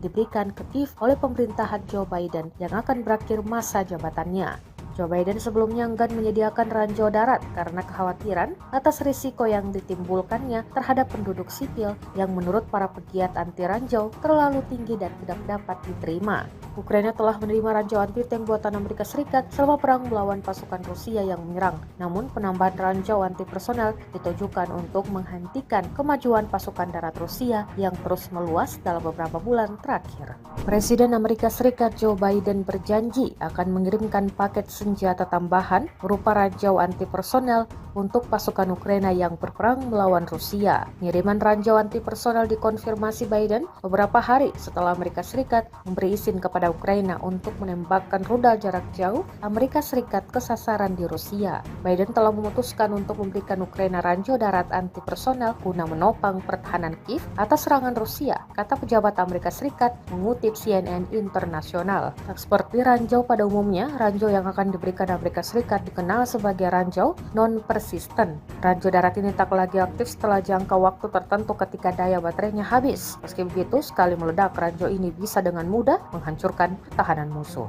diberikan ke Kiev oleh pemerintahan Joe Biden yang akan berakhir masa jabatannya. Joe Biden sebelumnya enggan menyediakan ranjau darat karena kekhawatiran atas risiko yang ditimbulkannya terhadap penduduk sipil yang menurut para pegiat anti ranjau terlalu tinggi dan tidak dapat diterima. Ukraina telah menerima ranjau anti-tank buatan Amerika Serikat selama perang melawan pasukan Rusia yang menyerang. Namun penambahan ranjau anti-personel ditujukan untuk menghentikan kemajuan pasukan darat Rusia yang terus meluas dalam beberapa bulan terakhir. Presiden Amerika Serikat Joe Biden berjanji akan mengirimkan paket senjata tambahan berupa ranjau anti-personel untuk pasukan Ukraina yang berperang melawan Rusia. Pengiriman ranjau anti-personel dikonfirmasi Biden beberapa hari setelah Amerika Serikat memberi izin kepada Ukraina untuk menembakkan rudal jarak jauh Amerika Serikat ke sasaran di Rusia. Biden telah memutuskan untuk memberikan Ukraina ranjau darat anti-personel guna menopang pertahanan Kiev atas serangan Rusia, kata pejabat Amerika Serikat mengutip CNN Internasional. Tak seperti ranjau pada umumnya, ranjau yang akan diberikan Amerika Serikat dikenal sebagai ranjau non-persisten. Ranjau darat ini tak lagi aktif setelah jangka waktu tertentu ketika daya baterainya habis. Meski begitu, sekali meledak, ranjau ini bisa dengan mudah menghancurkan pertahanan musuh.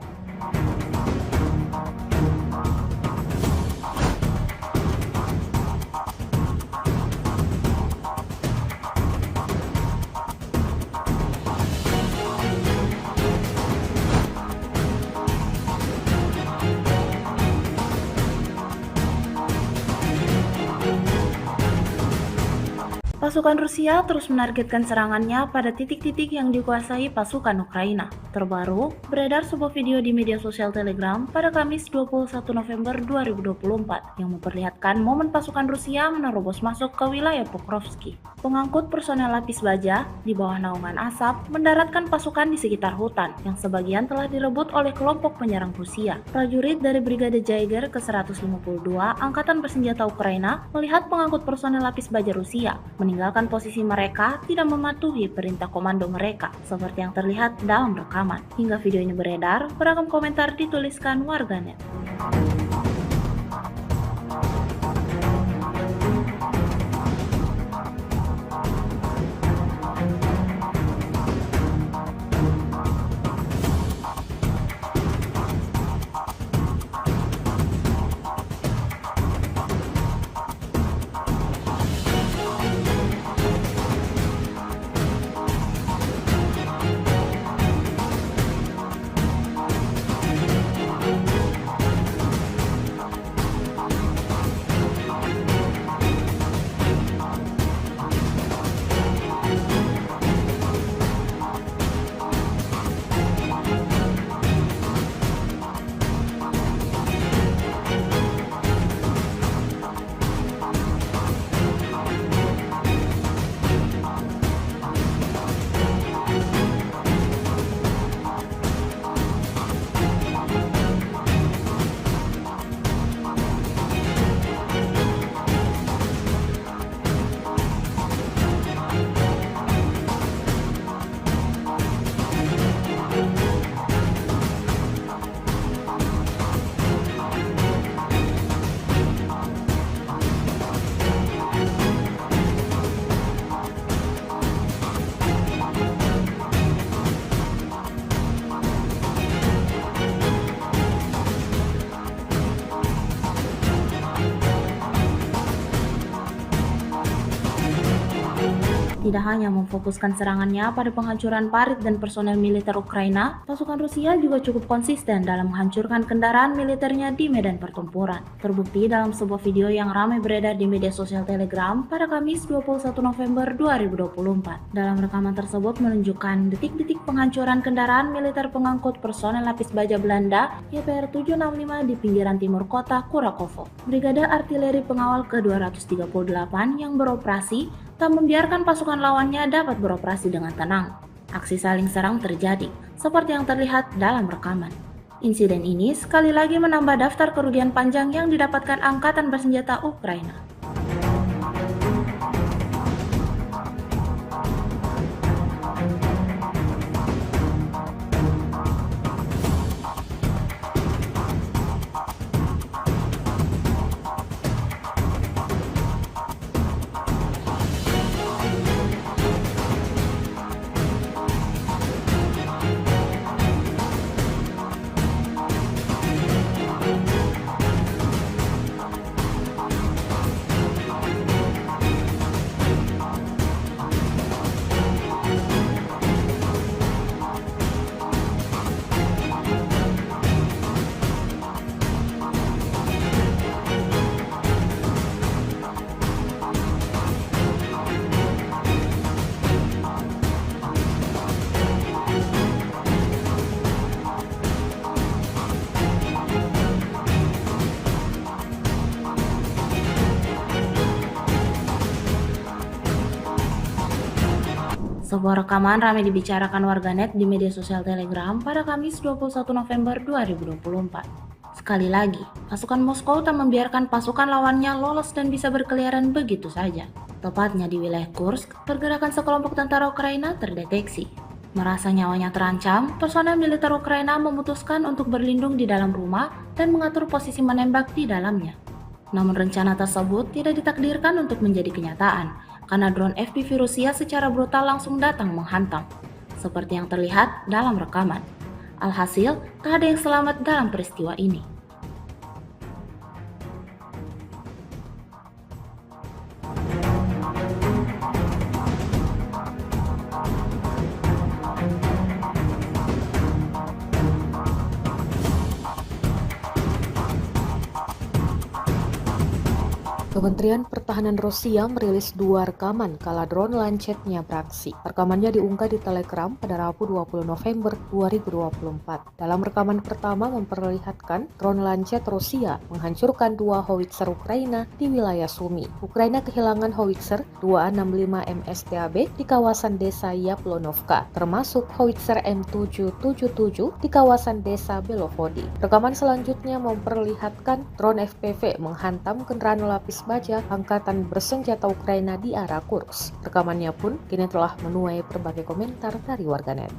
Pasukan Rusia terus menargetkan serangannya pada titik-titik yang dikuasai pasukan Ukraina. Terbaru, beredar sebuah video di media sosial Telegram pada Kamis 21 November 2024 yang memperlihatkan momen pasukan Rusia menerobos masuk ke wilayah Pokrovsky. Pengangkut personel lapis baja di bawah naungan asap mendaratkan pasukan di sekitar hutan yang sebagian telah direbut oleh kelompok penyerang Rusia. Prajurit dari Brigade Jaeger ke-152 Angkatan Bersenjata Ukraina melihat pengangkut personel lapis baja Rusia meninggalkan posisi mereka tidak mematuhi perintah komando mereka, seperti yang terlihat dalam rekaman. Hingga video ini beredar, beragam komentar dituliskan warganet. Tidak hanya memfokuskan serangannya pada penghancuran parit dan personel militer Ukraina, pasukan Rusia juga cukup konsisten dalam menghancurkan kendaraan militernya di medan pertempuran. Terbukti dalam sebuah video yang ramai beredar di media sosial Telegram pada Kamis 21 November 2024. Dalam rekaman tersebut menunjukkan detik-detik penghancuran kendaraan militer pengangkut personel lapis baja Belanda YPR 765 di pinggiran timur kota Kurakovo. Brigade Artileri Pengawal ke-238 yang beroperasi tak membiarkan pasukan lawannya dapat beroperasi dengan tenang. Aksi saling serang terjadi, seperti yang terlihat dalam rekaman. Insiden ini sekali lagi menambah daftar kerugian panjang yang didapatkan Angkatan Bersenjata Ukraina. Sebuah rekaman ramai dibicarakan warganet di media sosial Telegram pada Kamis 21 November 2024. Sekali lagi, pasukan Moskow tak membiarkan pasukan lawannya lolos dan bisa berkeliaran begitu saja. Tepatnya di wilayah Kursk, pergerakan sekelompok tentara Ukraina terdeteksi. Merasa nyawanya terancam, personel militer Ukraina memutuskan untuk berlindung di dalam rumah dan mengatur posisi menembak di dalamnya. Namun rencana tersebut tidak ditakdirkan untuk menjadi kenyataan, karena drone FPV Rusia secara brutal langsung datang menghantam, seperti yang terlihat dalam rekaman. Alhasil, tak ada yang selamat dalam peristiwa ini. Kementerian Pertahanan Rusia merilis 2 rekaman kala drone Lancetnya beraksi. Rekamannya diunggah di Telegram pada Rabu 20 November 2024. Dalam rekaman pertama memperlihatkan drone Lancet Rusia menghancurkan 2 howitzer Ukraina di wilayah Sumy. Ukraina kehilangan howitzer 265 MSTAB di kawasan desa Yaplonovka, termasuk howitzer M777 di kawasan desa Belovody. Rekaman selanjutnya memperlihatkan drone FPV menghantam kendaraan lapis baja angkatan bersenjata Ukraina di arah Kursk. Rekamannya pun kini telah menuai berbagai komentar dari warganet.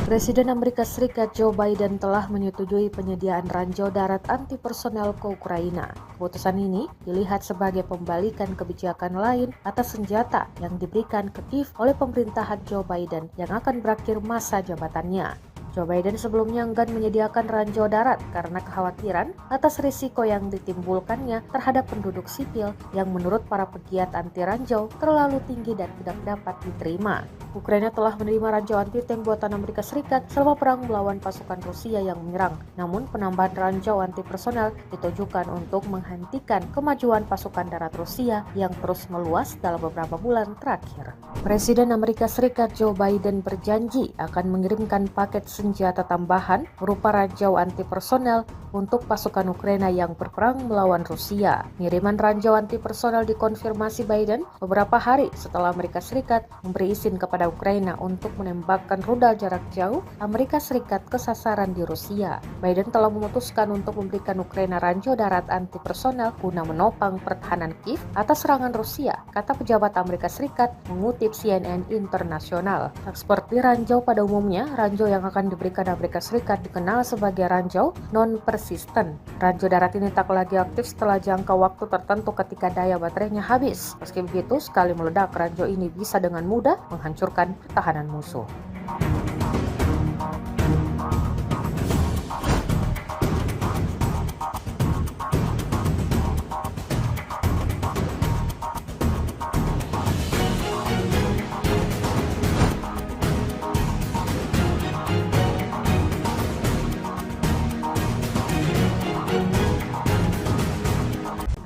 Presiden Amerika Serikat Joe Biden telah menyetujui penyediaan ranjau darat anti-personel ke Ukraina. Keputusan ini dilihat sebagai pembalikan kebijakan lain atas senjata yang diberikan ke Kiev oleh pemerintahan Joe Biden yang akan berakhir masa jabatannya. Joe Biden sebelumnya enggan menyediakan ranjau darat karena kekhawatiran atas risiko yang ditimbulkannya terhadap penduduk sipil yang menurut para pegiat anti ranjau terlalu tinggi dan tidak dapat diterima. Ukraina telah menerima ranjau anti-tank buatan Amerika Serikat selama perang melawan pasukan Rusia yang menyerang. Namun penambahan ranjau anti-personel ditujukan untuk menghentikan kemajuan pasukan darat Rusia yang terus meluas dalam beberapa bulan terakhir. Presiden Amerika Serikat Joe Biden berjanji akan mengirimkan paket senjata tambahan berupa ranjau anti-personel untuk pasukan Ukraina yang berperang melawan Rusia. Pengiriman ranjau anti-personel dikonfirmasi Biden beberapa hari setelah Amerika Serikat memberi izin kepada Ukraina untuk menembakkan rudal jarak jauh Amerika Serikat ke sasaran di Rusia. Biden telah memutuskan untuk memberikan Ukraina ranjau darat anti-personel guna menopang pertahanan Kiev atas serangan Rusia, kata pejabat Amerika Serikat mengutip CNN Internasional. Tak seperti ranjau pada umumnya, ranjau yang akan diberikan Amerika Serikat dikenal sebagai ranjau non-persisten. Ranjau darat ini tak lagi aktif setelah jangka waktu tertentu ketika daya baterainya habis. Meski begitu, sekali meledak, ranjau ini bisa dengan mudah menghancurkan pertahanan musuh.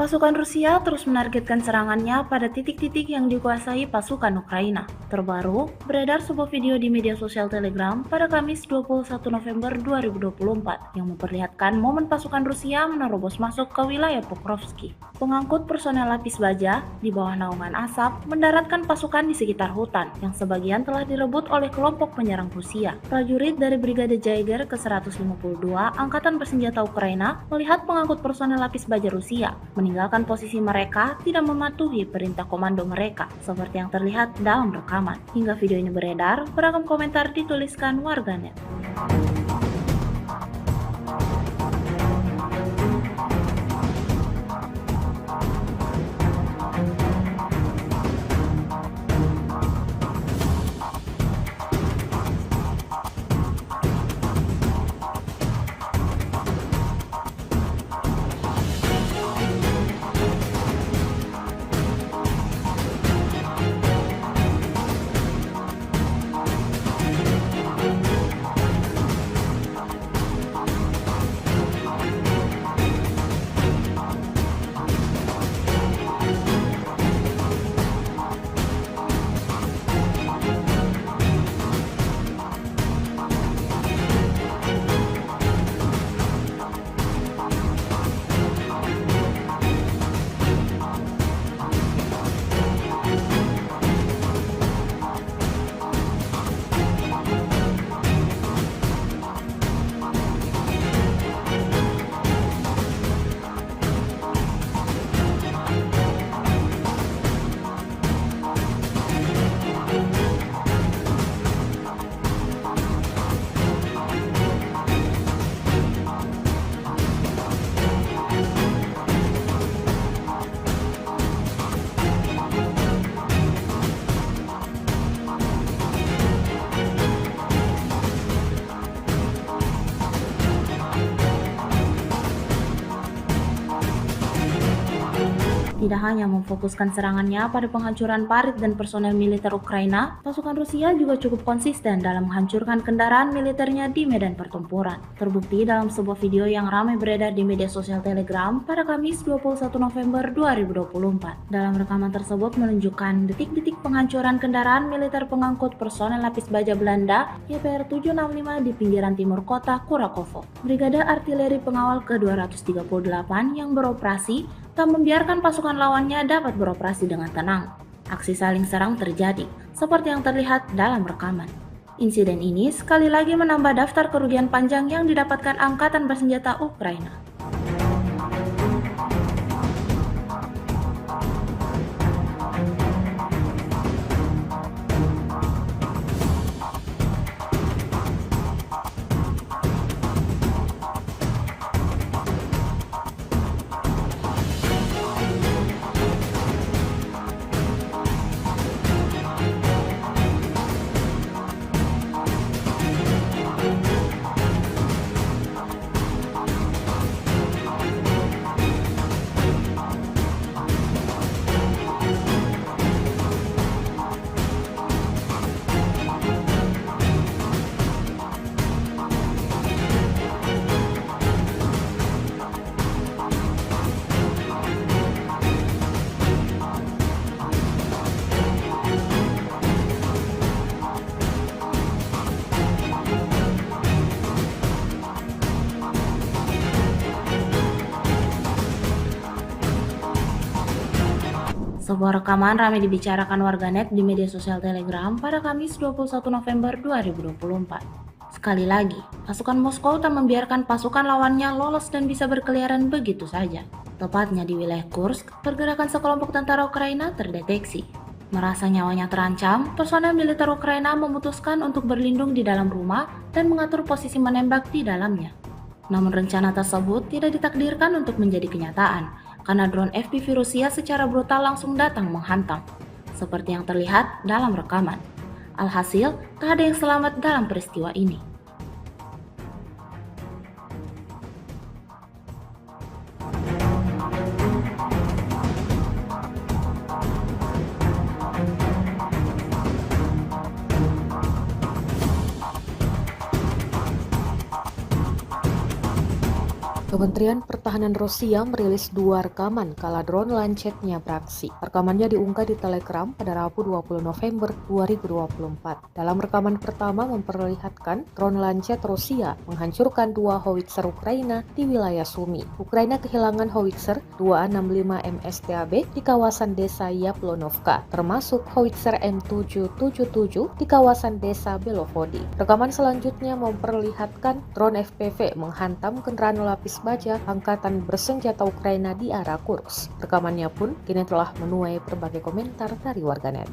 Pasukan Rusia terus menargetkan serangannya pada titik-titik yang dikuasai pasukan Ukraina. Terbaru, beredar sebuah video di media sosial Telegram pada Kamis 21 November 2024 yang memperlihatkan momen pasukan Rusia menerobos masuk ke wilayah Pokrovsky. Pengangkut personel lapis baja di bawah naungan asap mendaratkan pasukan di sekitar hutan yang sebagian telah direbut oleh kelompok penyerang Rusia. Prajurit dari Brigade Jaeger ke-152 Angkatan Bersenjata Ukraina melihat pengangkut personel lapis baja Rusia meninggalkan posisi mereka tidak mematuhi perintah komando mereka, seperti yang terlihat dalam rekaman. Hingga video ini beredar, beragam komentar dituliskan warganet. tidak hanya memfokuskan serangannya pada penghancuran parit dan personel militer Ukraina, pasukan Rusia juga cukup konsisten dalam menghancurkan kendaraan militernya di medan pertempuran. Terbukti dalam sebuah video yang ramai beredar di media sosial Telegram pada Kamis 21 November 2024. Dalam rekaman tersebut menunjukkan detik-detik penghancuran kendaraan militer pengangkut personel lapis baja Belanda YPR 765 di pinggiran timur kota Kurakovo. Brigade Artileri Pengawal ke-238 yang beroperasi tak membiarkan pasukan lawannya dapat beroperasi dengan tenang. Aksi saling serang terjadi, seperti yang terlihat dalam rekaman. Insiden ini sekali lagi menambah daftar kerugian panjang yang didapatkan Angkatan Bersenjata Ukraina. Sebuah rekaman ramai dibicarakan warganet di media sosial Telegram pada Kamis 21 November 2024. Sekali lagi, pasukan Moskow tak membiarkan pasukan lawannya lolos dan bisa berkeliaran begitu saja. Tepatnya di wilayah Kursk, pergerakan sekelompok tentara Ukraina terdeteksi. Merasa nyawanya terancam, personel militer Ukraina memutuskan untuk berlindung di dalam rumah dan mengatur posisi menembak di dalamnya. Namun rencana tersebut tidak ditakdirkan untuk menjadi kenyataan, karena drone FPV Rusia secara brutal langsung datang menghantam, seperti yang terlihat dalam rekaman. Alhasil, tak ada yang selamat dalam peristiwa ini. Kementerian Pertahanan Rusia merilis 2 rekaman kala drone Lancet-nya beraksi. Rekamannya diunggah di Telegram pada Rabu 20 November 2024. Dalam rekaman pertama memperlihatkan drone Lancet Rusia menghancurkan 2 howitzer Ukraina di wilayah Sumy. Ukraina kehilangan howitzer 265 MSTAB di kawasan desa Yaplonovka, termasuk howitzer M777 di kawasan desa Belovody. Rekaman selanjutnya memperlihatkan drone FPV menghantam kendaraan lapis baja Angkatan Bersenjata Ukraina di arah Kursk. Rekamannya pun kini telah menuai berbagai komentar dari warganet.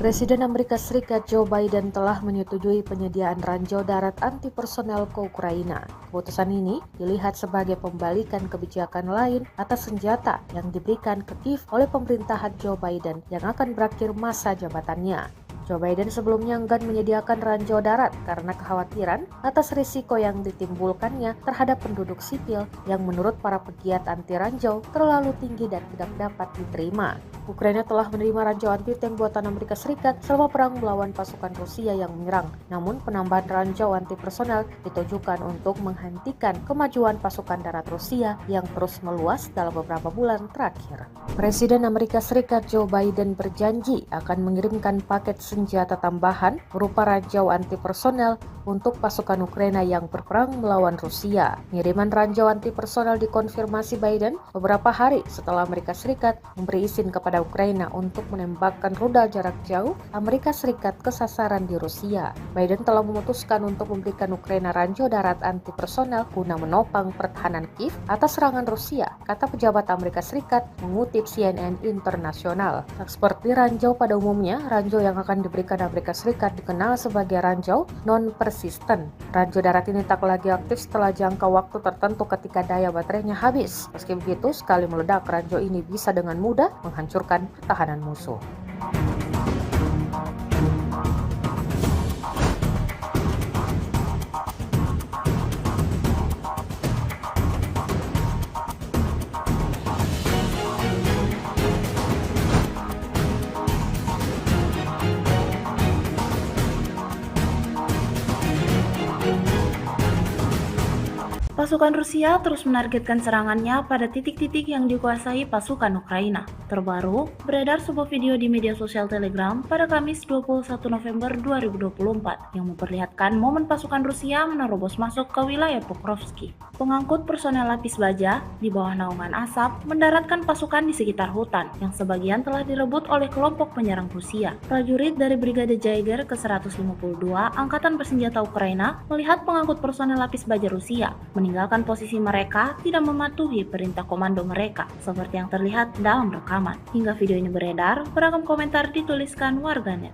Presiden Amerika Serikat Joe Biden telah menyetujui penyediaan ranjau darat anti personel ke Ukraina. Keputusan ini dilihat sebagai pembalikan kebijakan lain atas senjata yang diberikan ke Kiev oleh pemerintahan Joe Biden yang akan berakhir masa jabatannya. Joe Biden sebelumnya enggan menyediakan ranjau darat karena kekhawatiran atas risiko yang ditimbulkannya terhadap penduduk sipil yang menurut para pegiat anti ranjau terlalu tinggi dan tidak dapat diterima. Ukraina telah menerima ranjau anti-tank buatan Amerika Serikat selama perang melawan pasukan Rusia yang menyerang. Namun penambahan ranjau anti-personel ditujukan untuk menghentikan kemajuan pasukan darat Rusia yang terus meluas dalam beberapa bulan terakhir. Presiden Amerika Serikat Joe Biden berjanji akan mengirimkan paket senjata tambahan berupa ranjau anti-personel untuk pasukan Ukraina yang berperang melawan Rusia. Pengiriman ranjau anti-personel dikonfirmasi Biden beberapa hari setelah Amerika Serikat memberi izin kepada kepada Ukraina untuk menembakkan rudal jarak jauh Amerika Serikat ke sasaran di Rusia. Biden telah memutuskan untuk memberikan Ukraina ranjau darat anti personel guna menopang pertahanan Kiev atas serangan Rusia, kata pejabat Amerika Serikat mengutip CNN Internasional. Tak seperti ranjau pada umumnya, ranjau yang akan diberikan Amerika Serikat dikenal sebagai ranjau non-persisten. Ranjau darat ini tak lagi aktif setelah jangka waktu tertentu ketika daya baterainya habis. Meski begitu, sekali meledak, ranjau ini bisa dengan mudah menghancurkan pertahanan musuh. Pasukan Rusia terus menargetkan serangannya pada titik-titik yang dikuasai pasukan Ukraina. Terbaru, beredar sebuah video di media sosial Telegram pada Kamis 21 November 2024 yang memperlihatkan momen pasukan Rusia menerobos masuk ke wilayah Pokrovsky. Pengangkut personel lapis baja di bawah naungan asap mendaratkan pasukan di sekitar hutan yang sebagian telah direbut oleh kelompok penyerang Rusia. Prajurit dari Brigade Jaeger ke-152 Angkatan Bersenjata Ukraina melihat pengangkut personel lapis baja Rusia meninggalkan posisi mereka tidak mematuhi perintah komando mereka, seperti yang terlihat dalam rekaman. Hingga video ini beredar, beragam komentar dituliskan warganet.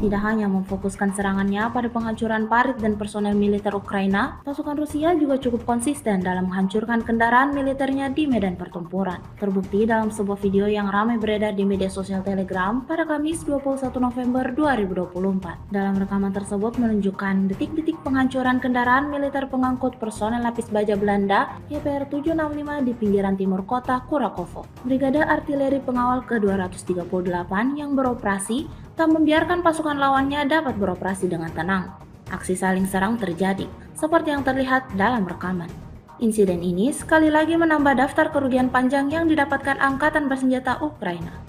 Tidak hanya memfokuskan serangannya pada penghancuran parit dan personel militer Ukraina, pasukan Rusia juga cukup konsisten dalam menghancurkan kendaraan militernya di medan pertempuran. Terbukti dalam sebuah video yang ramai beredar di media sosial Telegram pada Kamis 21 November 2024. Dalam rekaman tersebut menunjukkan detik-detik penghancuran kendaraan militer pengangkut personel lapis baja Belanda YPR 765 di pinggiran timur kota Kurakovo. Brigade Artileri Pengawal ke-238 yang beroperasi tak membiarkan pasukan lawannya dapat beroperasi dengan tenang. Aksi saling serang terjadi, seperti yang terlihat dalam rekaman. Insiden ini sekali lagi menambah daftar kerugian panjang yang didapatkan Angkatan Bersenjata Ukraina.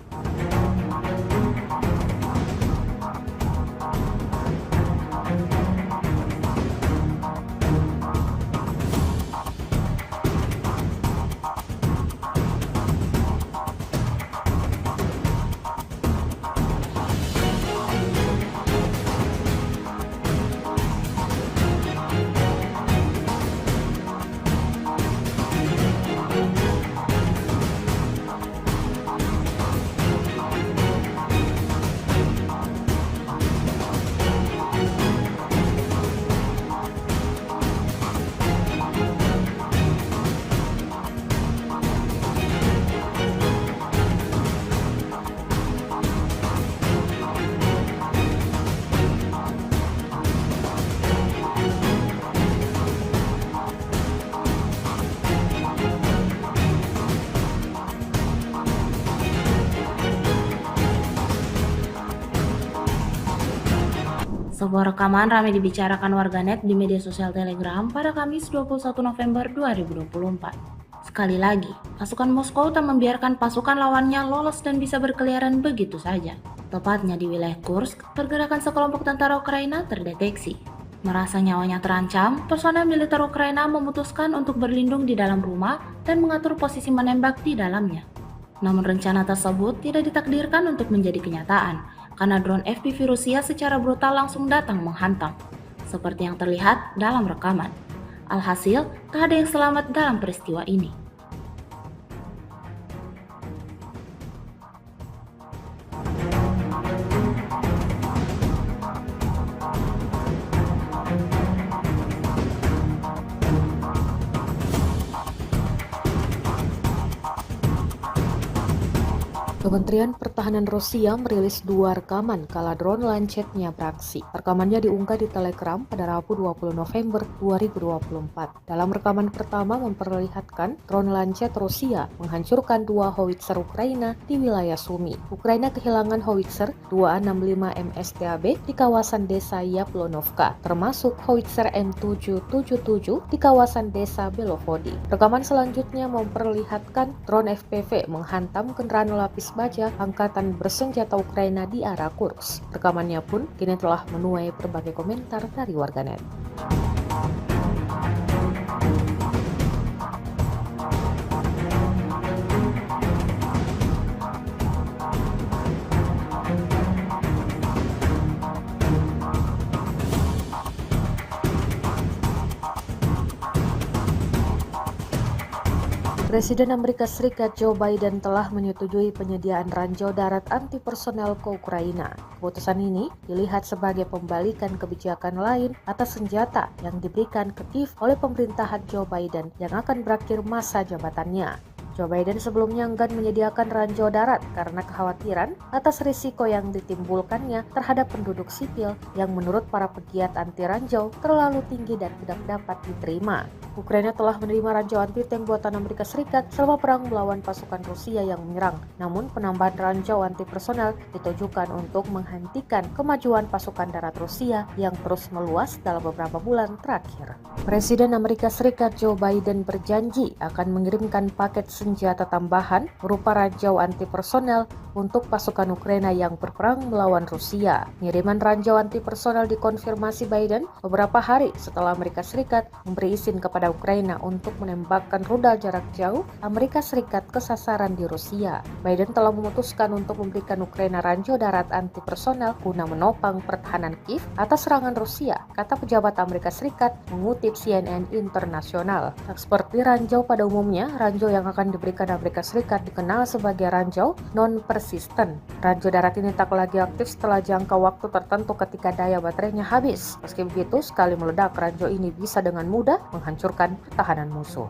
Sebuah rekaman ramai dibicarakan warganet di media sosial Telegram pada Kamis 21 November 2024. Sekali lagi, pasukan Moskow tak membiarkan pasukan lawannya lolos dan bisa berkeliaran begitu saja. Tepatnya di wilayah Kursk, pergerakan sekelompok tentara Ukraina terdeteksi. Merasa nyawanya terancam, personel militer Ukraina memutuskan untuk berlindung di dalam rumah dan mengatur posisi menembak di dalamnya. Namun rencana tersebut tidak ditakdirkan untuk menjadi kenyataan, karena drone FPV Rusia secara brutal langsung datang menghantam, seperti yang terlihat dalam rekaman. Alhasil, tak ada yang selamat dalam peristiwa ini. Kementerian Pertahanan Rusia merilis 2 rekaman kala drone Lancet-nya beraksi. Rekamannya diunggah di Telegram pada Rabu 20 November 2024. Dalam rekaman pertama memperlihatkan drone Lancet Rusia menghancurkan 2 howitzer Ukraina di wilayah Sumy. Ukraina kehilangan howitzer 265 MSTAB di kawasan desa Yaplonovka, termasuk howitzer M777 di kawasan desa Belovodi. Rekaman selanjutnya memperlihatkan drone FPV menghantam kendaraan lapis baja angkatan bersenjata Ukraina di arah Kursk. Rekamannya pun kini telah menuai berbagai komentar dari warganet. Presiden Amerika Serikat Joe Biden telah menyetujui penyediaan ranjau darat anti-personel ke Ukraina. Keputusan ini dilihat sebagai pembalikan kebijakan lain atas senjata yang diberikan ke Kiev oleh pemerintahan Joe Biden yang akan berakhir masa jabatannya. Joe Biden sebelumnya enggan menyediakan ranjau darat karena kekhawatiran atas risiko yang ditimbulkannya terhadap penduduk sipil yang menurut para pegiat anti ranjau terlalu tinggi dan tidak dapat diterima. Ukraina telah menerima ranjau anti-tank buatan Amerika Serikat selama perang melawan pasukan Rusia yang menyerang. Namun penambahan ranjau anti-personel ditujukan untuk menghentikan kemajuan pasukan darat Rusia yang terus meluas dalam beberapa bulan terakhir. Presiden Amerika Serikat Joe Biden berjanji akan mengirimkan paket senjata tambahan berupa ranjau anti-personel untuk pasukan Ukraina yang berperang melawan Rusia. Pengiriman ranjau anti-personel dikonfirmasi Biden beberapa hari setelah Amerika Serikat memberi izin kepada Ukraina untuk menembakkan rudal jarak jauh Amerika Serikat ke sasaran di Rusia. Biden telah memutuskan untuk memberikan Ukraina ranjau darat anti-personel guna menopang pertahanan Kiev atas serangan Rusia, kata pejabat Amerika Serikat mengutip CNN Internasional. Seperti ranjau pada umumnya, ranjau yang akan diberikan Amerika Serikat dikenal sebagai ranjau non-persisten. Ranjau darat ini tak lagi aktif setelah jangka waktu tertentu ketika daya baterainya habis. Meski begitu, sekali meledak, ranjau ini bisa dengan mudah menghancurkan pertahanan musuh.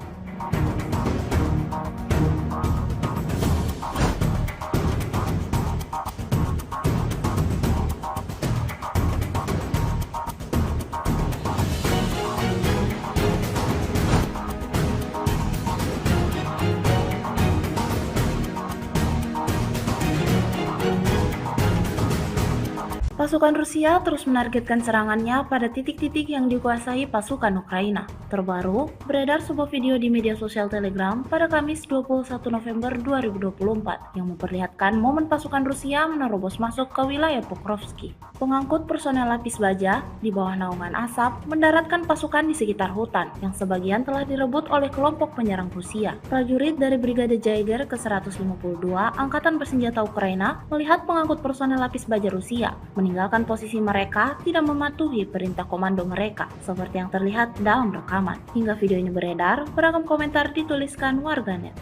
Pasukan Rusia terus menargetkan serangannya pada titik-titik yang dikuasai pasukan Ukraina. Terbaru, beredar sebuah video di media sosial Telegram pada Kamis 21 November 2024 yang memperlihatkan momen pasukan Rusia menerobos masuk ke wilayah Pokrovsky. Pengangkut personel lapis baja di bawah naungan asap mendaratkan pasukan di sekitar hutan yang sebagian telah direbut oleh kelompok penyerang Rusia. Prajurit dari Brigade Jaeger ke-152 Angkatan Bersenjata Ukraina melihat pengangkut personel lapis baja Rusia meninggalkan posisi mereka tidak mematuhi perintah komando mereka, seperti yang terlihat dalam rekaman. Hingga video ini beredar, beragam komentar dituliskan warganet.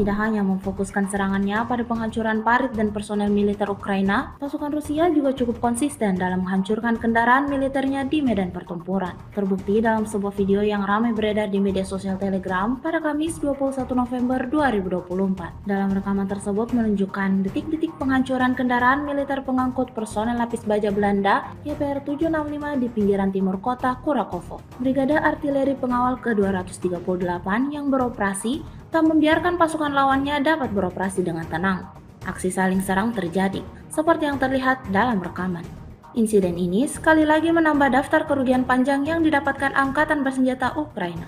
tidak hanya memfokuskan serangannya pada penghancuran parit dan personel militer Ukraina, pasukan Rusia juga cukup konsisten dalam menghancurkan kendaraan militernya di medan pertempuran. Terbukti dalam sebuah video yang ramai beredar di media sosial Telegram pada Kamis 21 November 2024. Dalam rekaman tersebut menunjukkan detik-detik penghancuran kendaraan militer pengangkut personel lapis baja Belanda YPR 765 di pinggiran timur kota Kurakovo. Brigade Artileri Pengawal ke-238 yang beroperasi tak membiarkan pasukan lawannya dapat beroperasi dengan tenang. Aksi saling serang terjadi, seperti yang terlihat dalam rekaman. Insiden ini sekali lagi menambah daftar kerugian panjang yang didapatkan Angkatan Bersenjata Ukraina.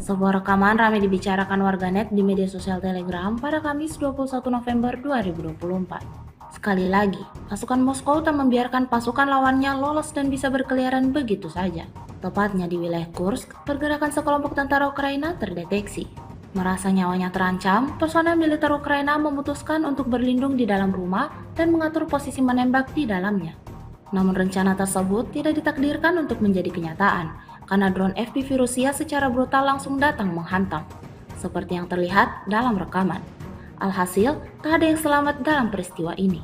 Sebuah rekaman ramai dibicarakan warganet di media sosial Telegram pada Kamis 21 November 2024. Sekali lagi, pasukan Moskow tak membiarkan pasukan lawannya lolos dan bisa berkeliaran begitu saja. Tepatnya di wilayah Kursk, pergerakan sekelompok tentara Ukraina terdeteksi. Merasa nyawanya terancam, personel militer Ukraina memutuskan untuk berlindung di dalam rumah dan mengatur posisi menembak di dalamnya. Namun rencana tersebut tidak ditakdirkan untuk menjadi kenyataan, karena drone FPV Rusia secara brutal langsung datang menghantam, seperti yang terlihat dalam rekaman. Alhasil, tak ada yang selamat dalam peristiwa ini.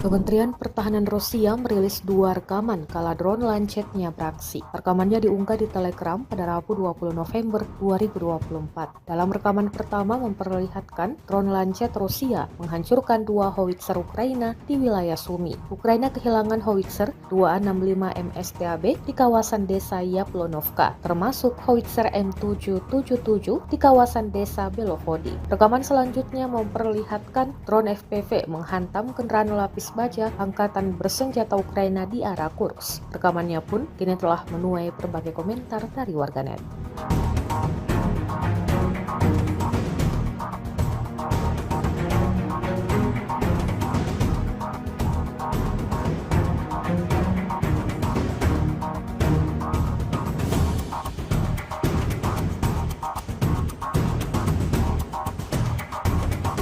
Kementerian Pertahanan Rusia merilis 2 rekaman kala drone Lancet-nya beraksi. Rekamannya diunggah di Telegram pada Rabu 20 November 2024. Dalam rekaman pertama memperlihatkan drone Lancet Rusia menghancurkan 2 howitzer Ukraina di wilayah Sumy. Ukraina kehilangan howitzer 265 MSTAB di kawasan desa Yaplonovka, termasuk howitzer M777 di kawasan desa Belovody. Rekaman selanjutnya memperlihatkan drone FPV menghantam kendaraan lapis baja Angkatan Bersenjata Ukraina di arah Kursk. Rekamannya pun kini telah menuai berbagai komentar dari warganet.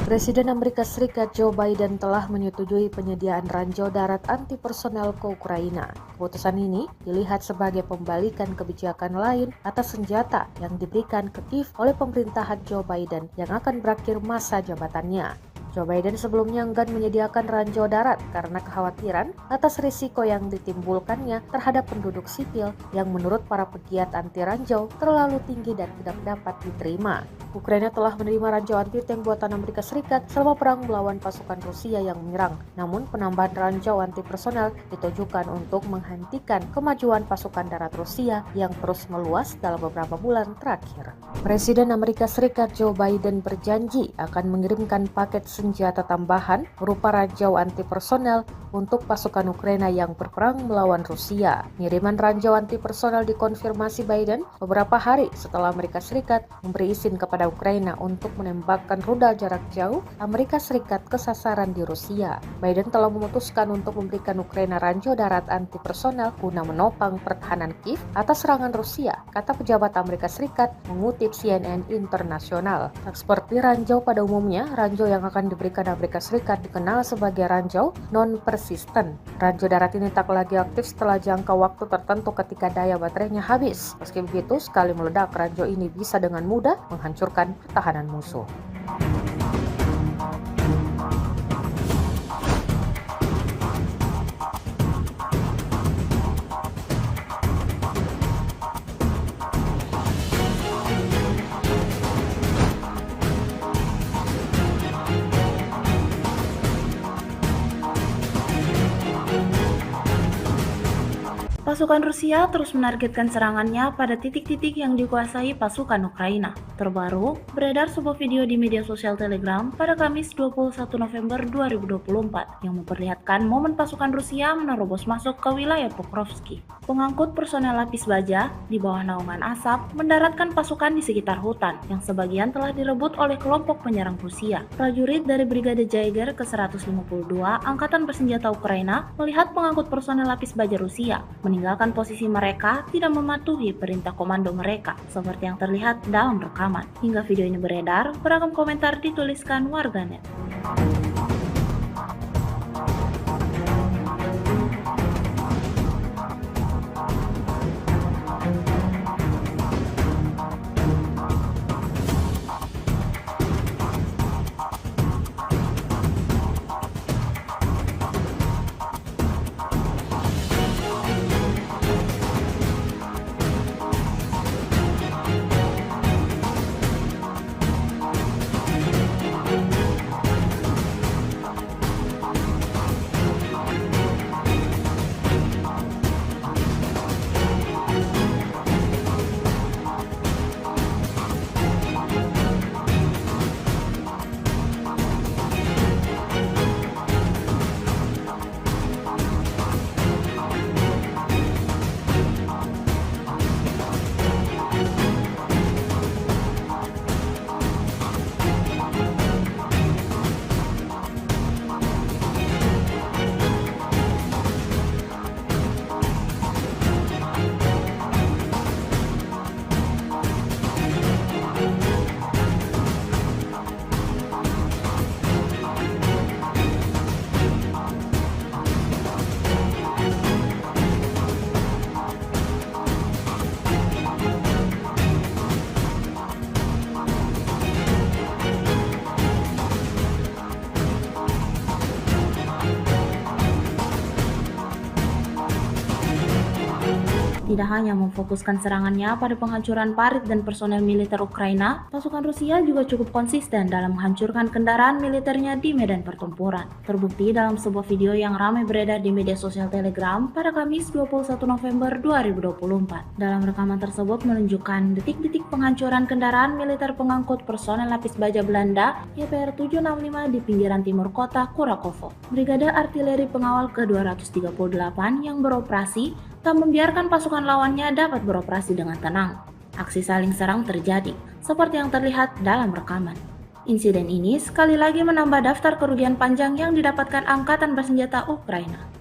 Presiden Amerika Serikat Joe Biden telah menyetujui penyediaan ranjau darat anti-personel ke Ukraina. Keputusan ini dilihat sebagai pembalikan kebijakan lain atas senjata yang diberikan ke Kiev oleh pemerintahan Joe Biden yang akan berakhir masa jabatannya. Joe Biden sebelumnya enggan menyediakan ranjau darat karena kekhawatiran atas risiko yang ditimbulkannya terhadap penduduk sipil yang menurut para pegiat anti ranjau terlalu tinggi dan tidak dapat diterima. Ukraina telah menerima ranjau anti-tank buatan Amerika Serikat selama perang melawan pasukan Rusia yang menyerang. Namun penambahan ranjau anti-personel ditujukan untuk menghentikan kemajuan pasukan darat Rusia yang terus meluas dalam beberapa bulan terakhir. Presiden Amerika Serikat Joe Biden berjanji akan mengirimkan paket senjata tambahan berupa ranjau anti-personel untuk pasukan Ukraina yang berperang melawan Rusia. Pengiriman ranjau anti-personel dikonfirmasi Biden beberapa hari setelah Amerika Serikat memberi izin kepada kepada Ukraina untuk menembakkan rudal jarak jauh Amerika Serikat ke sasaran di Rusia. Biden telah memutuskan untuk memberikan Ukraina ranjau darat anti personel guna menopang pertahanan Kiev atas serangan Rusia, kata pejabat Amerika Serikat mengutip CNN Internasional. Tak seperti ranjau pada umumnya, ranjau yang akan diberikan Amerika Serikat dikenal sebagai ranjau non-persisten. Ranjau darat ini tak lagi aktif setelah jangka waktu tertentu ketika daya baterainya habis. Meski begitu, sekali meledak, ranjau ini bisa dengan mudah menghancurkan pertahanan musuh. Pasukan Rusia terus menargetkan serangannya pada titik-titik yang dikuasai pasukan Ukraina. Terbaru, beredar sebuah video di media sosial Telegram pada Kamis 21 November 2024 yang memperlihatkan momen pasukan Rusia menerobos masuk ke wilayah Pokrovsky. Pengangkut personel lapis baja di bawah naungan asap mendaratkan pasukan di sekitar hutan yang sebagian telah direbut oleh kelompok penyerang Rusia. Prajurit dari Brigade Jaeger ke-152 Angkatan Bersenjata Ukraina melihat pengangkut personel lapis baja Rusia meninggalkan posisi mereka tidak mematuhi perintah komando mereka, seperti yang terlihat dalam rekaman. Hingga video ini beredar, beragam komentar dituliskan warganet. Tidak hanya memfokuskan serangannya pada penghancuran parit dan personel militer Ukraina, pasukan Rusia juga cukup konsisten dalam menghancurkan kendaraan militernya di medan pertempuran. Terbukti dalam sebuah video yang ramai beredar di media sosial Telegram pada Kamis 21 November 2024. Dalam rekaman tersebut menunjukkan detik-detik penghancuran kendaraan militer pengangkut personel lapis baja Belanda YPR 765 di pinggiran timur kota Kurakovo. Brigade Artileri Pengawal ke-238 yang beroperasi tak membiarkan pasukan lawannya dapat beroperasi dengan tenang. Aksi saling serang terjadi, seperti yang terlihat dalam rekaman. Insiden ini sekali lagi menambah daftar kerugian panjang yang didapatkan Angkatan Bersenjata Ukraina.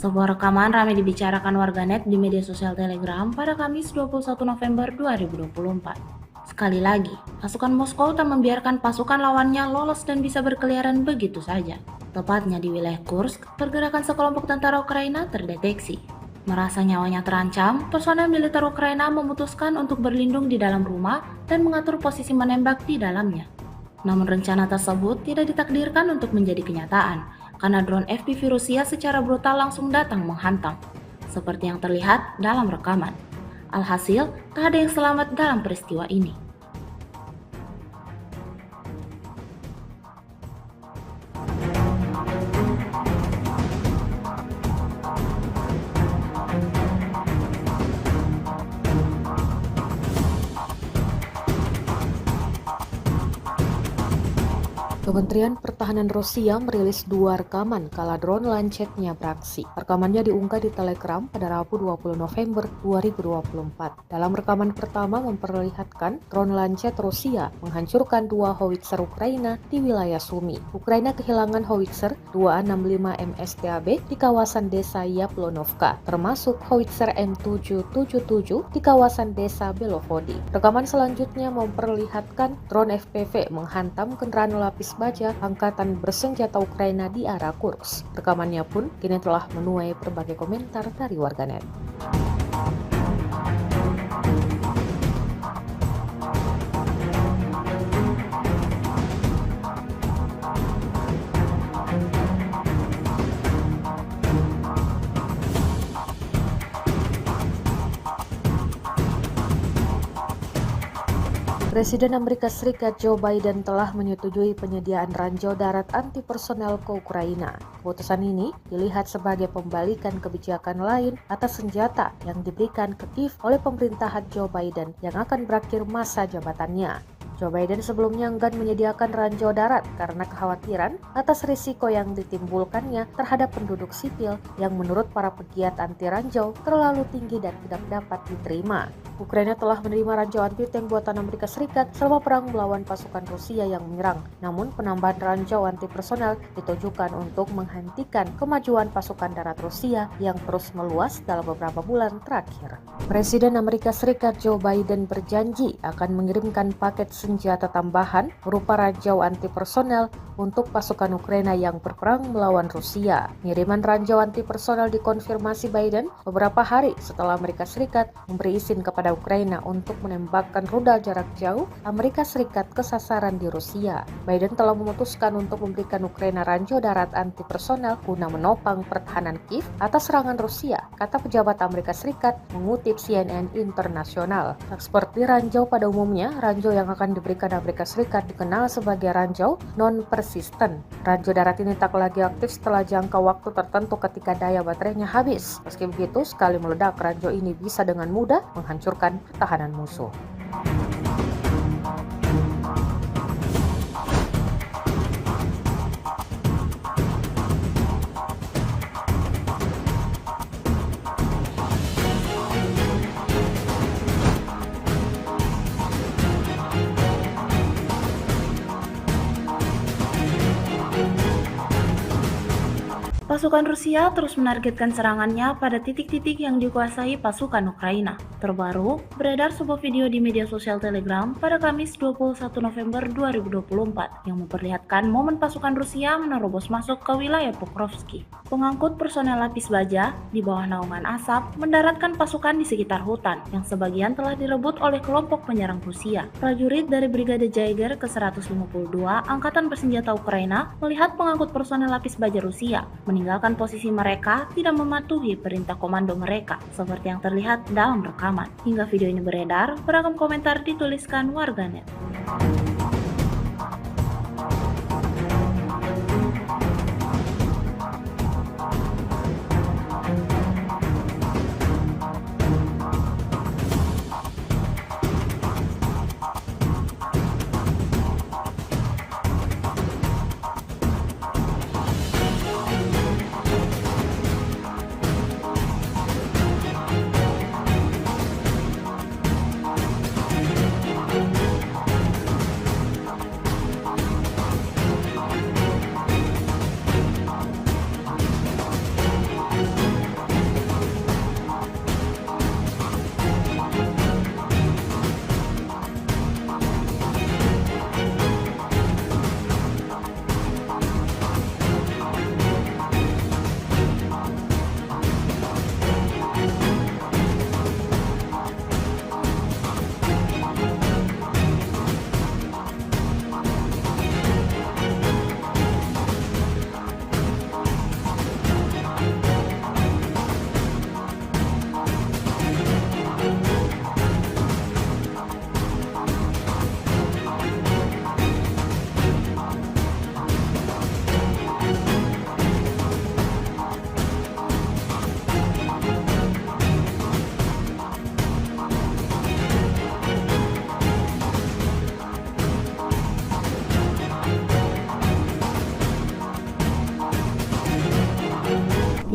Sebuah rekaman ramai dibicarakan warganet di media sosial Telegram pada Kamis 21 November 2024. Sekali lagi, pasukan Moskow tak membiarkan pasukan lawannya lolos dan bisa berkeliaran begitu saja. Tepatnya di wilayah Kursk, pergerakan sekelompok tentara Ukraina terdeteksi. Merasa nyawanya terancam, personel militer Ukraina memutuskan untuk berlindung di dalam rumah dan mengatur posisi menembak di dalamnya. Namun rencana tersebut tidak ditakdirkan untuk menjadi kenyataan, karena drone FPV Rusia secara brutal langsung datang menghantam, seperti yang terlihat dalam rekaman. Alhasil, tak ada yang selamat dalam peristiwa ini. Kementerian Pertahanan Rusia merilis 2 rekaman kala drone Lancetnya beraksi. Rekamannya diunggah di Telegram pada Rabu 20 November 2024. Dalam rekaman pertama memperlihatkan drone Lancet Rusia menghancurkan 2 howitzer Ukraina di wilayah Sumy. Ukraina kehilangan howitzer 265 MSTAB di kawasan desa Yaplonovka, termasuk howitzer M777 di kawasan desa Belovody. Rekaman selanjutnya memperlihatkan drone FPV menghantam kendaraan lapis baja angkatan bersenjata Ukraina di arah Kursk. Rekamannya pun kini telah menuai berbagai komentar dari warganet. Presiden Amerika Serikat Joe Biden telah menyetujui penyediaan ranjau darat anti-personel ke Ukraina. Keputusan ini dilihat sebagai pembalikan kebijakan lain atas senjata yang diberikan ke Kiev oleh pemerintahan Joe Biden yang akan berakhir masa jabatannya. Joe Biden sebelumnya enggan menyediakan ranjau darat karena kekhawatiran atas risiko yang ditimbulkannya terhadap penduduk sipil yang menurut para pegiat anti ranjau terlalu tinggi dan tidak dapat diterima. Ukraina telah menerima ranjau anti-tank buatan Amerika Serikat selama perang melawan pasukan Rusia yang menyerang. Namun penambahan ranjau anti-personel ditujukan untuk menghentikan kemajuan pasukan darat Rusia yang terus meluas dalam beberapa bulan terakhir. Presiden Amerika Serikat Joe Biden berjanji akan mengirimkan paket senjata tambahan berupa ranjau anti-personel untuk pasukan Ukraina yang berperang melawan Rusia. Pengiriman ranjau anti-personel dikonfirmasi Biden beberapa hari setelah Amerika Serikat memberi izin kepada Ukraina untuk menembakkan rudal jarak jauh Amerika Serikat ke sasaran di Rusia. Biden telah memutuskan untuk memberikan Ukraina ranjau darat anti-personel guna menopang pertahanan Kiev atas serangan Rusia, kata pejabat Amerika Serikat mengutip CNN Internasional. Seperti ranjau pada umumnya, ranjau yang akan diberikan Amerika Serikat dikenal sebagai ranjau non-persisten. Ranjau darat ini tak lagi aktif setelah jangka waktu tertentu ketika daya baterainya habis. Meski begitu, sekali meledak, ranjau ini bisa dengan mudah menghancurkan pertahanan musuh. Pasukan Rusia terus menargetkan serangannya pada titik-titik yang dikuasai pasukan Ukraina. Terbaru, beredar sebuah video di media sosial Telegram pada Kamis 21 November 2024 yang memperlihatkan momen pasukan Rusia menerobos masuk ke wilayah Pokrovsky. Pengangkut personel lapis baja di bawah naungan asap mendaratkan pasukan di sekitar hutan yang sebagian telah direbut oleh kelompok penyerang Rusia. Prajurit dari Brigade Jaeger ke-152 Angkatan Bersenjata Ukraina melihat pengangkut personel lapis baja Rusia meninggalkan posisi mereka tidak mematuhi perintah komando mereka, seperti yang terlihat dalam rekaman. Hingga video ini beredar, beragam komentar dituliskan warganet.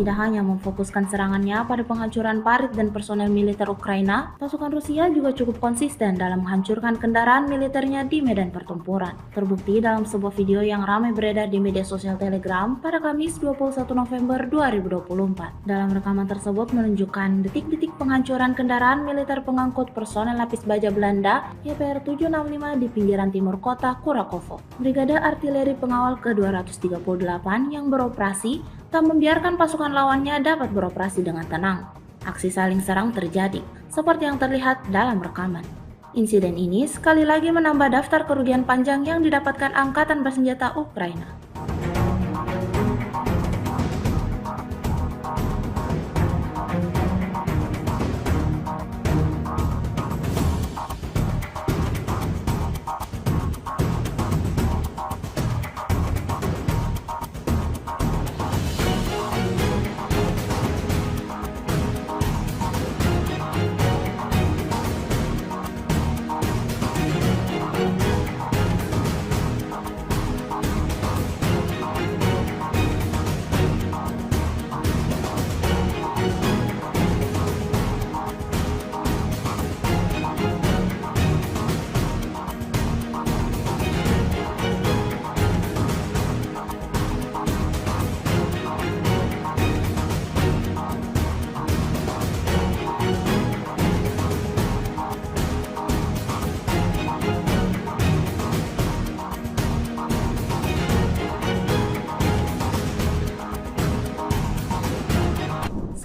tidak hanya memfokuskan serangannya pada penghancuran parit dan personel militer Ukraina, pasukan Rusia juga cukup konsisten dalam menghancurkan kendaraan militernya di medan pertempuran. Terbukti dalam sebuah video yang ramai beredar di media sosial Telegram pada Kamis 21 November 2024. Dalam rekaman tersebut menunjukkan detik-detik penghancuran kendaraan militer pengangkut personel lapis baja Belanda YPR 765 di pinggiran timur kota Kurakovo. Brigade Artileri Pengawal ke-238 yang beroperasi tak membiarkan pasukan lawannya dapat beroperasi dengan tenang. Aksi saling serang terjadi, seperti yang terlihat dalam rekaman. Insiden ini sekali lagi menambah daftar kerugian panjang yang didapatkan Angkatan Bersenjata Ukraina.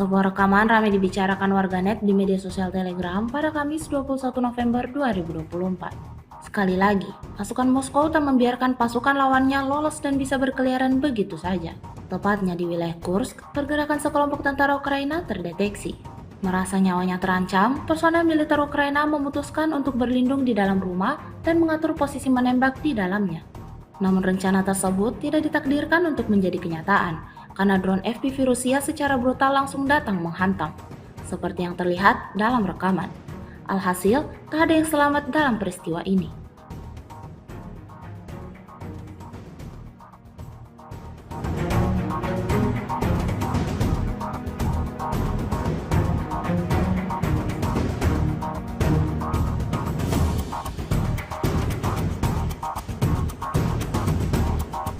Sebuah rekaman ramai dibicarakan warganet di media sosial Telegram pada Kamis 21 November 2024. Sekali lagi, pasukan Moskow tak membiarkan pasukan lawannya lolos dan bisa berkeliaran begitu saja. Tepatnya di wilayah Kursk, pergerakan sekelompok tentara Ukraina terdeteksi. Merasa nyawanya terancam, personel militer Ukraina memutuskan untuk berlindung di dalam rumah dan mengatur posisi menembak di dalamnya. Namun rencana tersebut tidak ditakdirkan untuk menjadi kenyataan, karena drone FPV Rusia secara brutal langsung datang menghantam, seperti yang terlihat dalam rekaman. Alhasil, tak ada yang selamat dalam peristiwa ini.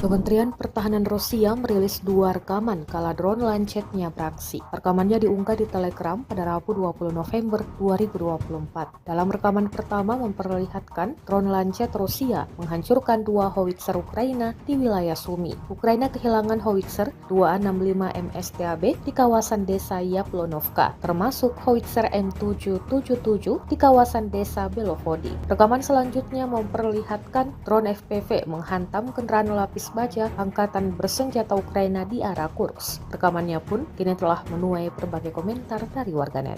Kementerian Pertahanan Rusia merilis 2 rekaman kala drone Lancet-nya beraksi. Rekamannya diunggah di Telegram pada Rabu 20 November 2024. Dalam rekaman pertama memperlihatkan drone Lancet Rusia menghancurkan 2 howitzer Ukraina di wilayah Sumy. Ukraina kehilangan howitzer 265 MSTAB di kawasan desa Yaplonovka, termasuk howitzer M777 di kawasan desa Belovody. Rekaman selanjutnya memperlihatkan drone FPV menghantam kendaraan lapis baja Angkatan Bersenjata Ukraina di arah Kursk. Rekamannya pun kini telah menuai berbagai komentar dari warganet.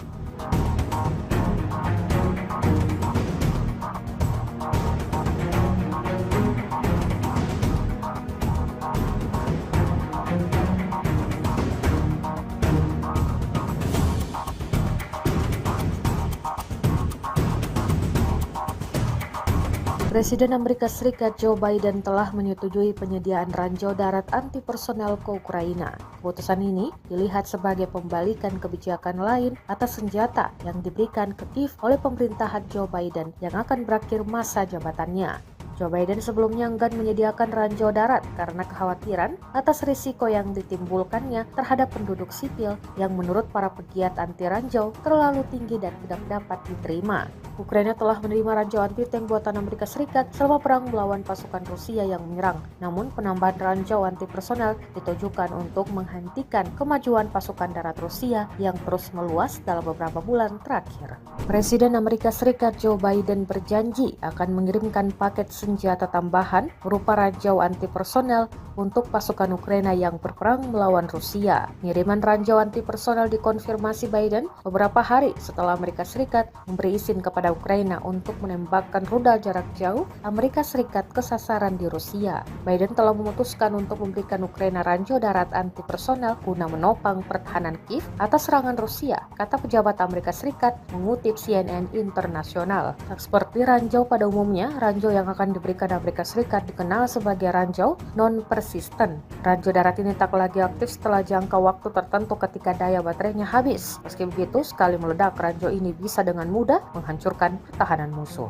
Presiden Amerika Serikat Joe Biden telah menyetujui penyediaan ranjau darat anti personel ke Ukraina. Keputusan ini dilihat sebagai pembalikan kebijakan lain atas senjata yang diberikan ke Kiev oleh pemerintahan Joe Biden yang akan berakhir masa jabatannya. Joe Biden sebelumnya enggan menyediakan ranjau darat karena kekhawatiran atas risiko yang ditimbulkannya terhadap penduduk sipil yang menurut para pegiat anti ranjau terlalu tinggi dan tidak dapat diterima. Ukraina telah menerima ranjau anti-tank buatan Amerika Serikat selama perang melawan pasukan Rusia yang menyerang. Namun penambahan ranjau anti personel ditujukan untuk menghentikan kemajuan pasukan darat Rusia yang terus meluas dalam beberapa bulan terakhir. Presiden Amerika Serikat Joe Biden berjanji akan mengirimkan paket senjata tambahan berupa ranjau anti personel untuk pasukan Ukraina yang berperang melawan Rusia. Pengiriman ranjau anti personel dikonfirmasi Biden beberapa hari setelah Amerika Serikat memberi izin kepada kepada Ukraina untuk menembakkan rudal jarak jauh Amerika Serikat ke sasaran di Rusia. Biden telah memutuskan untuk memberikan Ukraina ranjau darat anti personel guna menopang pertahanan Kiev atas serangan Rusia, kata pejabat Amerika Serikat mengutip CNN Internasional. Tak seperti ranjau pada umumnya, ranjau yang akan diberikan Amerika Serikat dikenal sebagai ranjau non-persisten. Ranjau darat ini tak lagi aktif setelah jangka waktu tertentu ketika daya baterainya habis. Meski begitu, sekali meledak, ranjau ini bisa dengan mudah menghancurkan pertahanan musuh.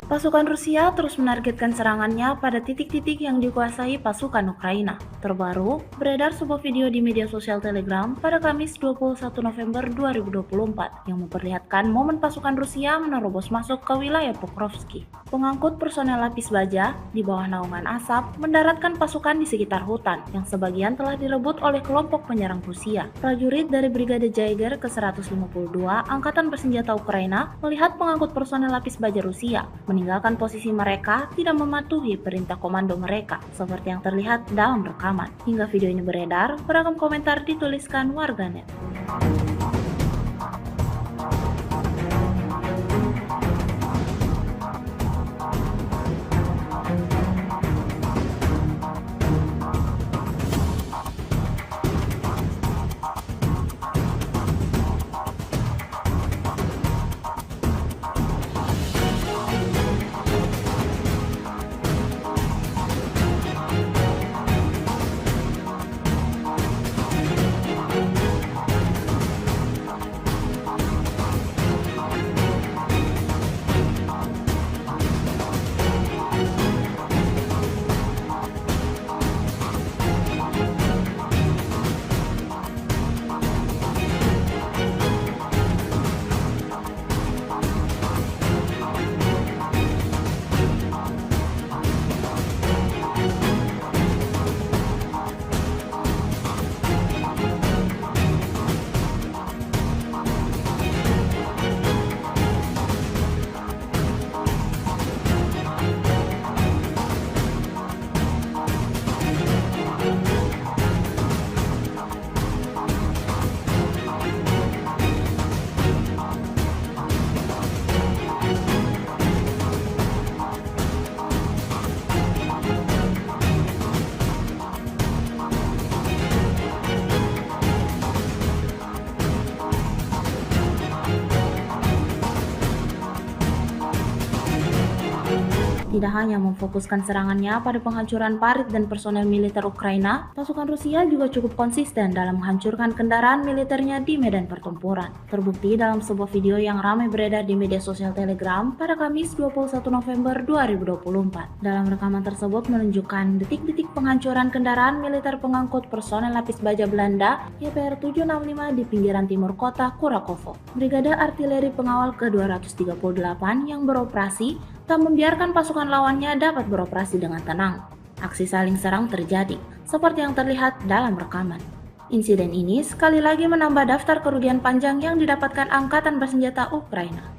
Pasukan Rusia terus menargetkan serangannya pada titik-titik yang dikuasai pasukan Ukraina. Terbaru, beredar sebuah video di media sosial Telegram pada Kamis 21 November 2024 yang memperlihatkan momen pasukan Rusia menerobos masuk ke wilayah Pokrovsky. Pengangkut personel lapis baja di bawah naungan asap mendaratkan pasukan di sekitar hutan yang sebagian telah direbut oleh kelompok penyerang Rusia. Prajurit dari Brigade Jaeger ke-152 Angkatan Bersenjata Ukraina melihat pengangkut personel lapis baja Rusia meninggalkan posisi mereka tidak mematuhi perintah komando mereka, seperti yang terlihat dalam rekaman. Hingga video ini beredar, beragam komentar dituliskan warganet. Tidak hanya memfokuskan serangannya pada penghancuran parit dan personel militer Ukraina, pasukan Rusia juga cukup konsisten dalam menghancurkan kendaraan militernya di medan pertempuran. Terbukti dalam sebuah video yang ramai beredar di media sosial Telegram pada Kamis 21 November 2024. Dalam rekaman tersebut menunjukkan detik-detik penghancuran kendaraan militer pengangkut personel lapis baja Belanda YPR 765 di pinggiran timur kota Kurakovo. Brigade Artileri Pengawal ke-238 yang beroperasi tak membiarkan pasukan lawannya dapat beroperasi dengan tenang. Aksi saling serang terjadi, seperti yang terlihat dalam rekaman. Insiden ini sekali lagi menambah daftar kerugian panjang yang didapatkan Angkatan Bersenjata Ukraina.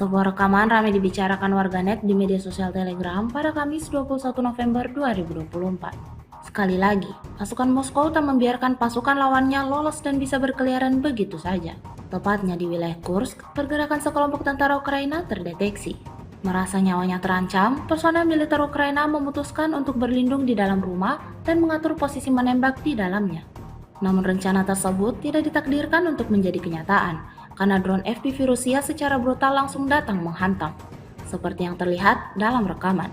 Sebuah rekaman ramai dibicarakan warganet di media sosial Telegram pada Kamis 21 November 2024. Sekali lagi, pasukan Moskow tak membiarkan pasukan lawannya lolos dan bisa berkeliaran begitu saja. Tepatnya di wilayah Kursk, pergerakan sekelompok tentara Ukraina terdeteksi. Merasa nyawanya terancam, personel militer Ukraina memutuskan untuk berlindung di dalam rumah dan mengatur posisi menembak di dalamnya. Namun rencana tersebut tidak ditakdirkan untuk menjadi kenyataan, karena drone FPV Rusia secara brutal langsung datang menghantam, seperti yang terlihat dalam rekaman.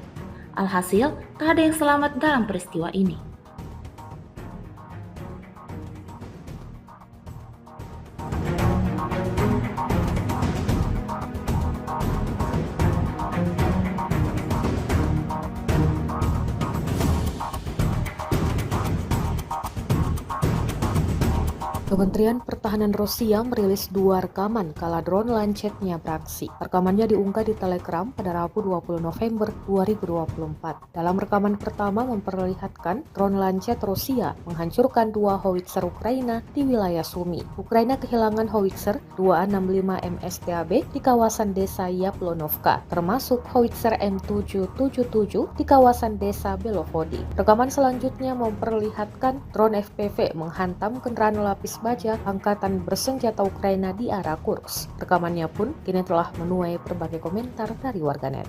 Alhasil, tak ada yang selamat dalam peristiwa ini. Kementerian Pertahanan Rusia merilis 2 rekaman kala drone Lancetnya beraksi. Rekamannya diunggah di Telegram pada Rabu 20 November 2024. Dalam rekaman pertama memperlihatkan drone Lancet Rusia menghancurkan 2 howitzer Ukraina di wilayah Sumy. Ukraina kehilangan howitzer 265 MSTAB di kawasan desa Yaplonovka, termasuk howitzer M777 di kawasan desa Belovody. Rekaman selanjutnya memperlihatkan drone FPV menghantam kendaraan lapis baja angkatan bersenjata Ukraina di arah Kursk. Rekamannya pun kini telah menuai berbagai komentar dari warganet.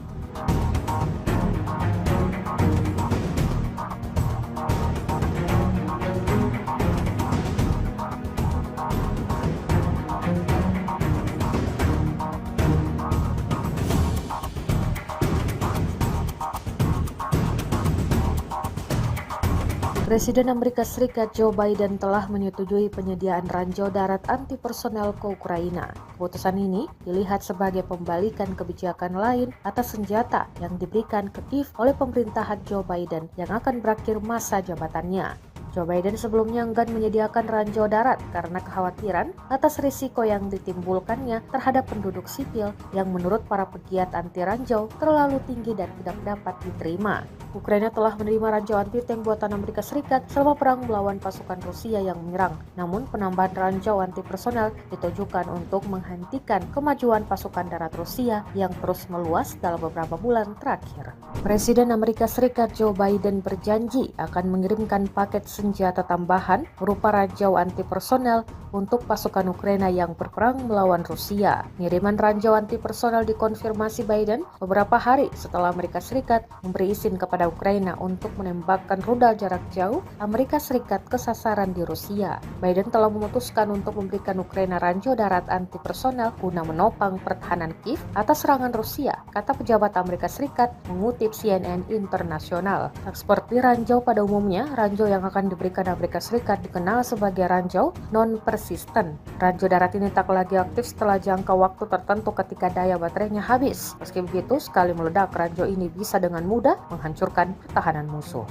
Presiden Amerika Serikat Joe Biden telah menyetujui penyediaan ranjau darat anti-personel ke Ukraina. Keputusan ini dilihat sebagai pembalikan kebijakan lain atas senjata yang diberikan ke Kiev oleh pemerintahan Joe Biden yang akan berakhir masa jabatannya. Joe Biden sebelumnya enggan menyediakan ranjau darat karena kekhawatiran atas risiko yang ditimbulkannya terhadap penduduk sipil yang menurut para pegiat anti ranjau terlalu tinggi dan tidak dapat diterima. Ukraina telah menerima ranjau anti-tank buatan Amerika Serikat selama perang melawan pasukan Rusia yang menyerang. Namun penambahan ranjau anti-personel ditujukan untuk menghentikan kemajuan pasukan darat Rusia yang terus meluas dalam beberapa bulan terakhir. Presiden Amerika Serikat Joe Biden berjanji akan mengirimkan paket senjata tambahan berupa ranjau anti-personel untuk pasukan Ukraina yang berperang melawan Rusia. Pengiriman ranjau anti-personel dikonfirmasi Biden beberapa hari setelah Amerika Serikat memberi izin kepada Ukraina untuk menembakkan rudal jarak jauh Amerika Serikat ke sasaran di Rusia. Biden telah memutuskan untuk memberikan Ukraina ranjau darat anti-personel guna menopang pertahanan Kiev atas serangan Rusia, kata pejabat Amerika Serikat mengutip CNN Internasional. Tak seperti ranjau pada umumnya, ranjau yang akan diberikan Amerika Serikat dikenal sebagai ranjau non-persisten. Ranjau darat ini tak lagi aktif setelah jangka waktu tertentu ketika daya baterainya habis. Meski begitu, sekali meledak, ranjau ini bisa dengan mudah menghancurkan pertahanan musuh.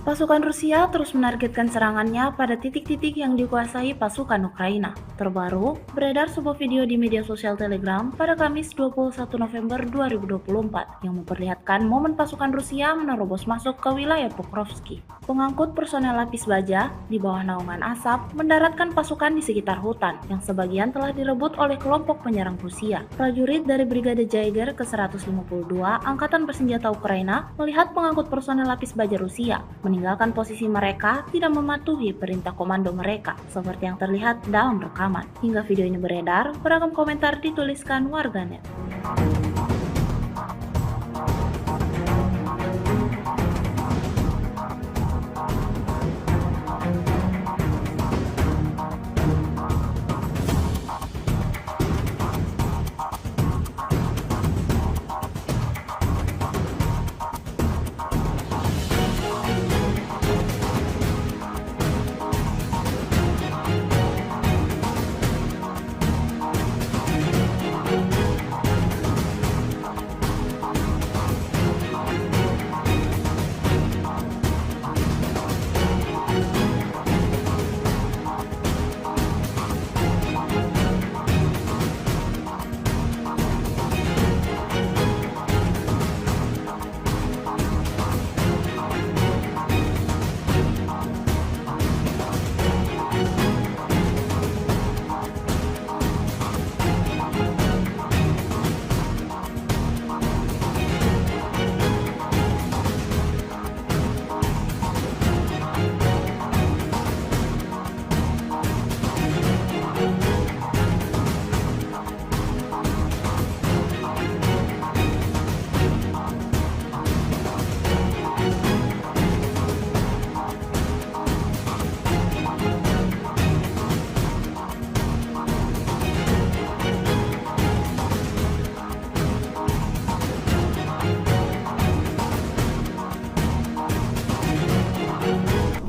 Pasukan Rusia terus menargetkan serangannya pada titik-titik yang dikuasai pasukan Ukraina. Terbaru, beredar sebuah video di media sosial Telegram pada Kamis 21 November 2024 yang memperlihatkan momen pasukan Rusia menerobos masuk ke wilayah Pokrovsky. Pengangkut personel lapis baja di bawah naungan asap mendaratkan pasukan di sekitar hutan yang sebagian telah direbut oleh kelompok penyerang Rusia. Prajurit dari Brigade Jaeger ke-152 Angkatan Bersenjata Ukraina melihat pengangkut personel lapis baja Rusia meninggalkan posisi mereka tidak mematuhi perintah komando mereka, seperti yang terlihat dalam rekaman. Hingga video ini beredar, beragam komentar dituliskan warganet.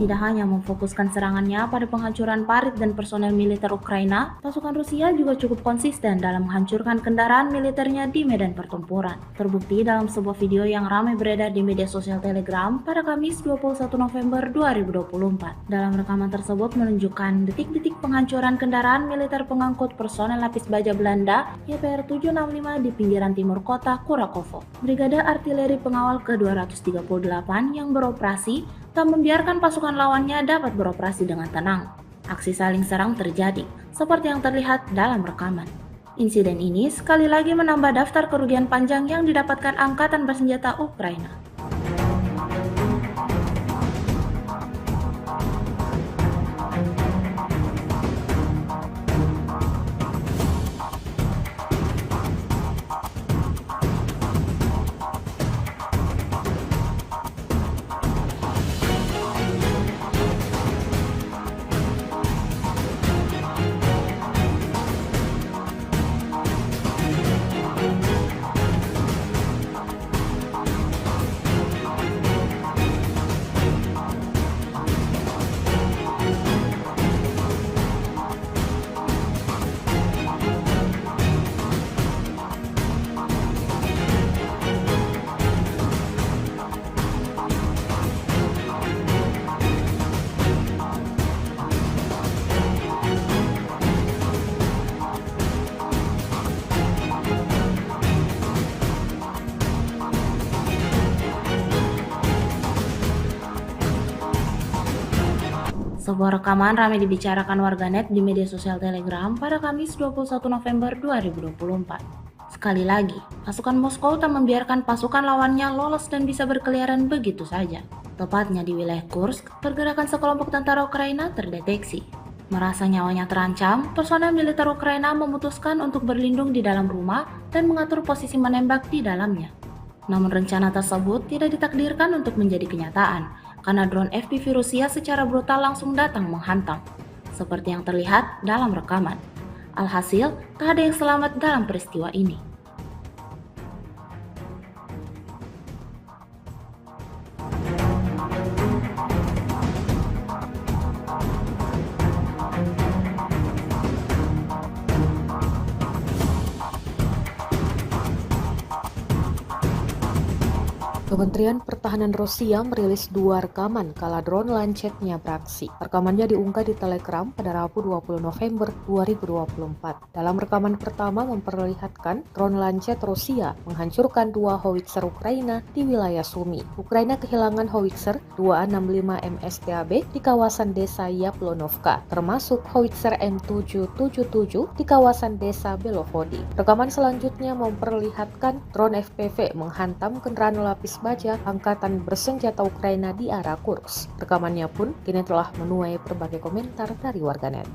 tidak hanya memfokuskan serangannya pada penghancuran parit dan personel militer Ukraina, pasukan Rusia juga cukup konsisten dalam menghancurkan kendaraan militernya di medan pertempuran. Terbukti dalam sebuah video yang ramai beredar di media sosial Telegram pada Kamis 21 November 2024. Dalam rekaman tersebut menunjukkan detik-detik penghancuran kendaraan militer pengangkut personel lapis baja Belanda YPR 765 di pinggiran timur kota Kurakovo. Brigade Artileri Pengawal ke-238 yang beroperasi tak membiarkan pasukan lawannya dapat beroperasi dengan tenang. Aksi saling serang terjadi, seperti yang terlihat dalam rekaman. Insiden ini sekali lagi menambah daftar kerugian panjang yang didapatkan Angkatan Bersenjata Ukraina. Sebuah rekaman ramai dibicarakan warganet di media sosial Telegram pada Kamis 21 November 2024. Sekali lagi, pasukan Moskow tak membiarkan pasukan lawannya lolos dan bisa berkeliaran begitu saja. Tepatnya di wilayah Kursk, pergerakan sekelompok tentara Ukraina terdeteksi. Merasa nyawanya terancam, personel militer Ukraina memutuskan untuk berlindung di dalam rumah dan mengatur posisi menembak di dalamnya. Namun rencana tersebut tidak ditakdirkan untuk menjadi kenyataan, karena drone FPV Rusia secara brutal langsung datang menghantam, seperti yang terlihat dalam rekaman. Alhasil, tak ada yang selamat dalam peristiwa ini. Kementerian Pertahanan Rusia merilis 2 rekaman kala drone Lancet-nya beraksi. Rekamannya diunggah di Telegram pada Rabu 20 November 2024. Dalam rekaman pertama memperlihatkan drone Lancet Rusia menghancurkan 2 howitzer Ukraina di wilayah Sumy. Ukraina kehilangan howitzer 265 MSTAB di kawasan desa Yaplonovka, termasuk howitzer M777 di kawasan desa Belovody. Rekaman selanjutnya memperlihatkan drone FPV menghantam kendaraan lapis baja Angkatan Bersenjata Ukraina di arah Kursk. Rekamannya pun kini telah menuai berbagai komentar dari warganet.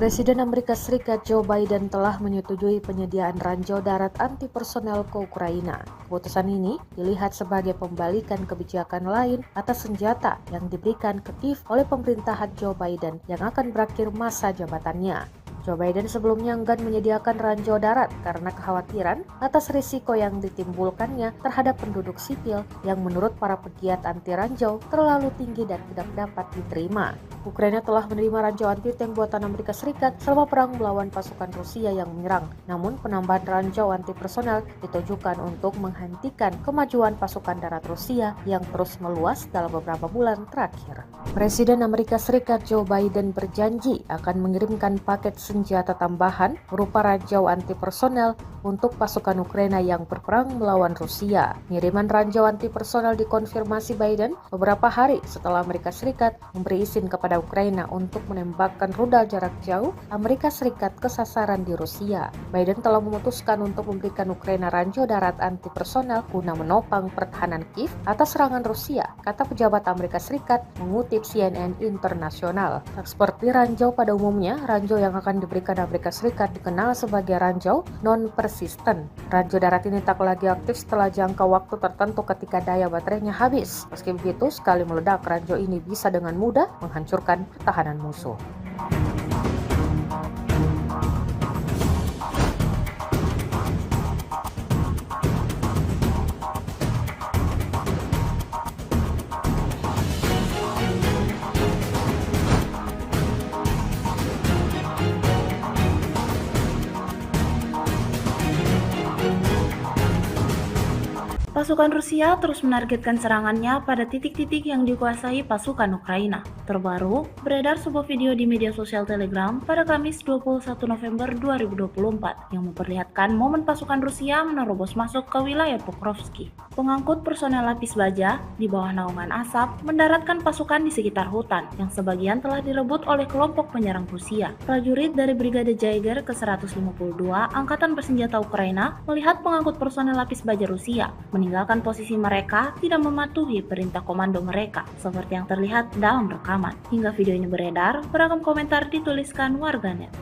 Presiden Amerika Serikat Joe Biden telah menyetujui penyediaan ranjau darat anti-personel ke Ukraina. Keputusan ini dilihat sebagai pembalikan kebijakan lain atas senjata yang diberikan ke Kiev oleh pemerintahan Joe Biden yang akan berakhir masa jabatannya. Joe Biden sebelumnya enggan menyediakan ranjau darat karena kekhawatiran atas risiko yang ditimbulkannya terhadap penduduk sipil yang menurut para pegiat anti ranjau terlalu tinggi dan tidak dapat diterima. Ukraina telah menerima ranjau anti-tank buatan Amerika Serikat selama perang melawan pasukan Rusia yang menyerang. Namun penambahan ranjau anti-personel ditujukan untuk menghentikan kemajuan pasukan darat Rusia yang terus meluas dalam beberapa bulan terakhir. Presiden Amerika Serikat Joe Biden berjanji akan mengirimkan paket senjata tambahan berupa ranjau anti-personel untuk pasukan Ukraina yang berperang melawan Rusia. Pengiriman ranjau anti-personel dikonfirmasi Biden beberapa hari setelah Amerika Serikat memberi izin kepada Ukraina untuk menembakkan rudal jarak jauh Amerika Serikat ke sasaran di Rusia. Biden telah memutuskan untuk memberikan Ukraina ranjau darat anti-personel guna menopang pertahanan Kiev atas serangan Rusia, kata pejabat Amerika Serikat mengutip CNN Internasional. Tak seperti ranjau pada umumnya, ranjau yang akan yang diberikan Amerika Serikat dikenal sebagai ranjau non-persisten. Ranjau darat ini tak lagi aktif setelah jangka waktu tertentu ketika daya baterainya habis. Meski begitu, sekali meledak, ranjau ini bisa dengan mudah menghancurkan pertahanan musuh. Pasukan Rusia terus menargetkan serangannya pada titik-titik yang dikuasai pasukan Ukraina. Terbaru, beredar sebuah video di media sosial Telegram pada Kamis 21 November 2024 yang memperlihatkan momen pasukan Rusia menerobos masuk ke wilayah Pokrovsky. Pengangkut personel lapis baja di bawah naungan asap mendaratkan pasukan di sekitar hutan yang sebagian telah direbut oleh kelompok penyerang Rusia. Prajurit dari Brigade Jaeger ke-152 Angkatan Bersenjata Ukraina melihat pengangkut personel lapis baja Rusia meninggalkan posisi mereka tidak mematuhi perintah komando mereka, seperti yang terlihat dalam rekaman. Hingga video ini beredar, beragam komentar dituliskan warganet.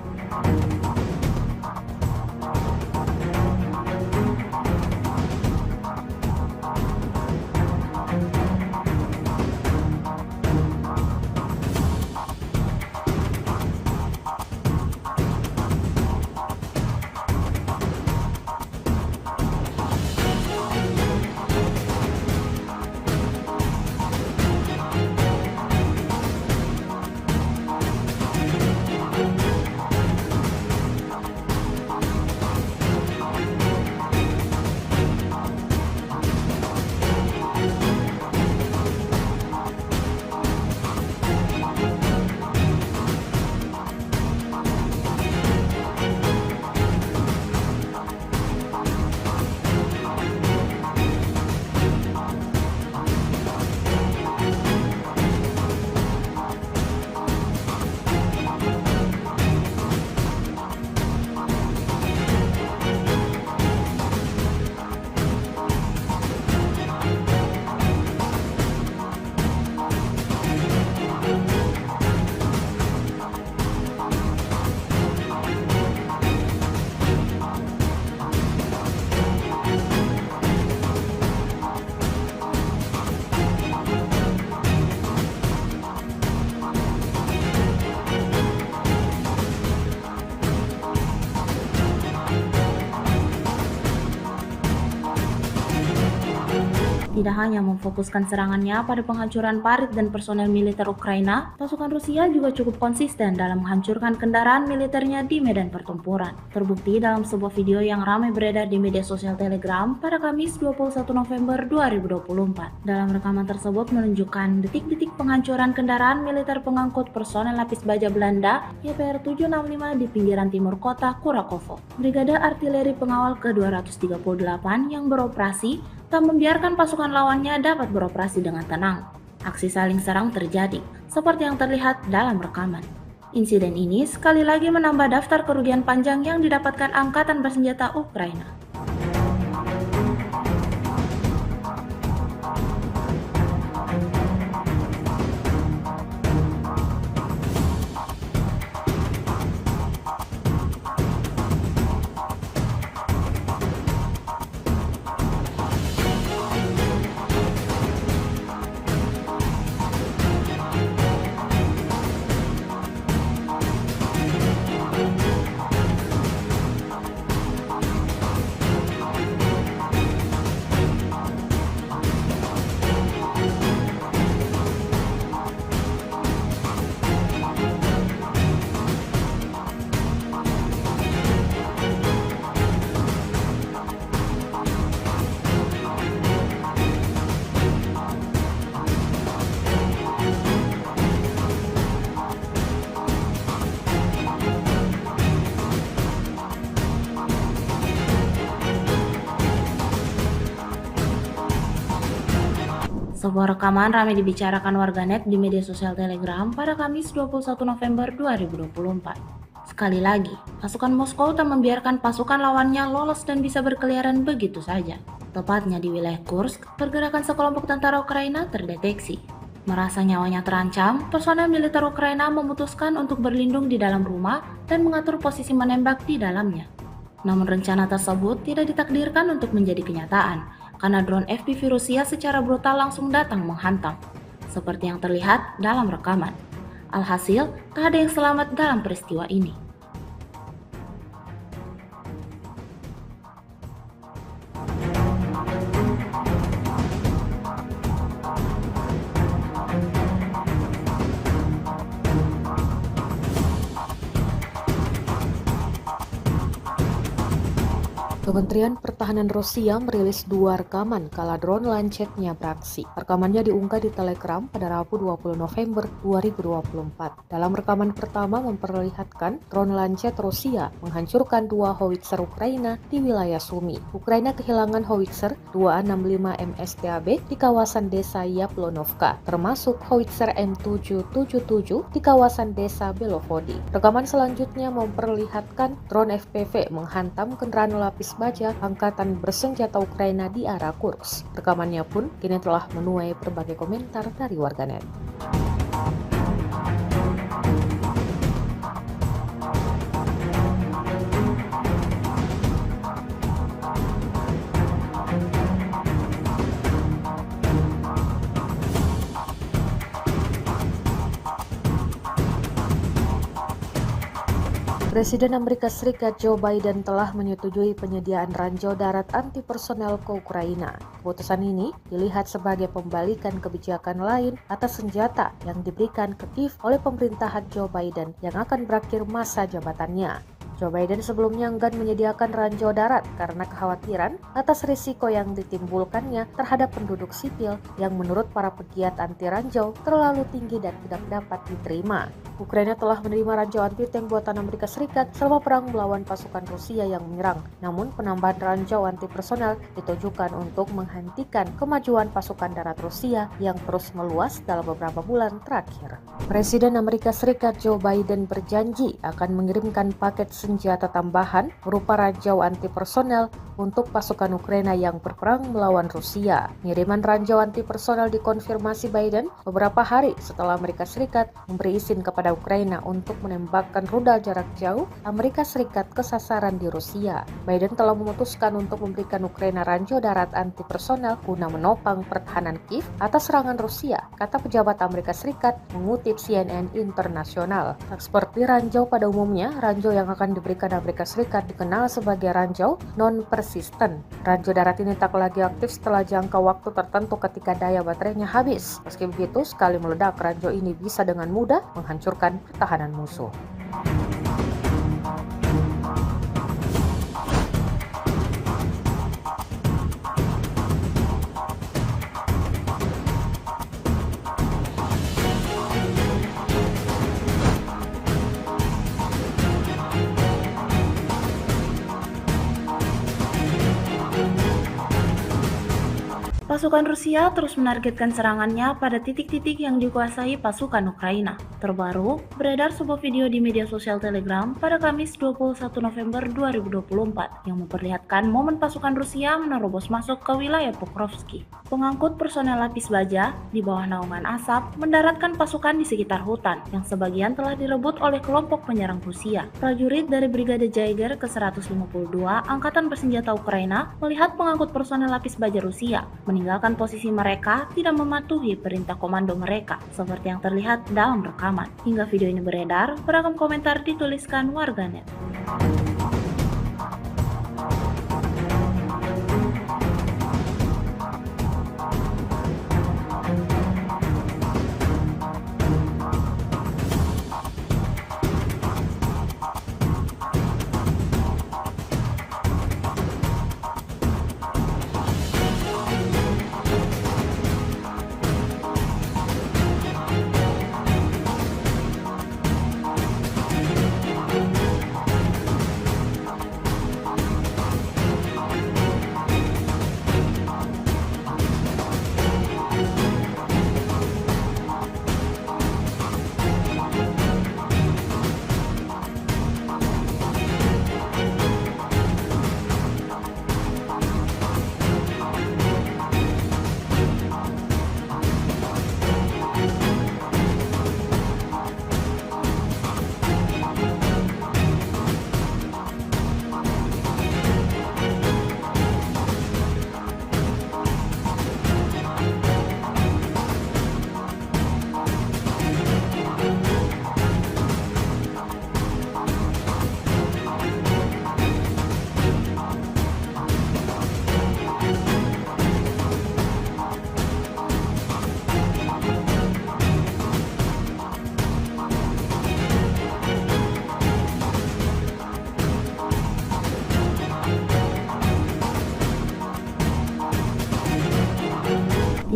Tidak hanya memfokuskan serangannya pada penghancuran parit dan personel militer Ukraina, pasukan Rusia juga cukup konsisten dalam menghancurkan kendaraan militernya di medan pertempuran. Terbukti dalam sebuah video yang ramai beredar di media sosial Telegram pada Kamis 21 November 2024. Dalam rekaman tersebut menunjukkan detik-detik penghancuran kendaraan militer pengangkut personel lapis baja Belanda YPR 765 di pinggiran timur kota Kurakovo. Brigade Artileri Pengawal ke-238 yang beroperasi tak membiarkan pasukan lawannya dapat beroperasi dengan tenang. Aksi saling serang terjadi, seperti yang terlihat dalam rekaman. Insiden ini sekali lagi menambah daftar kerugian panjang yang didapatkan Angkatan Bersenjata Ukraina. Sebuah rekaman ramai dibicarakan warganet di media sosial Telegram pada Kamis 21 November 2024. Sekali lagi, pasukan Moskow tak membiarkan pasukan lawannya lolos dan bisa berkeliaran begitu saja. Tepatnya di wilayah Kursk, pergerakan sekelompok tentara Ukraina terdeteksi. Merasa nyawanya terancam, personel militer Ukraina memutuskan untuk berlindung di dalam rumah dan mengatur posisi menembak di dalamnya. Namun rencana tersebut tidak ditakdirkan untuk menjadi kenyataan, karena drone FPV Rusia secara brutal langsung datang menghantam, seperti yang terlihat dalam rekaman. Alhasil, tak ada yang selamat dalam peristiwa ini. Kementerian Pertahanan Rusia merilis 2 rekaman kala drone Lancetnya beraksi. Rekamannya diunggah di Telegram pada Rabu 20 November 2024. Dalam rekaman pertama memperlihatkan drone Lancet Rusia menghancurkan 2 howitzer Ukraina di wilayah Sumy. Ukraina kehilangan howitzer 265 MSTAB di kawasan desa Yaplonovka, termasuk howitzer M777 di kawasan desa Belovody. Rekaman selanjutnya memperlihatkan drone FPV menghantam kendaraan lapis baja angkatan bersenjata Ukraina di arah Kursk. Rekamannya pun kini telah menuai berbagai komentar dari warganet. Presiden Amerika Serikat Joe Biden telah menyetujui penyediaan ranjau darat anti personel ke Ukraina. Keputusan ini dilihat sebagai pembalikan kebijakan lain atas senjata yang diberikan ke Kiev oleh pemerintahan Joe Biden yang akan berakhir masa jabatannya. Joe Biden sebelumnya enggan menyediakan ranjau darat karena kekhawatiran atas risiko yang ditimbulkannya terhadap penduduk sipil yang menurut para pegiat anti ranjau terlalu tinggi dan tidak dapat diterima. Ukraina telah menerima ranjau anti-tank buatan Amerika Serikat selama perang melawan pasukan Rusia yang menyerang. Namun penambahan ranjau anti-personel ditujukan untuk menghentikan kemajuan pasukan darat Rusia yang terus meluas dalam beberapa bulan terakhir. Presiden Amerika Serikat Joe Biden berjanji akan mengirimkan paket senjata tambahan berupa ranjau anti-personel untuk pasukan Ukraina yang berperang melawan Rusia. Pengiriman ranjau anti-personel dikonfirmasi Biden beberapa hari setelah Amerika Serikat memberi izin kepada Ukraina untuk menembakkan rudal jarak jauh Amerika Serikat ke sasaran di Rusia. Biden telah memutuskan untuk memberikan Ukraina ranjau darat anti-personel guna menopang pertahanan Kiev atas serangan Rusia, kata pejabat Amerika Serikat mengutip CNN Internasional. Seperti ranjau pada umumnya, ranjau yang akan diberikan Amerika Serikat dikenal sebagai ranjau non-persisten. Ranjau darat ini tak lagi aktif setelah jangka waktu tertentu ketika daya baterainya habis. Meski begitu, sekali meledak, ranjau ini bisa dengan mudah menghancurkan pertahanan musuh. Pasukan Rusia terus menargetkan serangannya pada titik-titik yang dikuasai pasukan Ukraina. Terbaru, beredar sebuah video di media sosial Telegram pada Kamis 21 November 2024 yang memperlihatkan momen pasukan Rusia menerobos masuk ke wilayah Pokrovsky. Pengangkut personel lapis baja di bawah naungan asap mendaratkan pasukan di sekitar hutan yang sebagian telah direbut oleh kelompok penyerang Rusia. Prajurit dari Brigade Jaeger ke-152 Angkatan Bersenjata Ukraina melihat pengangkut personel lapis baja Rusia meninggalkan posisi mereka tidak mematuhi perintah komando mereka, seperti yang terlihat dalam rekaman. Hingga video ini beredar, beragam komentar dituliskan warganet.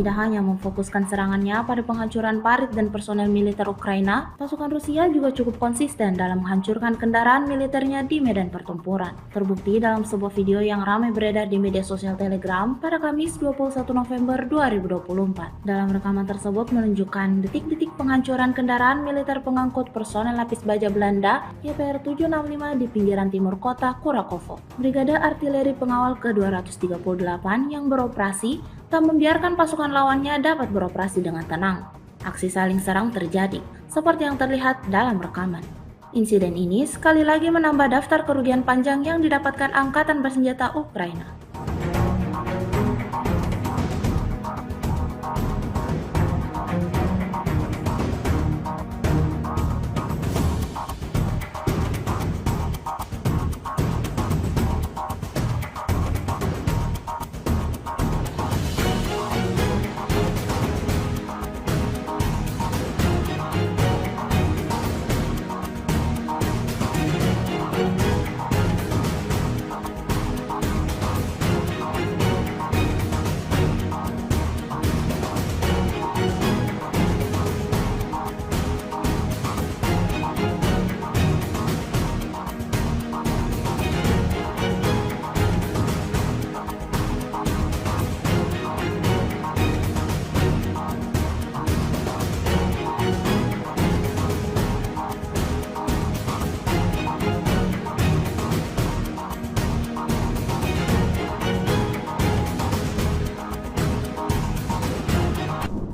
tidak hanya memfokuskan serangannya pada penghancuran parit dan personel militer Ukraina, pasukan Rusia juga cukup konsisten dalam menghancurkan kendaraan militernya di medan pertempuran. Terbukti dalam sebuah video yang ramai beredar di media sosial Telegram pada Kamis 21 November 2024. Dalam rekaman tersebut menunjukkan detik-detik penghancuran kendaraan militer pengangkut personel lapis baja Belanda YPR 765 di pinggiran timur kota Kurakovo. Brigade Artileri Pengawal ke-238 yang beroperasi tak membiarkan pasukan lawannya dapat beroperasi dengan tenang. Aksi saling serang terjadi, seperti yang terlihat dalam rekaman. Insiden ini sekali lagi menambah daftar kerugian panjang yang didapatkan Angkatan Bersenjata Ukraina.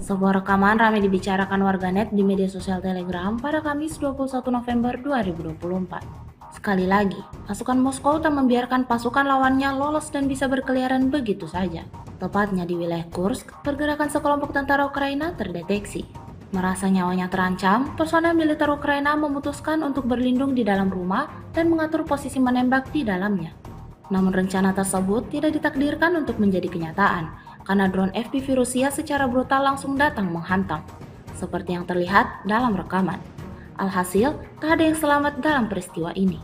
Sebuah rekaman ramai dibicarakan warganet di media sosial Telegram pada Kamis 21 November 2024. Sekali lagi, pasukan Moskow tak membiarkan pasukan lawannya lolos dan bisa berkeliaran begitu saja. Tepatnya di wilayah Kursk, pergerakan sekelompok tentara Ukraina terdeteksi. Merasa nyawanya terancam, personel militer Ukraina memutuskan untuk berlindung di dalam rumah dan mengatur posisi menembak di dalamnya. Namun rencana tersebut tidak ditakdirkan untuk menjadi kenyataan, karena drone FPV Rusia secara brutal langsung datang menghantam, seperti yang terlihat dalam rekaman. Alhasil, tak ada yang selamat dalam peristiwa ini.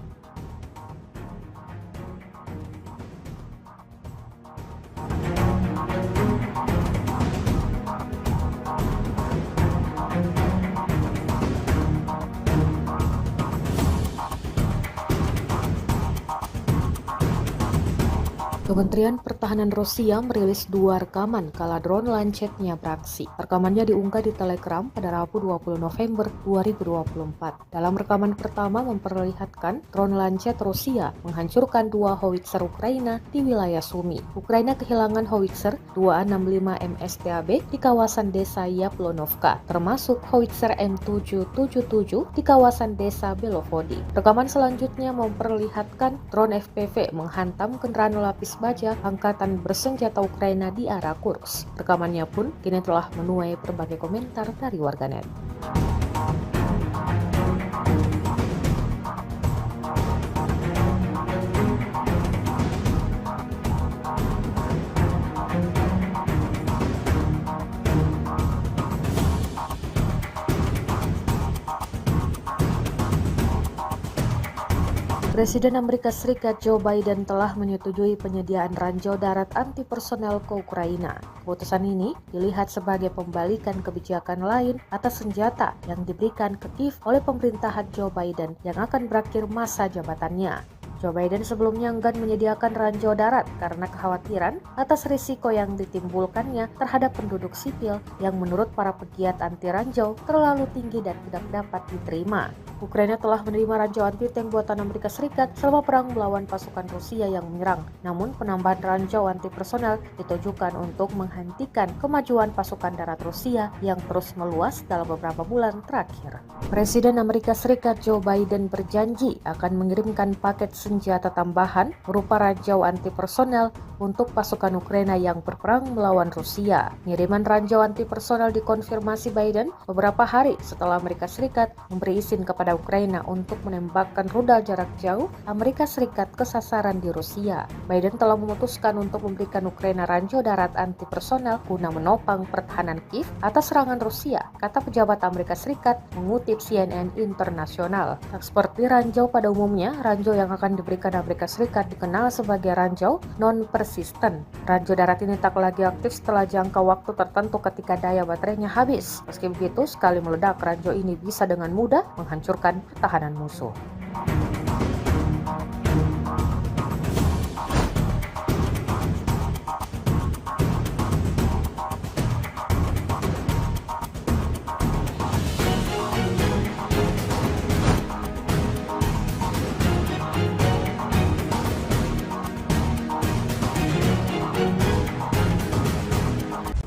Kementerian Pertahanan Rusia merilis 2 rekaman kala drone Lancetnya beraksi. Rekamannya diunggah di Telegram pada Rabu 20 November 2024. Dalam rekaman pertama memperlihatkan drone Lancet Rusia menghancurkan 2 howitzer Ukraina di wilayah Sumy. Ukraina kehilangan howitzer 265 MSTAB di kawasan desa Yaplonovka, termasuk howitzer M777 di kawasan desa Belovody. Rekaman selanjutnya memperlihatkan drone FPV menghantam kendaraan lapis baja Angkatan Bersenjata Ukraina di arah Kursk. Rekamannya pun kini telah menuai berbagai komentar dari warganet. Presiden Amerika Serikat Joe Biden telah menyetujui penyediaan ranjau darat anti-personel ke Ukraina. Keputusan ini dilihat sebagai pembalikan kebijakan lain atas senjata yang diberikan ke Kiev oleh pemerintahan Joe Biden yang akan berakhir masa jabatannya. Joe Biden sebelumnya enggan menyediakan ranjau darat karena kekhawatiran atas risiko yang ditimbulkannya terhadap penduduk sipil yang menurut para pegiat anti ranjau terlalu tinggi dan tidak dapat diterima. Ukraina telah menerima ranjau anti-tank buatan Amerika Serikat selama perang melawan pasukan Rusia yang menyerang. Namun penambahan ranjau anti-personel ditujukan untuk menghentikan kemajuan pasukan darat Rusia yang terus meluas dalam beberapa bulan terakhir. Presiden Amerika Serikat Joe Biden berjanji akan mengirimkan paket senjata tambahan berupa ranjau anti-personel untuk pasukan Ukraina yang berperang melawan Rusia. Pengiriman ranjau anti-personel dikonfirmasi Biden beberapa hari setelah Amerika Serikat memberi izin kepada oleh Ukraina untuk menembakkan rudal jarak jauh Amerika Serikat ke sasaran di Rusia. Biden telah memutuskan untuk memberikan Ukraina ranjau darat anti personel guna menopang pertahanan Kiev atas serangan Rusia, kata pejabat Amerika Serikat mengutip CNN Internasional. Tak seperti ranjau pada umumnya, ranjau yang akan diberikan Amerika Serikat dikenal sebagai ranjau non-persisten. Ranjau darat ini tak lagi aktif setelah jangka waktu tertentu ketika daya baterainya habis. Meski begitu, sekali meledak, ranjau ini bisa dengan mudah menghancurkan pertahanan musuh.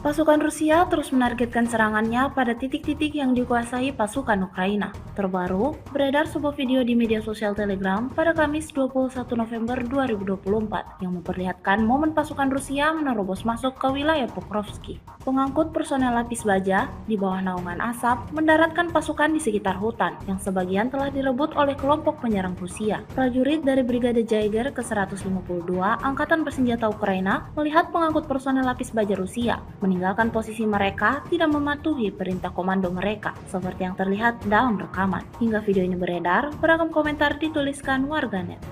Pasukan Rusia terus menargetkan serangannya pada titik-titik yang dikuasai pasukan Ukraina. Terbaru, beredar sebuah video di media sosial Telegram pada Kamis 21 November 2024 yang memperlihatkan momen pasukan Rusia menerobos masuk ke wilayah Pokrovsky. Pengangkut personel lapis baja di bawah naungan asap mendaratkan pasukan di sekitar hutan yang sebagian telah direbut oleh kelompok penyerang Rusia. Prajurit dari Brigade Jaeger ke-152 Angkatan Bersenjata Ukraina melihat pengangkut personel lapis baja Rusia meninggalkan posisi mereka tidak mematuhi perintah komando mereka, seperti yang terlihat dalam rekaman. Hingga video ini beredar, beragam komentar dituliskan warganet.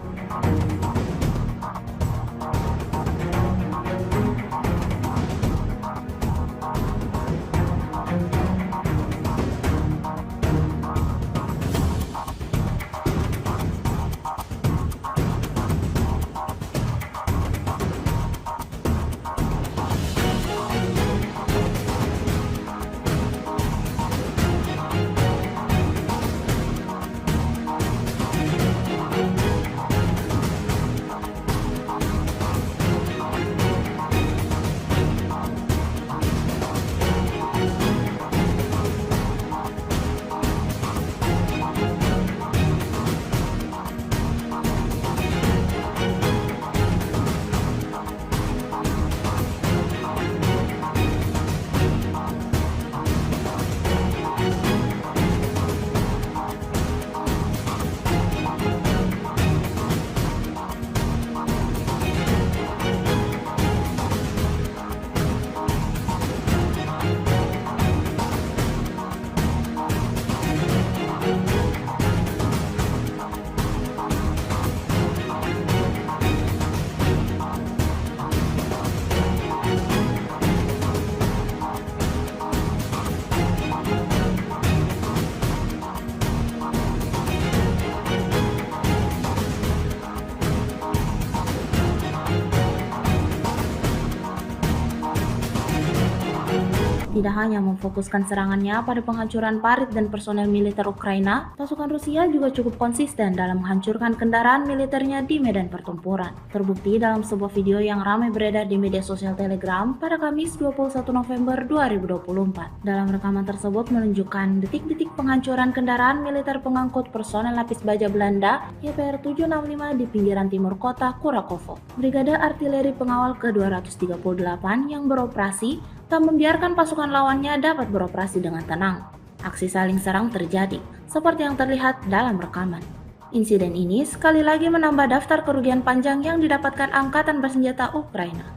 Tidak hanya memfokuskan serangannya pada penghancuran parit dan personel militer Ukraina, pasukan Rusia juga cukup konsisten dalam menghancurkan kendaraan militernya di medan pertempuran. Terbukti dalam sebuah video yang ramai beredar di media sosial Telegram pada Kamis 21 November 2024. Dalam rekaman tersebut menunjukkan detik-detik penghancuran kendaraan militer pengangkut personel lapis baja Belanda YPR 765 di pinggiran timur kota Kurakovo. Brigade Artileri Pengawal ke-238 yang beroperasi tak membiarkan pasukan lawannya dapat beroperasi dengan tenang. Aksi saling serang terjadi, seperti yang terlihat dalam rekaman. Insiden ini sekali lagi menambah daftar kerugian panjang yang didapatkan Angkatan Bersenjata Ukraina.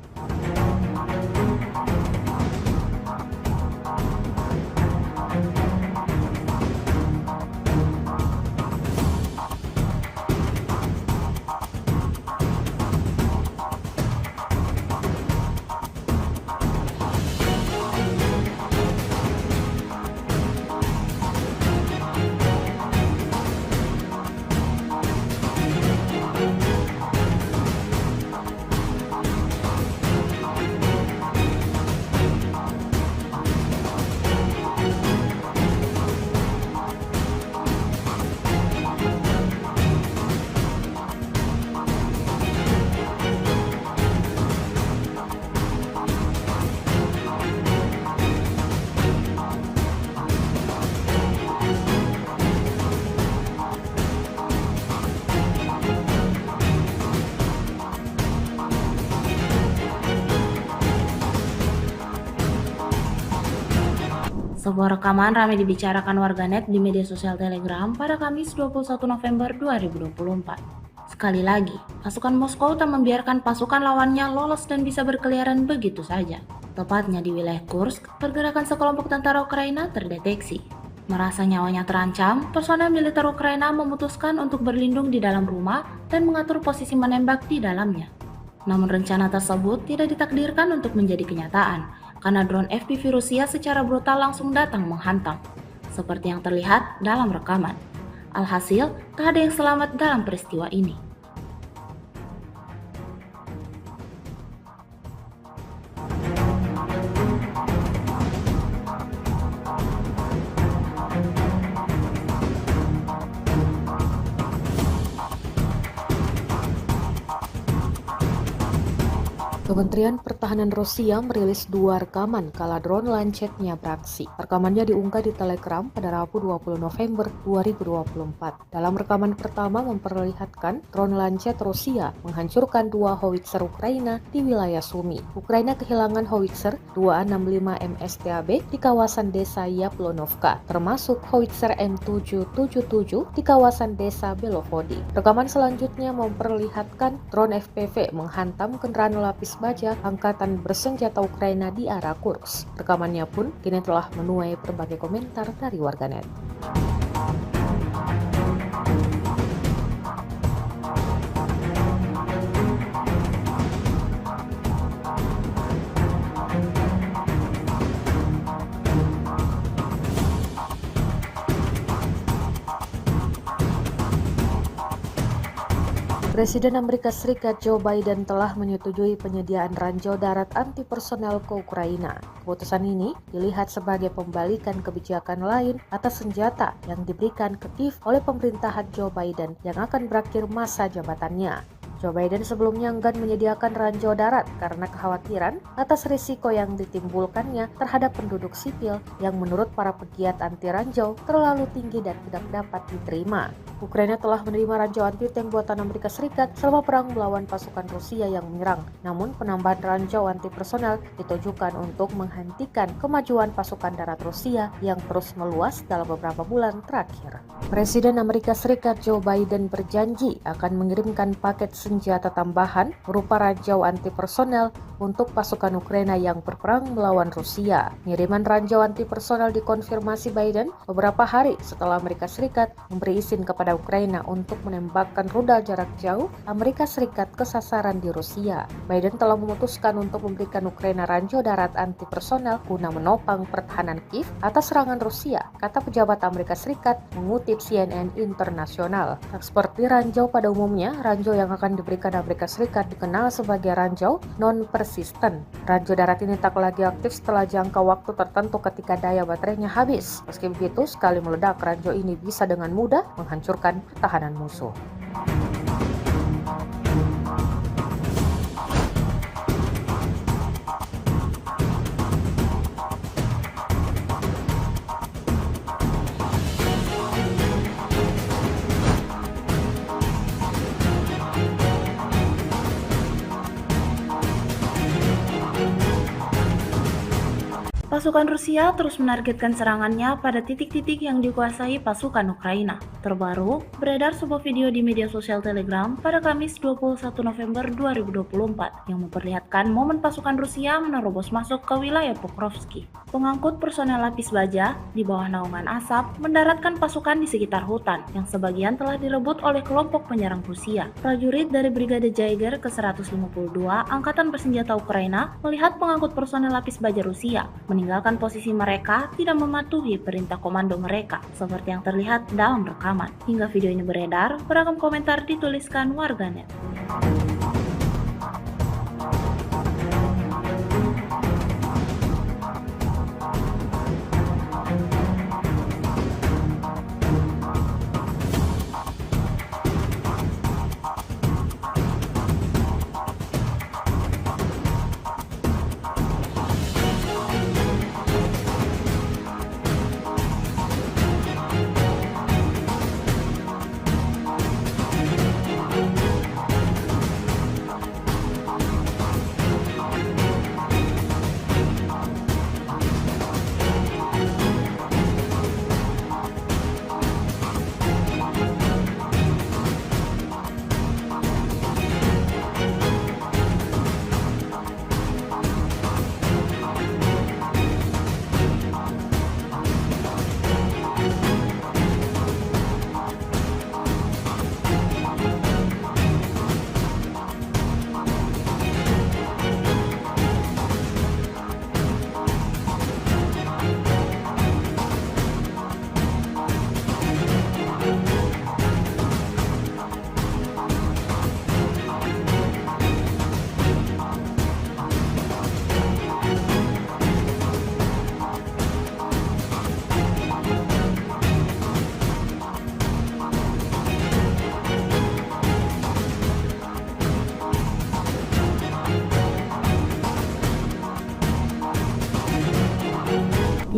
Sebuah rekaman ramai dibicarakan warganet di media sosial Telegram pada Kamis 21 November 2024. Sekali lagi, pasukan Moskow tak membiarkan pasukan lawannya lolos dan bisa berkeliaran begitu saja. Tepatnya di wilayah Kursk, pergerakan sekelompok tentara Ukraina terdeteksi. Merasa nyawanya terancam, personel militer Ukraina memutuskan untuk berlindung di dalam rumah dan mengatur posisi menembak di dalamnya. Namun rencana tersebut tidak ditakdirkan untuk menjadi kenyataan, karena drone FPV Rusia secara brutal langsung datang menghantam, seperti yang terlihat dalam rekaman. Alhasil, tak ada yang selamat dalam peristiwa ini. Kementerian Pertahanan Rusia merilis 2 rekaman kala drone Lancet-nya beraksi. Rekamannya diunggah di Telegram pada Rabu 20 November 2024. Dalam rekaman pertama memperlihatkan drone Lancet Rusia menghancurkan 2 howitzer Ukraina di wilayah Sumy. Ukraina kehilangan howitzer 265 MSTAB di kawasan desa Yaplonovka, termasuk howitzer M777 di kawasan desa Belovody. Rekaman selanjutnya memperlihatkan drone FPV menghantam kendaraan lapis baja angkatan bersenjata Ukraina di arah Kursk. Rekamannya pun kini telah menuai berbagai komentar dari warganet. Presiden Amerika Serikat Joe Biden telah menyetujui penyediaan ranjau darat anti personel ke Ukraina. Keputusan ini dilihat sebagai pembalikan kebijakan lain atas senjata yang diberikan ke Kiev oleh pemerintahan Joe Biden yang akan berakhir masa jabatannya. Joe Biden sebelumnya enggan menyediakan ranjau darat karena kekhawatiran atas risiko yang ditimbulkannya terhadap penduduk sipil yang menurut para pegiat anti ranjau terlalu tinggi dan tidak dapat diterima. Ukraina telah menerima ranjau anti-tank buatan Amerika Serikat selama perang melawan pasukan Rusia yang menyerang. Namun penambahan ranjau anti personel ditujukan untuk menghentikan kemajuan pasukan darat Rusia yang terus meluas dalam beberapa bulan terakhir. Presiden Amerika Serikat Joe Biden berjanji akan mengirimkan paket senjata tambahan berupa ranjau anti personel untuk pasukan Ukraina yang berperang melawan Rusia. Pengiriman ranjau anti personel dikonfirmasi Biden beberapa hari setelah Amerika Serikat memberi izin kepada Ukraina untuk menembakkan rudal jarak jauh Amerika Serikat ke sasaran di Rusia. Biden telah memutuskan untuk memberikan Ukraina ranjau darat anti personel guna menopang pertahanan Kiev atas serangan Rusia, kata pejabat Amerika Serikat mengutip CNN Internasional. Seperti ranjau pada umumnya, ranjau yang akan diberikan Amerika Serikat dikenal sebagai ranjau non-persisten. Ranjau darat ini tak lagi aktif setelah jangka waktu tertentu ketika daya baterainya habis. Meski begitu, sekali meledak, ranjau ini bisa dengan mudah menghancurkan pertahanan musuh. Pasukan Rusia terus menargetkan serangannya pada titik-titik yang dikuasai pasukan Ukraina. Terbaru, beredar sebuah video di media sosial Telegram pada Kamis 21 November 2024 yang memperlihatkan momen pasukan Rusia menerobos masuk ke wilayah Pokrovsky. Pengangkut personel lapis baja di bawah naungan asap mendaratkan pasukan di sekitar hutan yang sebagian telah direbut oleh kelompok penyerang Rusia. Prajurit dari Brigade Jaeger ke-152 Angkatan Bersenjata Ukraina melihat pengangkut personel lapis baja Rusia meninggalkan posisi mereka tidak mematuhi perintah komando mereka, seperti yang terlihat dalam rekaman. Hingga video ini beredar, beragam komentar dituliskan warganet.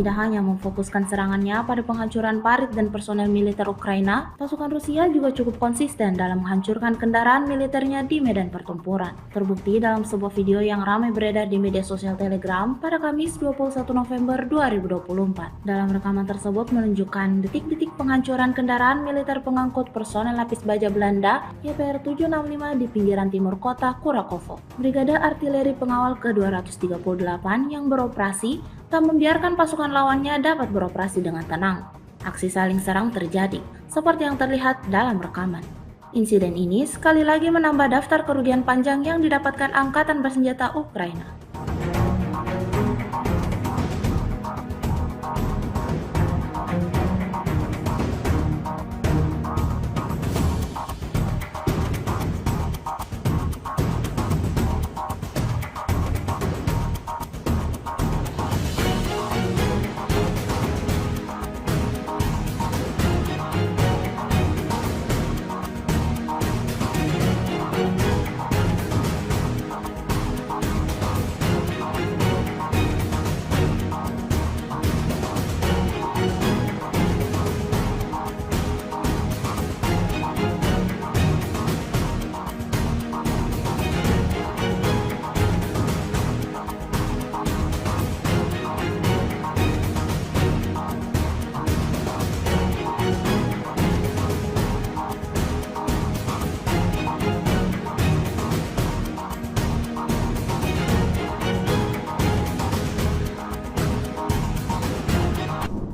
tidak hanya memfokuskan serangannya pada penghancuran parit dan personel militer Ukraina, pasukan Rusia juga cukup konsisten dalam menghancurkan kendaraan militernya di medan pertempuran. Terbukti dalam sebuah video yang ramai beredar di media sosial Telegram pada Kamis 21 November 2024. Dalam rekaman tersebut menunjukkan detik-detik penghancuran kendaraan militer pengangkut personel lapis baja Belanda YPR 765 di pinggiran timur kota Kurakovo. Brigade Artileri Pengawal ke-238 yang beroperasi tak membiarkan pasukan lawannya dapat beroperasi dengan tenang. Aksi saling serang terjadi, seperti yang terlihat dalam rekaman. Insiden ini sekali lagi menambah daftar kerugian panjang yang didapatkan Angkatan Bersenjata Ukraina.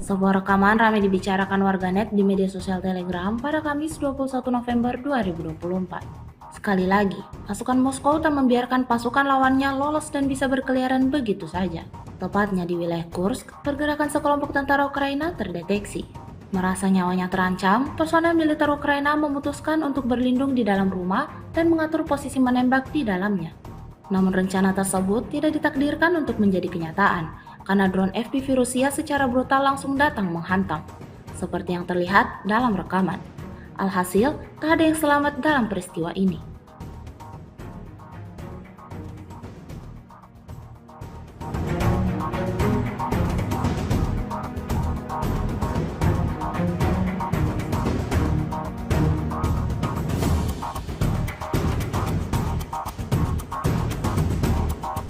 Sebuah rekaman ramai dibicarakan warganet di media sosial Telegram pada Kamis 21 November 2024. Sekali lagi, pasukan Moskow tak membiarkan pasukan lawannya lolos dan bisa berkeliaran begitu saja. Tepatnya di wilayah Kursk, pergerakan sekelompok tentara Ukraina terdeteksi. Merasa nyawanya terancam, personel militer Ukraina memutuskan untuk berlindung di dalam rumah dan mengatur posisi menembak di dalamnya. Namun rencana tersebut tidak ditakdirkan untuk menjadi kenyataan, karena drone FPV Rusia secara brutal langsung datang menghantam, seperti yang terlihat dalam rekaman. Alhasil, tak ada yang selamat dalam peristiwa ini.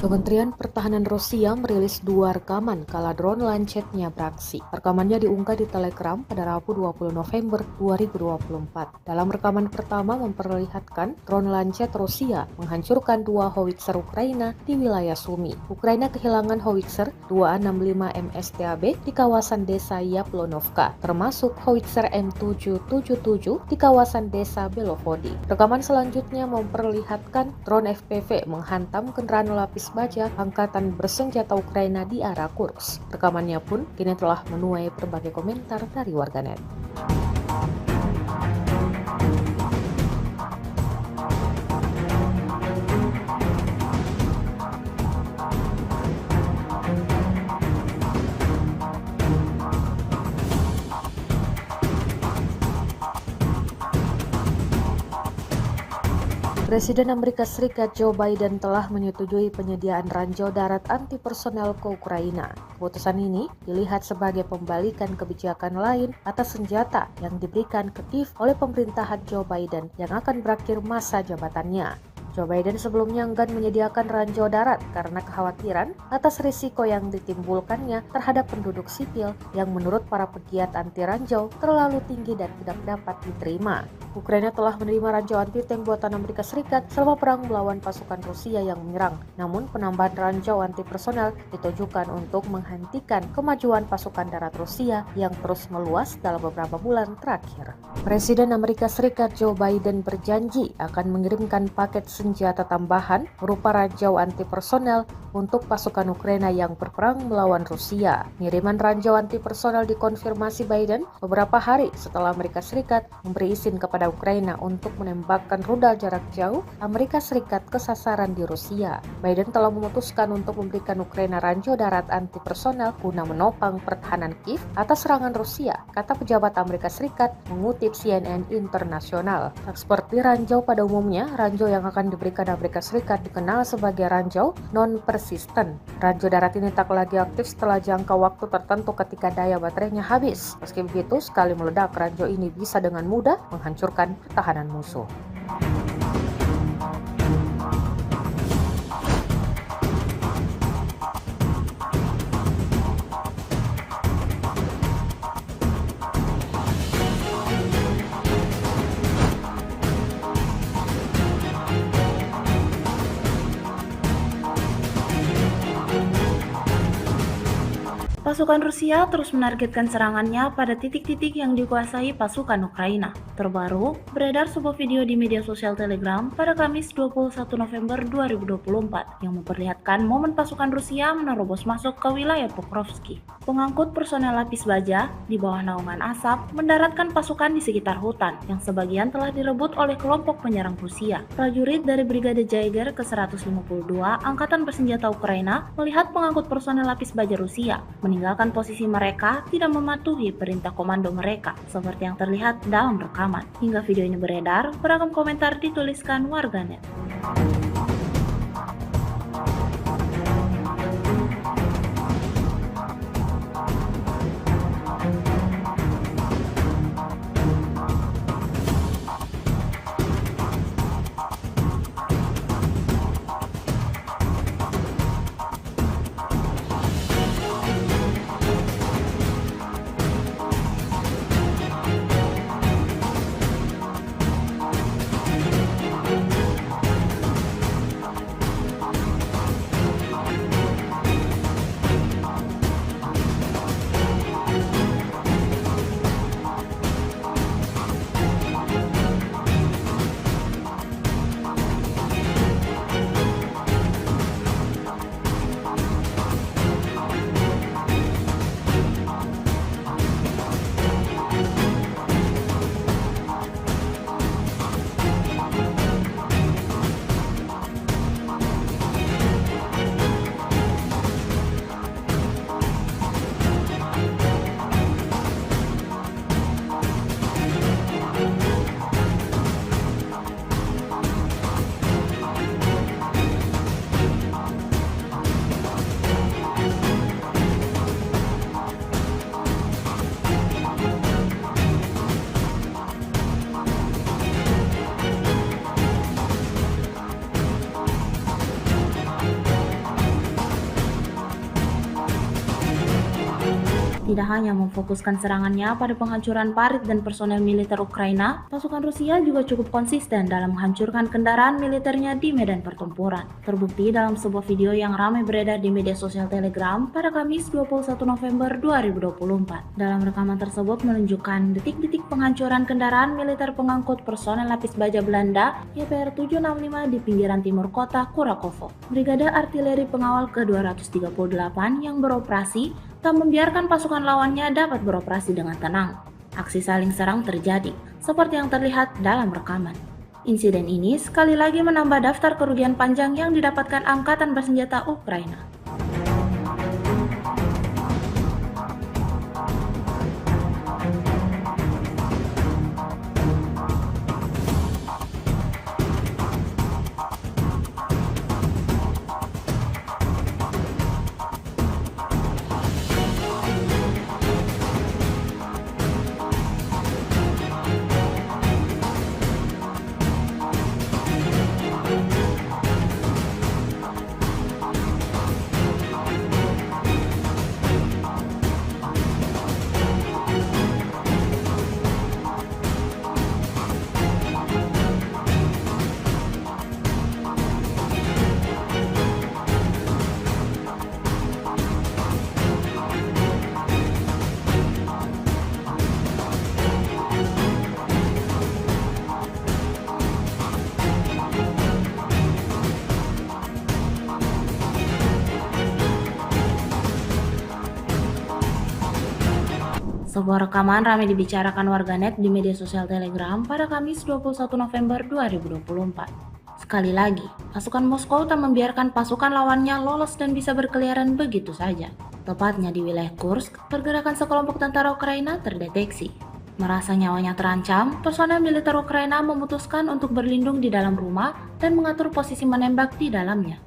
Kementerian Pertahanan Rusia merilis 2 rekaman kala drone Lancetnya beraksi. Rekamannya diunggah di Telegram pada Rabu 20 November 2024. Dalam rekaman pertama memperlihatkan drone Lancet Rusia menghancurkan 2 howitzer Ukraina di wilayah Sumy. Ukraina kehilangan howitzer 265 MSTAB di kawasan desa Yaplonovka, termasuk howitzer M777 di kawasan desa Belovody. Rekaman selanjutnya memperlihatkan drone FPV menghantam kendaraan lapis baja Angkatan Bersenjata Ukraina di arah Kursk. Rekamannya pun kini telah menuai berbagai komentar dari warganet. Presiden Amerika Serikat Joe Biden telah menyetujui penyediaan ranjau darat anti-personel ke Ukraina. Keputusan ini dilihat sebagai pembalikan kebijakan lain atas senjata yang diberikan ke Kiev oleh pemerintahan Joe Biden yang akan berakhir masa jabatannya. Joe Biden sebelumnya enggan menyediakan ranjau darat karena kekhawatiran atas risiko yang ditimbulkannya terhadap penduduk sipil yang menurut para pegiat anti ranjau terlalu tinggi dan tidak dapat diterima. Ukraina telah menerima ranjau anti-tank buatan Amerika Serikat selama perang melawan pasukan Rusia yang menyerang. Namun penambahan ranjau anti-personel ditujukan untuk menghentikan kemajuan pasukan darat Rusia yang terus meluas dalam beberapa bulan terakhir. Presiden Amerika Serikat Joe Biden berjanji akan mengirimkan paket senjata tambahan berupa ranjau anti-personel untuk pasukan Ukraina yang berperang melawan Rusia. Pengiriman ranjau anti-personel dikonfirmasi Biden beberapa hari setelah Amerika Serikat memberi izin kepada Ukraina untuk menembakkan rudal jarak jauh Amerika Serikat ke sasaran di Rusia. Biden telah memutuskan untuk memberikan Ukraina ranjau darat anti-personel guna menopang pertahanan Kiev atas serangan Rusia, kata pejabat Amerika Serikat mengutip CNN Internasional. Tak seperti ranjau pada umumnya, ranjau yang akan diberikan Amerika Serikat dikenal sebagai ranjau non-persisten. Ranjau darat ini tak lagi aktif setelah jangka waktu tertentu ketika daya baterainya habis. Meski begitu, sekali meledak, ranjau ini bisa dengan mudah menghancurkan pertahanan musuh. Pasukan Rusia terus menargetkan serangannya pada titik-titik yang dikuasai pasukan Ukraina. Terbaru, beredar sebuah video di media sosial Telegram pada Kamis 21 November 2024 yang memperlihatkan momen pasukan Rusia menerobos masuk ke wilayah Pokrovsky. Pengangkut personel lapis baja di bawah naungan asap mendaratkan pasukan di sekitar hutan yang sebagian telah direbut oleh kelompok penyerang Rusia. Prajurit dari Brigade Jaeger ke-152 Angkatan Bersenjata Ukraina melihat pengangkut personel lapis baja Rusia meninggalkan posisi mereka tidak mematuhi perintah komando mereka, seperti yang terlihat dalam rekaman. Hingga video ini beredar, beragam komentar dituliskan warganet. Tidak hanya memfokuskan serangannya pada penghancuran parit dan personel militer Ukraina, pasukan Rusia juga cukup konsisten dalam menghancurkan kendaraan militernya di medan pertempuran. Terbukti dalam sebuah video yang ramai beredar di media sosial Telegram pada Kamis 21 November 2024. Dalam rekaman tersebut menunjukkan detik-detik penghancuran kendaraan militer pengangkut personel lapis baja Belanda YPR 765 di pinggiran timur kota Kurakovo. Brigade Artileri Pengawal ke-238 yang beroperasi tak membiarkan pasukan lawannya dapat beroperasi dengan tenang. Aksi saling serang terjadi, seperti yang terlihat dalam rekaman. Insiden ini sekali lagi menambah daftar kerugian panjang yang didapatkan Angkatan Bersenjata Ukraina. Sebuah rekaman ramai dibicarakan warganet di media sosial Telegram pada Kamis 21 November 2024. Sekali lagi, pasukan Moskow tak membiarkan pasukan lawannya lolos dan bisa berkeliaran begitu saja. Tepatnya di wilayah Kursk, pergerakan sekelompok tentara Ukraina terdeteksi. Merasa nyawanya terancam, personel militer Ukraina memutuskan untuk berlindung di dalam rumah dan mengatur posisi menembak di dalamnya.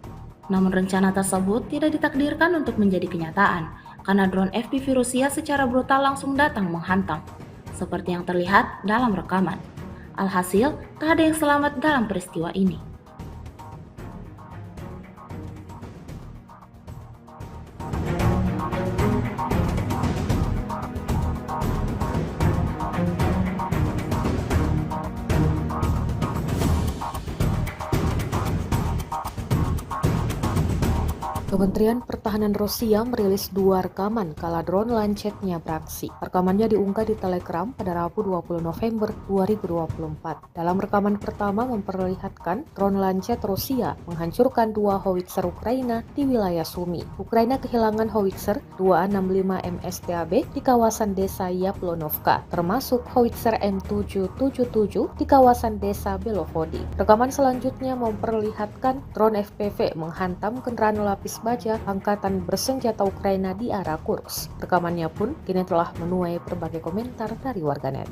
Namun rencana tersebut tidak ditakdirkan untuk menjadi kenyataan, karena drone FPV Rusia secara brutal langsung datang menghantam, seperti yang terlihat dalam rekaman. Alhasil, tak ada yang selamat dalam peristiwa ini. Kementerian Pertahanan Rusia merilis 2 rekaman kala drone Lancetnya beraksi. Rekamannya diunggah di Telegram pada Rabu 20 November 2024. Dalam rekaman pertama memperlihatkan drone Lancet Rusia menghancurkan 2 howitzer Ukraina di wilayah Sumy. Ukraina kehilangan howitzer 265 MSTAB di kawasan desa Yaplonovka, termasuk howitzer M777 di kawasan desa Belovody. Rekaman selanjutnya memperlihatkan drone FPV menghantam kendaraan lapis baja angkatan bersenjata Ukraina di arah Kursk. Rekamannya pun kini telah menuai berbagai komentar dari warganet.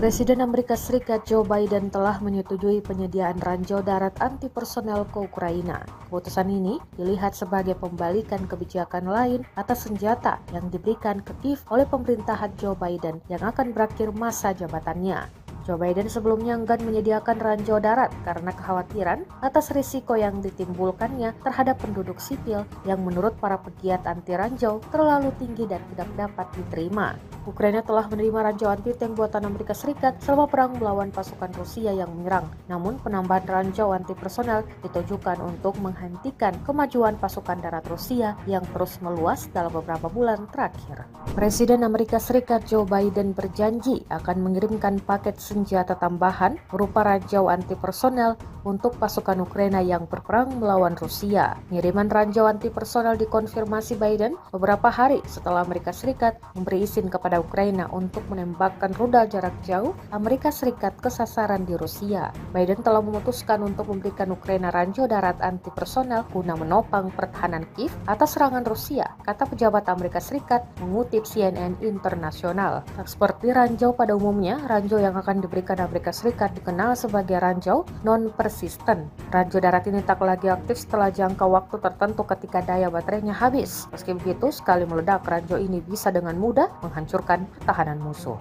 Presiden Amerika Serikat Joe Biden telah menyetujui penyediaan ranjau darat anti-personel ke Ukraina. Keputusan ini dilihat sebagai pembalikan kebijakan lain atas senjata yang diberikan ke Kiev oleh pemerintahan Joe Biden yang akan berakhir masa jabatannya. Joe Biden sebelumnya enggan menyediakan ranjau darat karena kekhawatiran atas risiko yang ditimbulkannya terhadap penduduk sipil yang menurut para pegiat anti ranjau terlalu tinggi dan tidak dapat diterima. Ukraina telah menerima ranjau anti-tank buatan Amerika Serikat selama perang melawan pasukan Rusia yang menyerang. Namun penambahan ranjau anti-personel ditujukan untuk menghentikan kemajuan pasukan darat Rusia yang terus meluas dalam beberapa bulan terakhir. Presiden Amerika Serikat Joe Biden berjanji akan mengirimkan paket senjata tambahan berupa ranjau anti-personel untuk pasukan Ukraina yang berperang melawan Rusia. Pengiriman ranjau anti-personel dikonfirmasi Biden beberapa hari setelah Amerika Serikat memberi izin kepada Ukraina untuk menembakkan rudal jarak jauh Amerika Serikat ke sasaran di Rusia. Biden telah memutuskan untuk memberikan Ukraina ranjau darat anti-personel guna menopang pertahanan Kiev atas serangan Rusia, kata pejabat Amerika Serikat mengutip CNN Internasional. Seperti ranjau pada umumnya, ranjau yang akan diberikan Amerika Serikat dikenal sebagai ranjau non-persisten. Ranjau darat ini tak lagi aktif setelah jangka waktu tertentu ketika daya baterainya habis. Meski begitu, sekali meledak, ranjau ini bisa dengan mudah menghancurkan pertahanan musuh.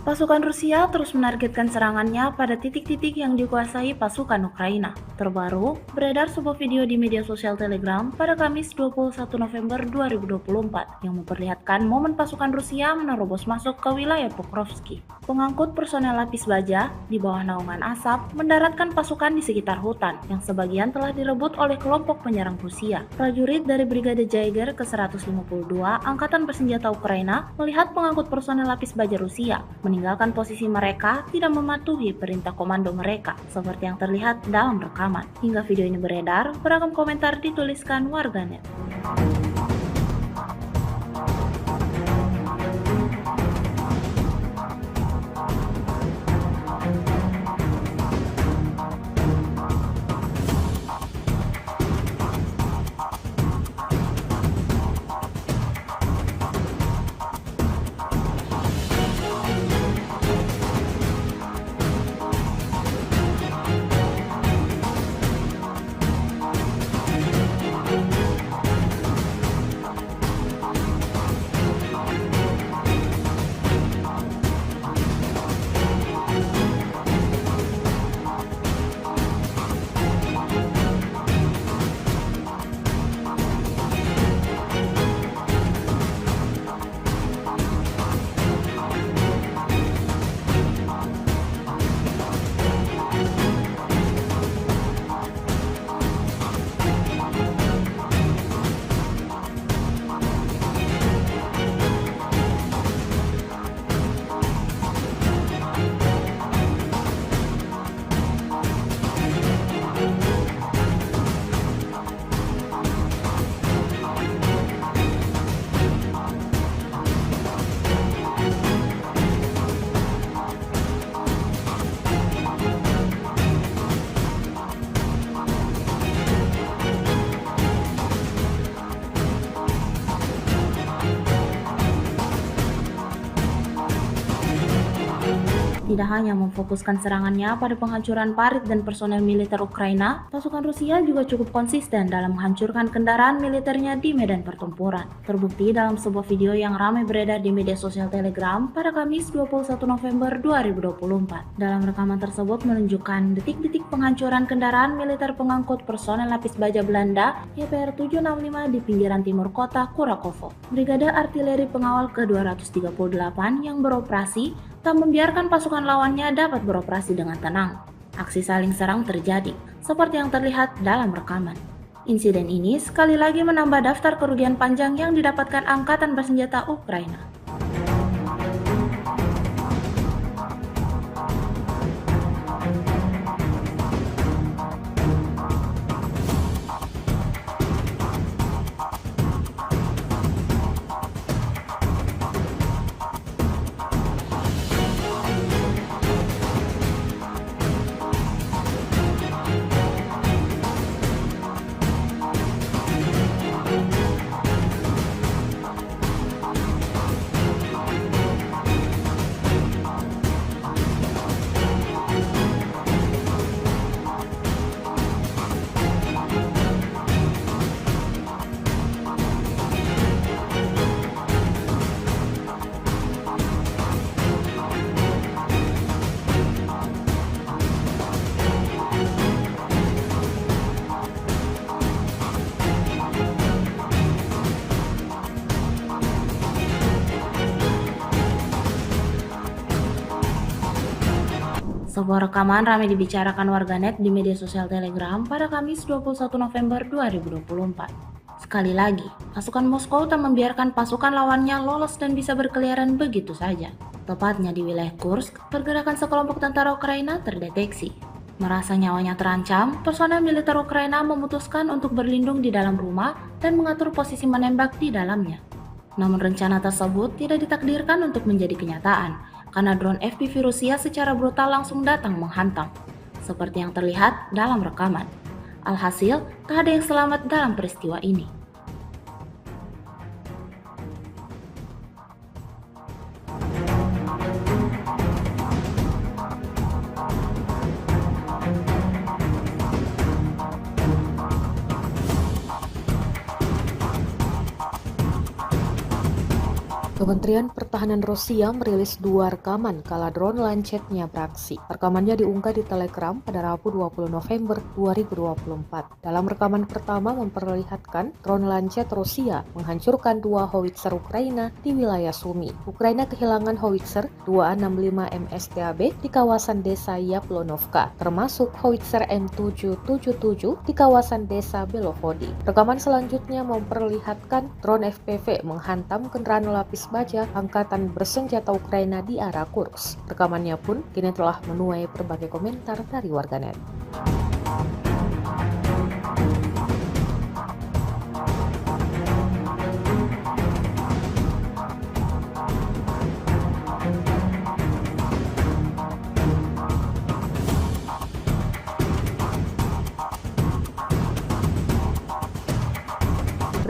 Pasukan Rusia terus menargetkan serangannya pada titik-titik yang dikuasai pasukan Ukraina. Terbaru, beredar sebuah video di media sosial Telegram pada Kamis 21 November 2024 yang memperlihatkan momen pasukan Rusia menerobos masuk ke wilayah Pokrovsky. Pengangkut personel lapis baja di bawah naungan asap mendaratkan pasukan di sekitar hutan yang sebagian telah direbut oleh kelompok penyerang Rusia. Prajurit dari Brigade Jaeger ke-152 Angkatan Bersenjata Ukraina melihat pengangkut personel lapis baja Rusia meninggalkan posisi mereka tidak mematuhi perintah komando mereka, seperti yang terlihat dalam rekaman. Hingga video ini beredar, beragam komentar dituliskan warganet. tidak hanya memfokuskan serangannya pada penghancuran parit dan personel militer Ukraina, pasukan Rusia juga cukup konsisten dalam menghancurkan kendaraan militernya di medan pertempuran. Terbukti dalam sebuah video yang ramai beredar di media sosial Telegram pada Kamis 21 November 2024. Dalam rekaman tersebut menunjukkan detik-detik penghancuran kendaraan militer pengangkut personel lapis baja Belanda YPR 765 di pinggiran timur kota Kurakovo. Brigade Artileri Pengawal ke-238 yang beroperasi tak membiarkan pasukan lawannya dapat beroperasi dengan tenang. Aksi saling serang terjadi, seperti yang terlihat dalam rekaman. Insiden ini sekali lagi menambah daftar kerugian panjang yang didapatkan angkatan bersenjata Ukraina. Sebuah rekaman ramai dibicarakan warganet di media sosial Telegram pada Kamis 21 November 2024. Sekali lagi, pasukan Moskow tak membiarkan pasukan lawannya lolos dan bisa berkeliaran begitu saja. Tepatnya di wilayah Kursk, pergerakan sekelompok tentara Ukraina terdeteksi. Merasa nyawanya terancam, personel militer Ukraina memutuskan untuk berlindung di dalam rumah dan mengatur posisi menembak di dalamnya. Namun rencana tersebut tidak ditakdirkan untuk menjadi kenyataan, karena drone FPV Rusia secara brutal langsung datang menghantam, seperti yang terlihat dalam rekaman. Alhasil, tak ada yang selamat dalam peristiwa ini. Kementerian Pertahanan Rusia merilis 2 rekaman kala drone Lancet-nya beraksi. Rekamannya diunggah di Telegram pada Rabu 20 November 2024. Dalam rekaman pertama memperlihatkan drone Lancet Rusia menghancurkan 2 howitzer Ukraina di wilayah Sumy. Ukraina kehilangan howitzer 265 MSTAB di kawasan desa Yaplonovka, termasuk howitzer M777 di kawasan desa Belovody. Rekaman selanjutnya memperlihatkan drone FPV menghantam kendaraan lapis baja angkatan bersenjata Ukraina di arah Kursk. Rekamannya pun kini telah menuai berbagai komentar dari warganet.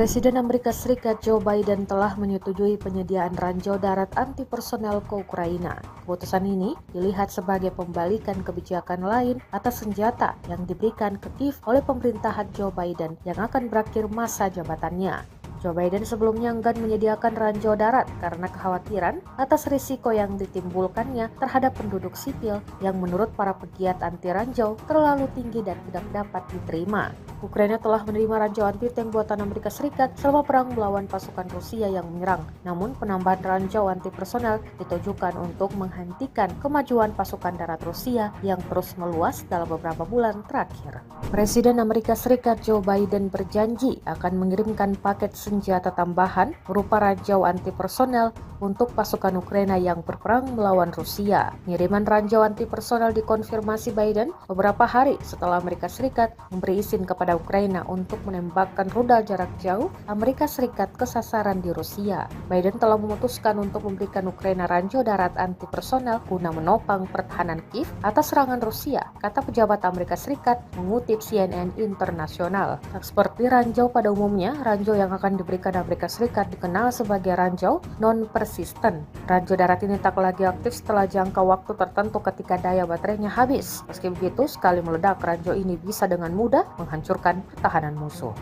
Presiden Amerika Serikat Joe Biden telah menyetujui penyediaan ranjau darat anti personel ke Ukraina. Keputusan ini dilihat sebagai pembalikan kebijakan lain atas senjata yang diberikan ke Kiev oleh pemerintahan Joe Biden yang akan berakhir masa jabatannya. Joe Biden sebelumnya enggan menyediakan ranjau darat karena kekhawatiran atas risiko yang ditimbulkannya terhadap penduduk sipil yang menurut para pegiat anti ranjau terlalu tinggi dan tidak dapat diterima. Ukraina telah menerima ranjau anti-tank buatan Amerika Serikat selama perang melawan pasukan Rusia yang menyerang. Namun penambahan ranjau anti personel ditujukan untuk menghentikan kemajuan pasukan darat Rusia yang terus meluas dalam beberapa bulan terakhir. Presiden Amerika Serikat Joe Biden berjanji akan mengirimkan paket senjata tambahan berupa ranjau anti personel untuk pasukan Ukraina yang berperang melawan Rusia. Pengiriman ranjau anti personel dikonfirmasi Biden beberapa hari setelah Amerika Serikat memberi izin kepada kepada Ukraina untuk menembakkan rudal jarak jauh Amerika Serikat ke sasaran di Rusia. Biden telah memutuskan untuk memberikan Ukraina ranjau darat anti personel guna menopang pertahanan Kiev atas serangan Rusia, kata pejabat Amerika Serikat mengutip CNN Internasional. Tak seperti ranjau pada umumnya, ranjau yang akan diberikan Amerika Serikat dikenal sebagai ranjau non-persisten. Ranjau darat ini tak lagi aktif setelah jangka waktu tertentu ketika daya baterainya habis. Meski begitu, sekali meledak, ranjau ini bisa dengan mudah menghancurkan pertahanan musuh.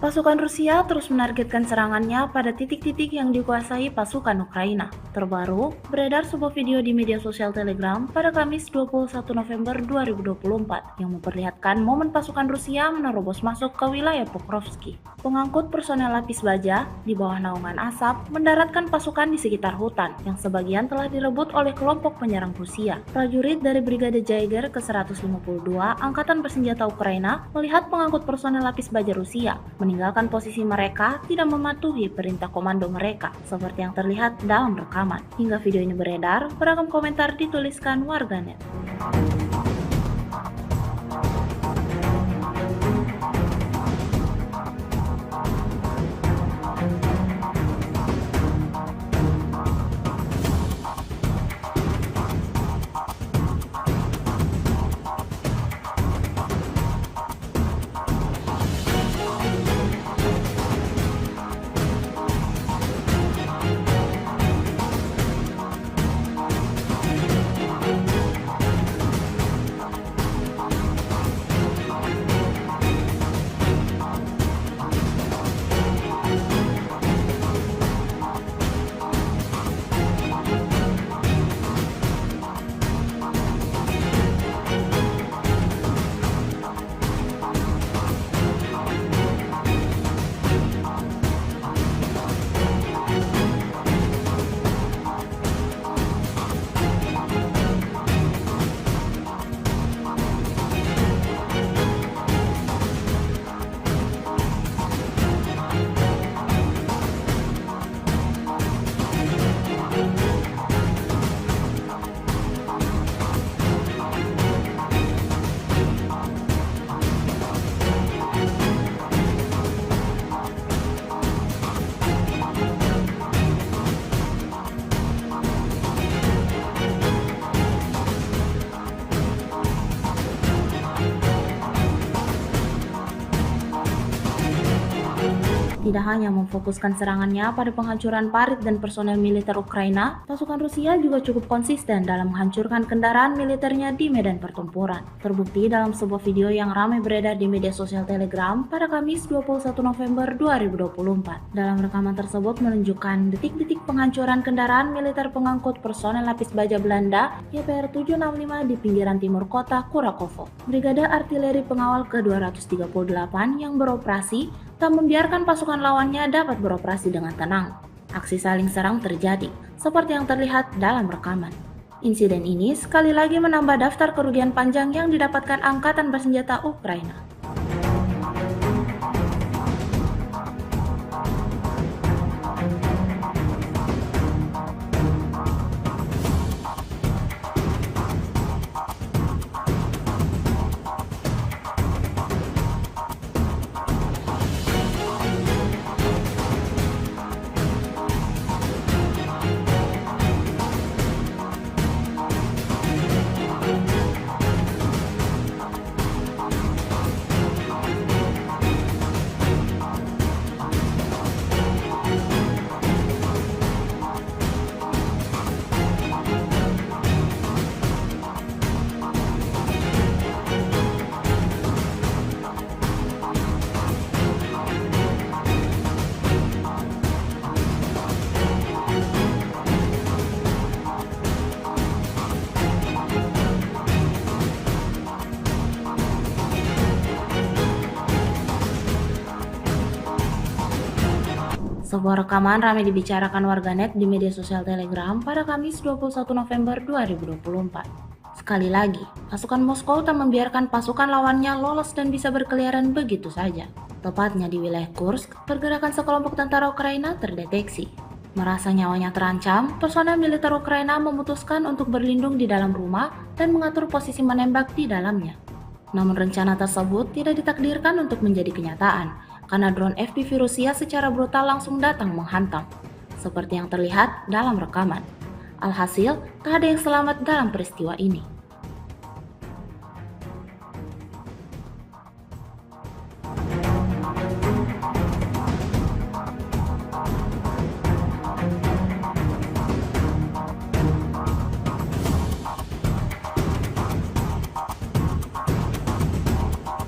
Pasukan Rusia terus menargetkan serangannya pada titik-titik yang dikuasai pasukan Ukraina. Terbaru, beredar sebuah video di media sosial Telegram pada Kamis 21 November 2024 yang memperlihatkan momen pasukan Rusia menerobos masuk ke wilayah Pokrovsky. Pengangkut personel lapis baja di bawah naungan asap mendaratkan pasukan di sekitar hutan yang sebagian telah direbut oleh kelompok penyerang Rusia. Prajurit dari Brigade Jaeger ke-152 Angkatan Bersenjata Ukraina melihat pengangkut personel lapis baja Rusia meninggalkan posisi mereka tidak mematuhi perintah komando mereka, seperti yang terlihat dalam rekaman. Hingga video ini beredar, beragam komentar dituliskan warganet. Tidak hanya memfokuskan serangannya pada penghancuran parit dan personel militer Ukraina, pasukan Rusia juga cukup konsisten dalam menghancurkan kendaraan militernya di medan pertempuran. Terbukti dalam sebuah video yang ramai beredar di media sosial Telegram pada Kamis 21 November 2024. Dalam rekaman tersebut menunjukkan detik-detik penghancuran kendaraan militer pengangkut personel lapis baja Belanda YPR 765 di pinggiran timur kota Kurakovo. Brigade Artileri Pengawal ke-238 yang beroperasi tak membiarkan pasukan lawannya dapat beroperasi dengan tenang. Aksi saling serang terjadi, seperti yang terlihat dalam rekaman. Insiden ini sekali lagi menambah daftar kerugian panjang yang didapatkan Angkatan Bersenjata Ukraina. Sebuah rekaman ramai dibicarakan warganet di media sosial Telegram pada Kamis 21 November 2024. Sekali lagi, pasukan Moskow tak membiarkan pasukan lawannya lolos dan bisa berkeliaran begitu saja. Tepatnya di wilayah Kursk, pergerakan sekelompok tentara Ukraina terdeteksi. Merasa nyawanya terancam, personel militer Ukraina memutuskan untuk berlindung di dalam rumah dan mengatur posisi menembak di dalamnya. Namun rencana tersebut tidak ditakdirkan untuk menjadi kenyataan, karena drone FPV Rusia secara brutal langsung datang menghantam, seperti yang terlihat dalam rekaman. Alhasil, tak ada yang selamat dalam peristiwa ini.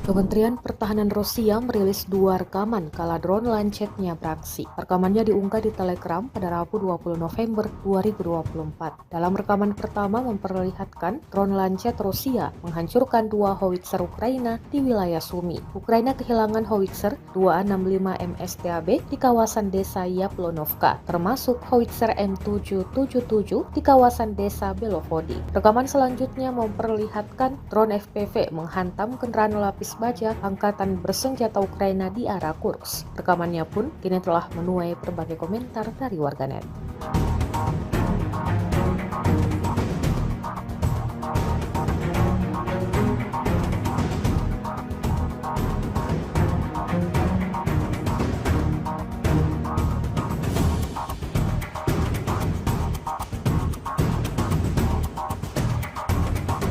Kementerian Pertahanan Rusia merilis 2 rekaman kala drone Lancetnya beraksi. Rekamannya diunggah di Telegram pada Rabu 20 November 2024. Dalam rekaman pertama memperlihatkan drone Lancet Rusia menghancurkan 2 howitzer Ukraina di wilayah Sumy. Ukraina kehilangan howitzer 265 MSTAB di kawasan desa Yaplonovka, termasuk howitzer M777 di kawasan desa Belovody. Rekaman selanjutnya memperlihatkan drone FPV menghantam kendaraan lapis baja angkatan bersenjata Ukraina di arah Kursk. Rekamannya pun kini telah menuai berbagai komentar dari warganet.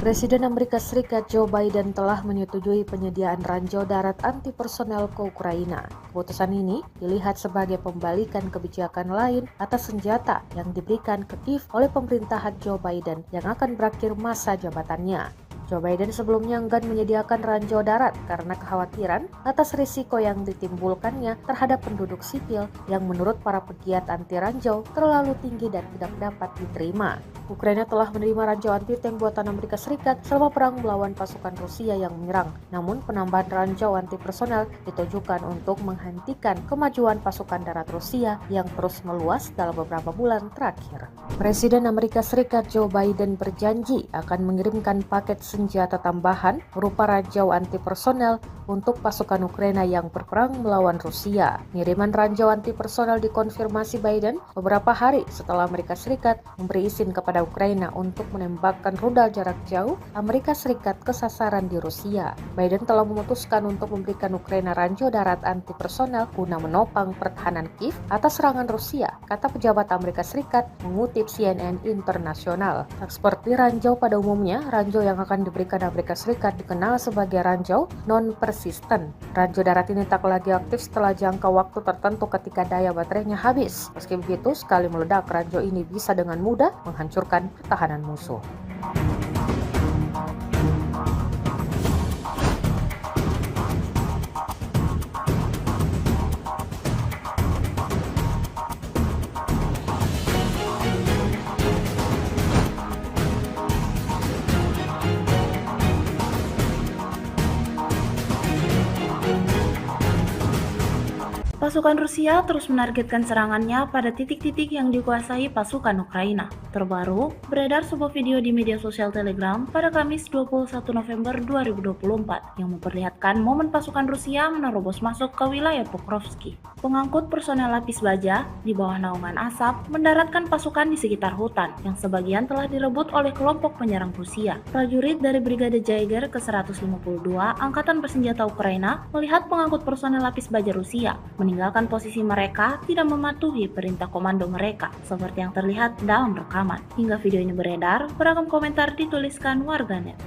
Presiden Amerika Serikat Joe Biden telah menyetujui penyediaan ranjau darat anti-personel ke Ukraina. Keputusan ini dilihat sebagai pembalikan kebijakan lain atas senjata yang diberikan ke Kiev oleh pemerintahan Joe Biden yang akan berakhir masa jabatannya. Joe Biden sebelumnya enggan menyediakan ranjau darat karena kekhawatiran atas risiko yang ditimbulkannya terhadap penduduk sipil yang menurut para pegiat anti ranjau terlalu tinggi dan tidak dapat diterima. Ukraina telah menerima ranjau anti-tank buatan Amerika Serikat selama perang melawan pasukan Rusia yang menyerang. Namun penambahan ranjau anti-personel ditujukan untuk menghentikan kemajuan pasukan darat Rusia yang terus meluas dalam beberapa bulan terakhir. Presiden Amerika Serikat Joe Biden berjanji akan mengirimkan paket senjata tambahan berupa ranjau anti-personel untuk pasukan Ukraina yang berperang melawan Rusia. Pengiriman ranjau anti-personel dikonfirmasi Biden beberapa hari setelah Amerika Serikat memberi izin kepada Ukraina untuk menembakkan rudal jarak jauh Amerika Serikat ke sasaran di Rusia. Biden telah memutuskan untuk memberikan Ukraina ranjau darat anti-personel guna menopang pertahanan Kiev atas serangan Rusia, kata pejabat Amerika Serikat mengutip CNN Internasional. Tak seperti ranjau pada umumnya, ranjau yang akan diberikan Amerika Serikat dikenal sebagai ranjau non-persisten. Ranjau darat ini tak lagi aktif setelah jangka waktu tertentu ketika daya baterainya habis. Meski begitu, sekali meledak, ranjau ini bisa dengan mudah menghancurkan pertahanan musuh. Pasukan Rusia terus menargetkan serangannya pada titik-titik yang dikuasai pasukan Ukraina. Terbaru, beredar sebuah video di media sosial Telegram pada Kamis 21 November 2024 yang memperlihatkan momen pasukan Rusia menerobos masuk ke wilayah Pokrovsky. Pengangkut personel lapis baja di bawah naungan asap mendaratkan pasukan di sekitar hutan yang sebagian telah direbut oleh kelompok penyerang Rusia. Prajurit dari Brigade Jaeger ke-152 Angkatan Bersenjata Ukraina melihat pengangkut personel lapis baja Rusia meninggalkan posisi mereka tidak mematuhi perintah komando mereka, seperti yang terlihat dalam rekaman. Hingga video ini beredar, beragam komentar dituliskan warganet.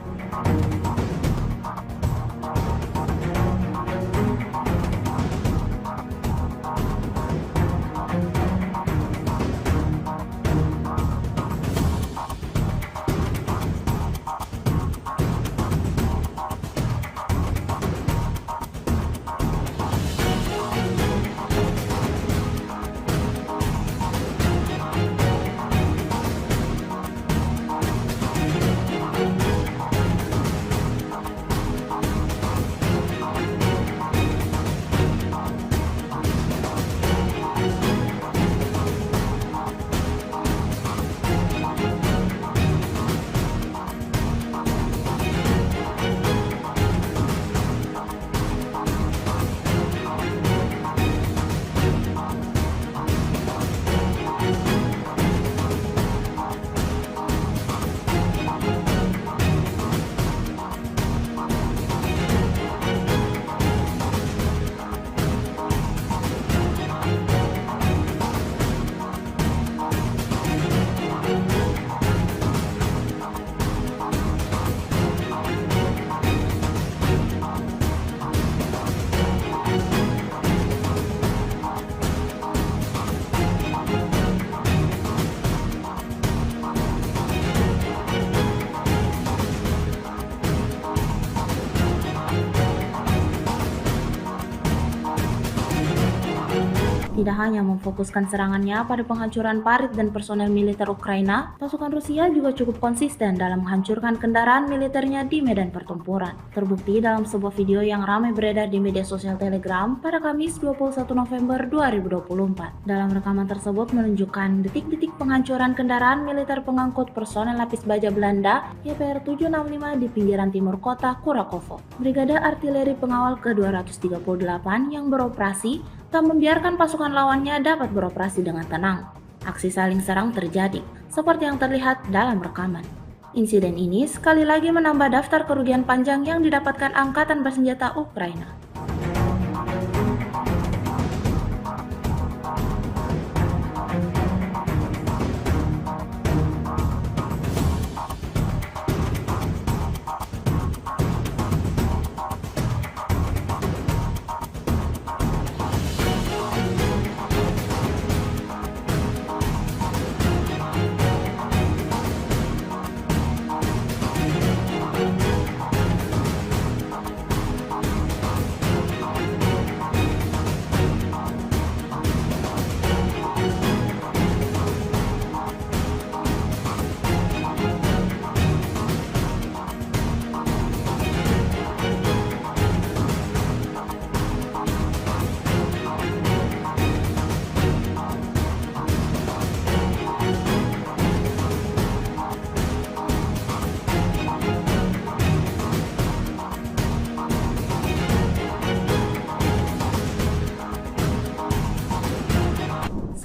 Tidak hanya memfokuskan serangannya pada penghancuran parit dan personel militer Ukraina, pasukan Rusia juga cukup konsisten dalam menghancurkan kendaraan militernya di medan pertempuran. Terbukti dalam sebuah video yang ramai beredar di media sosial Telegram pada Kamis 21 November 2024. Dalam rekaman tersebut menunjukkan detik-detik penghancuran kendaraan militer pengangkut personel lapis baja Belanda YPR 765 di pinggiran timur kota Kurakovo. Brigade Artileri Pengawal ke-238 yang beroperasi tak membiarkan pasukan lawannya dapat beroperasi dengan tenang. Aksi saling serang terjadi, seperti yang terlihat dalam rekaman. Insiden ini sekali lagi menambah daftar kerugian panjang yang didapatkan Angkatan Bersenjata Ukraina.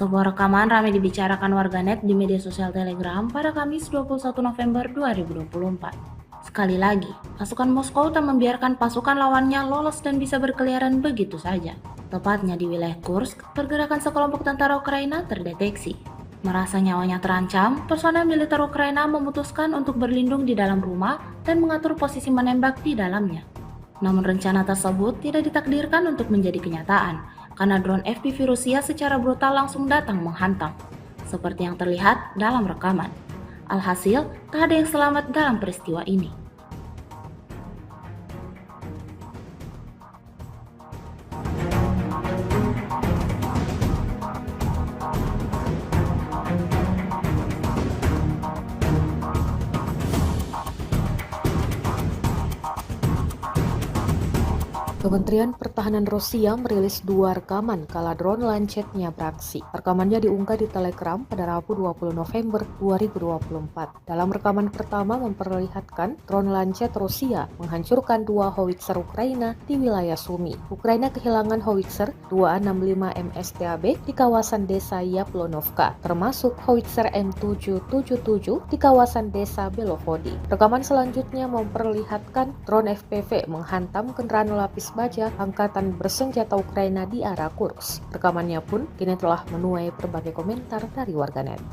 Sebuah rekaman ramai dibicarakan warganet di media sosial Telegram pada Kamis 21 November 2024. Sekali lagi, pasukan Moskow tak membiarkan pasukan lawannya lolos dan bisa berkeliaran begitu saja. Tepatnya di wilayah Kursk, pergerakan sekelompok tentara Ukraina terdeteksi. Merasa nyawanya terancam, personel militer Ukraina memutuskan untuk berlindung di dalam rumah dan mengatur posisi menembak di dalamnya. Namun rencana tersebut tidak ditakdirkan untuk menjadi kenyataan, karena drone FPV Rusia secara brutal langsung datang menghantam, seperti yang terlihat dalam rekaman. Alhasil, tak ada yang selamat dalam peristiwa ini. Kementerian Pertahanan Rusia merilis 2 rekaman kala drone Lancet-nya beraksi. Rekamannya diunggah di Telegram pada Rabu 20 November 2024. Dalam rekaman pertama memperlihatkan drone Lancet Rusia menghancurkan 2 howitzer Ukraina di wilayah Sumy. Ukraina kehilangan howitzer 265 MSTAB di kawasan desa Yaplonovka, termasuk howitzer M777 di kawasan desa Belovody. Rekaman selanjutnya memperlihatkan drone FPV menghantam kendaraan lapis baja Angkatan Bersenjata Ukraina di arah Kursk. Rekamannya pun kini telah menuai berbagai komentar dari warganet.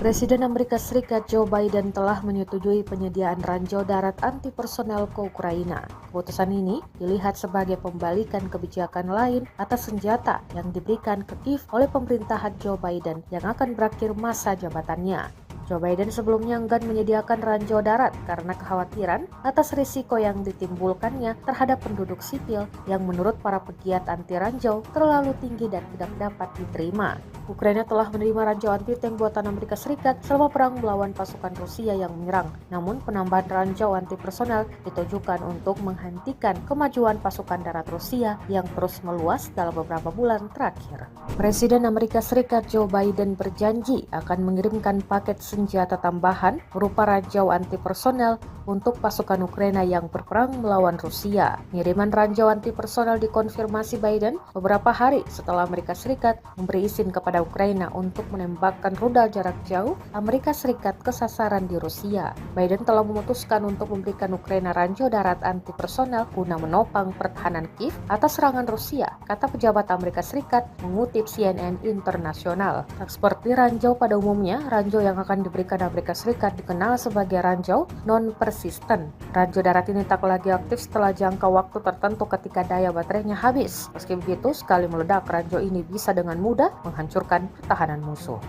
Presiden Amerika Serikat Joe Biden telah menyetujui penyediaan ranjau darat anti-personel ke Ukraina. Keputusan ini dilihat sebagai pembalikan kebijakan lain atas senjata yang diberikan ke Kiev oleh pemerintahan Joe Biden yang akan berakhir masa jabatannya. Joe Biden sebelumnya enggan menyediakan ranjau darat karena kekhawatiran atas risiko yang ditimbulkannya terhadap penduduk sipil yang menurut para pegiat anti ranjau terlalu tinggi dan tidak dapat diterima. Ukraina telah menerima ranjau anti-tank buatan Amerika Serikat selama perang melawan pasukan Rusia yang menyerang. Namun penambahan ranjau anti-personel ditujukan untuk menghentikan kemajuan pasukan darat Rusia yang terus meluas dalam beberapa bulan terakhir. Presiden Amerika Serikat Joe Biden berjanji akan mengirimkan paket senjata tambahan berupa ranjau anti-personel untuk pasukan Ukraina yang berperang melawan Rusia. Pengiriman ranjau anti-personel dikonfirmasi Biden beberapa hari setelah Amerika Serikat memberi izin kepada Ukraina untuk menembakkan rudal jarak jauh Amerika Serikat ke sasaran di Rusia. Biden telah memutuskan untuk memberikan Ukraina ranjau darat anti-personel guna menopang pertahanan Kiev atas serangan Rusia, kata pejabat Amerika Serikat mengutip CNN Internasional. Tak seperti ranjau pada umumnya, ranjau yang akan yang diberikan Amerika Serikat dikenal sebagai ranjau non-persisten. Ranjau darat ini tak lagi aktif setelah jangka waktu tertentu ketika daya baterainya habis. Meski begitu, sekali meledak, ranjau ini bisa dengan mudah menghancurkan pertahanan musuh.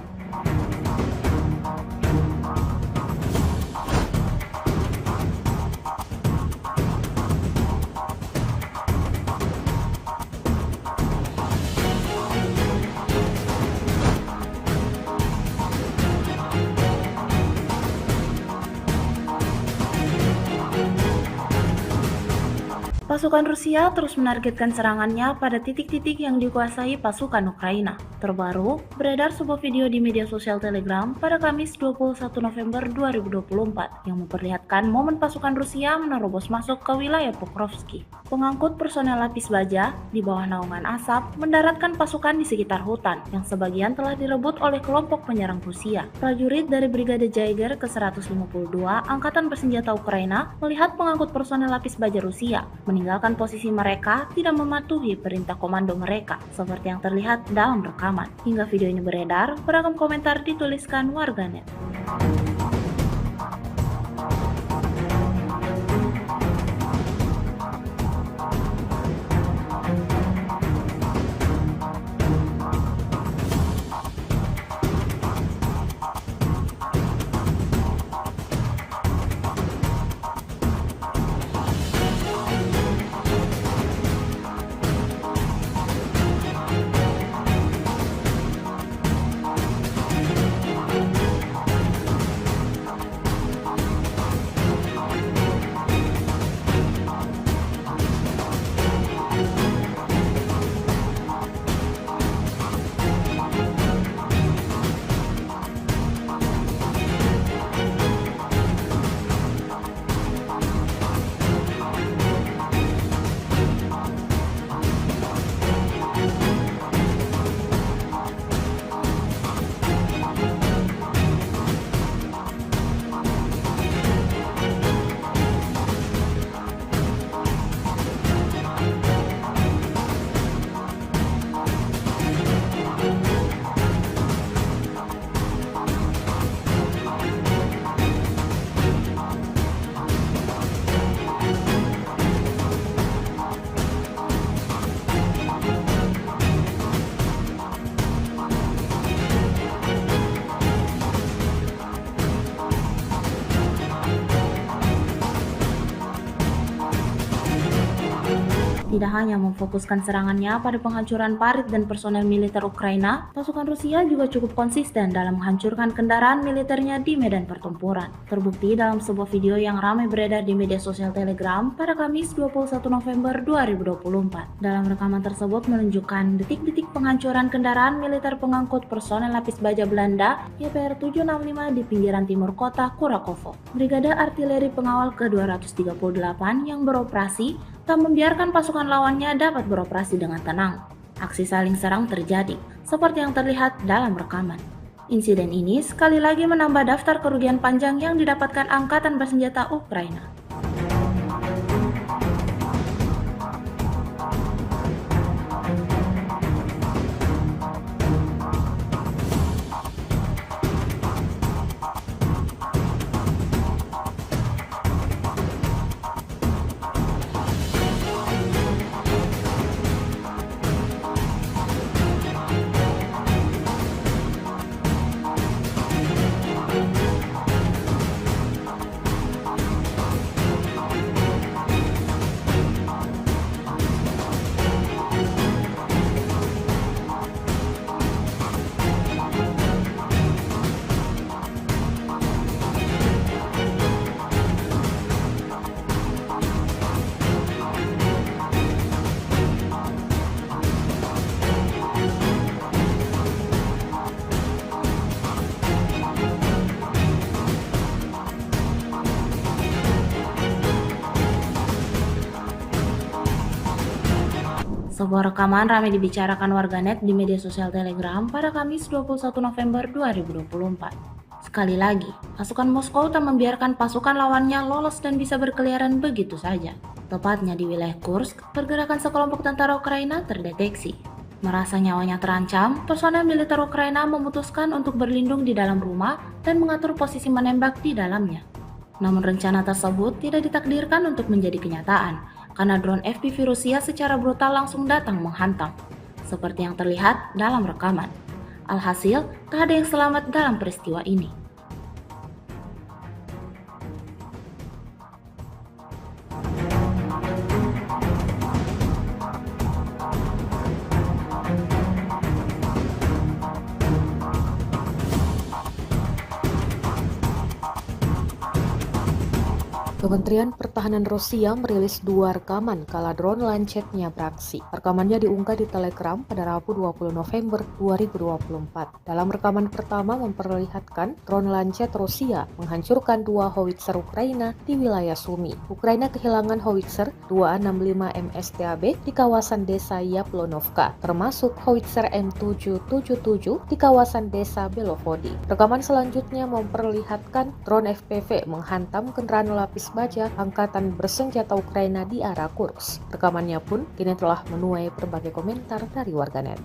Pasukan Rusia terus menargetkan serangannya pada titik-titik yang dikuasai pasukan Ukraina. Terbaru, beredar sebuah video di media sosial Telegram pada Kamis 21 November 2024 yang memperlihatkan momen pasukan Rusia menerobos masuk ke wilayah Pokrovsky. Pengangkut personel lapis baja di bawah naungan asap mendaratkan pasukan di sekitar hutan yang sebagian telah direbut oleh kelompok penyerang Rusia. Prajurit dari Brigade Jaeger ke-152 Angkatan Bersenjata Ukraina melihat pengangkut personel lapis baja Rusia meninggalkan posisi mereka tidak mematuhi perintah komando mereka, seperti yang terlihat dalam rekaman. Hingga video ini beredar, beragam komentar dituliskan warganet. Tidak hanya memfokuskan serangannya pada penghancuran parit dan personel militer Ukraina, pasukan Rusia juga cukup konsisten dalam menghancurkan kendaraan militernya di medan pertempuran. Terbukti dalam sebuah video yang ramai beredar di media sosial Telegram pada Kamis 21 November 2024. Dalam rekaman tersebut menunjukkan detik-detik penghancuran kendaraan militer pengangkut personel lapis baja Belanda YPR 765 di pinggiran timur kota Kurakovo. Brigade Artileri Pengawal ke-238 yang beroperasi tak membiarkan pasukan lawannya dapat beroperasi dengan tenang. Aksi saling serang terjadi, seperti yang terlihat dalam rekaman. Insiden ini sekali lagi menambah daftar kerugian panjang yang didapatkan Angkatan Bersenjata Ukraina. Sebuah rekaman ramai dibicarakan warganet di media sosial Telegram pada Kamis 21 November 2024. Sekali lagi, pasukan Moskow tak membiarkan pasukan lawannya lolos dan bisa berkeliaran begitu saja. Tepatnya di wilayah Kursk, pergerakan sekelompok tentara Ukraina terdeteksi. Merasa nyawanya terancam, personel militer Ukraina memutuskan untuk berlindung di dalam rumah dan mengatur posisi menembak di dalamnya. Namun rencana tersebut tidak ditakdirkan untuk menjadi kenyataan, karena drone FPV Rusia secara brutal langsung datang menghantam, seperti yang terlihat dalam rekaman. Alhasil, tak ada yang selamat dalam peristiwa ini. Kementerian Pertahanan Rusia merilis 2 rekaman kala drone Lancet-nya beraksi. Rekamannya diunggah di Telegram pada Rabu 20 November 2024. Dalam rekaman pertama memperlihatkan drone Lancet Rusia menghancurkan 2 howitzer Ukraina di wilayah Sumy. Ukraina kehilangan howitzer 265 MSTAB di kawasan desa Yaplonovka, termasuk howitzer M777 di kawasan desa Belovody. Rekaman selanjutnya memperlihatkan drone FPV menghantam kendaraan lapis baja angkatan bersenjata Ukraina di arah Kursk. Rekamannya pun kini telah menuai berbagai komentar dari warganet.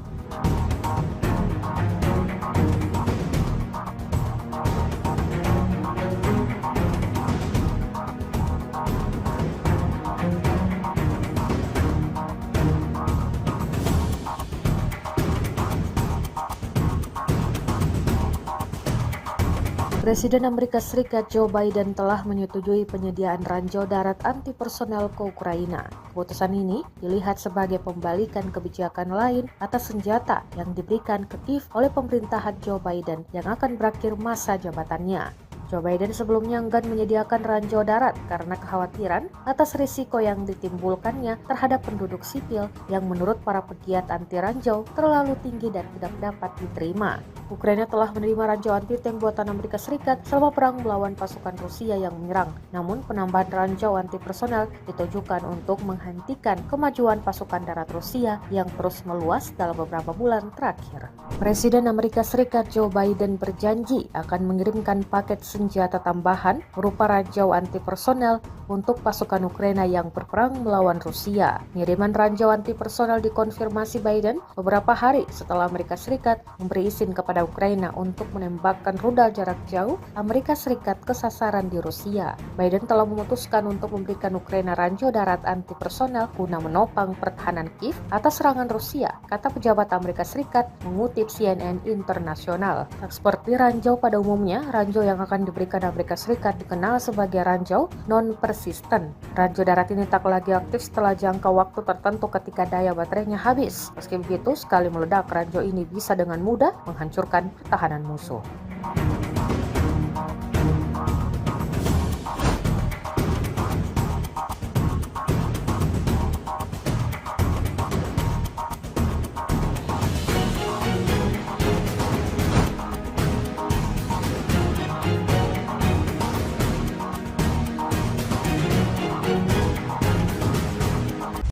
Presiden Amerika Serikat Joe Biden telah menyetujui penyediaan ranjau darat anti personel ke Ukraina. Keputusan ini dilihat sebagai pembalikan kebijakan lain atas senjata yang diberikan ke Kiev oleh pemerintahan Joe Biden yang akan berakhir masa jabatannya. Joe Biden sebelumnya enggan menyediakan ranjau darat karena kekhawatiran atas risiko yang ditimbulkannya terhadap penduduk sipil yang menurut para pegiat anti ranjau terlalu tinggi dan tidak dapat diterima. Ukraina telah menerima ranjau anti-tank buatan Amerika Serikat selama perang melawan pasukan Rusia yang menyerang. Namun penambahan ranjau anti personel ditujukan untuk menghentikan kemajuan pasukan darat Rusia yang terus meluas dalam beberapa bulan terakhir. Presiden Amerika Serikat Joe Biden berjanji akan mengirimkan paket senjata tambahan berupa ranjau anti personel untuk pasukan Ukraina yang berperang melawan Rusia. Pengiriman ranjau anti personel dikonfirmasi Biden beberapa hari setelah Amerika Serikat memberi izin kepada Ukraina untuk menembakkan rudal jarak jauh Amerika Serikat ke sasaran di Rusia. Biden telah memutuskan untuk memberikan Ukraina ranjau darat anti personel guna menopang pertahanan Kiev atas serangan Rusia, kata pejabat Amerika Serikat mengutip CNN Internasional. Seperti ranjau pada umumnya, ranjau yang akan diberikan Amerika Serikat dikenal sebagai ranjau non-persisten. Ranjau darat ini tak lagi aktif setelah jangka waktu tertentu ketika daya baterainya habis. Meski begitu, sekali meledak, ranjau ini bisa dengan mudah menghancurkan pertahanan musuh.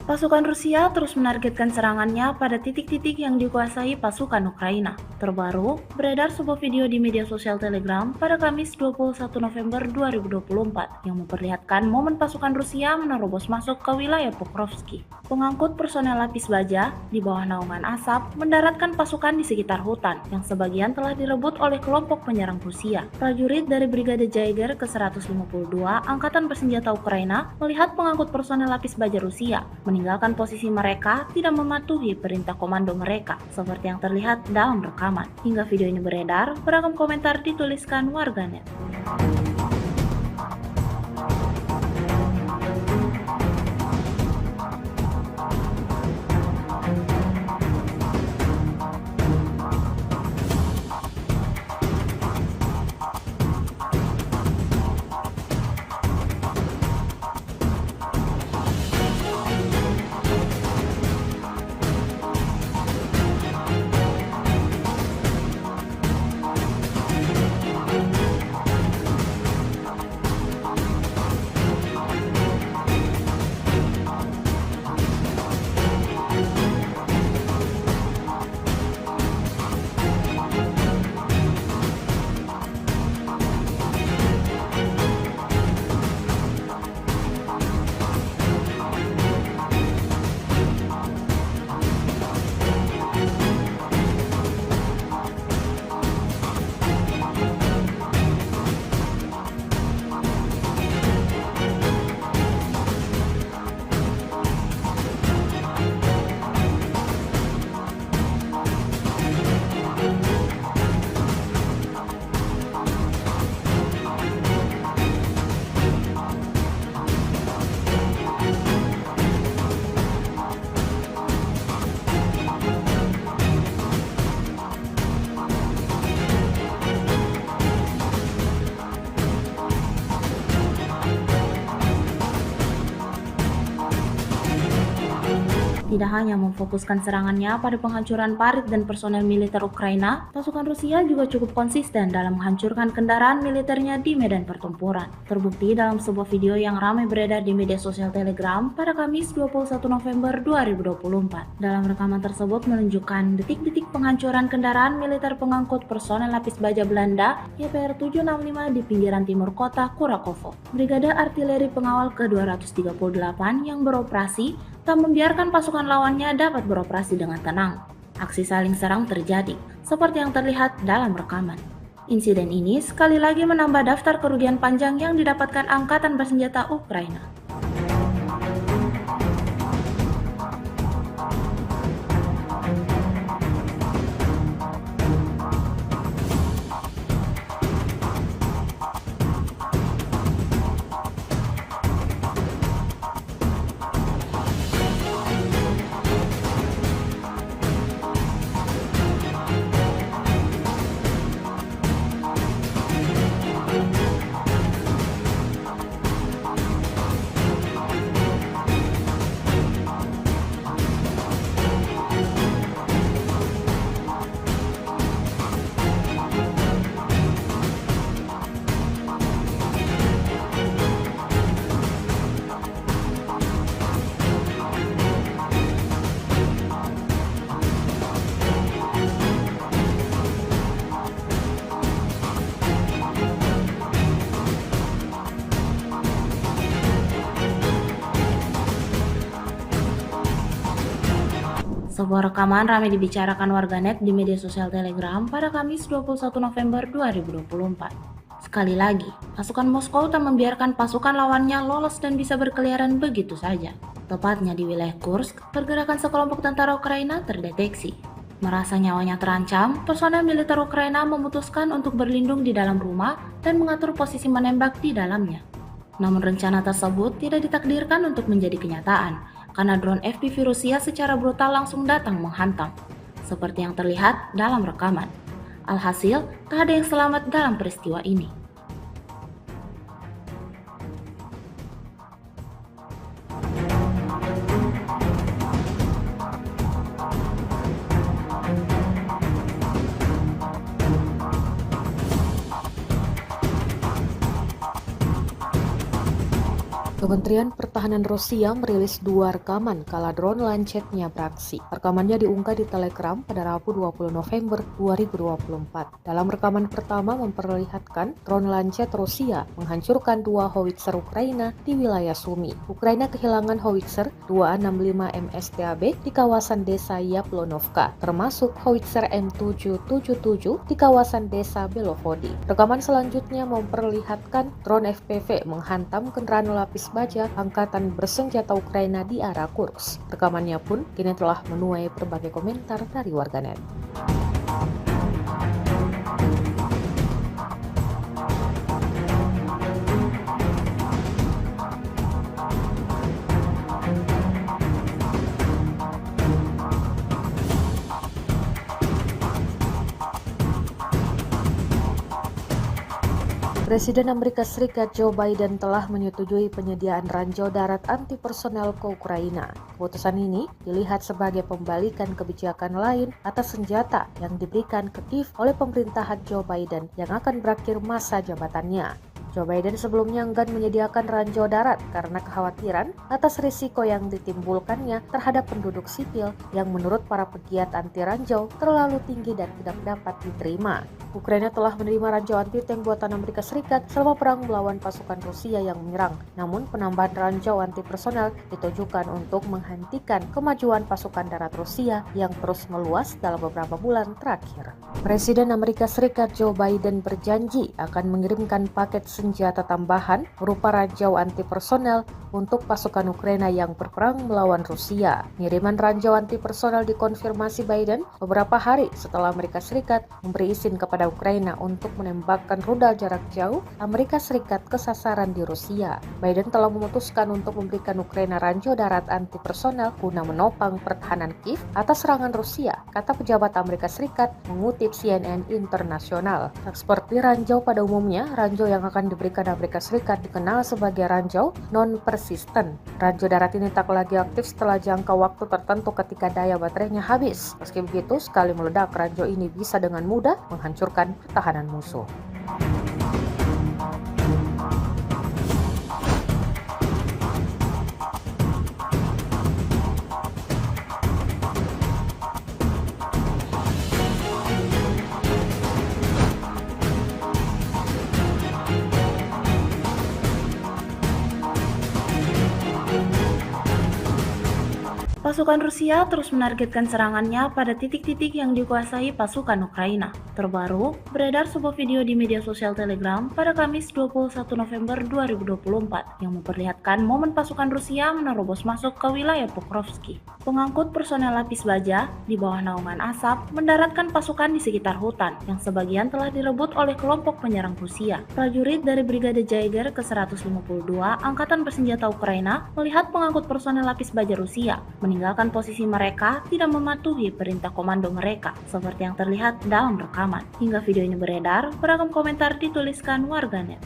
Pasukan Rusia terus menargetkan serangannya pada titik-titik yang dikuasai pasukan Ukraina. Terbaru, beredar sebuah video di media sosial Telegram pada Kamis 21 November 2024 yang memperlihatkan momen pasukan Rusia menerobos masuk ke wilayah Pokrovsky. Pengangkut personel lapis baja di bawah naungan asap mendaratkan pasukan di sekitar hutan yang sebagian telah direbut oleh kelompok penyerang Rusia. Prajurit dari Brigade Jaeger ke-152 Angkatan Bersenjata Ukraina melihat pengangkut personel lapis baja Rusia meninggalkan posisi mereka tidak mematuhi perintah komando mereka, seperti yang terlihat dalam rekaman. Hingga video ini beredar, beragam komentar dituliskan warganet. tidak hanya memfokuskan serangannya pada penghancuran parit dan personel militer Ukraina, pasukan Rusia juga cukup konsisten dalam menghancurkan kendaraan militernya di medan pertempuran. Terbukti dalam sebuah video yang ramai beredar di media sosial Telegram pada Kamis 21 November 2024. Dalam rekaman tersebut menunjukkan detik-detik penghancuran kendaraan militer pengangkut personel lapis baja Belanda YPR 765 di pinggiran timur kota Kurakovo. Brigade Artileri Pengawal ke-238 yang beroperasi tak membiarkan pasukan lawannya dapat beroperasi dengan tenang. Aksi saling serang terjadi, seperti yang terlihat dalam rekaman. Insiden ini sekali lagi menambah daftar kerugian panjang yang didapatkan Angkatan Bersenjata Ukraina. Sebuah rekaman ramai dibicarakan warganet di media sosial Telegram pada Kamis 21 November 2024. Sekali lagi, pasukan Moskow tak membiarkan pasukan lawannya lolos dan bisa berkeliaran begitu saja. Tepatnya di wilayah Kursk, pergerakan sekelompok tentara Ukraina terdeteksi. Merasa nyawanya terancam, personel militer Ukraina memutuskan untuk berlindung di dalam rumah dan mengatur posisi menembak di dalamnya. Namun rencana tersebut tidak ditakdirkan untuk menjadi kenyataan, karena drone FPV Rusia secara brutal langsung datang menghantam, seperti yang terlihat dalam rekaman. Alhasil, tak ada yang selamat dalam peristiwa ini. Kementerian Pertahanan Rusia merilis 2 rekaman kala drone Lancet-nya beraksi. Rekamannya diunggah di Telegram pada Rabu 20 November 2024. Dalam rekaman pertama memperlihatkan drone Lancet Rusia menghancurkan 2 howitzer Ukraina di wilayah Sumy. Ukraina kehilangan howitzer 265 MSTAB di kawasan desa Yaplonovka, termasuk howitzer M777 di kawasan desa Belovody. Rekaman selanjutnya memperlihatkan drone FPV menghantam kendaraan lapis baja Angkatan Bersenjata Ukraina di arah Kursk. Rekamannya pun kini telah menuai berbagai komentar dari warganet. Presiden Amerika Serikat Joe Biden telah menyetujui penyediaan ranjau darat anti-personel ke Ukraina. Keputusan ini dilihat sebagai pembalikan kebijakan lain atas senjata yang diberikan ke Kiev oleh pemerintahan Joe Biden yang akan berakhir masa jabatannya. Joe Biden sebelumnya enggan menyediakan ranjau darat karena kekhawatiran atas risiko yang ditimbulkannya terhadap penduduk sipil yang menurut para pegiat anti ranjau terlalu tinggi dan tidak dapat diterima. Ukraina telah menerima ranjau anti-tank buatan Amerika Serikat selama perang melawan pasukan Rusia yang menyerang. Namun penambahan ranjau anti-personel ditujukan untuk menghentikan kemajuan pasukan darat Rusia yang terus meluas dalam beberapa bulan terakhir. Presiden Amerika Serikat Joe Biden berjanji akan mengirimkan paket senjata tambahan berupa ranjau anti-personel untuk pasukan Ukraina yang berperang melawan Rusia. Pengiriman ranjau anti-personel dikonfirmasi Biden beberapa hari setelah Amerika Serikat memberi izin kepada Ukraina untuk menembakkan rudal jarak jauh Amerika Serikat ke sasaran di Rusia. Biden telah memutuskan untuk memberikan Ukraina ranjau darat anti-personel guna menopang pertahanan Kiev atas serangan Rusia, kata pejabat Amerika Serikat mengutip CNN Internasional. Seperti ranjau pada umumnya, ranjau yang akan diberikan Amerika Serikat dikenal sebagai ranjau non-persentase persisten. Ranjau darat ini tak lagi aktif setelah jangka waktu tertentu ketika daya baterainya habis. Meski begitu, sekali meledak, ranjau ini bisa dengan mudah menghancurkan pertahanan musuh. Pasukan Rusia terus menargetkan serangannya pada titik-titik yang dikuasai pasukan Ukraina. Terbaru, beredar sebuah video di media sosial Telegram pada Kamis 21 November 2024 yang memperlihatkan momen pasukan Rusia menerobos masuk ke wilayah Pokrovsky. Pengangkut personel lapis baja di bawah naungan asap mendaratkan pasukan di sekitar hutan yang sebagian telah direbut oleh kelompok penyerang Rusia. Prajurit dari Brigade Jaeger ke-152 Angkatan Bersenjata Ukraina melihat pengangkut personel lapis baja Rusia meninggalkan posisi mereka tidak mematuhi perintah komando mereka, seperti yang terlihat dalam rekaman. Hingga video ini beredar, beragam komentar dituliskan warganet.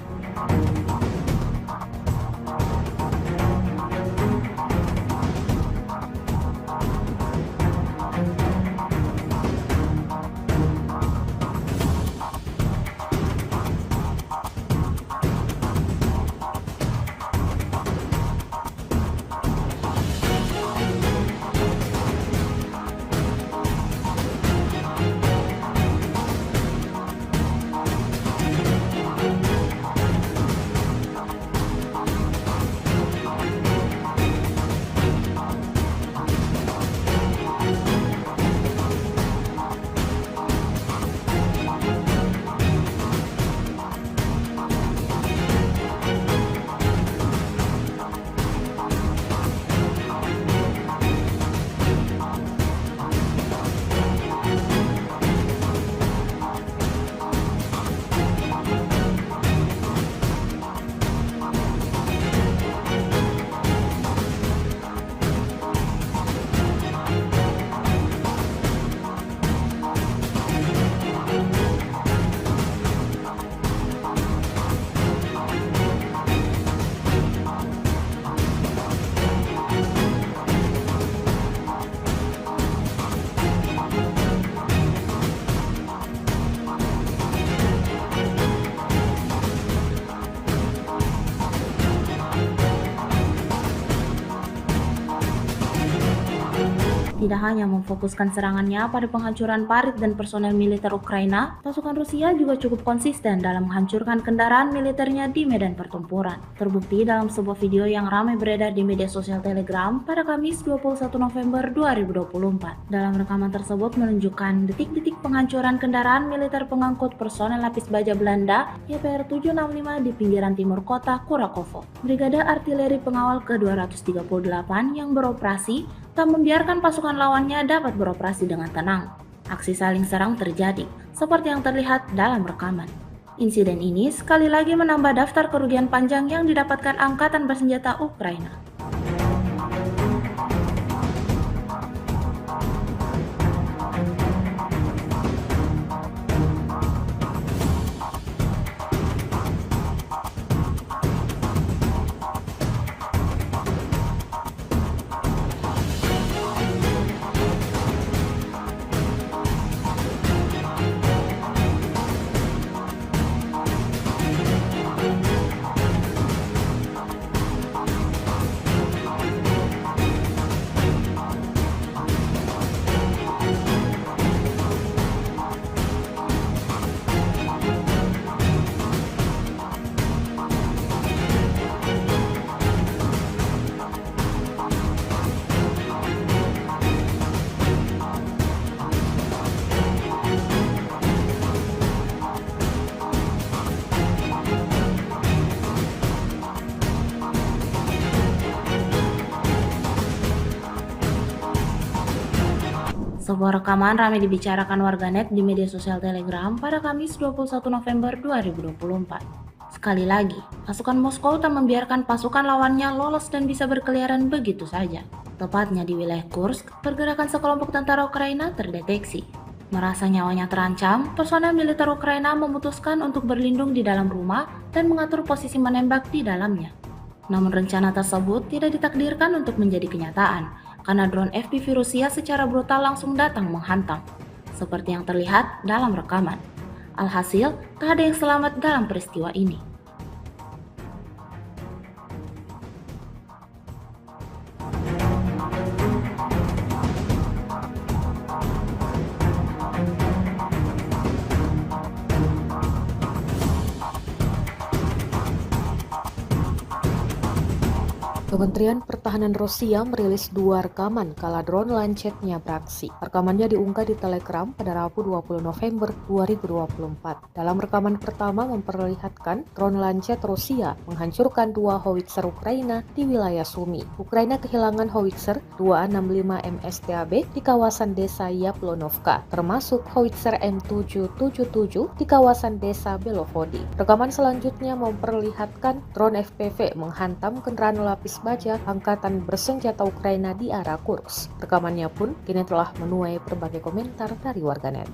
Tidak hanya memfokuskan serangannya pada penghancuran parit dan personel militer Ukraina, pasukan Rusia juga cukup konsisten dalam menghancurkan kendaraan militernya di medan pertempuran. Terbukti dalam sebuah video yang ramai beredar di media sosial Telegram pada Kamis 21 November 2024. Dalam rekaman tersebut menunjukkan detik-detik penghancuran kendaraan militer pengangkut personel lapis baja Belanda YPR 765 di pinggiran timur kota Kurakovo. Brigade Artileri Pengawal ke-238 yang beroperasi tak membiarkan pasukan lawannya dapat beroperasi dengan tenang. Aksi saling serang terjadi, seperti yang terlihat dalam rekaman. Insiden ini sekali lagi menambah daftar kerugian panjang yang didapatkan Angkatan Bersenjata Ukraina. Sebuah rekaman ramai dibicarakan warganet di media sosial Telegram pada Kamis 21 November 2024. Sekali lagi, pasukan Moskow tak membiarkan pasukan lawannya lolos dan bisa berkeliaran begitu saja. Tepatnya di wilayah Kursk, pergerakan sekelompok tentara Ukraina terdeteksi. Merasa nyawanya terancam, personel militer Ukraina memutuskan untuk berlindung di dalam rumah dan mengatur posisi menembak di dalamnya. Namun rencana tersebut tidak ditakdirkan untuk menjadi kenyataan, karena drone FPV Rusia secara brutal langsung datang menghantam, seperti yang terlihat dalam rekaman. Alhasil, tak ada yang selamat dalam peristiwa ini. Kementerian Pertahanan Rusia merilis 2 rekaman kala drone Lancetnya beraksi. Rekamannya diunggah di Telegram pada Rabu 20 November 2024. Dalam rekaman pertama memperlihatkan drone Lancet Rusia menghancurkan 2 howitzer Ukraina di wilayah Sumy. Ukraina kehilangan howitzer 265 MSTAB di kawasan desa Yaplonovka, termasuk howitzer M777 di kawasan desa Belovody. Rekaman selanjutnya memperlihatkan drone FPV menghantam kendaraan lapis baja angkatan bersenjata Ukraina di arah Kursk. Rekamannya pun kini telah menuai berbagai komentar dari warganet.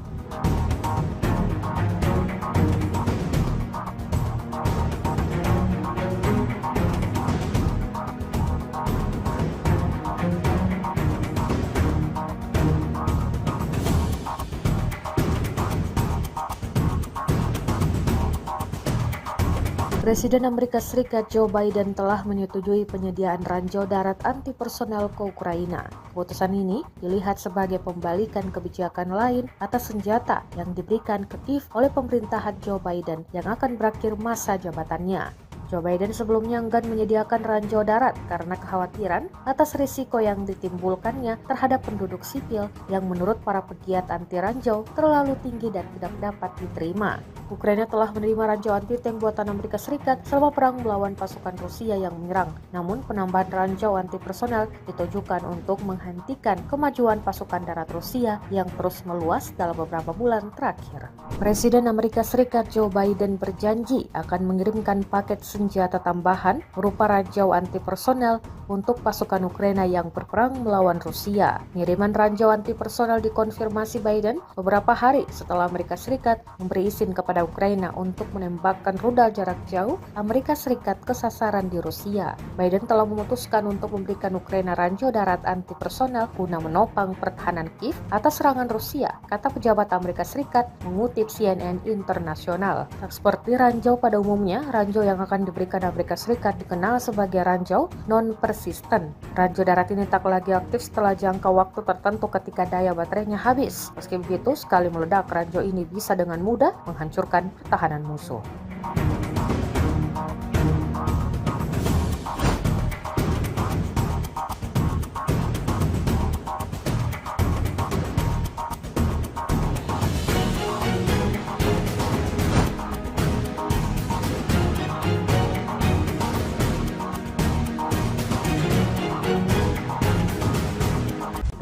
Presiden Amerika Serikat Joe Biden telah menyetujui penyediaan ranjau darat anti personel ke Ukraina. Keputusan ini dilihat sebagai pembalikan kebijakan lain atas senjata yang diberikan ke Kiev oleh pemerintahan Joe Biden yang akan berakhir masa jabatannya. Joe Biden sebelumnya enggan menyediakan ranjau darat karena kekhawatiran atas risiko yang ditimbulkannya terhadap penduduk sipil yang menurut para pegiat anti ranjau terlalu tinggi dan tidak dapat diterima. Ukraina telah menerima ranjau anti-tank buatan Amerika Serikat selama perang melawan pasukan Rusia yang menyerang. Namun penambahan ranjau anti personel ditujukan untuk menghentikan kemajuan pasukan darat Rusia yang terus meluas dalam beberapa bulan terakhir. Presiden Amerika Serikat Joe Biden berjanji akan mengirimkan paket senjata tambahan berupa ranjau anti personel untuk pasukan Ukraina yang berperang melawan Rusia. Pengiriman ranjau anti personel dikonfirmasi Biden beberapa hari setelah Amerika Serikat memberi izin kepada Ukraina untuk menembakkan rudal jarak jauh Amerika Serikat ke sasaran di Rusia. Biden telah memutuskan untuk memberikan Ukraina ranjau darat anti personel guna menopang pertahanan Kiev atas serangan Rusia, kata pejabat Amerika Serikat mengutip CNN Internasional. Tak seperti ranjau pada umumnya, ranjau yang akan diberikan Amerika Serikat dikenal sebagai ranjau non-persisten. Ranjau darat ini tak lagi aktif setelah jangka waktu tertentu ketika daya baterainya habis. Meski begitu, sekali meledak, ranjau ini bisa dengan mudah menghancurkan pertahanan musuh.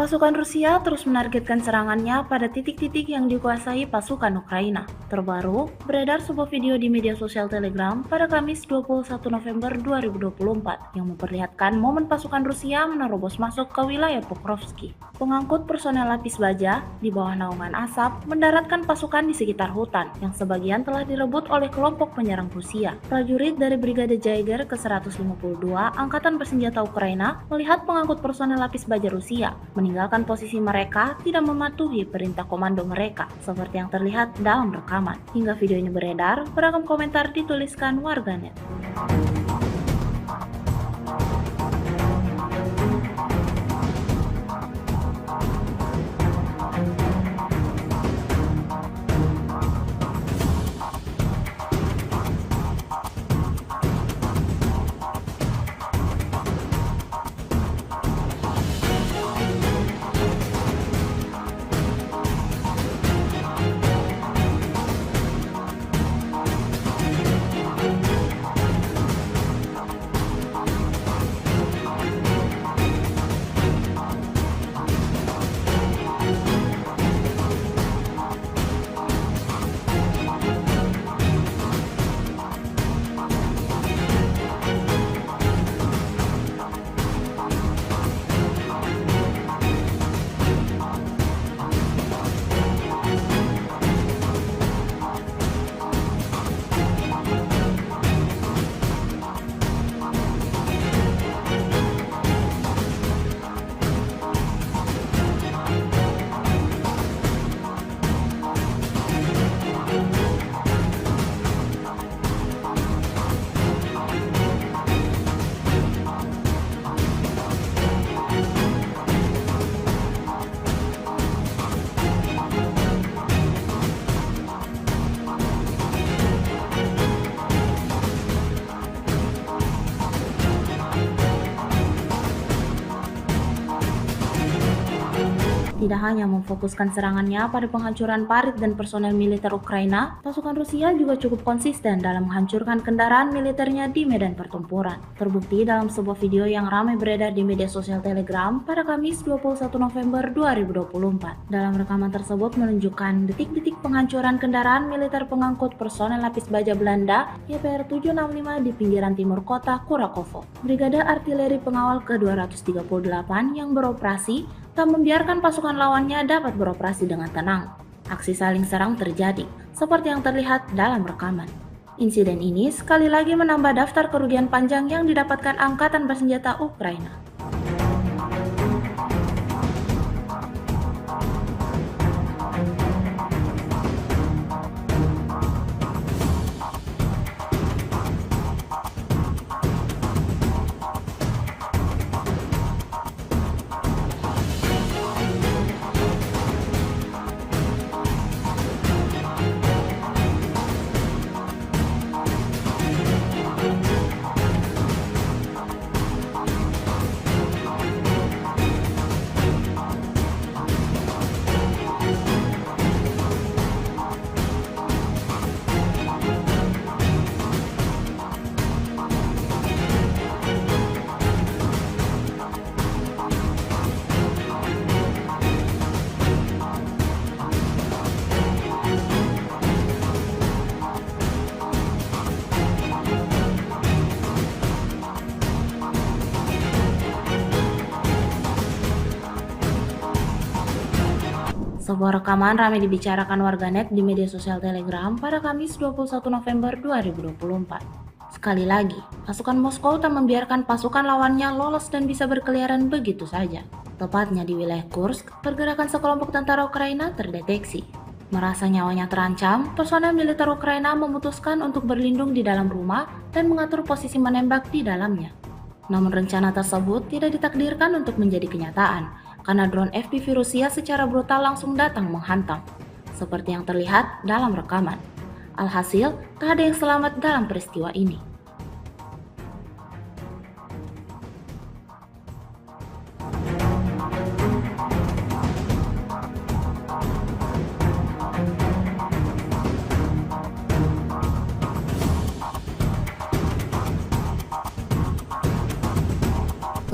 Pasukan Rusia terus menargetkan serangannya pada titik-titik yang dikuasai pasukan Ukraina. Terbaru, beredar sebuah video di media sosial Telegram pada Kamis 21 November 2024 yang memperlihatkan momen pasukan Rusia menerobos masuk ke wilayah Pokrovsky. Pengangkut personel lapis baja di bawah naungan asap mendaratkan pasukan di sekitar hutan yang sebagian telah direbut oleh kelompok penyerang Rusia. Prajurit dari Brigade Jaeger ke-152 Angkatan Bersenjata Ukraina melihat pengangkut personel lapis baja Rusia meninggalkan posisi mereka tidak mematuhi perintah komando mereka, seperti yang terlihat dalam rekaman. Hingga video ini beredar, beragam komentar dituliskan warganet. tidak hanya memfokuskan serangannya pada penghancuran parit dan personel militer Ukraina, pasukan Rusia juga cukup konsisten dalam menghancurkan kendaraan militernya di medan pertempuran. Terbukti dalam sebuah video yang ramai beredar di media sosial Telegram pada Kamis 21 November 2024. Dalam rekaman tersebut menunjukkan detik-detik penghancuran kendaraan militer pengangkut personel lapis baja Belanda YPR 765 di pinggiran timur kota Kurakovo. Brigade Artileri Pengawal ke-238 yang beroperasi tak membiarkan pasukan lawannya dapat beroperasi dengan tenang. Aksi saling serang terjadi, seperti yang terlihat dalam rekaman. Insiden ini sekali lagi menambah daftar kerugian panjang yang didapatkan Angkatan Bersenjata Ukraina. Sebuah rekaman ramai dibicarakan warganet di media sosial Telegram pada Kamis 21 November 2024. Sekali lagi, pasukan Moskow tak membiarkan pasukan lawannya lolos dan bisa berkeliaran begitu saja. Tepatnya di wilayah Kursk, pergerakan sekelompok tentara Ukraina terdeteksi. Merasa nyawanya terancam, personel militer Ukraina memutuskan untuk berlindung di dalam rumah dan mengatur posisi menembak di dalamnya. Namun rencana tersebut tidak ditakdirkan untuk menjadi kenyataan, karena drone FPV Rusia secara brutal langsung datang menghantam, seperti yang terlihat dalam rekaman. Alhasil, tak ada yang selamat dalam peristiwa ini.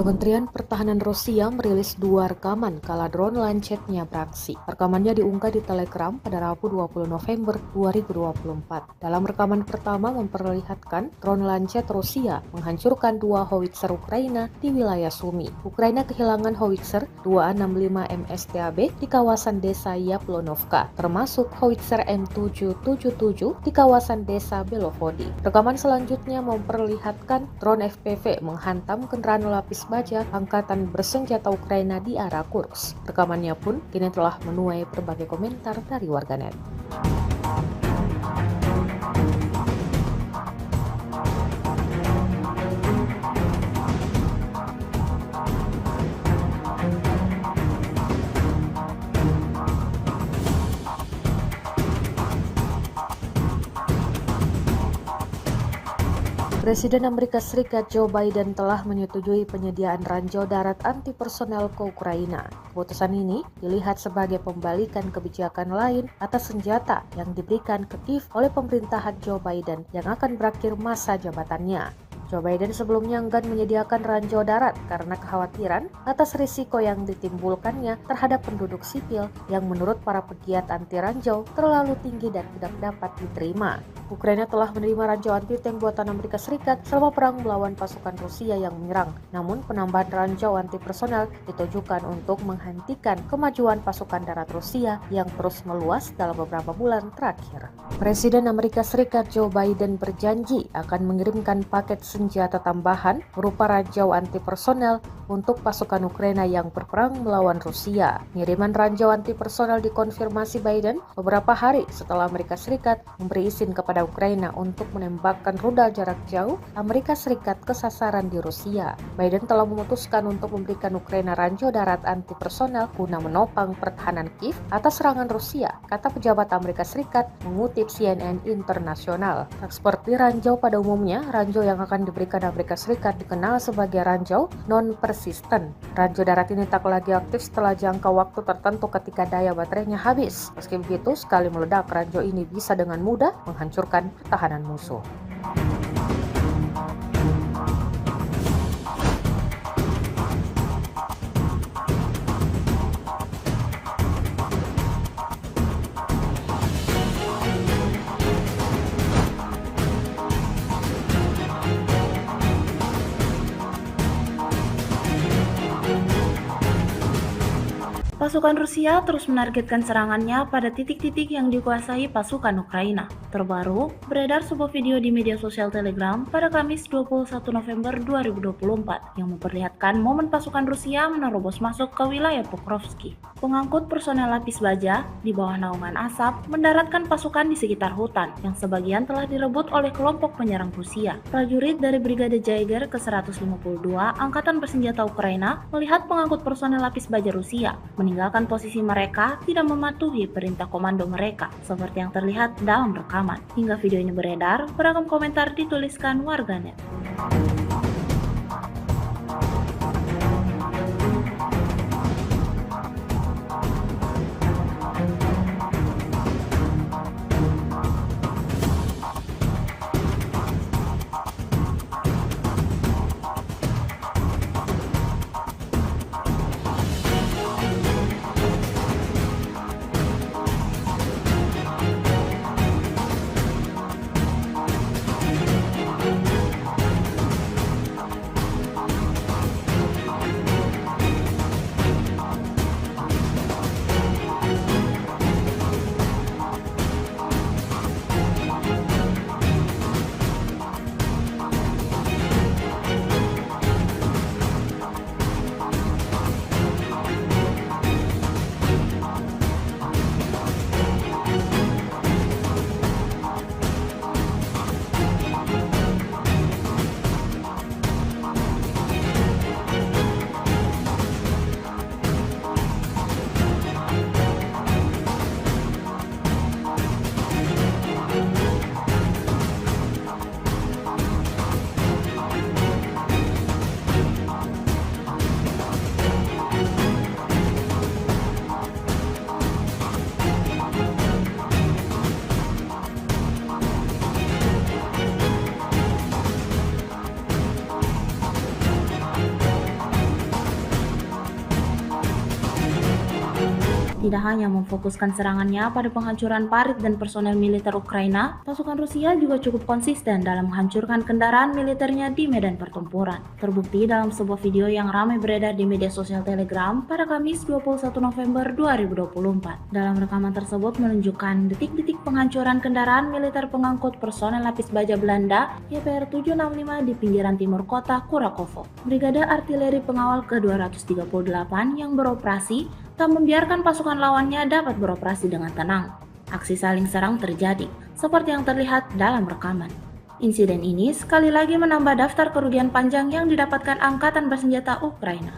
Kementerian Pertahanan Rusia merilis 2 rekaman kala drone Lancetnya beraksi. Rekamannya diunggah di Telegram pada Rabu 20 November 2024. Dalam rekaman pertama memperlihatkan drone Lancet Rusia menghancurkan 2 howitzer Ukraina di wilayah Sumy. Ukraina kehilangan howitzer 265 MSTAB di kawasan desa Yaplonovka, termasuk howitzer M777 di kawasan desa Belovodi. Rekaman selanjutnya memperlihatkan drone FPV menghantam kendaraan lapis baja Angkatan Bersenjata Ukraina di arah Kursk. Rekamannya pun kini telah menuai berbagai komentar dari warganet. Presiden Amerika Serikat Joe Biden telah menyetujui penyediaan ranjau darat anti-personel ke Ukraina. Keputusan ini dilihat sebagai pembalikan kebijakan lain atas senjata yang diberikan ke Kiev oleh pemerintahan Joe Biden yang akan berakhir masa jabatannya. Joe Biden sebelumnya enggan menyediakan ranjau darat karena kekhawatiran atas risiko yang ditimbulkannya terhadap penduduk sipil yang menurut para pegiat anti ranjau terlalu tinggi dan tidak dapat diterima. Ukraina telah menerima ranjau anti-tank buatan Amerika Serikat selama perang melawan pasukan Rusia yang menyerang. Namun penambahan ranjau anti-personel ditujukan untuk menghentikan kemajuan pasukan darat Rusia yang terus meluas dalam beberapa bulan terakhir. Presiden Amerika Serikat Joe Biden berjanji akan mengirimkan paket senjata tambahan berupa ranjau anti-personel untuk pasukan Ukraina yang berperang melawan Rusia. Pengiriman ranjau anti-personel dikonfirmasi Biden beberapa hari setelah Amerika Serikat memberi izin kepada Ukraina untuk menembakkan rudal jarak jauh Amerika Serikat ke sasaran di Rusia. Biden telah memutuskan untuk memberikan Ukraina ranjau darat anti-personel guna menopang pertahanan Kiev atas serangan Rusia, kata pejabat Amerika Serikat mengutip CNN Internasional. Tak seperti ranjau pada umumnya, ranjau yang akan diberikan Amerika Serikat dikenal sebagai ranjau non-persisten. Ranjau darat ini tak lagi aktif setelah jangka waktu tertentu ketika daya baterainya habis. Meski begitu, sekali meledak, ranjau ini bisa dengan mudah menghancurkan pertahanan musuh. Pasukan Rusia terus menargetkan serangannya pada titik-titik yang dikuasai pasukan Ukraina. Terbaru, beredar sebuah video di media sosial Telegram pada Kamis 21 November 2024 yang memperlihatkan momen pasukan Rusia menerobos masuk ke wilayah Pokrovsky. Pengangkut personel lapis baja di bawah naungan asap mendaratkan pasukan di sekitar hutan yang sebagian telah direbut oleh kelompok penyerang Rusia. Prajurit dari Brigade Jaeger ke-152 Angkatan Bersenjata Ukraina melihat pengangkut personel lapis baja Rusia meninggalkan posisi mereka tidak mematuhi perintah komando mereka, seperti yang terlihat dalam rekaman. Hingga video ini beredar, beragam komentar dituliskan warganet. Tidak hanya memfokuskan serangannya pada penghancuran parit dan personel militer Ukraina, pasukan Rusia juga cukup konsisten dalam menghancurkan kendaraan militernya di medan pertempuran. Terbukti dalam sebuah video yang ramai beredar di media sosial Telegram pada Kamis 21 November 2024. Dalam rekaman tersebut menunjukkan detik-detik penghancuran kendaraan militer pengangkut personel lapis baja Belanda YPR 765 di pinggiran timur kota Kurakovo. Brigade Artileri Pengawal ke-238 yang beroperasi tak membiarkan pasukan lawannya dapat beroperasi dengan tenang. Aksi saling serang terjadi, seperti yang terlihat dalam rekaman. Insiden ini sekali lagi menambah daftar kerugian panjang yang didapatkan Angkatan Bersenjata Ukraina.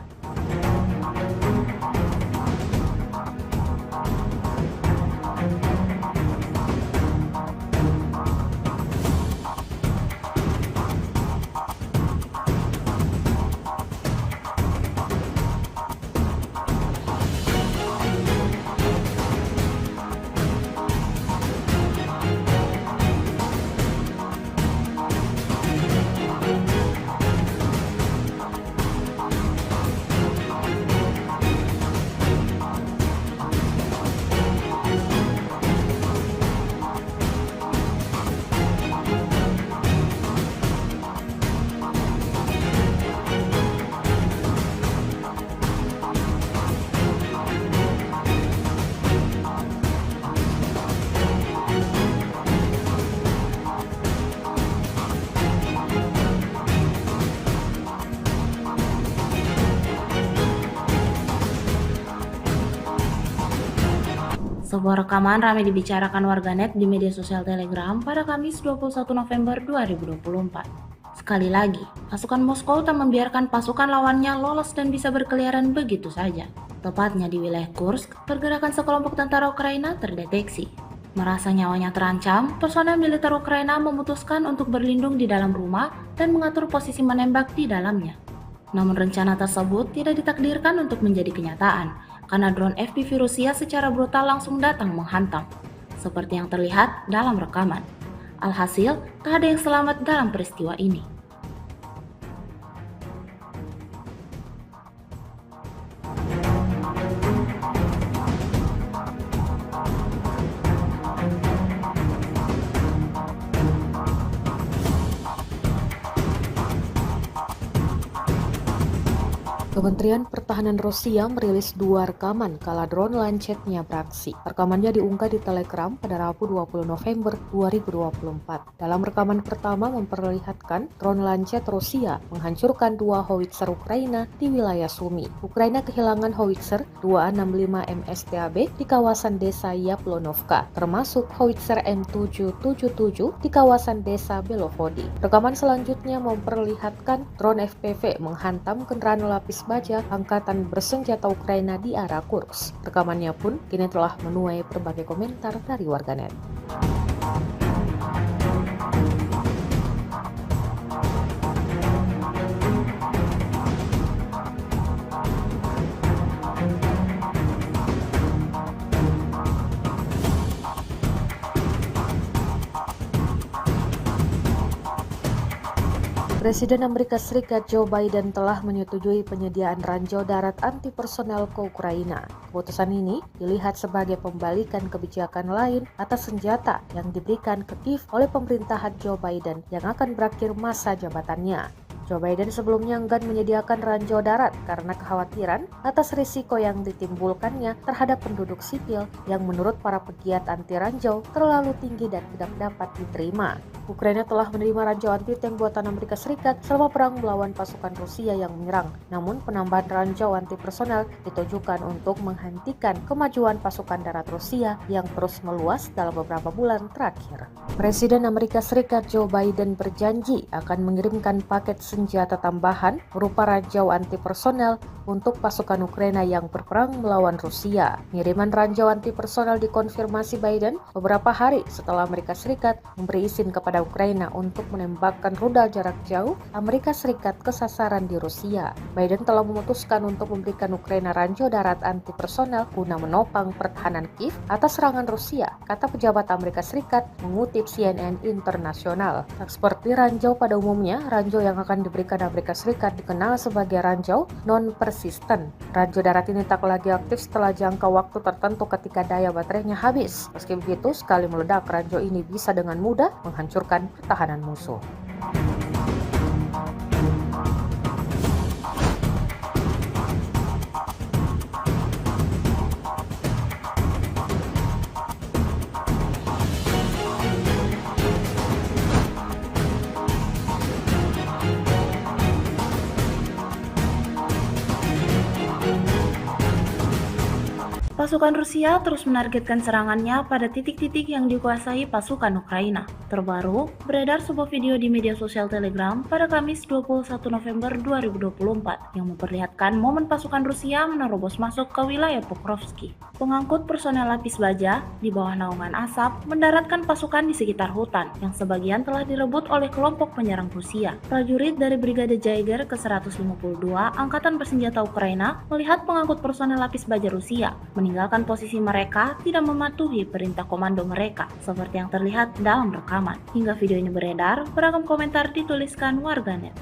Sebuah rekaman ramai dibicarakan warganet di media sosial Telegram pada Kamis 21 November 2024. Sekali lagi, pasukan Moskow tak membiarkan pasukan lawannya lolos dan bisa berkeliaran begitu saja. Tepatnya di wilayah Kursk, pergerakan sekelompok tentara Ukraina terdeteksi. Merasa nyawanya terancam, personel militer Ukraina memutuskan untuk berlindung di dalam rumah dan mengatur posisi menembak di dalamnya. Namun rencana tersebut tidak ditakdirkan untuk menjadi kenyataan, karena drone FPV Rusia secara brutal langsung datang menghantam, seperti yang terlihat dalam rekaman. Alhasil, tak ada yang selamat dalam peristiwa ini. Kementerian Pertahanan Rusia merilis 2 rekaman kala drone Lancetnya beraksi. Rekamannya diunggah di Telegram pada Rabu 20 November 2024. Dalam rekaman pertama memperlihatkan drone Lancet Rusia menghancurkan 2 howitzer Ukraina di wilayah Sumy. Ukraina kehilangan howitzer 265 MSTAB di kawasan desa Yaplonovka, termasuk howitzer M777 di kawasan desa Belovody. Rekaman selanjutnya memperlihatkan drone FPV menghantam kendaraan lapis baja angkatan bersenjata Ukraina di arah Kursk. Rekamannya pun kini telah menuai berbagai komentar dari warganet. Presiden Amerika Serikat Joe Biden telah menyetujui penyediaan ranjau darat anti-personel ke Ukraina. Keputusan ini dilihat sebagai pembalikan kebijakan lain atas senjata yang diberikan ke Kiev oleh pemerintahan Joe Biden yang akan berakhir masa jabatannya. Joe Biden sebelumnya enggan menyediakan ranjau darat karena kekhawatiran atas risiko yang ditimbulkannya terhadap penduduk sipil yang menurut para pegiat anti ranjau terlalu tinggi dan tidak dapat diterima. Ukraina telah menerima ranjau anti-tank buatan Amerika Serikat selama perang melawan pasukan Rusia yang menyerang. Namun penambahan ranjau anti-personel ditujukan untuk menghentikan kemajuan pasukan darat Rusia yang terus meluas dalam beberapa bulan terakhir. Presiden Amerika Serikat Joe Biden berjanji akan mengirimkan paket senjata tambahan berupa ranjau anti-personel untuk pasukan Ukraina yang berperang melawan Rusia. Pengiriman ranjau anti-personel dikonfirmasi Biden beberapa hari setelah Amerika Serikat memberi izin kepada Ukraina untuk menembakkan rudal jarak jauh Amerika Serikat ke sasaran di Rusia. Biden telah memutuskan untuk memberikan Ukraina ranjau darat anti-personel guna menopang pertahanan Kiev atas serangan Rusia, kata pejabat Amerika Serikat mengutip CNN Internasional. Tak seperti ranjau pada umumnya, ranjau yang akan diberikan Amerika Serikat dikenal sebagai ranjau non-persisten. Ranjau darat ini tak lagi aktif setelah jangka waktu tertentu ketika daya baterainya habis. Meski begitu, sekali meledak, ranjau ini bisa dengan mudah menghancurkan pertahanan musuh. Pasukan Rusia terus menargetkan serangannya pada titik-titik yang dikuasai pasukan Ukraina. Terbaru, beredar sebuah video di media sosial Telegram pada Kamis 21 November 2024 yang memperlihatkan momen pasukan Rusia menerobos masuk ke wilayah Pokrovsky. Pengangkut personel lapis baja di bawah naungan asap mendaratkan pasukan di sekitar hutan yang sebagian telah direbut oleh kelompok penyerang Rusia. Prajurit dari Brigade Jaeger ke-152 Angkatan Bersenjata Ukraina melihat pengangkut personel lapis baja Rusia meninggalkan posisi mereka tidak mematuhi perintah komando mereka, seperti yang terlihat dalam rekaman. Hingga video ini beredar, beragam komentar dituliskan warganet.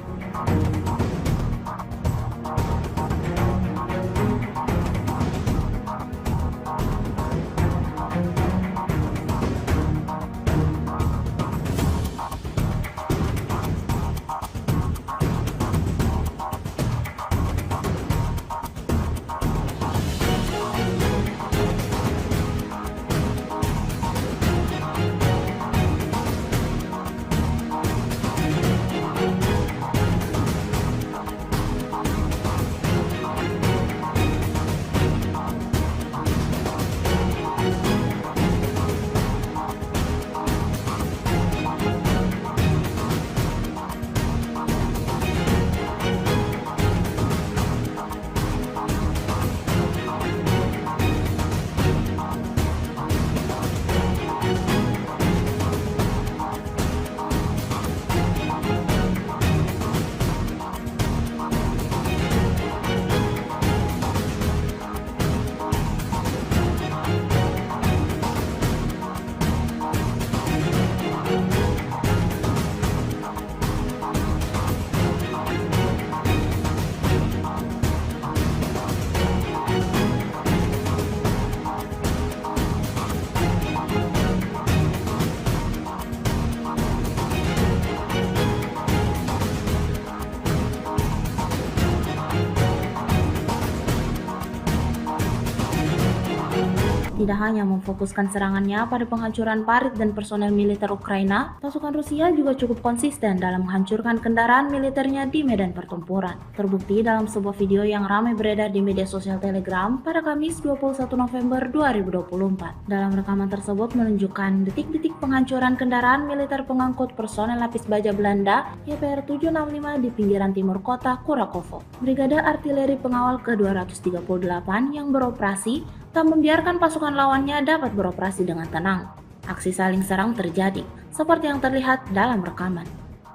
tidak hanya memfokuskan serangannya pada penghancuran parit dan personel militer Ukraina, pasukan Rusia juga cukup konsisten dalam menghancurkan kendaraan militernya di medan pertempuran. Terbukti dalam sebuah video yang ramai beredar di media sosial Telegram pada Kamis 21 November 2024. Dalam rekaman tersebut menunjukkan detik-detik penghancuran kendaraan militer pengangkut personel lapis baja Belanda YPR 765 di pinggiran timur kota Kurakovo. Brigade Artileri Pengawal ke-238 yang beroperasi tak membiarkan pasukan lawannya dapat beroperasi dengan tenang. Aksi saling serang terjadi, seperti yang terlihat dalam rekaman.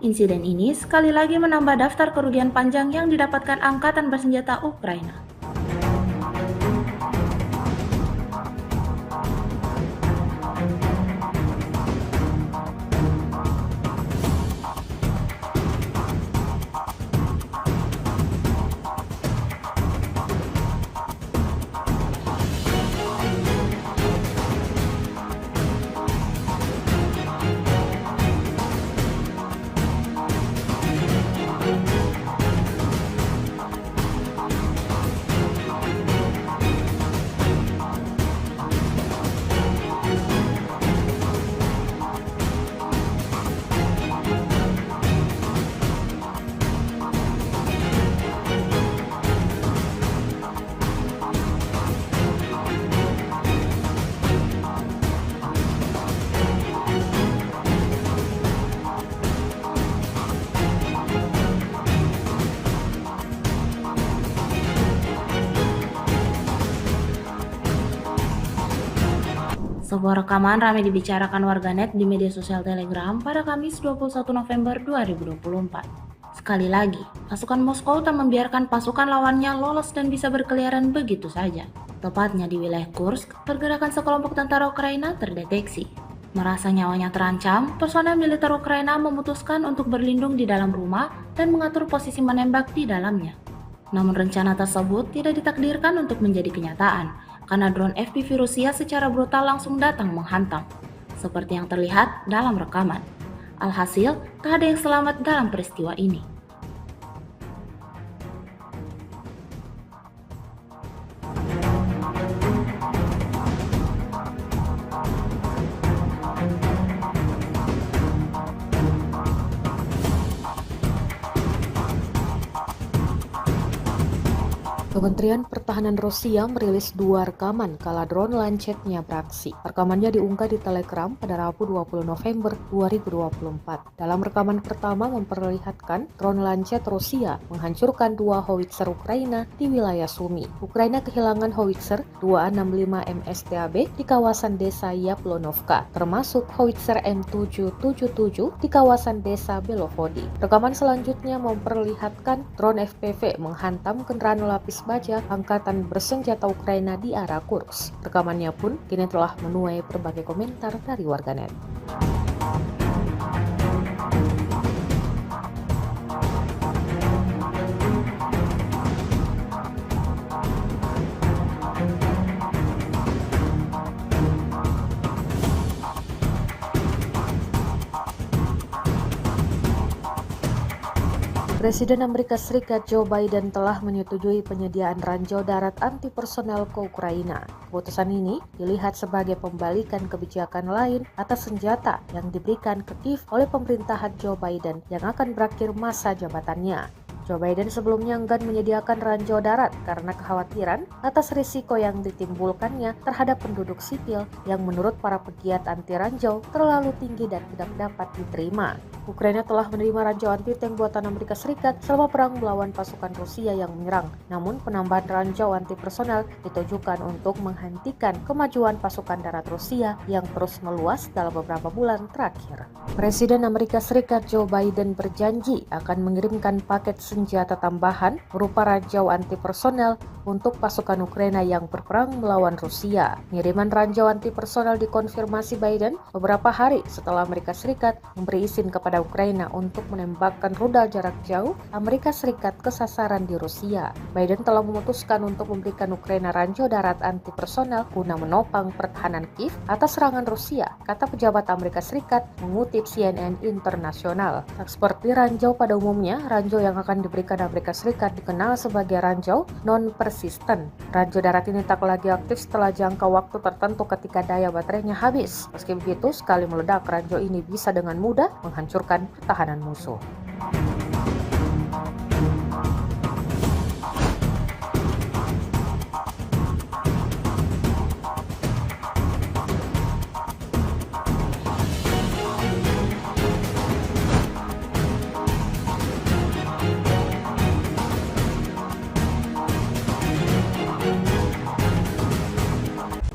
Insiden ini sekali lagi menambah daftar kerugian panjang yang didapatkan angkatan bersenjata Ukraina. Sebuah rekaman ramai dibicarakan warganet di media sosial Telegram pada Kamis 21 November 2024. Sekali lagi, pasukan Moskow tak membiarkan pasukan lawannya lolos dan bisa berkeliaran begitu saja. Tepatnya di wilayah Kursk, pergerakan sekelompok tentara Ukraina terdeteksi. Merasa nyawanya terancam, personel militer Ukraina memutuskan untuk berlindung di dalam rumah dan mengatur posisi menembak di dalamnya. Namun rencana tersebut tidak ditakdirkan untuk menjadi kenyataan, karena drone FPV Rusia secara brutal langsung datang menghantam, seperti yang terlihat dalam rekaman. Alhasil, tak ada yang selamat dalam peristiwa ini. Kementerian Pertahanan Rusia merilis 2 rekaman kala drone Lancet-nya beraksi. Rekamannya diunggah di Telegram pada Rabu 20 November 2024. Dalam rekaman pertama memperlihatkan drone Lancet Rusia menghancurkan 2 howitzer Ukraina di wilayah Sumy. Ukraina kehilangan howitzer 265 MSTAB di kawasan desa Yaplonovka, termasuk howitzer M777 di kawasan desa Belovody. Rekaman selanjutnya memperlihatkan drone FPV menghantam kendaraan lapis baja angkatan bersenjata Ukraina di arah Kursk. Rekamannya pun kini telah menuai berbagai komentar dari warganet. Presiden Amerika Serikat Joe Biden telah menyetujui penyediaan ranjau darat anti personel ke Ukraina. Keputusan ini dilihat sebagai pembalikan kebijakan lain atas senjata yang diberikan ke Kiev oleh pemerintahan Joe Biden yang akan berakhir masa jabatannya. Joe Biden sebelumnya enggan menyediakan ranjau darat karena kekhawatiran atas risiko yang ditimbulkannya terhadap penduduk sipil yang menurut para pegiat anti ranjau terlalu tinggi dan tidak dapat diterima. Ukraina telah menerima ranjau anti-tank buatan Amerika Serikat selama perang melawan pasukan Rusia yang menyerang. Namun penambahan ranjau anti-personel ditujukan untuk menghentikan kemajuan pasukan darat Rusia yang terus meluas dalam beberapa bulan terakhir. Presiden Amerika Serikat Joe Biden berjanji akan mengirimkan paket senjata tambahan berupa ranjau anti-personel untuk pasukan Ukraina yang berperang melawan Rusia. Pengiriman ranjau anti-personel dikonfirmasi Biden beberapa hari setelah Amerika Serikat memberi izin kepada Ukraina untuk menembakkan rudal jarak jauh Amerika Serikat ke sasaran di Rusia. Biden telah memutuskan untuk memberikan Ukraina ranjau darat anti-personel guna menopang pertahanan Kiev atas serangan Rusia, kata pejabat Amerika Serikat mengutip CNN Internasional. Tak seperti ranjau pada umumnya, ranjau yang akan diberikan Amerika Serikat dikenal sebagai ranjau non-precision persisten. Ranjau darat ini tak lagi aktif setelah jangka waktu tertentu ketika daya baterainya habis. Meski begitu, sekali meledak, ranjau ini bisa dengan mudah menghancurkan pertahanan musuh.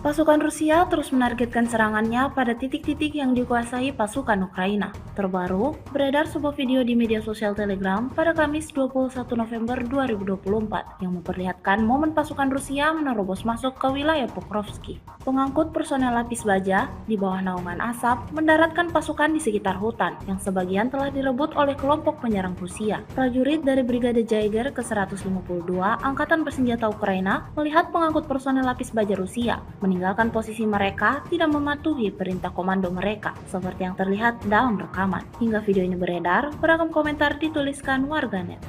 Pasukan Rusia terus menargetkan serangannya pada titik-titik yang dikuasai pasukan Ukraina. Terbaru, beredar sebuah video di media sosial Telegram pada Kamis 21 November 2024 yang memperlihatkan momen pasukan Rusia menerobos masuk ke wilayah Pokrovsky. Pengangkut personel lapis baja di bawah naungan asap mendaratkan pasukan di sekitar hutan yang sebagian telah direbut oleh kelompok penyerang Rusia. Prajurit dari Brigade Jaeger ke-152 Angkatan Bersenjata Ukraina melihat pengangkut personel lapis baja Rusia meninggalkan posisi mereka tidak mematuhi perintah komando mereka, seperti yang terlihat dalam rekaman. Hingga video ini beredar, beragam komentar dituliskan warganet.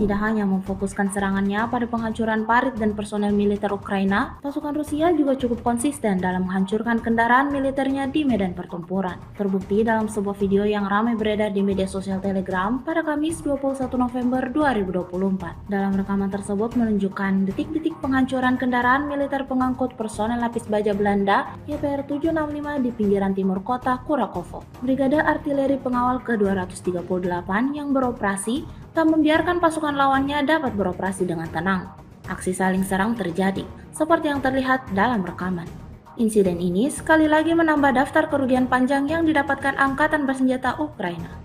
Tidak hanya memfokuskan serangannya pada penghancuran parit dan personel militer Ukraina, pasukan Rusia juga cukup konsisten dalam menghancurkan kendaraan militernya di medan pertempuran. Terbukti dalam sebuah video yang ramai beredar di media sosial Telegram pada Kamis 21 November 2024. Dalam rekaman tersebut menunjukkan detik-detik penghancuran kendaraan militer pengangkut personel lapis baja Belanda YPR 765 di pinggiran timur kota Kurakovo. Brigade Artileri Pengawal ke-238 yang beroperasi tak membiarkan pasukan lawannya dapat beroperasi dengan tenang. Aksi saling serang terjadi, seperti yang terlihat dalam rekaman. Insiden ini sekali lagi menambah daftar kerugian panjang yang didapatkan Angkatan Bersenjata Ukraina.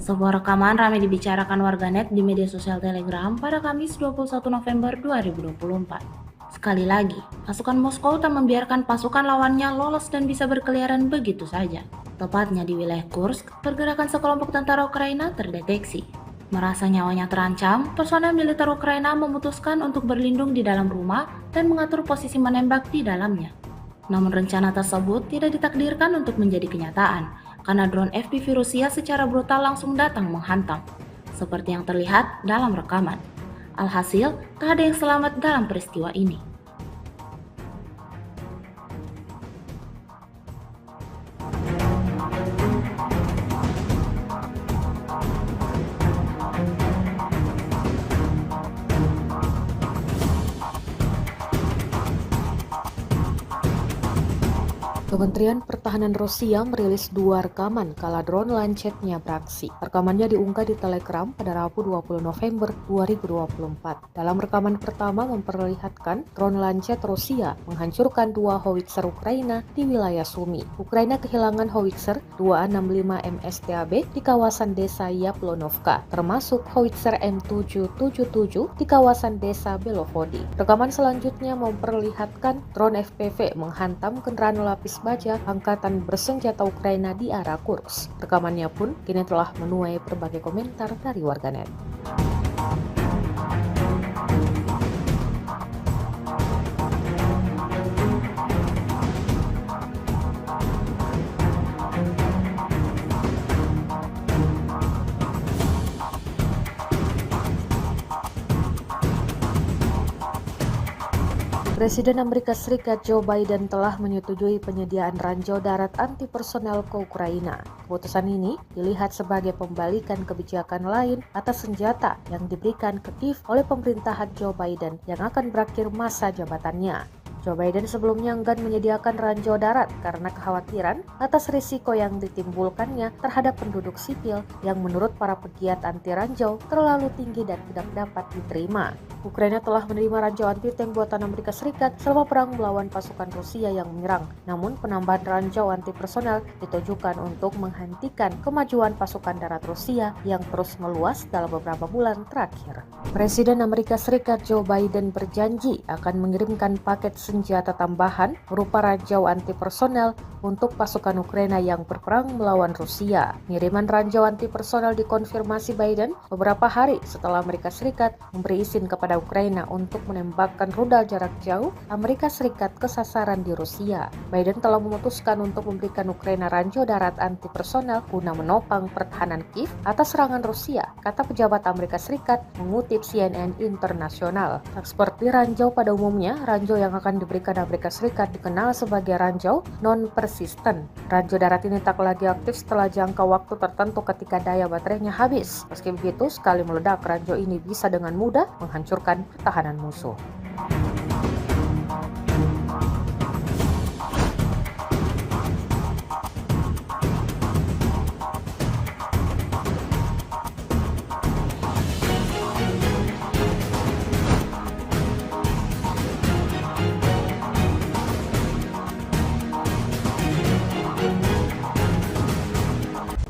Sebuah rekaman ramai dibicarakan warganet di media sosial Telegram pada Kamis 21 November 2024. Sekali lagi, pasukan Moskow tak membiarkan pasukan lawannya lolos dan bisa berkeliaran begitu saja. Tepatnya di wilayah Kursk, pergerakan sekelompok tentara Ukraina terdeteksi. Merasa nyawanya terancam, personel militer Ukraina memutuskan untuk berlindung di dalam rumah dan mengatur posisi menembak di dalamnya. Namun rencana tersebut tidak ditakdirkan untuk menjadi kenyataan, karena drone FPV Rusia secara brutal langsung datang menghantam, seperti yang terlihat dalam rekaman. Alhasil, tak ada yang selamat dalam peristiwa ini. Kementerian Pertahanan Rusia merilis 2 rekaman kala drone Lancetnya beraksi. Rekamannya diunggah di Telegram pada Rabu 20 November 2024. Dalam rekaman pertama memperlihatkan drone Lancet Rusia menghancurkan 2 howitzer Ukraina di wilayah Sumy. Ukraina kehilangan howitzer 265 MSTAB di kawasan desa Yaplonovka, termasuk howitzer M777 di kawasan desa Belovodi. Rekaman selanjutnya memperlihatkan drone FPV menghantam kendaraan lapis baja angkatan bersenjata Ukraina di arah Kursk. Rekamannya pun kini telah menuai berbagai komentar dari warganet. Presiden Amerika Serikat Joe Biden telah menyetujui penyediaan ranjau darat anti-personel ke Ukraina. Keputusan ini dilihat sebagai pembalikan kebijakan lain atas senjata yang diberikan ke Kiev oleh pemerintahan Joe Biden yang akan berakhir masa jabatannya. Joe Biden sebelumnya enggan menyediakan ranjau darat karena kekhawatiran atas risiko yang ditimbulkannya terhadap penduduk sipil yang menurut para pegiat anti ranjau terlalu tinggi dan tidak dapat diterima. Ukraina telah menerima ranjau anti-tank buatan Amerika Serikat selama perang melawan pasukan Rusia yang menyerang. Namun penambahan ranjau anti-personel ditujukan untuk menghentikan kemajuan pasukan darat Rusia yang terus meluas dalam beberapa bulan terakhir. Presiden Amerika Serikat Joe Biden berjanji akan mengirimkan paket senjata tambahan berupa ranjau anti-personel untuk pasukan Ukraina yang berperang melawan Rusia. Pengiriman ranjau anti-personel dikonfirmasi Biden beberapa hari setelah Amerika Serikat memberi izin kepada Ukraina untuk menembakkan rudal jarak jauh Amerika Serikat ke sasaran di Rusia. Biden telah memutuskan untuk memberikan Ukraina ranjau darat anti-personel guna menopang pertahanan Kiev atas serangan Rusia, kata pejabat Amerika Serikat mengutip CNN Internasional. Seperti ranjau pada umumnya, ranjau yang akan diberikan Amerika Serikat dikenal sebagai ranjau non-persisten. Ranjau darat ini tak lagi aktif setelah jangka waktu tertentu ketika daya baterainya habis. Meski begitu, sekali meledak, ranjau ini bisa dengan mudah menghancurkan pertahanan musuh.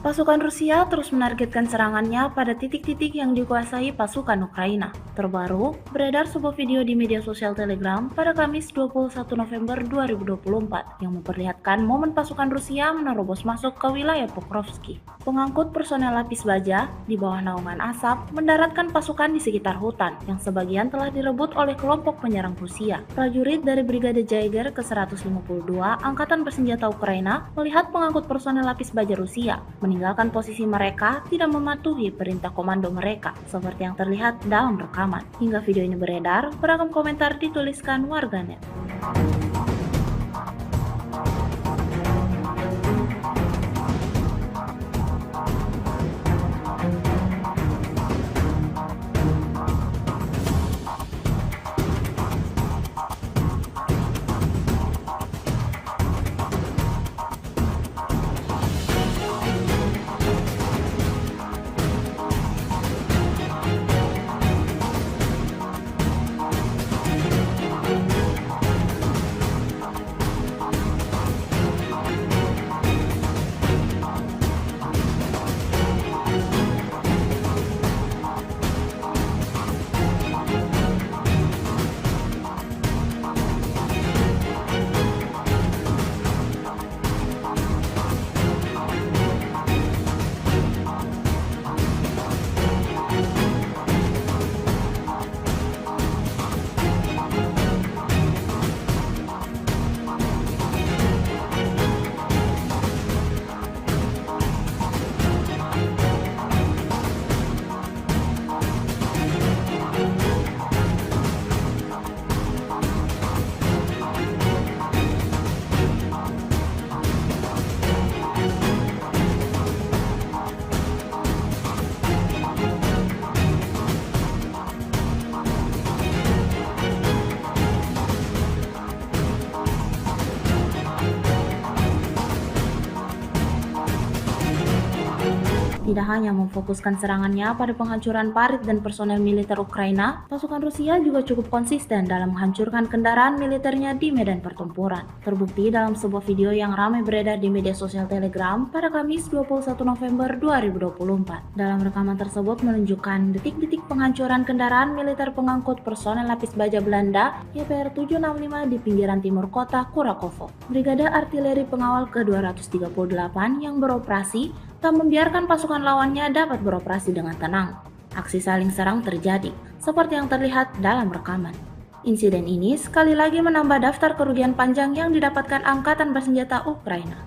Pasukan Rusia terus menargetkan serangannya pada titik-titik yang dikuasai pasukan Ukraina. Terbaru, beredar sebuah video di media sosial Telegram pada Kamis 21 November 2024 yang memperlihatkan momen pasukan Rusia menerobos masuk ke wilayah Pokrovsky. Pengangkut personel lapis baja di bawah naungan asap mendaratkan pasukan di sekitar hutan yang sebagian telah direbut oleh kelompok penyerang Rusia. Prajurit dari Brigade Jaeger ke-152 Angkatan Bersenjata Ukraina melihat pengangkut personel lapis baja Rusia meninggalkan posisi mereka tidak mematuhi perintah komando mereka, seperti yang terlihat dalam rekaman. Hingga video ini beredar, beragam komentar dituliskan warganet. Tidak hanya memfokuskan serangannya pada penghancuran parit dan personel militer Ukraina, pasukan Rusia juga cukup konsisten dalam menghancurkan kendaraan militernya di medan pertempuran. Terbukti dalam sebuah video yang ramai beredar di media sosial Telegram pada Kamis 21 November 2024. Dalam rekaman tersebut menunjukkan detik-detik penghancuran kendaraan militer pengangkut personel lapis baja Belanda YPR 765 di pinggiran timur kota Kurakovo. Brigade Artileri Pengawal ke-238 yang beroperasi tak membiarkan pasukan lawannya dapat beroperasi dengan tenang. Aksi saling serang terjadi, seperti yang terlihat dalam rekaman. Insiden ini sekali lagi menambah daftar kerugian panjang yang didapatkan Angkatan Bersenjata Ukraina.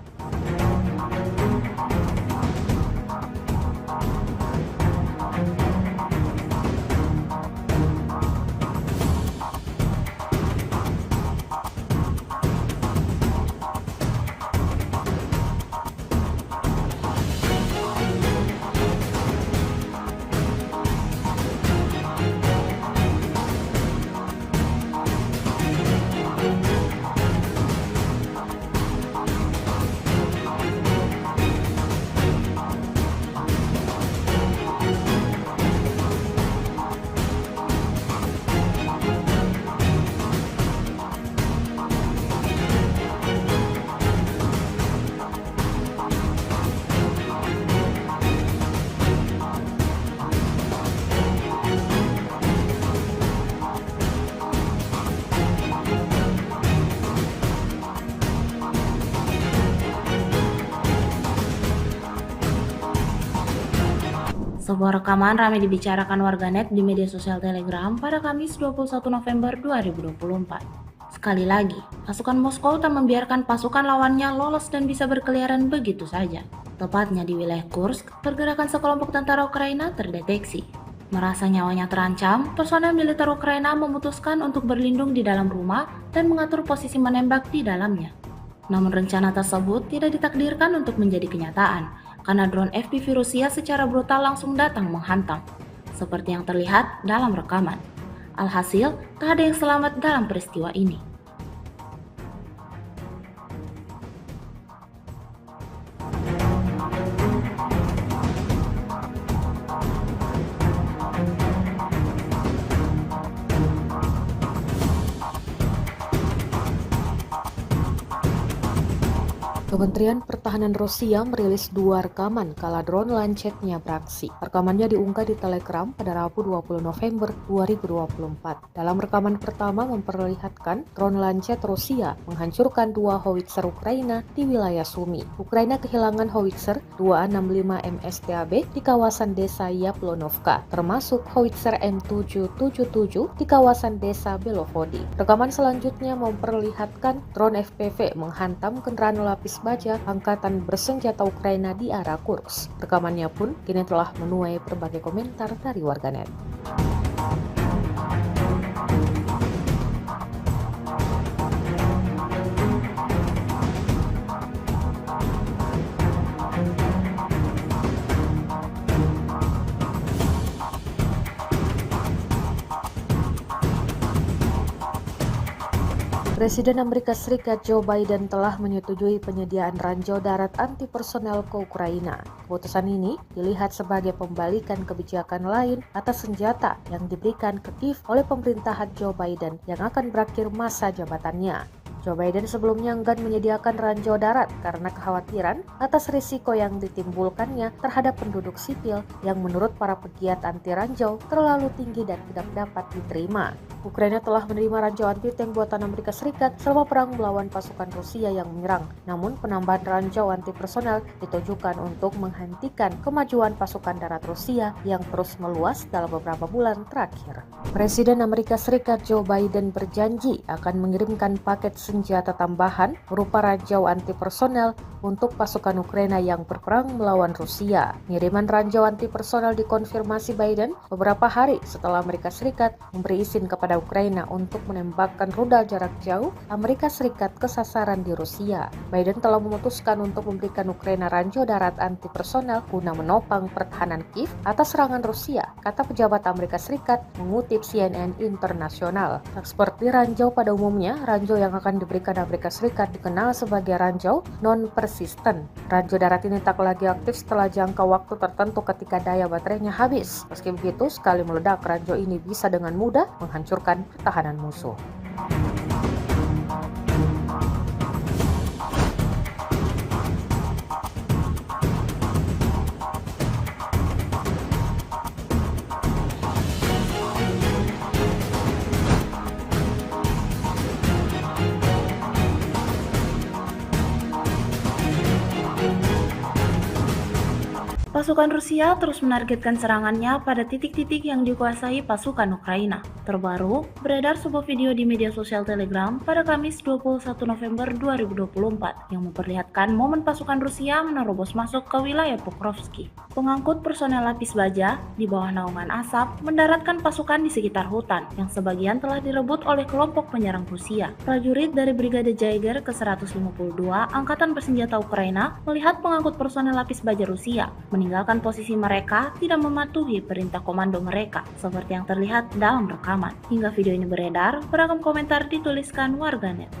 Sebuah rekaman ramai dibicarakan warganet di media sosial Telegram pada Kamis 21 November 2024. Sekali lagi, pasukan Moskow tak membiarkan pasukan lawannya lolos dan bisa berkeliaran begitu saja. Tepatnya di wilayah Kursk, pergerakan sekelompok tentara Ukraina terdeteksi. Merasa nyawanya terancam, personel militer Ukraina memutuskan untuk berlindung di dalam rumah dan mengatur posisi menembak di dalamnya. Namun rencana tersebut tidak ditakdirkan untuk menjadi kenyataan, karena drone FPV Rusia secara brutal langsung datang menghantam, seperti yang terlihat dalam rekaman. Alhasil, tak ada yang selamat dalam peristiwa ini. Kementerian Pertahanan Rusia merilis 2 rekaman kala drone Lancetnya beraksi. Rekamannya diunggah di Telegram pada Rabu 20 November 2024. Dalam rekaman pertama memperlihatkan drone Lancet Rusia menghancurkan 2 howitzer Ukraina di wilayah Sumy. Ukraina kehilangan howitzer 265 MSTAB di kawasan desa Yaplonovka, termasuk howitzer M777 di kawasan desa Belovody. Rekaman selanjutnya memperlihatkan drone FPV menghantam kendaraan lapis baja Angkatan Bersenjata Ukraina di arah Kursk. Rekamannya pun kini telah menuai berbagai komentar dari warganet. Presiden Amerika Serikat Joe Biden telah menyetujui penyediaan ranjau darat anti-personel ke Ukraina. Keputusan ini dilihat sebagai pembalikan kebijakan lain atas senjata yang diberikan ke Kiev oleh pemerintahan Joe Biden yang akan berakhir masa jabatannya. Joe Biden sebelumnya enggan menyediakan ranjau darat karena kekhawatiran atas risiko yang ditimbulkannya terhadap penduduk sipil yang menurut para pegiat anti ranjau terlalu tinggi dan tidak dapat diterima. Ukraina telah menerima ranjau anti-tank buatan Amerika Serikat selama perang melawan pasukan Rusia yang menyerang. Namun penambahan ranjau anti-personel ditujukan untuk menghentikan kemajuan pasukan darat Rusia yang terus meluas dalam beberapa bulan terakhir. Presiden Amerika Serikat Joe Biden berjanji akan mengirimkan paket senjata tambahan berupa ranjau anti-personel untuk pasukan Ukraina yang berperang melawan Rusia. Pengiriman ranjau anti-personel dikonfirmasi Biden beberapa hari setelah Amerika Serikat memberi izin kepada kepada Ukraina untuk menembakkan rudal jarak jauh Amerika Serikat ke sasaran di Rusia. Biden telah memutuskan untuk memberikan Ukraina ranjau darat anti personel guna menopang pertahanan Kiev atas serangan Rusia, kata pejabat Amerika Serikat mengutip CNN Internasional. Tak seperti ranjau pada umumnya, ranjau yang akan diberikan Amerika Serikat dikenal sebagai ranjau non-persisten. Ranjau darat ini tak lagi aktif setelah jangka waktu tertentu ketika daya baterainya habis. Meski begitu, sekali meledak, ranjau ini bisa dengan mudah menghancurkan pertahanan musuh. Pasukan Rusia terus menargetkan serangannya pada titik-titik yang dikuasai pasukan Ukraina. Terbaru, beredar sebuah video di media sosial Telegram pada Kamis 21 November 2024 yang memperlihatkan momen pasukan Rusia menerobos masuk ke wilayah Pokrovsky. Pengangkut personel lapis baja di bawah naungan asap mendaratkan pasukan di sekitar hutan yang sebagian telah direbut oleh kelompok penyerang Rusia. Prajurit dari Brigade Jaeger ke-152 Angkatan Bersenjata Ukraina melihat pengangkut personel lapis baja Rusia meninggalkan posisi mereka tidak mematuhi perintah komando mereka, seperti yang terlihat dalam rekaman. Hingga video ini beredar, beragam komentar dituliskan warganet.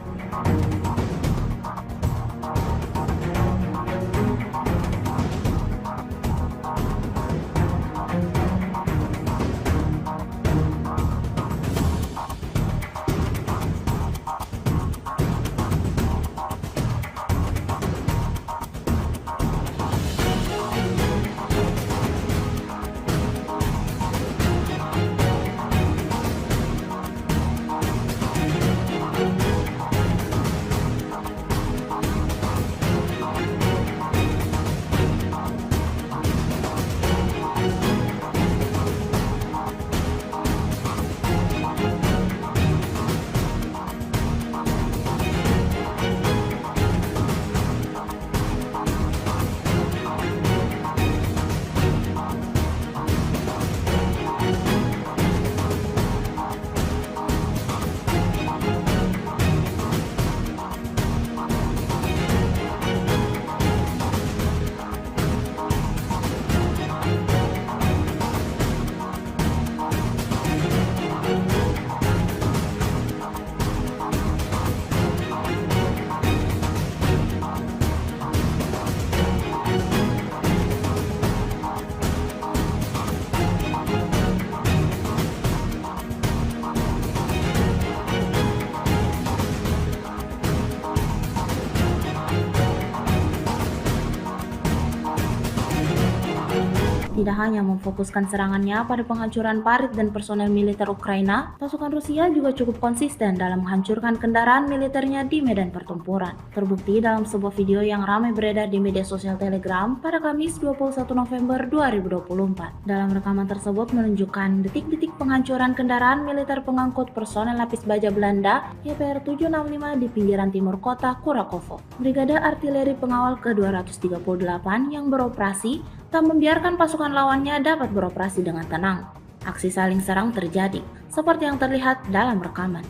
Tidak hanya memfokuskan serangannya pada penghancuran parit dan personel militer Ukraina, pasukan Rusia juga cukup konsisten dalam menghancurkan kendaraan militernya di medan pertempuran. Terbukti dalam sebuah video yang ramai beredar di media sosial Telegram pada Kamis 21 November 2024. Dalam rekaman tersebut menunjukkan detik-detik penghancuran kendaraan militer pengangkut personel lapis baja Belanda YPR 765 di pinggiran timur kota Kurakovo. Brigade Artileri Pengawal ke-238 yang beroperasi tak membiarkan pasukan lawannya dapat beroperasi dengan tenang. Aksi saling serang terjadi, seperti yang terlihat dalam rekaman.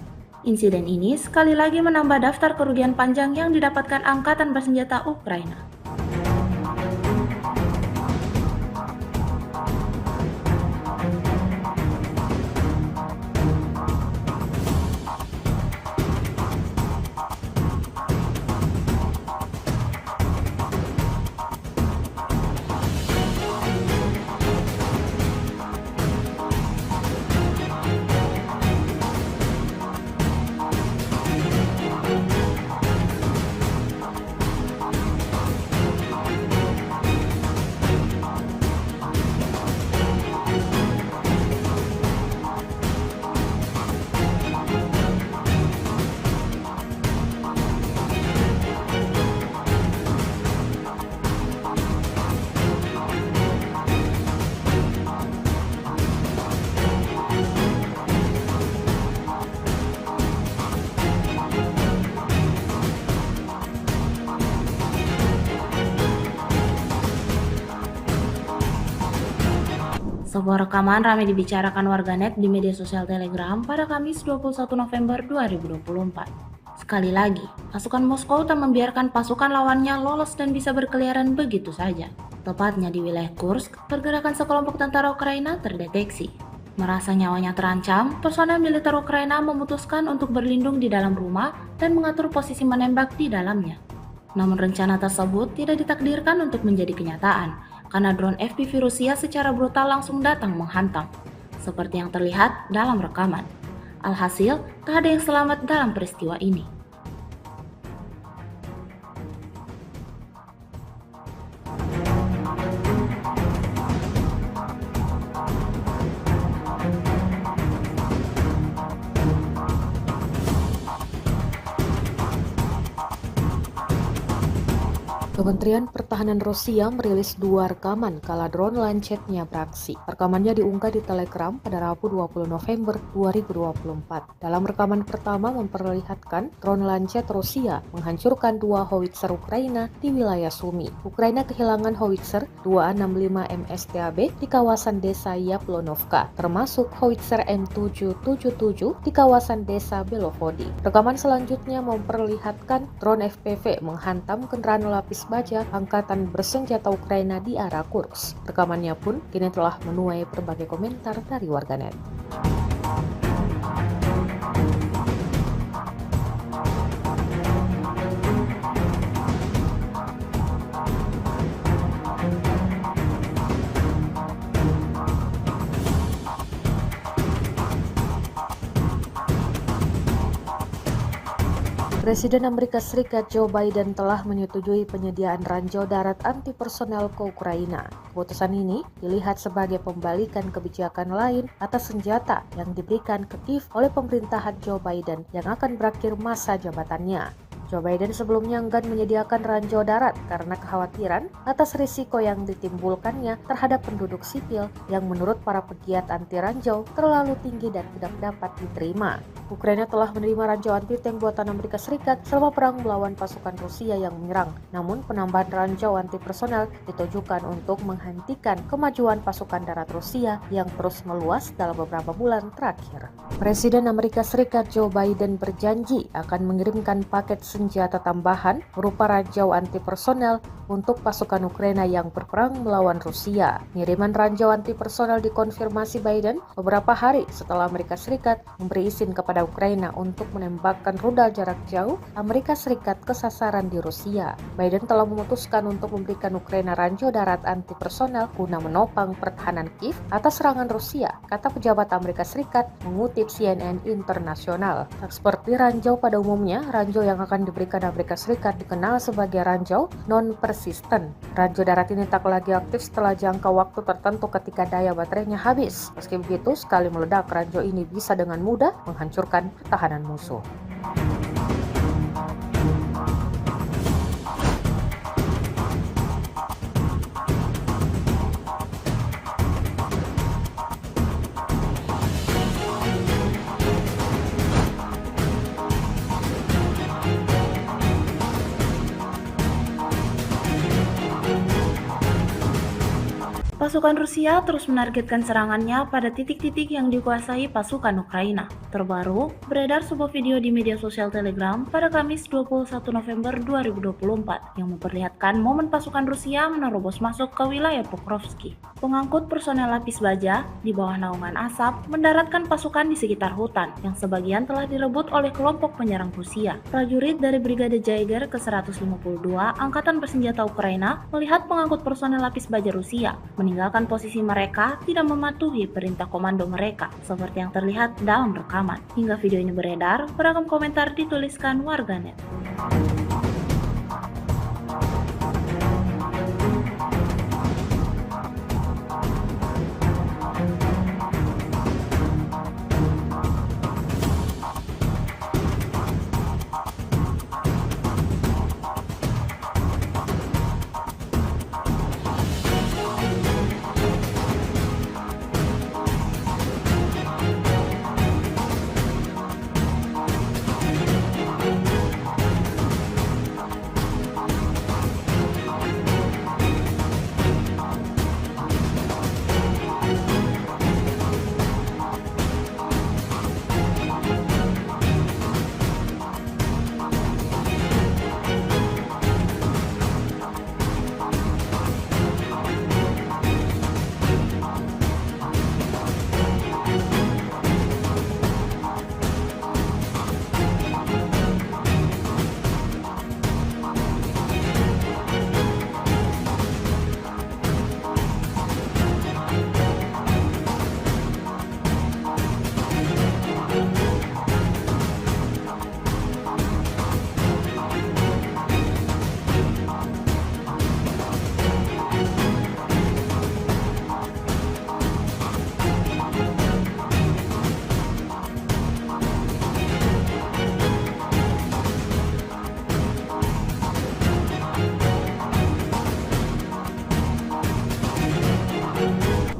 Insiden ini sekali lagi menambah daftar kerugian panjang yang didapatkan Angkatan Bersenjata Ukraina. Sebuah rekaman ramai dibicarakan warganet di media sosial Telegram pada Kamis 21 November 2024. Sekali lagi, pasukan Moskow tak membiarkan pasukan lawannya lolos dan bisa berkeliaran begitu saja. Tepatnya di wilayah Kursk, pergerakan sekelompok tentara Ukraina terdeteksi. Merasa nyawanya terancam, personel militer Ukraina memutuskan untuk berlindung di dalam rumah dan mengatur posisi menembak di dalamnya. Namun rencana tersebut tidak ditakdirkan untuk menjadi kenyataan, karena drone FPV Rusia secara brutal langsung datang menghantam, seperti yang terlihat dalam rekaman. Alhasil, tak ada yang selamat dalam peristiwa ini. Kementerian Pertahanan Rusia merilis 2 rekaman kala drone Lancet-nya beraksi. Rekamannya diunggah di Telegram pada Rabu 20 November 2024. Dalam rekaman pertama memperlihatkan drone Lancet Rusia menghancurkan 2 howitzer Ukraina di wilayah Sumy. Ukraina kehilangan howitzer 265 MSTAB di kawasan desa Yaplonovka, termasuk howitzer M777 di kawasan desa Belovody. Rekaman selanjutnya memperlihatkan drone FPV menghantam kendaraan lapis baja angkatan bersenjata Ukraina di arah Kursk. Rekamannya pun kini telah menuai berbagai komentar dari warganet. Presiden Amerika Serikat Joe Biden telah menyetujui penyediaan ranjau darat anti personel ke Ukraina. Keputusan ini dilihat sebagai pembalikan kebijakan lain atas senjata yang diberikan ke Kiev oleh pemerintahan Joe Biden yang akan berakhir masa jabatannya. Joe Biden sebelumnya enggan menyediakan ranjau darat karena kekhawatiran atas risiko yang ditimbulkannya terhadap penduduk sipil yang menurut para pegiat anti ranjau terlalu tinggi dan tidak dapat diterima. Ukraina telah menerima ranjau anti-tank buatan Amerika Serikat selama perang melawan pasukan Rusia yang menyerang. Namun penambahan ranjau anti personel ditujukan untuk menghentikan kemajuan pasukan darat Rusia yang terus meluas dalam beberapa bulan terakhir. Presiden Amerika Serikat Joe Biden berjanji akan mengirimkan paket senjata tambahan berupa ranjau anti personel untuk pasukan Ukraina yang berperang melawan Rusia. Pengiriman ranjau anti personel dikonfirmasi Biden beberapa hari setelah Amerika Serikat memberi izin kepada Ukraina untuk menembakkan rudal jarak jauh Amerika Serikat ke sasaran di Rusia. Biden telah memutuskan untuk memberikan Ukraina ranjau darat anti personel guna menopang pertahanan Kiev atas serangan Rusia, kata pejabat Amerika Serikat mengutip CNN Internasional. Tak seperti ranjau pada umumnya, ranjau yang akan diberikan Amerika Serikat dikenal sebagai ranjau non-persisten. Ranjau darat ini tak lagi aktif setelah jangka waktu tertentu ketika daya baterainya habis. Meski begitu, sekali meledak, ranjau ini bisa dengan mudah menghancurkan pertahanan musuh. Pasukan Rusia terus menargetkan serangannya pada titik-titik yang dikuasai pasukan Ukraina. Terbaru, beredar sebuah video di media sosial Telegram pada Kamis 21 November 2024 yang memperlihatkan momen pasukan Rusia menerobos masuk ke wilayah Pokrovsky. Pengangkut personel lapis baja di bawah naungan asap mendaratkan pasukan di sekitar hutan yang sebagian telah direbut oleh kelompok penyerang Rusia. Prajurit dari Brigade Jaeger ke-152 Angkatan Bersenjata Ukraina melihat pengangkut personel lapis baja Rusia meninggalkan posisi mereka tidak mematuhi perintah komando mereka, seperti yang terlihat dalam rekaman. Hingga video ini beredar, beragam komentar dituliskan warganet.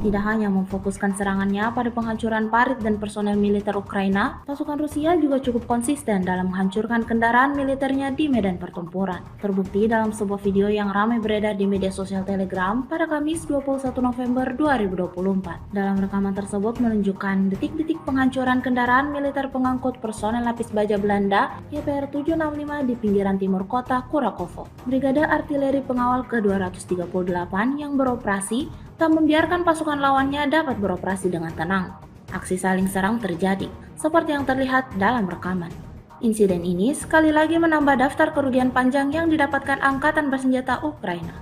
Tidak hanya memfokuskan serangannya pada penghancuran parit dan personel militer Ukraina, pasukan Rusia juga cukup konsisten dalam menghancurkan kendaraan militernya di medan pertempuran. Terbukti dalam sebuah video yang ramai beredar di media sosial Telegram pada Kamis 21 November 2024. Dalam rekaman tersebut menunjukkan detik-detik penghancuran kendaraan militer pengangkut personel lapis baja Belanda YPR 765 di pinggiran timur kota Kurakovo. Brigade Artileri Pengawal ke-238 yang beroperasi tak membiarkan pasukan lawannya dapat beroperasi dengan tenang. Aksi saling serang terjadi, seperti yang terlihat dalam rekaman. Insiden ini sekali lagi menambah daftar kerugian panjang yang didapatkan Angkatan Bersenjata Ukraina.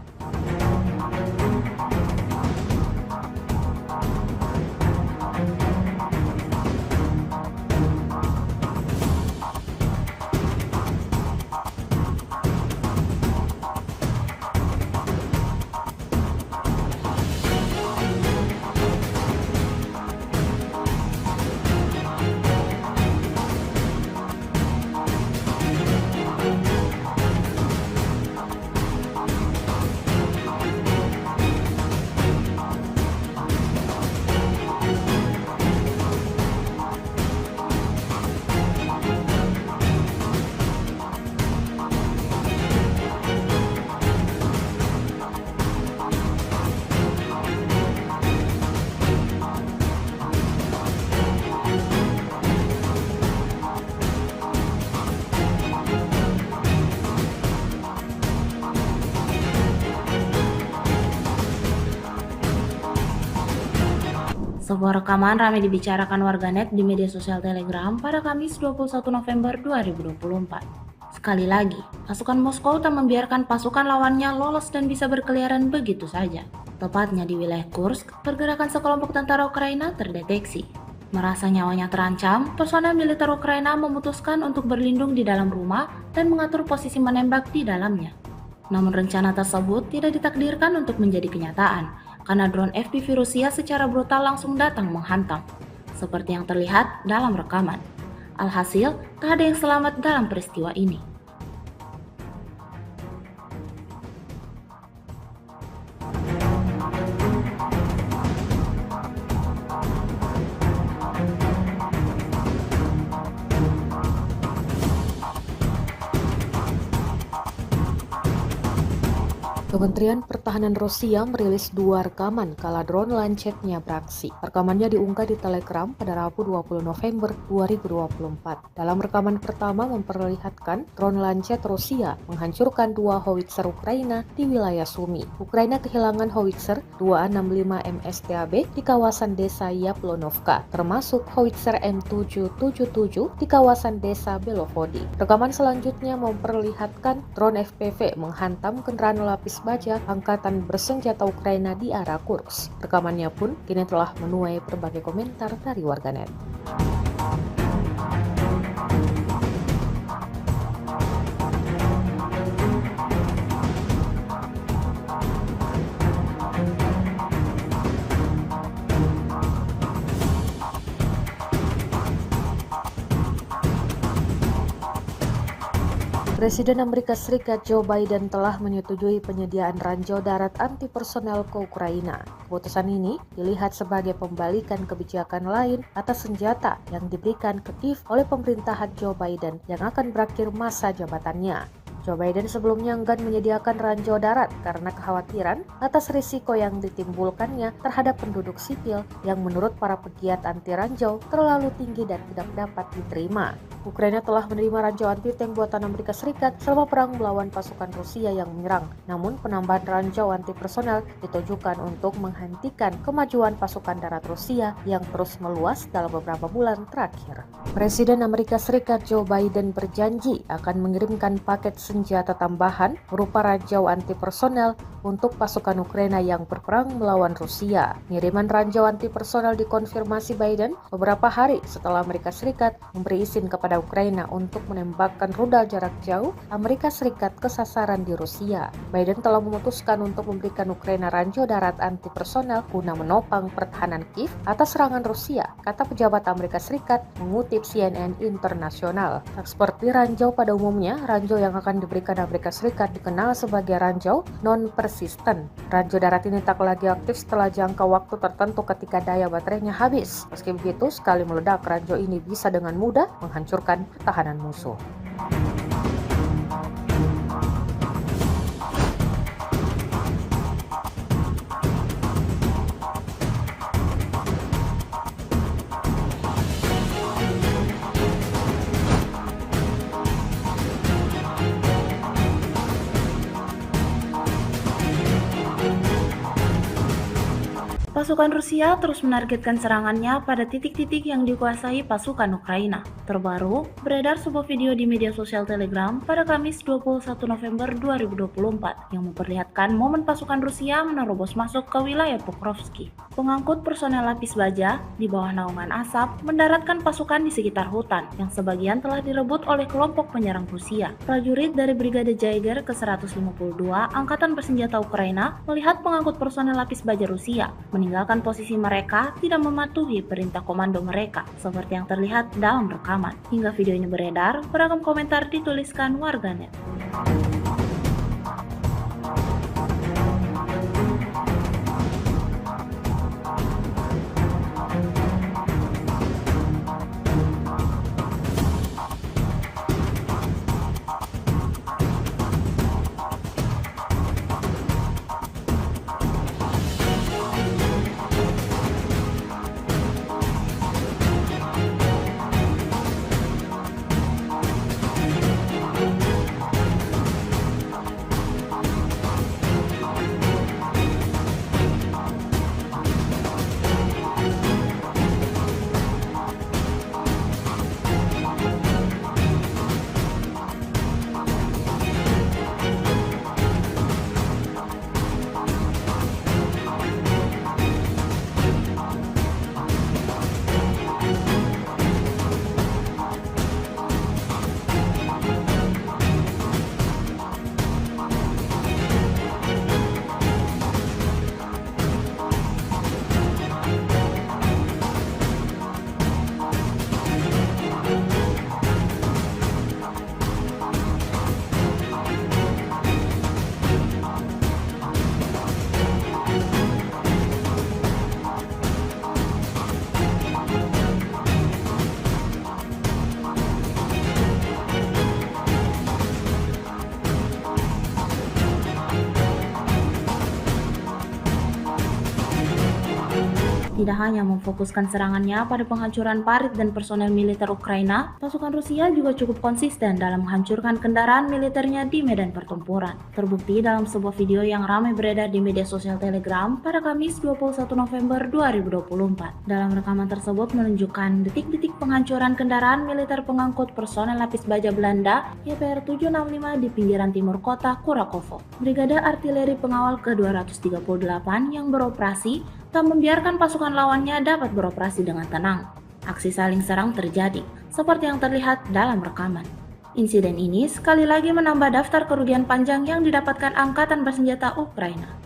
Sebuah rekaman ramai dibicarakan warganet di media sosial Telegram pada Kamis 21 November 2024. Sekali lagi, pasukan Moskow tak membiarkan pasukan lawannya lolos dan bisa berkeliaran begitu saja. Tepatnya di wilayah Kursk, pergerakan sekelompok tentara Ukraina terdeteksi. Merasa nyawanya terancam, personel militer Ukraina memutuskan untuk berlindung di dalam rumah dan mengatur posisi menembak di dalamnya. Namun rencana tersebut tidak ditakdirkan untuk menjadi kenyataan, karena drone FPV Rusia secara brutal langsung datang menghantam, seperti yang terlihat dalam rekaman. Alhasil, tak ada yang selamat dalam peristiwa ini. Kementerian Pertahanan Rusia merilis 2 rekaman kala drone Lancetnya beraksi. Rekamannya diunggah di Telegram pada Rabu 20 November 2024. Dalam rekaman pertama memperlihatkan drone Lancet Rusia menghancurkan 2 howitzer Ukraina di wilayah Sumy. Ukraina kehilangan howitzer 265 MSTAB di kawasan desa Yaplonovka, termasuk howitzer M777 di kawasan desa Belovody. Rekaman selanjutnya memperlihatkan drone FPV menghantam kendaraan lapis baja Angkatan Bersenjata Ukraina di arah Kursk. Rekamannya pun kini telah menuai berbagai komentar dari warganet. Presiden Amerika Serikat Joe Biden telah menyetujui penyediaan ranjau darat anti-personel ke Ukraina. Keputusan ini dilihat sebagai pembalikan kebijakan lain atas senjata yang diberikan ke Kiev oleh pemerintahan Joe Biden yang akan berakhir masa jabatannya. Joe Biden sebelumnya enggan menyediakan ranjau darat karena kekhawatiran atas risiko yang ditimbulkannya terhadap penduduk sipil yang menurut para pegiat anti ranjau terlalu tinggi dan tidak dapat diterima. Ukraina telah menerima ranjau anti-tank buatan Amerika Serikat selama perang melawan pasukan Rusia yang menyerang. Namun penambahan ranjau anti-personel ditujukan untuk menghentikan kemajuan pasukan darat Rusia yang terus meluas dalam beberapa bulan terakhir. Presiden Amerika Serikat Joe Biden berjanji akan mengirimkan paket senjata tambahan berupa ranjau anti-personel untuk pasukan Ukraina yang berperang melawan Rusia. Pengiriman ranjau anti-personel dikonfirmasi Biden beberapa hari setelah Amerika Serikat memberi izin kepada Ukraina untuk menembakkan rudal jarak jauh Amerika Serikat ke sasaran di Rusia. Biden telah memutuskan untuk memberikan Ukraina ranjau darat anti-personel guna menopang pertahanan Kiev atas serangan Rusia, kata pejabat Amerika Serikat mengutip CNN Internasional. Tak seperti ranjau pada umumnya, ranjau yang akan Republik Amerika Serikat dikenal sebagai ranjau non-persisten. Ranjau darat ini tak lagi aktif setelah jangka waktu tertentu ketika daya baterainya habis. Meski begitu, sekali meledak, ranjau ini bisa dengan mudah menghancurkan pertahanan musuh. Pasukan Rusia terus menargetkan serangannya pada titik-titik yang dikuasai pasukan Ukraina. Terbaru, beredar sebuah video di media sosial Telegram pada Kamis 21 November 2024 yang memperlihatkan momen pasukan Rusia menerobos masuk ke wilayah Pokrovsky. Pengangkut personel lapis baja di bawah naungan asap mendaratkan pasukan di sekitar hutan yang sebagian telah direbut oleh kelompok penyerang Rusia. Prajurit dari Brigade Jaeger ke-152 Angkatan Bersenjata Ukraina melihat pengangkut personel lapis baja Rusia meninggalkan posisi mereka tidak mematuhi perintah komando mereka, seperti yang terlihat dalam rekaman. Hingga video ini beredar, beragam komentar dituliskan warganet. Tidak hanya memfokuskan serangannya pada penghancuran parit dan personel militer Ukraina, pasukan Rusia juga cukup konsisten dalam menghancurkan kendaraan militernya di medan pertempuran. Terbukti dalam sebuah video yang ramai beredar di media sosial Telegram pada Kamis 21 November 2024. Dalam rekaman tersebut menunjukkan detik-detik penghancuran kendaraan militer pengangkut personel lapis baja Belanda YPR 765 di pinggiran timur kota Kurakovo. Brigade Artileri Pengawal ke-238 yang beroperasi tak membiarkan pasukan lawannya dapat beroperasi dengan tenang. Aksi saling serang terjadi, seperti yang terlihat dalam rekaman. Insiden ini sekali lagi menambah daftar kerugian panjang yang didapatkan Angkatan Bersenjata Ukraina.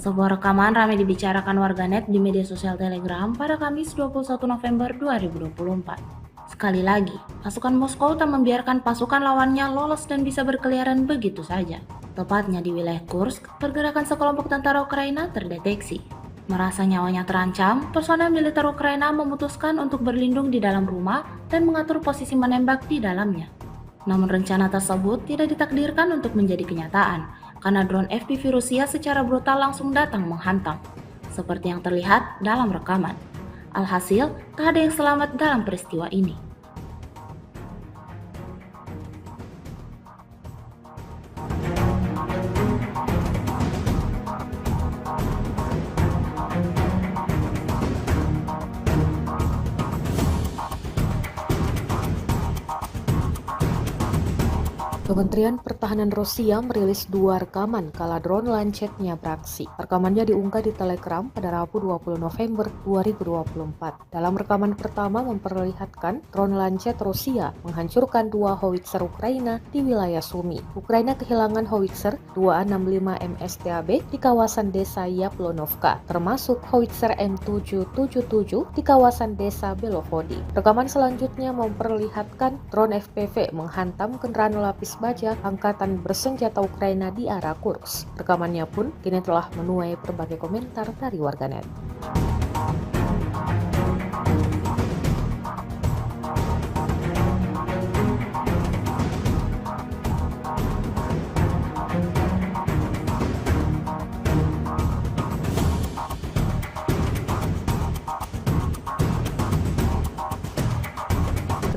Sebuah rekaman ramai dibicarakan warganet di media sosial Telegram pada Kamis 21 November 2024. Sekali lagi, pasukan Moskow tak membiarkan pasukan lawannya lolos dan bisa berkeliaran begitu saja. Tepatnya di wilayah Kursk, pergerakan sekelompok tentara Ukraina terdeteksi. Merasa nyawanya terancam, personel militer Ukraina memutuskan untuk berlindung di dalam rumah dan mengatur posisi menembak di dalamnya. Namun rencana tersebut tidak ditakdirkan untuk menjadi kenyataan, karena drone FPV Rusia secara brutal langsung datang menghantam, seperti yang terlihat dalam rekaman. Alhasil, tak ada yang selamat dalam peristiwa ini. Kementerian Pertahanan Rusia merilis 2 rekaman kala drone Lancet-nya beraksi. Rekamannya diunggah di Telegram pada Rabu 20 November 2024. Dalam rekaman pertama memperlihatkan drone Lancet Rusia menghancurkan 2 howitzer Ukraina di wilayah Sumy. Ukraina kehilangan howitzer 265 MSTAB di kawasan desa Yaplonovka, termasuk howitzer M777 di kawasan desa Belovody. Rekaman selanjutnya memperlihatkan drone FPV menghantam kendaraan lapis baja angkatan bersenjata Ukraina di arah Kursk. Rekamannya pun kini telah menuai berbagai komentar dari warganet.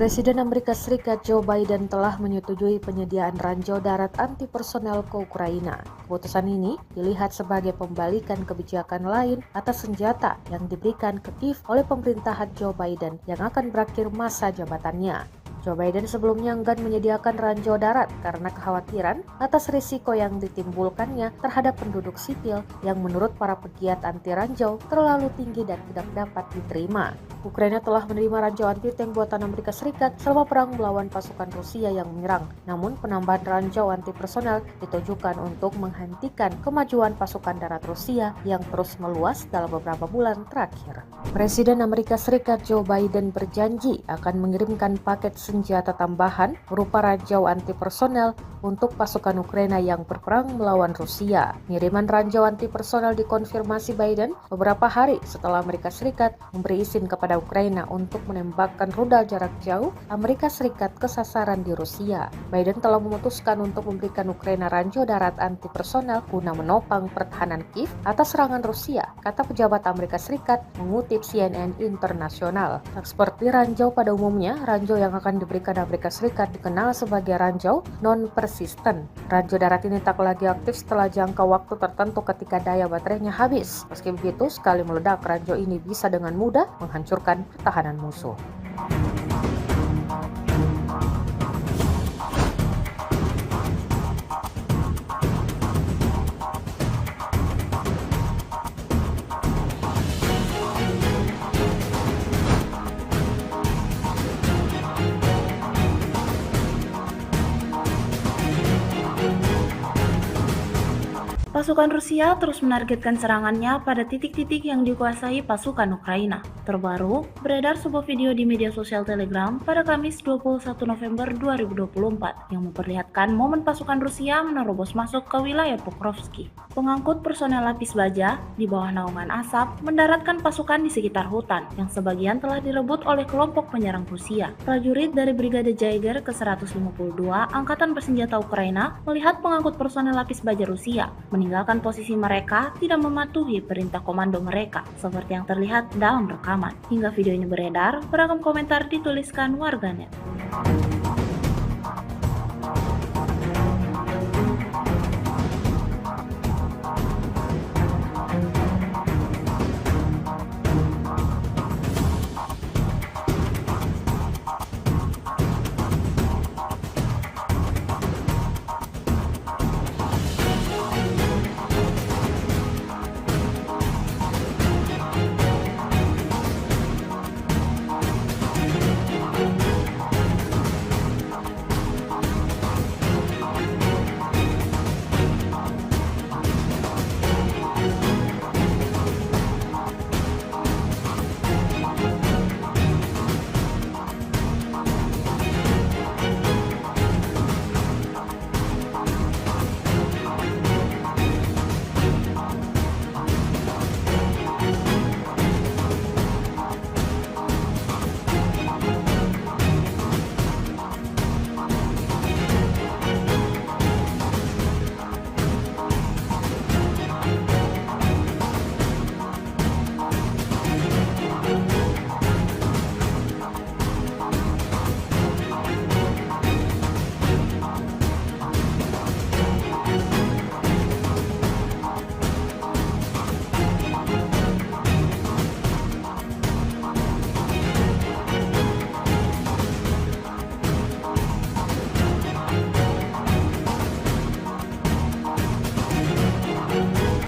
Presiden Amerika Serikat Joe Biden telah menyetujui penyediaan ranjau darat anti personel ke Ukraina. Keputusan ini dilihat sebagai pembalikan kebijakan lain atas senjata yang diberikan ke Kiev oleh pemerintahan Joe Biden yang akan berakhir masa jabatannya. Joe Biden sebelumnya enggan menyediakan ranjau darat karena kekhawatiran atas risiko yang ditimbulkannya terhadap penduduk sipil yang menurut para pegiat anti ranjau terlalu tinggi dan tidak dapat diterima. Ukraina telah menerima ranjau anti-tank buatan Amerika Serikat selama perang melawan pasukan Rusia yang menyerang. Namun penambahan ranjau anti-personel ditujukan untuk menghentikan kemajuan pasukan darat Rusia yang terus meluas dalam beberapa bulan terakhir. Presiden Amerika Serikat Joe Biden berjanji akan mengirimkan paket senjata tambahan berupa ranjau anti-personel untuk pasukan Ukraina yang berperang melawan Rusia. Pengiriman ranjau anti-personel dikonfirmasi Biden beberapa hari setelah Amerika Serikat memberi izin kepada Ukraina untuk menembakkan rudal jarak jauh Amerika Serikat ke sasaran di Rusia. Biden telah memutuskan untuk memberikan Ukraina ranjau darat anti-personel guna menopang pertahanan Kiev atas serangan Rusia, kata pejabat Amerika Serikat mengutip CNN Internasional. Tak seperti ranjau pada umumnya, ranjau yang akan diberikan Amerika Serikat dikenal sebagai ranjau non-persisten. Ranjau darat ini tak lagi aktif setelah jangka waktu tertentu ketika daya baterainya habis. Meski begitu, sekali meledak, ranjau ini bisa dengan mudah menghancurkan pertahanan musuh. Pasukan Rusia terus menargetkan serangannya pada titik-titik yang dikuasai pasukan Ukraina. Terbaru, beredar sebuah video di media sosial Telegram pada Kamis 21 November 2024 yang memperlihatkan momen pasukan Rusia menerobos masuk ke wilayah Pokrovsky. Pengangkut personel lapis baja di bawah naungan asap mendaratkan pasukan di sekitar hutan yang sebagian telah direbut oleh kelompok penyerang Rusia. Prajurit dari Brigade Jaeger ke-152 Angkatan Bersenjata Ukraina melihat pengangkut personel lapis baja Rusia meninggalkan posisi mereka tidak mematuhi perintah komando mereka, seperti yang terlihat dalam rekaman. Hingga video ini beredar, beragam komentar dituliskan warganet.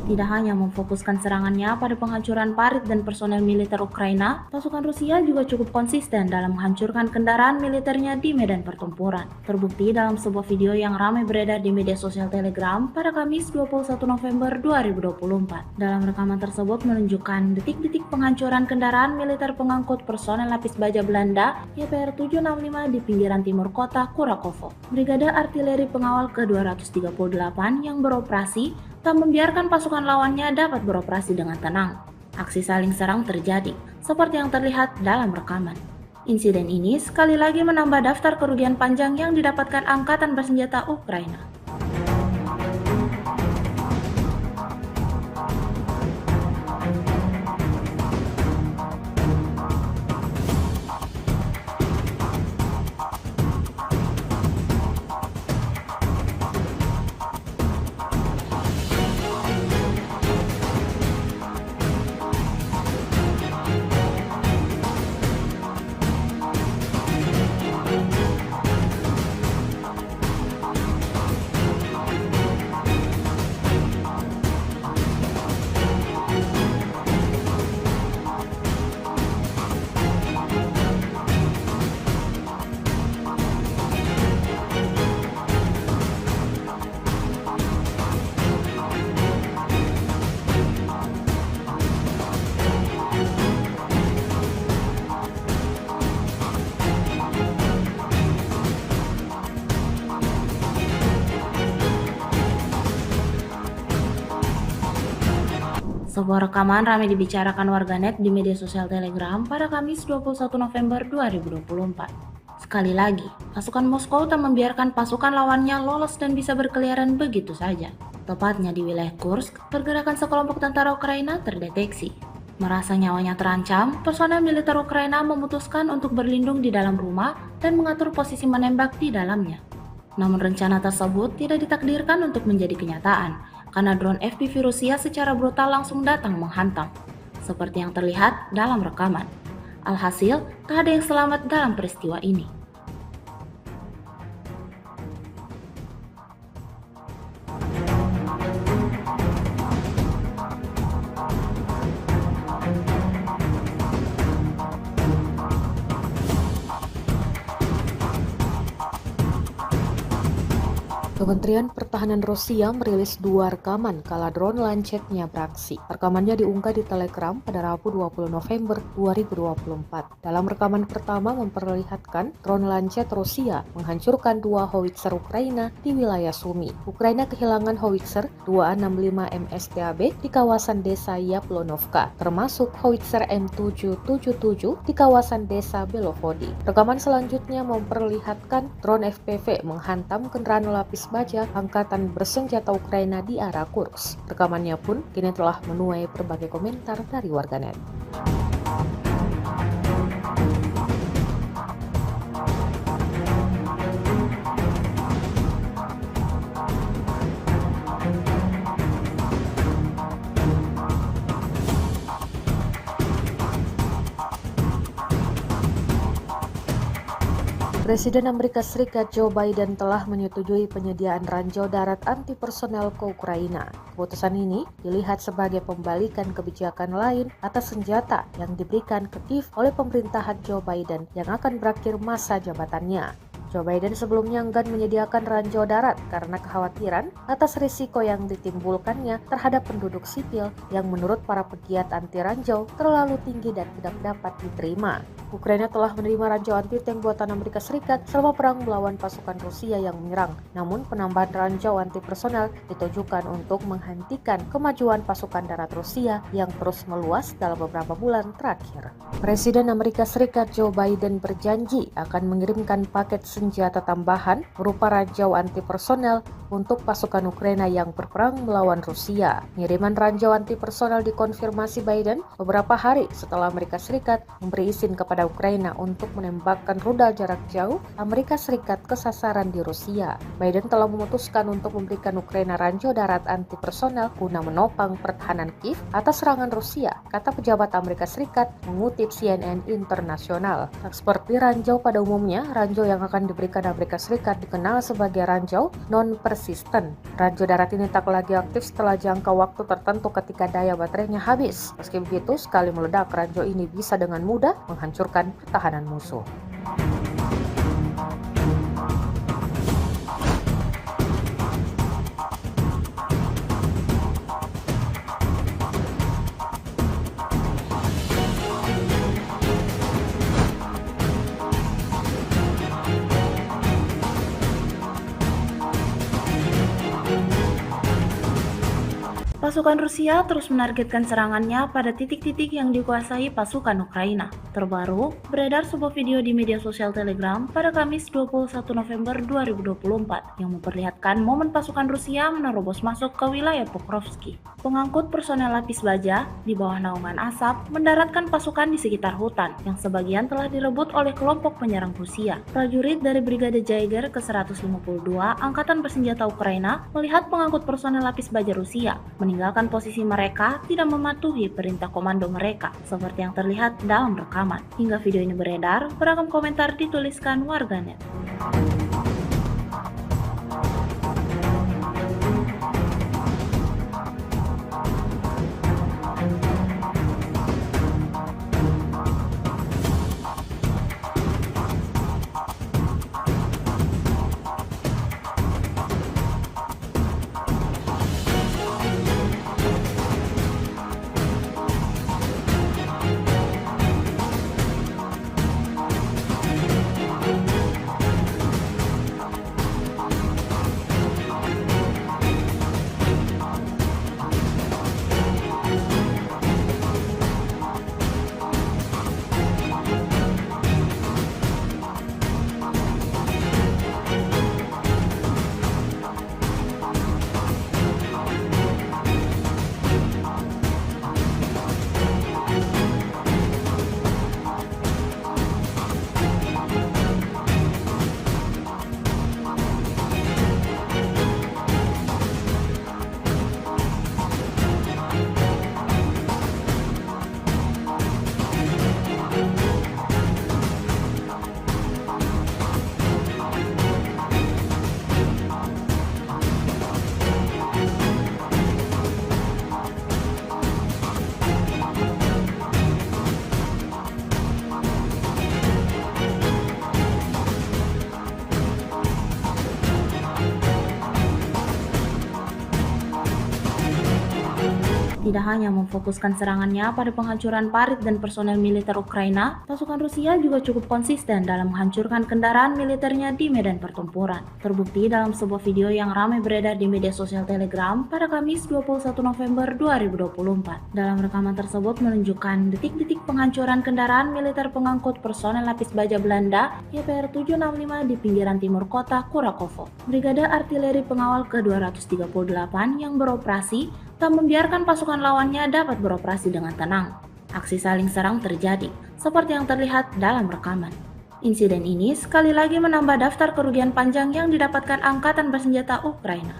tidak hanya memfokuskan serangannya pada penghancuran parit dan personel militer Ukraina, pasukan Rusia juga cukup konsisten dalam menghancurkan kendaraan militernya di medan pertempuran. Terbukti dalam sebuah video yang ramai beredar di media sosial Telegram pada Kamis 21 November 2024. Dalam rekaman tersebut menunjukkan detik-detik penghancuran kendaraan militer pengangkut personel lapis baja Belanda YPR 765 di pinggiran timur kota Kurakovo. Brigade Artileri Pengawal ke-238 yang beroperasi tak membiarkan pasukan lawannya dapat beroperasi dengan tenang. Aksi saling serang terjadi, seperti yang terlihat dalam rekaman. Insiden ini sekali lagi menambah daftar kerugian panjang yang didapatkan Angkatan Bersenjata Ukraina. Sebuah rekaman ramai dibicarakan warganet di media sosial Telegram pada Kamis 21 November 2024. Sekali lagi, pasukan Moskow tak membiarkan pasukan lawannya lolos dan bisa berkeliaran begitu saja. Tepatnya di wilayah Kursk, pergerakan sekelompok tentara Ukraina terdeteksi. Merasa nyawanya terancam, personel militer Ukraina memutuskan untuk berlindung di dalam rumah dan mengatur posisi menembak di dalamnya. Namun rencana tersebut tidak ditakdirkan untuk menjadi kenyataan, karena drone FPV Rusia secara brutal langsung datang menghantam, seperti yang terlihat dalam rekaman. Alhasil, tak ada yang selamat dalam peristiwa ini. Kementerian Pertahanan Rusia merilis 2 rekaman kala drone Lancetnya beraksi. Rekamannya diunggah di Telegram pada Rabu 20 November 2024. Dalam rekaman pertama memperlihatkan drone Lancet Rusia menghancurkan 2 howitzer Ukraina di wilayah Sumy. Ukraina kehilangan howitzer 265 MSTAB di kawasan desa Yaplonovka, termasuk howitzer M777 di kawasan desa Belovody. Rekaman selanjutnya memperlihatkan drone FPV menghantam kendaraan lapis baja Angkatan Bersenjata Ukraina di arah Kursk. Rekamannya pun kini telah menuai berbagai komentar dari warganet. Presiden Amerika Serikat Joe Biden telah menyetujui penyediaan ranjau darat anti-personel ke Ukraina. Keputusan ini dilihat sebagai pembalikan kebijakan lain atas senjata yang diberikan ke Kiev oleh pemerintahan Joe Biden yang akan berakhir masa jabatannya. Joe Biden sebelumnya enggan menyediakan ranjau darat karena kekhawatiran atas risiko yang ditimbulkannya terhadap penduduk sipil yang menurut para pegiat anti ranjau terlalu tinggi dan tidak dapat diterima. Ukraina telah menerima ranjau anti-tank buatan Amerika Serikat selama perang melawan pasukan Rusia yang menyerang. Namun penambahan ranjau anti-personel ditujukan untuk menghentikan kemajuan pasukan darat Rusia yang terus meluas dalam beberapa bulan terakhir. Presiden Amerika Serikat Joe Biden berjanji akan mengirimkan paket senjata tambahan berupa ranjau anti-personel untuk pasukan Ukraina yang berperang melawan Rusia. Pengiriman ranjau anti-personel dikonfirmasi Biden beberapa hari setelah Amerika Serikat memberi izin kepada kepada Ukraina untuk menembakkan rudal jarak jauh Amerika Serikat ke sasaran di Rusia. Biden telah memutuskan untuk memberikan Ukraina ranjau darat anti personel guna menopang pertahanan Kiev atas serangan Rusia, kata pejabat Amerika Serikat mengutip CNN Internasional. Tak seperti ranjau pada umumnya, ranjau yang akan diberikan Amerika Serikat dikenal sebagai ranjau non-persisten. Ranjau darat ini tak lagi aktif setelah jangka waktu tertentu ketika daya baterainya habis. Meski begitu, sekali meledak, ranjau ini bisa dengan mudah menghancurkan pertahanan musuh. Pasukan Rusia terus menargetkan serangannya pada titik-titik yang dikuasai pasukan Ukraina. Terbaru, beredar sebuah video di media sosial Telegram pada Kamis 21 November 2024 yang memperlihatkan momen pasukan Rusia menerobos masuk ke wilayah Pokrovsky. Pengangkut personel lapis baja di bawah naungan asap mendaratkan pasukan di sekitar hutan yang sebagian telah direbut oleh kelompok penyerang Rusia. Prajurit dari Brigade Jaeger ke-152 Angkatan Bersenjata Ukraina melihat pengangkut personel lapis baja Rusia meninggalkan posisi mereka tidak mematuhi perintah komando mereka, seperti yang terlihat dalam rekaman. Hingga video ini beredar, beragam komentar dituliskan warganet. Tidak hanya memfokuskan serangannya pada penghancuran parit dan personel militer Ukraina, pasukan Rusia juga cukup konsisten dalam menghancurkan kendaraan militernya di medan pertempuran. Terbukti dalam sebuah video yang ramai beredar di media sosial Telegram pada Kamis 21 November 2024. Dalam rekaman tersebut menunjukkan detik-detik penghancuran kendaraan militer pengangkut personel lapis baja Belanda YPR 765 di pinggiran timur kota Kurakovo. Brigade Artileri Pengawal ke-238 yang beroperasi tak membiarkan pasukan lawannya dapat beroperasi dengan tenang. Aksi saling serang terjadi, seperti yang terlihat dalam rekaman. Insiden ini sekali lagi menambah daftar kerugian panjang yang didapatkan Angkatan Bersenjata Ukraina.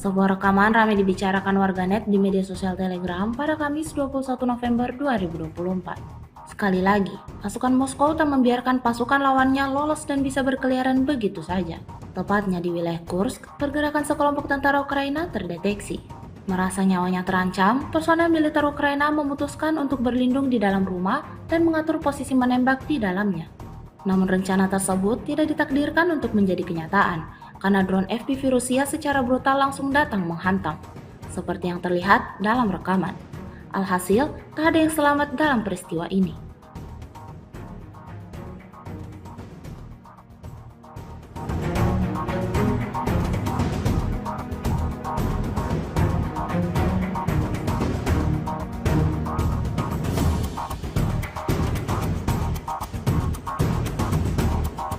Sebuah rekaman ramai dibicarakan warganet di media sosial Telegram pada Kamis 21 November 2024. Sekali lagi, pasukan Moskow tak membiarkan pasukan lawannya lolos dan bisa berkeliaran begitu saja. Tepatnya di wilayah Kursk, pergerakan sekelompok tentara Ukraina terdeteksi. Merasa nyawanya terancam, personel militer Ukraina memutuskan untuk berlindung di dalam rumah dan mengatur posisi menembak di dalamnya. Namun rencana tersebut tidak ditakdirkan untuk menjadi kenyataan, karena drone FPV Rusia secara brutal langsung datang menghantam, seperti yang terlihat dalam rekaman. Alhasil, tak ada yang selamat dalam peristiwa ini.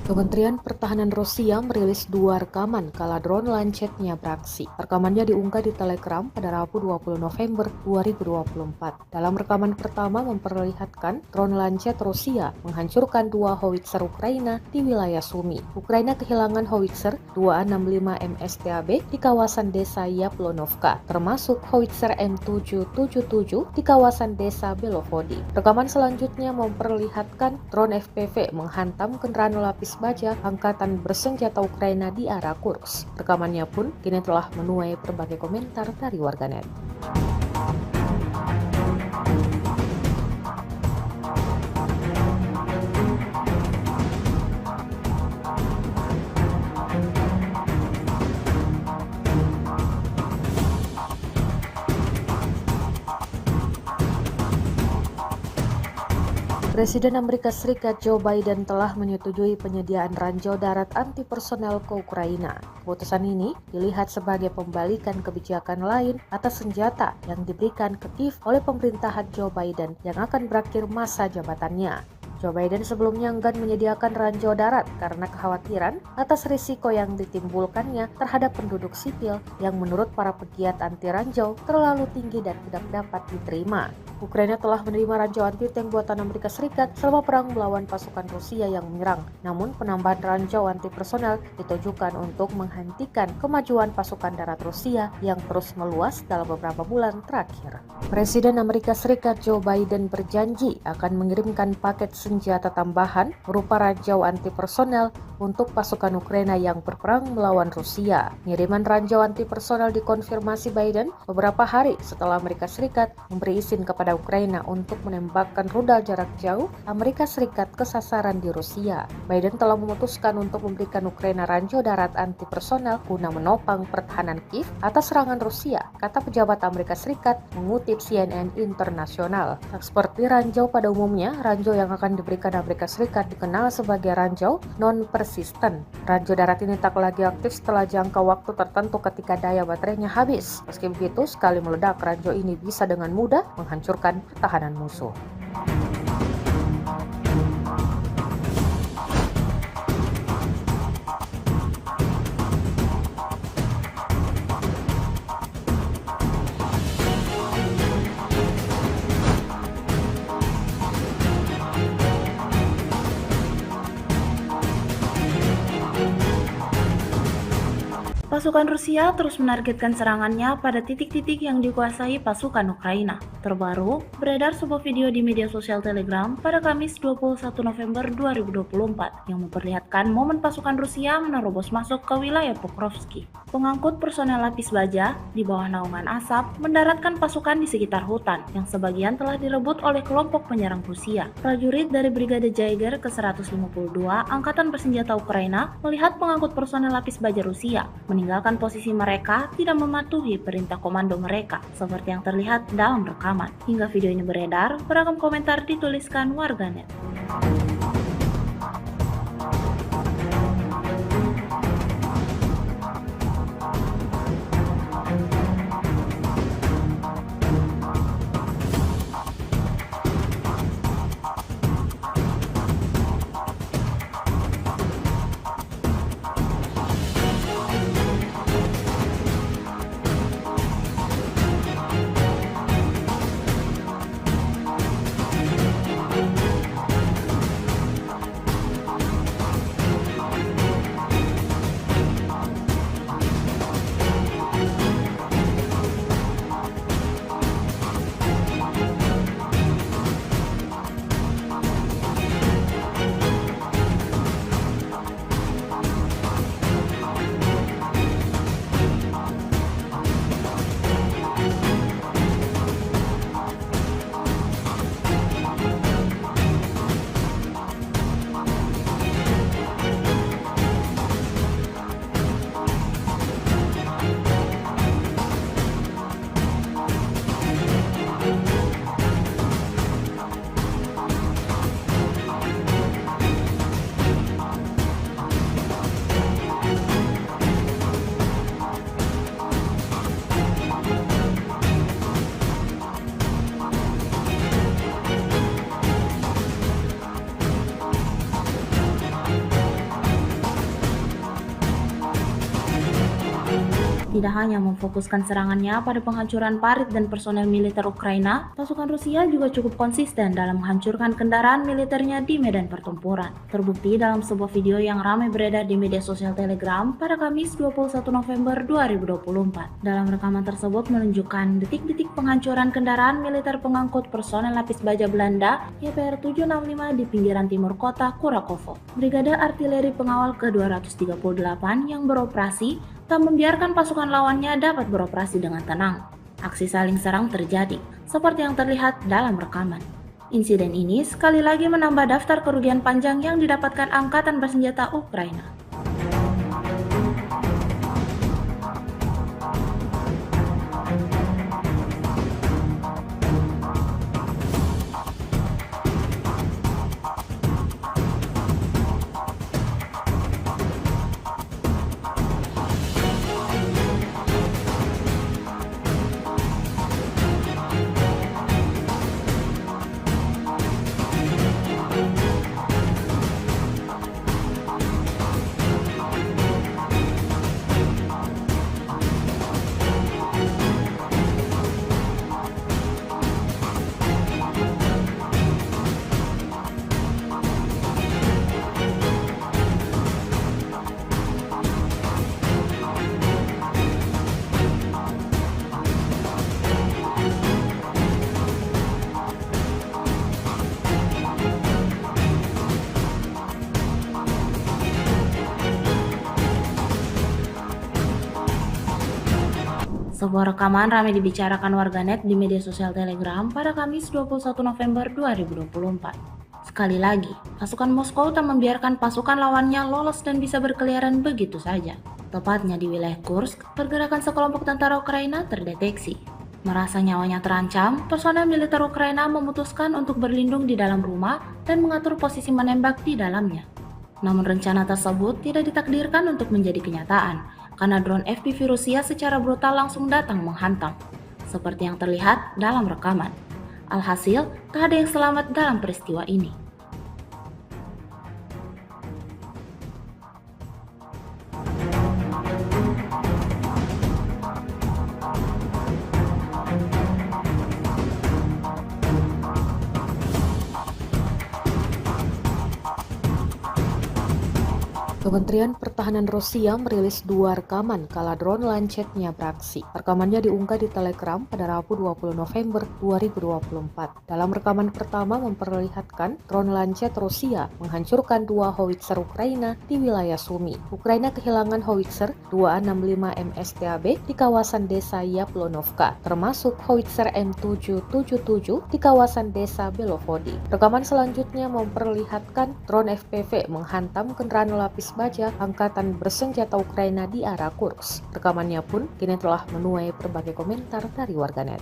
Kementerian Pertahanan Rusia merilis 2 rekaman kala drone Lancetnya beraksi. Rekamannya diunggah di Telegram pada Rabu 20 November 2024. Dalam rekaman pertama memperlihatkan drone Lancet Rusia menghancurkan 2 howitzer Ukraina di wilayah Sumy. Ukraina kehilangan howitzer 265 MSTAB di kawasan desa Yaplonovka, termasuk howitzer M777 di kawasan desa Belovody. Rekaman selanjutnya memperlihatkan drone FPV menghantam kendaraan lapis baja angkatan bersenjata Ukraina di arah Kursk. Rekamannya pun kini telah menuai berbagai komentar dari warganet. Presiden Amerika Serikat Joe Biden telah menyetujui penyediaan ranjau darat anti-personel ke Ukraina. Keputusan ini dilihat sebagai pembalikan kebijakan lain atas senjata yang diberikan ke Kiev oleh pemerintahan Joe Biden yang akan berakhir masa jabatannya. Joe Biden sebelumnya enggan menyediakan ranjau darat karena kekhawatiran atas risiko yang ditimbulkannya terhadap penduduk sipil yang menurut para pegiat anti ranjau terlalu tinggi dan tidak dapat diterima. Ukraina telah menerima ranjau anti-tank buatan Amerika Serikat selama perang melawan pasukan Rusia yang menyerang. Namun penambahan ranjau anti-personel ditujukan untuk menghentikan kemajuan pasukan darat Rusia yang terus meluas dalam beberapa bulan terakhir. Presiden Amerika Serikat Joe Biden berjanji akan mengirimkan paket senjata tambahan berupa ranjau anti-personel untuk pasukan Ukraina yang berperang melawan Rusia. Pengiriman ranjau anti-personel dikonfirmasi Biden beberapa hari setelah Amerika Serikat memberi izin kepada Ukraina untuk menembakkan rudal jarak jauh Amerika Serikat ke sasaran di Rusia. Biden telah memutuskan untuk memberikan Ukraina ranjau darat anti-personel guna menopang pertahanan Kiev atas serangan Rusia, kata pejabat Amerika Serikat mengutip CNN Internasional. Seperti ranjau pada umumnya, ranjau yang akan diberikan Amerika Serikat dikenal sebagai ranjau non-persisten. Ranjau darat ini tak lagi aktif setelah jangka waktu tertentu ketika daya baterainya habis. Meski begitu, sekali meledak, ranjau ini bisa dengan mudah menghancurkan pertahanan musuh. Pasukan Rusia terus menargetkan serangannya pada titik-titik yang dikuasai pasukan Ukraina. Terbaru, beredar sebuah video di media sosial Telegram pada Kamis 21 November 2024 yang memperlihatkan momen pasukan Rusia menerobos masuk ke wilayah Pokrovsky. Pengangkut personel lapis baja di bawah naungan asap mendaratkan pasukan di sekitar hutan yang sebagian telah direbut oleh kelompok penyerang Rusia. Prajurit dari Brigade Jaeger ke-152 Angkatan Bersenjata Ukraina melihat pengangkut personel lapis baja Rusia meninggalkan posisi mereka tidak mematuhi perintah komando mereka, seperti yang terlihat dalam rekaman. Hingga video ini beredar, beragam komentar dituliskan warganet. tidak hanya memfokuskan serangannya pada penghancuran parit dan personel militer Ukraina, pasukan Rusia juga cukup konsisten dalam menghancurkan kendaraan militernya di medan pertempuran. Terbukti dalam sebuah video yang ramai beredar di media sosial Telegram pada Kamis 21 November 2024. Dalam rekaman tersebut menunjukkan detik-detik penghancuran kendaraan militer pengangkut personel lapis baja Belanda YPR 765 di pinggiran timur kota Kurakovo. Brigade Artileri Pengawal ke-238 yang beroperasi tak membiarkan pasukan lawannya dapat beroperasi dengan tenang. Aksi saling serang terjadi, seperti yang terlihat dalam rekaman. Insiden ini sekali lagi menambah daftar kerugian panjang yang didapatkan angkatan bersenjata Ukraina. Sebuah rekaman ramai dibicarakan warganet di media sosial Telegram pada Kamis 21 November 2024. Sekali lagi, pasukan Moskow tak membiarkan pasukan lawannya lolos dan bisa berkeliaran begitu saja. Tepatnya di wilayah Kursk, pergerakan sekelompok tentara Ukraina terdeteksi. Merasa nyawanya terancam, personel militer Ukraina memutuskan untuk berlindung di dalam rumah dan mengatur posisi menembak di dalamnya. Namun rencana tersebut tidak ditakdirkan untuk menjadi kenyataan, karena drone FPV Rusia secara brutal langsung datang menghantam, seperti yang terlihat dalam rekaman. Alhasil, tak ada yang selamat dalam peristiwa ini. Kementerian Pertahanan Rusia merilis 2 rekaman kala drone Lancet-nya beraksi. Rekamannya diunggah di Telegram pada Rabu 20 November 2024. Dalam rekaman pertama memperlihatkan drone Lancet Rusia menghancurkan 2 howitzer Ukraina di wilayah Sumy. Ukraina kehilangan howitzer 265 MSTAB di kawasan desa Yaplonovka, termasuk howitzer M777 di kawasan desa Belovody. Rekaman selanjutnya memperlihatkan drone FPV menghantam kendaraan lapis baja angkatan bersenjata Ukraina di arah Kursk. Rekamannya pun kini telah menuai berbagai komentar dari warganet.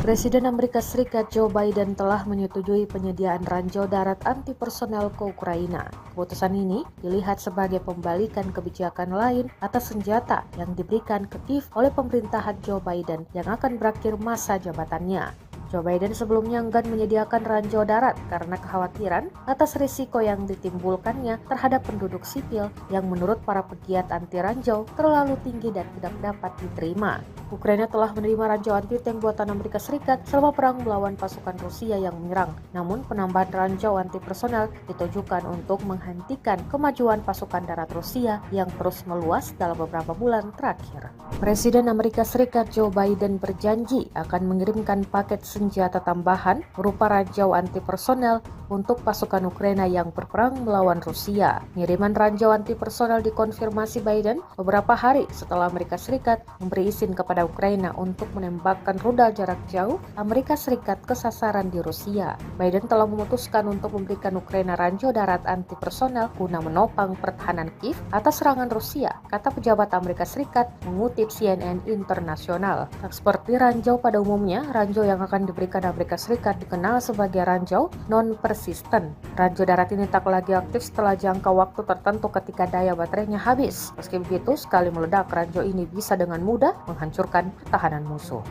Presiden Amerika Serikat Joe Biden telah menyetujui penyediaan ranjau darat anti personel ke Ukraina. Keputusan ini dilihat sebagai pembalikan kebijakan lain atas senjata yang diberikan ke Kiev oleh pemerintahan Joe Biden yang akan berakhir masa jabatannya. Joe Biden sebelumnya enggan menyediakan ranjau darat karena kekhawatiran atas risiko yang ditimbulkannya terhadap penduduk sipil yang menurut para pegiat anti ranjau terlalu tinggi dan tidak dapat diterima. Ukraina telah menerima ranjau anti-tank buatan Amerika Serikat selama perang melawan pasukan Rusia yang menyerang. Namun penambahan ranjau anti-personel ditujukan untuk menghentikan kemajuan pasukan darat Rusia yang terus meluas dalam beberapa bulan terakhir. Presiden Amerika Serikat Joe Biden berjanji akan mengirimkan paket senjata tambahan berupa ranjau anti-personel untuk pasukan Ukraina yang berperang melawan Rusia. Pengiriman ranjau anti-personel dikonfirmasi Biden beberapa hari setelah Amerika Serikat memberi izin kepada Ukraina untuk menembakkan rudal jarak jauh Amerika Serikat ke sasaran di Rusia. Biden telah memutuskan untuk memberikan Ukraina ranjau darat anti-personel guna menopang pertahanan Kiev atas serangan Rusia, kata pejabat Amerika Serikat mengutip CNN Internasional. Tak seperti ranjau pada umumnya, ranjau yang akan diberikan Amerika Serikat dikenal sebagai ranjau non-persisten. Ranjau darat ini tak lagi aktif setelah jangka waktu tertentu ketika daya baterainya habis. Meski begitu, sekali meledak, ranjau ini bisa dengan mudah menghancurkan pertahanan musuh.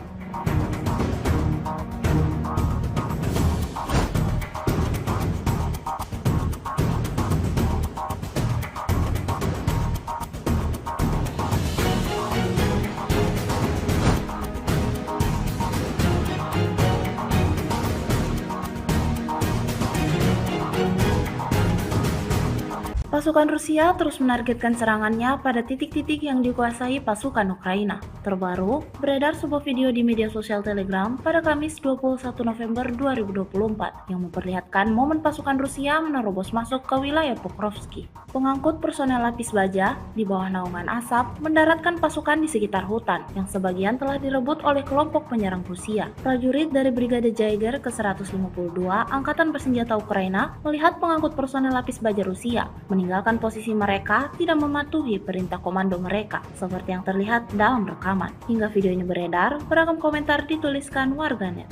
Pasukan Rusia terus menargetkan serangannya pada titik-titik yang dikuasai pasukan Ukraina. Terbaru, beredar sebuah video di media sosial Telegram pada Kamis 21 November 2024 yang memperlihatkan momen pasukan Rusia menerobos masuk ke wilayah Pokrovsky. Pengangkut personel lapis baja di bawah naungan asap mendaratkan pasukan di sekitar hutan yang sebagian telah direbut oleh kelompok penyerang Rusia. Prajurit dari Brigade Jaeger ke-152 Angkatan Bersenjata Ukraina melihat pengangkut personel lapis baja Rusia meninggalkan posisi mereka tidak mematuhi perintah komando mereka, seperti yang terlihat dalam rekaman. Hingga video ini beredar, beragam komentar dituliskan warganet.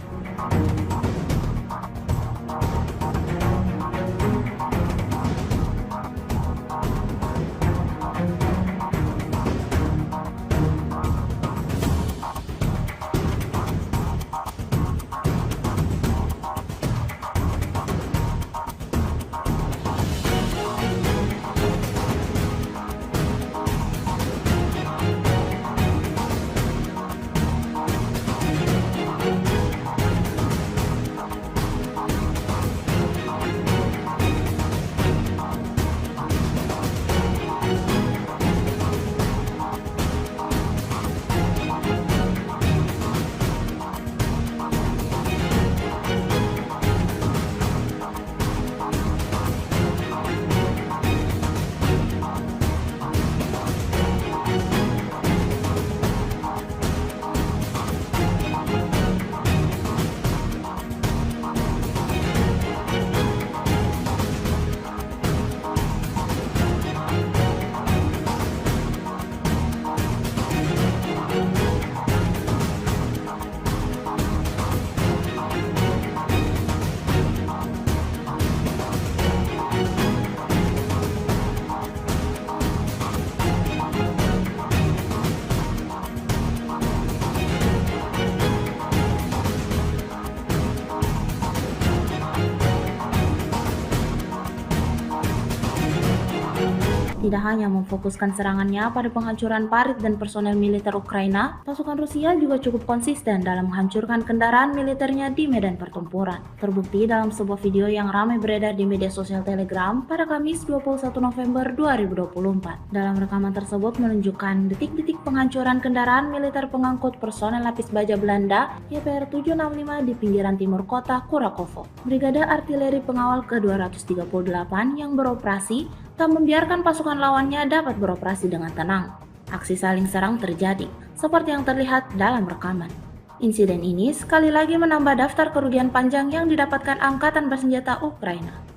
Tidak hanya memfokuskan serangannya pada penghancuran parit dan personel militer Ukraina, pasukan Rusia juga cukup konsisten dalam menghancurkan kendaraan militernya di medan pertempuran. Terbukti dalam sebuah video yang ramai beredar di media sosial Telegram pada Kamis 21 November 2024. Dalam rekaman tersebut menunjukkan detik-detik penghancuran kendaraan militer pengangkut personel lapis baja Belanda YPR 765 di pinggiran timur kota Kurakovo. Brigade Artileri Pengawal ke-238 yang beroperasi tak membiarkan pasukan lawannya dapat beroperasi dengan tenang. Aksi saling serang terjadi, seperti yang terlihat dalam rekaman. Insiden ini sekali lagi menambah daftar kerugian panjang yang didapatkan Angkatan Bersenjata Ukraina.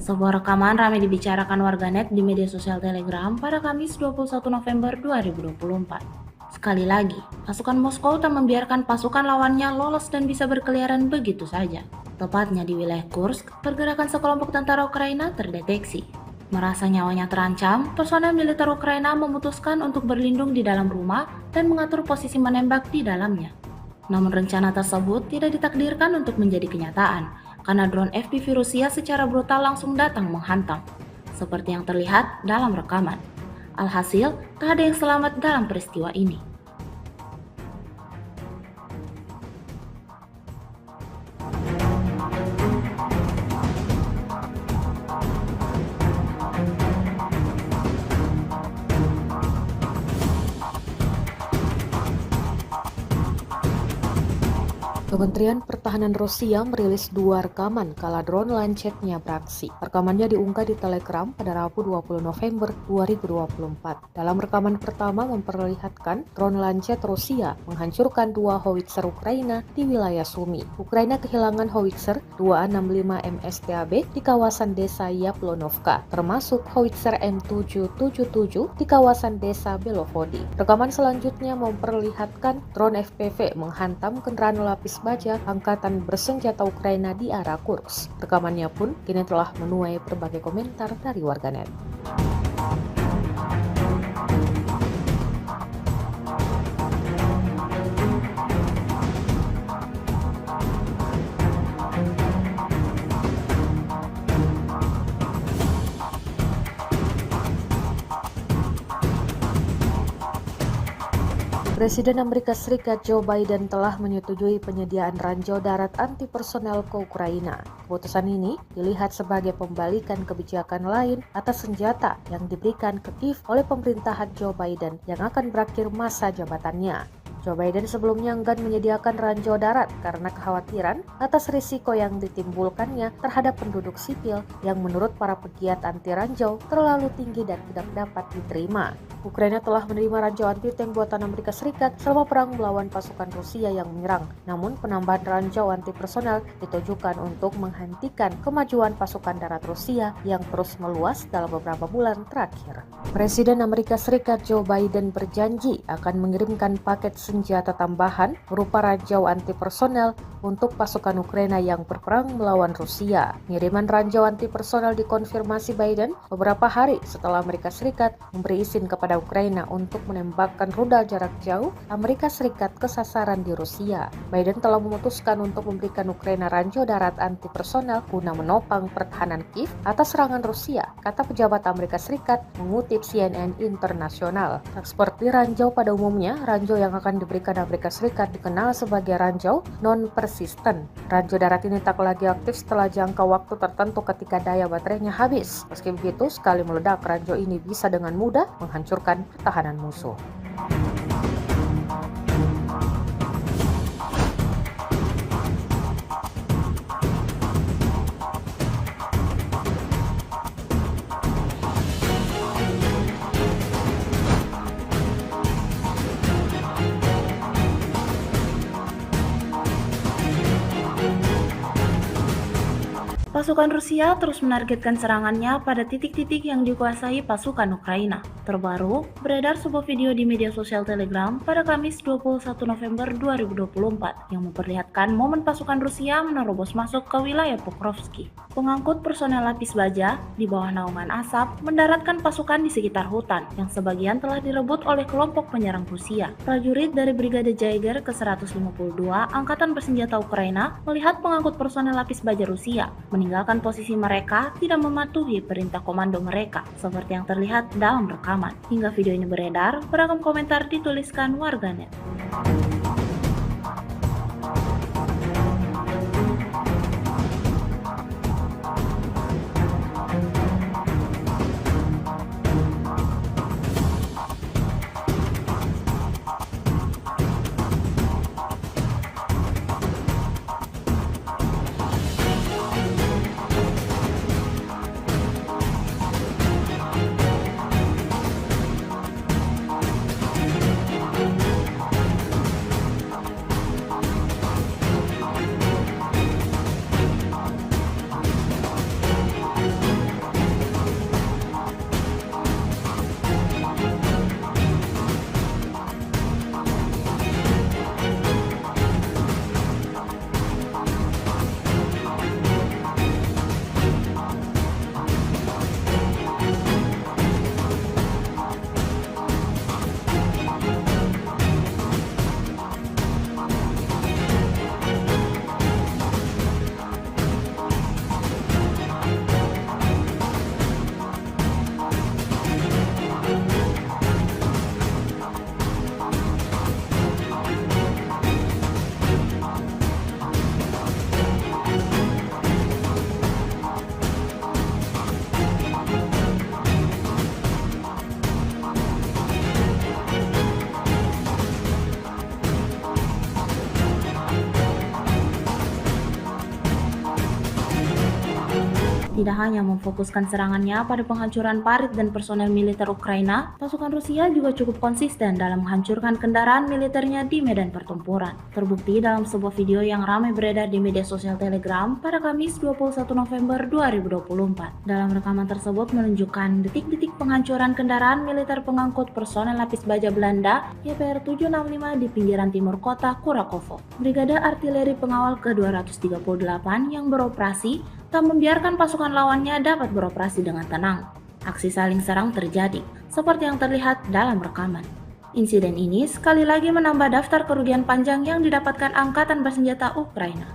Sebuah rekaman ramai dibicarakan warganet di media sosial Telegram pada Kamis 21 November 2024. Sekali lagi, pasukan Moskow tak membiarkan pasukan lawannya lolos dan bisa berkeliaran begitu saja. Tepatnya di wilayah Kursk, pergerakan sekelompok tentara Ukraina terdeteksi. Merasa nyawanya terancam, personel militer Ukraina memutuskan untuk berlindung di dalam rumah dan mengatur posisi menembak di dalamnya. Namun rencana tersebut tidak ditakdirkan untuk menjadi kenyataan, karena drone FPV Rusia secara brutal langsung datang menghantam, seperti yang terlihat dalam rekaman. Alhasil, tak ada yang selamat dalam peristiwa ini. Kementerian Pertahanan Rusia merilis 2 rekaman kala drone Lancet-nya beraksi. Rekamannya diunggah di Telegram pada Rabu 20 November 2024. Dalam rekaman pertama memperlihatkan drone Lancet Rusia menghancurkan 2 howitzer Ukraina di wilayah Sumy. Ukraina kehilangan howitzer 265 MSTAB di kawasan desa Yaplonovka, termasuk howitzer M777 di kawasan desa Belovodi. Rekaman selanjutnya memperlihatkan drone FPV menghantam kendaraan lapis baja angkatan bersenjata Ukraina di arah Kursk. Rekamannya pun kini telah menuai berbagai komentar dari warganet. Presiden Amerika Serikat Joe Biden telah menyetujui penyediaan ranjau darat anti-personel ke Ukraina. Keputusan ini dilihat sebagai pembalikan kebijakan lain atas senjata yang diberikan ke Kiev oleh pemerintahan Joe Biden yang akan berakhir masa jabatannya. Joe Biden sebelumnya enggan menyediakan ranjau darat karena kekhawatiran atas risiko yang ditimbulkannya terhadap penduduk sipil yang menurut para pegiat anti ranjau terlalu tinggi dan tidak dapat diterima. Ukraina telah menerima ranjau anti-tank buatan Amerika Serikat selama perang melawan pasukan Rusia yang menyerang. Namun penambahan ranjau anti-personel ditujukan untuk menghentikan kemajuan pasukan darat Rusia yang terus meluas dalam beberapa bulan terakhir. Presiden Amerika Serikat Joe Biden berjanji akan mengirimkan paket senjata tambahan berupa ranjau anti-personel untuk pasukan Ukraina yang berperang melawan Rusia. Pengiriman ranjau anti-personel dikonfirmasi Biden beberapa hari setelah Amerika Serikat memberi izin kepada Ukraina untuk menembakkan rudal jarak jauh Amerika Serikat ke sasaran di Rusia. Biden telah memutuskan untuk memberikan Ukraina ranjau darat anti-personel guna menopang pertahanan Kiev atas serangan Rusia, kata pejabat Amerika Serikat mengutip CNN Internasional. Seperti ranjau pada umumnya, ranjau yang akan diberikan Amerika Serikat dikenal sebagai ranjau non-persisten. Ranjau darat ini tak lagi aktif setelah jangka waktu tertentu ketika daya baterainya habis. Meski begitu, sekali meledak, ranjau ini bisa dengan mudah menghancurkan pertahanan musuh. Pasukan Rusia terus menargetkan serangannya pada titik-titik yang dikuasai pasukan Ukraina. Terbaru, beredar sebuah video di media sosial Telegram pada Kamis 21 November 2024 yang memperlihatkan momen pasukan Rusia menerobos masuk ke wilayah Pokrovski. Pengangkut personel lapis baja di bawah naungan asap mendaratkan pasukan di sekitar hutan yang sebagian telah direbut oleh kelompok penyerang Rusia. Prajurit dari Brigade Jaeger ke-152 Angkatan Bersenjata Ukraina melihat pengangkut personel lapis baja Rusia meninggalkan posisi mereka tidak mematuhi perintah komando mereka, seperti yang terlihat dalam rekaman. Hingga video ini beredar, beragam komentar dituliskan warganet. Tidak hanya memfokuskan serangannya pada penghancuran parit dan personel militer Ukraina, pasukan Rusia juga cukup konsisten dalam menghancurkan kendaraan militernya di medan pertempuran. Terbukti dalam sebuah video yang ramai beredar di media sosial Telegram pada Kamis 21 November 2024. Dalam rekaman tersebut menunjukkan detik-detik penghancuran kendaraan militer pengangkut personel lapis baja Belanda YPR 765 di pinggiran timur kota Kurakovo. Brigade Artileri Pengawal ke-238 yang beroperasi tak membiarkan pasukan lawannya dapat beroperasi dengan tenang. Aksi saling serang terjadi, seperti yang terlihat dalam rekaman. Insiden ini sekali lagi menambah daftar kerugian panjang yang didapatkan Angkatan Bersenjata Ukraina.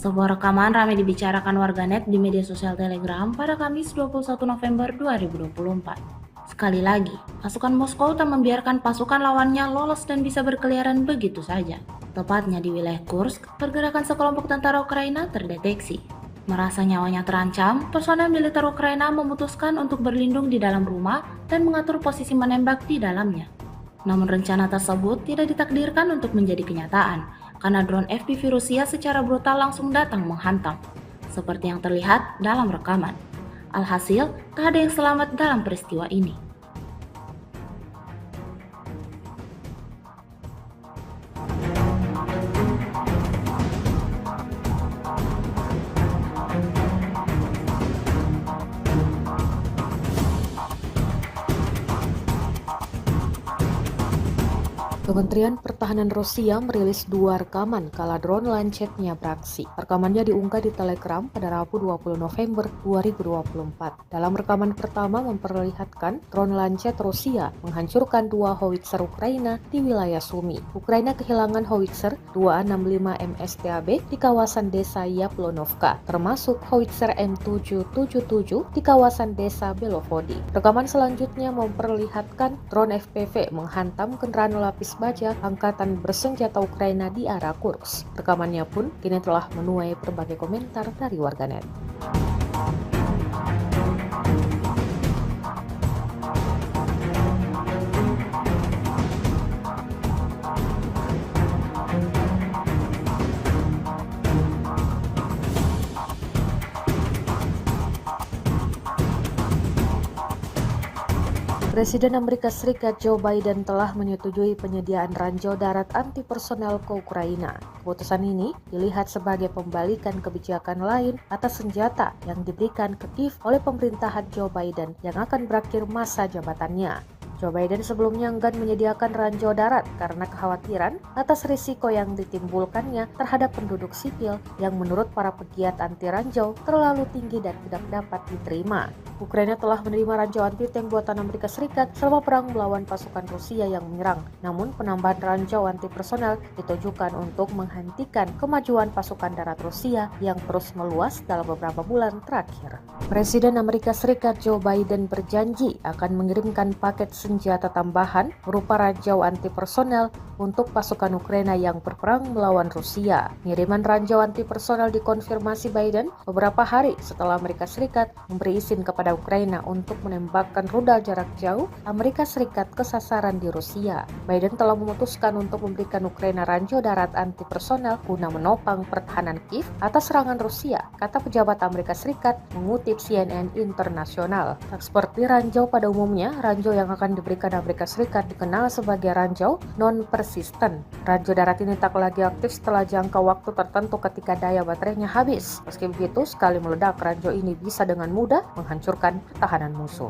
Sebuah rekaman ramai dibicarakan warganet di media sosial Telegram pada Kamis 21 November 2024. Sekali lagi, pasukan Moskow tak membiarkan pasukan lawannya lolos dan bisa berkeliaran begitu saja. Tepatnya di wilayah Kursk, pergerakan sekelompok tentara Ukraina terdeteksi. Merasa nyawanya terancam, personel militer Ukraina memutuskan untuk berlindung di dalam rumah dan mengatur posisi menembak di dalamnya. Namun rencana tersebut tidak ditakdirkan untuk menjadi kenyataan, karena drone FPV Rusia secara brutal langsung datang menghantam, seperti yang terlihat dalam rekaman. Alhasil, tak ada yang selamat dalam peristiwa ini. Kementerian Pertahanan Rusia merilis 2 rekaman kala drone Lancet-nya beraksi. Rekamannya diunggah di Telegram pada Rabu 20 November 2024. Dalam rekaman pertama memperlihatkan drone Lancet Rusia menghancurkan 2 howitzer Ukraina di wilayah Sumy. Ukraina kehilangan howitzer 265 MSTAB di kawasan desa Yaplonovka, termasuk howitzer M777 di kawasan desa Belovody. Rekaman selanjutnya memperlihatkan drone FPV menghantam kendaraan lapis baja Angkatan Bersenjata Ukraina di arah Kursk. Rekamannya pun kini telah menuai berbagai komentar dari warganet. Presiden Amerika Serikat Joe Biden telah menyetujui penyediaan ranjau darat anti-personel ke Ukraina. Keputusan ini dilihat sebagai pembalikan kebijakan lain atas senjata yang diberikan ke Kiev oleh pemerintahan Joe Biden yang akan berakhir masa jabatannya. Joe Biden sebelumnya enggan menyediakan ranjau darat karena kekhawatiran atas risiko yang ditimbulkannya terhadap penduduk sipil yang menurut para pegiat anti ranjau terlalu tinggi dan tidak dapat diterima. Ukraina telah menerima ranjau anti-tank buatan Amerika Serikat selama perang melawan pasukan Rusia yang menyerang. Namun penambahan ranjau anti-personel ditujukan untuk menghentikan kemajuan pasukan darat Rusia yang terus meluas dalam beberapa bulan terakhir. Presiden Amerika Serikat Joe Biden berjanji akan mengirimkan paket senjata tambahan berupa ranjau anti-personel untuk pasukan Ukraina yang berperang melawan Rusia. Pengiriman ranjau anti-personel dikonfirmasi Biden beberapa hari setelah Amerika Serikat memberi izin kepada Ukraina untuk menembakkan rudal jarak jauh Amerika Serikat ke sasaran di Rusia. Biden telah memutuskan untuk memberikan Ukraina ranjau darat anti-personel guna menopang pertahanan Kiev atas serangan Rusia, kata pejabat Amerika Serikat mengutip CNN Internasional. Tak seperti ranjau pada umumnya, ranjau yang akan diberikan Amerika Serikat dikenal sebagai ranjau non-presidensial persisten. Ranjau darat ini tak lagi aktif setelah jangka waktu tertentu ketika daya baterainya habis. Meski begitu, sekali meledak, ranjau ini bisa dengan mudah menghancurkan pertahanan musuh.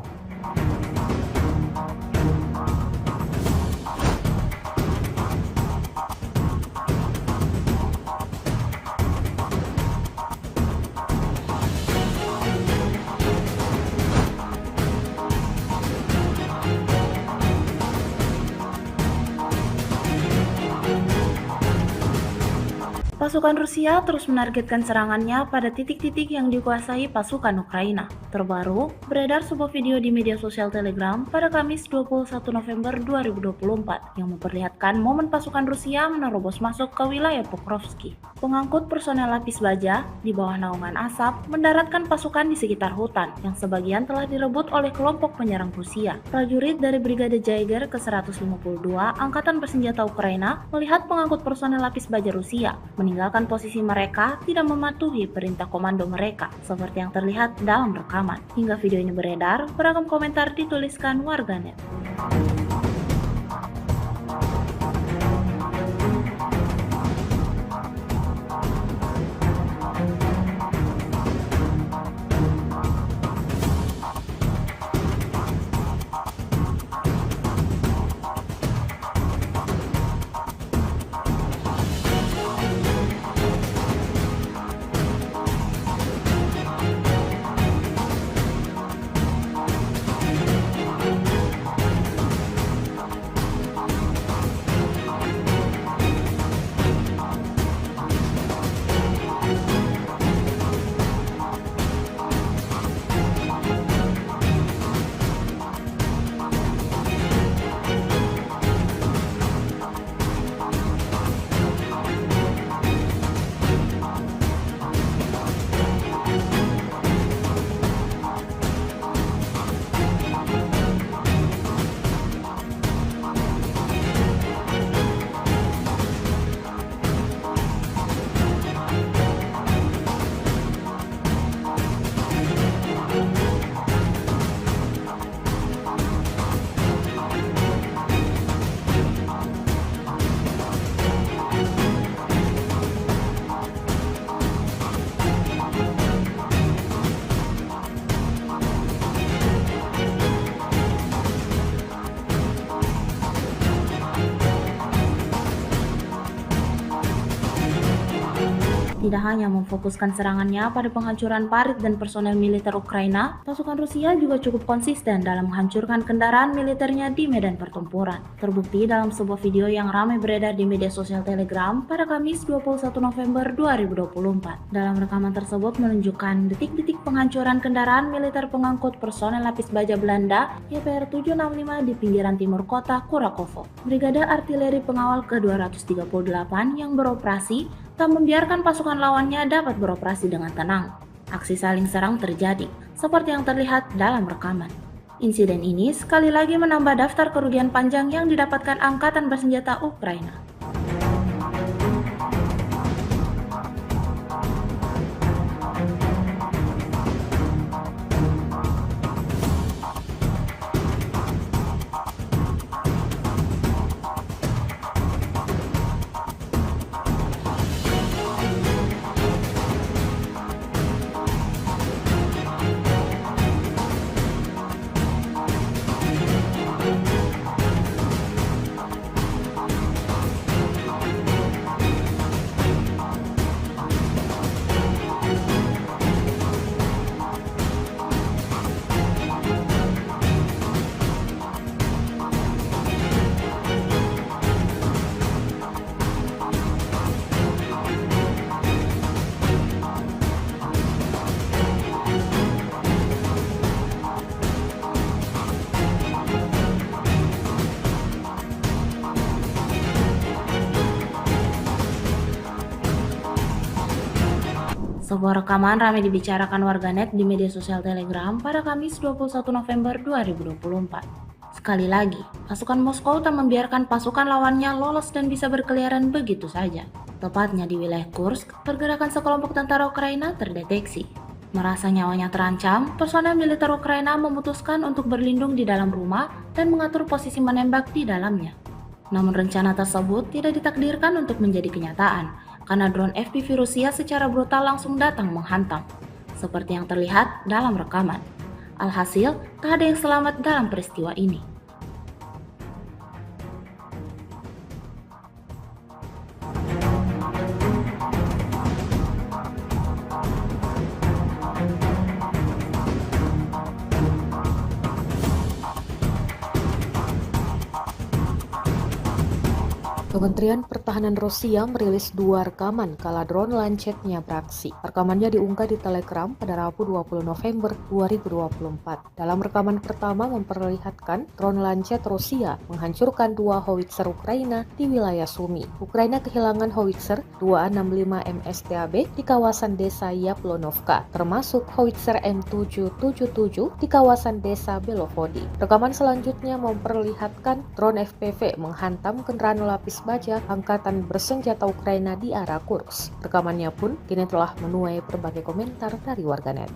Pasukan Rusia terus menargetkan serangannya pada titik-titik yang dikuasai pasukan Ukraina. Terbaru, beredar sebuah video di media sosial Telegram pada Kamis 21 November 2024 yang memperlihatkan momen pasukan Rusia menerobos masuk ke wilayah Pokrovsky. Pengangkut personel lapis baja di bawah naungan asap mendaratkan pasukan di sekitar hutan yang sebagian telah direbut oleh kelompok penyerang Rusia. Prajurit dari Brigade Jaeger ke-152 Angkatan Bersenjata Ukraina melihat pengangkut personel lapis baja Rusia meninggalkan posisi mereka tidak mematuhi perintah komando mereka, seperti yang terlihat dalam rekaman. Hingga video ini beredar, beragam komentar dituliskan warganet. Tidak hanya memfokuskan serangannya pada penghancuran parit dan personel militer Ukraina, pasukan Rusia juga cukup konsisten dalam menghancurkan kendaraan militernya di medan pertempuran. Terbukti dalam sebuah video yang ramai beredar di media sosial Telegram pada Kamis 21 November 2024. Dalam rekaman tersebut menunjukkan detik-detik penghancuran kendaraan militer pengangkut personel lapis baja Belanda YPR 765 di pinggiran timur kota Kurakovo. Brigade Artileri Pengawal ke-238 yang beroperasi tak membiarkan pasukan lawannya dapat beroperasi dengan tenang. Aksi saling serang terjadi, seperti yang terlihat dalam rekaman. Insiden ini sekali lagi menambah daftar kerugian panjang yang didapatkan Angkatan Bersenjata Ukraina. Sebuah rekaman ramai dibicarakan warganet di media sosial Telegram pada Kamis 21 November 2024. Sekali lagi, pasukan Moskow tak membiarkan pasukan lawannya lolos dan bisa berkeliaran begitu saja. Tepatnya di wilayah Kursk, pergerakan sekelompok tentara Ukraina terdeteksi. Merasa nyawanya terancam, personel militer Ukraina memutuskan untuk berlindung di dalam rumah dan mengatur posisi menembak di dalamnya. Namun rencana tersebut tidak ditakdirkan untuk menjadi kenyataan, karena drone FPV Rusia secara brutal langsung datang menghantam, seperti yang terlihat dalam rekaman. Alhasil, tak ada yang selamat dalam peristiwa ini. Kementerian Pertahanan Rusia merilis 2 rekaman kala drone Lancetnya beraksi. Rekamannya diunggah di Telegram pada Rabu 20 November 2024. Dalam rekaman pertama memperlihatkan drone Lancet Rusia menghancurkan 2 howitzer Ukraina di wilayah Sumy. Ukraina kehilangan howitzer 265 MSTAB di kawasan desa Yaplonovka, termasuk howitzer M777 di kawasan desa Belovody. Rekaman selanjutnya memperlihatkan drone FPV menghantam kendaraan lapis baja angkatan bersenjata Ukraina di arah Kursk. Rekamannya pun kini telah menuai berbagai komentar dari warganet.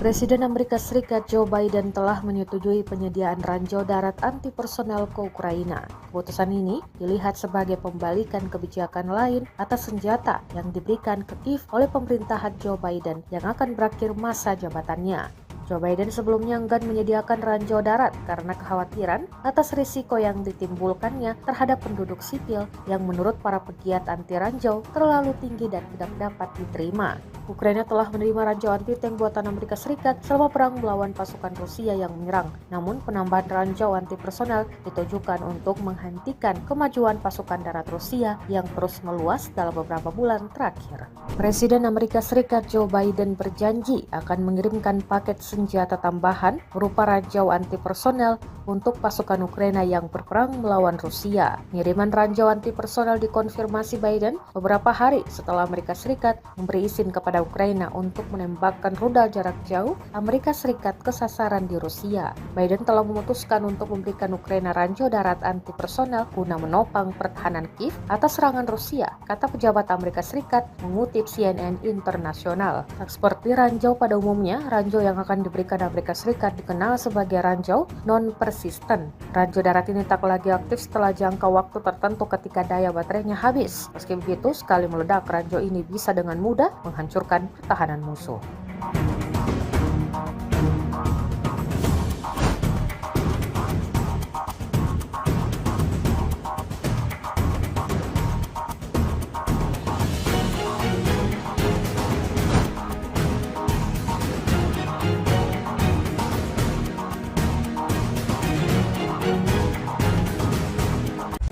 Presiden Amerika Serikat Joe Biden telah menyetujui penyediaan ranjau darat anti personel ke Ukraina. Keputusan ini dilihat sebagai pembalikan kebijakan lain atas senjata yang diberikan ke Kiev oleh pemerintahan Joe Biden yang akan berakhir masa jabatannya. Joe Biden sebelumnya enggan menyediakan ranjau darat karena kekhawatiran atas risiko yang ditimbulkannya terhadap penduduk sipil yang menurut para pegiat anti ranjau terlalu tinggi dan tidak dapat diterima. Ukraina telah menerima ranjau anti-tank buatan Amerika Serikat selama perang melawan pasukan Rusia yang menyerang. Namun penambahan ranjau anti-personel ditujukan untuk menghentikan kemajuan pasukan darat Rusia yang terus meluas dalam beberapa bulan terakhir. Presiden Amerika Serikat Joe Biden berjanji akan mengirimkan paket senjata tambahan berupa ranjau anti-personel untuk pasukan Ukraina yang berperang melawan Rusia. Pengiriman ranjau anti-personel dikonfirmasi Biden beberapa hari setelah Amerika Serikat memberi izin kepada Ukraina untuk menembakkan rudal jarak jauh Amerika Serikat ke sasaran di Rusia. Biden telah memutuskan untuk memberikan Ukraina ranjau darat anti-personel guna menopang pertahanan Kiev atas serangan Rusia, kata pejabat Amerika Serikat mengutip CNN Internasional. Tak seperti ranjau pada umumnya, ranjau yang akan diberikan Amerika Serikat dikenal sebagai ranjau non-persisten. Ranjau darat ini tak lagi aktif setelah jangka waktu tertentu ketika daya baterainya habis. Meski begitu, sekali meledak, ranjau ini bisa dengan mudah menghancurkan pertahanan musuh.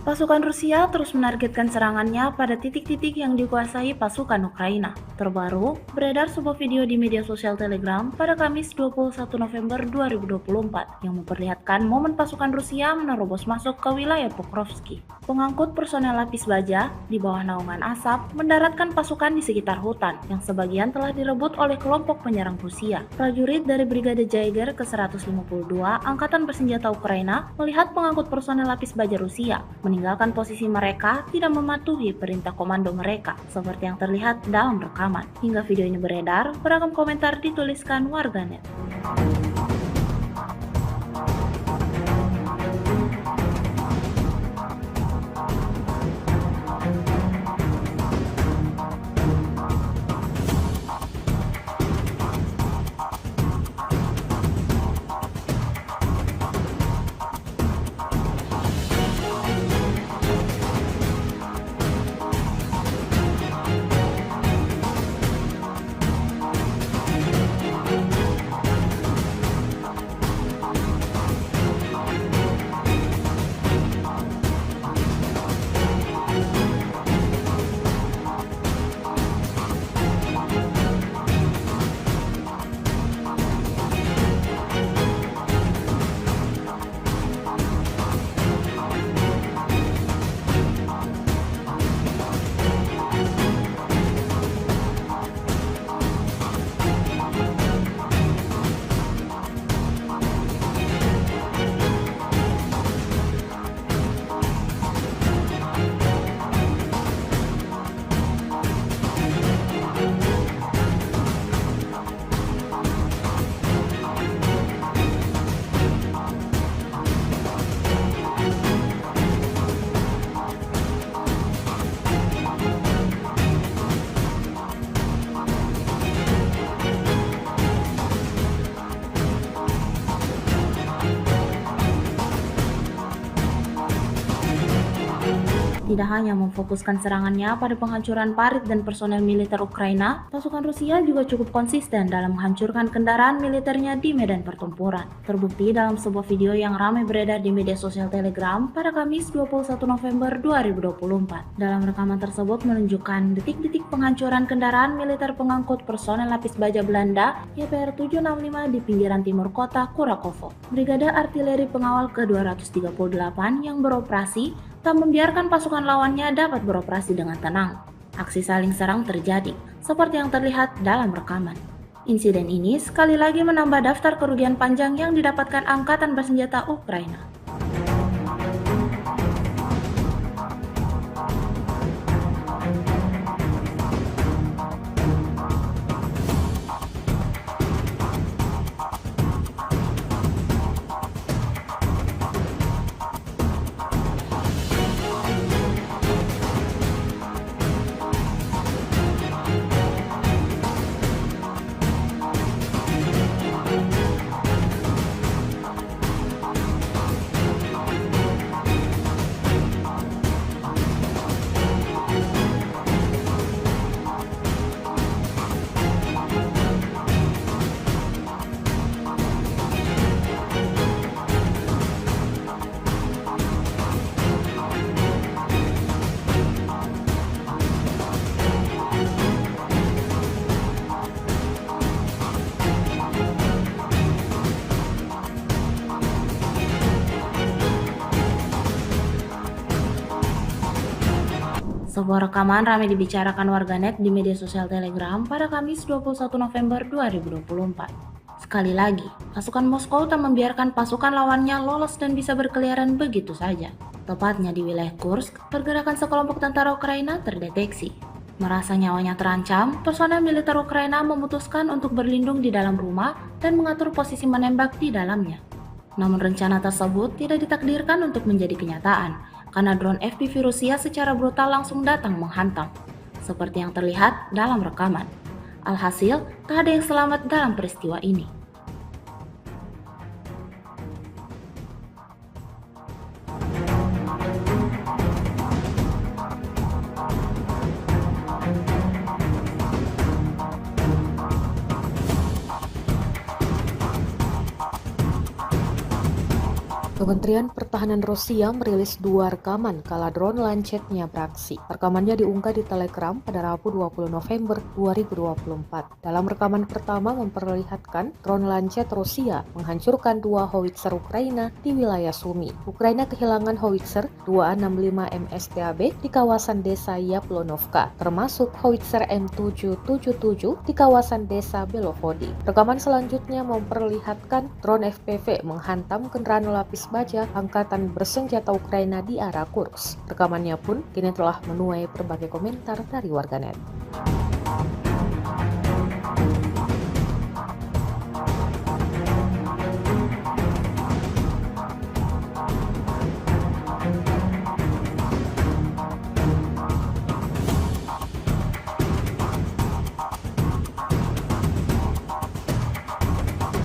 Pasukan Rusia terus menargetkan serangannya pada titik-titik yang dikuasai pasukan Ukraina. Terbaru, beredar sebuah video di media sosial Telegram pada Kamis 21 November 2024 yang memperlihatkan momen pasukan Rusia menerobos masuk ke wilayah Pokrovsky. Pengangkut personel lapis baja di bawah naungan asap mendaratkan pasukan di sekitar hutan yang sebagian telah direbut oleh kelompok penyerang Rusia. Prajurit dari Brigade Jaeger ke-152 Angkatan Bersenjata Ukraina melihat pengangkut personel lapis baja Rusia meninggalkan posisi mereka tidak mematuhi perintah komando mereka, seperti yang terlihat dalam rekaman. Hingga video ini beredar, beragam komentar dituliskan warganet. Tidak hanya memfokuskan serangannya pada penghancuran parit dan personel militer Ukraina, pasukan Rusia juga cukup konsisten dalam menghancurkan kendaraan militernya di medan pertempuran. Terbukti dalam sebuah video yang ramai beredar di media sosial Telegram pada Kamis 21 November 2024. Dalam rekaman tersebut menunjukkan detik-detik penghancuran kendaraan militer pengangkut personel lapis baja Belanda YPR 765 di pinggiran timur kota Kurakovo. Brigade Artileri Pengawal ke-238 yang beroperasi tak membiarkan pasukan lawannya dapat beroperasi dengan tenang. Aksi saling serang terjadi, seperti yang terlihat dalam rekaman. Insiden ini sekali lagi menambah daftar kerugian panjang yang didapatkan Angkatan Bersenjata Ukraina. Sebuah rekaman ramai dibicarakan warganet di media sosial Telegram pada Kamis 21 November 2024. Sekali lagi, pasukan Moskow tak membiarkan pasukan lawannya lolos dan bisa berkeliaran begitu saja. Tepatnya di wilayah Kursk, pergerakan sekelompok tentara Ukraina terdeteksi. Merasa nyawanya terancam, personel militer Ukraina memutuskan untuk berlindung di dalam rumah dan mengatur posisi menembak di dalamnya. Namun rencana tersebut tidak ditakdirkan untuk menjadi kenyataan, karena drone FPV Rusia secara brutal langsung datang menghantam, seperti yang terlihat dalam rekaman. Alhasil, tak ada yang selamat dalam peristiwa ini. Kementerian Pertahanan Rusia merilis 2 rekaman kala drone Lancet-nya beraksi. Rekamannya diunggah di Telegram pada Rabu 20 November 2024. Dalam rekaman pertama memperlihatkan drone Lancet Rusia menghancurkan 2 howitzer Ukraina di wilayah Sumy. Ukraina kehilangan howitzer 265 MSTAB di kawasan desa Yaplonovka, termasuk howitzer M777 di kawasan desa Belovody. Rekaman selanjutnya memperlihatkan drone FPV menghantam kendaraan lapis baja Angkatan Bersenjata Ukraina di arah Kursk. Rekamannya pun kini telah menuai berbagai komentar dari warganet.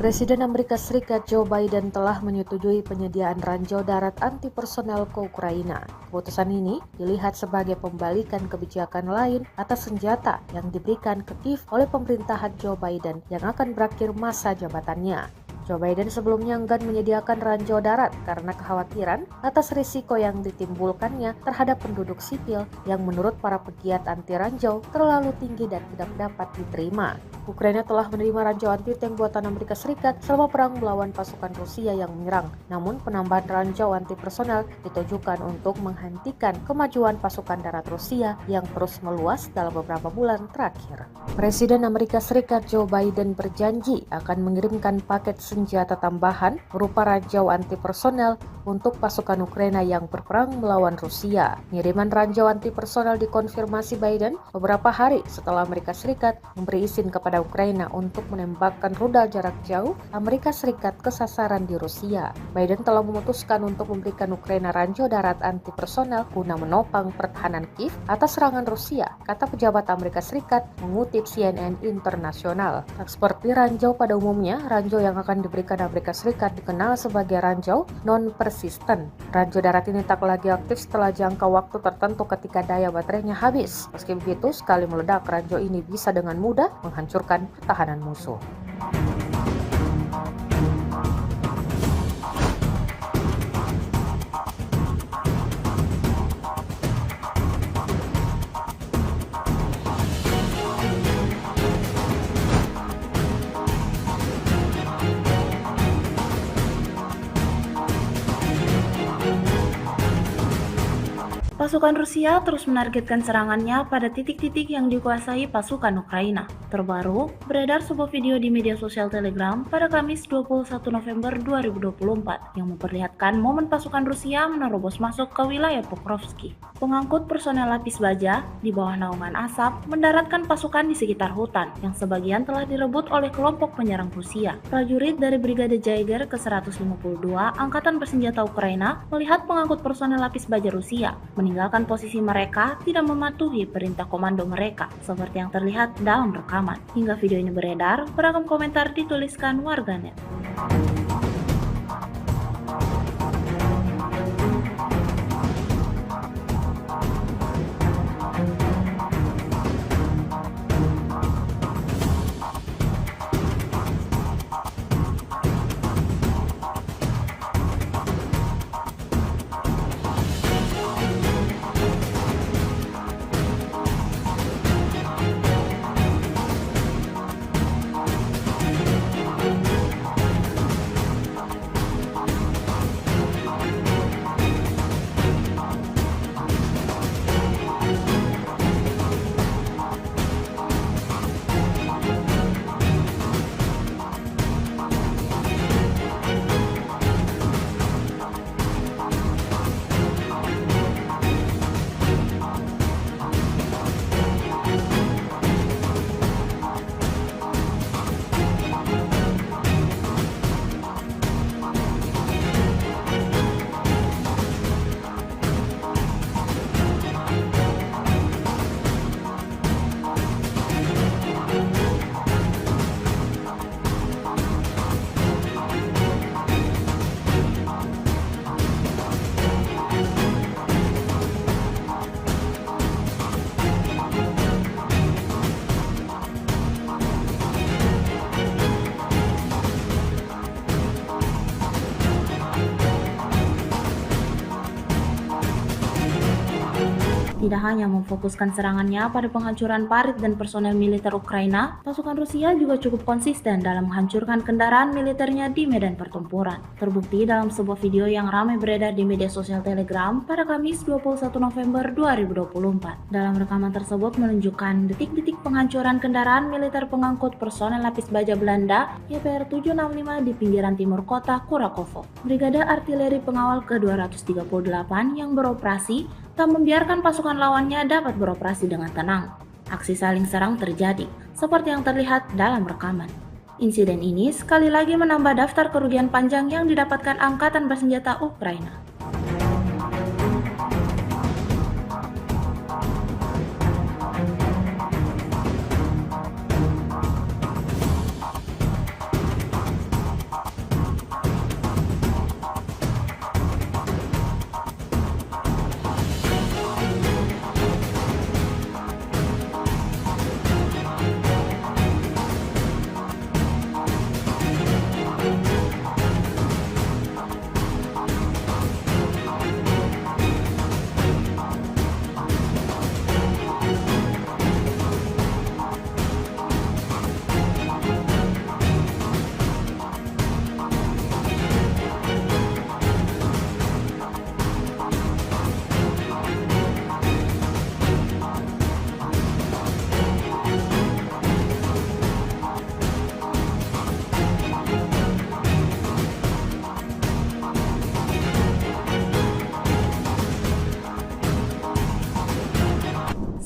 Presiden Amerika Serikat Joe Biden telah menyetujui penyediaan ranjau darat anti-personel ke Ukraina. Keputusan ini dilihat sebagai pembalikan kebijakan lain atas senjata yang diberikan ke Kiev oleh pemerintahan Joe Biden yang akan berakhir masa jabatannya. Joe Biden sebelumnya enggan menyediakan ranjau darat karena kekhawatiran atas risiko yang ditimbulkannya terhadap penduduk sipil yang menurut para pegiat anti ranjau terlalu tinggi dan tidak dapat diterima. Ukraina telah menerima ranjau anti-tank buatan Amerika Serikat selama perang melawan pasukan Rusia yang menyerang. Namun penambahan ranjau anti-personel ditujukan untuk menghentikan kemajuan pasukan darat Rusia yang terus meluas dalam beberapa bulan terakhir. Presiden Amerika Serikat Joe Biden berjanji akan mengirimkan paket senjata tambahan berupa ranjau anti-personel untuk pasukan Ukraina yang berperang melawan Rusia. Pengiriman ranjau anti-personel dikonfirmasi Biden beberapa hari setelah Amerika Serikat memberi izin kepada Ukraina untuk menembakkan rudal jarak jauh Amerika Serikat ke sasaran di Rusia. Biden telah memutuskan untuk memberikan Ukraina ranjau darat anti-personel guna menopang pertahanan Kiev atas serangan Rusia, kata pejabat Amerika Serikat mengutip CNN Internasional. Tak seperti ranjau pada umumnya, ranjau yang akan yang diberikan Amerika Serikat dikenal sebagai ranjau non-persisten. Ranjau darat ini tak lagi aktif setelah jangka waktu tertentu ketika daya baterainya habis. Meski begitu, sekali meledak, ranjau ini bisa dengan mudah menghancurkan pertahanan musuh. Pasukan Rusia terus menargetkan serangannya pada titik-titik yang dikuasai pasukan Ukraina. Terbaru, beredar sebuah video di media sosial Telegram pada Kamis 21 November 2024 yang memperlihatkan momen pasukan Rusia menerobos masuk ke wilayah Pokrovsky. Pengangkut personel lapis baja di bawah naungan asap mendaratkan pasukan di sekitar hutan yang sebagian telah direbut oleh kelompok penyerang Rusia. Prajurit dari Brigade Jaeger ke-152 Angkatan Bersenjata Ukraina melihat pengangkut personel lapis baja Rusia meninggalkan posisi mereka tidak mematuhi perintah komando mereka, seperti yang terlihat dalam rekaman. Hingga video ini beredar, beragam komentar dituliskan warganet. Tidak hanya memfokuskan serangannya pada penghancuran parit dan personel militer Ukraina, pasukan Rusia juga cukup konsisten dalam menghancurkan kendaraan militernya di medan pertempuran. Terbukti dalam sebuah video yang ramai beredar di media sosial Telegram pada Kamis 21 November 2024. Dalam rekaman tersebut menunjukkan detik-detik penghancuran kendaraan militer pengangkut personel lapis baja Belanda YPR 765 di pinggiran timur kota Kurakovo. Brigade Artileri Pengawal ke-238 yang beroperasi tak membiarkan pasukan lawannya dapat beroperasi dengan tenang. Aksi saling serang terjadi, seperti yang terlihat dalam rekaman. Insiden ini sekali lagi menambah daftar kerugian panjang yang didapatkan Angkatan Bersenjata Ukraina.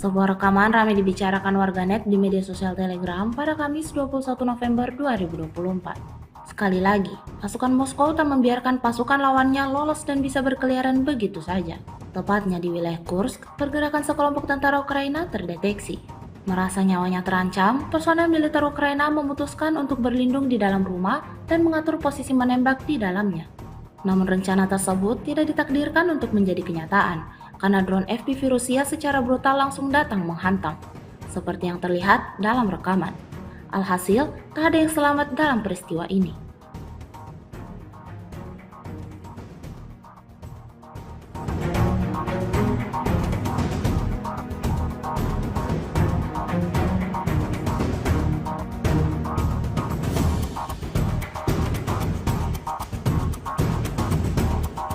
Sebuah rekaman ramai dibicarakan warganet di media sosial Telegram pada Kamis 21 November 2024. Sekali lagi, pasukan Moskow tak membiarkan pasukan lawannya lolos dan bisa berkeliaran begitu saja. Tepatnya di wilayah Kursk, pergerakan sekelompok tentara Ukraina terdeteksi. Merasa nyawanya terancam, personel militer Ukraina memutuskan untuk berlindung di dalam rumah dan mengatur posisi menembak di dalamnya. Namun rencana tersebut tidak ditakdirkan untuk menjadi kenyataan, karena drone FPV Rusia secara brutal langsung datang menghantam, seperti yang terlihat dalam rekaman. Alhasil, tak ada yang selamat dalam peristiwa ini.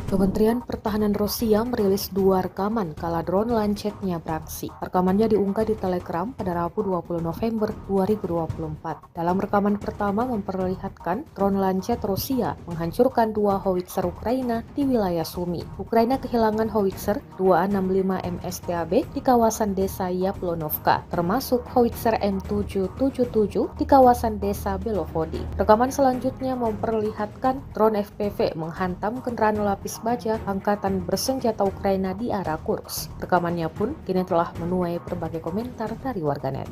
Kementerian Pertahanan Rusia merilis 2 rekaman kala drone Lancet-nya beraksi. Rekamannya diunggah di Telegram pada Rabu 20 November 2024. Dalam rekaman pertama memperlihatkan drone Lancet Rusia menghancurkan 2 howitzer Ukraina di wilayah Sumy. Ukraina kehilangan howitzer 265 MSTAB di kawasan desa Yaplonovka, termasuk howitzer M777 di kawasan desa Belovody. Rekaman selanjutnya memperlihatkan drone FPV menghantam kendaraan lapis baja angkatan bersenjata Ukraina di arah Kursk. Rekamannya pun kini telah menuai berbagai komentar dari warganet.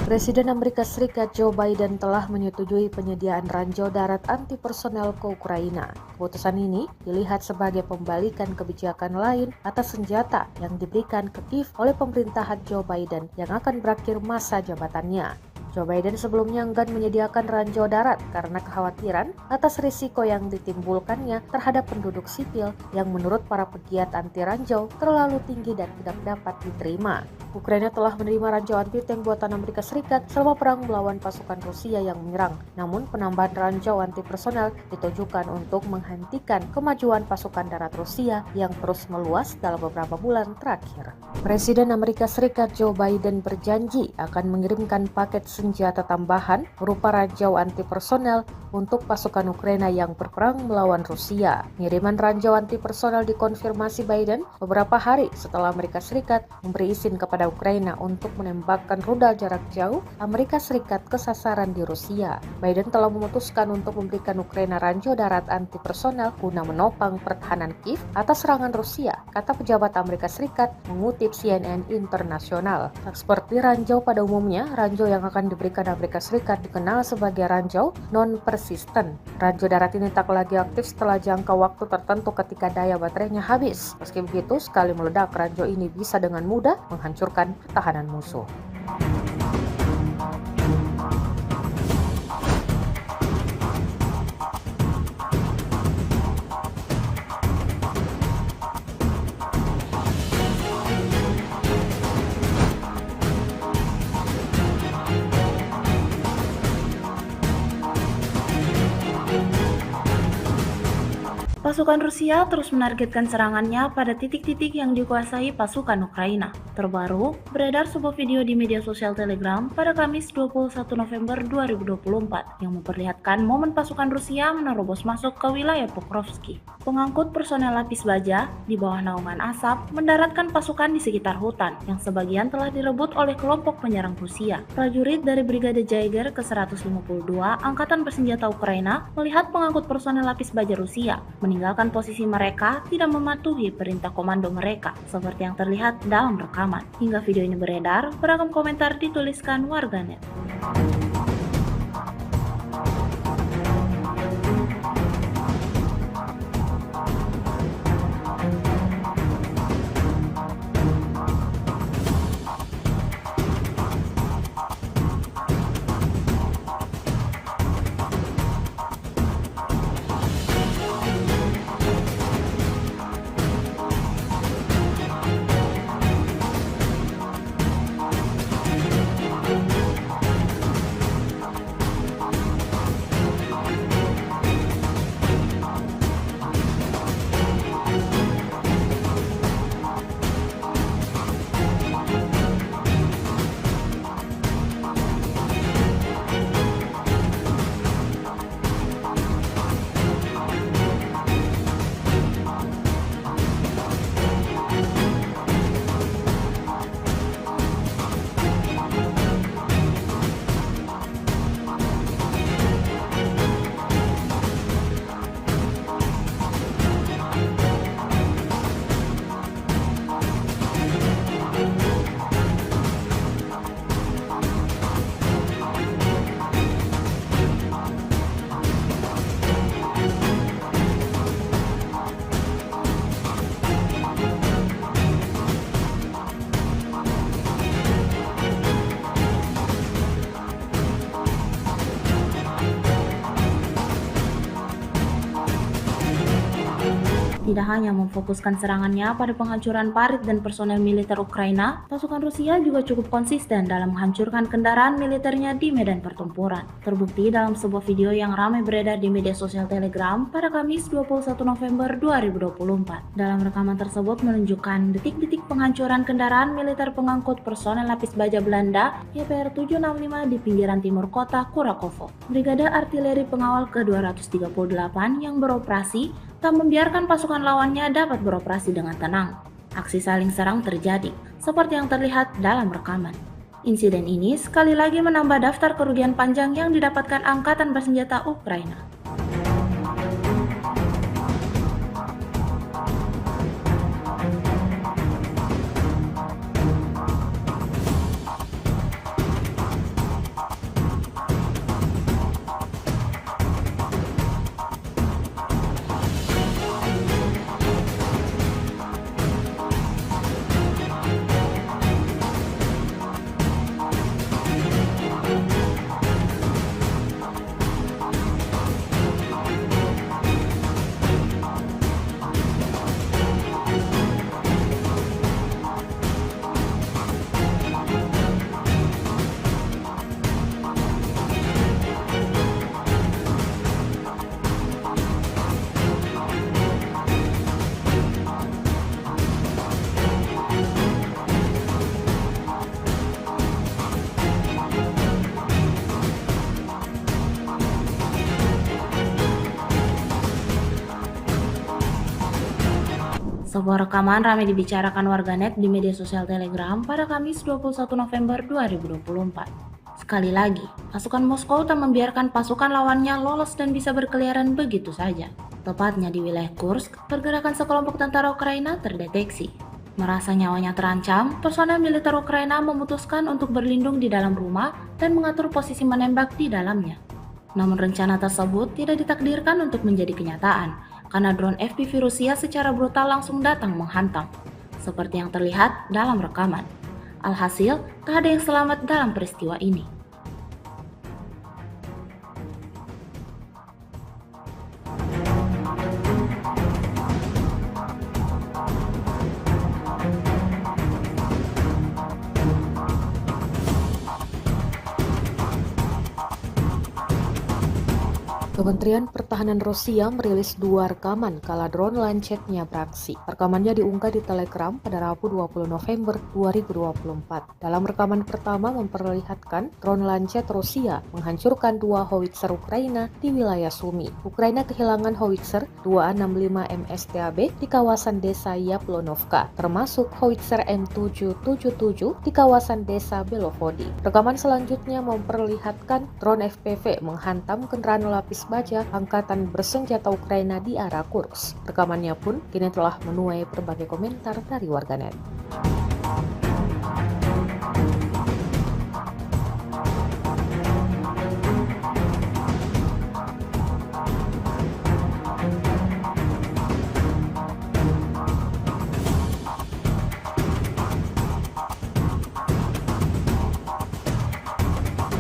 Presiden Amerika Serikat Joe Biden telah menyetujui penyediaan ranjau darat anti-personel ke Ukraina. Keputusan ini dilihat sebagai pembalikan kebijakan lain atas senjata yang diberikan ke Kiev oleh pemerintahan Joe Biden yang akan berakhir masa jabatannya. Joe Biden sebelumnya enggan menyediakan ranjau darat karena kekhawatiran atas risiko yang ditimbulkannya terhadap penduduk sipil yang menurut para pegiat anti ranjau terlalu tinggi dan tidak dapat diterima. Ukraina telah menerima ranjau anti-tank buatan Amerika Serikat selama perang melawan pasukan Rusia yang menyerang. Namun penambahan ranjau anti-personel ditujukan untuk menghentikan kemajuan pasukan darat Rusia yang terus meluas dalam beberapa bulan terakhir. Presiden Amerika Serikat Joe Biden berjanji akan mengirimkan paket senjata tambahan berupa ranjau anti-personel untuk pasukan Ukraina yang berperang melawan Rusia. Pengiriman ranjau anti-personel dikonfirmasi Biden beberapa hari setelah Amerika Serikat memberi izin kepada Ukraina untuk menembakkan rudal jarak jauh Amerika Serikat ke sasaran di Rusia. Biden telah memutuskan untuk memberikan Ukraina ranjau darat anti-personel guna menopang pertahanan Kiev atas serangan Rusia, kata pejabat Amerika Serikat mengutip CNN Internasional. Tak seperti ranjau pada umumnya, ranjau yang akan diberikan Amerika Serikat dikenal sebagai ranjau non-persisten. Ranjau darat ini tak lagi aktif setelah jangka waktu tertentu ketika daya baterainya habis. Meski begitu, sekali meledak, ranjau ini bisa dengan mudah menghancurkan pertahanan musuh. Pasukan Rusia terus menargetkan serangannya pada titik-titik yang dikuasai pasukan Ukraina. Terbaru, beredar sebuah video di media sosial Telegram pada Kamis 21 November 2024 yang memperlihatkan momen pasukan Rusia menerobos masuk ke wilayah Pokrovsky. Pengangkut personel lapis baja di bawah naungan asap mendaratkan pasukan di sekitar hutan yang sebagian telah direbut oleh kelompok penyerang Rusia. Prajurit dari Brigade Jaeger ke-152 Angkatan Bersenjata Ukraina melihat pengangkut personel lapis baja Rusia meninggalkan posisi mereka tidak mematuhi perintah komando mereka, seperti yang terlihat dalam rekaman. Hingga video ini beredar, beragam komentar dituliskan warganet. tidak hanya memfokuskan serangannya pada penghancuran parit dan personel militer Ukraina, pasukan Rusia juga cukup konsisten dalam menghancurkan kendaraan militernya di medan pertempuran. Terbukti dalam sebuah video yang ramai beredar di media sosial Telegram pada Kamis 21 November 2024. Dalam rekaman tersebut menunjukkan detik-detik penghancuran kendaraan militer pengangkut personel lapis baja Belanda YPR 765 di pinggiran timur kota Kurakovo. Brigade Artileri Pengawal ke-238 yang beroperasi tak membiarkan pasukan lawannya dapat beroperasi dengan tenang. Aksi saling serang terjadi, seperti yang terlihat dalam rekaman. Insiden ini sekali lagi menambah daftar kerugian panjang yang didapatkan angkatan bersenjata Ukraina. Sebuah rekaman ramai dibicarakan warganet di media sosial Telegram pada Kamis 21 November 2024. Sekali lagi, pasukan Moskow tak membiarkan pasukan lawannya lolos dan bisa berkeliaran begitu saja. Tepatnya di wilayah Kursk, pergerakan sekelompok tentara Ukraina terdeteksi. Merasa nyawanya terancam, personel militer Ukraina memutuskan untuk berlindung di dalam rumah dan mengatur posisi menembak di dalamnya. Namun rencana tersebut tidak ditakdirkan untuk menjadi kenyataan, karena drone FPV Rusia secara brutal langsung datang menghantam, seperti yang terlihat dalam rekaman. Alhasil, tak ada yang selamat dalam peristiwa ini. Kementerian Pertahanan Rusia merilis 2 rekaman kala drone Lancet-nya beraksi. Rekamannya diunggah di Telegram pada Rabu 20 November 2024. Dalam rekaman pertama memperlihatkan drone Lancet Rusia menghancurkan 2 howitzer Ukraina di wilayah Sumy. Ukraina kehilangan howitzer 265 MSTAB di kawasan desa Yaplonovka, termasuk howitzer M777 di kawasan desa Belovody. Rekaman selanjutnya memperlihatkan drone FPV menghantam kendaraan lapis baja angkatan bersenjata Ukraina di arah Kursk. Rekamannya pun kini telah menuai berbagai komentar dari warganet.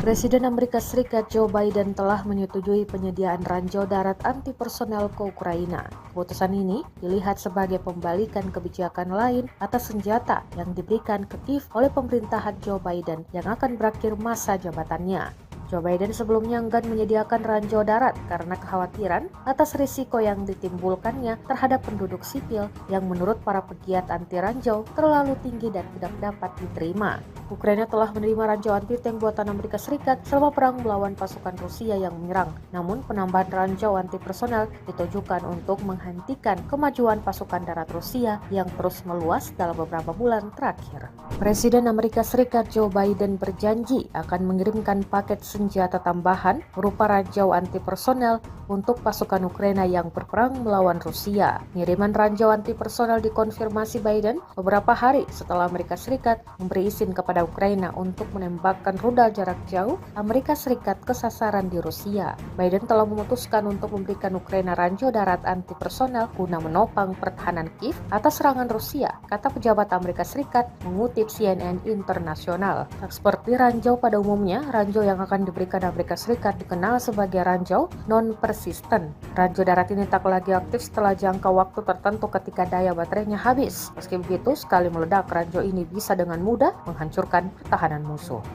Presiden Amerika Serikat Joe Biden telah menyetujui penyediaan ranjau darat anti personel ke Ukraina. Keputusan ini dilihat sebagai pembalikan kebijakan lain atas senjata yang diberikan ke Kiev oleh pemerintahan Joe Biden yang akan berakhir masa jabatannya. Joe Biden sebelumnya enggan menyediakan ranjau darat karena kekhawatiran atas risiko yang ditimbulkannya terhadap penduduk sipil yang menurut para pegiat anti ranjau terlalu tinggi dan tidak dapat diterima. Ukraina telah menerima ranjau anti-tank buatan Amerika Serikat selama perang melawan pasukan Rusia yang menyerang. Namun penambahan ranjau anti personel ditujukan untuk menghentikan kemajuan pasukan darat Rusia yang terus meluas dalam beberapa bulan terakhir. Presiden Amerika Serikat Joe Biden berjanji akan mengirimkan paket senjata tambahan berupa ranjau anti personel untuk pasukan Ukraina yang berperang melawan Rusia. Pengiriman ranjau anti personel dikonfirmasi Biden beberapa hari setelah Amerika Serikat memberi izin kepada Ukraina untuk menembakkan rudal jarak jauh Amerika Serikat ke sasaran di Rusia. Biden telah memutuskan untuk memberikan Ukraina ranjau darat anti personel guna menopang pertahanan Kiev atas serangan Rusia, kata pejabat Amerika Serikat mengutip CNN Internasional. Seperti ranjau pada umumnya, ranjau yang akan diberikan Amerika Serikat dikenal sebagai ranjau non-persisten. Ranjau darat ini tak lagi aktif setelah jangka waktu tertentu ketika daya baterainya habis. Meski begitu, sekali meledak, ranjau ini bisa dengan mudah menghancurkan pertahanan musuh.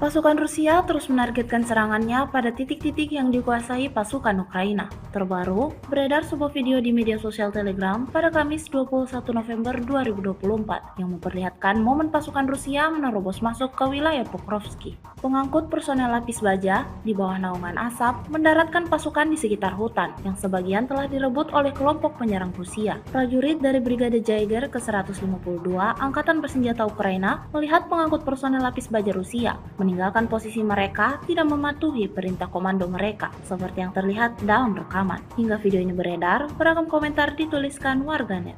Pasukan Rusia terus menargetkan serangannya pada titik-titik yang dikuasai pasukan Ukraina. Terbaru, beredar sebuah video di media sosial Telegram pada Kamis 21 November 2024 yang memperlihatkan momen pasukan Rusia menerobos masuk ke wilayah Pokrovsky. Pengangkut personel lapis baja di bawah naungan asap mendaratkan pasukan di sekitar hutan yang sebagian telah direbut oleh kelompok penyerang Rusia. Prajurit dari Brigade Jaeger ke-152 Angkatan Bersenjata Ukraina melihat pengangkut personel lapis baja Rusia meninggalkan posisi mereka tidak mematuhi perintah komando mereka, seperti yang terlihat dalam rekaman. Hingga video ini beredar, beragam komentar dituliskan warganet.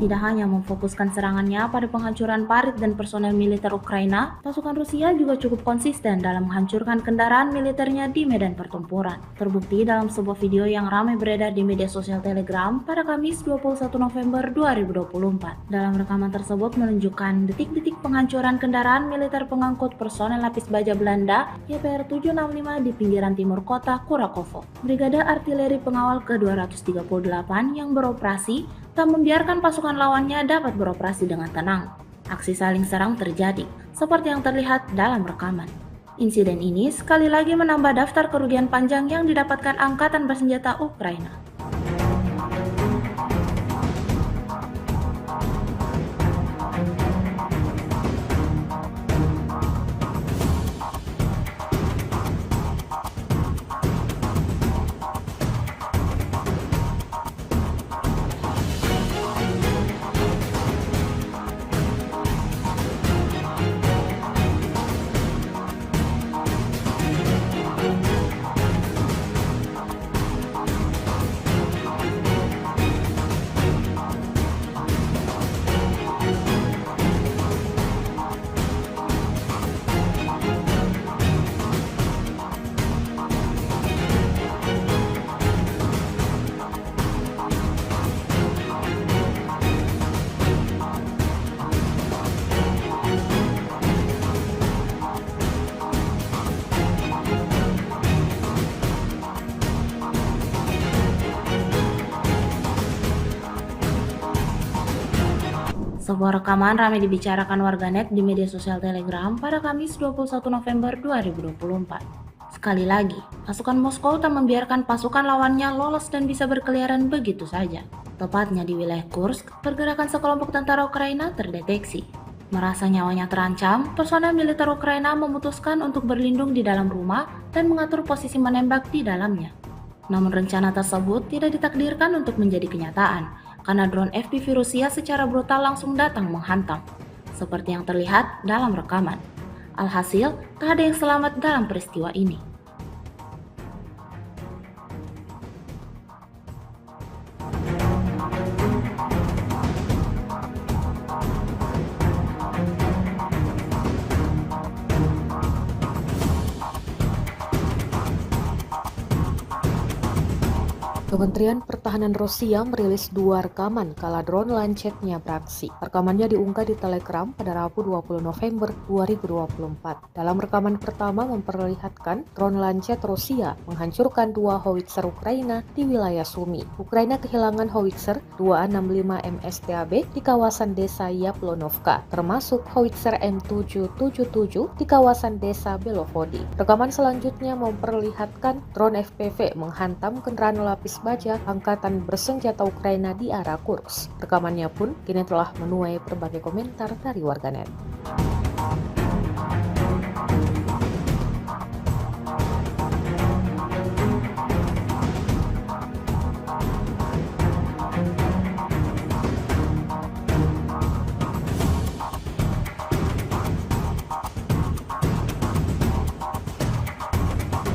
Tidak hanya memfokuskan serangannya pada penghancuran parit dan personel militer Ukraina, pasukan Rusia juga cukup konsisten dalam menghancurkan kendaraan militernya di medan pertempuran. Terbukti dalam sebuah video yang ramai beredar di media sosial Telegram pada Kamis 21 November 2024. Dalam rekaman tersebut menunjukkan detik-detik penghancuran kendaraan militer pengangkut personel lapis baja Belanda YPR 765 di pinggiran timur kota Kurakovo. Brigade Artileri Pengawal ke-238 yang beroperasi tak membiarkan pasukan lawannya dapat beroperasi dengan tenang. Aksi saling serang terjadi, seperti yang terlihat dalam rekaman. Insiden ini sekali lagi menambah daftar kerugian panjang yang didapatkan Angkatan Bersenjata Ukraina. Sebuah rekaman ramai dibicarakan warganet di media sosial Telegram pada Kamis 21 November 2024. Sekali lagi, pasukan Moskow tak membiarkan pasukan lawannya lolos dan bisa berkeliaran begitu saja. Tepatnya di wilayah Kursk, pergerakan sekelompok tentara Ukraina terdeteksi. Merasa nyawanya terancam, personel militer Ukraina memutuskan untuk berlindung di dalam rumah dan mengatur posisi menembak di dalamnya. Namun rencana tersebut tidak ditakdirkan untuk menjadi kenyataan, karena drone FPV Rusia secara brutal langsung datang menghantam, seperti yang terlihat dalam rekaman. Alhasil, tak ada yang selamat dalam peristiwa ini. Kementerian Pertahanan Rusia merilis 2 rekaman kala drone Lancetnya beraksi. Rekamannya diunggah di Telegram pada Rabu 20 November 2024. Dalam rekaman pertama memperlihatkan drone Lancet Rusia menghancurkan 2 howitzer Ukraina di wilayah Sumy. Ukraina kehilangan howitzer 265 MSTAB di kawasan desa Yaplonovka, termasuk howitzer M777 di kawasan desa Belovodi. Rekaman selanjutnya memperlihatkan drone FPV menghantam kendaraan lapis baja angkatan bersenjata Ukraina di arah Kursk. Rekamannya pun kini telah menuai berbagai komentar dari warganet.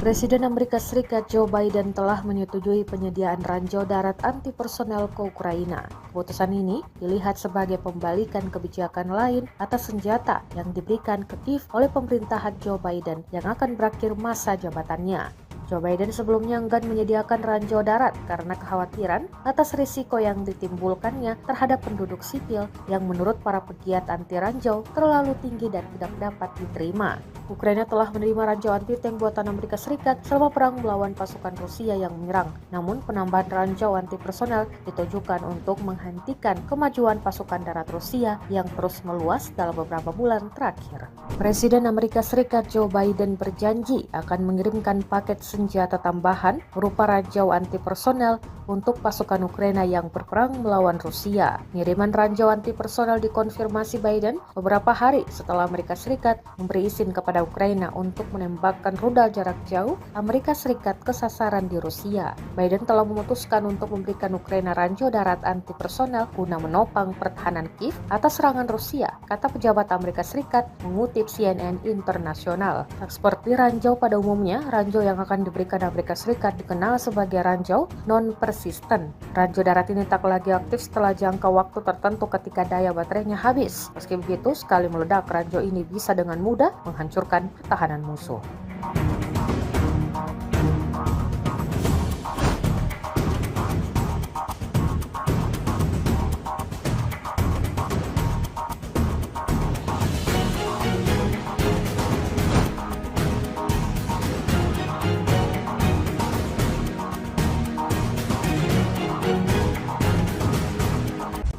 Presiden Amerika Serikat Joe Biden telah menyetujui penyediaan ranjau darat anti-personel ke Ukraina. Keputusan ini dilihat sebagai pembalikan kebijakan lain atas senjata yang diberikan ke Kiev oleh pemerintahan Joe Biden yang akan berakhir masa jabatannya. Joe Biden sebelumnya enggan menyediakan ranjau darat karena kekhawatiran atas risiko yang ditimbulkannya terhadap penduduk sipil yang menurut para pegiat anti ranjau terlalu tinggi dan tidak dapat diterima. Ukraina telah menerima ranjau anti-tank buatan Amerika Serikat selama perang melawan pasukan Rusia yang menyerang. Namun penambahan ranjau anti-personel ditujukan untuk menghentikan kemajuan pasukan darat Rusia yang terus meluas dalam beberapa bulan terakhir. Presiden Amerika Serikat Joe Biden berjanji akan mengirimkan paket senjata tambahan berupa ranjau anti-personel untuk pasukan Ukraina yang berperang melawan Rusia. Pengiriman ranjau anti-personel dikonfirmasi Biden beberapa hari setelah Amerika Serikat memberi izin kepada Ukraina untuk menembakkan rudal jarak jauh Amerika Serikat ke sasaran di Rusia. Biden telah memutuskan untuk memberikan Ukraina ranjau darat anti-personel guna menopang pertahanan Kiev atas serangan Rusia, kata pejabat Amerika Serikat mengutip CNN Internasional. Seperti ranjau pada umumnya, ranjau yang akan diberikan Amerika Serikat dikenal sebagai ranjau non-persisten. Ranjau darat ini tak lagi aktif setelah jangka waktu tertentu ketika daya baterainya habis. Meski begitu, sekali meledak, ranjau ini bisa dengan mudah menghancurkan pertahanan musuh.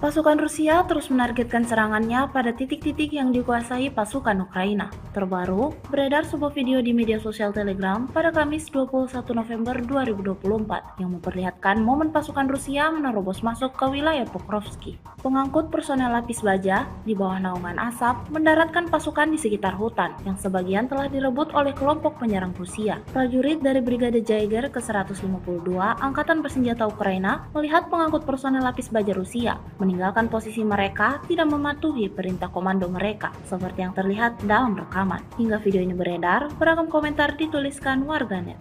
Pasukan Rusia terus menargetkan serangannya pada titik-titik yang dikuasai pasukan Ukraina. Terbaru, beredar sebuah video di media sosial Telegram pada Kamis 21 November 2024 yang memperlihatkan momen pasukan Rusia menerobos masuk ke wilayah Pokrovski. Pengangkut personel lapis baja di bawah naungan asap mendaratkan pasukan di sekitar hutan yang sebagian telah direbut oleh kelompok penyerang Rusia. Prajurit dari Brigade Jaeger ke-152 Angkatan Bersenjata Ukraina melihat pengangkut personel lapis baja Rusia meninggalkan posisi mereka tidak mematuhi perintah komando mereka, seperti yang terlihat dalam rekaman. Hingga video ini beredar, beragam komentar dituliskan warganet.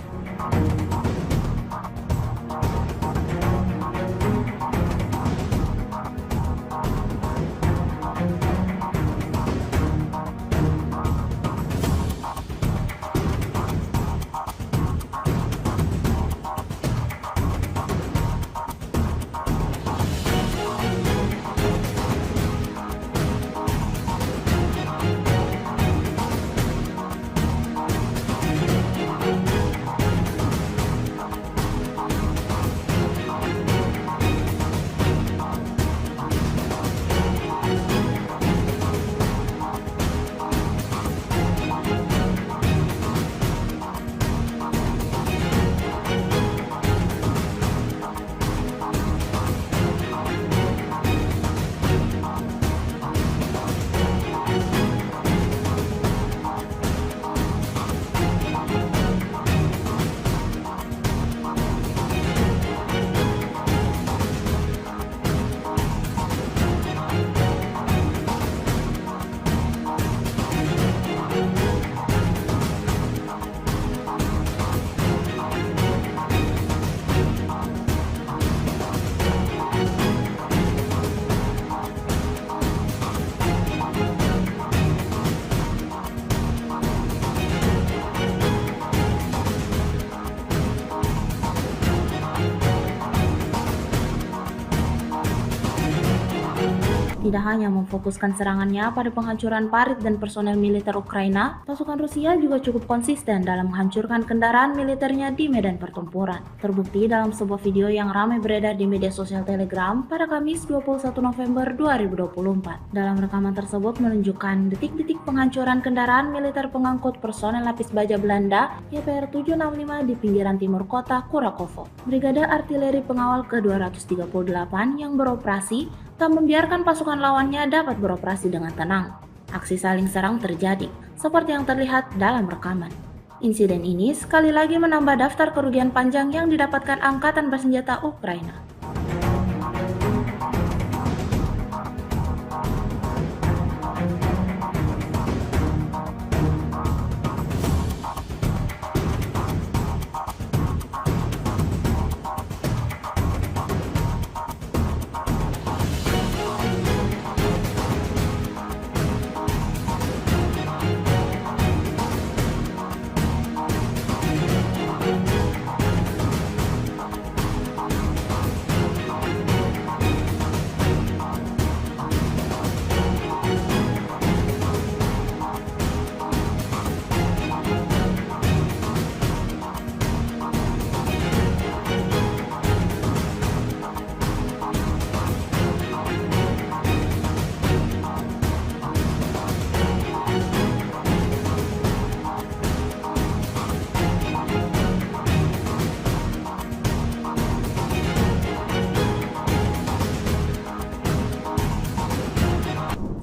Tidak hanya memfokuskan serangannya pada penghancuran parit dan personel militer Ukraina, pasukan Rusia juga cukup konsisten dalam menghancurkan kendaraan militernya di medan pertempuran. Terbukti dalam sebuah video yang ramai beredar di media sosial Telegram pada Kamis 21 November 2024. Dalam rekaman tersebut menunjukkan detik-detik penghancuran kendaraan militer pengangkut personel lapis baja Belanda YPR 765 di pinggiran timur kota Kurakovo. Brigade Artileri Pengawal ke-238 yang beroperasi tak membiarkan pasukan lawannya dapat beroperasi dengan tenang. Aksi saling serang terjadi, seperti yang terlihat dalam rekaman. Insiden ini sekali lagi menambah daftar kerugian panjang yang didapatkan Angkatan Bersenjata Ukraina.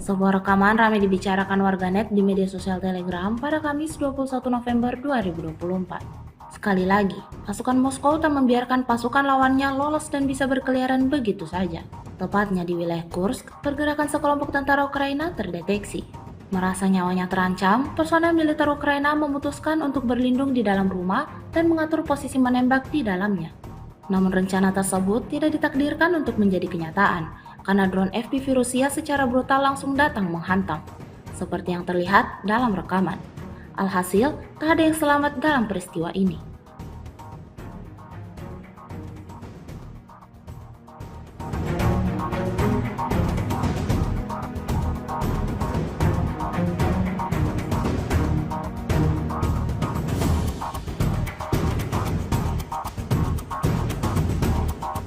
Sebuah rekaman ramai dibicarakan warganet di media sosial Telegram pada Kamis 21 November 2024. Sekali lagi, pasukan Moskow tak membiarkan pasukan lawannya lolos dan bisa berkeliaran begitu saja. Tepatnya di wilayah Kursk, pergerakan sekelompok tentara Ukraina terdeteksi. Merasa nyawanya terancam, personel militer Ukraina memutuskan untuk berlindung di dalam rumah dan mengatur posisi menembak di dalamnya. Namun rencana tersebut tidak ditakdirkan untuk menjadi kenyataan, karena drone FPV Rusia secara brutal langsung datang menghantam, seperti yang terlihat dalam rekaman. Alhasil, tak ada yang selamat dalam peristiwa ini.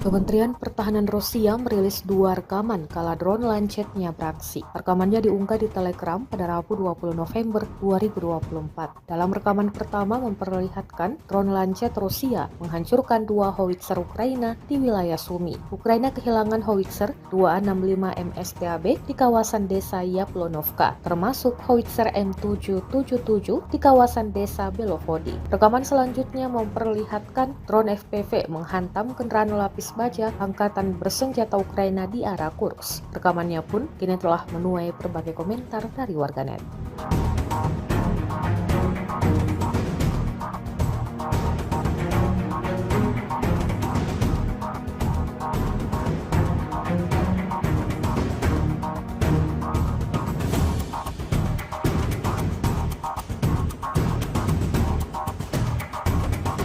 Kementerian Pertahanan Rusia merilis 2 rekaman kala drone Lancet-nya beraksi. Rekamannya diunggah di Telegram pada Rabu 20 November 2024. Dalam rekaman pertama memperlihatkan drone Lancet Rusia menghancurkan 2 howitzer Ukraina di wilayah Sumy. Ukraina kehilangan howitzer 265 MSTAB di kawasan desa Yaplonovka, termasuk howitzer M777 di kawasan desa Belovody. Rekaman selanjutnya memperlihatkan drone FPV menghantam kendaraan lapis baja Angkatan Bersenjata Ukraina di arah Kursk. Rekamannya pun kini telah menuai berbagai komentar dari warganet.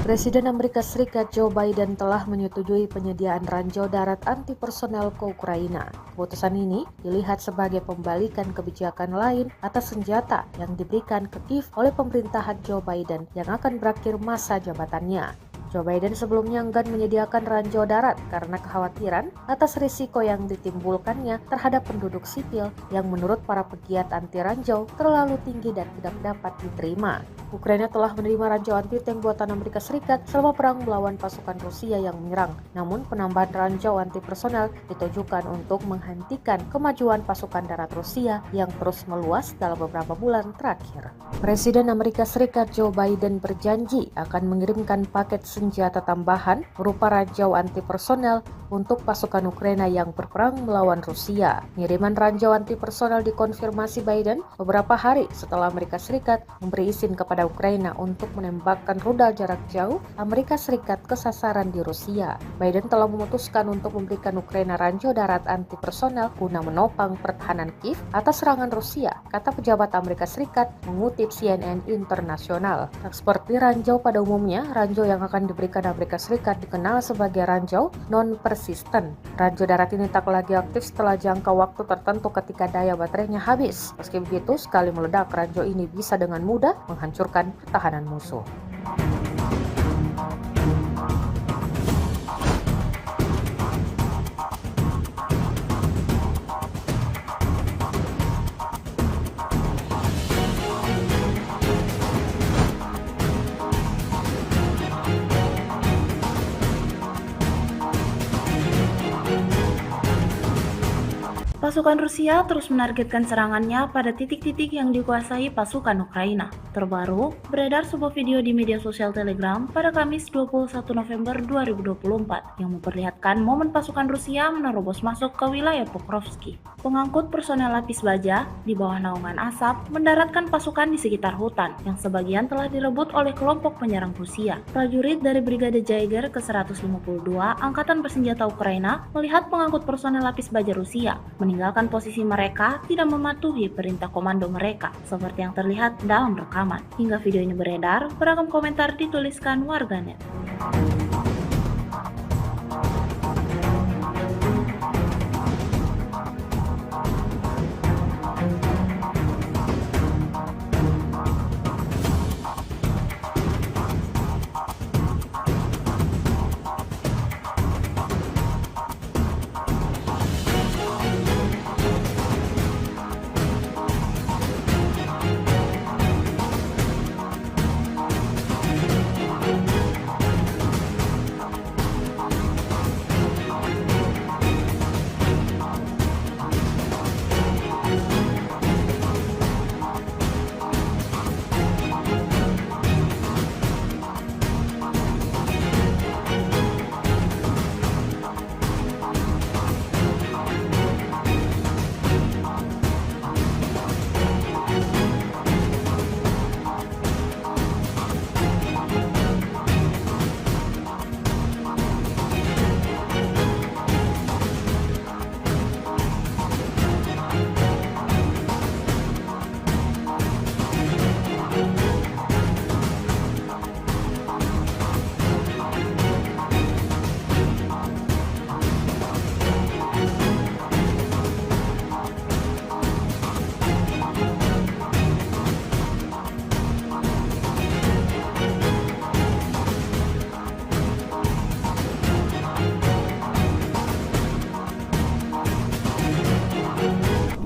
Presiden Amerika Serikat Joe Biden telah menyetujui penyediaan ranjau darat anti-personel ke Ukraina. Keputusan ini dilihat sebagai pembalikan kebijakan lain atas senjata yang diberikan ke Kiev oleh pemerintahan Joe Biden yang akan berakhir masa jabatannya. Joe Biden sebelumnya enggan menyediakan ranjau darat karena kekhawatiran atas risiko yang ditimbulkannya terhadap penduduk sipil yang menurut para pegiat anti ranjau terlalu tinggi dan tidak dapat diterima. Ukraina telah menerima ranjau anti-tank buatan Amerika Serikat selama perang melawan pasukan Rusia yang menyerang. Namun penambahan ranjau anti-personel ditujukan untuk menghentikan kemajuan pasukan darat Rusia yang terus meluas dalam beberapa bulan terakhir. Presiden Amerika Serikat Joe Biden berjanji akan mengirimkan paket senjata tambahan berupa ranjau anti-personel untuk pasukan Ukraina yang berperang melawan Rusia. Pengiriman ranjau anti-personel dikonfirmasi Biden beberapa hari setelah Amerika Serikat memberi izin kepada Ukraina untuk menembakkan rudal jarak jauh Amerika Serikat ke sasaran di Rusia. Biden telah memutuskan untuk memberikan Ukraina ranjau darat anti-personel guna menopang pertahanan Kiev atas serangan Rusia, kata pejabat Amerika Serikat mengutip CNN Internasional. Tak seperti ranjau pada umumnya, ranjau yang akan Pasukan Rusia terus menargetkan serangannya pada titik-titik yang dikuasai pasukan Ukraina. Terbaru, beredar sebuah video di media sosial Telegram pada Kamis 21 November 2024 yang memperlihatkan momen pasukan Rusia menerobos masuk ke wilayah Pokrovsky. Pengangkut personel lapis baja di bawah naungan asap mendaratkan pasukan di sekitar hutan yang sebagian telah direbut oleh kelompok penyerang Rusia. Prajurit dari Brigade Jaeger ke-152 Angkatan Bersenjata Ukraina melihat pengangkut personel lapis baja Rusia meninggalkan posisi mereka tidak mematuhi perintah komando mereka, seperti yang terlihat dalam rekaman. Hingga video ini beredar, beragam komentar dituliskan warganet.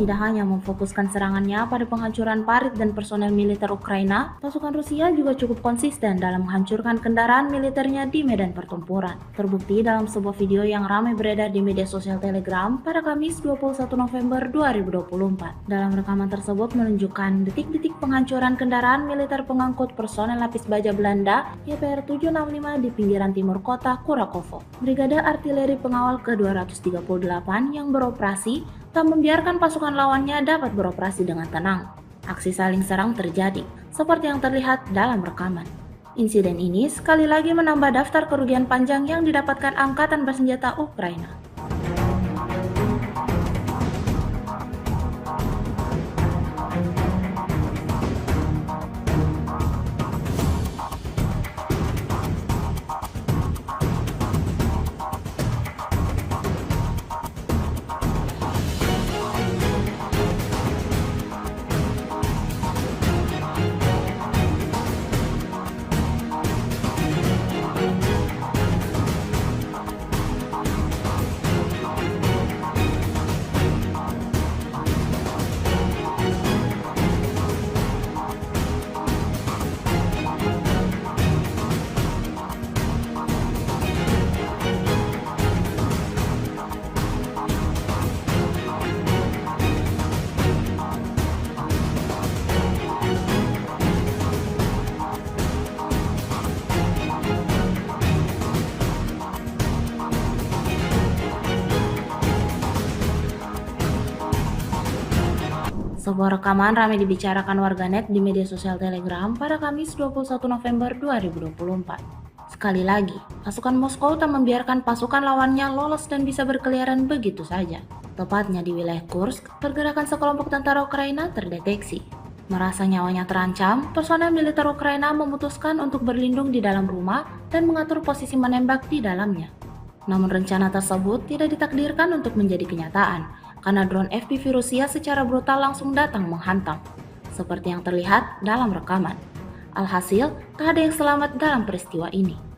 Tidak hanya memfokuskan serangannya pada penghancuran parit dan personel militer Ukraina, pasukan Rusia juga cukup konsisten dalam menghancurkan kendaraan militernya di medan pertempuran. Terbukti dalam sebuah video yang ramai beredar di media sosial Telegram pada Kamis 21 November 2024. Dalam rekaman tersebut menunjukkan detik-detik penghancuran kendaraan militer pengangkut personel lapis baja Belanda YPR 765 di pinggiran timur kota Kurakovo. Brigade Artileri Pengawal ke-238 yang beroperasi tak membiarkan pasukan lawannya dapat beroperasi dengan tenang. Aksi saling serang terjadi, seperti yang terlihat dalam rekaman. Insiden ini sekali lagi menambah daftar kerugian panjang yang didapatkan Angkatan Bersenjata Ukraina. Sebuah rekaman ramai dibicarakan warganet di media sosial Telegram pada Kamis 21 November 2024. Sekali lagi, pasukan Moskow tak membiarkan pasukan lawannya lolos dan bisa berkeliaran begitu saja. Tepatnya di wilayah Kursk, pergerakan sekelompok tentara Ukraina terdeteksi. Merasa nyawanya terancam, personel militer Ukraina memutuskan untuk berlindung di dalam rumah dan mengatur posisi menembak di dalamnya. Namun rencana tersebut tidak ditakdirkan untuk menjadi kenyataan, karena drone FPV Rusia secara brutal langsung datang menghantam, seperti yang terlihat dalam rekaman. Alhasil, tak ada yang selamat dalam peristiwa ini.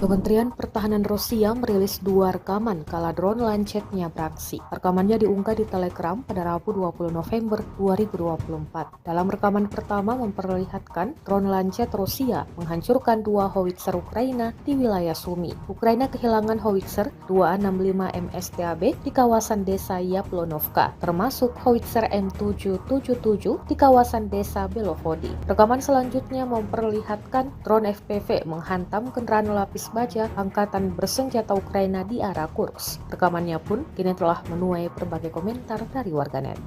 Kementerian Pertahanan Rusia merilis 2 rekaman kala drone Lancet-nya beraksi. Rekamannya diunggah di Telegram pada Rabu 20 November 2024. Dalam rekaman pertama memperlihatkan drone Lancet Rusia menghancurkan 2 howitzer Ukraina di wilayah Sumy. Ukraina kehilangan howitzer 265 MSTAB di kawasan desa Yaplonovka, termasuk howitzer M777 di kawasan desa Belovody. Rekaman selanjutnya memperlihatkan drone FPV menghantam kendaraan lapis baja angkatan bersenjata Ukraina di arah Kursk. Rekamannya pun kini telah menuai berbagai komentar dari warganet.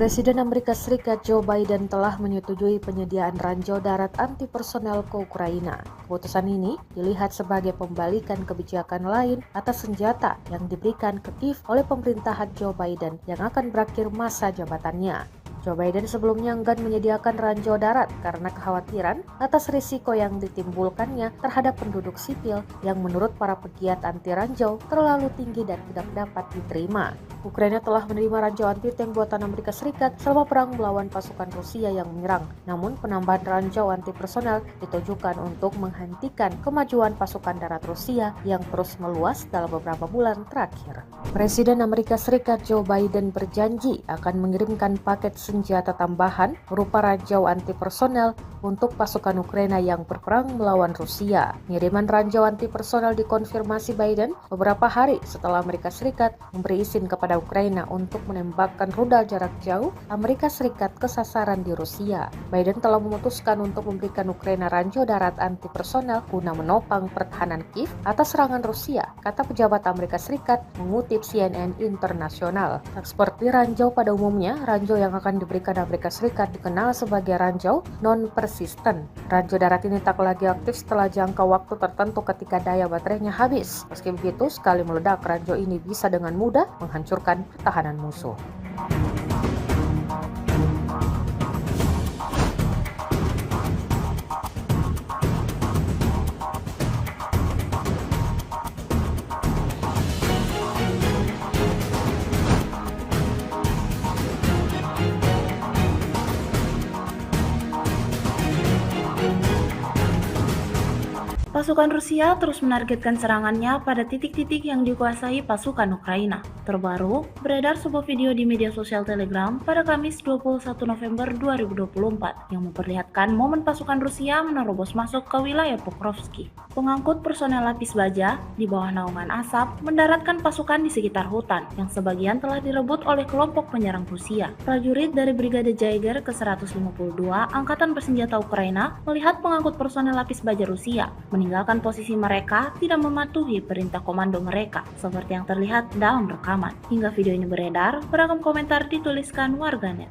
Presiden Amerika Serikat Joe Biden telah menyetujui penyediaan ranjau darat anti personel ke Ukraina. Keputusan ini dilihat sebagai pembalikan kebijakan lain atas senjata yang diberikan ke Kiev oleh pemerintahan Joe Biden yang akan berakhir masa jabatannya. Joe Biden sebelumnya enggan menyediakan ranjau darat karena kekhawatiran atas risiko yang ditimbulkannya terhadap penduduk sipil yang menurut para pegiat anti ranjau terlalu tinggi dan tidak dapat diterima. Ukraina telah menerima ranjau anti-tank buatan Amerika Serikat selama perang melawan pasukan Rusia yang menyerang. Namun penambahan ranjau anti personel ditujukan untuk menghentikan kemajuan pasukan darat Rusia yang terus meluas dalam beberapa bulan terakhir. Presiden Amerika Serikat Joe Biden berjanji akan mengirimkan paket senjata tambahan berupa ranjau anti personel untuk pasukan Ukraina yang berperang melawan Rusia. Pengiriman ranjau anti personel dikonfirmasi Biden beberapa hari setelah Amerika Serikat memberi izin kepada Ukraina untuk menembakkan rudal jarak jauh Amerika Serikat ke sasaran di Rusia. Biden telah memutuskan untuk memberikan Ukraina ranjau darat anti personel guna menopang pertahanan Kiev atas serangan Rusia, kata pejabat Amerika Serikat mengutip CNN Internasional. Tak seperti ranjau pada umumnya, ranjau yang akan diberikan Amerika Serikat dikenal sebagai ranjau non-persisten. Ranjau darat ini tak lagi aktif setelah jangka waktu tertentu ketika daya baterainya habis. Meski begitu, sekali meledak, ranjau ini bisa dengan mudah menghancurkan pertahanan musuh. Pasukan Rusia terus menargetkan serangannya pada titik-titik yang dikuasai pasukan Ukraina. Terbaru, beredar sebuah video di media sosial Telegram pada Kamis 21 November 2024 yang memperlihatkan momen pasukan Rusia menerobos masuk ke wilayah Pokrovsky. Pengangkut personel lapis baja di bawah naungan asap mendaratkan pasukan di sekitar hutan yang sebagian telah direbut oleh kelompok penyerang Rusia. Prajurit dari Brigade Jaeger ke-152 Angkatan Bersenjata Ukraina melihat pengangkut personel lapis baja Rusia meninggalkan posisi mereka tidak mematuhi perintah komando mereka, seperti yang terlihat dalam rekaman. Hingga video ini beredar, beragam komentar dituliskan warganet.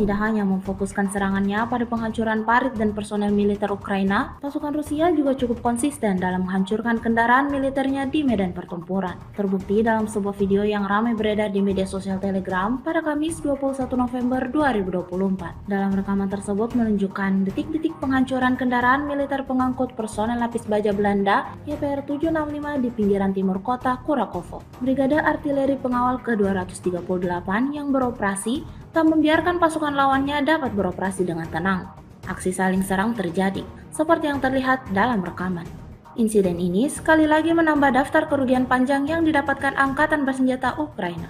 tidak hanya memfokuskan serangannya pada penghancuran parit dan personel militer Ukraina, pasukan Rusia juga cukup konsisten dalam menghancurkan kendaraan militernya di medan pertempuran. Terbukti dalam sebuah video yang ramai beredar di media sosial Telegram pada Kamis 21 November 2024. Dalam rekaman tersebut menunjukkan detik-detik penghancuran kendaraan militer pengangkut personel lapis baja Belanda YPR 765 di pinggiran timur kota Kurakovo. Brigade Artileri Pengawal ke-238 yang beroperasi tak membiarkan pasukan lawannya dapat beroperasi dengan tenang. Aksi saling serang terjadi, seperti yang terlihat dalam rekaman. Insiden ini sekali lagi menambah daftar kerugian panjang yang didapatkan Angkatan Bersenjata Ukraina.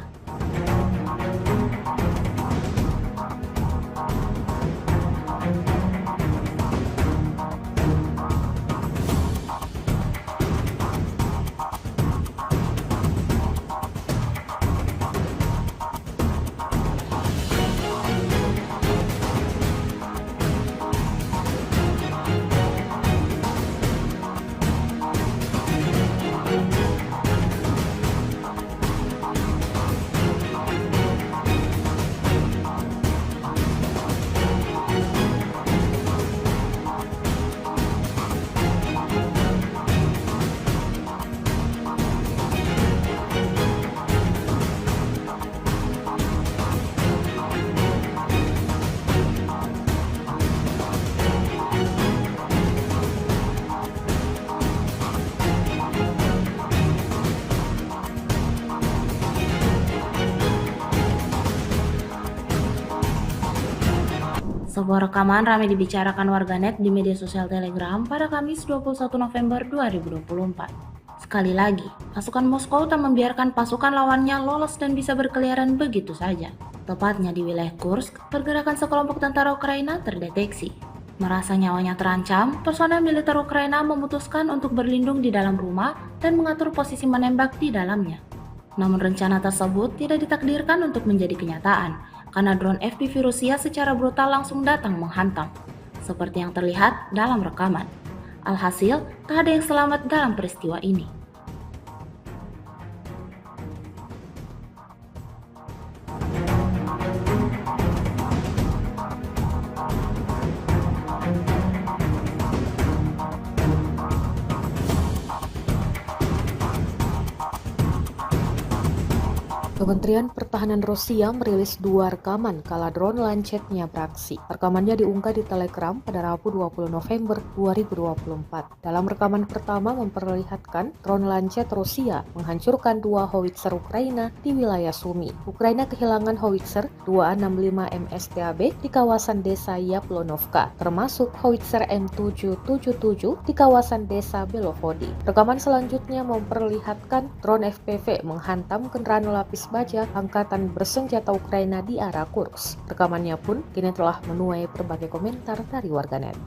Sebuah rekaman ramai dibicarakan warganet di media sosial Telegram pada Kamis 21 November 2024. Sekali lagi, pasukan Moskow tak membiarkan pasukan lawannya lolos dan bisa berkeliaran begitu saja. Tepatnya di wilayah Kursk, pergerakan sekelompok tentara Ukraina terdeteksi. Merasa nyawanya terancam, personel militer Ukraina memutuskan untuk berlindung di dalam rumah dan mengatur posisi menembak di dalamnya. Namun rencana tersebut tidak ditakdirkan untuk menjadi kenyataan, karena drone FPV Rusia secara brutal langsung datang menghantam, seperti yang terlihat dalam rekaman. Alhasil, tak ada yang selamat dalam peristiwa ini. Kementerian Pertahanan Rusia merilis 2 rekaman kala drone Lancetnya beraksi. Rekamannya diunggah di Telegram pada Rabu 20 November 2024. Dalam rekaman pertama memperlihatkan drone Lancet Rusia menghancurkan 2 howitzer Ukraina di wilayah Sumy. Ukraina kehilangan howitzer 265 MSTAB di kawasan desa Yaplonovka, termasuk howitzer M777 di kawasan desa Belovody. Rekaman selanjutnya memperlihatkan drone FPV menghantam kendaraan lapis baja Angkatan Bersenjata Ukraina di arah Kursk. Rekamannya pun kini telah menuai berbagai komentar dari warganet.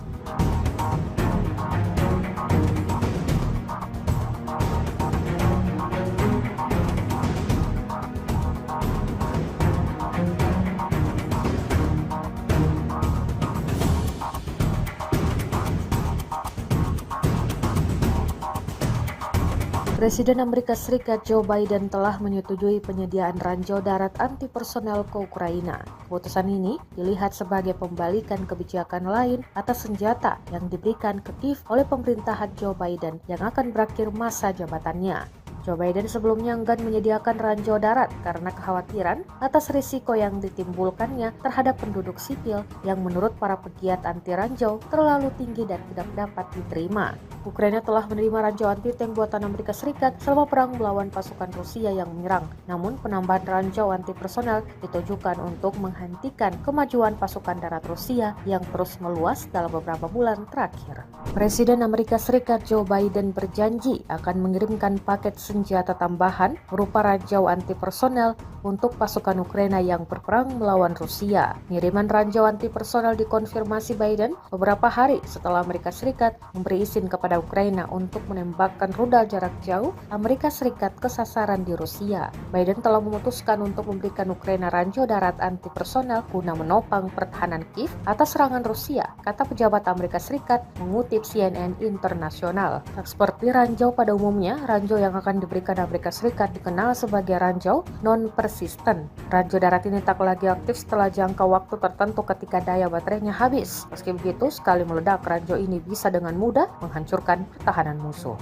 Presiden Amerika Serikat Joe Biden telah menyetujui penyediaan ranjau darat anti-personel ke Ukraina. Keputusan ini dilihat sebagai pembalikan kebijakan lain atas senjata yang diberikan ke Kiev oleh pemerintahan Joe Biden yang akan berakhir masa jabatannya. Joe Biden sebelumnya enggan menyediakan ranjau darat karena kekhawatiran atas risiko yang ditimbulkannya terhadap penduduk sipil yang menurut para pegiat anti ranjau terlalu tinggi dan tidak dapat diterima. Ukraina telah menerima ranjau anti-tank buatan Amerika Serikat selama perang melawan pasukan Rusia yang menyerang. Namun penambahan ranjau anti-personel ditujukan untuk menghentikan kemajuan pasukan darat Rusia yang terus meluas dalam beberapa bulan terakhir. Presiden Amerika Serikat Joe Biden berjanji akan mengirimkan paket senjata tambahan berupa ranjau anti-personel untuk pasukan Ukraina yang berperang melawan Rusia. Pengiriman ranjau anti-personel dikonfirmasi Biden beberapa hari setelah Amerika Serikat memberi izin kepada Ukraina untuk menembakkan rudal jarak jauh Amerika Serikat ke sasaran di Rusia. Biden telah memutuskan untuk memberikan Ukraina ranjau darat anti-personel guna menopang pertahanan Kiev atas serangan Rusia, kata pejabat Amerika Serikat mengutip CNN Internasional. Seperti ranjau pada umumnya, ranjau yang akan diberikan Amerika Serikat dikenal sebagai ranjau non-persentase persisten. Ranjau darat ini tak lagi aktif setelah jangka waktu tertentu ketika daya baterainya habis. Meski begitu, sekali meledak, ranjau ini bisa dengan mudah menghancurkan pertahanan musuh.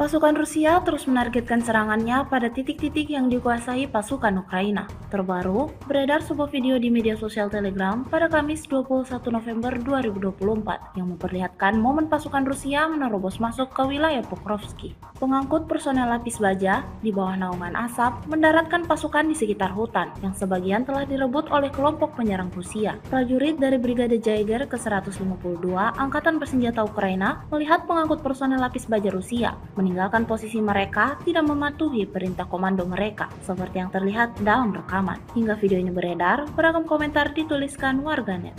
Pasukan Rusia terus menargetkan serangannya pada titik-titik yang dikuasai pasukan Ukraina. Terbaru, beredar sebuah video di media sosial Telegram pada Kamis 21 November 2024 yang memperlihatkan momen pasukan Rusia menerobos masuk ke wilayah Pokrovsky. Pengangkut personel lapis baja di bawah naungan asap mendaratkan pasukan di sekitar hutan yang sebagian telah direbut oleh kelompok penyerang Rusia. Prajurit dari Brigade Jaeger ke-152 Angkatan Bersenjata Ukraina melihat pengangkut personel lapis baja Rusia meninggalkan posisi mereka tidak mematuhi perintah komando mereka, seperti yang terlihat dalam rekaman. Hingga video ini beredar, beragam komentar dituliskan warganet.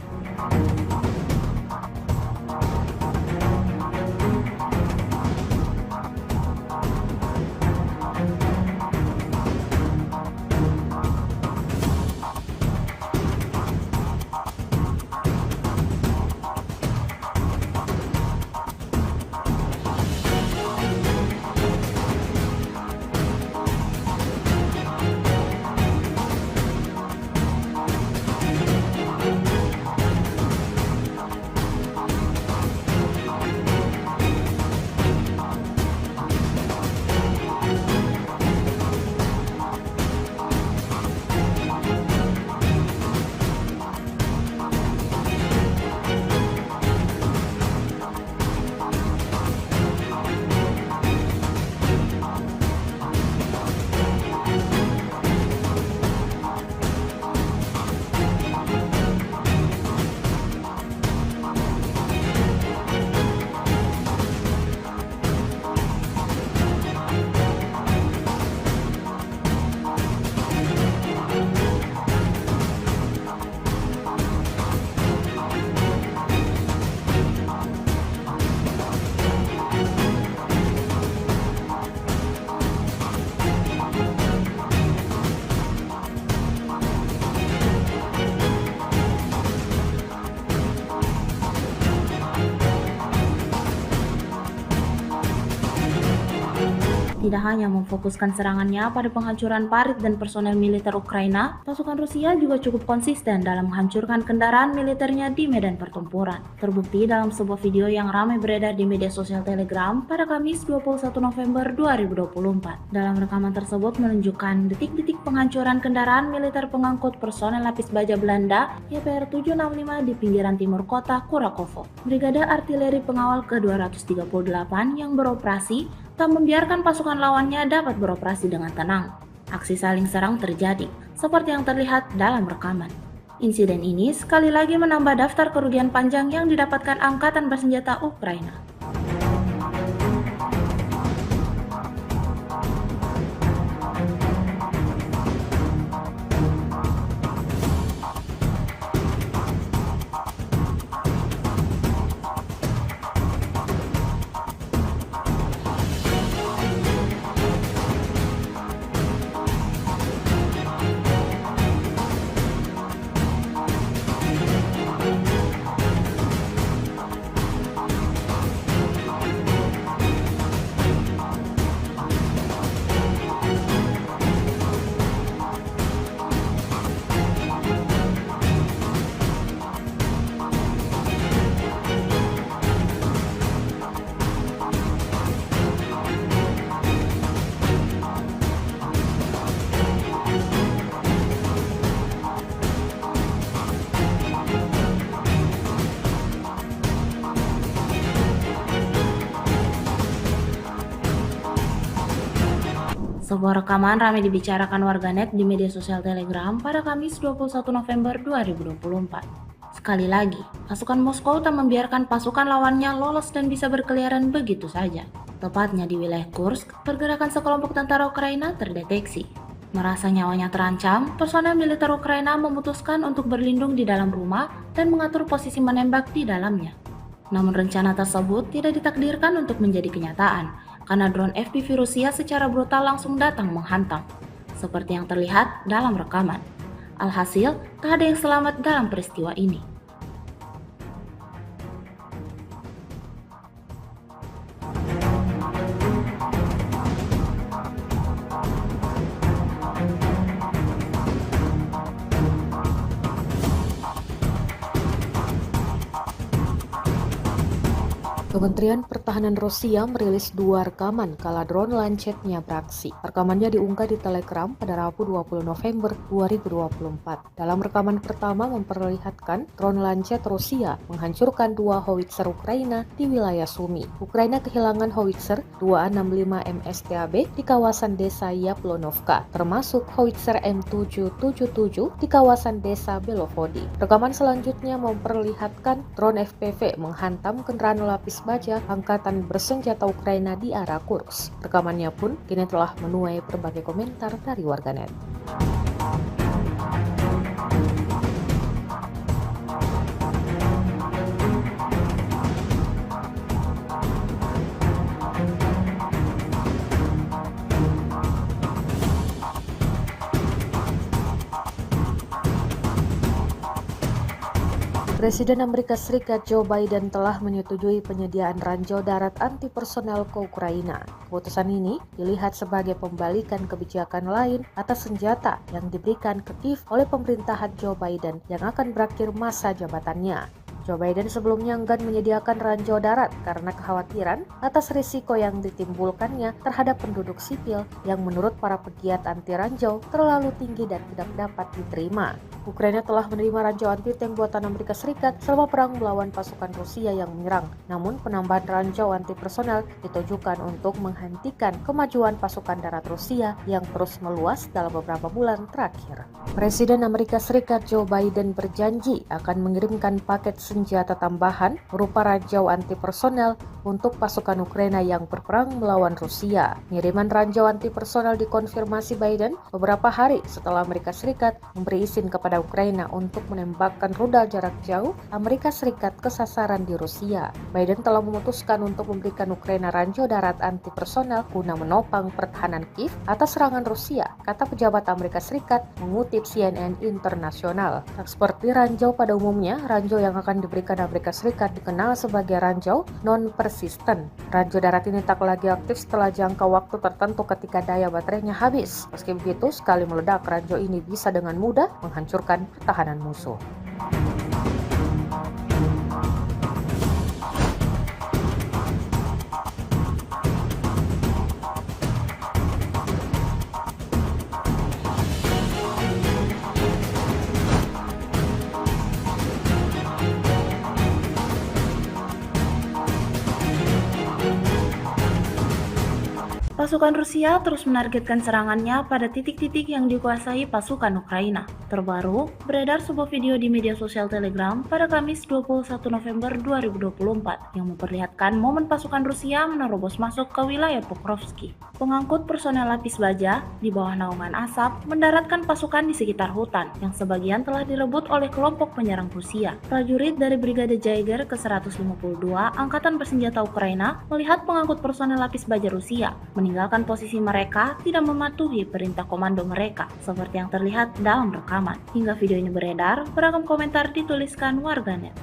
Tidak hanya memfokuskan serangannya pada penghancuran parit dan personel militer Ukraina, pasukan Rusia juga cukup konsisten dalam menghancurkan kendaraan militernya di medan pertempuran. Terbukti dalam sebuah video yang ramai beredar di media sosial Telegram pada Kamis 21 November 2024. Dalam rekaman tersebut menunjukkan detik-detik penghancuran kendaraan militer pengangkut personel lapis baja Belanda YPR 765 di pinggiran timur kota Kurakovo. Brigade Artileri Pengawal ke-238 yang beroperasi tak membiarkan pasukan lawannya dapat beroperasi dengan tenang. Aksi saling serang terjadi, seperti yang terlihat dalam rekaman. Insiden ini sekali lagi menambah daftar kerugian panjang yang didapatkan Angkatan Bersenjata Ukraina. Sebuah rekaman ramai dibicarakan warganet di media sosial Telegram pada Kamis 21 November 2024. Sekali lagi, pasukan Moskow tak membiarkan pasukan lawannya lolos dan bisa berkeliaran begitu saja. Tepatnya di wilayah Kursk, pergerakan sekelompok tentara Ukraina terdeteksi. Merasa nyawanya terancam, personel militer Ukraina memutuskan untuk berlindung di dalam rumah dan mengatur posisi menembak di dalamnya. Namun rencana tersebut tidak ditakdirkan untuk menjadi kenyataan, karena drone FPV Rusia secara brutal langsung datang menghantam, seperti yang terlihat dalam rekaman. Alhasil, tak ada yang selamat dalam peristiwa ini. Kementerian Pertahanan Rusia merilis 2 rekaman kala drone Lancetnya beraksi. Rekamannya diunggah di Telegram pada Rabu 20 November 2024. Dalam rekaman pertama memperlihatkan drone Lancet Rusia menghancurkan 2 howitzer Ukraina di wilayah Sumy. Ukraina kehilangan howitzer 265 MSTAB di kawasan desa Yaplonovka, termasuk howitzer M777 di kawasan desa Belovodi. Rekaman selanjutnya memperlihatkan drone FPV menghantam kendaraan lapis baja angkatan bersenjata Ukraina di arah Kursk. Rekamannya pun kini telah menuai berbagai komentar dari warganet. Presiden Amerika Serikat Joe Biden telah menyetujui penyediaan ranjau darat anti personel ke Ukraina. Keputusan ini dilihat sebagai pembalikan kebijakan lain atas senjata yang diberikan ke Kiev oleh pemerintahan Joe Biden yang akan berakhir masa jabatannya. Joe Biden sebelumnya enggan menyediakan ranjau darat karena kekhawatiran atas risiko yang ditimbulkannya terhadap penduduk sipil yang menurut para pegiat anti ranjau terlalu tinggi dan tidak dapat diterima. Ukraina telah menerima ranjau anti-tank buatan Amerika Serikat selama perang melawan pasukan Rusia yang menyerang. Namun penambahan ranjau anti personel ditujukan untuk menghentikan kemajuan pasukan darat Rusia yang terus meluas dalam beberapa bulan terakhir. Presiden Amerika Serikat Joe Biden berjanji akan mengirimkan paket senjata tambahan berupa ranjau anti personel untuk pasukan Ukraina yang berperang melawan Rusia. Pengiriman ranjau anti personel dikonfirmasi Biden beberapa hari setelah Amerika Serikat memberi izin kepada Ukraina untuk menembakkan rudal jarak jauh Amerika Serikat ke sasaran di Rusia. Biden telah memutuskan untuk memberikan Ukraina ranjau darat anti personel guna menopang pertahanan Kiev atas serangan Rusia, kata pejabat Amerika Serikat mengutip CNN Internasional. Tak seperti ranjau pada umumnya, ranjau yang akan diberikan Amerika Serikat dikenal sebagai ranjau non-persisten. Ranjau darat ini tak lagi aktif setelah jangka waktu tertentu ketika daya baterainya habis. Meski begitu, sekali meledak, ranjau ini bisa dengan mudah menghancurkan pertahanan musuh. Pasukan Rusia terus menargetkan serangannya pada titik-titik yang dikuasai pasukan Ukraina. Terbaru, beredar sebuah video di media sosial Telegram pada Kamis 21 November 2024 yang memperlihatkan momen pasukan Rusia menerobos masuk ke wilayah Pokrovsky. Pengangkut personel lapis baja di bawah naungan asap mendaratkan pasukan di sekitar hutan yang sebagian telah direbut oleh kelompok penyerang Rusia. Prajurit dari Brigade Jaeger ke-152 Angkatan Bersenjata Ukraina melihat pengangkut personel lapis baja Rusia meninggalkan posisi mereka tidak mematuhi perintah komando mereka, seperti yang terlihat dalam rekaman. Hingga video ini beredar, beragam komentar dituliskan warganet.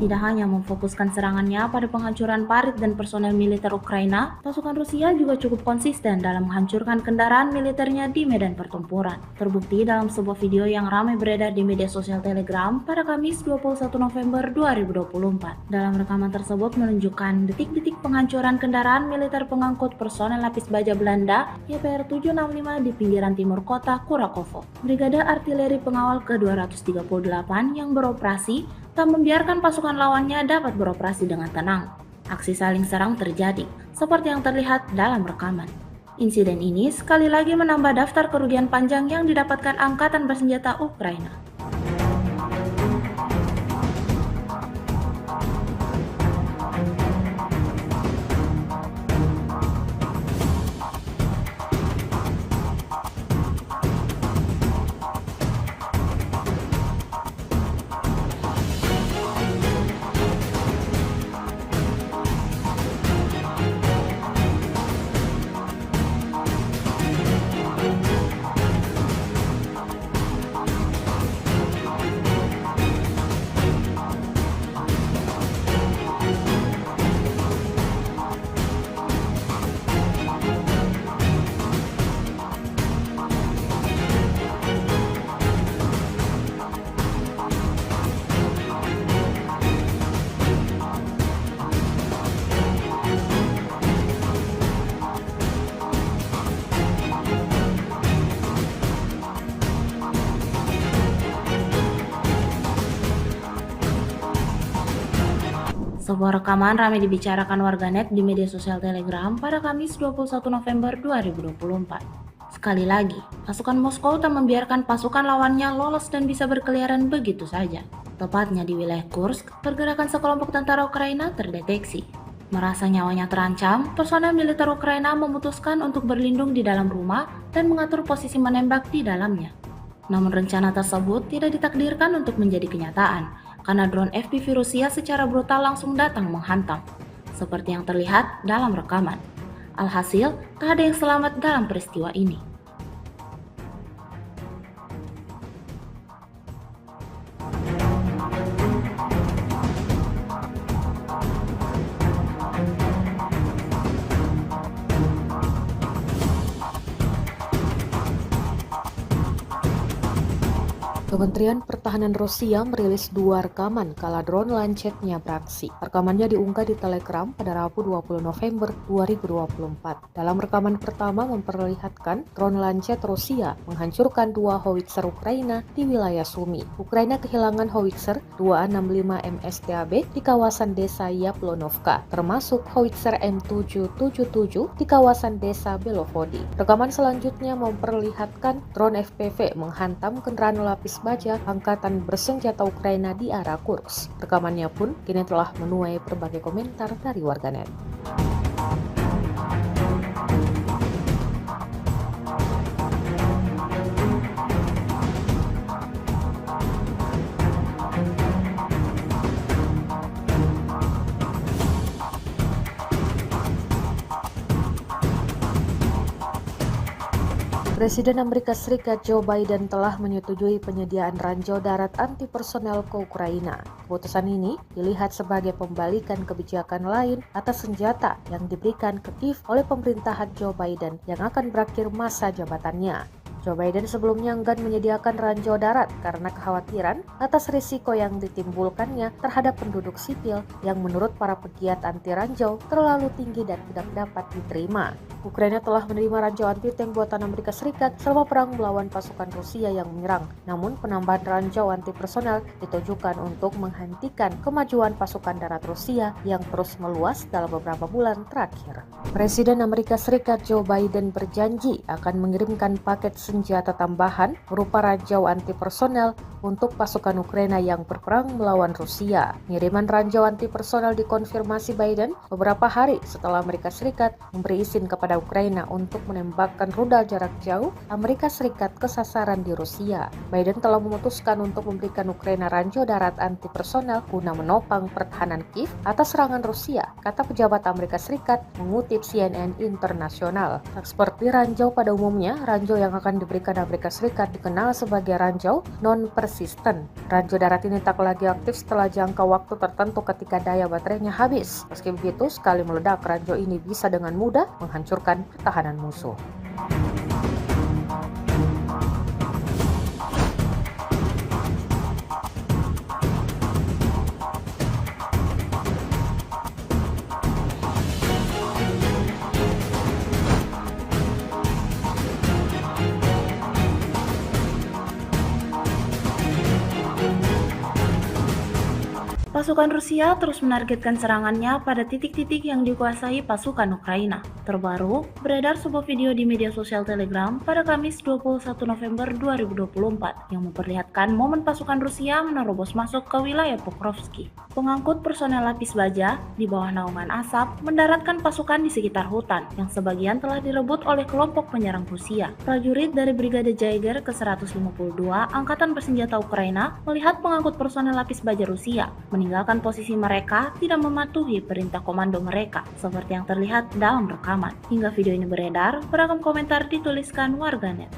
tidak hanya memfokuskan serangannya pada penghancuran parit dan personel militer Ukraina, pasukan Rusia juga cukup konsisten dalam menghancurkan kendaraan militernya di medan pertempuran. Terbukti dalam sebuah video yang ramai beredar di media sosial Telegram pada Kamis 21 November 2024. Dalam rekaman tersebut menunjukkan detik-detik penghancuran kendaraan militer pengangkut personel lapis baja Belanda YPR 765 di pinggiran timur kota Kurakovo. Brigade Artileri Pengawal ke-238 yang beroperasi tak membiarkan pasukan lawannya dapat beroperasi dengan tenang. Aksi saling serang terjadi, seperti yang terlihat dalam rekaman. Insiden ini sekali lagi menambah daftar kerugian panjang yang didapatkan angkatan bersenjata Ukraina. Sebuah rekaman ramai dibicarakan warganet di media sosial Telegram pada Kamis 21 November 2024. Sekali lagi, pasukan Moskow tak membiarkan pasukan lawannya lolos dan bisa berkeliaran begitu saja. Tepatnya di wilayah Kursk, pergerakan sekelompok tentara Ukraina terdeteksi. Merasa nyawanya terancam, personel militer Ukraina memutuskan untuk berlindung di dalam rumah dan mengatur posisi menembak di dalamnya. Namun rencana tersebut tidak ditakdirkan untuk menjadi kenyataan, karena drone FPV Rusia secara brutal langsung datang menghantam, seperti yang terlihat dalam rekaman. Alhasil, tak ada yang selamat dalam peristiwa ini. Kementerian Pertahanan Rusia merilis 2 rekaman kala drone Lancet-nya beraksi. Rekamannya diunggah di Telegram pada Rabu 20 November 2024. Dalam rekaman pertama memperlihatkan drone Lancet Rusia menghancurkan 2 howitzer Ukraina di wilayah Sumy. Ukraina kehilangan howitzer 265 MSTAB di kawasan desa Yaplonovka, termasuk howitzer M777 di kawasan desa Belovody. Rekaman selanjutnya memperlihatkan drone FPV menghantam kendaraan lapis baja angkatan bersenjata Ukraina di arah Kursk. Rekamannya pun kini telah menuai berbagai komentar dari warganet. Presiden Amerika Serikat Joe Biden telah menyetujui penyediaan ranjau darat anti personel ke Ukraina. Keputusan ini dilihat sebagai pembalikan kebijakan lain atas senjata yang diberikan ke Kiev oleh pemerintahan Joe Biden yang akan berakhir masa jabatannya. Joe Biden sebelumnya enggan menyediakan ranjau darat karena kekhawatiran atas risiko yang ditimbulkannya terhadap penduduk sipil yang menurut para pegiat anti ranjau terlalu tinggi dan tidak dapat diterima. Ukraina telah menerima ranjau anti-tank buatan Amerika Serikat selama perang melawan pasukan Rusia yang menyerang. Namun penambahan ranjau anti-personel ditujukan untuk menghentikan kemajuan pasukan darat Rusia yang terus meluas dalam beberapa bulan terakhir. Presiden Amerika Serikat Joe Biden berjanji akan mengirimkan paket senjata tambahan berupa ranjau anti-personel untuk pasukan Ukraina yang berperang melawan Rusia. Pengiriman ranjau anti-personel dikonfirmasi Biden beberapa hari setelah Amerika Serikat memberi izin kepada Ukraina untuk menembakkan rudal jarak jauh Amerika Serikat ke sasaran di Rusia. Biden telah memutuskan untuk memberikan Ukraina ranjau darat anti-personel guna menopang pertahanan Kiev atas serangan Rusia, kata pejabat Amerika Serikat mengutip CNN Internasional. Seperti ranjau pada umumnya, ranjau yang akan diberikan Amerika Serikat dikenal sebagai ranjau non-persistent persisten. Ranjau darat ini tak lagi aktif setelah jangka waktu tertentu ketika daya baterainya habis. Meski begitu, sekali meledak, ranjau ini bisa dengan mudah menghancurkan pertahanan musuh. Pasukan Rusia terus menargetkan serangannya pada titik-titik yang dikuasai pasukan Ukraina. Terbaru, beredar sebuah video di media sosial Telegram pada Kamis 21 November 2024 yang memperlihatkan momen pasukan Rusia menerobos masuk ke wilayah Pokrovsky. Pengangkut personel lapis baja di bawah naungan asap mendaratkan pasukan di sekitar hutan yang sebagian telah direbut oleh kelompok penyerang Rusia. Prajurit dari Brigade Jaeger ke-152 Angkatan Bersenjata Ukraina melihat pengangkut personel lapis baja Rusia meninggalkan posisi mereka tidak mematuhi perintah komando mereka, seperti yang terlihat dalam rekaman. Hingga video ini beredar, beragam komentar dituliskan warganet.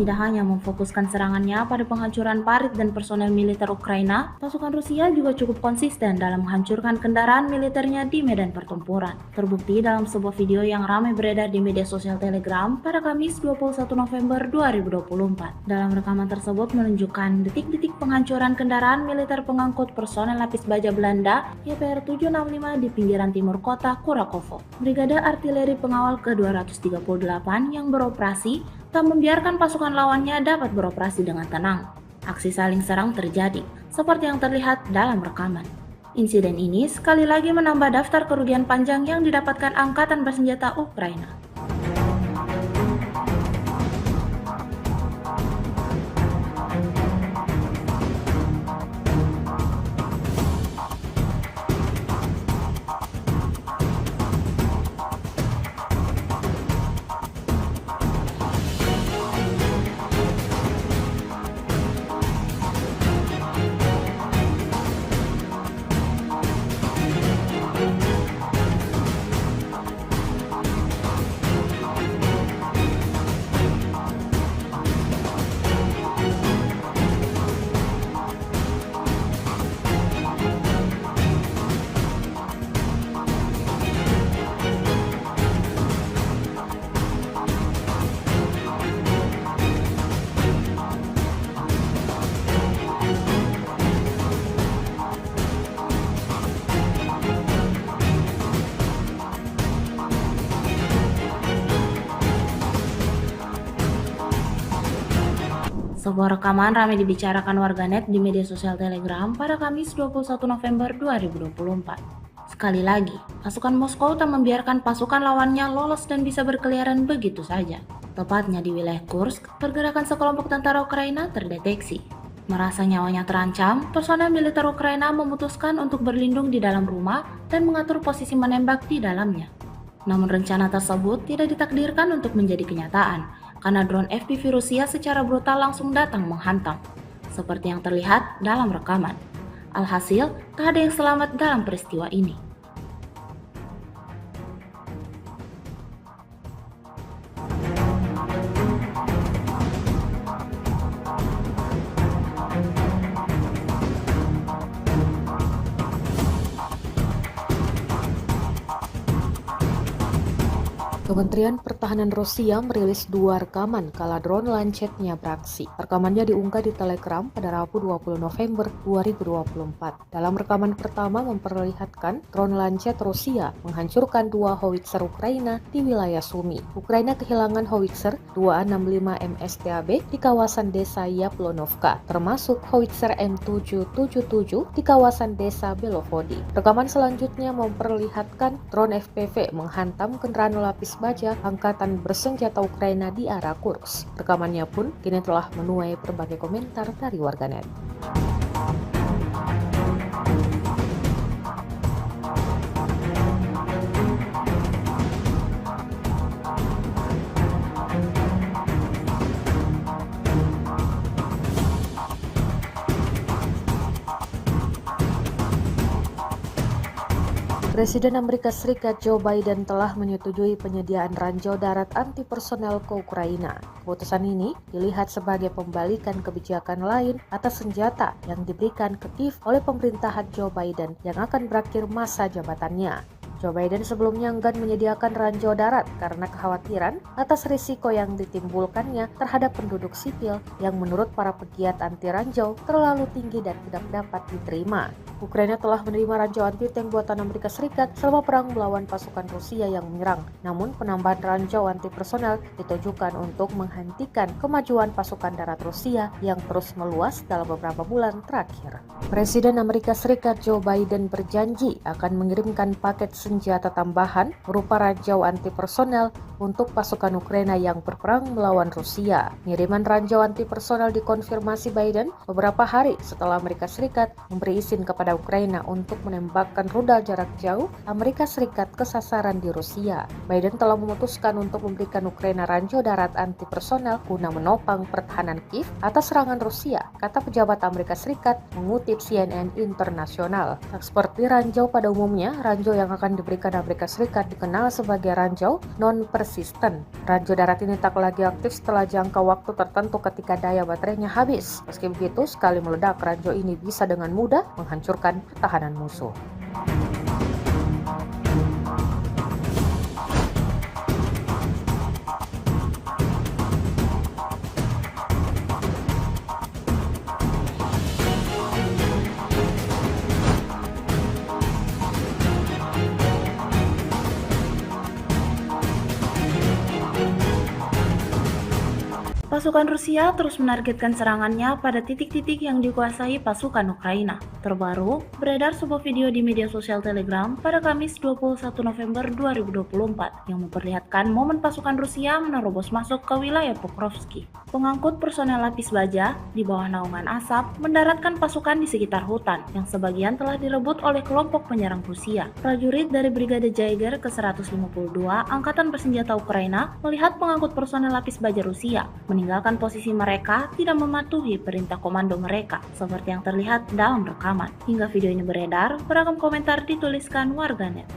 Tidak hanya memfokuskan serangannya pada penghancuran parit dan personel militer Ukraina, pasukan Rusia juga cukup konsisten dalam menghancurkan kendaraan militernya di medan pertempuran. Terbukti dalam sebuah video yang ramai beredar di media sosial Telegram pada Kamis 21 November 2024. Dalam rekaman tersebut menunjukkan detik-detik penghancuran kendaraan militer pengangkut personel lapis baja Belanda YPR 765 di pinggiran timur kota Kurakovo. Brigade Artileri Pengawal ke-238 yang beroperasi tak membiarkan pasukan lawannya dapat beroperasi dengan tenang. Aksi saling serang terjadi, seperti yang terlihat dalam rekaman. Insiden ini sekali lagi menambah daftar kerugian panjang yang didapatkan Angkatan Bersenjata Ukraina. Sebuah rekaman ramai dibicarakan warganet di media sosial Telegram pada Kamis 21 November 2024. Sekali lagi, pasukan Moskow tak membiarkan pasukan lawannya lolos dan bisa berkeliaran begitu saja. Tepatnya di wilayah Kursk, pergerakan sekelompok tentara Ukraina terdeteksi. Merasa nyawanya terancam, personel militer Ukraina memutuskan untuk berlindung di dalam rumah dan mengatur posisi menembak di dalamnya. Namun rencana tersebut tidak ditakdirkan untuk menjadi kenyataan, karena drone FPV Rusia secara brutal langsung datang menghantam, seperti yang terlihat dalam rekaman. Alhasil, tak ada yang selamat dalam peristiwa ini. Kementerian Pertahanan Rusia merilis 2 rekaman kala drone Lancetnya beraksi. Rekamannya diunggah di Telegram pada Rabu 20 November 2024. Dalam rekaman pertama memperlihatkan drone Lancet Rusia menghancurkan 2 howitzer Ukraina di wilayah Sumy. Ukraina kehilangan howitzer 265 MSTAB di kawasan desa Yaplonovka, termasuk howitzer M777 di kawasan desa Belovodi. Rekaman selanjutnya memperlihatkan drone FPV menghantam kendaraan lapis baja angkatan bersenjata Ukraina di arah Kursk. Rekamannya pun kini telah menuai berbagai komentar dari warganet. Presiden Amerika Serikat Joe Biden telah menyetujui penyediaan ranjau darat anti-personel ke Ukraina. Keputusan ini dilihat sebagai pembalikan kebijakan lain atas senjata yang diberikan ke Kiev oleh pemerintahan Joe Biden yang akan berakhir masa jabatannya. Joe Biden sebelumnya enggan menyediakan ranjau darat karena kekhawatiran atas risiko yang ditimbulkannya terhadap penduduk sipil yang menurut para pegiat anti ranjau terlalu tinggi dan tidak dapat diterima. Ukraina telah menerima ranjau anti-tank buatan Amerika Serikat selama perang melawan pasukan Rusia yang menyerang. Namun penambahan ranjau anti-personel ditujukan untuk menghentikan kemajuan pasukan darat Rusia yang terus meluas dalam beberapa bulan terakhir. Presiden Amerika Serikat Joe Biden berjanji akan mengirimkan paket senjata tambahan berupa ranjau anti-personel untuk pasukan Ukraina yang berperang melawan Rusia. Pengiriman ranjau anti-personel dikonfirmasi Biden beberapa hari setelah Amerika Serikat memberi izin kepada Ukraina untuk menembakkan rudal jarak jauh Amerika Serikat ke sasaran di Rusia. Biden telah memutuskan untuk memberikan Ukraina ranjau darat anti-personel guna menopang pertahanan Kiev atas serangan Rusia, kata pejabat Amerika Serikat mengutip CNN Internasional. Seperti ranjau pada umumnya, ranjau yang akan diberikan Amerika Serikat dikenal sebagai ranjau non-persisten. Ranjau darat ini tak lagi aktif setelah jangka waktu tertentu ketika daya baterainya habis. Meski begitu, sekali meledak, ranjau ini bisa dengan mudah menghancurkan pertahanan musuh. Pasukan Rusia terus menargetkan serangannya pada titik-titik yang dikuasai pasukan Ukraina. Terbaru, beredar sebuah video di media sosial Telegram pada Kamis 21 November 2024 yang memperlihatkan momen pasukan Rusia menerobos masuk ke wilayah Pokrovski. Pengangkut personel lapis baja di bawah naungan asap mendaratkan pasukan di sekitar hutan yang sebagian telah direbut oleh kelompok penyerang Rusia. Prajurit dari Brigade Jaeger ke-152 Angkatan Bersenjata Ukraina melihat pengangkut personel lapis baja Rusia meninggalkan posisi mereka tidak mematuhi perintah komando mereka, seperti yang terlihat dalam rekaman. Hingga video ini beredar, beragam komentar dituliskan warganet.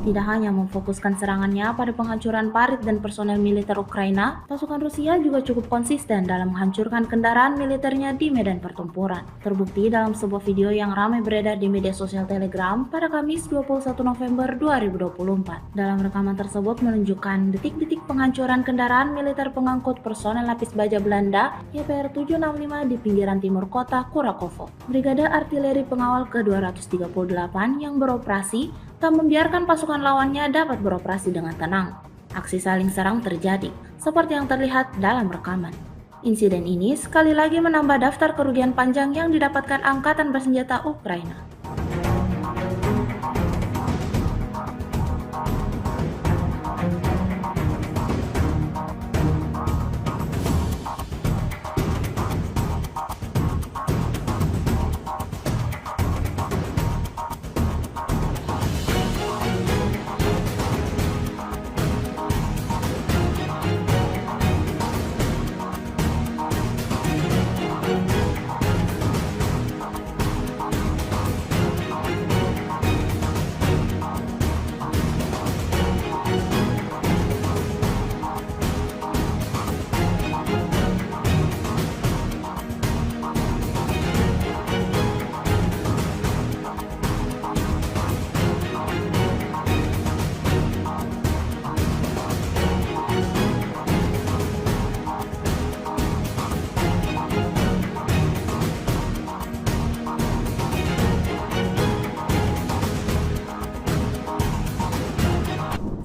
Tidak hanya memfokuskan serangannya pada penghancuran parit dan personel militer Ukraina, pasukan Rusia juga cukup konsisten dalam menghancurkan kendaraan militernya di medan pertempuran. Terbukti dalam sebuah video yang ramai beredar di media sosial Telegram pada Kamis 21 November 2024. Dalam rekaman tersebut menunjukkan detik-detik penghancuran kendaraan militer pengangkut personel lapis baja Belanda YPR 765 di pinggiran timur kota Kurakovo. Brigade Artileri Pengawal ke-238 yang beroperasi tak membiarkan pasukan lawannya dapat beroperasi dengan tenang. Aksi saling serang terjadi, seperti yang terlihat dalam rekaman. Insiden ini sekali lagi menambah daftar kerugian panjang yang didapatkan Angkatan Bersenjata Ukraina.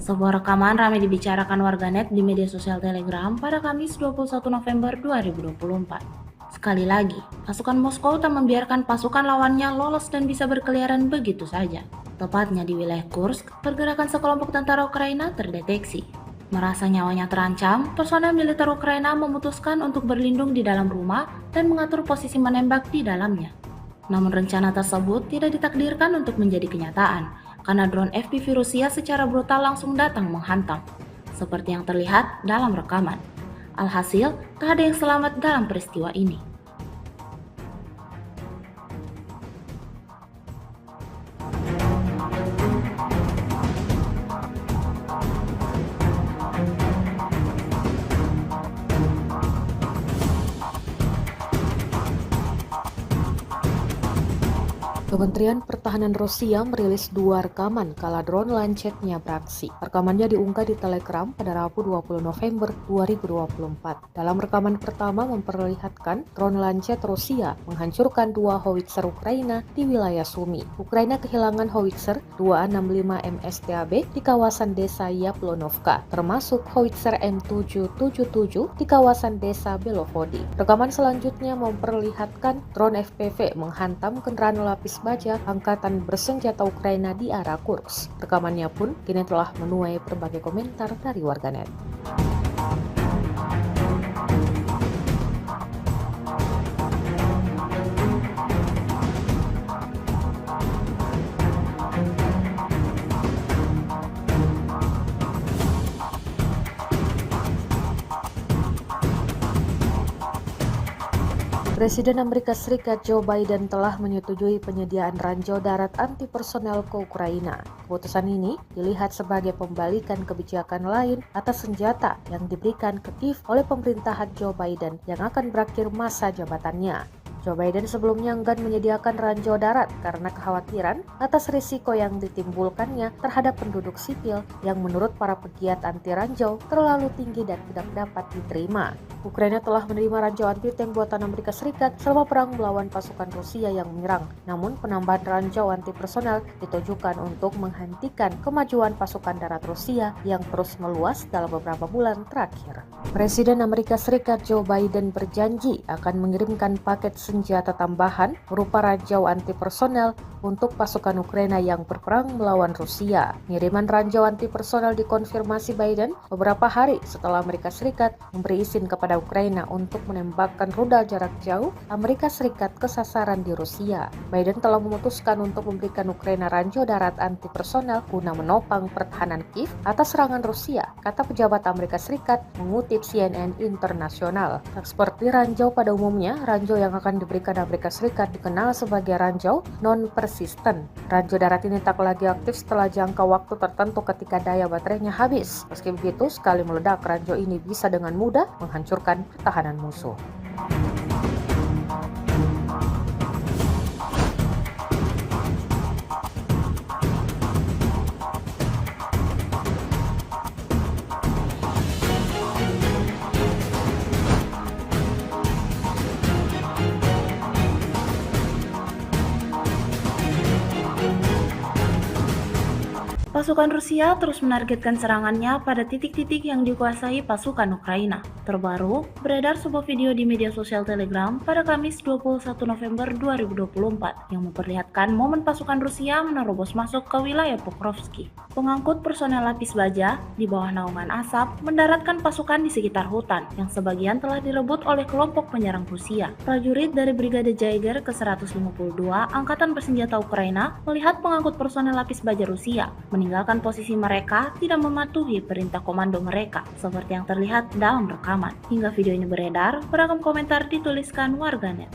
Sebuah rekaman ramai dibicarakan warganet di media sosial Telegram pada Kamis 21 November 2024. Sekali lagi, pasukan Moskow tak membiarkan pasukan lawannya lolos dan bisa berkeliaran begitu saja. Tepatnya di wilayah Kursk, pergerakan sekelompok tentara Ukraina terdeteksi. Merasa nyawanya terancam, personel militer Ukraina memutuskan untuk berlindung di dalam rumah dan mengatur posisi menembak di dalamnya. Namun rencana tersebut tidak ditakdirkan untuk menjadi kenyataan, karena drone FPV Rusia secara brutal langsung datang menghantam, seperti yang terlihat dalam rekaman. Alhasil, tak ada yang selamat dalam peristiwa ini. Kementerian Pertahanan Rusia merilis 2 rekaman kala drone Lancet-nya beraksi. Rekamannya diunggah di Telegram pada Rabu 20 November 2024. Dalam rekaman pertama memperlihatkan drone Lancet Rusia menghancurkan 2 howitzer Ukraina di wilayah Sumy. Ukraina kehilangan howitzer 265 MSTAB di kawasan desa Yaplonovka, termasuk howitzer M777 di kawasan desa Belovody. Rekaman selanjutnya memperlihatkan drone FPV menghantam kendaraan lapis baja Angkatan Bersenjata Ukraina di arah Kursk. Rekamannya pun kini telah menuai berbagai komentar dari warganet. Presiden Amerika Serikat Joe Biden telah menyetujui penyediaan ranjau darat anti personel ke Ukraina. Keputusan ini dilihat sebagai pembalikan kebijakan lain atas senjata yang diberikan ke Kiev oleh pemerintahan Joe Biden yang akan berakhir masa jabatannya. Joe Biden sebelumnya enggan menyediakan ranjau darat karena kekhawatiran atas risiko yang ditimbulkannya terhadap penduduk sipil yang menurut para pegiat anti ranjau terlalu tinggi dan tidak dapat diterima. Ukraina telah menerima ranjau anti-tank buatan Amerika Serikat selama perang melawan pasukan Rusia yang menyerang. Namun penambahan ranjau anti personel ditujukan untuk menghentikan kemajuan pasukan darat Rusia yang terus meluas dalam beberapa bulan terakhir. Presiden Amerika Serikat Joe Biden berjanji akan mengirimkan paket senjata tambahan berupa ranjau anti personel untuk pasukan Ukraina yang berperang melawan Rusia. Pengiriman ranjau anti personel dikonfirmasi Biden beberapa hari setelah Amerika Serikat memberi izin kepada Ukraina untuk menembakkan rudal jarak jauh Amerika Serikat ke sasaran di Rusia. Biden telah memutuskan untuk memberikan Ukraina ranjau darat anti personel guna menopang pertahanan Kiev atas serangan Rusia, kata pejabat Amerika Serikat mengutip CNN Internasional. Tak seperti ranjau pada umumnya, ranjau yang akan Pasukan Rusia terus menargetkan serangannya pada titik-titik yang dikuasai pasukan Ukraina. Terbaru, beredar sebuah video di media sosial Telegram pada Kamis 21 November 2024 yang memperlihatkan momen pasukan Rusia menerobos masuk ke wilayah Pokrovsky. Pengangkut personel lapis baja di bawah naungan asap mendaratkan pasukan di sekitar hutan yang sebagian telah direbut oleh kelompok penyerang Rusia. Prajurit dari Brigade Jaeger ke-152 Angkatan Bersenjata Ukraina melihat pengangkut personel lapis baja Rusia meninggalkan posisi mereka tidak mematuhi perintah komando mereka, seperti yang terlihat dalam rekaman. Hingga video ini beredar, beragam komentar dituliskan warganet.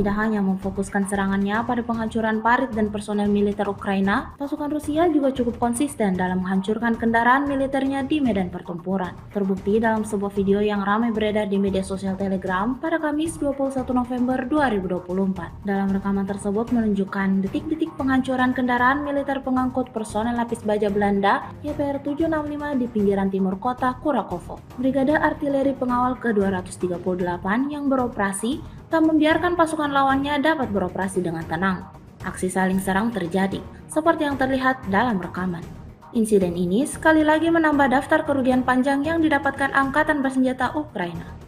Tidak hanya memfokuskan serangannya pada penghancuran parit dan personel militer Ukraina, pasukan Rusia juga cukup konsisten dalam menghancurkan kendaraan militernya di medan pertempuran. Terbukti dalam sebuah video yang ramai beredar di media sosial Telegram pada Kamis 21 November 2024. Dalam rekaman tersebut menunjukkan detik-detik penghancuran kendaraan militer pengangkut personel lapis baja Belanda YPR 765 di pinggiran timur kota Kurakovo. Brigade Artileri Pengawal ke-238 yang beroperasi tak membiarkan pasukan lawannya dapat beroperasi dengan tenang. Aksi saling serang terjadi, seperti yang terlihat dalam rekaman. Insiden ini sekali lagi menambah daftar kerugian panjang yang didapatkan Angkatan Bersenjata Ukraina.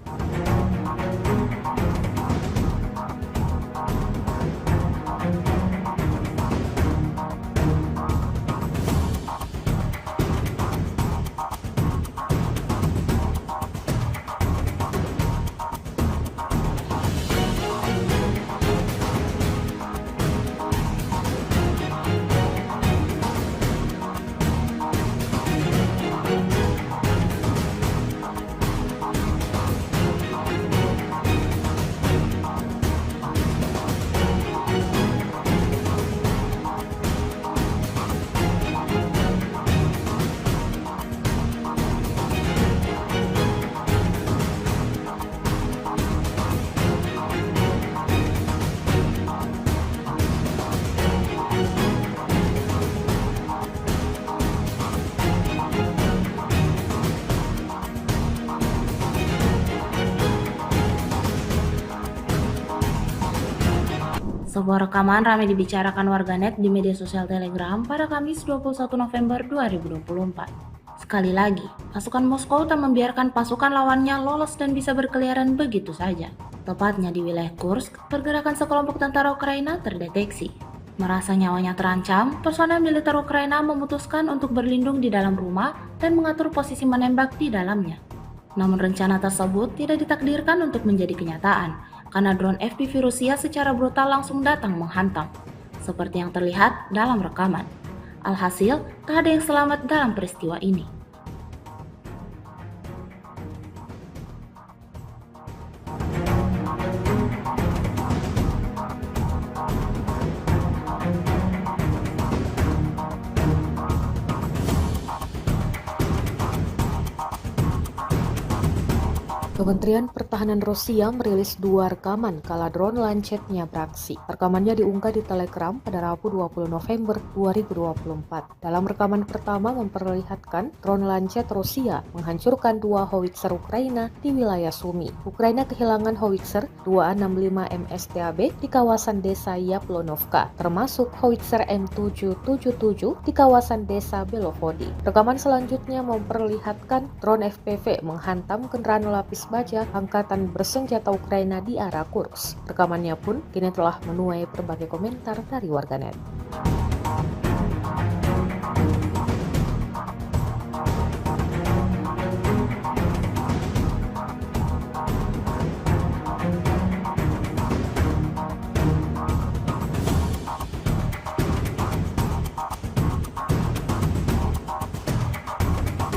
Sebuah rekaman ramai dibicarakan warganet di media sosial Telegram pada Kamis 21 November 2024. Sekali lagi, pasukan Moskow tak membiarkan pasukan lawannya lolos dan bisa berkeliaran begitu saja. Tepatnya di wilayah Kursk, pergerakan sekelompok tentara Ukraina terdeteksi. Merasa nyawanya terancam, personel militer Ukraina memutuskan untuk berlindung di dalam rumah dan mengatur posisi menembak di dalamnya. Namun rencana tersebut tidak ditakdirkan untuk menjadi kenyataan, karena drone FPV Rusia secara brutal langsung datang menghantam, seperti yang terlihat dalam rekaman. Alhasil, tak ada yang selamat dalam peristiwa ini. Kementerian Pertahanan Rusia merilis 2 rekaman kala drone Lancetnya beraksi. Rekamannya diunggah di Telegram pada Rabu 20 November 2024. Dalam rekaman pertama memperlihatkan drone Lancet Rusia menghancurkan 2 howitzer Ukraina di wilayah Sumy. Ukraina kehilangan howitzer 265 MSTAB di kawasan desa Yaplonovka, termasuk howitzer M777 di kawasan desa Belovodi. Rekaman selanjutnya memperlihatkan drone FPV menghantam kendaraan lapis baja angkatan bersenjata Ukraina di arah Kursk. Rekamannya pun kini telah menuai berbagai komentar dari warganet.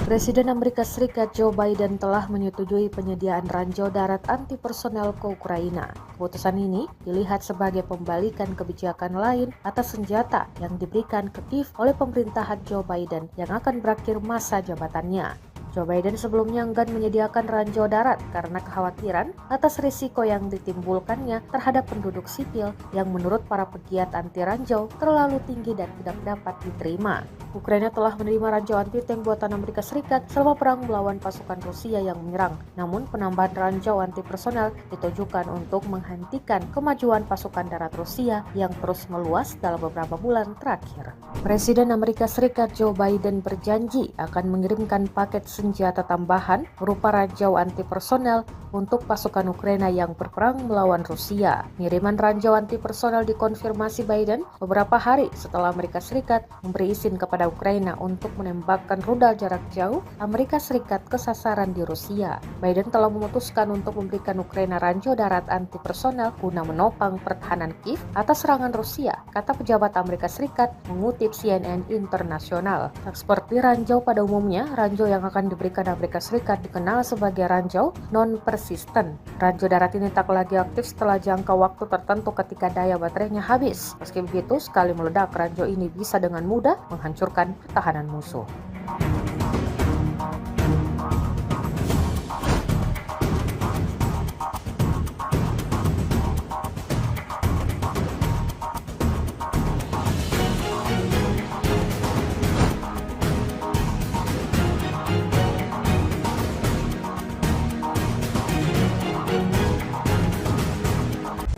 Presiden Amerika Serikat Joe Biden telah menyetujui penyediaan ranjau darat anti-personel ke Ukraina. Keputusan ini dilihat sebagai pembalikan kebijakan lain atas senjata yang diberikan ke Kiev oleh pemerintahan Joe Biden yang akan berakhir masa jabatannya. Joe Biden sebelumnya enggan menyediakan ranjau darat karena kekhawatiran atas risiko yang ditimbulkannya terhadap penduduk sipil yang menurut para pegiat anti ranjau terlalu tinggi dan tidak dapat diterima. Ukraina telah menerima ranjau anti-tank buatan Amerika Serikat selama perang melawan pasukan Rusia yang menyerang. Namun penambahan ranjau anti-personel ditujukan untuk menghentikan kemajuan pasukan darat Rusia yang terus meluas dalam beberapa bulan terakhir. Presiden Amerika Serikat Joe Biden berjanji akan mengirimkan paket senjata tambahan berupa ranjau anti-personel untuk pasukan Ukraina yang berperang melawan Rusia. Pengiriman ranjau anti-personel dikonfirmasi Biden beberapa hari setelah Amerika Serikat memberi izin kepada Ukraina untuk menembakkan rudal jarak jauh Amerika Serikat ke sasaran di Rusia. Biden telah memutuskan untuk memberikan Ukraina ranjau darat anti-personel guna menopang pertahanan Kiev atas serangan Rusia, kata pejabat Amerika Serikat mengutip CNN Internasional. Tak seperti ranjau pada umumnya, ranjau yang akan diberikan Amerika Serikat dikenal sebagai ranjau non-persisten. Ranjau darat ini tak lagi aktif setelah jangka waktu tertentu ketika daya baterainya habis. Meski begitu, sekali meledak, ranjau ini bisa dengan mudah menghancurkan pertahanan musuh.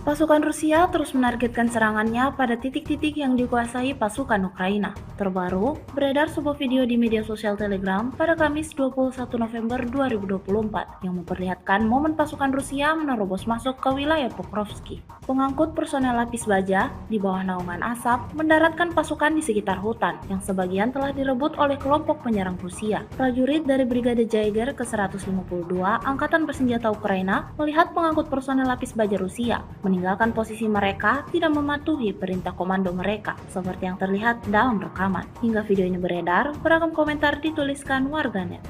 Pasukan Rusia terus menargetkan serangannya pada titik-titik yang dikuasai pasukan Ukraina. Terbaru, beredar sebuah video di media sosial Telegram pada Kamis 21 November 2024 yang memperlihatkan momen pasukan Rusia menerobos masuk ke wilayah Pokrovski. Pengangkut personel lapis baja di bawah naungan asap mendaratkan pasukan di sekitar hutan yang sebagian telah direbut oleh kelompok penyerang Rusia. Prajurit dari Brigade Jaeger ke-152 Angkatan Bersenjata Ukraina melihat pengangkut personel lapis baja Rusia meninggalkan posisi mereka tidak mematuhi perintah komando mereka, seperti yang terlihat dalam rekaman. Hingga video ini beredar, beragam komentar dituliskan warganet.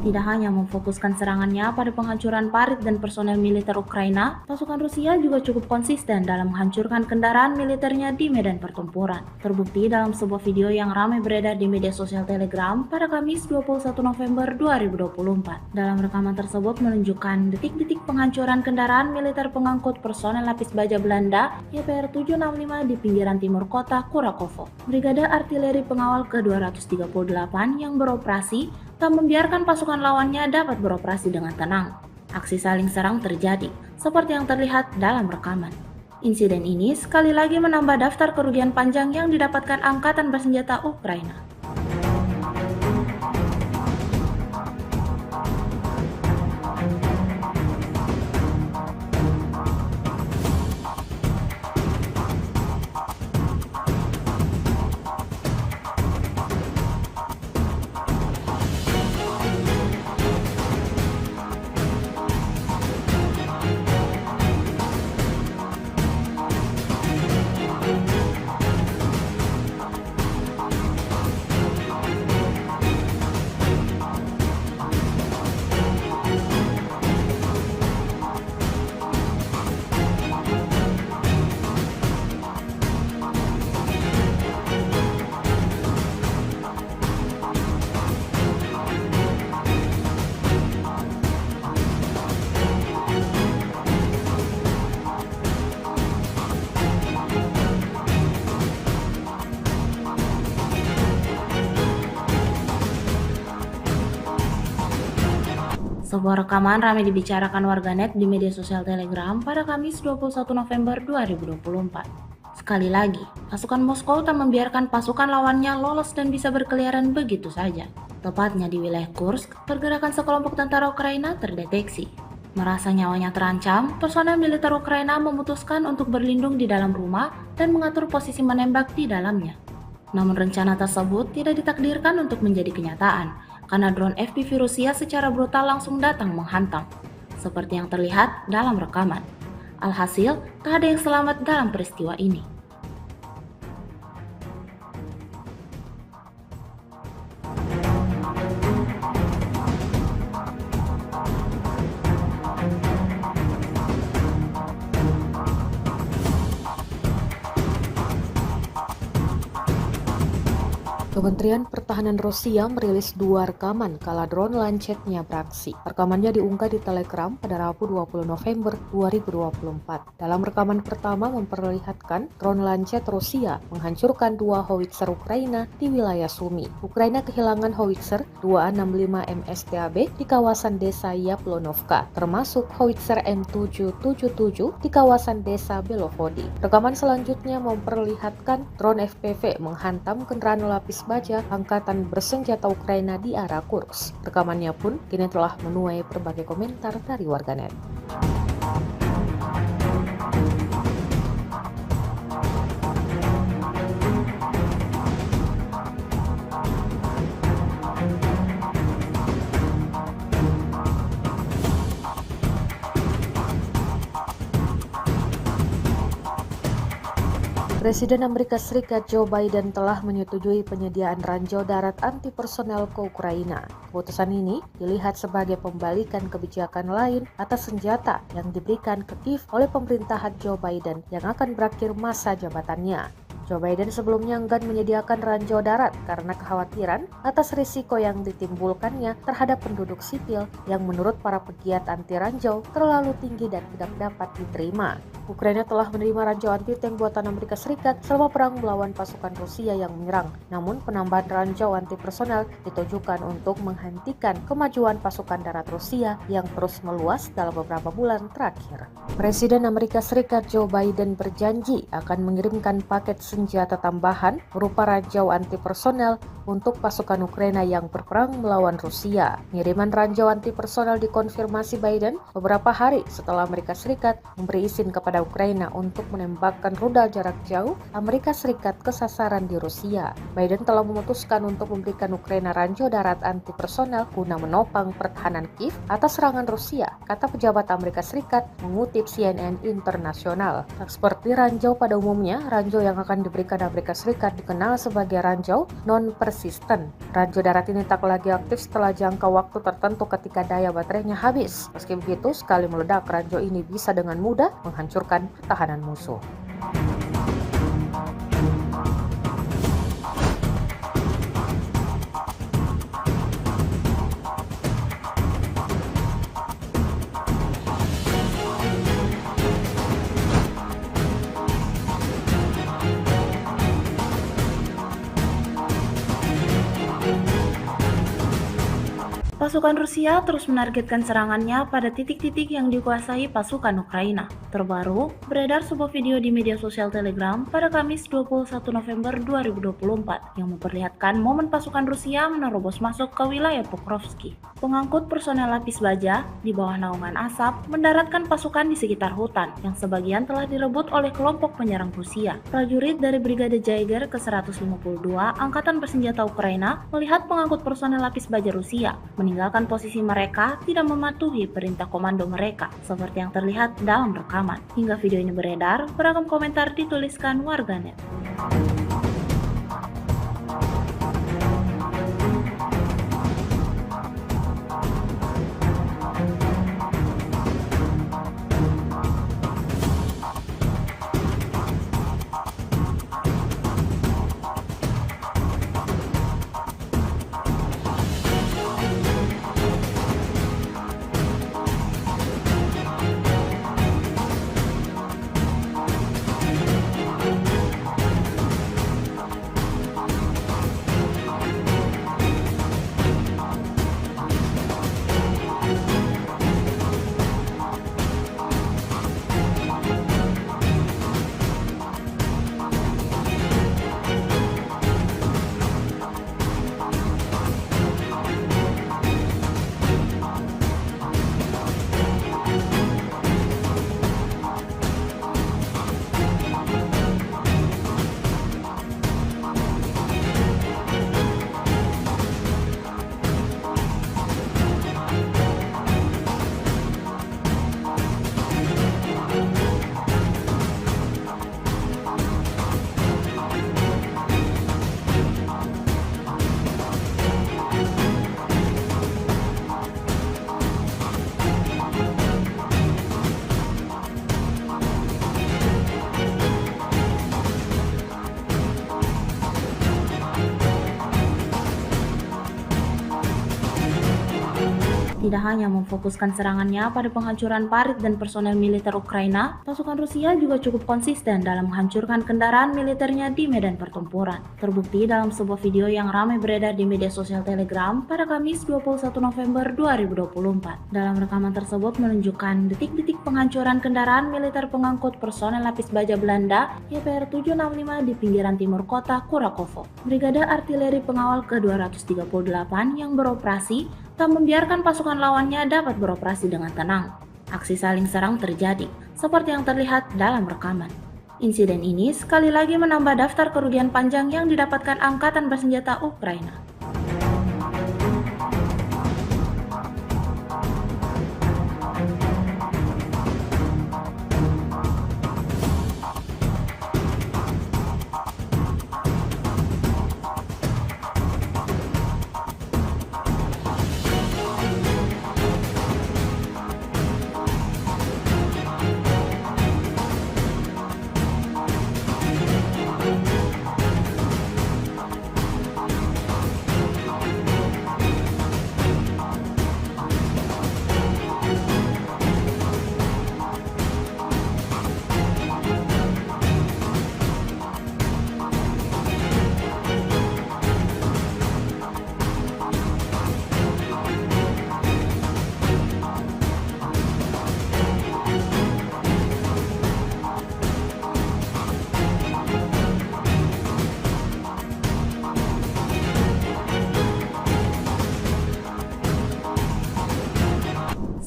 Tidak hanya memfokuskan serangannya pada penghancuran parit dan personel militer Ukraina, pasukan Rusia juga cukup konsisten dalam menghancurkan kendaraan militernya di medan pertempuran. Terbukti dalam sebuah video yang ramai beredar di media sosial Telegram pada Kamis 21 November 2024. Dalam rekaman tersebut menunjukkan detik-detik penghancuran kendaraan militer pengangkut personel lapis baja Belanda YPR 765 di pinggiran timur kota Kurakovo. Brigade Artileri Pengawal ke-238 yang beroperasi tak membiarkan pasukan lawannya dapat beroperasi dengan tenang. Aksi saling serang terjadi, seperti yang terlihat dalam rekaman. Insiden ini sekali lagi menambah daftar kerugian panjang yang didapatkan Angkatan Bersenjata Ukraina. Sebuah rekaman ramai dibicarakan warganet di media sosial Telegram pada Kamis 21 November 2024. Sekali lagi, pasukan Moskow tak membiarkan pasukan lawannya lolos dan bisa berkeliaran begitu saja. Tepatnya di wilayah Kursk, pergerakan sekelompok tentara Ukraina terdeteksi. Merasa nyawanya terancam, personel militer Ukraina memutuskan untuk berlindung di dalam rumah dan mengatur posisi menembak di dalamnya. Namun rencana tersebut tidak ditakdirkan untuk menjadi kenyataan, karena drone FPV Rusia secara brutal langsung datang menghantam, seperti yang terlihat dalam rekaman. Alhasil, tak ada yang selamat dalam peristiwa ini. Kementerian Pertahanan Rusia merilis 2 rekaman kala drone Lancet-nya beraksi. Rekamannya diunggah di Telegram pada Rabu 20 November 2024. Dalam rekaman pertama memperlihatkan drone Lancet Rusia menghancurkan 2 howitzer Ukraina di wilayah Sumy. Ukraina kehilangan howitzer 265 MSTAB di kawasan desa Yaplonovka, termasuk howitzer M777 di kawasan desa Belovody. Rekaman selanjutnya memperlihatkan drone FPV menghantam kendaraan lapis baja Angkatan Bersenjata Ukraina di arah Kursk. Rekamannya pun kini telah menuai berbagai komentar dari warganet. Presiden Amerika Serikat Joe Biden telah menyetujui penyediaan ranjau darat anti-personel ke Ukraina. Keputusan ini dilihat sebagai pembalikan kebijakan lain atas senjata yang diberikan ke Kiev oleh pemerintahan Joe Biden yang akan berakhir masa jabatannya. Joe Biden sebelumnya enggan menyediakan ranjau darat karena kekhawatiran atas risiko yang ditimbulkannya terhadap penduduk sipil yang menurut para pegiat anti ranjau terlalu tinggi dan tidak dapat diterima. Ukraina telah menerima ranjau anti-tank buatan Amerika Serikat selama perang melawan pasukan Rusia yang menyerang. Namun penambahan ranjau anti-personel ditujukan untuk menghentikan kemajuan pasukan darat Rusia yang terus meluas dalam beberapa bulan terakhir. Presiden Amerika Serikat Joe Biden berjanji akan mengirimkan paket senjata tambahan berupa ranjau anti-personel untuk pasukan Ukraina yang berperang melawan Rusia. Pengiriman ranjau anti-personel dikonfirmasi Biden beberapa hari setelah Amerika Serikat memberi izin kepada Ukraina untuk menembakkan rudal jarak jauh Amerika Serikat ke sasaran di Rusia. Biden telah memutuskan untuk memberikan Ukraina ranjau darat anti-personel guna menopang pertahanan Kiev atas serangan Rusia, kata pejabat Amerika Serikat mengutip CNN Internasional. Seperti ranjau pada umumnya, ranjau yang akan diberikan Amerika Serikat dikenal sebagai ranjau non-persentase persisten. Ranjau darat ini tak lagi aktif setelah jangka waktu tertentu ketika daya baterainya habis. Meski begitu, sekali meledak, ranjau ini bisa dengan mudah menghancurkan pertahanan musuh. Pasukan Rusia terus menargetkan serangannya pada titik-titik yang dikuasai pasukan Ukraina. Terbaru, beredar sebuah video di media sosial Telegram pada Kamis 21 November 2024 yang memperlihatkan momen pasukan Rusia menerobos masuk ke wilayah Pokrovsky. Pengangkut personel lapis baja di bawah naungan asap mendaratkan pasukan di sekitar hutan yang sebagian telah direbut oleh kelompok penyerang Rusia. Prajurit dari Brigade Jaeger ke-152 Angkatan Bersenjata Ukraina melihat pengangkut personel lapis baja Rusia meninggalkan posisi mereka tidak mematuhi perintah komando mereka, seperti yang terlihat dalam rekaman. Hingga video ini beredar, beragam komentar dituliskan warganet. Tidak hanya memfokuskan serangannya pada penghancuran parit dan personel militer Ukraina, pasukan Rusia juga cukup konsisten dalam menghancurkan kendaraan militernya di medan pertempuran. Terbukti dalam sebuah video yang ramai beredar di media sosial Telegram pada Kamis 21 November 2024. Dalam rekaman tersebut menunjukkan detik-detik penghancuran kendaraan militer pengangkut personel lapis baja Belanda YPR 765 di pinggiran timur kota Kurakovo. Brigade Artileri Pengawal ke-238 yang beroperasi tak membiarkan pasukan lawannya dapat beroperasi dengan tenang. Aksi saling serang terjadi, seperti yang terlihat dalam rekaman. Insiden ini sekali lagi menambah daftar kerugian panjang yang didapatkan Angkatan Bersenjata Ukraina.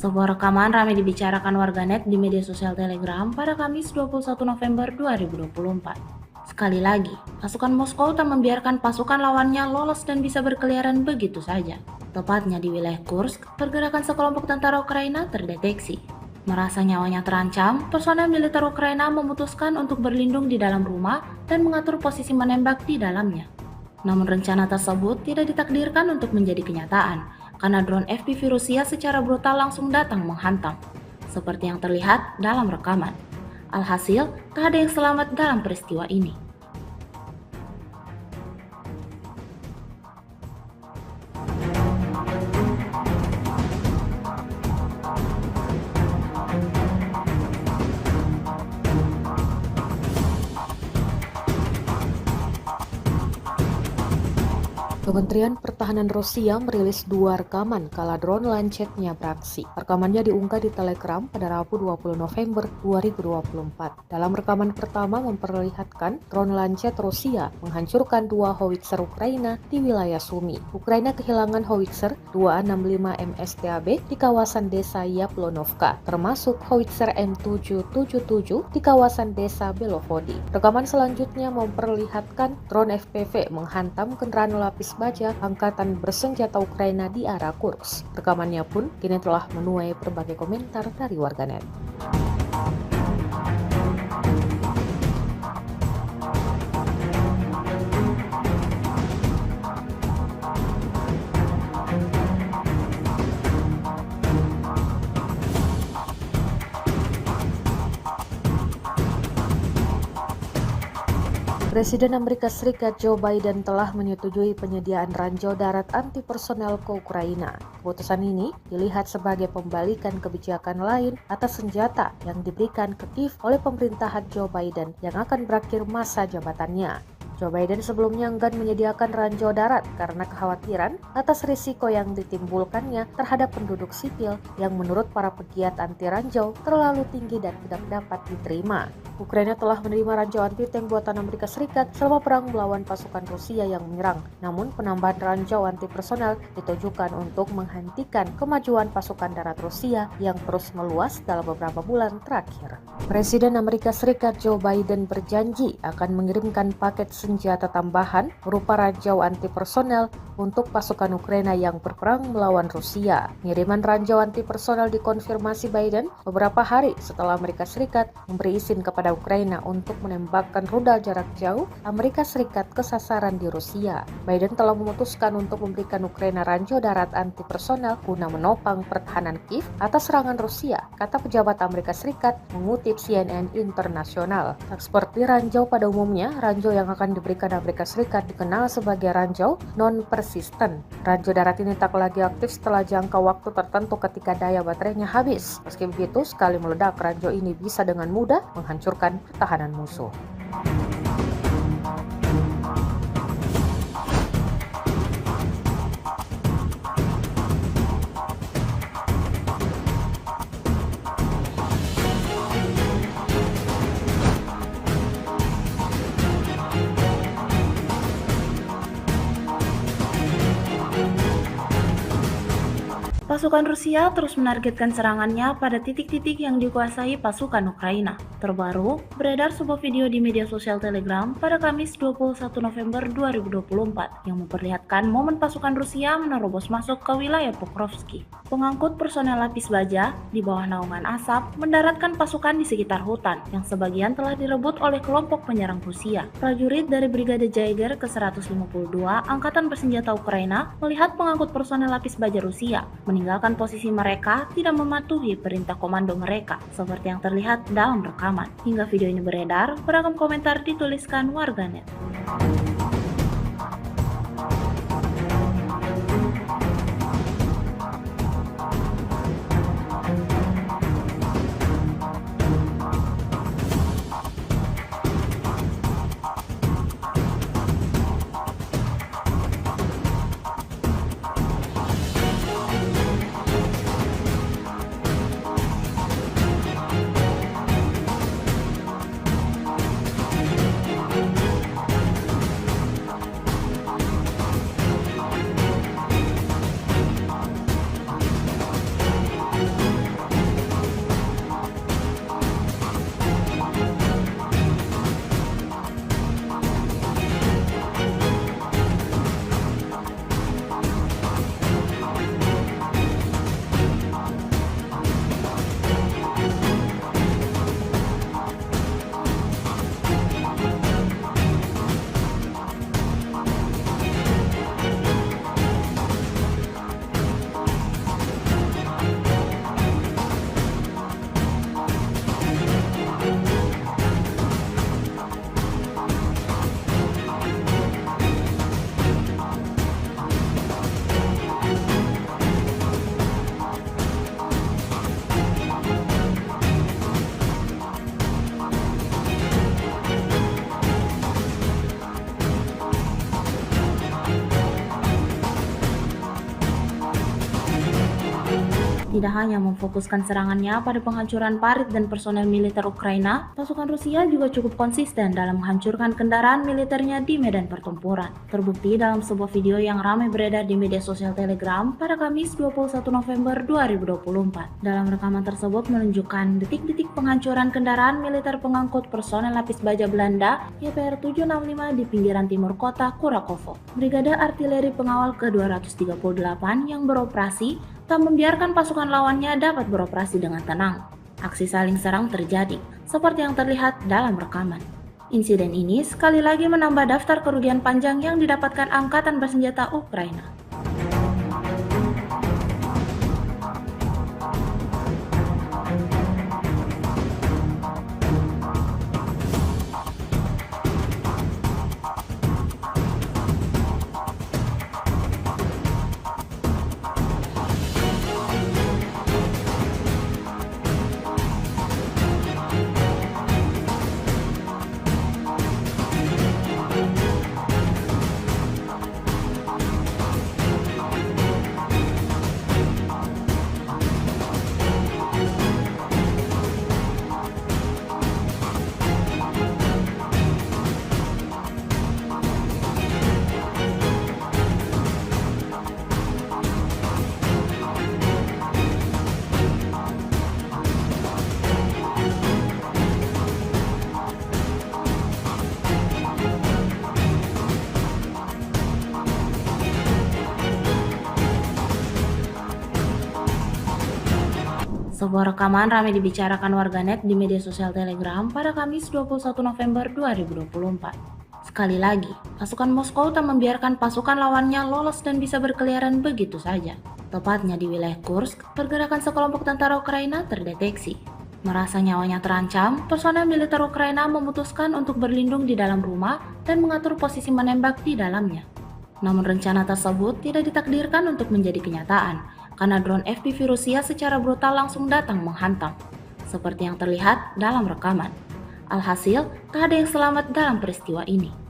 Sebuah rekaman ramai dibicarakan warganet di media sosial Telegram pada Kamis 21 November 2024. Sekali lagi, pasukan Moskow tak membiarkan pasukan lawannya lolos dan bisa berkeliaran begitu saja. Tepatnya di wilayah Kursk, pergerakan sekelompok tentara Ukraina terdeteksi. Merasa nyawanya terancam, personel militer Ukraina memutuskan untuk berlindung di dalam rumah dan mengatur posisi menembak di dalamnya. Namun rencana tersebut tidak ditakdirkan untuk menjadi kenyataan, karena drone FPV Rusia secara brutal langsung datang menghantam, seperti yang terlihat dalam rekaman. Alhasil, tak ada yang selamat dalam peristiwa ini. Kementerian Pertahanan Rusia merilis 2 rekaman kala drone Lancet-nya beraksi. Rekamannya diunggah di Telegram pada Rabu 20 November 2024. Dalam rekaman pertama memperlihatkan drone Lancet Rusia menghancurkan 2 howitzer Ukraina di wilayah Sumy. Ukraina kehilangan howitzer 265 MSTAB di kawasan desa Yaplonovka, termasuk howitzer M777 di kawasan desa Belovody. Rekaman selanjutnya memperlihatkan drone FPV menghantam kendaraan lapis baja angkatan bersenjata Ukraina di arah Kursk. Rekamannya pun kini telah menuai berbagai komentar dari warganet. Presiden Amerika Serikat Joe Biden telah menyetujui penyediaan ranjau darat anti-personel ke Ukraina. Keputusan ini dilihat sebagai pembalikan kebijakan lain atas senjata yang diberikan ke Kiev oleh pemerintahan Joe Biden yang akan berakhir masa jabatannya. Joe Biden sebelumnya enggan menyediakan ranjau darat karena kekhawatiran atas risiko yang ditimbulkannya terhadap penduduk sipil yang menurut para pegiat anti ranjau terlalu tinggi dan tidak dapat diterima. Ukraina telah menerima ranjau anti-tank buatan Amerika Serikat selama perang melawan pasukan Rusia yang menyerang. Namun penambahan ranjau anti-personel ditujukan untuk menghentikan kemajuan pasukan darat Rusia yang terus meluas dalam beberapa bulan terakhir. Presiden Amerika Serikat Joe Biden berjanji akan mengirimkan paket senjata tambahan berupa ranjau anti-personel untuk pasukan Ukraina yang berperang melawan Rusia. Pengiriman ranjau anti-personel dikonfirmasi Biden beberapa hari setelah Amerika Serikat memberi izin kepada Ukraina untuk menembakkan rudal jarak jauh Amerika Serikat ke sasaran di Rusia. Biden telah memutuskan untuk memberikan Ukraina ranjau darat anti-personel guna menopang pertahanan Kiev atas serangan Rusia, kata pejabat Amerika Serikat mengutip CNN Internasional. Tak seperti ranjau pada umumnya, ranjau yang akan diberikan Amerika Serikat dikenal sebagai ranjau non-persisten. Ranjau darat ini tak lagi aktif setelah jangka waktu tertentu ketika daya baterainya habis. Meski begitu, sekali meledak, ranjau ini bisa dengan mudah menghancurkan pertahanan musuh. Pasukan Rusia terus menargetkan serangannya pada titik-titik yang dikuasai pasukan Ukraina. Terbaru, beredar sebuah video di media sosial Telegram pada Kamis 21 November 2024 yang memperlihatkan momen pasukan Rusia menerobos masuk ke wilayah Pokrovsky. Pengangkut personel lapis baja di bawah naungan asap mendaratkan pasukan di sekitar hutan yang sebagian telah direbut oleh kelompok penyerang Rusia. Prajurit dari Brigade Jaeger ke-152 Angkatan Bersenjata Ukraina melihat pengangkut personel lapis baja Rusia meninggalkan posisi mereka tidak mematuhi perintah komando mereka, seperti yang terlihat dalam rekaman. Hingga video ini beredar, beragam komentar dituliskan warganet. tidak hanya memfokuskan serangannya pada penghancuran parit dan personel militer Ukraina, pasukan Rusia juga cukup konsisten dalam menghancurkan kendaraan militernya di medan pertempuran. Terbukti dalam sebuah video yang ramai beredar di media sosial Telegram pada Kamis 21 November 2024. Dalam rekaman tersebut menunjukkan detik-detik penghancuran kendaraan militer pengangkut personel lapis baja Belanda YPR 765 di pinggiran timur kota Kurakovo. Brigade Artileri Pengawal ke-238 yang beroperasi tak membiarkan pasukan lawannya dapat beroperasi dengan tenang. Aksi saling serang terjadi, seperti yang terlihat dalam rekaman. Insiden ini sekali lagi menambah daftar kerugian panjang yang didapatkan angkatan bersenjata Ukraina. Sebuah rekaman ramai dibicarakan warganet di media sosial Telegram pada Kamis 21 November 2024. Sekali lagi, pasukan Moskow tak membiarkan pasukan lawannya lolos dan bisa berkeliaran begitu saja. Tepatnya di wilayah Kursk, pergerakan sekelompok tentara Ukraina terdeteksi. Merasa nyawanya terancam, personel militer Ukraina memutuskan untuk berlindung di dalam rumah dan mengatur posisi menembak di dalamnya. Namun rencana tersebut tidak ditakdirkan untuk menjadi kenyataan, karena drone FPV Rusia secara brutal langsung datang menghantam, seperti yang terlihat dalam rekaman. Alhasil, tak ada yang selamat dalam peristiwa ini.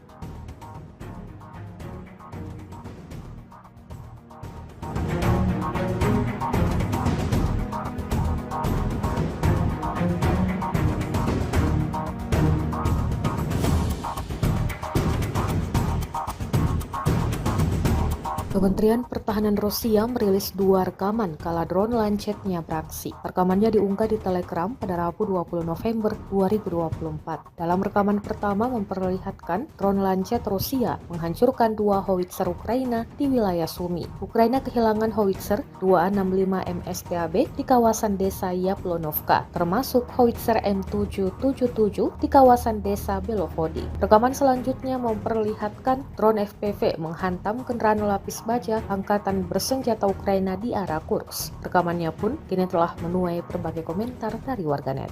Kementerian Pertahanan Rusia merilis 2 rekaman kala drone Lancet-nya beraksi. Rekamannya diunggah di Telegram pada Rabu 20 November 2024. Dalam rekaman pertama memperlihatkan drone Lancet Rusia menghancurkan 2 howitzer Ukraina di wilayah Sumy. Ukraina kehilangan howitzer 265 MSTAB di kawasan desa Yaplonovka, termasuk howitzer M777 di kawasan desa Belovody. Rekaman selanjutnya memperlihatkan drone FPV menghantam kendaraan lapis baja angkatan bersenjata Ukraina di arah Kursk. Rekamannya pun kini telah menuai berbagai komentar dari warganet.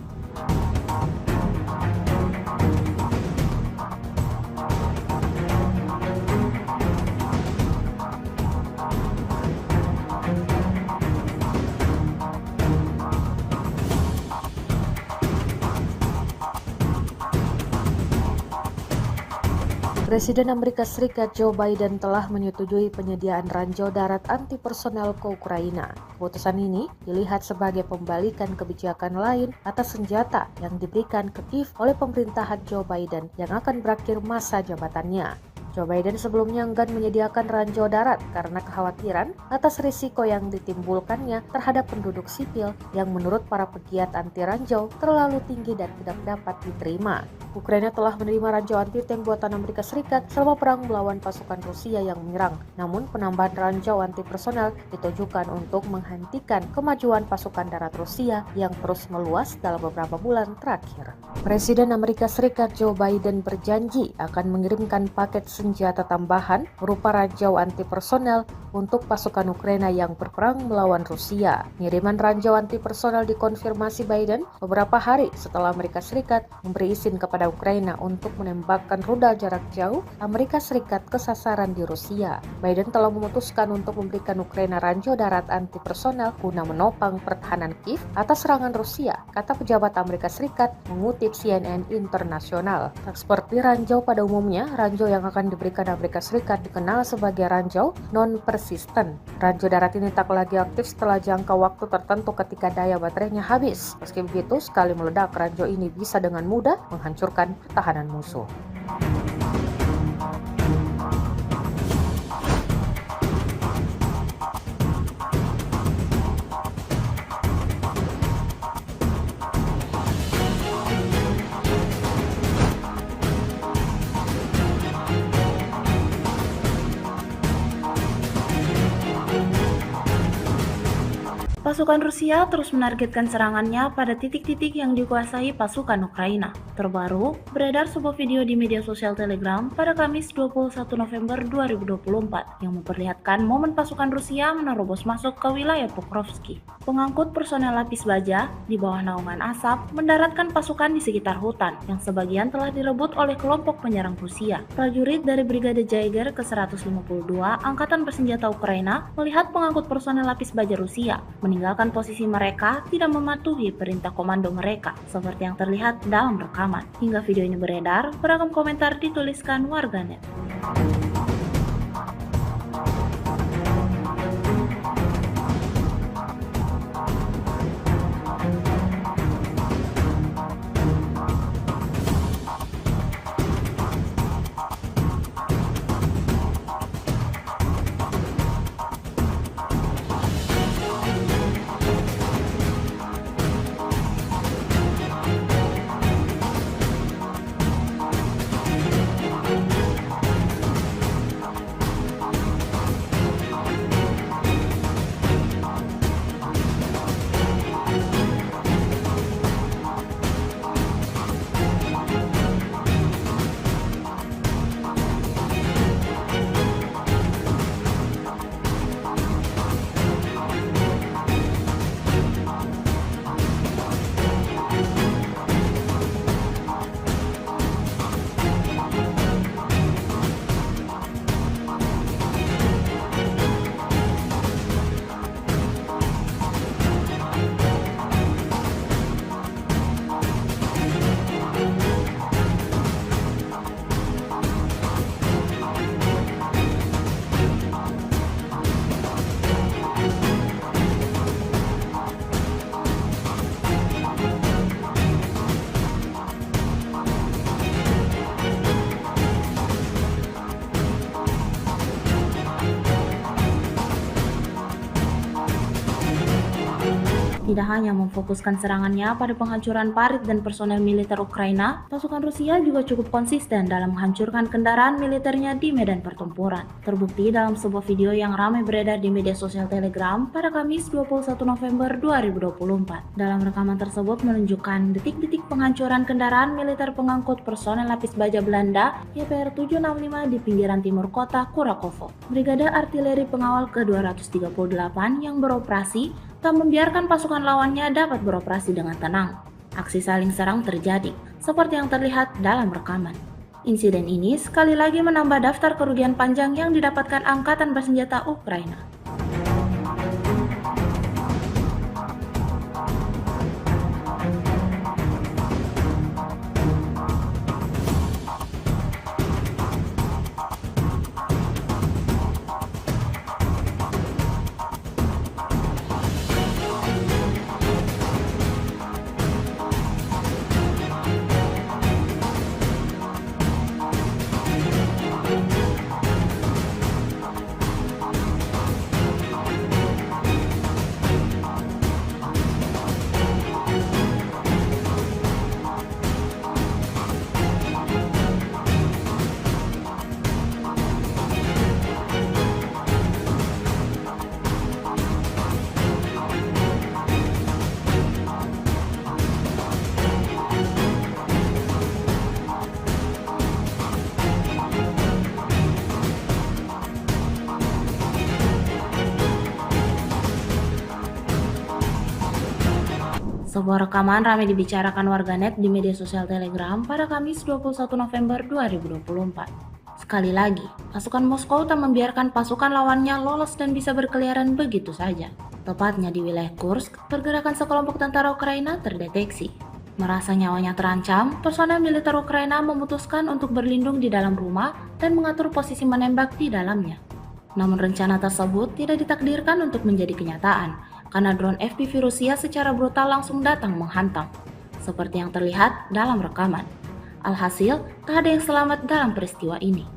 Presiden Amerika Serikat Joe Biden telah menyetujui penyediaan ranjau darat anti personel ke Ukraina. Keputusan ini dilihat sebagai pembalikan kebijakan lain atas senjata yang diberikan ke Kiev oleh pemerintahan Joe Biden yang akan berakhir masa jabatannya. Joe Biden sebelumnya enggan menyediakan ranjau darat karena kekhawatiran atas risiko yang ditimbulkannya terhadap penduduk sipil yang menurut para pegiat anti ranjau terlalu tinggi dan tidak dapat diterima. Ukraina telah menerima ranjau anti-tank buatan Amerika Serikat selama perang melawan pasukan Rusia yang menyerang. Namun penambahan ranjau anti personel ditujukan untuk menghentikan kemajuan pasukan darat Rusia yang terus meluas dalam beberapa bulan terakhir. Presiden Amerika Serikat Joe Biden berjanji akan mengirimkan paket senjata tambahan berupa ranjau anti personel untuk pasukan Ukraina yang berperang melawan Rusia. Pengiriman ranjau anti personel dikonfirmasi Biden beberapa hari setelah Amerika Serikat memberi izin kepada Ukraina untuk menembakkan rudal jarak jauh Amerika Serikat ke sasaran di Rusia. Biden telah memutuskan untuk memberikan Ukraina ranjau darat anti personel guna menopang pertahanan Kiev atas serangan Rusia, kata pejabat Amerika Serikat mengutip CNN Internasional. Tak seperti ranjau pada umumnya, ranjau yang akan diberikan Amerika Serikat dikenal sebagai ranjau non-persistent persisten. Ranjau darat ini tak lagi aktif setelah jangka waktu tertentu ketika daya baterainya habis. Meski begitu, sekali meledak, ranjau ini bisa dengan mudah menghancurkan pertahanan musuh. Pasukan Rusia terus menargetkan serangannya pada titik-titik yang dikuasai pasukan Ukraina. Terbaru, beredar sebuah video di media sosial Telegram pada Kamis 21 November 2024 yang memperlihatkan momen pasukan Rusia menerobos masuk ke wilayah Pokrovsky. Pengangkut personel lapis baja di bawah naungan asap mendaratkan pasukan di sekitar hutan yang sebagian telah direbut oleh kelompok penyerang Rusia. Prajurit dari Brigade Jaeger ke-152 Angkatan Bersenjata Ukraina melihat pengangkut personel lapis baja Rusia meninggalkan posisi mereka tidak mematuhi perintah komando mereka, seperti yang terlihat dalam rekaman. Hingga video ini beredar, beragam komentar dituliskan warganet. Tidak hanya memfokuskan serangannya pada penghancuran parit dan personel militer Ukraina, pasukan Rusia juga cukup konsisten dalam menghancurkan kendaraan militernya di medan pertempuran. Terbukti dalam sebuah video yang ramai beredar di media sosial Telegram pada Kamis 21 November 2024. Dalam rekaman tersebut menunjukkan detik-detik penghancuran kendaraan militer pengangkut personel lapis baja Belanda YPR 765 di pinggiran timur kota Kurakovo. Brigade Artileri Pengawal ke-238 yang beroperasi tak membiarkan pasukan lawannya dapat beroperasi dengan tenang. Aksi saling serang terjadi, seperti yang terlihat dalam rekaman. Insiden ini sekali lagi menambah daftar kerugian panjang yang didapatkan Angkatan Bersenjata Ukraina. Sebuah rekaman ramai dibicarakan warganet di media sosial Telegram pada Kamis 21 November 2024. Sekali lagi, pasukan Moskow tak membiarkan pasukan lawannya lolos dan bisa berkeliaran begitu saja. Tepatnya di wilayah Kursk, pergerakan sekelompok tentara Ukraina terdeteksi. Merasa nyawanya terancam, personel militer Ukraina memutuskan untuk berlindung di dalam rumah dan mengatur posisi menembak di dalamnya. Namun rencana tersebut tidak ditakdirkan untuk menjadi kenyataan, karena drone FPV Rusia secara brutal langsung datang menghantam, seperti yang terlihat dalam rekaman. Alhasil, tak ada yang selamat dalam peristiwa ini.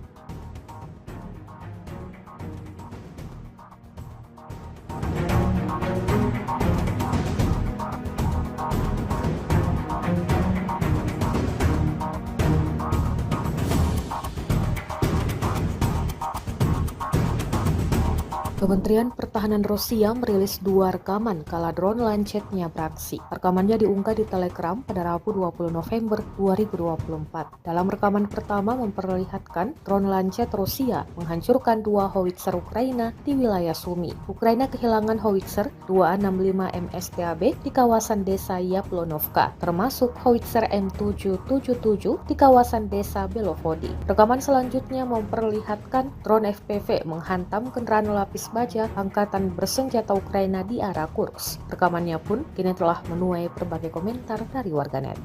Kementerian Pertahanan Rusia merilis 2 rekaman kala drone Lancetnya beraksi. Rekamannya diunggah di Telegram pada Rabu 20 November 2024. Dalam rekaman pertama memperlihatkan drone Lancet Rusia menghancurkan 2 howitzer Ukraina di wilayah Sumi. Ukraina kehilangan howitzer 265 MSTAB di kawasan desa Yaplonovka, termasuk howitzer M777 di kawasan desa Belovodi. Rekaman selanjutnya memperlihatkan drone FPV menghantam kendaraan lapis baja angkatan bersenjata Ukraina di arah Kursk. Rekamannya pun kini telah menuai berbagai komentar dari warganet.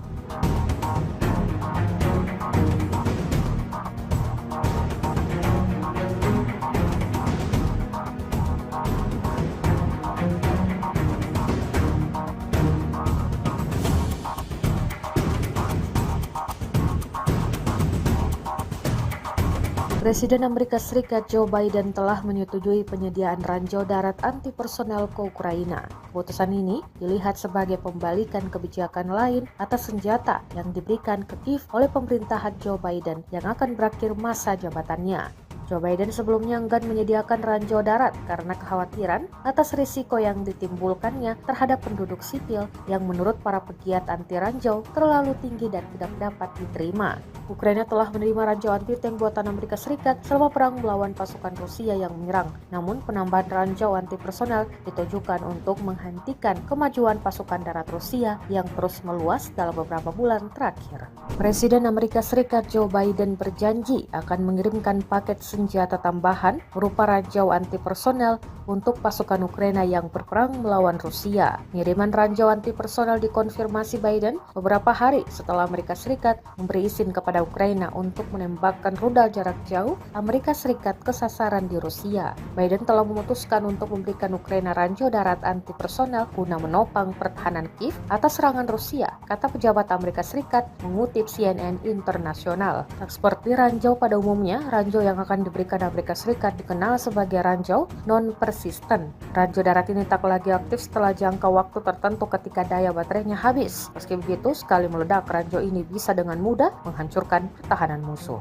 Presiden Amerika Serikat Joe Biden telah menyetujui penyediaan ranjau darat anti-personel ke Ukraina. Keputusan ini dilihat sebagai pembalikan kebijakan lain atas senjata yang diberikan ke Kiev oleh pemerintahan Joe Biden yang akan berakhir masa jabatannya. Joe Biden sebelumnya enggan menyediakan ranjau darat karena kekhawatiran atas risiko yang ditimbulkannya terhadap penduduk sipil yang menurut para pegiat anti ranjau terlalu tinggi dan tidak dapat diterima. Ukraina telah menerima ranjau anti-tank buatan Amerika Serikat selama perang melawan pasukan Rusia yang menyerang. Namun penambahan ranjau anti-personel ditujukan untuk menghentikan kemajuan pasukan darat Rusia yang terus meluas dalam beberapa bulan terakhir. Presiden Amerika Serikat Joe Biden berjanji akan mengirimkan paket senjata tambahan berupa ranjau anti-personel untuk pasukan Ukraina yang berperang melawan Rusia. Pengiriman ranjau anti-personel dikonfirmasi Biden beberapa hari setelah Amerika Serikat memberi izin kepada Ukraina untuk menembakkan rudal jarak jauh Amerika Serikat ke sasaran di Rusia. Biden telah memutuskan untuk memberikan Ukraina ranjau darat anti-personel guna menopang pertahanan Kiev atas serangan Rusia, kata pejabat Amerika Serikat mengutip CNN Internasional. Tak seperti ranjau pada umumnya, ranjau yang akan diberikan Amerika Serikat dikenal sebagai ranjau non-persisten. Ranjau darat ini tak lagi aktif setelah jangka waktu tertentu ketika daya baterainya habis. Meski begitu, sekali meledak, ranjau ini bisa dengan mudah menghancurkan pertahanan musuh.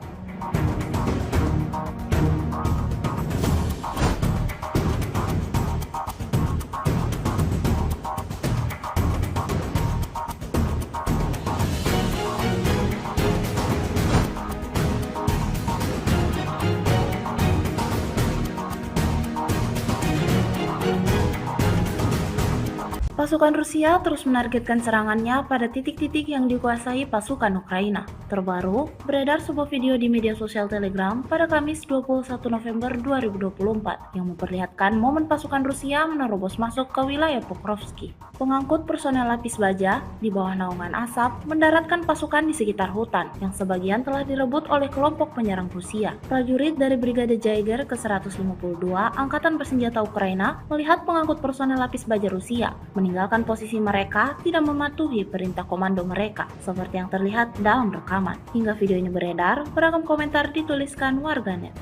Pasukan Rusia terus menargetkan serangannya pada titik-titik yang dikuasai pasukan Ukraina. Terbaru, beredar sebuah video di media sosial Telegram pada Kamis 21 November 2024 yang memperlihatkan momen pasukan Rusia menerobos masuk ke wilayah Pokrovski. Pengangkut personel lapis baja di bawah naungan asap mendaratkan pasukan di sekitar hutan yang sebagian telah direbut oleh kelompok penyerang Rusia. Prajurit dari Brigade Jaeger ke-152 Angkatan Bersenjata Ukraina melihat pengangkut personel lapis baja Rusia meninggalkan posisi mereka tidak mematuhi perintah komando mereka, seperti yang terlihat dalam rekaman. Hingga video ini beredar, beragam komentar dituliskan warganet.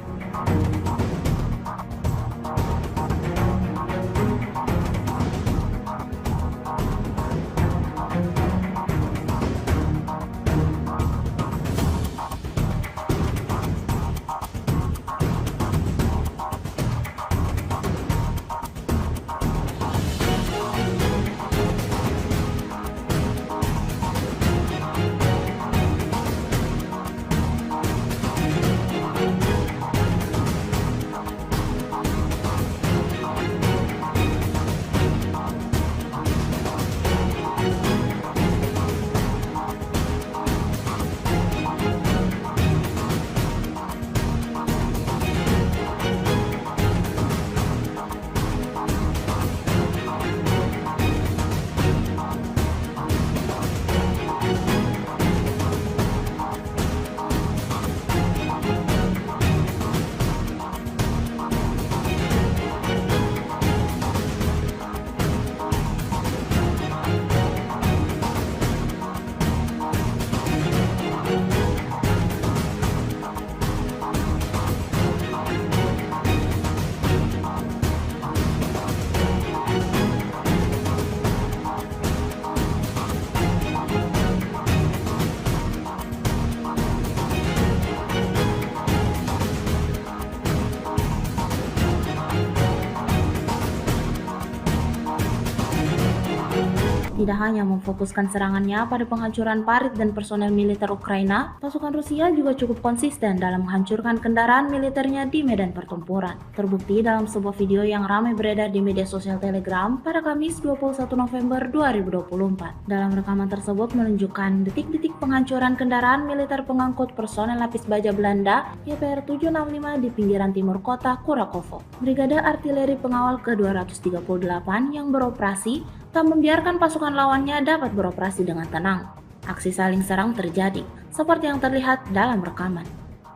Tidak hanya memfokuskan serangannya pada penghancuran parit dan personel militer Ukraina, pasukan Rusia juga cukup konsisten dalam menghancurkan kendaraan militernya di medan pertempuran. Terbukti dalam sebuah video yang ramai beredar di media sosial Telegram pada Kamis 21 November 2024. Dalam rekaman tersebut menunjukkan detik-detik penghancuran kendaraan militer pengangkut personel lapis baja Belanda YPR 765 di pinggiran timur kota Kurakovo. Brigade Artileri Pengawal ke-238 yang beroperasi tak membiarkan pasukan lawannya dapat beroperasi dengan tenang. Aksi saling serang terjadi, seperti yang terlihat dalam rekaman.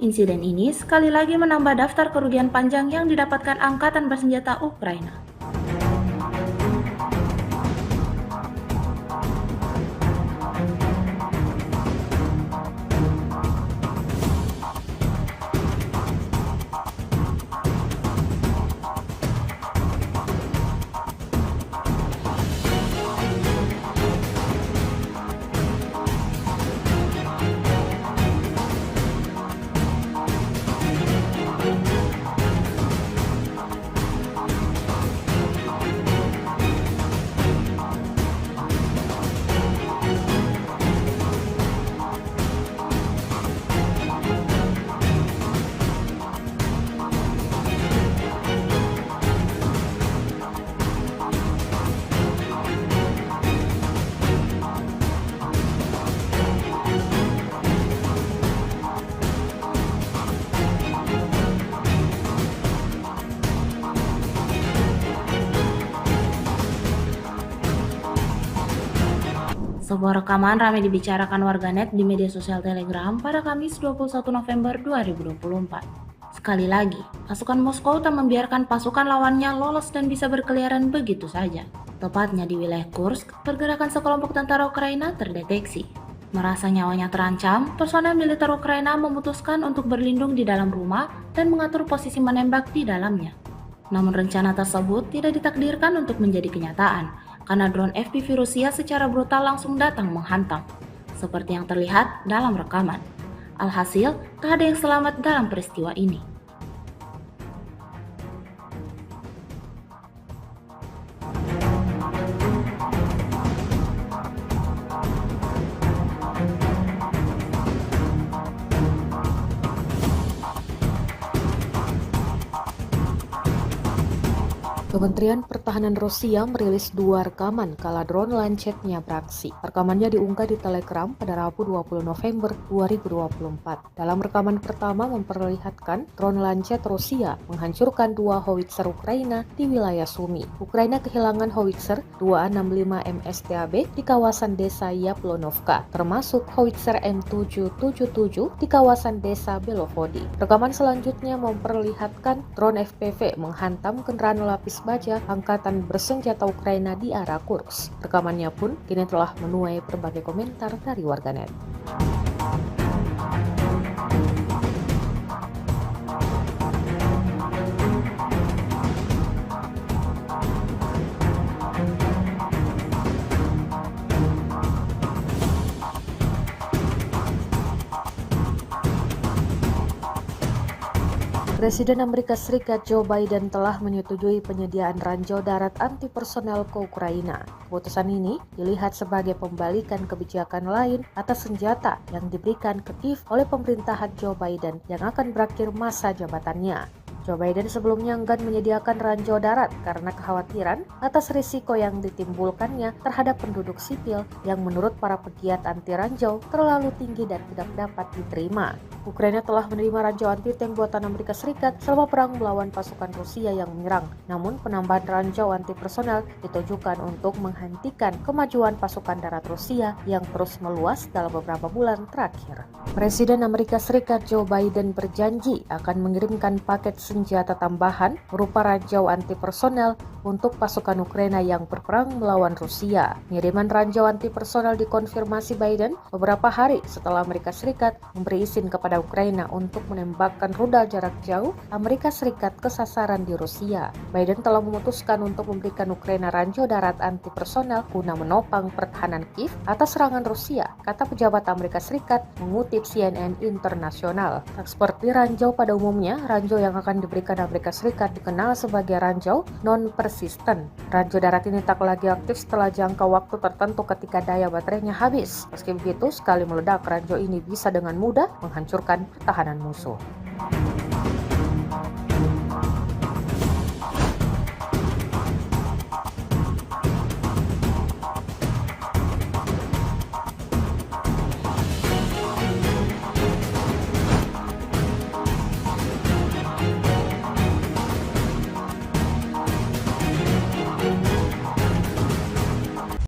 Insiden ini sekali lagi menambah daftar kerugian panjang yang didapatkan Angkatan Bersenjata Ukraina. Sebuah rekaman ramai dibicarakan warganet di media sosial Telegram pada Kamis 21 November 2024. Sekali lagi, pasukan Moskow tak membiarkan pasukan lawannya lolos dan bisa berkeliaran begitu saja. Tepatnya di wilayah Kursk, pergerakan sekelompok tentara Ukraina terdeteksi. Merasa nyawanya terancam, personel militer Ukraina memutuskan untuk berlindung di dalam rumah dan mengatur posisi menembak di dalamnya. Namun rencana tersebut tidak ditakdirkan untuk menjadi kenyataan, karena drone FPV Rusia secara brutal langsung datang menghantam, seperti yang terlihat dalam rekaman. Alhasil, tak ada yang selamat dalam peristiwa ini. Kementerian Pertahanan Rusia merilis 2 rekaman kala drone Lancet-nya beraksi. Rekamannya diunggah di Telegram pada Rabu 20 November 2024. Dalam rekaman pertama memperlihatkan drone Lancet Rusia menghancurkan 2 howitzer Ukraina di wilayah Sumy. Ukraina kehilangan howitzer 265 MSTAB di kawasan desa Yaplonovka, termasuk howitzer M777 di kawasan desa Belovody. Rekaman selanjutnya memperlihatkan drone FPV menghantam kendaraan lapis baja Angkatan Bersenjata Ukraina di arah Kursk. Rekamannya pun kini telah menuai berbagai komentar dari warganet. Presiden Amerika Serikat Joe Biden telah menyetujui penyediaan ranjau darat anti personel ke Ukraina. Keputusan ini dilihat sebagai pembalikan kebijakan lain atas senjata yang diberikan ke Kiev oleh pemerintahan Joe Biden yang akan berakhir masa jabatannya. Joe Biden sebelumnya enggan menyediakan ranjau darat karena kekhawatiran atas risiko yang ditimbulkannya terhadap penduduk sipil yang menurut para pegiat anti ranjau terlalu tinggi dan tidak dapat diterima. Ukraina telah menerima ranjau anti-tank buatan Amerika Serikat selama perang melawan pasukan Rusia yang menyerang. Namun penambahan ranjau anti-personel ditujukan untuk menghentikan kemajuan pasukan darat Rusia yang terus meluas dalam beberapa bulan terakhir. Presiden Amerika Serikat Joe Biden berjanji akan mengirimkan paket senjata tambahan berupa ranjau anti-personel untuk pasukan Ukraina yang berperang melawan Rusia. Pengiriman ranjau anti-personel dikonfirmasi Biden beberapa hari setelah Amerika Serikat memberi izin kepada Ukraina untuk menembakkan rudal jarak jauh Amerika Serikat ke sasaran di Rusia. Biden telah memutuskan untuk memberikan Ukraina ranjau darat anti-personel guna menopang pertahanan Kiev atas serangan Rusia, kata pejabat Amerika Serikat mengutip CNN Internasional. Tak seperti ranjau pada umumnya, ranjau yang akan diberikan Amerika Serikat dikenal sebagai ranjau non-persisten. Ranjau darat ini tak lagi aktif setelah jangka waktu tertentu ketika daya baterainya habis. Meski begitu, sekali meledak, ranjau ini bisa dengan mudah menghancurkan pertahanan musuh.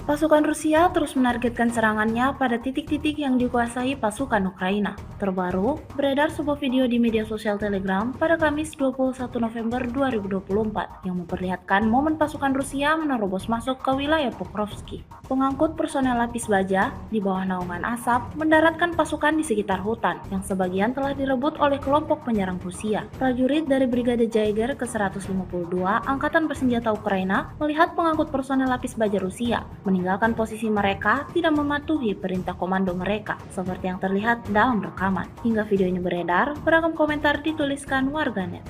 Pasukan Rusia terus menargetkan serangannya pada titik-titik yang dikuasai pasukan Ukraina. Terbaru, beredar sebuah video di media sosial Telegram pada Kamis 21 November 2024 yang memperlihatkan momen pasukan Rusia menerobos masuk ke wilayah Pokrovsky. Pengangkut personel lapis baja di bawah naungan asap mendaratkan pasukan di sekitar hutan yang sebagian telah direbut oleh kelompok penyerang Rusia. Prajurit dari Brigade Jaeger ke-152 Angkatan Bersenjata Ukraina melihat pengangkut personel lapis baja Rusia meninggalkan posisi mereka tidak mematuhi perintah komando mereka, seperti yang terlihat dalam rekaman. Hingga video ini beredar, beragam komentar dituliskan warganet.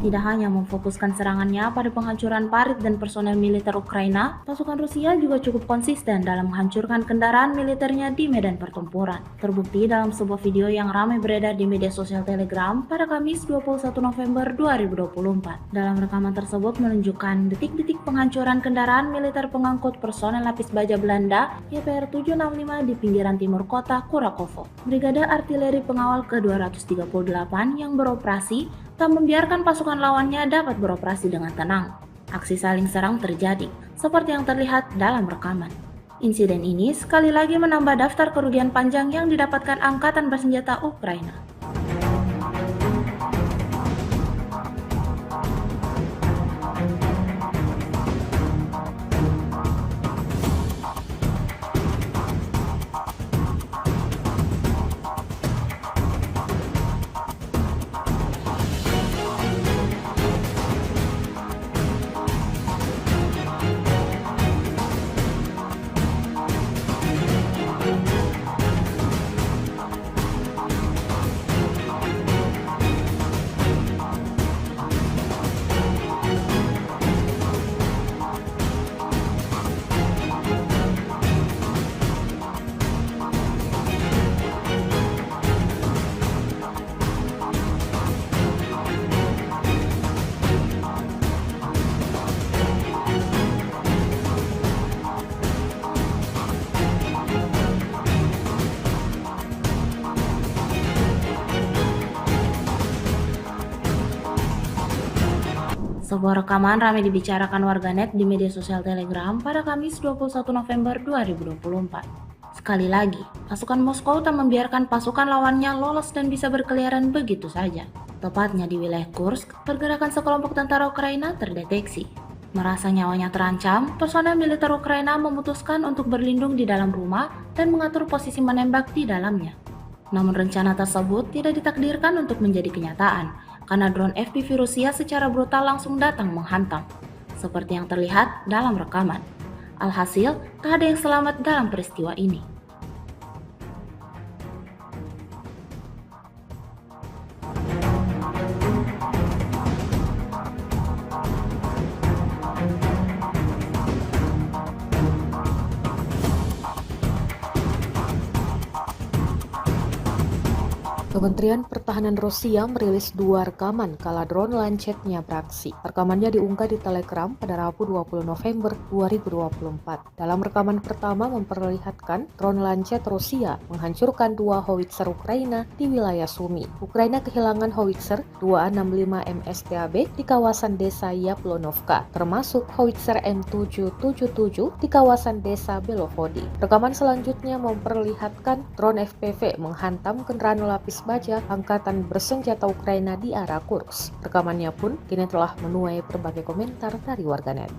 Tidak hanya memfokuskan serangannya pada penghancuran parit dan personel militer Ukraina, pasukan Rusia juga cukup konsisten dalam menghancurkan kendaraan militernya di medan pertempuran. Terbukti dalam sebuah video yang ramai beredar di media sosial Telegram pada Kamis 21 November 2024. Dalam rekaman tersebut menunjukkan detik-detik penghancuran kendaraan militer pengangkut personel lapis baja Belanda YPR 765 di pinggiran timur kota Kurakovo. Brigade Artileri Pengawal ke-238 yang beroperasi tak membiarkan pasukan lawannya dapat beroperasi dengan tenang. Aksi saling serang terjadi, seperti yang terlihat dalam rekaman. Insiden ini sekali lagi menambah daftar kerugian panjang yang didapatkan Angkatan Bersenjata Ukraina. Sebuah rekaman ramai dibicarakan warganet di media sosial Telegram pada Kamis 21 November 2024. Sekali lagi, pasukan Moskow tak membiarkan pasukan lawannya lolos dan bisa berkeliaran begitu saja. Tepatnya di wilayah Kursk, pergerakan sekelompok tentara Ukraina terdeteksi. Merasa nyawanya terancam, personel militer Ukraina memutuskan untuk berlindung di dalam rumah dan mengatur posisi menembak di dalamnya. Namun rencana tersebut tidak ditakdirkan untuk menjadi kenyataan, karena drone FPV Rusia secara brutal langsung datang menghantam, seperti yang terlihat dalam rekaman. Alhasil, tak ada yang selamat dalam peristiwa ini. Kementerian Pertahanan Rusia merilis 2 rekaman kala drone Lancetnya beraksi. Rekamannya diunggah di Telegram pada Rabu 20 November 2024. Dalam rekaman pertama memperlihatkan drone Lancet Rusia menghancurkan 2 howitzer Ukraina di wilayah Sumy. Ukraina kehilangan howitzer 265 MSTAB di kawasan desa Yaplonovka, termasuk howitzer M777 di kawasan desa Belovodi. Rekaman selanjutnya memperlihatkan drone FPV menghantam kendaraan lapis baja angkatan bersenjata Ukraina di arah Kursk. Rekamannya pun kini telah menuai berbagai komentar dari warganet.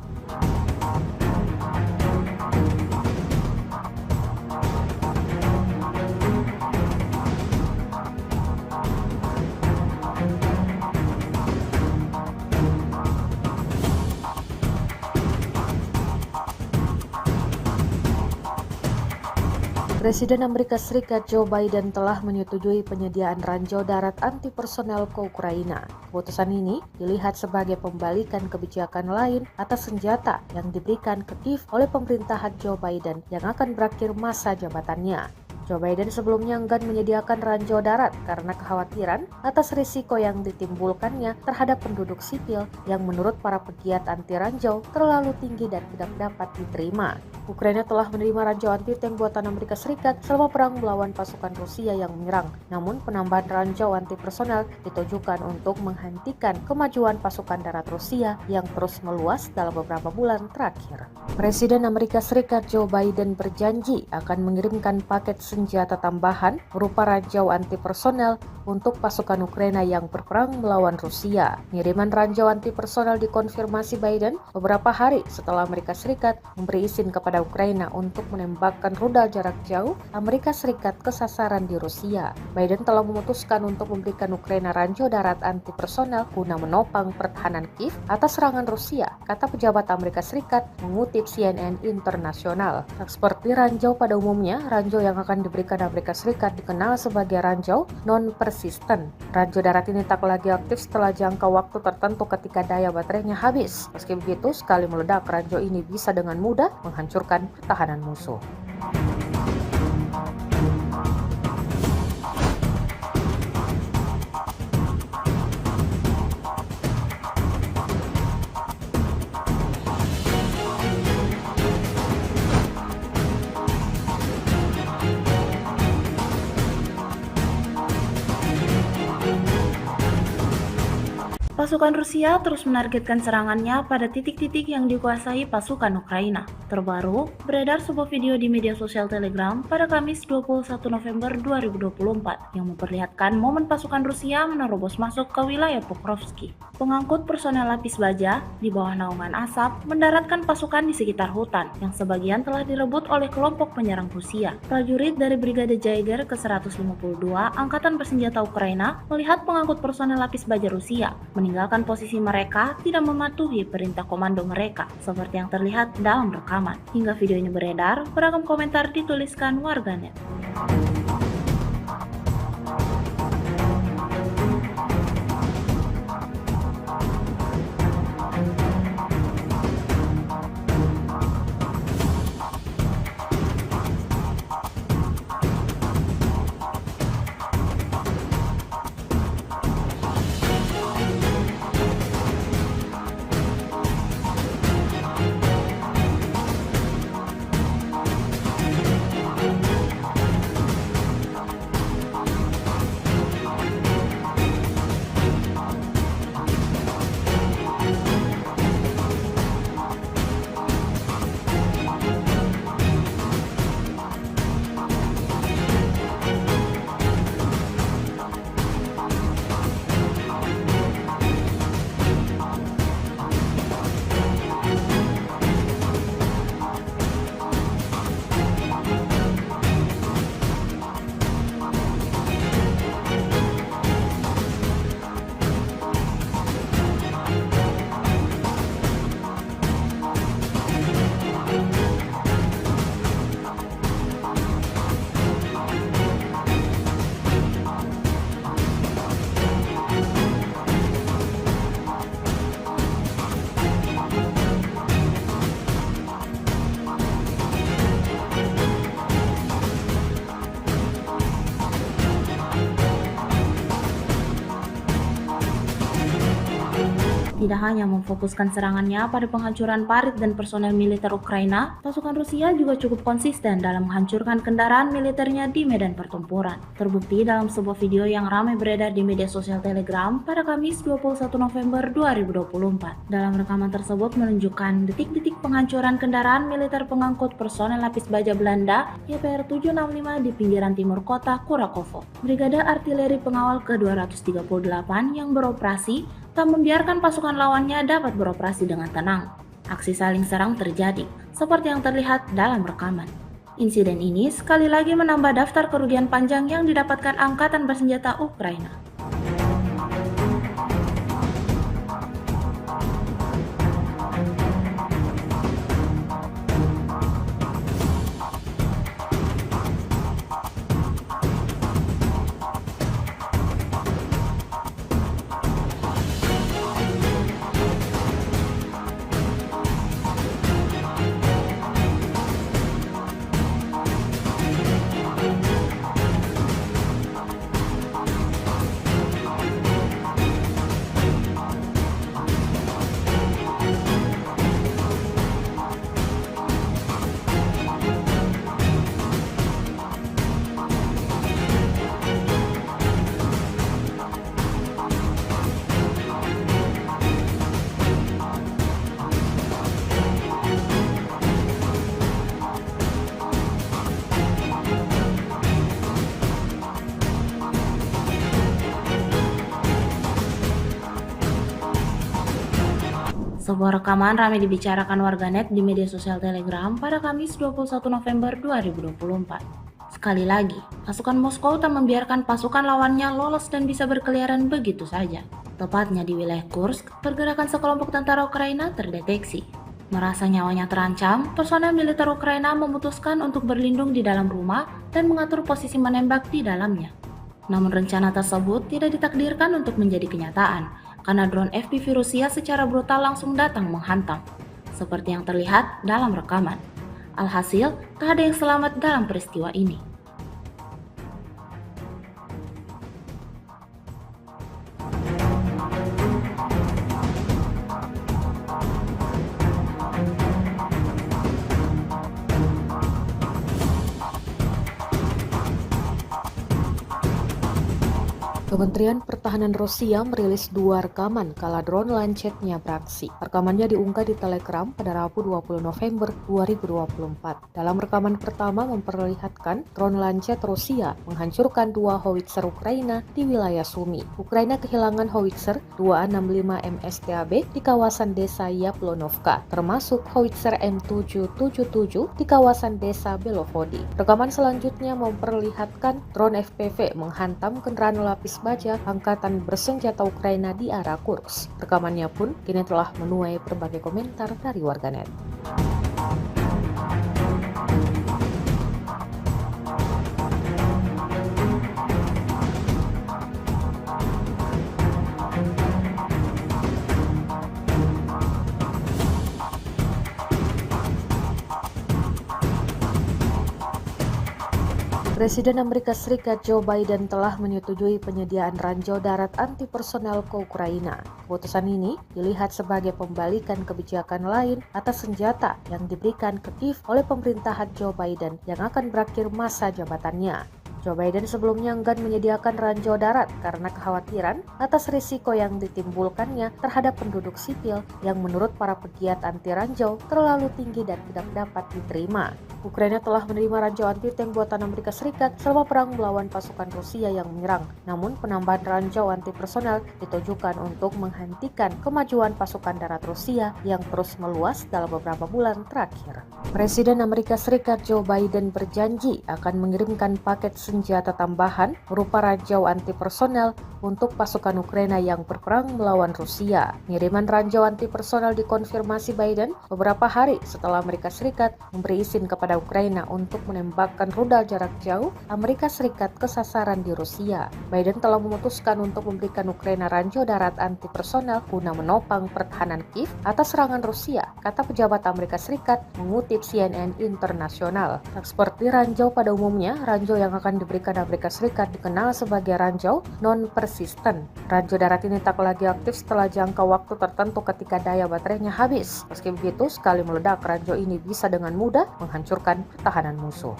Presiden Amerika Serikat Joe Biden telah menyetujui penyediaan ranjau darat anti-personel ke Ukraina. Keputusan ini dilihat sebagai pembalikan kebijakan lain atas senjata yang diberikan ke Kiev oleh pemerintahan Joe Biden yang akan berakhir masa jabatannya. Joe Biden sebelumnya enggan menyediakan ranjau darat karena kekhawatiran atas risiko yang ditimbulkannya terhadap penduduk sipil yang menurut para pegiat anti ranjau terlalu tinggi dan tidak dapat diterima. Ukraina telah menerima ranjau anti-tank buatan Amerika Serikat selama perang melawan pasukan Rusia yang menyerang. Namun penambahan ranjau anti-personel ditujukan untuk menghentikan kemajuan pasukan darat Rusia yang terus meluas dalam beberapa bulan terakhir. Presiden Amerika Serikat Joe Biden berjanji akan mengirimkan paket senjata tambahan berupa ranjau anti-personel untuk pasukan Ukraina yang berperang melawan Rusia. Pengiriman ranjau anti-personel dikonfirmasi Biden beberapa hari setelah Amerika Serikat memberi izin kepada Ukraina untuk menembakkan rudal jarak jauh Amerika Serikat ke sasaran di Rusia. Biden telah memutuskan untuk memberikan Ukraina ranjau darat anti-personel guna menopang pertahanan Kiev atas serangan Rusia, kata pejabat Amerika Serikat mengutip CNN Internasional. Seperti ranjau pada umumnya, ranjau yang akan diberikan Amerika Serikat dikenal sebagai ranjau non-persisten. Ranjau darat ini tak lagi aktif setelah jangka waktu tertentu ketika daya baterainya habis. Meski begitu, sekali meledak, ranjau ini bisa dengan mudah menghancurkan pertahanan musuh. Pasukan Rusia terus menargetkan serangannya pada titik-titik yang dikuasai pasukan Ukraina. Terbaru, beredar sebuah video di media sosial Telegram pada Kamis 21 November 2024 yang memperlihatkan momen pasukan Rusia menerobos masuk ke wilayah Pokrovski. Pengangkut personel lapis baja di bawah naungan asap mendaratkan pasukan di sekitar hutan yang sebagian telah direbut oleh kelompok penyerang Rusia. Prajurit dari Brigade Jaeger ke-152 Angkatan Bersenjata Ukraina melihat pengangkut personel lapis baja Rusia meninggalkan posisi mereka tidak mematuhi perintah komando mereka, seperti yang terlihat dalam rekaman. Hingga video ini beredar, beragam komentar dituliskan warganet. tidak hanya memfokuskan serangannya pada penghancuran parit dan personel militer Ukraina, pasukan Rusia juga cukup konsisten dalam menghancurkan kendaraan militernya di medan pertempuran. Terbukti dalam sebuah video yang ramai beredar di media sosial Telegram pada Kamis 21 November 2024. Dalam rekaman tersebut menunjukkan detik-detik penghancuran kendaraan militer pengangkut personel lapis baja Belanda YPR 765 di pinggiran timur kota Kurakovo. Brigade Artileri Pengawal ke-238 yang beroperasi tak membiarkan pasukan lawannya dapat beroperasi dengan tenang. Aksi saling serang terjadi, seperti yang terlihat dalam rekaman. Insiden ini sekali lagi menambah daftar kerugian panjang yang didapatkan Angkatan Bersenjata Ukraina. Sebuah rekaman ramai dibicarakan warganet di media sosial Telegram pada Kamis 21 November 2024. Sekali lagi, pasukan Moskow tak membiarkan pasukan lawannya lolos dan bisa berkeliaran begitu saja. Tepatnya di wilayah Kursk, pergerakan sekelompok tentara Ukraina terdeteksi. Merasa nyawanya terancam, personel militer Ukraina memutuskan untuk berlindung di dalam rumah dan mengatur posisi menembak di dalamnya. Namun rencana tersebut tidak ditakdirkan untuk menjadi kenyataan, karena drone FPV Rusia secara brutal langsung datang menghantam, seperti yang terlihat dalam rekaman. Alhasil, tak ada yang selamat dalam peristiwa ini. Kementerian Pertahanan Rusia merilis 2 rekaman kala drone Lancet-nya beraksi. Rekamannya diunggah di Telegram pada Rabu 20 November 2024. Dalam rekaman pertama memperlihatkan drone Lancet Rusia menghancurkan 2 howitzer Ukraina di wilayah Sumy. Ukraina kehilangan howitzer 265 MSTAB di kawasan desa Yaplonovka, termasuk howitzer M777 di kawasan desa Belovody. Rekaman selanjutnya memperlihatkan drone FPV menghantam kendaraan lapis baja Angkatan Bersenjata Ukraina di arah Kursk. Rekamannya pun kini telah menuai berbagai komentar dari warganet. Presiden Amerika Serikat Joe Biden telah menyetujui penyediaan ranjau darat anti-personel ke Ukraina. Keputusan ini dilihat sebagai pembalikan kebijakan lain atas senjata yang diberikan ke Kiev oleh pemerintahan Joe Biden yang akan berakhir masa jabatannya. Joe Biden sebelumnya enggan menyediakan ranjau darat karena kekhawatiran atas risiko yang ditimbulkannya terhadap penduduk sipil yang menurut para pegiat anti ranjau terlalu tinggi dan tidak dapat diterima. Ukraina telah menerima ranjau anti-tank buatan Amerika Serikat selama perang melawan pasukan Rusia yang menyerang. Namun penambahan ranjau anti-personel ditujukan untuk menghentikan kemajuan pasukan darat Rusia yang terus meluas dalam beberapa bulan terakhir. Presiden Amerika Serikat Joe Biden berjanji akan mengirimkan paket senjata tambahan berupa ranjau anti-personel untuk pasukan Ukraina yang berperang melawan Rusia. Pengiriman ranjau anti-personel dikonfirmasi Biden beberapa hari setelah Amerika Serikat memberi izin kepada Ukraina untuk menembakkan rudal jarak jauh Amerika Serikat ke sasaran di Rusia. Biden telah memutuskan untuk memberikan Ukraina ranjau darat anti-personel guna menopang pertahanan Kiev atas serangan Rusia, kata pejabat Amerika Serikat mengutip CNN Internasional. Tak seperti ranjau pada umumnya, ranjau yang akan yang diberikan Amerika Serikat dikenal sebagai ranjau non-persisten. Ranjau darat ini tak lagi aktif setelah jangka waktu tertentu ketika daya baterainya habis. Meski begitu, sekali meledak, ranjau ini bisa dengan mudah menghancurkan pertahanan musuh.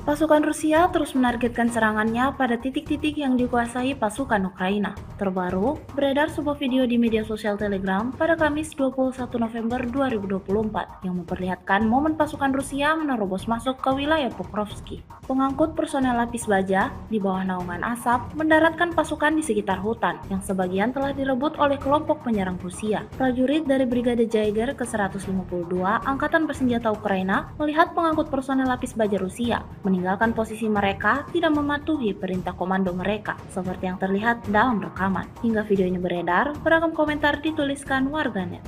Pasukan Rusia terus menargetkan serangannya pada titik-titik yang dikuasai pasukan Ukraina. Terbaru, beredar sebuah video di media sosial Telegram pada Kamis 21 November 2024 yang memperlihatkan momen pasukan Rusia menerobos masuk ke wilayah Pokrovsky. Pengangkut personel lapis baja di bawah naungan asap mendaratkan pasukan di sekitar hutan yang sebagian telah direbut oleh kelompok penyerang Rusia. Prajurit dari Brigade Jaeger ke-152 Angkatan Bersenjata Ukraina melihat pengangkut personel lapis baja Rusia meninggalkan posisi mereka tidak mematuhi perintah komando mereka, seperti yang terlihat dalam rekaman. Hingga video ini beredar, beragam komentar dituliskan warganet.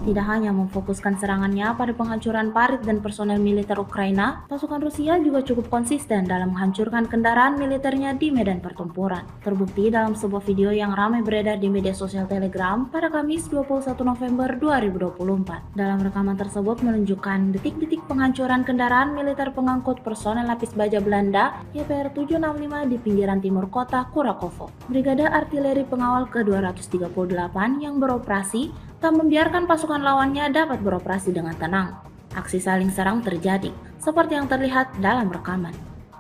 Tidak hanya memfokuskan serangannya pada penghancuran parit dan personel militer Ukraina, pasukan Rusia juga cukup konsisten dalam menghancurkan kendaraan militernya di medan pertempuran. Terbukti dalam sebuah video yang ramai beredar di media sosial Telegram pada Kamis 21 November 2024. Dalam rekaman tersebut menunjukkan detik-detik penghancuran kendaraan militer pengangkut personel lapis baja Belanda YPR 765 di pinggiran timur kota Kurakovo. Brigade Artileri Pengawal ke-238 yang beroperasi tak membiarkan pasukan lawannya dapat beroperasi dengan tenang. Aksi saling serang terjadi, seperti yang terlihat dalam rekaman.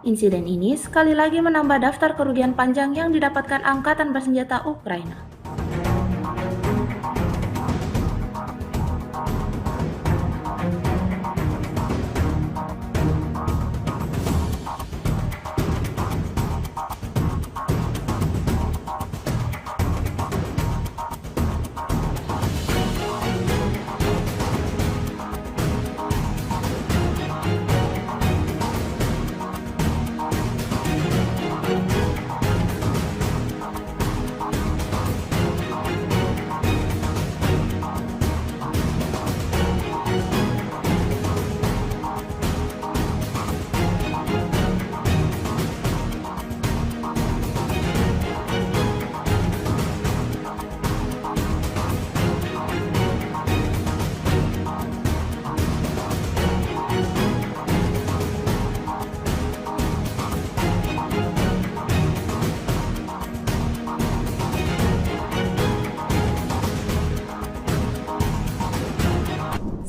Insiden ini sekali lagi menambah daftar kerugian panjang yang didapatkan Angkatan Bersenjata Ukraina.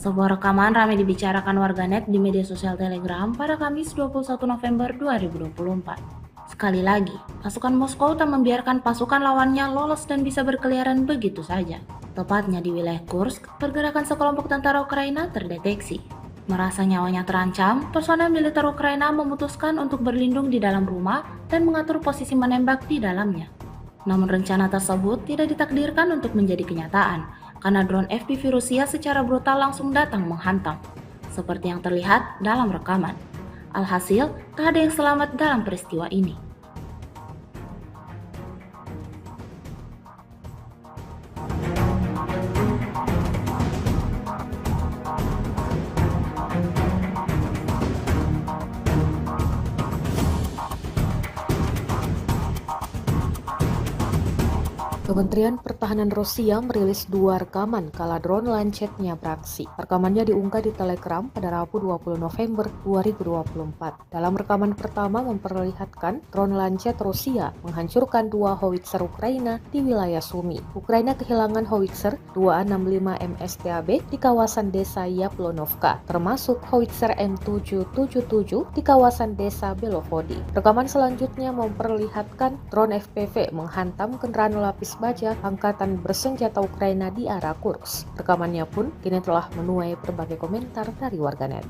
Sebuah rekaman ramai dibicarakan warganet di media sosial Telegram pada Kamis 21 November 2024. Sekali lagi, pasukan Moskow tak membiarkan pasukan lawannya lolos dan bisa berkeliaran begitu saja. Tepatnya di wilayah Kursk, pergerakan sekelompok tentara Ukraina terdeteksi. Merasa nyawanya terancam, personel militer Ukraina memutuskan untuk berlindung di dalam rumah dan mengatur posisi menembak di dalamnya. Namun rencana tersebut tidak ditakdirkan untuk menjadi kenyataan, karena drone FPV Rusia secara brutal langsung datang menghantam, seperti yang terlihat dalam rekaman. Alhasil, tak ada yang selamat dalam peristiwa ini. Kementerian Pertahanan Rusia merilis 2 rekaman kala drone Lancet-nya beraksi. Rekamannya diunggah di Telegram pada Rabu 20 November 2024. Dalam rekaman pertama memperlihatkan drone Lancet Rusia menghancurkan 2 howitzer Ukraina di wilayah Sumy. Ukraina kehilangan howitzer 265 MSTAB di kawasan desa Yaplonovka, termasuk howitzer M777 di kawasan desa Belovody. Rekaman selanjutnya memperlihatkan drone FPV menghantam kendaraan lapis baja angkatan bersenjata Ukraina di arah Kursk. Rekamannya pun kini telah menuai berbagai komentar dari warganet.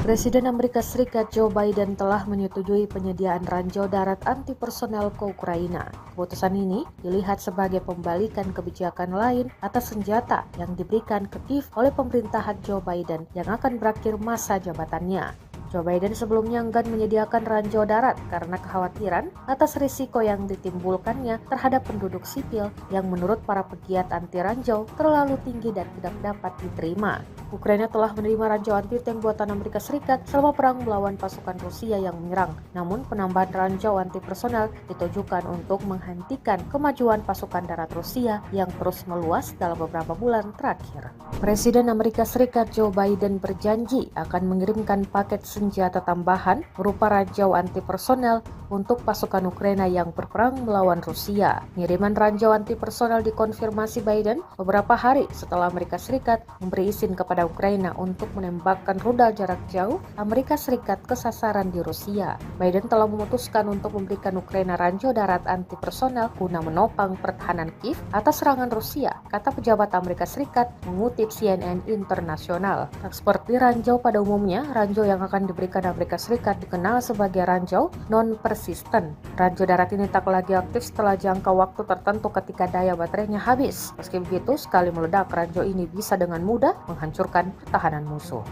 Presiden Amerika Serikat Joe Biden telah menyetujui penyediaan ranjau darat anti personel ke Ukraina. Keputusan ini dilihat sebagai pembalikan kebijakan lain atas senjata yang diberikan ke Kiev oleh pemerintahan Joe Biden yang akan berakhir masa jabatannya. Joe Biden sebelumnya enggan menyediakan ranjau darat karena kekhawatiran atas risiko yang ditimbulkannya terhadap penduduk sipil yang menurut para pegiat anti ranjau terlalu tinggi dan tidak dapat diterima. Ukraina telah menerima ranjau anti-tank buatan Amerika Serikat selama perang melawan pasukan Rusia yang menyerang. Namun penambahan ranjau anti personel ditujukan untuk menghentikan kemajuan pasukan darat Rusia yang terus meluas dalam beberapa bulan terakhir. Presiden Amerika Serikat Joe Biden berjanji akan mengirimkan paket senjata tambahan berupa ranjau anti personel untuk pasukan Ukraina yang berperang melawan Rusia. Pengiriman ranjau anti personel dikonfirmasi Biden beberapa hari setelah Amerika Serikat memberi izin kepada Ukraina untuk menembakkan rudal jarak jauh Amerika Serikat ke sasaran di Rusia. Biden telah memutuskan untuk memberikan Ukraina ranjau darat anti personel guna menopang pertahanan Kiev atas serangan Rusia, kata pejabat Amerika Serikat mengutip CNN Internasional. Seperti ranjau pada umumnya, ranjau yang akan diberikan Amerika Serikat dikenal sebagai ranjau non-persisten. Ranjau darat ini tak lagi aktif setelah jangka waktu tertentu ketika daya baterainya habis. Meski begitu, sekali meledak, ranjau ini bisa dengan mudah menghancurkan pertahanan musuh.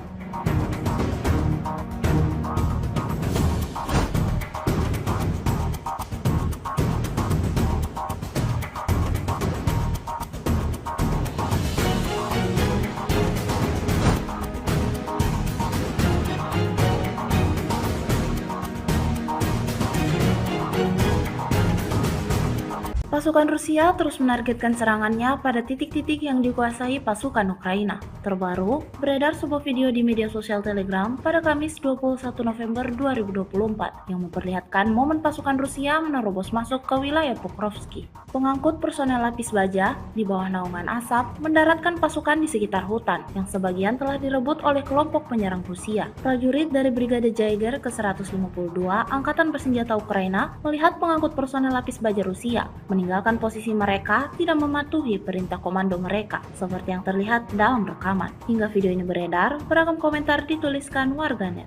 Pasukan Rusia terus menargetkan serangannya pada titik-titik yang dikuasai pasukan Ukraina. Terbaru, beredar sebuah video di media sosial Telegram pada Kamis 21 November 2024 yang memperlihatkan momen pasukan Rusia menerobos masuk ke wilayah Pokrovsky. Pengangkut personel lapis baja di bawah naungan asap mendaratkan pasukan di sekitar hutan yang sebagian telah direbut oleh kelompok penyerang Rusia. Prajurit dari Brigade Jaeger ke-152 Angkatan Bersenjata Ukraina melihat pengangkut personel lapis baja Rusia meninggalkan posisi mereka tidak mematuhi perintah komando mereka, seperti yang terlihat dalam rekaman. Hingga video ini beredar, beragam komentar dituliskan warganet.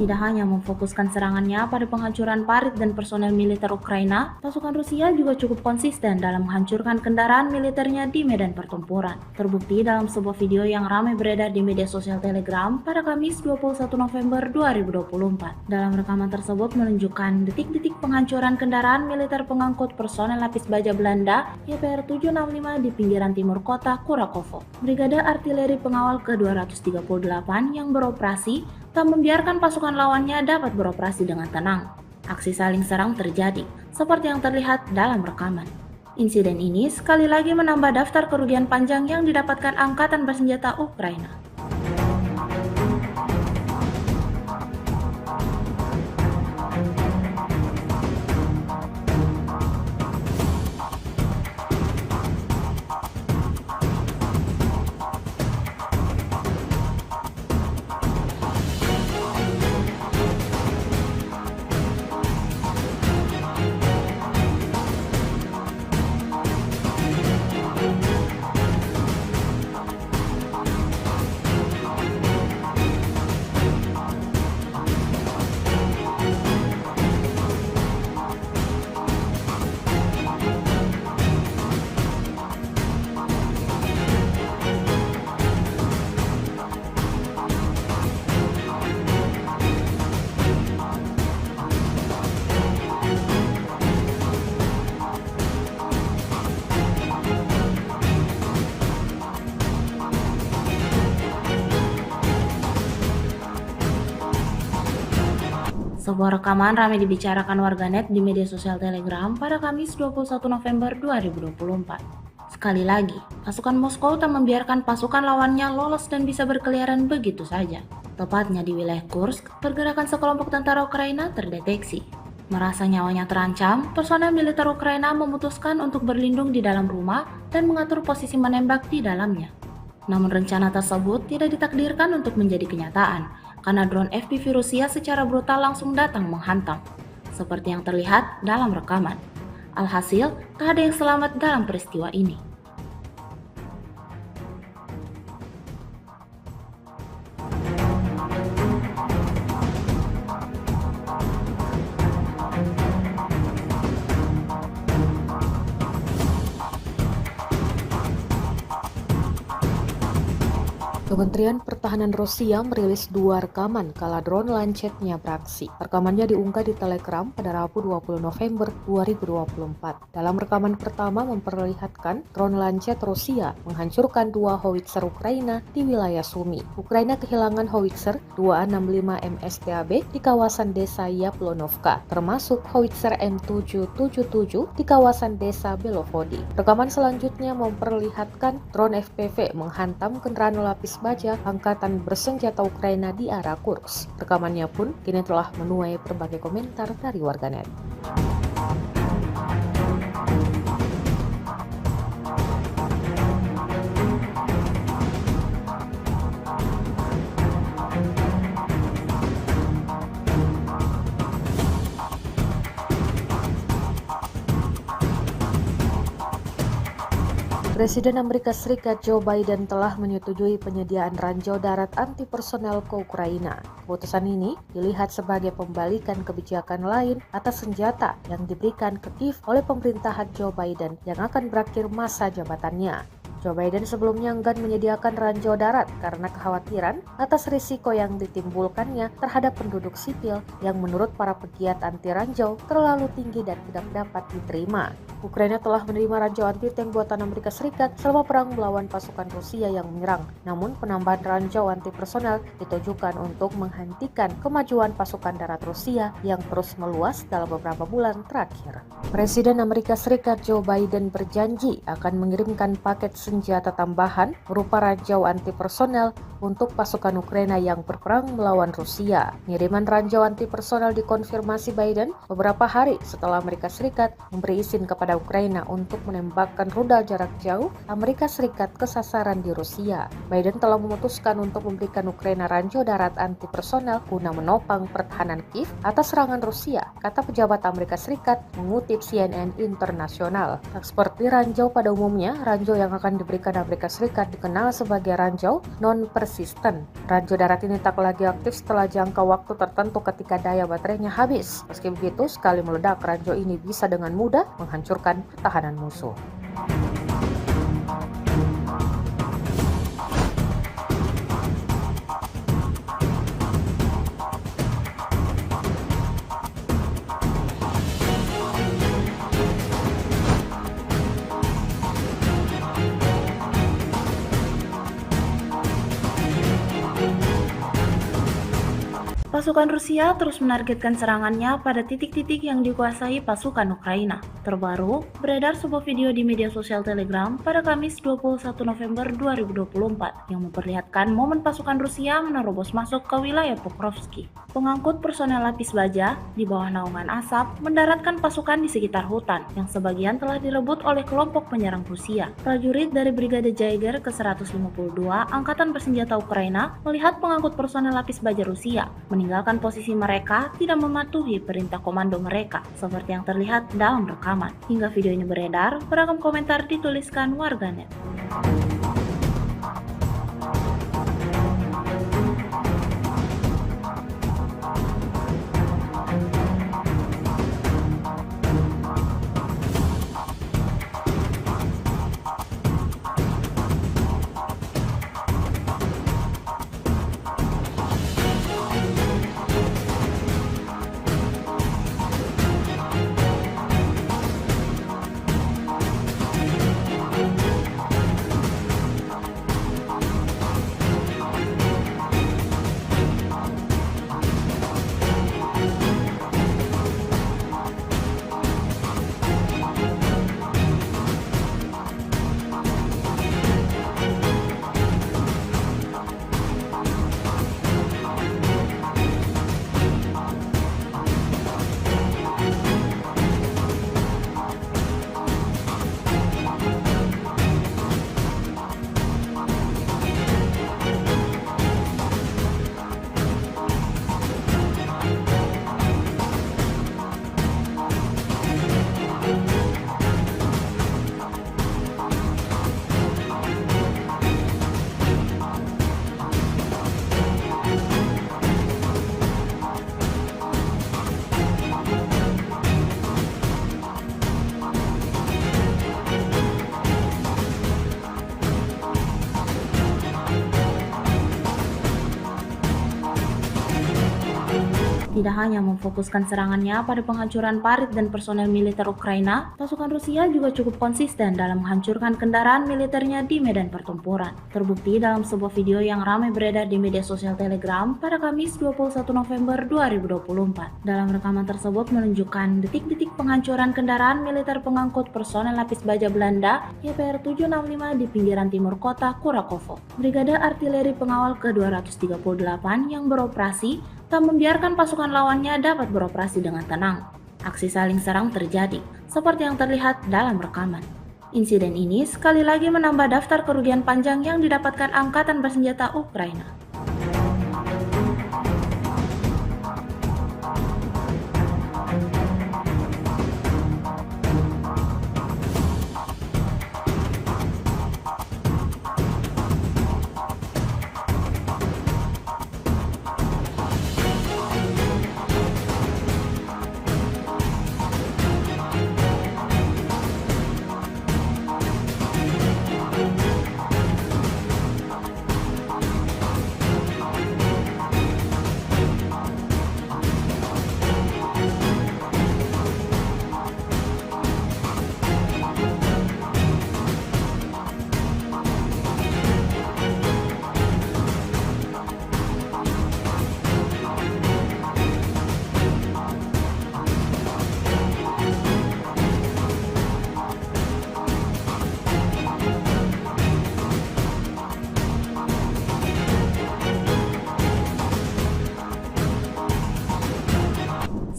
tidak hanya memfokuskan serangannya pada penghancuran parit dan personel militer Ukraina, pasukan Rusia juga cukup konsisten dalam menghancurkan kendaraan militernya di medan pertempuran. Terbukti dalam sebuah video yang ramai beredar di media sosial Telegram pada Kamis 21 November 2024. Dalam rekaman tersebut menunjukkan detik-detik penghancuran kendaraan militer pengangkut personel lapis baja Belanda YPR 765 di pinggiran timur kota Kurakovo. Brigade Artileri Pengawal ke-238 yang beroperasi tak membiarkan pasukan lawannya dapat beroperasi dengan tenang. Aksi saling serang terjadi, seperti yang terlihat dalam rekaman. Insiden ini sekali lagi menambah daftar kerugian panjang yang didapatkan Angkatan Bersenjata Ukraina. Sebuah rekaman ramai dibicarakan warganet di media sosial Telegram pada Kamis 21 November 2024. Sekali lagi, pasukan Moskow tak membiarkan pasukan lawannya lolos dan bisa berkeliaran begitu saja. Tepatnya di wilayah Kursk, pergerakan sekelompok tentara Ukraina terdeteksi. Merasa nyawanya terancam, personel militer Ukraina memutuskan untuk berlindung di dalam rumah dan mengatur posisi menembak di dalamnya. Namun rencana tersebut tidak ditakdirkan untuk menjadi kenyataan, karena drone FPV Rusia secara brutal langsung datang menghantam, seperti yang terlihat dalam rekaman. Alhasil, tak ada yang selamat dalam peristiwa ini. Kementerian Pertahanan Rusia merilis 2 rekaman kala drone Lancetnya beraksi. Rekamannya diunggah di Telegram pada Rabu 20 November 2024. Dalam rekaman pertama memperlihatkan drone Lancet Rusia menghancurkan 2 howitzer Ukraina di wilayah Sumy. Ukraina kehilangan howitzer 265 MSTAB di kawasan desa Yaplonovka, termasuk howitzer M777 di kawasan desa Belovodi. Rekaman selanjutnya memperlihatkan drone FPV menghantam kendaraan lapis baja Angkatan Bersenjata Ukraina di arah Kursk. Rekamannya pun kini telah menuai berbagai komentar dari warganet. Presiden Amerika Serikat Joe Biden telah menyetujui penyediaan ranjau darat anti-personel ke Ukraina. Keputusan ini dilihat sebagai pembalikan kebijakan lain atas senjata yang diberikan ke Kiev oleh pemerintahan Joe Biden yang akan berakhir masa jabatannya. Joe Biden sebelumnya enggan menyediakan ranjau darat karena kekhawatiran atas risiko yang ditimbulkannya terhadap penduduk sipil yang menurut para pegiat anti ranjau terlalu tinggi dan tidak dapat diterima. Ukraina telah menerima ranjau anti-tank buatan Amerika Serikat selama perang melawan pasukan Rusia yang menyerang. Namun penambahan ranjau anti-personel ditujukan untuk menghentikan kemajuan pasukan darat Rusia yang terus meluas dalam beberapa bulan terakhir. Presiden Amerika Serikat Joe Biden berjanji akan mengirimkan paket senjata tambahan berupa ranjau anti-personel untuk pasukan Ukraina yang berperang melawan Rusia. Pengiriman ranjau anti-personel dikonfirmasi Biden beberapa hari setelah Amerika Serikat memberi izin kepada Ukraina untuk menembakkan rudal jarak jauh Amerika Serikat ke sasaran di Rusia. Biden telah memutuskan untuk memberikan Ukraina ranjau darat anti-personel guna menopang pertahanan Kiev atas serangan Rusia, kata pejabat Amerika Serikat mengutip CNN Internasional. Tak seperti ranjau pada umumnya, ranjau yang akan diberikan Amerika Serikat dikenal sebagai ranjau non-persisten. Ranjau darat ini tak lagi aktif setelah jangka waktu tertentu ketika daya baterainya habis. Meski begitu, sekali meledak, ranjau ini bisa dengan mudah menghancurkan pertahanan musuh. Pasukan Rusia terus menargetkan serangannya pada titik-titik yang dikuasai pasukan Ukraina. Terbaru, beredar sebuah video di media sosial Telegram pada Kamis 21 November 2024 yang memperlihatkan momen pasukan Rusia menerobos masuk ke wilayah Pokrovsky. Pengangkut personel lapis baja di bawah naungan asap mendaratkan pasukan di sekitar hutan yang sebagian telah direbut oleh kelompok penyerang Rusia. Prajurit dari Brigade Jaeger ke-152 Angkatan Bersenjata Ukraina melihat pengangkut personel lapis baja Rusia meninggalkan posisi mereka tidak mematuhi perintah komando mereka, seperti yang terlihat dalam rekaman. Hingga video ini beredar, beragam komentar dituliskan warganet. Tidak hanya memfokuskan serangannya pada penghancuran parit dan personel militer Ukraina, pasukan Rusia juga cukup konsisten dalam menghancurkan kendaraan militernya di medan pertempuran. Terbukti dalam sebuah video yang ramai beredar di media sosial Telegram pada Kamis 21 November 2024. Dalam rekaman tersebut menunjukkan detik-detik penghancuran kendaraan militer pengangkut personel lapis baja Belanda YPR 765 di pinggiran timur kota Kurakovo. Brigade Artileri Pengawal ke-238 yang beroperasi tak membiarkan pasukan lawannya dapat beroperasi dengan tenang. Aksi saling serang terjadi, seperti yang terlihat dalam rekaman. Insiden ini sekali lagi menambah daftar kerugian panjang yang didapatkan Angkatan Bersenjata Ukraina.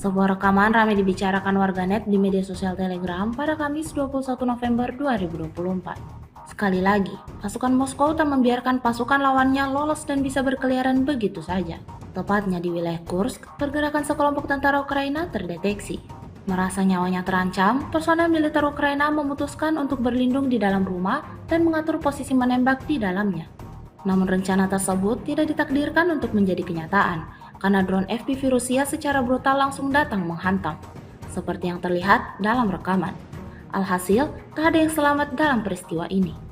Sebuah rekaman ramai dibicarakan warganet di media sosial Telegram pada Kamis 21 November 2024. Sekali lagi, pasukan Moskow tak membiarkan pasukan lawannya lolos dan bisa berkeliaran begitu saja. Tepatnya di wilayah Kursk, pergerakan sekelompok tentara Ukraina terdeteksi. Merasa nyawanya terancam, personel militer Ukraina memutuskan untuk berlindung di dalam rumah dan mengatur posisi menembak di dalamnya. Namun rencana tersebut tidak ditakdirkan untuk menjadi kenyataan, karena drone FPV Rusia secara brutal langsung datang menghantam, seperti yang terlihat dalam rekaman. Alhasil, tak ada yang selamat dalam peristiwa ini.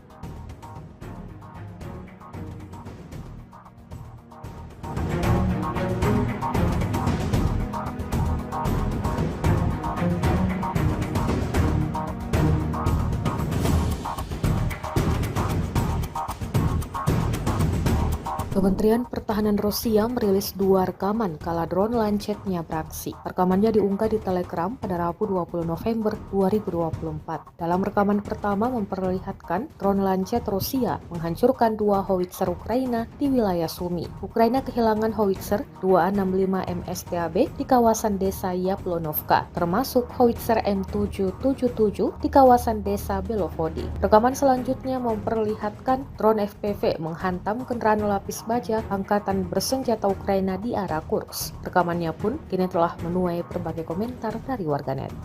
Kementerian Pertahanan Rusia merilis 2 rekaman kala drone Lancet-nya beraksi. Rekamannya diunggah di Telegram pada Rabu 20 November 2024. Dalam rekaman pertama memperlihatkan drone Lancet Rusia menghancurkan 2 howitzer Ukraina di wilayah Sumy. Ukraina kehilangan howitzer 265 MSTAB di kawasan desa Yaplonovka, termasuk howitzer M777 di kawasan desa Belovody. Rekaman selanjutnya memperlihatkan drone FPV menghantam kendaraan lapis baja angkatan bersenjata Ukraina di arah Kursk. Rekamannya pun kini telah menuai berbagai komentar dari warganet.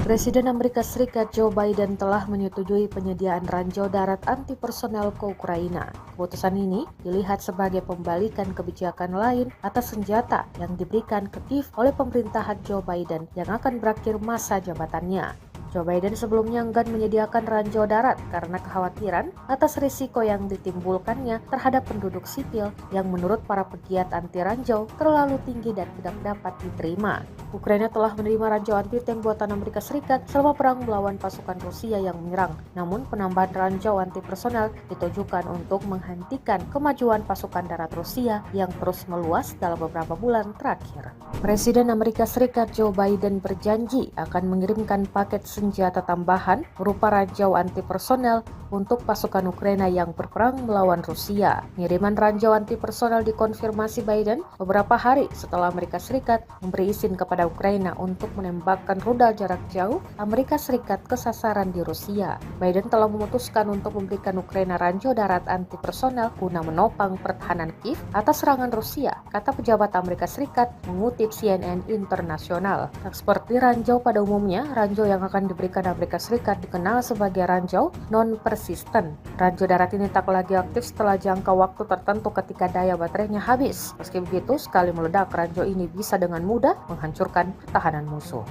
Presiden Amerika Serikat Joe Biden telah menyetujui penyediaan ranjau darat anti personel ke Ukraina. Keputusan ini dilihat sebagai pembalikan kebijakan lain atas senjata yang diberikan ke Kiev oleh pemerintahan Joe Biden yang akan berakhir masa jabatannya. Joe Biden sebelumnya enggan menyediakan ranjau darat karena kekhawatiran atas risiko yang ditimbulkannya terhadap penduduk sipil yang menurut para pegiat anti ranjau terlalu tinggi dan tidak dapat diterima. Ukraina telah menerima ranjau anti-tank buatan Amerika Serikat selama perang melawan pasukan Rusia yang menyerang. Namun penambahan ranjau anti personel ditujukan untuk menghentikan kemajuan pasukan darat Rusia yang terus meluas dalam beberapa bulan terakhir. Presiden Amerika Serikat Joe Biden berjanji akan mengirimkan paket senjata tambahan berupa ranjau anti personel untuk pasukan Ukraina yang berperang melawan Rusia. Pengiriman ranjau anti personel dikonfirmasi Biden beberapa hari setelah Amerika Serikat memberi izin kepada Ukraina untuk menembakkan rudal jarak jauh Amerika Serikat ke sasaran di Rusia. Biden telah memutuskan untuk memberikan Ukraina ranjau darat anti personel guna menopang pertahanan Kiev atas serangan Rusia, kata pejabat Amerika Serikat mengutip CNN Internasional. Tak seperti ranjau pada umumnya, ranjau yang akan diberikan Amerika Serikat dikenal sebagai ranjau non-persisten. Ranjau darat ini tak lagi aktif setelah jangka waktu tertentu ketika daya baterainya habis. Meski begitu, sekali meledak, ranjau ini bisa dengan mudah menghancurkan pertahanan musuh.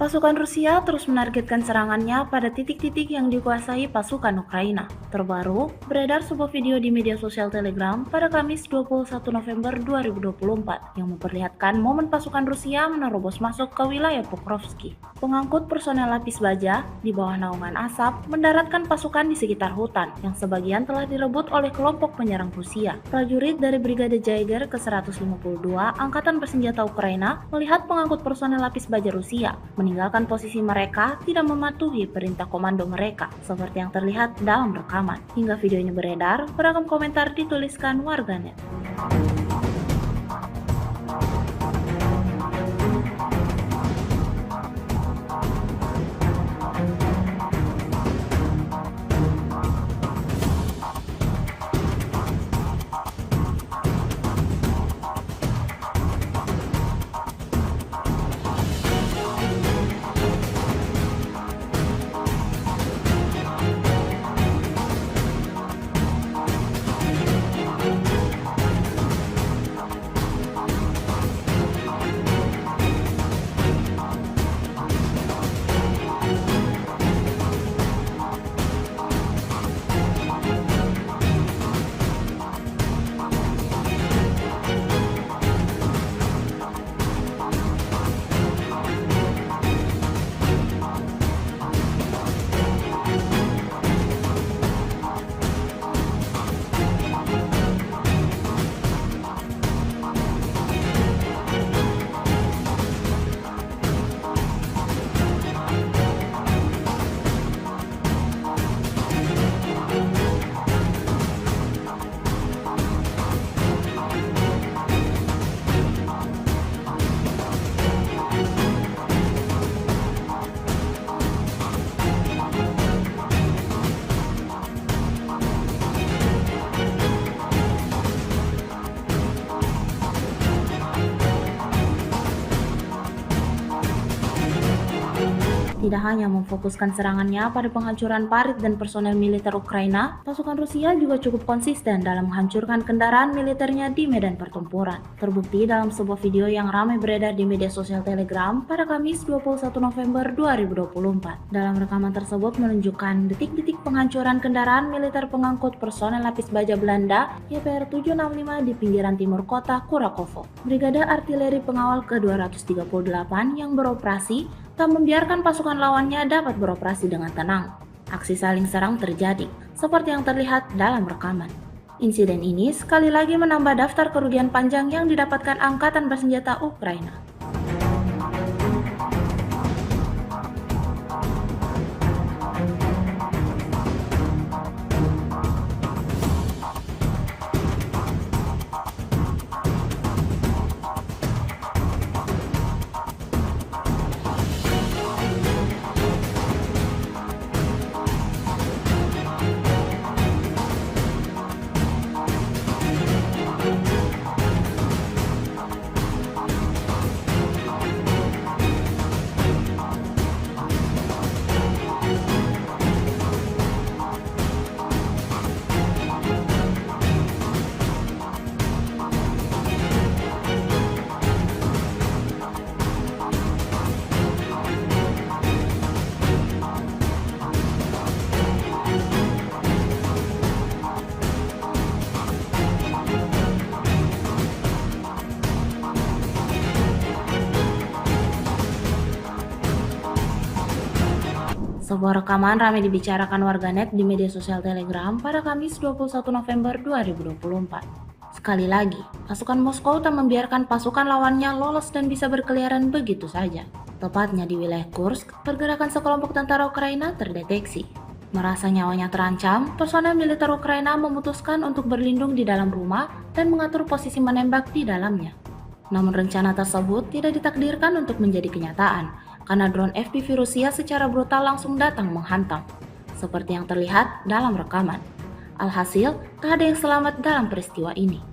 Pasukan Rusia terus menargetkan serangannya pada titik-titik yang dikuasai pasukan Ukraina. Terbaru, beredar sebuah video di media sosial Telegram pada Kamis 21 November 2024 yang memperlihatkan momen pasukan Rusia menerobos masuk ke wilayah Pokrovsky. Pengangkut personel lapis baja di bawah naungan asap mendaratkan pasukan di sekitar hutan yang sebagian telah direbut oleh kelompok penyerang Rusia. Prajurit dari Brigade Jaeger ke-152 Angkatan Bersenjata Ukraina melihat pengangkut personel lapis baja Rusia meninggalkan posisi mereka tidak mematuhi perintah komando mereka, seperti yang terlihat dalam rekaman. Hingga video ini beredar, beragam komentar dituliskan warganet. tidak hanya memfokuskan serangannya pada penghancuran parit dan personel militer Ukraina, pasukan Rusia juga cukup konsisten dalam menghancurkan kendaraan militernya di medan pertempuran. Terbukti dalam sebuah video yang ramai beredar di media sosial Telegram pada Kamis 21 November 2024. Dalam rekaman tersebut menunjukkan detik-detik penghancuran kendaraan militer pengangkut personel lapis baja Belanda YPR 765 di pinggiran timur kota Kurakovo. Brigade Artileri Pengawal ke-238 yang beroperasi tak membiarkan pasukan lawannya dapat beroperasi dengan tenang. Aksi saling serang terjadi, seperti yang terlihat dalam rekaman. Insiden ini sekali lagi menambah daftar kerugian panjang yang didapatkan Angkatan Bersenjata Ukraina. Sebuah rekaman ramai dibicarakan warganet di media sosial Telegram pada Kamis 21 November 2024. Sekali lagi, pasukan Moskow tak membiarkan pasukan lawannya lolos dan bisa berkeliaran begitu saja. Tepatnya di wilayah Kursk, pergerakan sekelompok tentara Ukraina terdeteksi. Merasa nyawanya terancam, personel militer Ukraina memutuskan untuk berlindung di dalam rumah dan mengatur posisi menembak di dalamnya. Namun rencana tersebut tidak ditakdirkan untuk menjadi kenyataan, karena drone FPV Rusia secara brutal langsung datang menghantam, seperti yang terlihat dalam rekaman. Alhasil, tak ada yang selamat dalam peristiwa ini.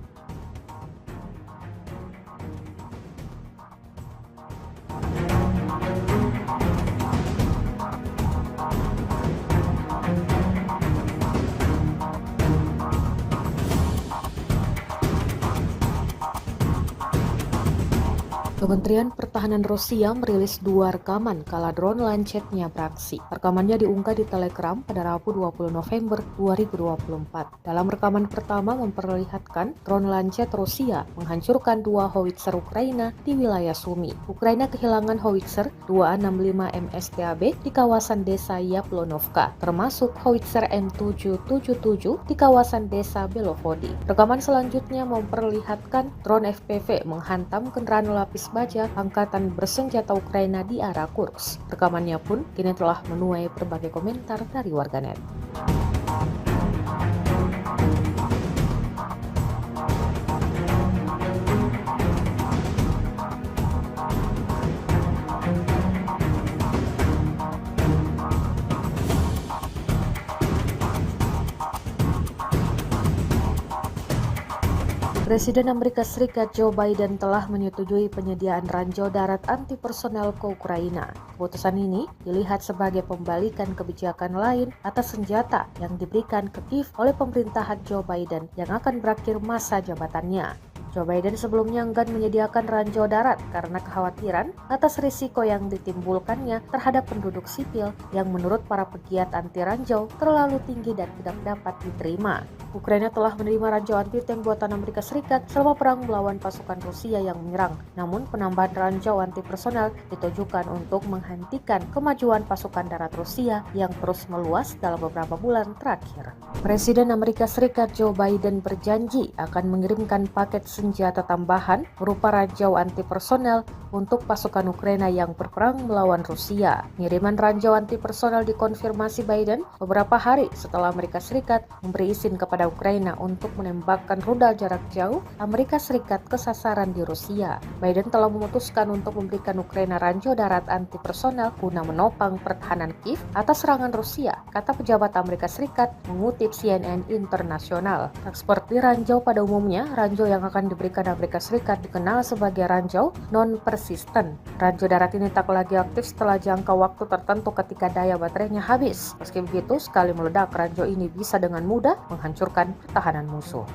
Kementerian Pertahanan Rusia merilis 2 rekaman kala drone Lancet-nya beraksi. Rekamannya diunggah di Telegram pada Rabu 20 November 2024. Dalam rekaman pertama memperlihatkan drone Lancet Rusia menghancurkan 2 howitzer Ukraina di wilayah Sumy. Ukraina kehilangan howitzer 265 MSTAB di kawasan desa Yaplonovka, termasuk howitzer M777 di kawasan desa Belovody. Rekaman selanjutnya memperlihatkan drone FPV menghantam kendaraan lapis baja Angkatan Bersenjata Ukraina di arah Kursk. Rekamannya pun kini telah menuai berbagai komentar dari warganet. Presiden Amerika Serikat Joe Biden telah menyetujui penyediaan ranjau darat anti personel ke Ukraina. Keputusan ini dilihat sebagai pembalikan kebijakan lain atas senjata yang diberikan ke Kiev oleh pemerintahan Joe Biden yang akan berakhir masa jabatannya. Joe Biden sebelumnya enggan menyediakan ranjau darat karena kekhawatiran atas risiko yang ditimbulkannya terhadap penduduk sipil yang menurut para pegiat anti ranjau terlalu tinggi dan tidak dapat diterima. Ukraina telah menerima ranjau anti-tank buatan Amerika Serikat selama perang melawan pasukan Rusia yang menyerang. Namun penambahan ranjau anti personel ditujukan untuk menghentikan kemajuan pasukan darat Rusia yang terus meluas dalam beberapa bulan terakhir. Presiden Amerika Serikat Joe Biden berjanji akan mengirimkan paket senjata tambahan berupa ranjau anti personel untuk pasukan Ukraina yang berperang melawan Rusia. Pengiriman ranjau anti personel dikonfirmasi Biden beberapa hari setelah Amerika Serikat memberi izin kepada Ukraina untuk menembakkan rudal jarak jauh Amerika Serikat ke sasaran di Rusia. Biden telah memutuskan untuk memberikan Ukraina ranjau darat anti personel guna menopang pertahanan Kiev atas serangan Rusia, kata pejabat Amerika Serikat mengutip CNN Internasional. Tak seperti ranjau pada umumnya, ranjau yang akan diberikan Amerika Serikat dikenal sebagai ranjau non-precision resisten. Ranjau darat ini tak lagi aktif setelah jangka waktu tertentu ketika daya baterainya habis. Meski begitu, sekali meledak, ranjau ini bisa dengan mudah menghancurkan pertahanan musuh.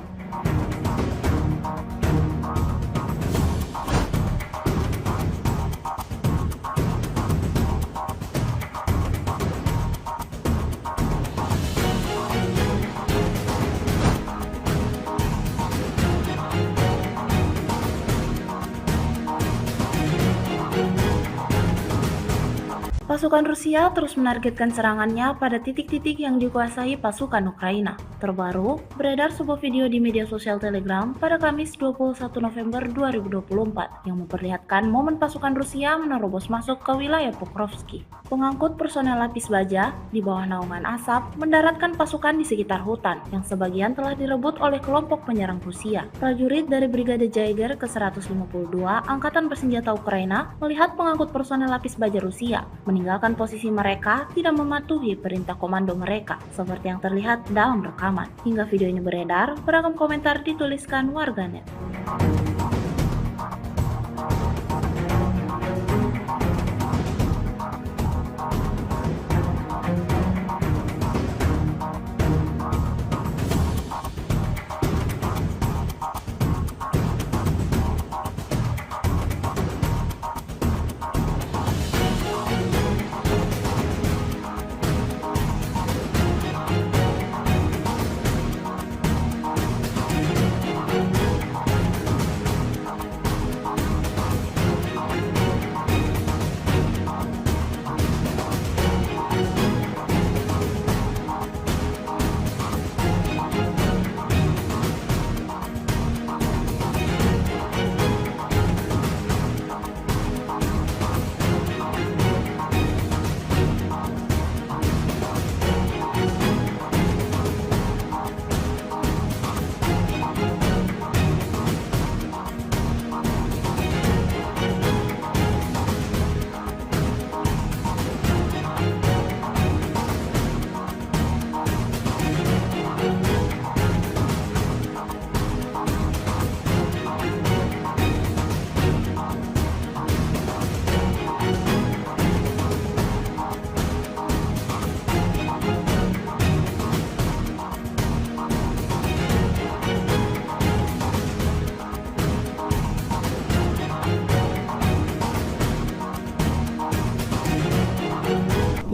Pasukan Rusia terus menargetkan serangannya pada titik-titik yang dikuasai pasukan Ukraina. Terbaru, beredar sebuah video di media sosial Telegram pada Kamis 21 November 2024 yang memperlihatkan momen pasukan Rusia menerobos masuk ke wilayah Pokrovsky. Pengangkut personel lapis baja di bawah naungan asap mendaratkan pasukan di sekitar hutan yang sebagian telah direbut oleh kelompok penyerang Rusia. Prajurit dari Brigade Jaeger ke-152 Angkatan Bersenjata Ukraina melihat pengangkut personel lapis baja Rusia meninggalkan posisi mereka tidak mematuhi perintah komando mereka, seperti yang terlihat dalam rekaman. Hingga video ini beredar, beragam komentar dituliskan warganet.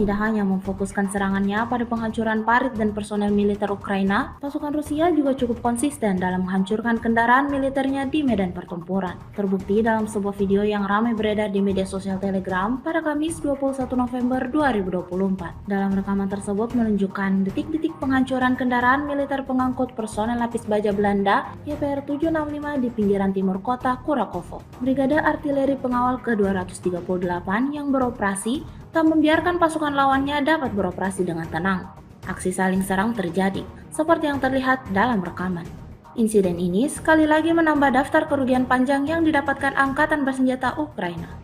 Tidak hanya memfokuskan serangannya pada penghancuran parit dan personel militer Ukraina, pasukan Rusia juga cukup konsisten dalam menghancurkan kendaraan militernya di medan pertempuran. Terbukti dalam sebuah video yang ramai beredar di media sosial Telegram pada Kamis 21 November 2024. Dalam rekaman tersebut menunjukkan detik-detik penghancuran kendaraan militer pengangkut personel lapis baja Belanda YPR 765 di pinggiran timur kota Kurakovo. Brigade Artileri Pengawal ke-238 yang beroperasi tak membiarkan pasukan lawannya dapat beroperasi dengan tenang. Aksi saling serang terjadi, seperti yang terlihat dalam rekaman. Insiden ini sekali lagi menambah daftar kerugian panjang yang didapatkan Angkatan Bersenjata Ukraina.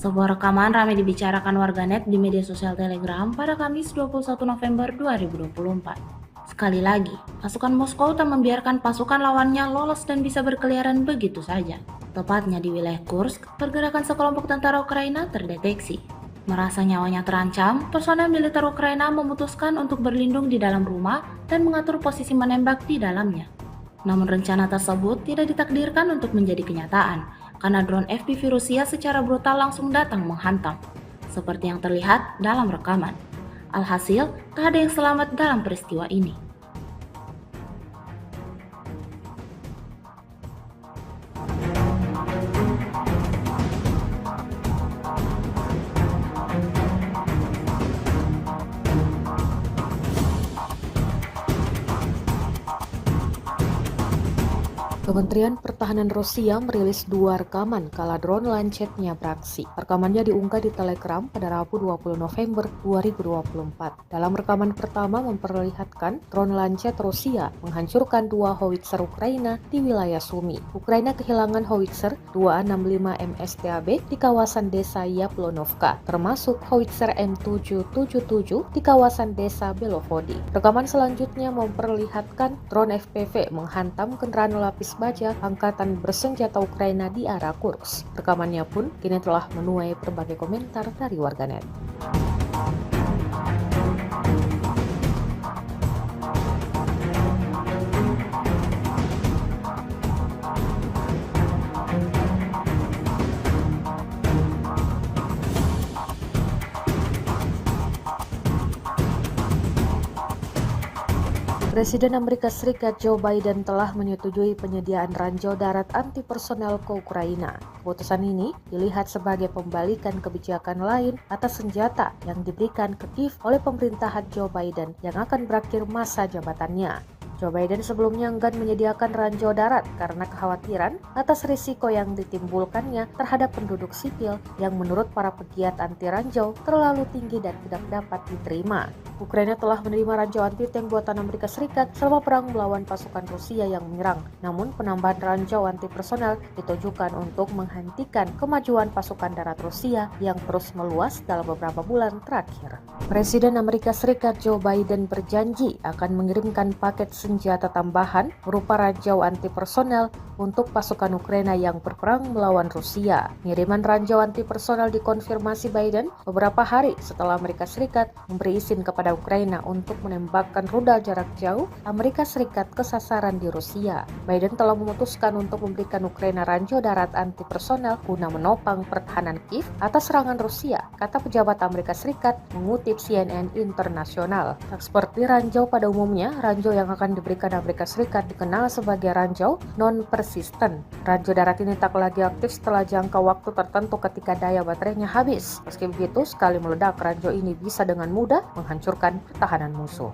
Sebuah rekaman ramai dibicarakan warganet di media sosial Telegram pada Kamis 21 November 2024. Sekali lagi, pasukan Moskow tak membiarkan pasukan lawannya lolos dan bisa berkeliaran begitu saja. Tepatnya di wilayah Kursk, pergerakan sekelompok tentara Ukraina terdeteksi. Merasa nyawanya terancam, personel militer Ukraina memutuskan untuk berlindung di dalam rumah dan mengatur posisi menembak di dalamnya. Namun rencana tersebut tidak ditakdirkan untuk menjadi kenyataan, karena drone FPV Rusia secara brutal langsung datang menghantam, seperti yang terlihat dalam rekaman. Alhasil, tak ada yang selamat dalam peristiwa ini. Kementerian Pertahanan Rusia merilis 2 rekaman kala drone Lancetnya beraksi. Rekamannya diunggah di Telegram pada Rabu 20 November 2024. Dalam rekaman pertama memperlihatkan drone Lancet Rusia menghancurkan 2 howitzer Ukraina di wilayah Sumy. Ukraina kehilangan howitzer 265 MSTAB di kawasan desa Yaplonovka, termasuk howitzer M777 di kawasan desa Belovodi. Rekaman selanjutnya memperlihatkan drone FPV menghantam kendaraan lapis baja angkatan bersenjata Ukraina di arah Kursk. Rekamannya pun kini telah menuai berbagai komentar dari warganet. Presiden Amerika Serikat Joe Biden telah menyetujui penyediaan ranjau darat anti-personel ke Ukraina. Keputusan ini dilihat sebagai pembalikan kebijakan lain atas senjata yang diberikan ke Kiev oleh pemerintahan Joe Biden yang akan berakhir masa jabatannya. Joe Biden sebelumnya enggan menyediakan ranjau darat karena kekhawatiran atas risiko yang ditimbulkannya terhadap penduduk sipil yang menurut para pegiat anti ranjau terlalu tinggi dan tidak dapat diterima. Ukraina telah menerima ranjau anti-tank buatan Amerika Serikat selama perang melawan pasukan Rusia yang menyerang. Namun penambahan ranjau anti-personel ditujukan untuk menghentikan kemajuan pasukan darat Rusia yang terus meluas dalam beberapa bulan terakhir. Presiden Amerika Serikat Joe Biden berjanji akan mengirimkan paket senjata tambahan berupa ranjau anti-personel untuk pasukan Ukraina yang berperang melawan Rusia. Pengiriman ranjau anti-personel dikonfirmasi Biden beberapa hari setelah Amerika Serikat memberi izin kepada Ukraina untuk menembakkan rudal jarak jauh Amerika Serikat ke sasaran di Rusia. Biden telah memutuskan untuk memberikan Ukraina ranjau darat anti-personel guna menopang pertahanan Kiev atas serangan Rusia, kata pejabat Amerika Serikat mengutip CNN Internasional. Tak seperti ranjau pada umumnya, ranjau yang akan diberikan Amerika Serikat dikenal sebagai ranjau non-persisten. Ranjau darat ini tak lagi aktif setelah jangka waktu tertentu ketika daya baterainya habis. Meski begitu, sekali meledak, ranjau ini bisa dengan mudah menghancurkan pertahanan musuh.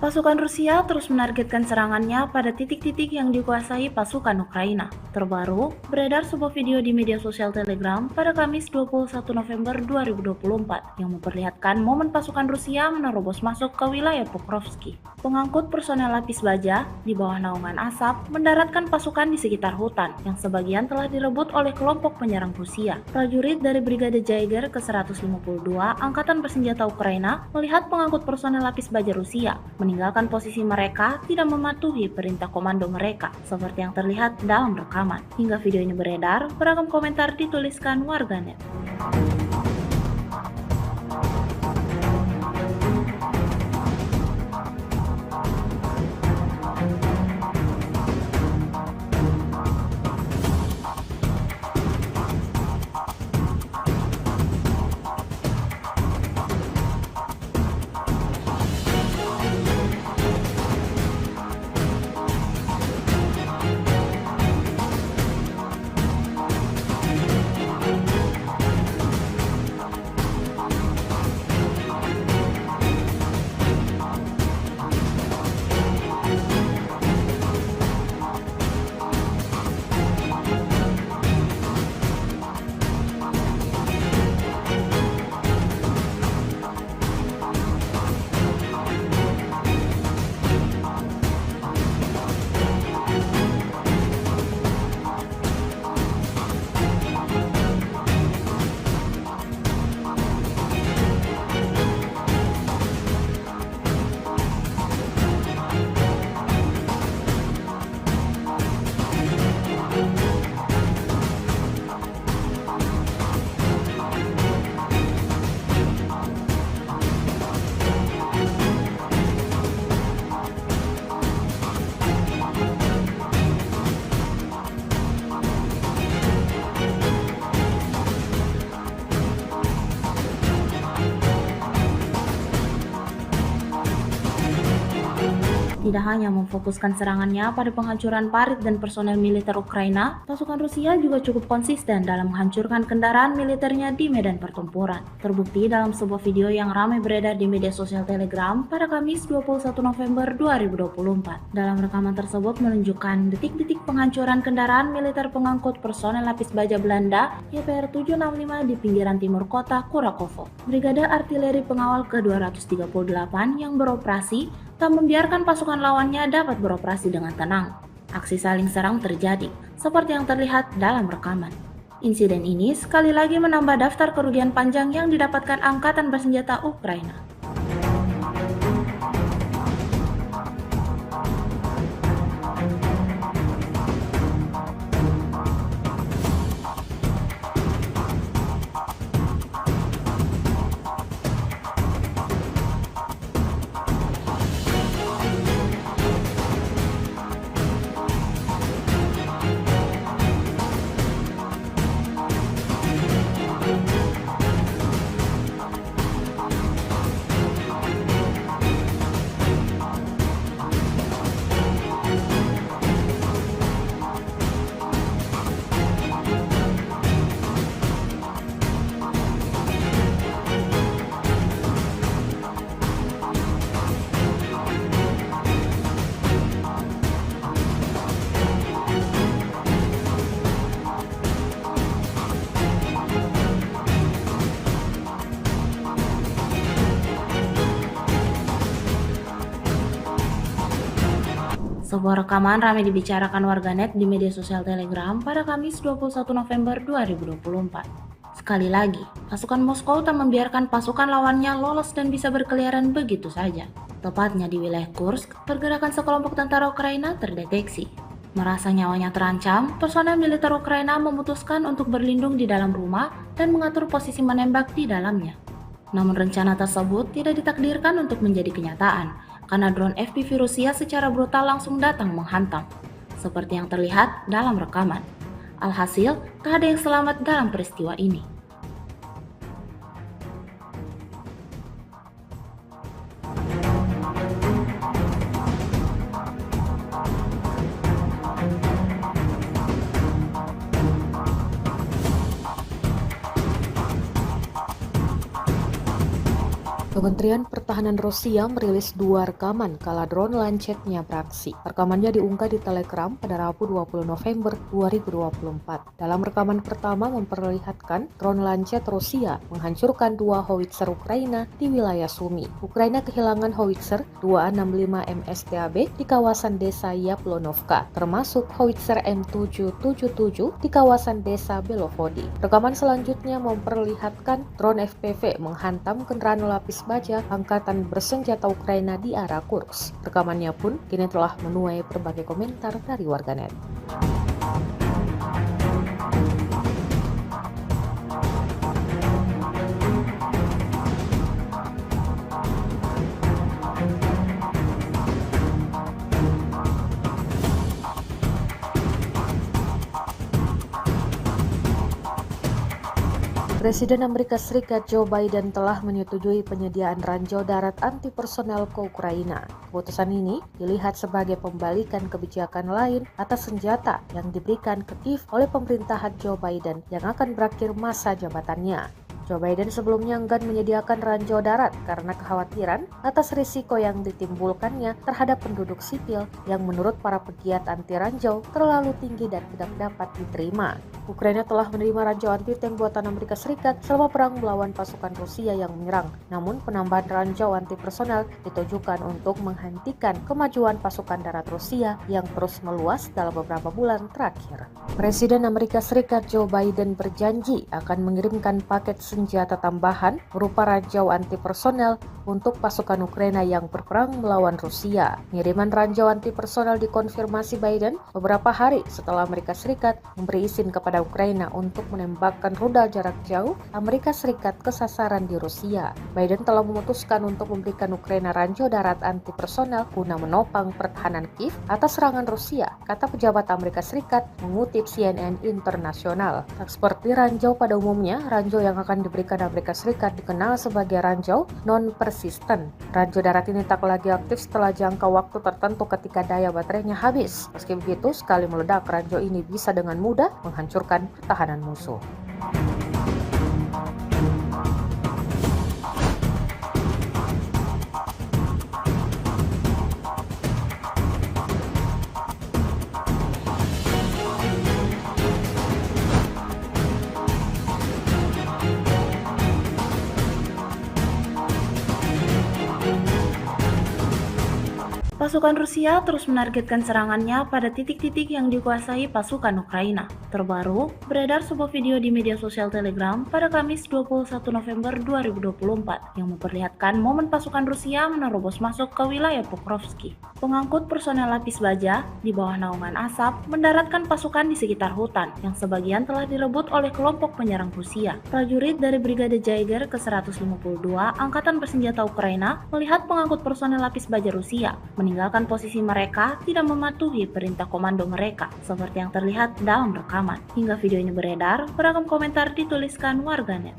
Pasukan Rusia terus menargetkan serangannya pada titik-titik yang dikuasai pasukan Ukraina. Terbaru, beredar sebuah video di media sosial Telegram pada Kamis 21 November 2024 yang memperlihatkan momen pasukan Rusia menerobos masuk ke wilayah Pokrovski. Pengangkut personel lapis baja di bawah naungan asap mendaratkan pasukan di sekitar hutan yang sebagian telah direbut oleh kelompok penyerang Rusia. Prajurit dari Brigade Jaeger ke-152 Angkatan Bersenjata Ukraina melihat pengangkut personel lapis baja Rusia meninggalkan posisi mereka tidak mematuhi perintah komando mereka, seperti yang terlihat dalam rekaman. Hingga video ini beredar, beragam komentar dituliskan warganet. Tidak hanya memfokuskan serangannya pada penghancuran parit dan personel militer Ukraina, pasukan Rusia juga cukup konsisten dalam menghancurkan kendaraan militernya di medan pertempuran. Terbukti dalam sebuah video yang ramai beredar di media sosial Telegram pada Kamis 21 November 2024. Dalam rekaman tersebut menunjukkan detik-detik penghancuran kendaraan militer pengangkut personel lapis baja Belanda YPR 765 di pinggiran timur kota Kurakovo. Brigade Artileri Pengawal ke-238 yang beroperasi tak membiarkan pasukan lawannya dapat beroperasi dengan tenang. Aksi saling serang terjadi, seperti yang terlihat dalam rekaman. Insiden ini sekali lagi menambah daftar kerugian panjang yang didapatkan Angkatan Bersenjata Ukraina. Sebuah rekaman ramai dibicarakan warganet di media sosial Telegram pada Kamis 21 November 2024. Sekali lagi, pasukan Moskow tak membiarkan pasukan lawannya lolos dan bisa berkeliaran begitu saja. Tepatnya di wilayah Kursk, pergerakan sekelompok tentara Ukraina terdeteksi. Merasa nyawanya terancam, personel militer Ukraina memutuskan untuk berlindung di dalam rumah dan mengatur posisi menembak di dalamnya. Namun rencana tersebut tidak ditakdirkan untuk menjadi kenyataan, karena drone FPV Rusia secara brutal langsung datang menghantam, seperti yang terlihat dalam rekaman. Alhasil, tak ada yang selamat dalam peristiwa ini. Kementerian Pertahanan Rusia merilis 2 rekaman kala drone Lancet-nya beraksi. Rekamannya diunggah di Telegram pada Rabu 20 November 2024. Dalam rekaman pertama memperlihatkan drone Lancet Rusia menghancurkan 2 howitzer Ukraina di wilayah Sumy. Ukraina kehilangan howitzer 265 MSTAB di kawasan desa Yaplonovka, termasuk howitzer M777 di kawasan desa Belovody. Rekaman selanjutnya memperlihatkan drone FPV menghantam kendaraan lapis baja Angkatan Bersenjata Ukraina di arah Kursk. Rekamannya pun kini telah menuai berbagai komentar dari warganet. Presiden Amerika Serikat Joe Biden telah menyetujui penyediaan ranjau darat anti-personel ke Ukraina. Keputusan ini dilihat sebagai pembalikan kebijakan lain atas senjata yang diberikan ke Kiev oleh pemerintahan Joe Biden yang akan berakhir masa jabatannya. Joe Biden sebelumnya enggan menyediakan ranjau darat karena kekhawatiran atas risiko yang ditimbulkannya terhadap penduduk sipil yang menurut para pegiat anti ranjau terlalu tinggi dan tidak dapat diterima. Ukraina telah menerima ranjau anti-tank buatan Amerika Serikat selama perang melawan pasukan Rusia yang menyerang. Namun penambahan ranjau anti-personel ditujukan untuk menghentikan kemajuan pasukan darat Rusia yang terus meluas dalam beberapa bulan terakhir. Presiden Amerika Serikat Joe Biden berjanji akan mengirimkan paket senjata tambahan berupa ranjau anti-personel untuk pasukan Ukraina yang berperang melawan Rusia. Pengiriman ranjau anti-personel dikonfirmasi Biden beberapa hari setelah Amerika Serikat memberi izin kepada Ukraina untuk menembakkan rudal jarak jauh Amerika Serikat ke sasaran di Rusia. Biden telah memutuskan untuk memberikan Ukraina ranjau darat anti-personel guna menopang pertahanan Kiev atas serangan Rusia, kata pejabat Amerika Serikat mengutip CNN Internasional. Tak seperti ranjau pada umumnya, ranjau yang akan yang diberikan Amerika Serikat dikenal sebagai ranjau non-persisten. Ranjau darat ini tak lagi aktif setelah jangka waktu tertentu ketika daya baterainya habis. Meski begitu, sekali meledak, ranjau ini bisa dengan mudah menghancurkan pertahanan musuh. Pasukan Rusia terus menargetkan serangannya pada titik-titik yang dikuasai pasukan Ukraina. Terbaru, beredar sebuah video di media sosial Telegram pada Kamis 21 November 2024 yang memperlihatkan momen pasukan Rusia menerobos masuk ke wilayah Pokrovsky. Pengangkut personel lapis baja di bawah naungan asap mendaratkan pasukan di sekitar hutan yang sebagian telah direbut oleh kelompok penyerang Rusia. Prajurit dari Brigade Jaeger ke-152 Angkatan Bersenjata Ukraina melihat pengangkut personel lapis baja Rusia meninggalkan posisi mereka tidak mematuhi perintah komando mereka, seperti yang terlihat dalam rekaman. Hingga video ini beredar, beragam komentar dituliskan warganet.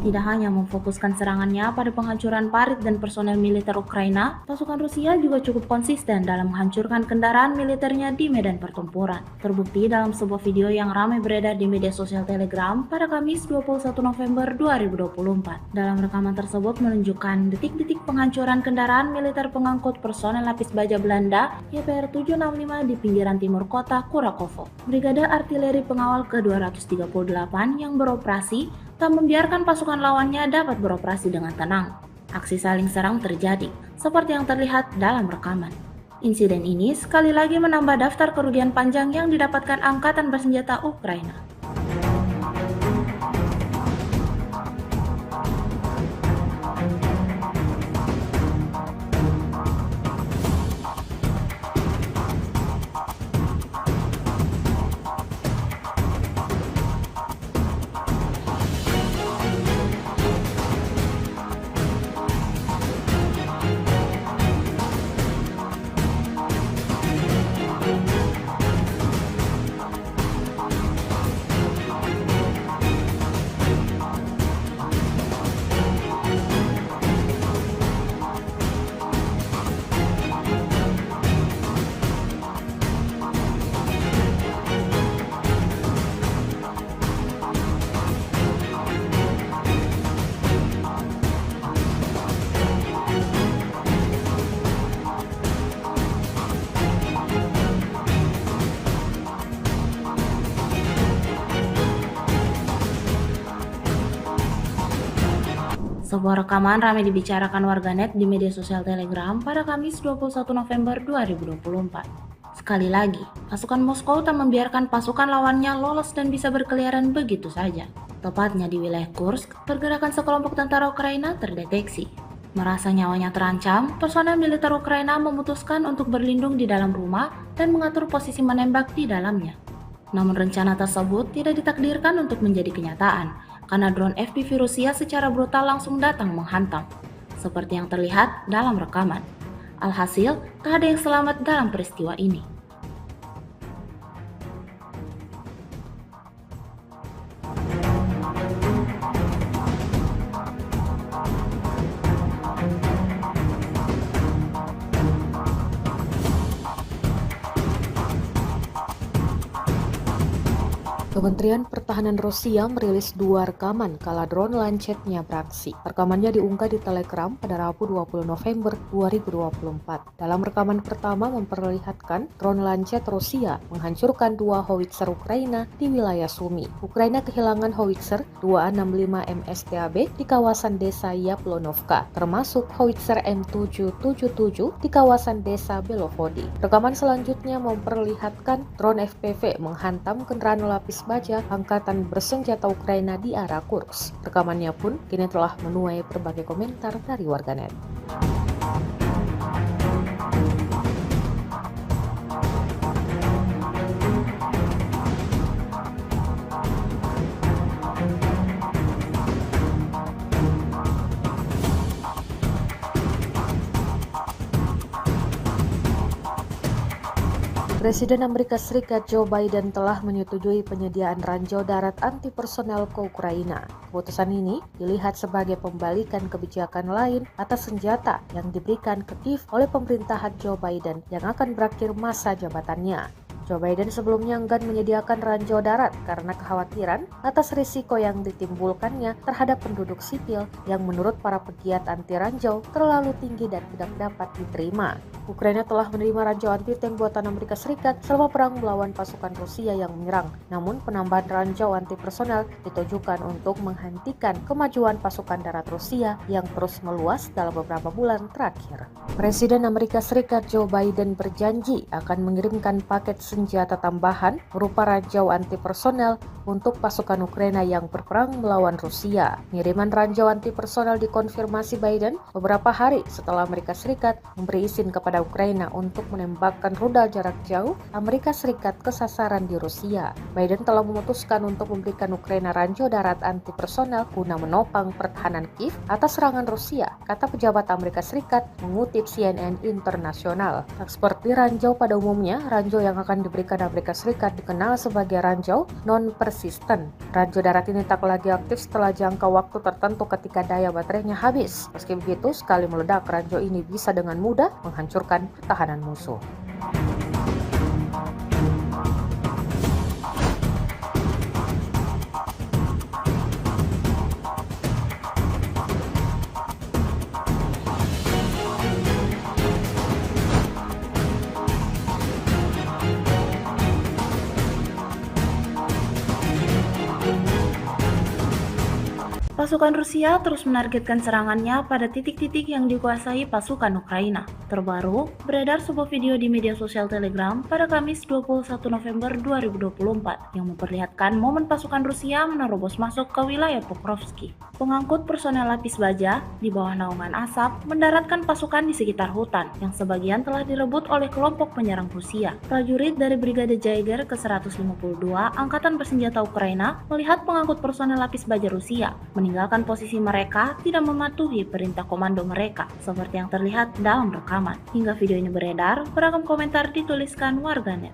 Tidak hanya memfokuskan serangannya pada penghancuran parit dan personel militer Ukraina, pasukan Rusia juga cukup konsisten dalam menghancurkan kendaraan militernya di medan pertempuran. Terbukti dalam sebuah video yang ramai beredar di media sosial Telegram pada Kamis 21 November 2024. Dalam rekaman tersebut menunjukkan detik-detik penghancuran kendaraan militer pengangkut personel lapis baja Belanda YPR 765 di pinggiran timur kota Kurakovo. Brigade Artileri Pengawal ke-238 yang beroperasi tak membiarkan pasukan lawannya dapat beroperasi dengan tenang. Aksi saling serang terjadi, seperti yang terlihat dalam rekaman. Insiden ini sekali lagi menambah daftar kerugian panjang yang didapatkan Angkatan Bersenjata Ukraina. Sebuah rekaman ramai dibicarakan warganet di media sosial Telegram pada Kamis 21 November 2024. Sekali lagi, pasukan Moskow tak membiarkan pasukan lawannya lolos dan bisa berkeliaran begitu saja. Tepatnya di wilayah Kursk, pergerakan sekelompok tentara Ukraina terdeteksi. Merasa nyawanya terancam, personel militer Ukraina memutuskan untuk berlindung di dalam rumah dan mengatur posisi menembak di dalamnya. Namun rencana tersebut tidak ditakdirkan untuk menjadi kenyataan, karena drone FPV Rusia secara brutal langsung datang menghantam, seperti yang terlihat dalam rekaman. Alhasil, tak ada yang selamat dalam peristiwa ini. Kementerian Pertahanan Rusia merilis 2 rekaman kala drone Lancet-nya beraksi. Rekamannya diunggah di Telegram pada Rabu 20 November 2024. Dalam rekaman pertama memperlihatkan drone Lancet Rusia menghancurkan 2 howitzer Ukraina di wilayah Sumy. Ukraina kehilangan howitzer 265 MSTAB di kawasan desa Yaplonovka, termasuk howitzer M777 di kawasan desa Belovody. Rekaman selanjutnya memperlihatkan drone FPV menghantam kendaraan lapis baja angkatan bersenjata Ukraina di arah Kursk. Rekamannya pun kini telah menuai berbagai komentar dari warganet. Presiden Amerika Serikat Joe Biden telah menyetujui penyediaan ranjau darat anti personel ke Ukraina. Keputusan ini dilihat sebagai pembalikan kebijakan lain atas senjata yang diberikan ke Kiev oleh pemerintahan Joe Biden yang akan berakhir masa jabatannya. Joe Biden sebelumnya enggan menyediakan ranjau darat karena kekhawatiran atas risiko yang ditimbulkannya terhadap penduduk sipil yang menurut para pegiat anti ranjau terlalu tinggi dan tidak dapat diterima. Ukraina telah menerima ranjau anti-tank buatan Amerika Serikat selama perang melawan pasukan Rusia yang menyerang. Namun penambahan ranjau anti personel ditujukan untuk menghentikan kemajuan pasukan darat Rusia yang terus meluas dalam beberapa bulan terakhir. Presiden Amerika Serikat Joe Biden berjanji akan mengirimkan paket senjata tambahan berupa ranjau anti personel untuk pasukan Ukraina yang berperang melawan Rusia. Pengiriman ranjau anti personel dikonfirmasi Biden beberapa hari setelah Amerika Serikat memberi izin kepada Ukraina untuk menembakkan rudal jarak jauh Amerika Serikat ke sasaran di Rusia. Biden telah memutuskan untuk memberikan Ukraina ranjau darat anti personel guna menopang pertahanan Kiev atas serangan Rusia, kata pejabat Amerika Serikat mengutip CNN Internasional. Tak seperti ranjau pada umumnya, ranjau yang akan diberikan Amerika Serikat dikenal sebagai ranjau non-persisten. Ranjau darat ini tak lagi aktif setelah jangka waktu tertentu ketika daya baterainya habis. Meski begitu, sekali meledak, ranjau ini bisa dengan mudah menghancurkan pertahanan musuh. Pasukan Rusia terus menargetkan serangannya pada titik-titik yang dikuasai pasukan Ukraina. Terbaru, beredar sebuah video di media sosial Telegram pada Kamis 21 November 2024 yang memperlihatkan momen pasukan Rusia menerobos masuk ke wilayah Pokrovsky. Pengangkut personel lapis baja di bawah naungan asap mendaratkan pasukan di sekitar hutan yang sebagian telah direbut oleh kelompok penyerang Rusia. Prajurit dari Brigade Jaeger ke-152 Angkatan Bersenjata Ukraina melihat pengangkut personel lapis baja Rusia meninggalkan posisi mereka tidak mematuhi perintah komando mereka, seperti yang terlihat dalam rekaman. Hingga video ini beredar, beragam komentar dituliskan warganet.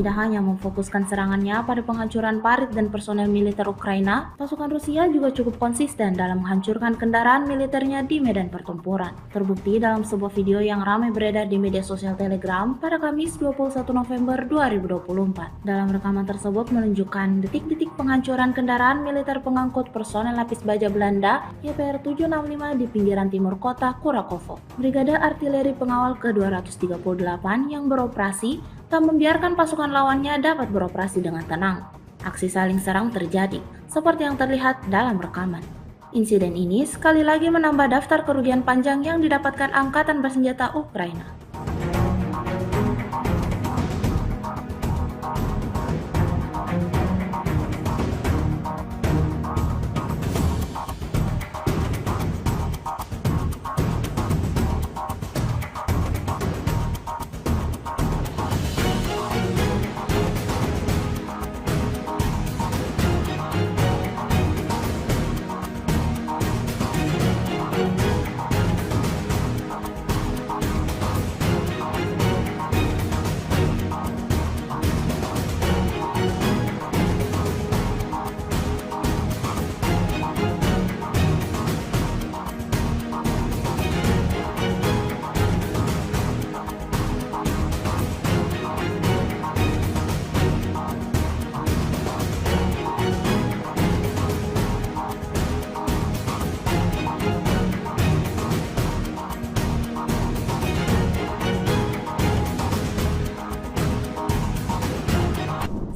tidak hanya memfokuskan serangannya pada penghancuran parit dan personel militer Ukraina, pasukan Rusia juga cukup konsisten dalam menghancurkan kendaraan militernya di medan pertempuran. Terbukti dalam sebuah video yang ramai beredar di media sosial Telegram pada Kamis 21 November 2024. Dalam rekaman tersebut menunjukkan detik-detik penghancuran kendaraan militer pengangkut personel lapis baja Belanda YPR 765 di pinggiran timur kota Kurakovo. Brigade Artileri Pengawal ke-238 yang beroperasi tak membiarkan pasukan lawannya dapat beroperasi dengan tenang. Aksi saling serang terjadi, seperti yang terlihat dalam rekaman. Insiden ini sekali lagi menambah daftar kerugian panjang yang didapatkan Angkatan Bersenjata Ukraina.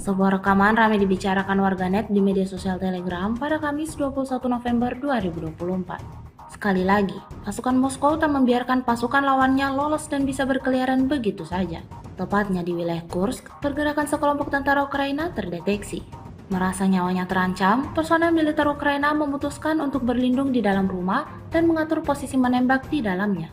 Sebuah rekaman ramai dibicarakan warganet di media sosial Telegram pada Kamis 21 November 2024. Sekali lagi, pasukan Moskow tak membiarkan pasukan lawannya lolos dan bisa berkeliaran begitu saja. Tepatnya di wilayah Kursk, pergerakan sekelompok tentara Ukraina terdeteksi. Merasa nyawanya terancam, personel militer Ukraina memutuskan untuk berlindung di dalam rumah dan mengatur posisi menembak di dalamnya.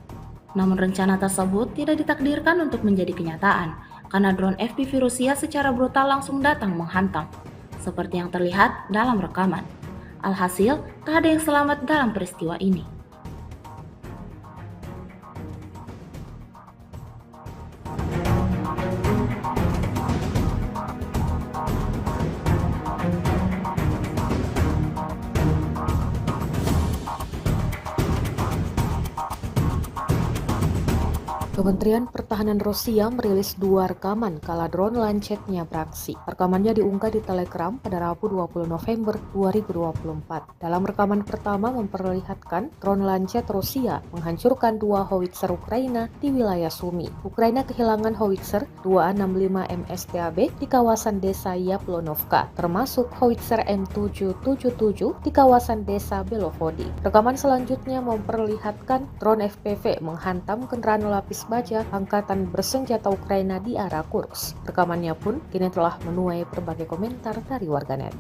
Namun rencana tersebut tidak ditakdirkan untuk menjadi kenyataan, karena drone FPV Rusia secara brutal langsung datang menghantam, seperti yang terlihat dalam rekaman. Alhasil, tak ada yang selamat dalam peristiwa ini. Kementerian Pertahanan Rusia merilis 2 rekaman kala drone Lancetnya beraksi. Rekamannya diunggah di Telegram pada Rabu 20 November 2024. Dalam rekaman pertama memperlihatkan drone Lancet Rusia menghancurkan 2 howitzer Ukraina di wilayah Sumy. Ukraina kehilangan howitzer 265 MSTAB di kawasan desa Yaplonovka, termasuk howitzer M777 di kawasan desa Belovodi. Rekaman selanjutnya memperlihatkan drone FPV menghantam kendaraan lapis baja Angkatan Bersenjata Ukraina di arah Kursk. Rekamannya pun kini telah menuai berbagai komentar dari warganet.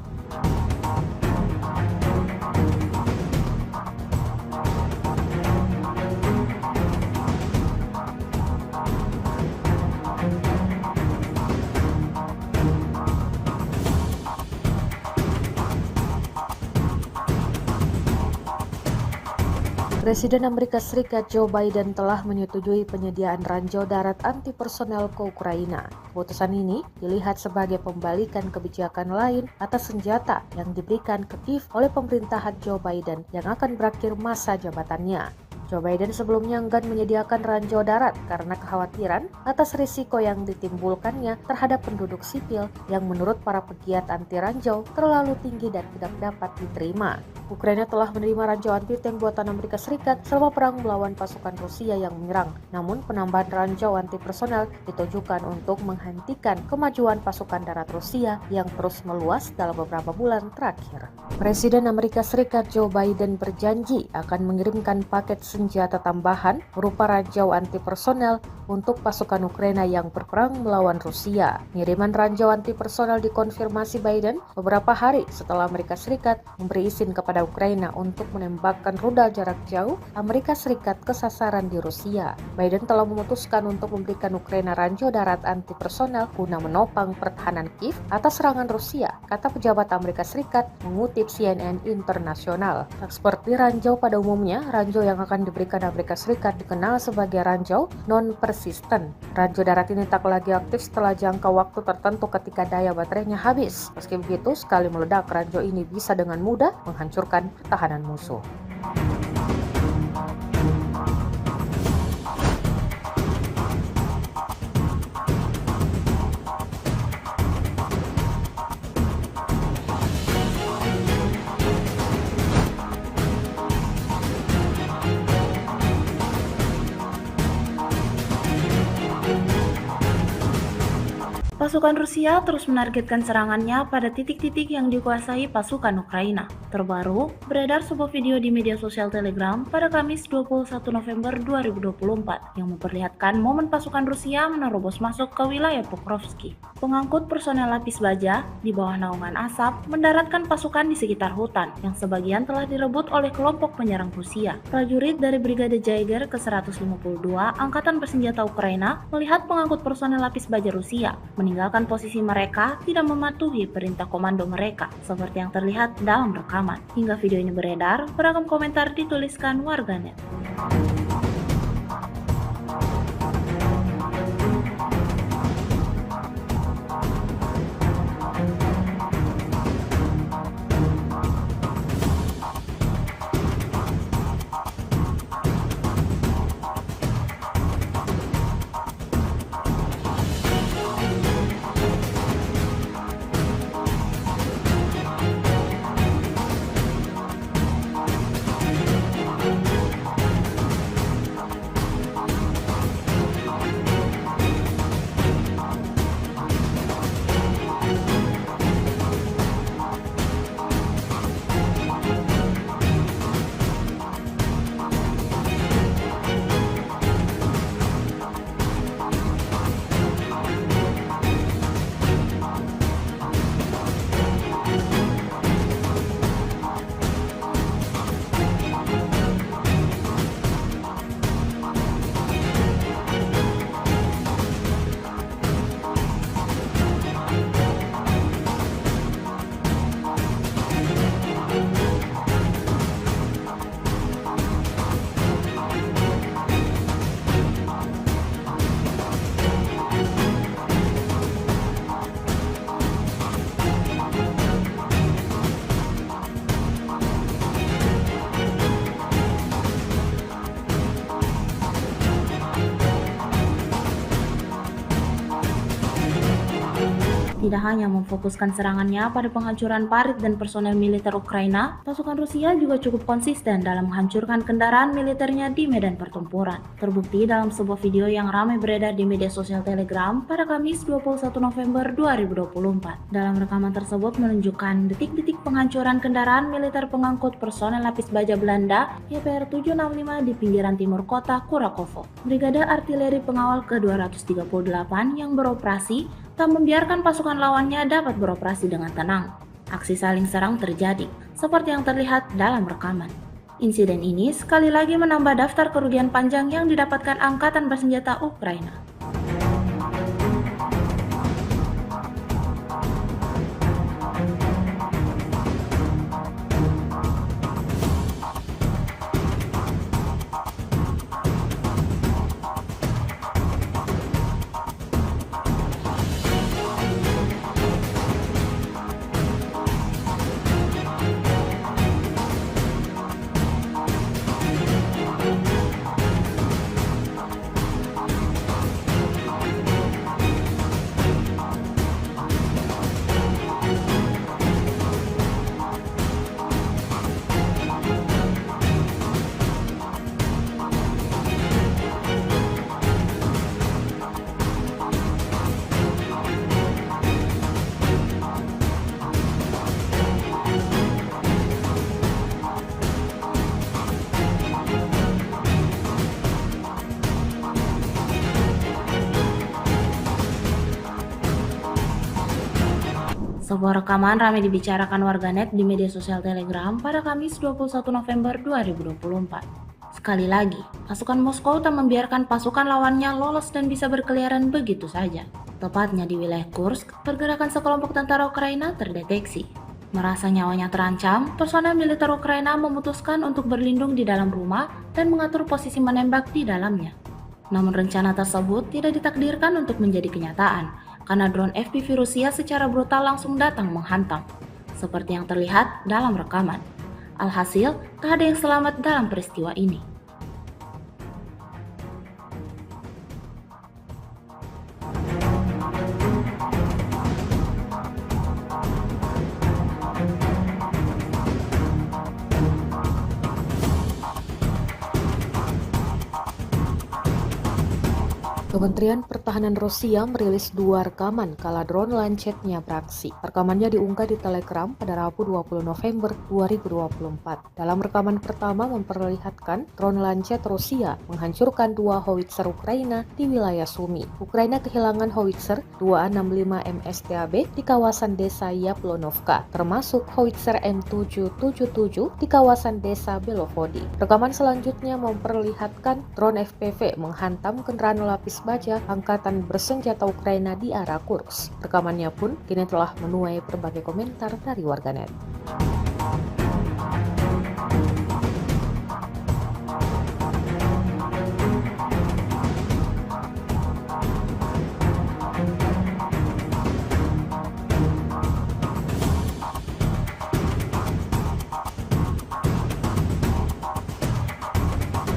Presiden Amerika Serikat Joe Biden telah menyetujui penyediaan ranjau darat anti-personel ke Ukraina. Keputusan ini dilihat sebagai pembalikan kebijakan lain atas senjata yang diberikan ke Kiev oleh pemerintahan Joe Biden yang akan berakhir masa jabatannya. Joe Biden sebelumnya enggan menyediakan ranjau darat karena kekhawatiran atas risiko yang ditimbulkannya terhadap penduduk sipil yang menurut para pegiat anti ranjau terlalu tinggi dan tidak dapat diterima. Ukraina telah menerima ranjau anti-tank buatan Amerika Serikat selama perang melawan pasukan Rusia yang menyerang. Namun penambahan ranjau anti-personel ditujukan untuk menghentikan kemajuan pasukan darat Rusia yang terus meluas dalam beberapa bulan terakhir. Presiden Amerika Serikat Joe Biden berjanji akan mengirimkan paket senjata tambahan berupa ranjau anti-personel untuk pasukan Ukraina yang berperang melawan Rusia. Pengiriman ranjau anti-personel dikonfirmasi Biden beberapa hari setelah Amerika Serikat memberi izin kepada Ukraina untuk menembakkan rudal jarak jauh Amerika Serikat ke sasaran di Rusia. Biden telah memutuskan untuk memberikan Ukraina ranjau darat anti-personel guna menopang pertahanan Kiev atas serangan Rusia, kata pejabat Amerika Serikat mengutip CNN Internasional. Tak seperti ranjau pada umumnya, ranjau yang akan diberikan Amerika Serikat dikenal sebagai ranjau non-persisten. Ranjau darat ini tak lagi aktif setelah jangka waktu tertentu ketika daya baterainya habis. Meski begitu, sekali meledak, ranjau ini bisa dengan mudah menghancurkan pertahanan musuh. Pasukan Rusia terus menargetkan serangannya pada titik-titik yang dikuasai pasukan Ukraina. Terbaru, beredar sebuah video di media sosial Telegram pada Kamis 21 November 2024 yang memperlihatkan momen pasukan Rusia menerobos masuk ke wilayah Pokrovsky. Pengangkut personel lapis baja di bawah naungan asap mendaratkan pasukan di sekitar hutan yang sebagian telah direbut oleh kelompok penyerang Rusia. Prajurit dari Brigade Jaeger ke-152 Angkatan Bersenjata Ukraina melihat pengangkut personel lapis baja Rusia meninggalkan posisi mereka tidak mematuhi perintah komando mereka, seperti yang terlihat dalam rekaman. Hingga video ini beredar, beragam komentar dituliskan warganet. Tidak hanya memfokuskan serangannya pada penghancuran parit dan personel militer Ukraina, pasukan Rusia juga cukup konsisten dalam menghancurkan kendaraan militernya di medan pertempuran. Terbukti dalam sebuah video yang ramai beredar di media sosial Telegram pada Kamis 21 November 2024. Dalam rekaman tersebut menunjukkan detik-detik penghancuran kendaraan militer pengangkut personel lapis baja Belanda YPR 765 di pinggiran timur kota Kurakovo. Brigade Artileri Pengawal ke-238 yang beroperasi tak membiarkan pasukan lawannya dapat beroperasi dengan tenang. Aksi saling serang terjadi, seperti yang terlihat dalam rekaman. Insiden ini sekali lagi menambah daftar kerugian panjang yang didapatkan Angkatan Bersenjata Ukraina. Sebuah rekaman ramai dibicarakan warganet di media sosial Telegram pada Kamis 21 November 2024. Sekali lagi, pasukan Moskow tak membiarkan pasukan lawannya lolos dan bisa berkeliaran begitu saja. Tepatnya di wilayah Kursk, pergerakan sekelompok tentara Ukraina terdeteksi. Merasa nyawanya terancam, personel militer Ukraina memutuskan untuk berlindung di dalam rumah dan mengatur posisi menembak di dalamnya. Namun rencana tersebut tidak ditakdirkan untuk menjadi kenyataan, karena drone FPV Rusia secara brutal langsung datang menghantam, seperti yang terlihat dalam rekaman. Alhasil, tak ada yang selamat dalam peristiwa ini. Kementerian Pertahanan Rusia merilis 2 rekaman kala drone Lancet-nya beraksi. Rekamannya diunggah di Telegram pada Rabu 20 November 2024. Dalam rekaman pertama memperlihatkan drone Lancet Rusia menghancurkan 2 howitzer Ukraina di wilayah Sumy. Ukraina kehilangan howitzer 265 MSTAB di kawasan desa Yaplonovka, termasuk howitzer M777 di kawasan desa Belovody. Rekaman selanjutnya memperlihatkan drone FPV menghantam kendaraan lapis baja angkatan bersenjata Ukraina di arah Kursk. Rekamannya pun kini telah menuai berbagai komentar dari warganet.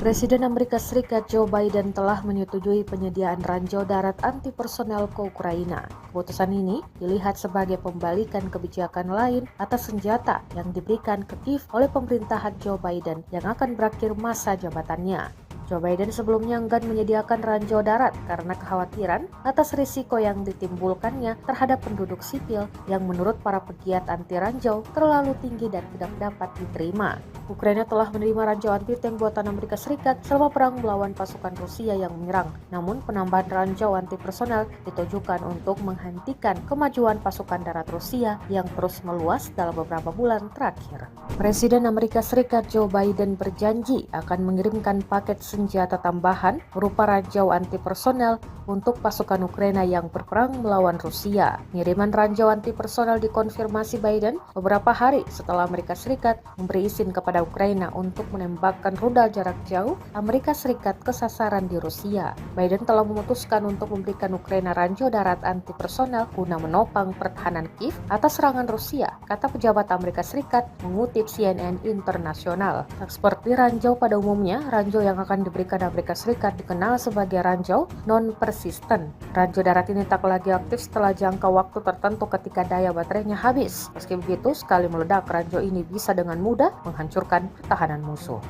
Presiden Amerika Serikat Joe Biden telah menyetujui penyediaan ranjau darat anti personel ke Ukraina. Keputusan ini dilihat sebagai pembalikan kebijakan lain atas senjata yang diberikan ke Kiev oleh pemerintahan Joe Biden yang akan berakhir masa jabatannya. Joe Biden sebelumnya enggan menyediakan ranjau darat karena kekhawatiran atas risiko yang ditimbulkannya terhadap penduduk sipil yang menurut para pegiat anti ranjau terlalu tinggi dan tidak dapat diterima. Ukraina telah menerima ranjau anti-tank buatan Amerika Serikat selama perang melawan pasukan Rusia yang menyerang. Namun penambahan ranjau anti personel ditujukan untuk menghentikan kemajuan pasukan darat Rusia yang terus meluas dalam beberapa bulan terakhir. Presiden Amerika Serikat Joe Biden berjanji akan mengirimkan paket senjata tambahan berupa ranjau anti personel untuk pasukan Ukraina yang berperang melawan Rusia. Pengiriman ranjau anti personel dikonfirmasi Biden beberapa hari setelah Amerika Serikat memberi izin kepada Ukraina untuk menembakkan rudal jarak jauh Amerika Serikat ke sasaran di Rusia. Biden telah memutuskan untuk memberikan Ukraina ranjau darat anti personel guna menopang pertahanan Kiev atas serangan Rusia, kata pejabat Amerika Serikat mengutip CNN Internasional. Tak seperti ranjau pada umumnya, ranjau yang akan diberikan Amerika Serikat dikenal sebagai ranjau non-persisten. Ranjau darat ini tak lagi aktif setelah jangka waktu tertentu ketika daya baterainya habis. Meski begitu, sekali meledak, ranjau ini bisa dengan mudah menghancurkan pertahanan musuh.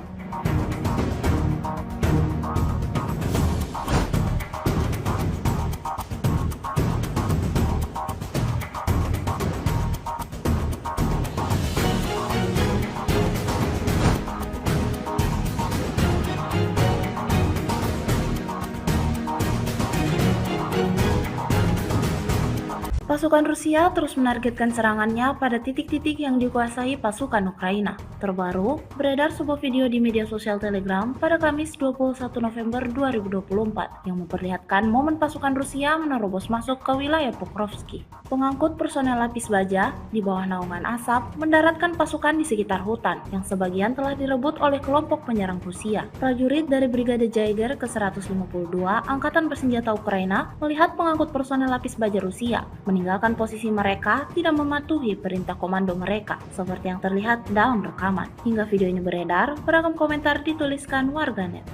Pasukan Rusia terus menargetkan serangannya pada titik-titik yang dikuasai pasukan Ukraina. Terbaru, beredar sebuah video di media sosial Telegram pada Kamis 21 November 2024 yang memperlihatkan momen pasukan Rusia menerobos masuk ke wilayah Pokrovsky. Pengangkut personel lapis baja di bawah naungan asap mendaratkan pasukan di sekitar hutan yang sebagian telah direbut oleh kelompok penyerang Rusia. Prajurit dari Brigade Jaeger ke-152 Angkatan Bersenjata Ukraina melihat pengangkut personel lapis baja Rusia meninggalkan posisi mereka tidak mematuhi perintah komando mereka, seperti yang terlihat dalam rekaman. Hingga video ini beredar, beragam komentar dituliskan warganet.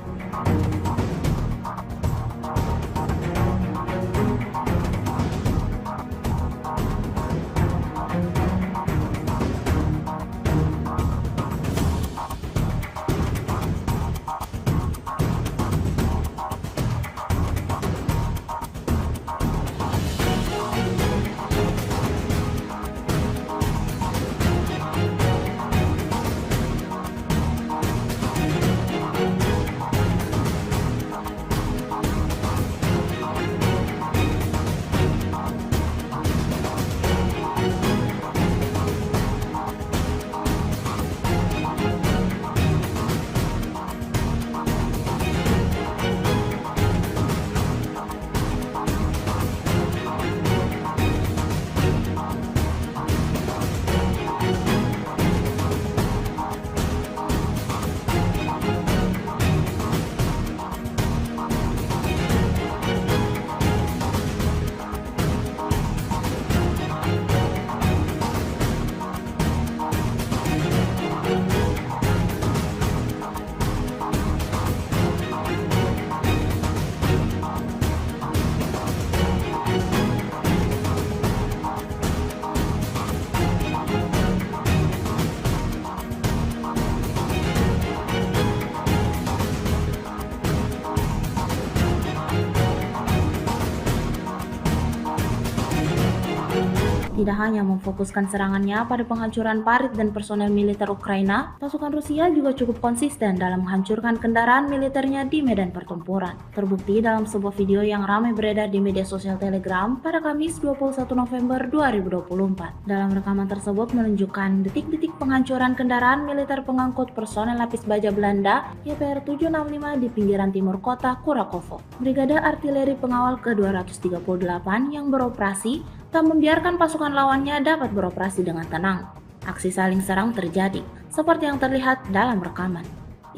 tidak hanya memfokuskan serangannya pada penghancuran parit dan personel militer Ukraina, pasukan Rusia juga cukup konsisten dalam menghancurkan kendaraan militernya di medan pertempuran. Terbukti dalam sebuah video yang ramai beredar di media sosial Telegram pada Kamis 21 November 2024. Dalam rekaman tersebut menunjukkan detik-detik penghancuran kendaraan militer pengangkut personel lapis baja Belanda YPR 765 di pinggiran timur kota Kurakovo. Brigade Artileri Pengawal ke-238 yang beroperasi tak membiarkan pasukan lawannya dapat beroperasi dengan tenang. Aksi saling serang terjadi, seperti yang terlihat dalam rekaman.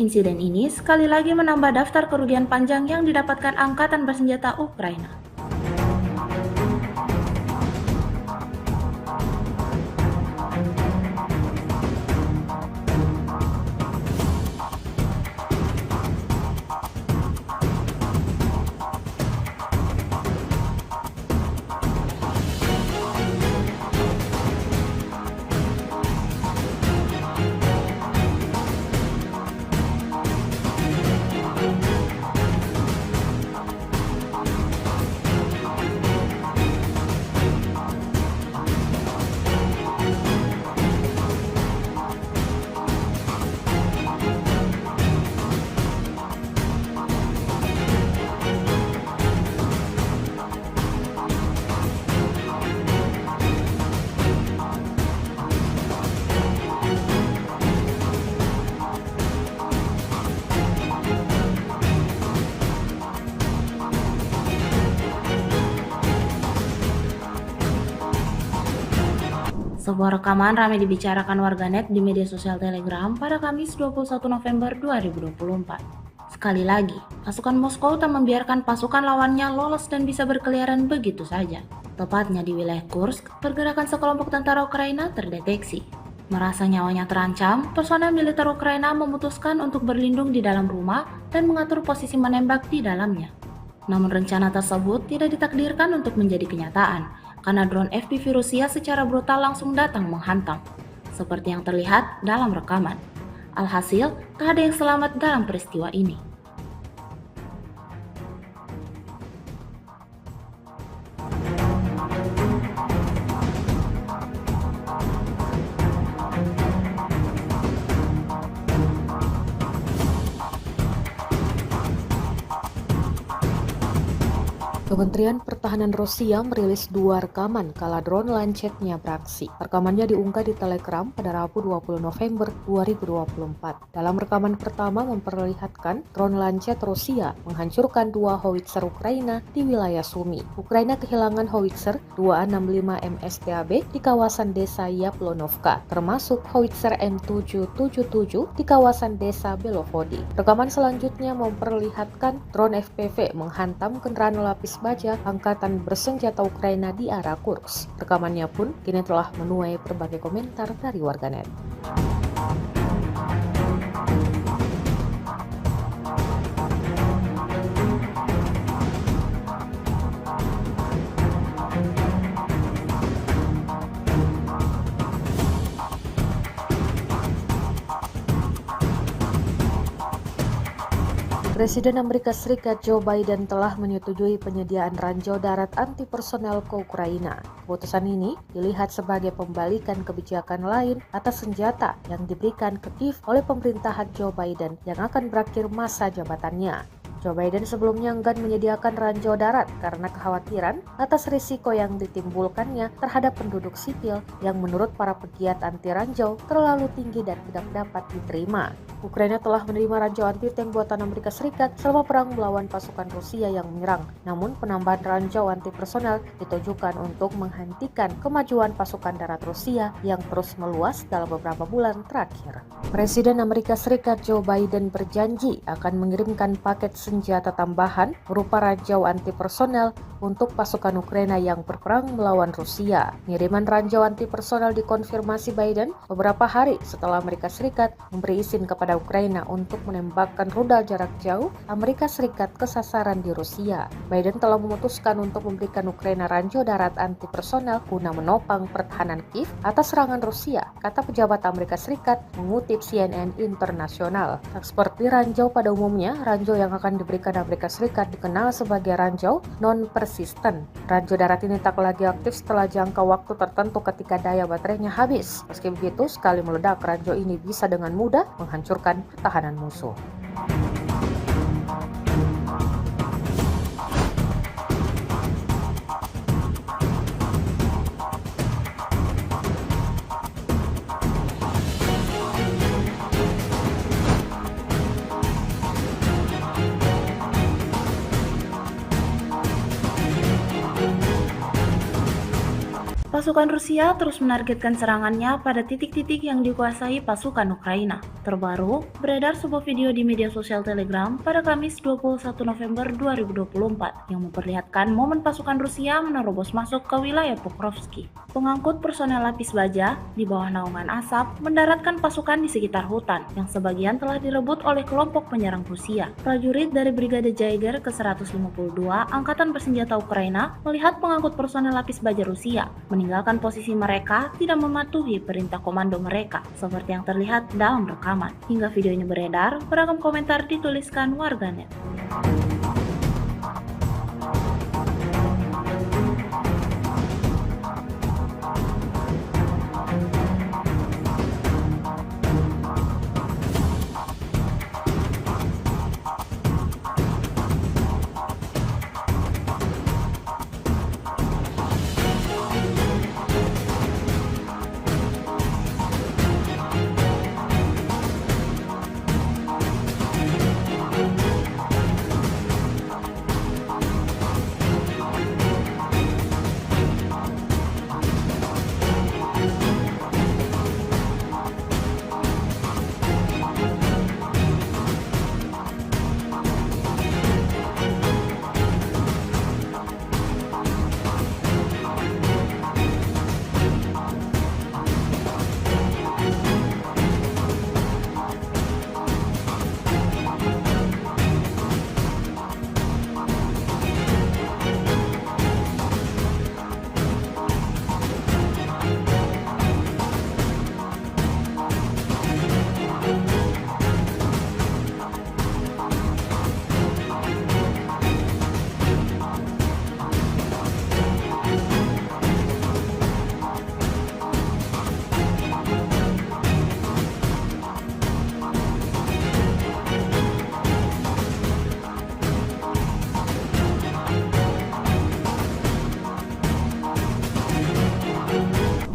Insiden ini sekali lagi menambah daftar kerugian panjang yang didapatkan angkatan bersenjata Ukraina. Sebuah rekaman ramai dibicarakan warganet di media sosial Telegram pada Kamis 21 November 2024. Sekali lagi, pasukan Moskow tak membiarkan pasukan lawannya lolos dan bisa berkeliaran begitu saja. Tepatnya di wilayah Kursk, pergerakan sekelompok tentara Ukraina terdeteksi. Merasa nyawanya terancam, personel militer Ukraina memutuskan untuk berlindung di dalam rumah dan mengatur posisi menembak di dalamnya. Namun rencana tersebut tidak ditakdirkan untuk menjadi kenyataan, karena drone FPV Rusia secara brutal langsung datang menghantam, seperti yang terlihat dalam rekaman. Alhasil, tak ada yang selamat dalam peristiwa ini. Kementerian Pertahanan Rusia merilis 2 rekaman kala drone Lancet-nya beraksi. Rekamannya diunggah di Telegram pada Rabu 20 November 2024. Dalam rekaman pertama memperlihatkan drone Lancet Rusia menghancurkan 2 howitzer Ukraina di wilayah Sumy. Ukraina kehilangan howitzer 265 MSTAB di kawasan desa Yaplonovka, termasuk howitzer M777 di kawasan desa Belovody. Rekaman selanjutnya memperlihatkan drone FPV menghantam kendaraan lapis baja angkatan bersenjata Ukraina di arah Kursk. Rekamannya pun kini telah menuai berbagai komentar dari warganet. Presiden Amerika Serikat Joe Biden telah menyetujui penyediaan ranjau darat anti personel ke Ukraina. Keputusan ini dilihat sebagai pembalikan kebijakan lain atas senjata yang diberikan ke Kiev oleh pemerintahan Joe Biden yang akan berakhir masa jabatannya. Joe Biden sebelumnya enggan menyediakan ranjau darat karena kekhawatiran atas risiko yang ditimbulkannya terhadap penduduk sipil yang menurut para pegiat anti ranjau terlalu tinggi dan tidak dapat diterima. Ukraina telah menerima ranjau anti-tank buatan Amerika Serikat selama perang melawan pasukan Rusia yang menyerang. Namun penambahan ranjau anti personel ditujukan untuk menghentikan kemajuan pasukan darat Rusia yang terus meluas dalam beberapa bulan terakhir. Presiden Amerika Serikat Joe Biden berjanji akan mengirimkan paket senjata tambahan berupa ranjau anti personel untuk pasukan Ukraina yang berperang melawan Rusia. Pengiriman ranjau anti personel dikonfirmasi Biden beberapa hari setelah Amerika Serikat memberi izin kepada kepada Ukraina untuk menembakkan rudal jarak jauh Amerika Serikat ke sasaran di Rusia. Biden telah memutuskan untuk memberikan Ukraina ranjau darat anti personel guna menopang pertahanan Kiev atas serangan Rusia, kata pejabat Amerika Serikat mengutip CNN Internasional. Tak seperti ranjau pada umumnya, ranjau yang akan diberikan Amerika Serikat dikenal sebagai ranjau non-persisten. Ranjau darat ini tak lagi aktif setelah jangka waktu tertentu ketika daya baterainya habis. Meski begitu, sekali meledak, ranjau ini bisa dengan mudah menghancurkan pertahanan musuh. Pasukan Rusia terus menargetkan serangannya pada titik-titik yang dikuasai pasukan Ukraina. Terbaru, beredar sebuah video di media sosial Telegram pada Kamis 21 November 2024 yang memperlihatkan momen pasukan Rusia menerobos masuk ke wilayah Pokrovsky. Pengangkut personel lapis baja di bawah naungan asap mendaratkan pasukan di sekitar hutan yang sebagian telah direbut oleh kelompok penyerang Rusia. Prajurit dari Brigade Jaeger ke-152 Angkatan Bersenjata Ukraina melihat pengangkut personel lapis baja Rusia meninggalkan posisi mereka tidak mematuhi perintah komando mereka, seperti yang terlihat dalam rekaman. Hingga videonya beredar, beragam komentar dituliskan warganet.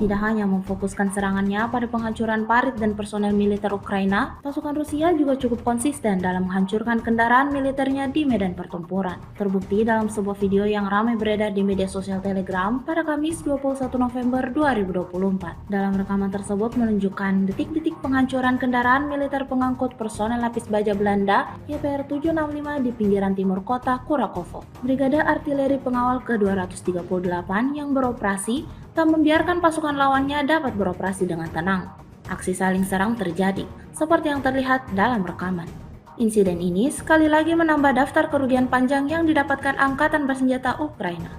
Tidak hanya memfokuskan serangannya pada penghancuran parit dan personel militer Ukraina, pasukan Rusia juga cukup konsisten dalam menghancurkan kendaraan militernya di medan pertempuran. Terbukti dalam sebuah video yang ramai beredar di media sosial Telegram pada Kamis 21 November 2024. Dalam rekaman tersebut menunjukkan detik-detik penghancuran kendaraan militer pengangkut personel lapis baja Belanda YPR 765 di pinggiran timur kota Kurakovo. Brigade Artileri Pengawal ke-238 yang beroperasi tak membiarkan pasukan lawannya dapat beroperasi dengan tenang. Aksi saling serang terjadi, seperti yang terlihat dalam rekaman. Insiden ini sekali lagi menambah daftar kerugian panjang yang didapatkan Angkatan Bersenjata Ukraina.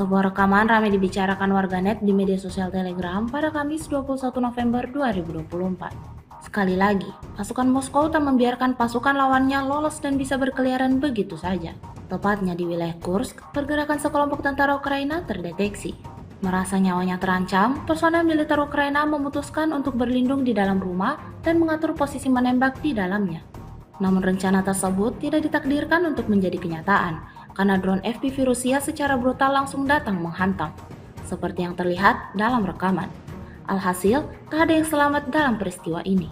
Sebuah rekaman ramai dibicarakan warganet di media sosial Telegram pada Kamis 21 November 2024. Sekali lagi, pasukan Moskow tak membiarkan pasukan lawannya lolos dan bisa berkeliaran begitu saja. Tepatnya di wilayah Kursk, pergerakan sekelompok tentara Ukraina terdeteksi. Merasa nyawanya terancam, personel militer Ukraina memutuskan untuk berlindung di dalam rumah dan mengatur posisi menembak di dalamnya. Namun rencana tersebut tidak ditakdirkan untuk menjadi kenyataan, karena drone FPV Rusia secara brutal langsung datang menghantam, seperti yang terlihat dalam rekaman. Alhasil, tak ada yang selamat dalam peristiwa ini.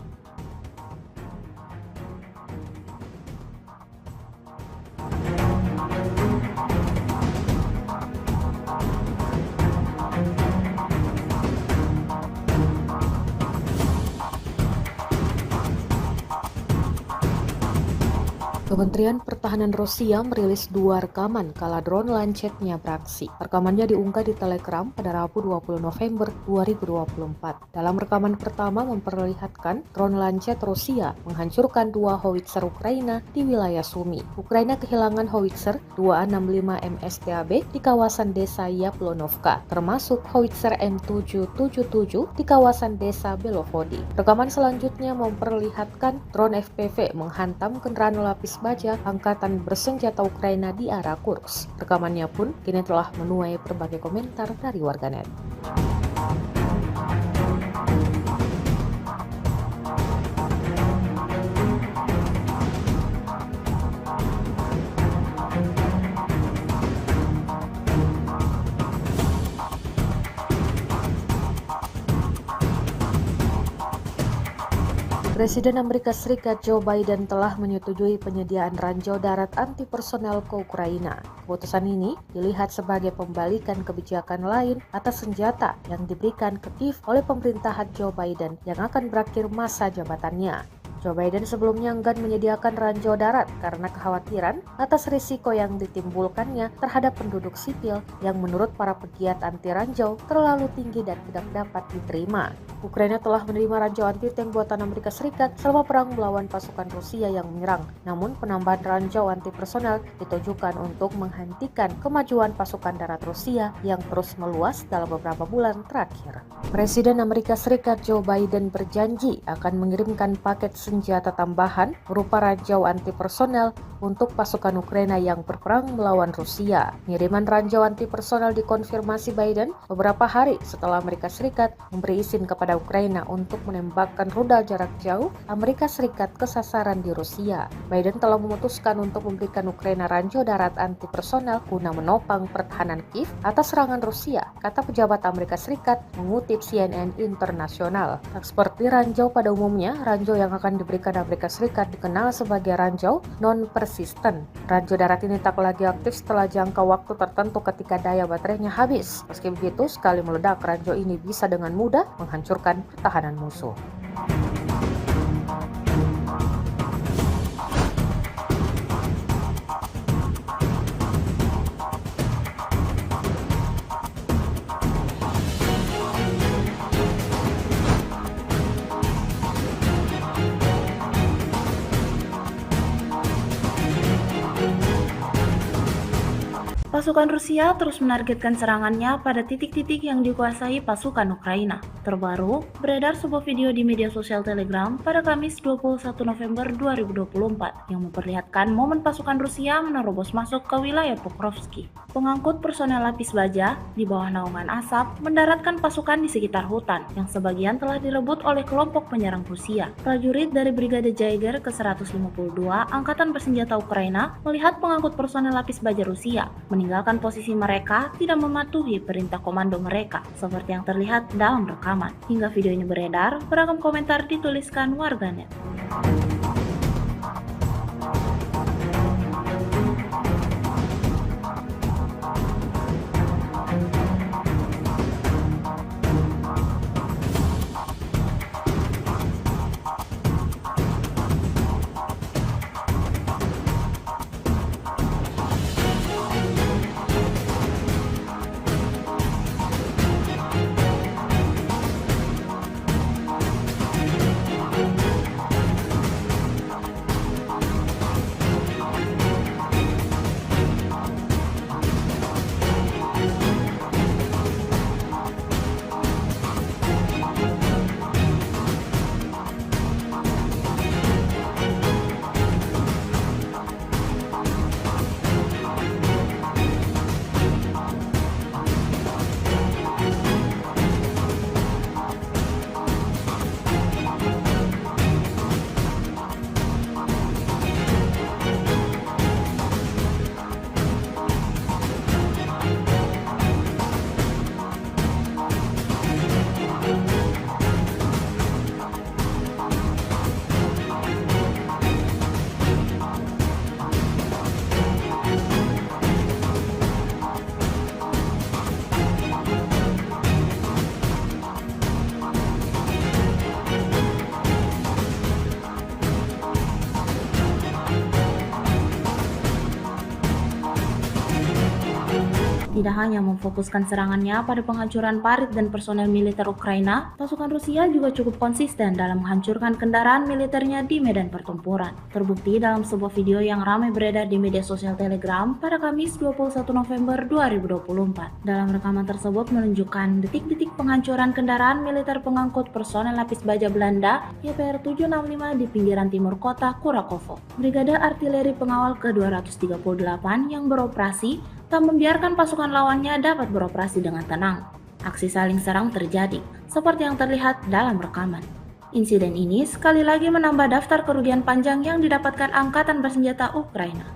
Kementerian Pertahanan Rusia merilis 2 rekaman kala drone Lancetnya beraksi. Rekamannya diunggah di Telegram pada Rabu 20 November 2024. Dalam rekaman pertama memperlihatkan drone Lancet Rusia menghancurkan 2 howitzer Ukraina di wilayah Sumy. Ukraina kehilangan howitzer 265 MSTAB di kawasan desa Yaplonovka, termasuk howitzer M777 di kawasan desa Belovody. Rekaman selanjutnya memperlihatkan drone FPV menghantam kendaraan lapis baja angkatan bersenjata Ukraina di arah Kursk. Rekamannya pun kini telah menuai berbagai komentar dari warganet. Presiden Amerika Serikat Joe Biden telah menyetujui penyediaan ranjau darat anti-personel ke Ukraina. Keputusan ini dilihat sebagai pembalikan kebijakan lain atas senjata yang diberikan ke Kiev oleh pemerintahan Joe Biden yang akan berakhir masa jabatannya. Joe Biden sebelumnya enggan menyediakan ranjau darat karena kekhawatiran atas risiko yang ditimbulkannya terhadap penduduk sipil yang menurut para pegiat anti ranjau terlalu tinggi dan tidak dapat diterima. Ukraina telah menerima ranjau anti-tank buatan Amerika Serikat selama perang melawan pasukan Rusia yang menyerang. Namun penambahan ranjau anti-personel ditujukan untuk menghentikan kemajuan pasukan darat Rusia yang terus meluas dalam beberapa bulan terakhir. Presiden Amerika Serikat Joe Biden berjanji akan mengirimkan paket senjata tambahan berupa ranjau anti-personel untuk pasukan Ukraina yang berperang melawan Rusia. Pengiriman ranjau anti-personel dikonfirmasi Biden beberapa hari setelah Amerika Serikat memberi izin kepada Ukraina untuk menembakkan rudal jarak jauh Amerika Serikat ke sasaran di Rusia. Biden telah memutuskan untuk memberikan Ukraina ranjau darat anti-personel guna menopang pertahanan Kiev atas serangan Rusia, kata pejabat Amerika Serikat mengutip CNN Internasional. Tak seperti ranjau pada umumnya, ranjau yang akan diberikan Amerika Serikat dikenal sebagai ranjau non-persisten. Ranjau darat ini tak lagi aktif setelah jangka waktu tertentu ketika daya baterainya habis. Meski begitu, sekali meledak, ranjau ini bisa dengan mudah menghancurkan pertahanan musuh. Pasukan Rusia terus menargetkan serangannya pada titik-titik yang dikuasai pasukan Ukraina. Terbaru, beredar sebuah video di media sosial Telegram pada Kamis 21 November 2024 yang memperlihatkan momen pasukan Rusia menerobos masuk ke wilayah Pokrovsky. Pengangkut personel lapis baja di bawah naungan asap mendaratkan pasukan di sekitar hutan yang sebagian telah direbut oleh kelompok penyerang Rusia. Prajurit dari Brigade Jaeger ke-152 Angkatan Bersenjata Ukraina melihat pengangkut personel lapis baja Rusia meninggalkan posisi mereka tidak mematuhi perintah komando mereka, seperti yang terlihat dalam rekaman. Hingga video ini beredar, beragam komentar dituliskan warganet. Tidak hanya memfokuskan serangannya pada penghancuran parit dan personel militer Ukraina, pasukan Rusia juga cukup konsisten dalam menghancurkan kendaraan militernya di medan pertempuran. Terbukti dalam sebuah video yang ramai beredar di media sosial Telegram pada Kamis 21 November 2024. Dalam rekaman tersebut menunjukkan detik-detik penghancuran kendaraan militer pengangkut personel lapis baja Belanda YPR 765 di pinggiran timur kota Kurakovo. Brigade Artileri Pengawal ke-238 yang beroperasi tak membiarkan pasukan lawannya dapat beroperasi dengan tenang. Aksi saling serang terjadi, seperti yang terlihat dalam rekaman. Insiden ini sekali lagi menambah daftar kerugian panjang yang didapatkan Angkatan Bersenjata Ukraina.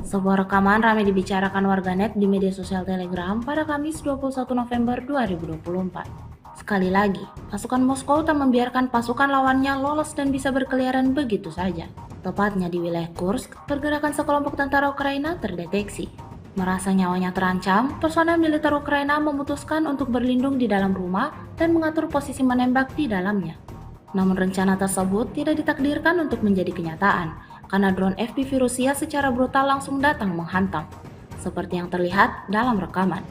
Sebuah rekaman ramai dibicarakan warganet di media sosial Telegram pada Kamis 21 November 2024. Sekali lagi, pasukan Moskow tak membiarkan pasukan lawannya lolos dan bisa berkeliaran begitu saja. Tepatnya di wilayah Kursk, pergerakan sekelompok tentara Ukraina terdeteksi. Merasa nyawanya terancam, personel militer Ukraina memutuskan untuk berlindung di dalam rumah dan mengatur posisi menembak di dalamnya. Namun rencana tersebut tidak ditakdirkan untuk menjadi kenyataan, karena drone FPV Rusia secara brutal langsung datang menghantam, seperti yang terlihat dalam rekaman.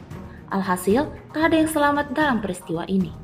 Alhasil, tak ada yang selamat dalam peristiwa ini.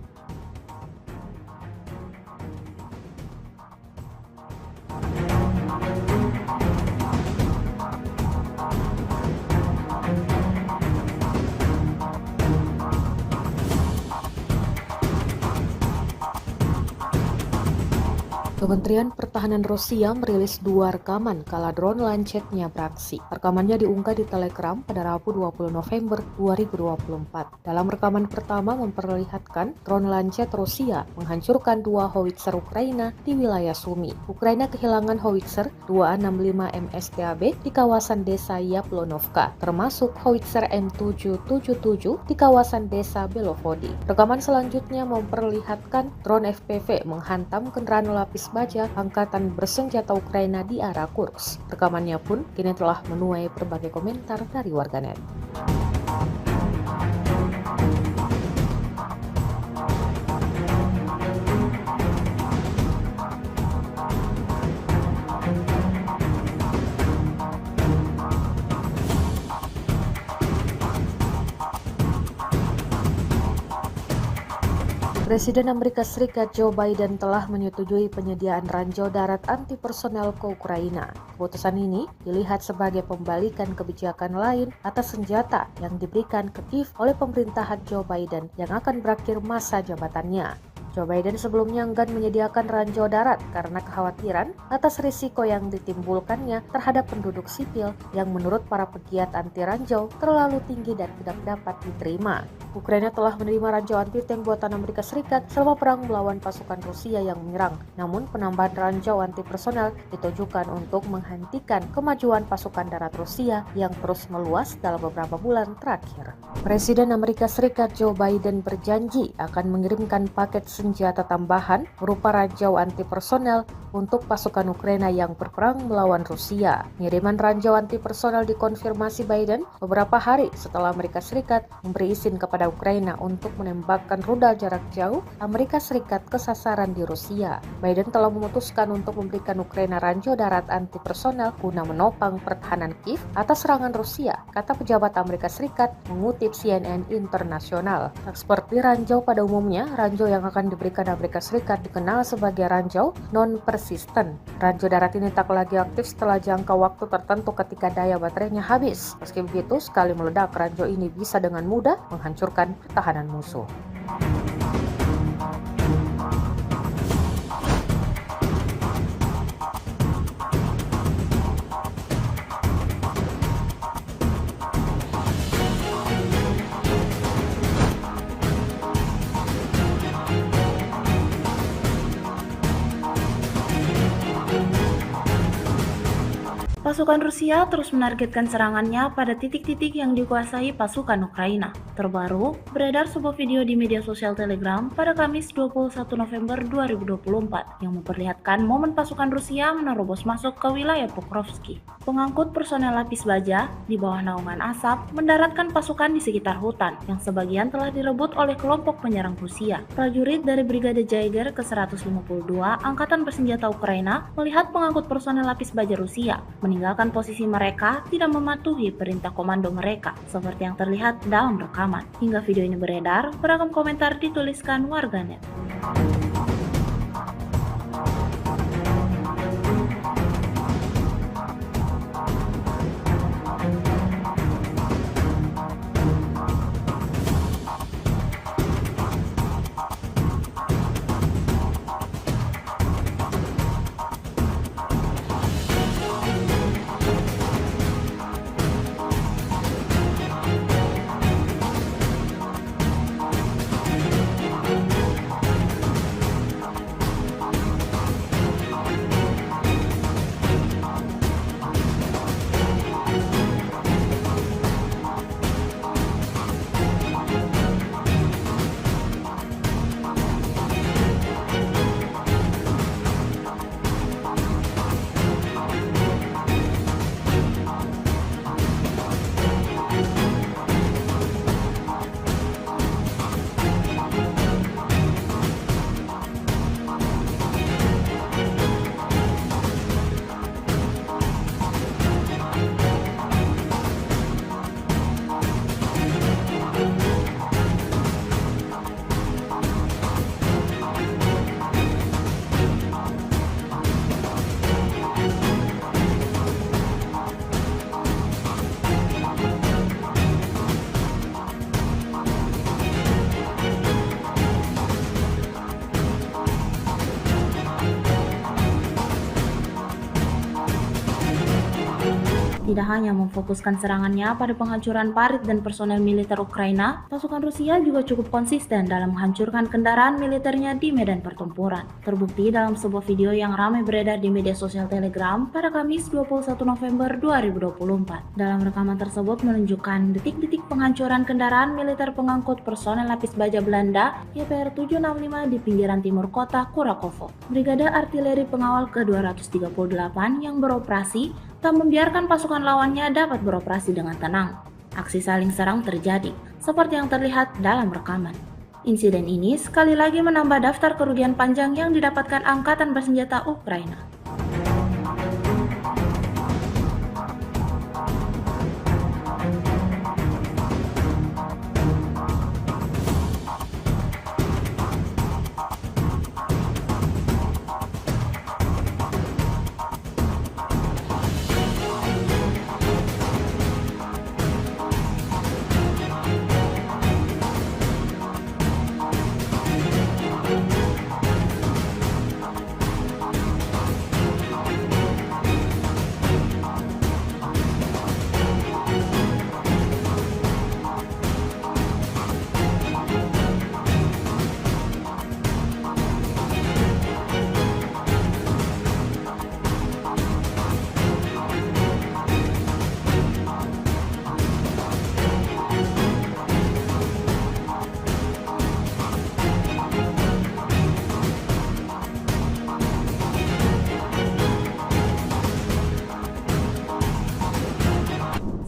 Kementerian Pertahanan Rusia merilis 2 rekaman kala drone Lancet-nya beraksi. Rekamannya diunggah di Telegram pada Rabu 20 November 2024. Dalam rekaman pertama memperlihatkan drone Lancet Rusia menghancurkan 2 howitzer Ukraina di wilayah Sumy. Ukraina kehilangan howitzer 265 MSTAB di kawasan desa Yaplonovka, termasuk howitzer M777 di kawasan desa Belovody. Rekaman selanjutnya memperlihatkan drone FPV menghantam kendaraan lapis baja Angkatan Bersenjata Ukraina di arah Kursk. Rekamannya pun kini telah menuai berbagai komentar dari warganet. Presiden Amerika Serikat Joe Biden telah menyetujui penyediaan ranjau darat anti personel ke Ukraina. Keputusan ini dilihat sebagai pembalikan kebijakan lain atas senjata yang diberikan ke Kiev oleh pemerintahan Joe Biden yang akan berakhir masa jabatannya. Joe Biden sebelumnya enggan menyediakan ranjau darat karena kekhawatiran atas risiko yang ditimbulkannya terhadap penduduk sipil yang menurut para pegiat anti ranjau terlalu tinggi dan tidak dapat diterima. Ukraina telah menerima ranjau anti-tank buatan Amerika Serikat selama perang melawan pasukan Rusia yang menyerang. Namun penambahan ranjau anti personel ditujukan untuk menghentikan kemajuan pasukan darat Rusia yang terus meluas dalam beberapa bulan terakhir. Presiden Amerika Serikat Joe Biden berjanji akan mengirimkan paket senjata tambahan berupa ranjau anti personel untuk pasukan Ukraina yang berperang melawan Rusia. Pengiriman ranjau anti personel dikonfirmasi Biden beberapa hari setelah Amerika Serikat memberi izin kepada Ukraina untuk menembakkan rudal jarak jauh Amerika Serikat ke sasaran di Rusia. Biden telah memutuskan untuk memberikan Ukraina ranjau darat anti personel guna menopang pertahanan Kiev atas serangan Rusia, kata pejabat Amerika Serikat mengutip CNN Internasional. Tak seperti ranjau pada umumnya, ranjau yang akan yang diberikan Amerika Serikat dikenal sebagai ranjau non-persisten. Ranjau darat ini tak lagi aktif setelah jangka waktu tertentu ketika daya baterainya habis. Meski begitu, sekali meledak, ranjau ini bisa dengan mudah menghancurkan pertahanan musuh. Pasukan Rusia terus menargetkan serangannya pada titik-titik yang dikuasai pasukan Ukraina. Terbaru, beredar sebuah video di media sosial Telegram pada Kamis 21 November 2024 yang memperlihatkan momen pasukan Rusia menerobos masuk ke wilayah Pokrovsky. Pengangkut personel lapis baja di bawah naungan asap mendaratkan pasukan di sekitar hutan yang sebagian telah direbut oleh kelompok penyerang Rusia. Prajurit dari Brigade Jaeger ke-152 Angkatan Bersenjata Ukraina melihat pengangkut personel lapis baja Rusia meninggalkan posisi mereka tidak mematuhi perintah komando mereka, seperti yang terlihat dalam rekaman. Hingga video ini beredar, beragam komentar dituliskan warganet. Tidak hanya memfokuskan serangannya pada penghancuran parit dan personel militer Ukraina, pasukan Rusia juga cukup konsisten dalam menghancurkan kendaraan militernya di medan pertempuran. Terbukti dalam sebuah video yang ramai beredar di media sosial Telegram pada Kamis 21 November 2024. Dalam rekaman tersebut menunjukkan detik-detik penghancuran kendaraan militer pengangkut personel lapis baja Belanda YPR 765 di pinggiran timur kota Kurakovo. Brigade Artileri Pengawal ke-238 yang beroperasi tak membiarkan pasukan lawannya dapat beroperasi dengan tenang. Aksi saling serang terjadi, seperti yang terlihat dalam rekaman. Insiden ini sekali lagi menambah daftar kerugian panjang yang didapatkan Angkatan Bersenjata Ukraina.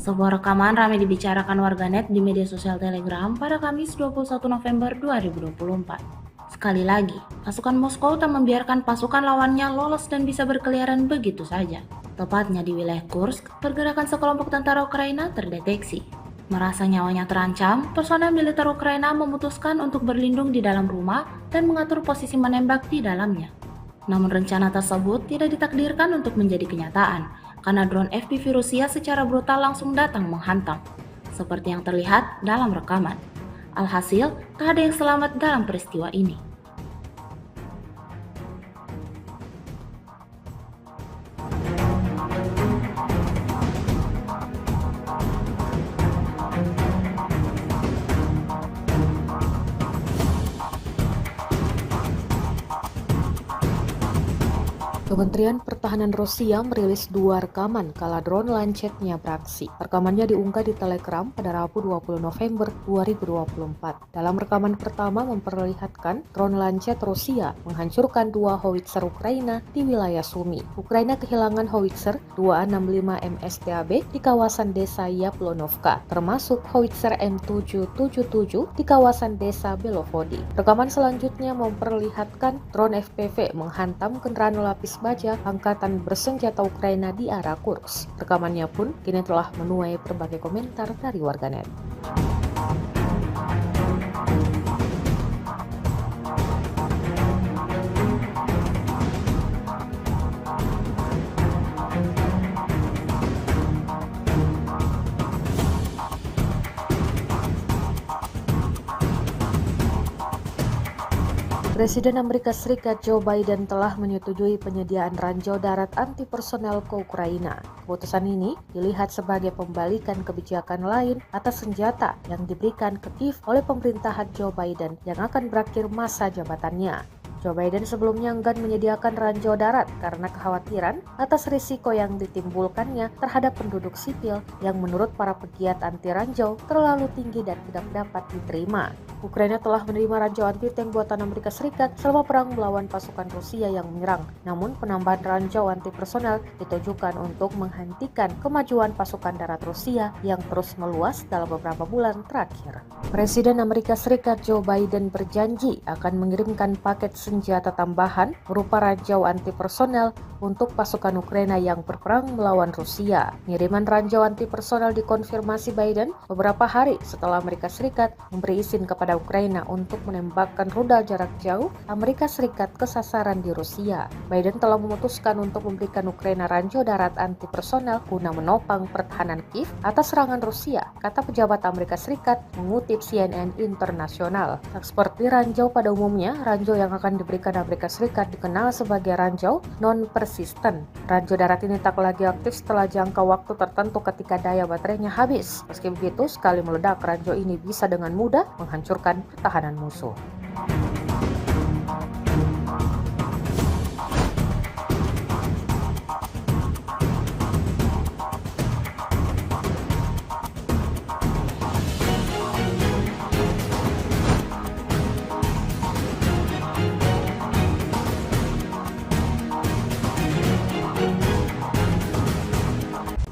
Sebuah rekaman ramai dibicarakan warganet di media sosial Telegram pada Kamis 21 November 2024. Sekali lagi, pasukan Moskow tak membiarkan pasukan lawannya lolos dan bisa berkeliaran begitu saja. Tepatnya di wilayah Kursk, pergerakan sekelompok tentara Ukraina terdeteksi. Merasa nyawanya terancam, personel militer Ukraina memutuskan untuk berlindung di dalam rumah dan mengatur posisi menembak di dalamnya. Namun rencana tersebut tidak ditakdirkan untuk menjadi kenyataan, karena drone FPV Rusia secara brutal langsung datang menghantam, seperti yang terlihat dalam rekaman. Alhasil, tak ada yang selamat dalam peristiwa ini. Kementerian Pertahanan Rusia merilis 2 rekaman kala drone Lancetnya beraksi. Rekamannya diunggah di Telegram pada Rabu 20 November 2024. Dalam rekaman pertama memperlihatkan drone Lancet Rusia menghancurkan 2 howitzer Ukraina di wilayah Sumy. Ukraina kehilangan howitzer 265 MSTAB di kawasan desa Yaplonovka, termasuk howitzer M777 di kawasan desa Belovody. Rekaman selanjutnya memperlihatkan drone FPV menghantam kendaraan lapis baja angkatan bersenjata Ukraina di arah Kursk. Rekamannya pun kini telah menuai berbagai komentar dari warganet. Presiden Amerika Serikat Joe Biden telah menyetujui penyediaan ranjau darat anti-personel ke Ukraina. Keputusan ini dilihat sebagai pembalikan kebijakan lain atas senjata yang diberikan ke Kiev oleh pemerintahan Joe Biden yang akan berakhir masa jabatannya. Joe Biden sebelumnya enggan menyediakan ranjau darat karena kekhawatiran atas risiko yang ditimbulkannya terhadap penduduk sipil yang menurut para pegiat anti ranjau terlalu tinggi dan tidak dapat diterima. Ukraina telah menerima ranjau anti-tank buatan Amerika Serikat selama perang melawan pasukan Rusia yang menyerang. Namun penambahan ranjau anti-personel ditujukan untuk menghentikan kemajuan pasukan darat Rusia yang terus meluas dalam beberapa bulan terakhir. Presiden Amerika Serikat Joe Biden berjanji akan mengirimkan paket senjata tambahan berupa ranjau anti-personel untuk pasukan Ukraina yang berperang melawan Rusia. Pengiriman ranjau anti-personel dikonfirmasi Biden beberapa hari setelah Amerika Serikat memberi izin kepada Ukraina untuk menembakkan rudal jarak jauh Amerika Serikat ke sasaran di Rusia. Biden telah memutuskan untuk memberikan Ukraina ranjau darat anti-personel guna menopang pertahanan Kiev atas serangan Rusia, kata pejabat Amerika Serikat mengutip CNN Internasional. Tak seperti ranjau pada umumnya, ranjau yang akan diberikan Amerika Serikat dikenal sebagai ranjau non-persisten. Ranjau darat ini tak lagi aktif setelah jangka waktu tertentu ketika daya baterainya habis. Meski begitu, sekali meledak, ranjau ini bisa dengan mudah menghancurkan pertahanan musuh.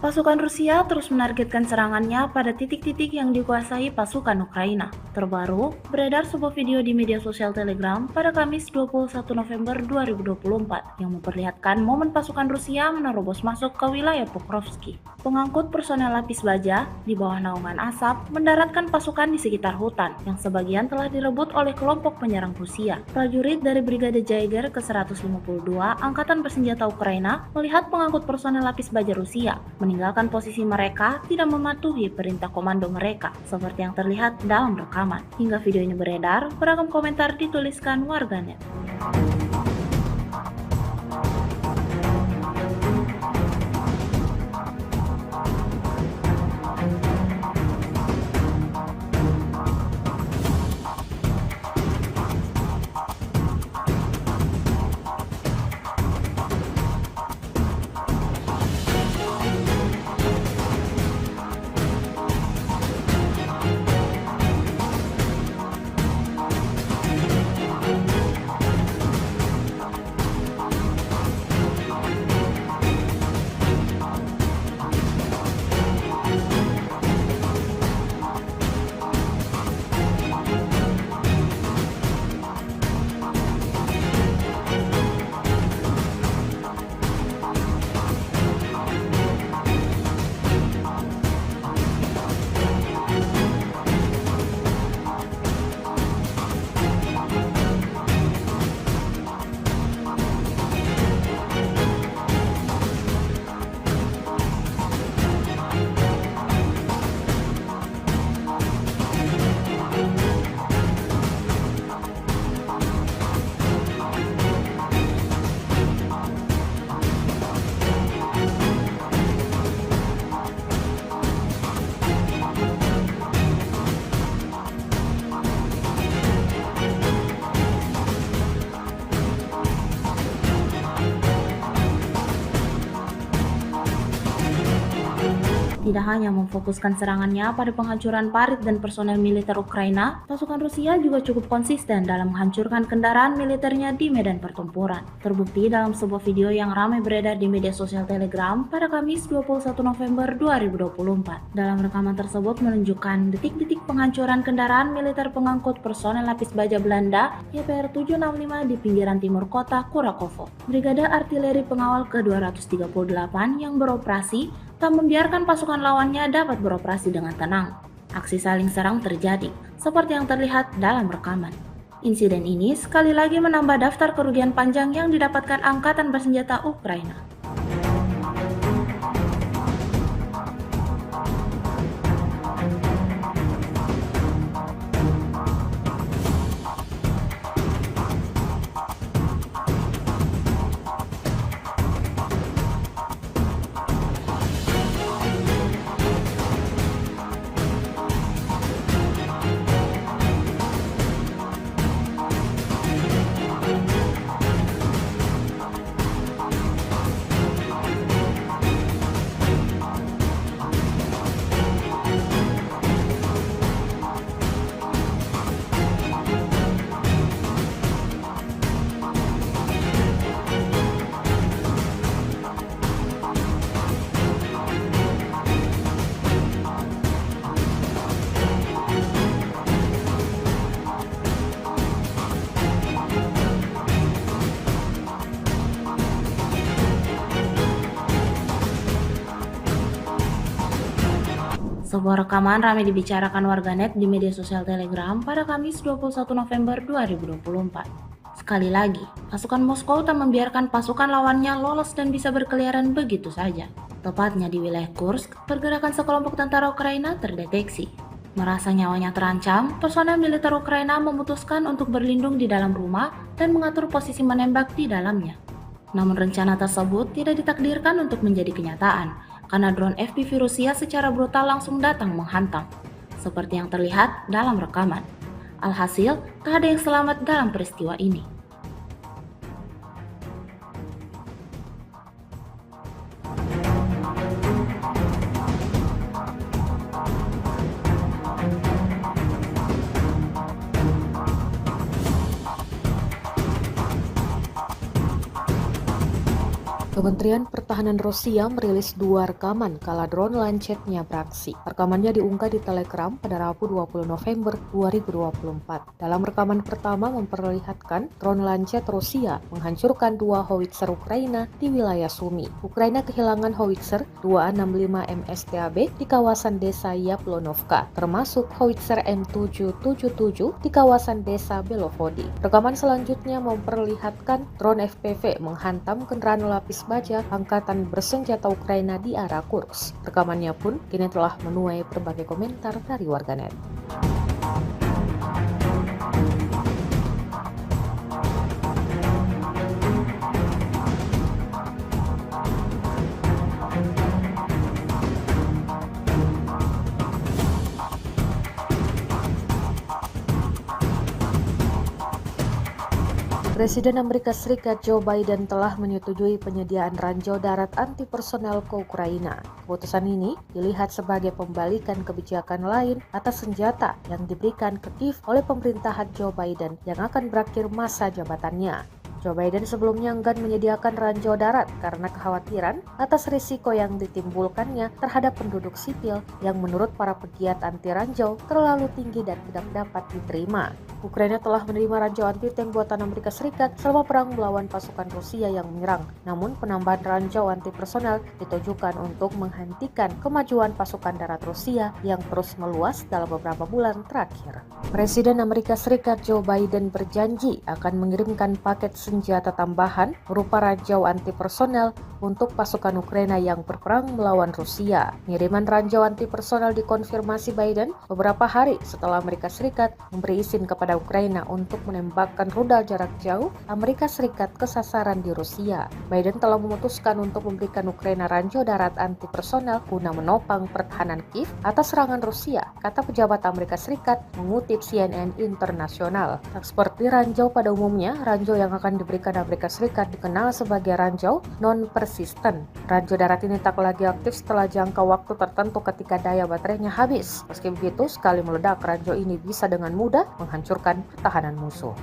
Pasukan Rusia terus menargetkan serangannya pada titik-titik yang dikuasai pasukan Ukraina. Terbaru, beredar sebuah video di media sosial Telegram pada Kamis 21 November 2024 yang memperlihatkan momen pasukan Rusia menerobos masuk ke wilayah Pokrovsky. Pengangkut personel lapis baja di bawah naungan asap mendaratkan pasukan di sekitar hutan yang sebagian telah direbut oleh kelompok penyerang Rusia. Prajurit dari Brigade Jaeger ke-152 Angkatan Bersenjata Ukraina melihat pengangkut personel lapis baja Rusia meninggalkan posisi mereka tidak mematuhi perintah komando mereka, seperti yang terlihat dalam rekaman. Hingga video ini beredar, beragam komentar dituliskan warganet. tidak hanya memfokuskan serangannya pada penghancuran parit dan personel militer Ukraina, pasukan Rusia juga cukup konsisten dalam menghancurkan kendaraan militernya di medan pertempuran. Terbukti dalam sebuah video yang ramai beredar di media sosial Telegram pada Kamis 21 November 2024. Dalam rekaman tersebut menunjukkan detik-detik penghancuran kendaraan militer pengangkut personel lapis baja Belanda YPR 765 di pinggiran timur kota Kurakovo. Brigade Artileri Pengawal ke-238 yang beroperasi tak membiarkan pasukan lawannya dapat beroperasi dengan tenang. Aksi saling serang terjadi, seperti yang terlihat dalam rekaman. Insiden ini sekali lagi menambah daftar kerugian panjang yang didapatkan Angkatan Bersenjata Ukraina. Sebuah rekaman ramai dibicarakan warganet di media sosial Telegram pada Kamis 21 November 2024. Sekali lagi, pasukan Moskow tak membiarkan pasukan lawannya lolos dan bisa berkeliaran begitu saja. Tepatnya di wilayah Kursk, pergerakan sekelompok tentara Ukraina terdeteksi. Merasa nyawanya terancam, personel militer Ukraina memutuskan untuk berlindung di dalam rumah dan mengatur posisi menembak di dalamnya. Namun rencana tersebut tidak ditakdirkan untuk menjadi kenyataan, karena drone FPV Rusia secara brutal langsung datang menghantam, seperti yang terlihat dalam rekaman. Alhasil, tak ada yang selamat dalam peristiwa ini. Kementerian Pertahanan Rusia merilis 2 rekaman kala drone Lancet-nya beraksi. Rekamannya diunggah di Telegram pada Rabu 20 November 2024. Dalam rekaman pertama memperlihatkan drone Lancet Rusia menghancurkan 2 howitzer Ukraina di wilayah Sumy. Ukraina kehilangan howitzer 265 MSTAB di kawasan desa Yaplonovka, termasuk howitzer M777 di kawasan desa Belovody. Rekaman selanjutnya memperlihatkan drone FPV menghantam kendaraan lapis baja Angkatan Bersenjata Ukraina di arah Kursk. Rekamannya pun kini telah menuai berbagai komentar dari warganet. Presiden Amerika Serikat Joe Biden telah menyetujui penyediaan ranjau darat anti personel ke Ukraina. Keputusan ini dilihat sebagai pembalikan kebijakan lain atas senjata yang diberikan ke Kiev oleh pemerintahan Joe Biden yang akan berakhir masa jabatannya. Joe Biden sebelumnya enggan menyediakan ranjau darat karena kekhawatiran atas risiko yang ditimbulkannya terhadap penduduk sipil yang menurut para pegiat anti ranjau terlalu tinggi dan tidak dapat diterima. Ukraina telah menerima ranjau anti-tank buatan Amerika Serikat selama perang melawan pasukan Rusia yang menyerang. Namun penambahan ranjau anti-personel ditujukan untuk menghentikan kemajuan pasukan darat Rusia yang terus meluas dalam beberapa bulan terakhir. Presiden Amerika Serikat Joe Biden berjanji akan mengirimkan paket senjata tambahan berupa ranjau anti-personel untuk pasukan Ukraina yang berperang melawan Rusia. Pengiriman ranjau anti-personel dikonfirmasi Biden beberapa hari setelah Amerika Serikat memberi izin kepada kepada Ukraina untuk menembakkan rudal jarak jauh Amerika Serikat ke sasaran di Rusia. Biden telah memutuskan untuk memberikan Ukraina ranjau darat anti personel guna menopang pertahanan Kiev atas serangan Rusia, kata pejabat Amerika Serikat mengutip CNN Internasional. Tak seperti ranjau pada umumnya, ranjau yang akan diberikan Amerika Serikat dikenal sebagai ranjau non-persisten. Ranjau darat ini tak lagi aktif setelah jangka waktu tertentu ketika daya baterainya habis. Meski begitu, sekali meledak, ranjau ini bisa dengan mudah menghancurkan pertahanan musuh.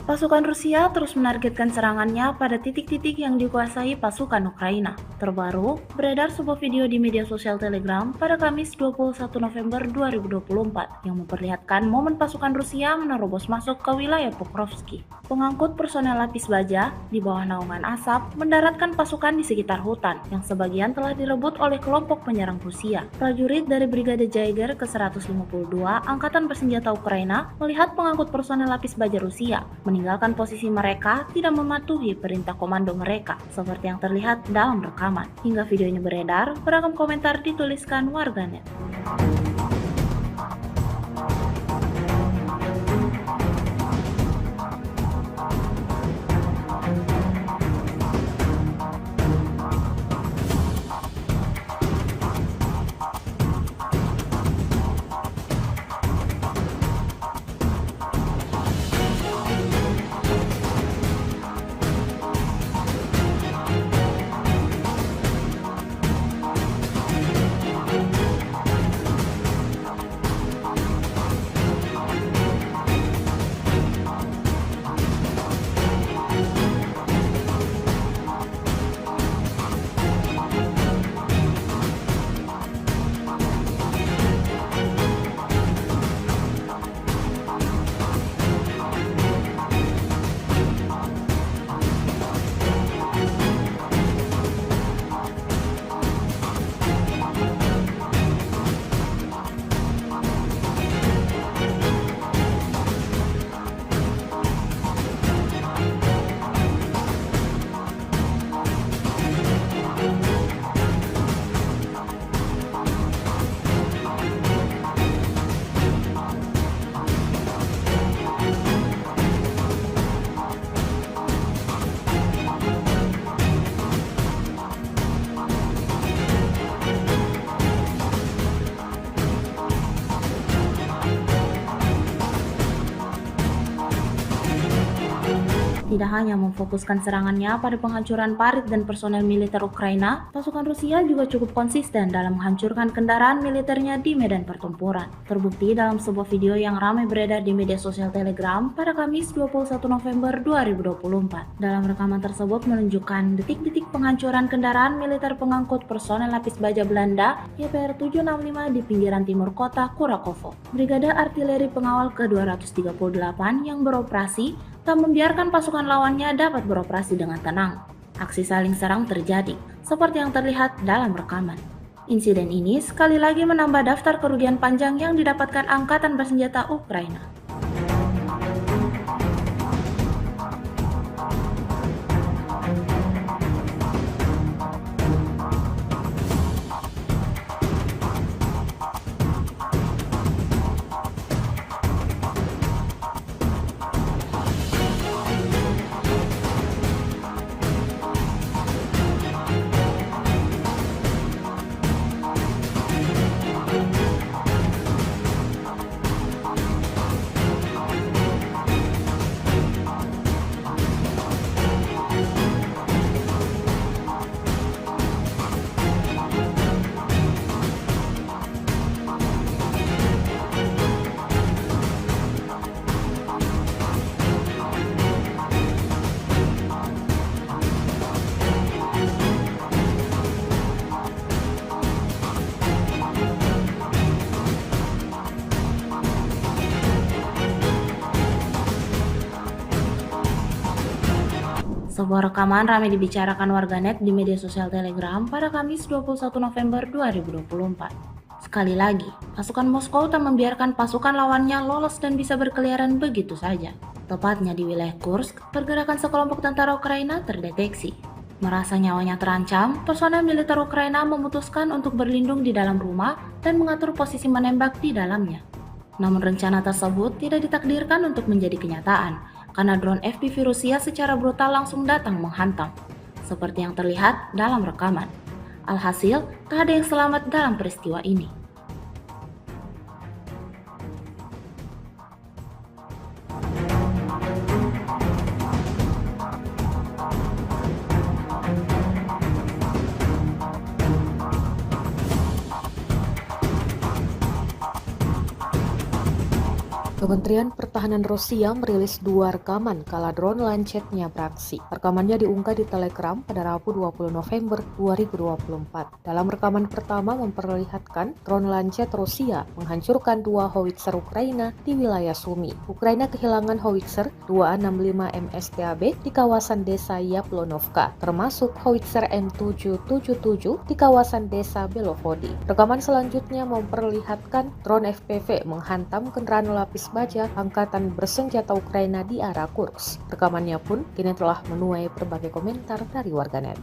Pasukan Rusia terus menargetkan serangannya pada titik-titik yang dikuasai pasukan Ukraina. Terbaru, beredar sebuah video di media sosial Telegram pada Kamis 21 November 2024 yang memperlihatkan momen pasukan Rusia menerobos masuk ke wilayah Pokrovsky. Pengangkut personel lapis baja di bawah naungan asap mendaratkan pasukan di sekitar hutan yang sebagian telah direbut oleh kelompok penyerang Rusia. Prajurit dari Brigade Jaeger ke-152 Angkatan Bersenjata Ukraina melihat pengangkut personel lapis baja Rusia meninggalkan posisi mereka tidak mematuhi perintah komando mereka, seperti yang terlihat dalam rekaman. Hingga videonya beredar, beragam komentar dituliskan warganet. Tidak hanya memfokuskan serangannya pada penghancuran parit dan personel militer Ukraina, pasukan Rusia juga cukup konsisten dalam menghancurkan kendaraan militernya di medan pertempuran. Terbukti dalam sebuah video yang ramai beredar di media sosial Telegram pada Kamis 21 November 2024. Dalam rekaman tersebut menunjukkan detik-detik penghancuran kendaraan militer pengangkut personel lapis baja Belanda YPR 765 di pinggiran timur kota Kurakovo. Brigade Artileri Pengawal ke-238 yang beroperasi tak membiarkan pasukan lawannya dapat beroperasi dengan tenang. Aksi saling serang terjadi, seperti yang terlihat dalam rekaman. Insiden ini sekali lagi menambah daftar kerugian panjang yang didapatkan Angkatan Bersenjata Ukraina. Sebuah rekaman ramai dibicarakan warganet di media sosial Telegram pada Kamis 21 November 2024. Sekali lagi, pasukan Moskow tak membiarkan pasukan lawannya lolos dan bisa berkeliaran begitu saja. Tepatnya di wilayah Kursk, pergerakan sekelompok tentara Ukraina terdeteksi. Merasa nyawanya terancam, personel militer Ukraina memutuskan untuk berlindung di dalam rumah dan mengatur posisi menembak di dalamnya. Namun rencana tersebut tidak ditakdirkan untuk menjadi kenyataan, karena drone FPV Rusia secara brutal langsung datang menghantam, seperti yang terlihat dalam rekaman. Alhasil, tak ada yang selamat dalam peristiwa ini. Kementerian Pertahanan Rusia merilis 2 rekaman kala drone Lancet-nya beraksi. Rekamannya diunggah di Telegram pada Rabu 20 November 2024. Dalam rekaman pertama memperlihatkan drone Lancet Rusia menghancurkan 2 howitzer Ukraina di wilayah Sumy. Ukraina kehilangan howitzer 265 MSTAB di kawasan desa Yaplonovka, termasuk howitzer M777 di kawasan desa Belovody. Rekaman selanjutnya memperlihatkan drone FPV menghantam kendaraan lapis baja angkatan bersenjata Ukraina di arah Kursk. Rekamannya pun kini telah menuai berbagai komentar dari warganet.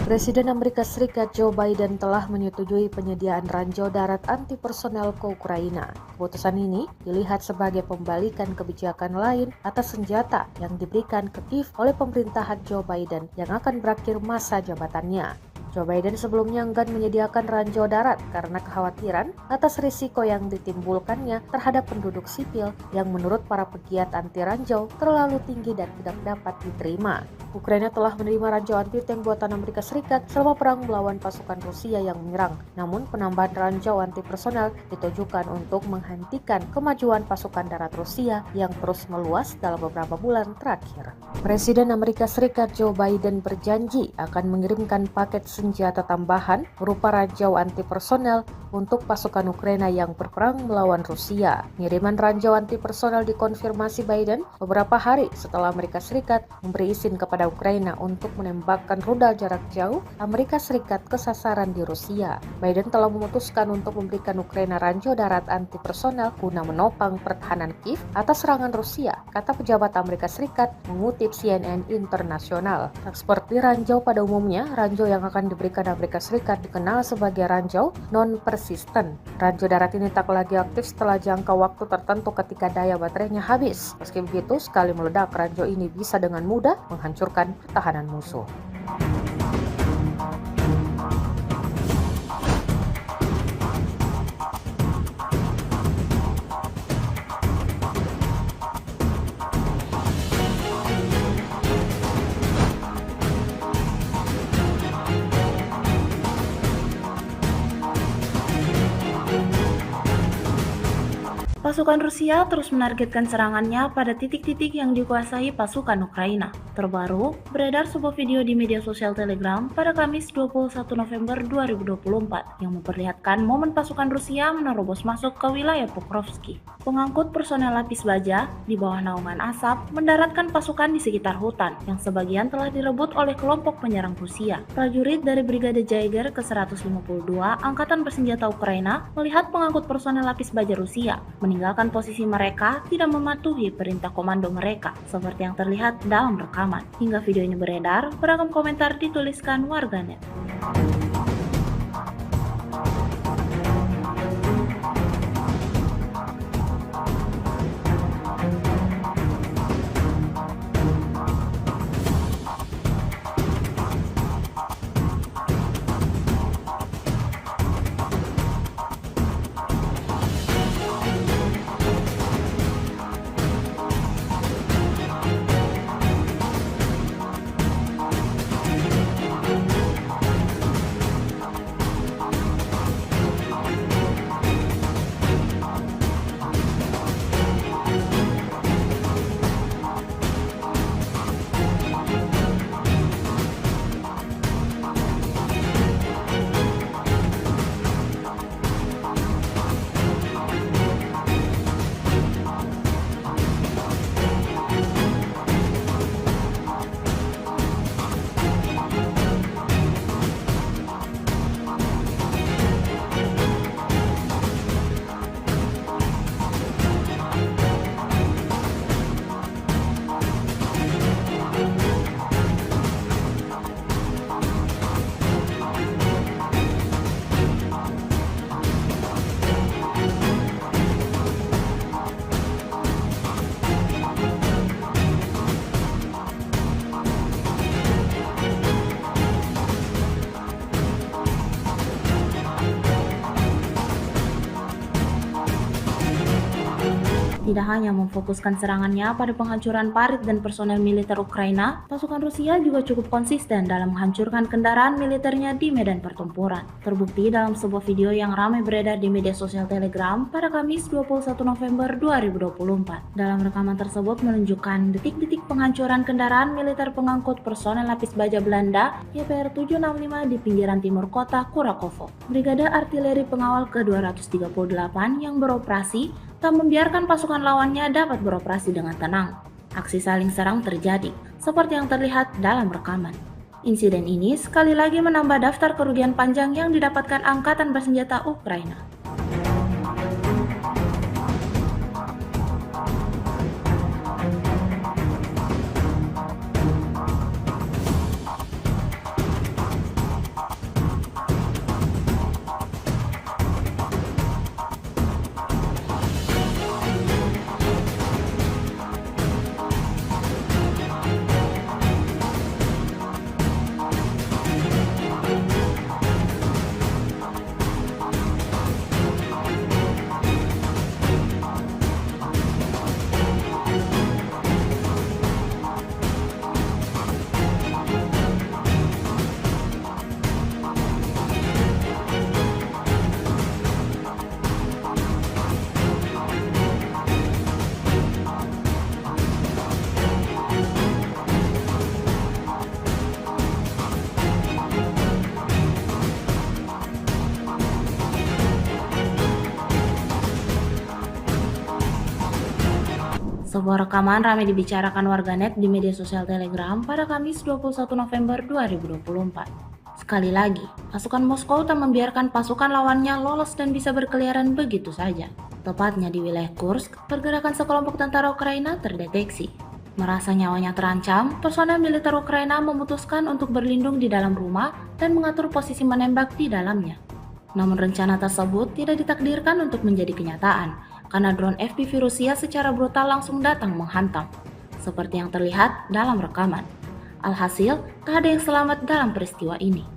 Presiden Amerika Serikat Joe Biden telah menyetujui penyediaan ranjau darat anti-personel ke Ukraina. Keputusan ini dilihat sebagai pembalikan kebijakan lain atas senjata yang diberikan ke Kiev oleh pemerintahan Joe Biden yang akan berakhir masa jabatannya. Joe Biden sebelumnya enggan menyediakan ranjau darat karena kekhawatiran atas risiko yang ditimbulkannya terhadap penduduk sipil yang menurut para pegiat anti ranjau terlalu tinggi dan tidak dapat diterima. Ukraina telah menerima ranjau anti-tank buatan Amerika Serikat selama perang melawan pasukan Rusia yang menyerang. Namun penambahan ranjau anti-personel ditujukan untuk menghentikan kemajuan pasukan darat Rusia yang terus meluas dalam beberapa bulan terakhir. Presiden Amerika Serikat Joe Biden berjanji akan mengirimkan paket senjata tambahan berupa ranjau anti-personel untuk pasukan Ukraina yang berperang melawan Rusia. Pengiriman ranjau anti-personel dikonfirmasi Biden beberapa hari setelah Amerika Serikat memberi izin kepada Ukraina untuk menembakkan rudal jarak jauh Amerika Serikat ke sasaran di Rusia. Biden telah memutuskan untuk memberikan Ukraina ranjau darat anti-personel guna menopang pertahanan Kiev atas serangan Rusia, kata pejabat Amerika Serikat mengutip CNN Internasional. Seperti ranjau pada umumnya, ranjau yang akan diberikan Amerika Serikat dikenal sebagai ranjau non-persisten. Ranjau darat ini tak lagi aktif setelah jangka waktu tertentu ketika daya baterainya habis. Meski begitu, sekali meledak, ranjau ini bisa dengan mudah menghancurkan pertahanan musuh. Pasukan Rusia terus menargetkan serangannya pada titik-titik yang dikuasai pasukan Ukraina. Terbaru, beredar sebuah video di media sosial Telegram pada Kamis 21 November 2024 yang memperlihatkan momen pasukan Rusia menerobos masuk ke wilayah Pokrovsky. Pengangkut personel lapis baja di bawah naungan asap mendaratkan pasukan di sekitar hutan yang sebagian telah direbut oleh kelompok penyerang Rusia. Prajurit dari Brigade Jaeger ke-152 Angkatan Bersenjata Ukraina melihat pengangkut personel lapis baja Rusia meninggalkan posisi mereka tidak mematuhi perintah komando mereka, seperti yang terlihat dalam rekaman. Hingga video ini beredar, beragam komentar dituliskan warganet. Tidak hanya memfokuskan serangannya pada penghancuran parit dan personel militer Ukraina, pasukan Rusia juga cukup konsisten dalam menghancurkan kendaraan militernya di medan pertempuran. Terbukti dalam sebuah video yang ramai beredar di media sosial Telegram pada Kamis 21 November 2024. Dalam rekaman tersebut menunjukkan detik-detik penghancuran kendaraan militer pengangkut personel lapis baja Belanda YPR 765 di pinggiran timur kota Kurakovo. Brigade Artileri Pengawal ke-238 yang beroperasi tak membiarkan pasukan lawannya dapat beroperasi dengan tenang. Aksi saling serang terjadi, seperti yang terlihat dalam rekaman. Insiden ini sekali lagi menambah daftar kerugian panjang yang didapatkan Angkatan Bersenjata Ukraina. Sebuah rekaman ramai dibicarakan warganet di media sosial Telegram pada Kamis 21 November 2024. Sekali lagi, pasukan Moskow tak membiarkan pasukan lawannya lolos dan bisa berkeliaran begitu saja. Tepatnya di wilayah Kursk, pergerakan sekelompok tentara Ukraina terdeteksi. Merasa nyawanya terancam, personel militer Ukraina memutuskan untuk berlindung di dalam rumah dan mengatur posisi menembak di dalamnya. Namun rencana tersebut tidak ditakdirkan untuk menjadi kenyataan, karena drone FPV Rusia secara brutal langsung datang menghantam, seperti yang terlihat dalam rekaman. Alhasil, tak ada yang selamat dalam peristiwa ini.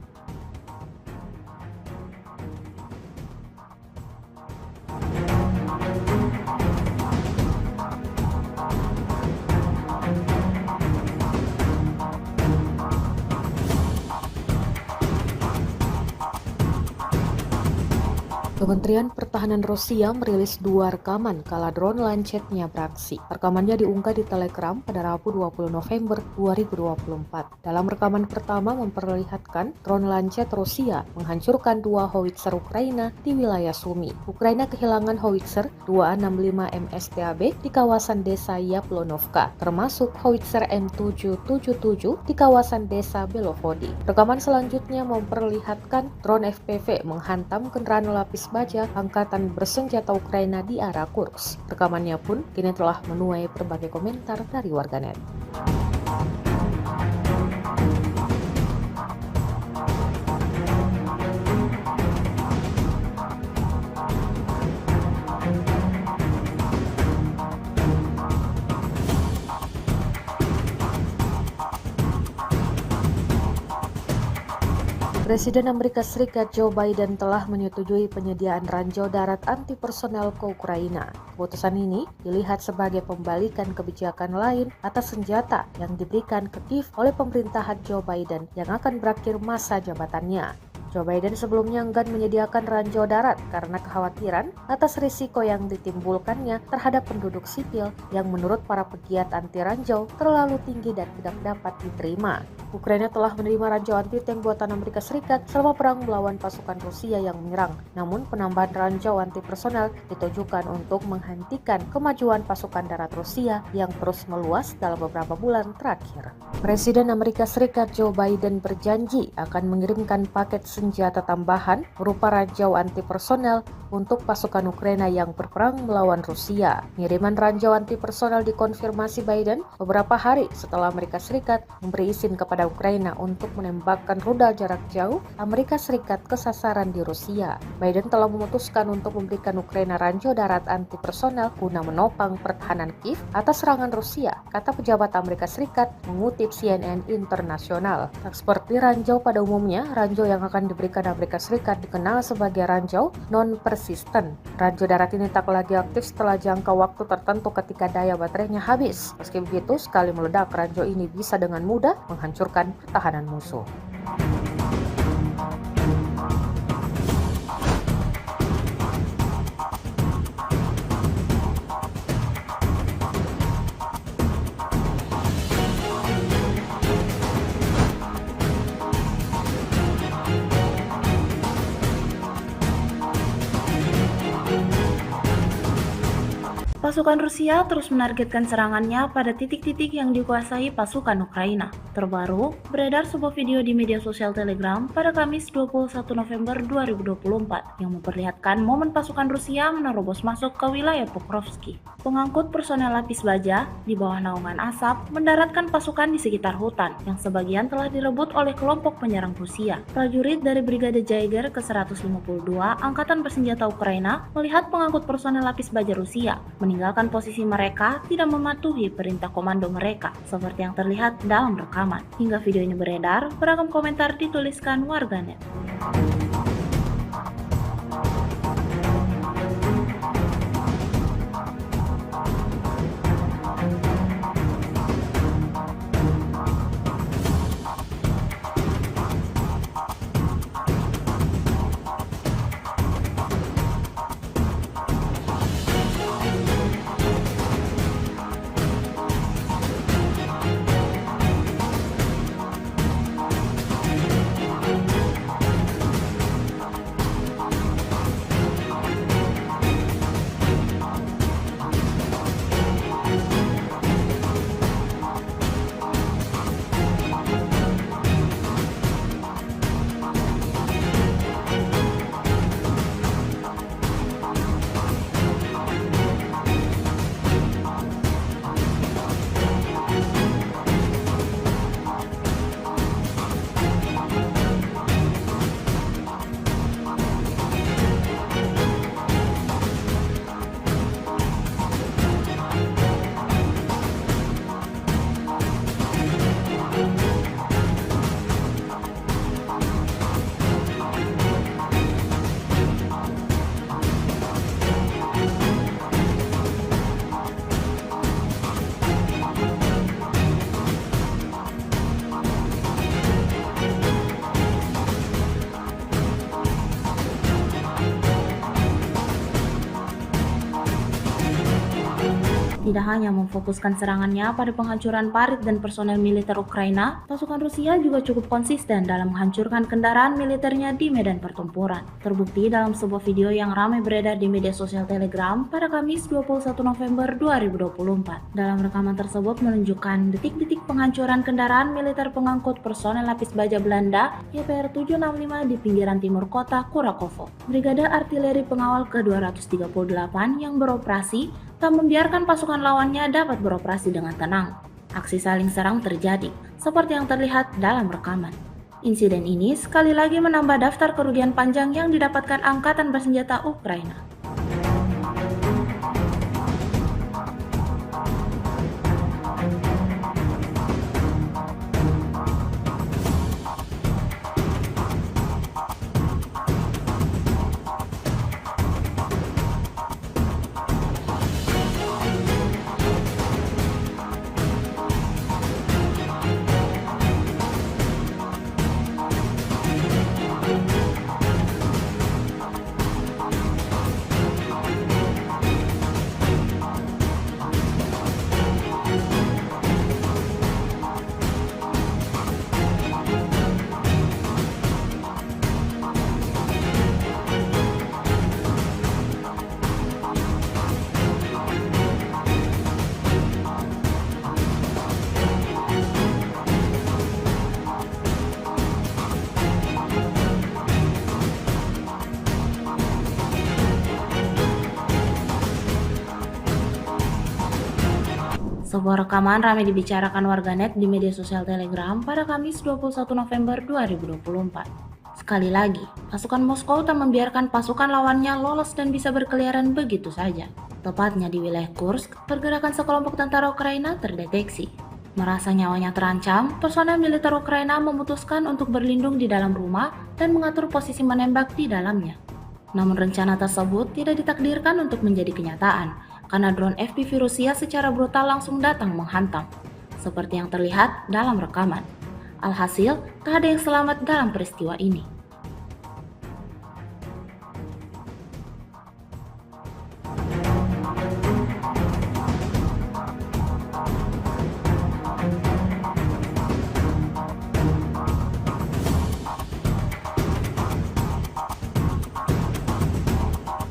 Kementerian Pertahanan Rusia merilis 2 rekaman kala drone Lancet-nya beraksi. Rekamannya diunggah di Telegram pada Rabu 20 November 2024. Dalam rekaman pertama memperlihatkan drone Lancet Rusia menghancurkan 2 howitzer Ukraina di wilayah Sumy. Ukraina kehilangan howitzer 265 MSTAB di kawasan desa Yaplonovka, termasuk howitzer M777 di kawasan desa Belovodi. Rekaman selanjutnya memperlihatkan drone FPV menghantam kendaraan lapis baja Angkatan Bersenjata Ukraina di arah Kursk. Rekamannya pun kini telah menuai berbagai komentar dari warganet. Presiden Amerika Serikat Joe Biden telah menyetujui penyediaan ranjau darat anti personel ke Ukraina. Keputusan ini dilihat sebagai pembalikan kebijakan lain atas senjata yang diberikan ke Kiev oleh pemerintahan Joe Biden yang akan berakhir masa jabatannya. Joe Biden sebelumnya enggan menyediakan ranjau darat karena kekhawatiran atas risiko yang ditimbulkannya terhadap penduduk sipil yang menurut para pegiat anti ranjau terlalu tinggi dan tidak dapat diterima. Ukraina telah menerima ranjau anti-tank buatan Amerika Serikat selama perang melawan pasukan Rusia yang menyerang. Namun penambahan ranjau anti personel ditujukan untuk menghentikan kemajuan pasukan darat Rusia yang terus meluas dalam beberapa bulan terakhir. Presiden Amerika Serikat Joe Biden berjanji akan mengirimkan paket senjata tambahan berupa ranjau anti personel untuk pasukan Ukraina yang berperang melawan Rusia. Pengiriman ranjau anti personel dikonfirmasi Biden beberapa hari setelah Amerika Serikat memberi izin kepada Ukraina untuk menembakkan rudal jarak jauh Amerika Serikat ke sasaran di Rusia. Biden telah memutuskan untuk memberikan Ukraina ranjau darat anti personel guna menopang pertahanan Kiev atas serangan Rusia, kata pejabat Amerika Serikat mengutip CNN Internasional. Tak seperti ranjau pada umumnya, ranjau yang akan yang diberikan Amerika Serikat dikenal sebagai ranjau non-persisten. Ranjau darat ini tak lagi aktif setelah jangka waktu tertentu ketika daya baterainya habis. Meski begitu, sekali meledak, ranjau ini bisa dengan mudah menghancurkan pertahanan musuh. Pasukan Rusia terus menargetkan serangannya pada titik-titik yang dikuasai pasukan Ukraina. Terbaru, beredar sebuah video di media sosial Telegram pada Kamis 21 November 2024 yang memperlihatkan momen pasukan Rusia menerobos masuk ke wilayah Pokrovsky. Pengangkut personel lapis baja di bawah naungan asap mendaratkan pasukan di sekitar hutan yang sebagian telah direbut oleh kelompok penyerang Rusia. Prajurit dari Brigade Jaeger ke-152 Angkatan Bersenjata Ukraina melihat pengangkut personel lapis baja Rusia meninggalkan posisi mereka tidak mematuhi perintah komando mereka, seperti yang terlihat dalam rekaman. Hingga video ini beredar, beragam komentar dituliskan warganet. Tidak hanya memfokuskan serangannya pada penghancuran parit dan personel militer Ukraina, pasukan Rusia juga cukup konsisten dalam menghancurkan kendaraan militernya di medan pertempuran. Terbukti dalam sebuah video yang ramai beredar di media sosial Telegram pada Kamis 21 November 2024. Dalam rekaman tersebut menunjukkan detik-detik penghancuran kendaraan militer pengangkut personel lapis baja Belanda YPR 765 di pinggiran timur kota Kurakovo. Brigade Artileri Pengawal ke-238 yang beroperasi tak membiarkan pasukan lawannya dapat beroperasi dengan tenang. Aksi saling serang terjadi, seperti yang terlihat dalam rekaman. Insiden ini sekali lagi menambah daftar kerugian panjang yang didapatkan Angkatan Bersenjata Ukraina. Sebuah rekaman ramai dibicarakan warganet di media sosial Telegram pada Kamis 21 November 2024. Sekali lagi, pasukan Moskow tak membiarkan pasukan lawannya lolos dan bisa berkeliaran begitu saja. Tepatnya di wilayah Kursk, pergerakan sekelompok tentara Ukraina terdeteksi. Merasa nyawanya terancam, personel militer Ukraina memutuskan untuk berlindung di dalam rumah dan mengatur posisi menembak di dalamnya. Namun rencana tersebut tidak ditakdirkan untuk menjadi kenyataan, karena drone FPV Rusia secara brutal langsung datang menghantam, seperti yang terlihat dalam rekaman. Alhasil, tak ada yang selamat dalam peristiwa ini.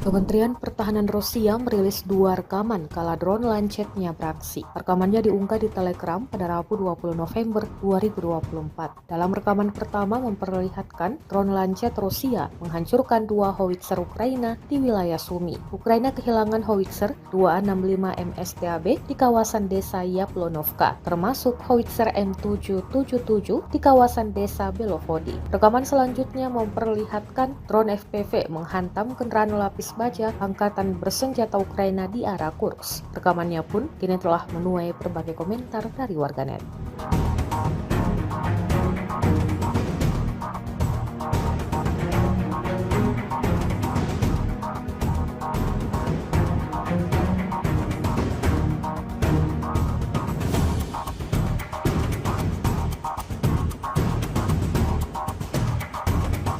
Kementerian Pertahanan Rusia merilis 2 rekaman kala drone Lancetnya beraksi. Rekamannya diunggah di Telegram pada Rabu 20 November 2024. Dalam rekaman pertama memperlihatkan drone Lancet Rusia menghancurkan 2 howitzer Ukraina di wilayah Sumy. Ukraina kehilangan howitzer 265 MSTAB di kawasan desa Yaplonovka, termasuk howitzer M777 di kawasan desa Belovodi. Rekaman selanjutnya memperlihatkan drone FPV menghantam kendaraan lapis baja angkatan bersenjata Ukraina di arah Kursk. Rekamannya pun kini telah menuai berbagai komentar dari warganet.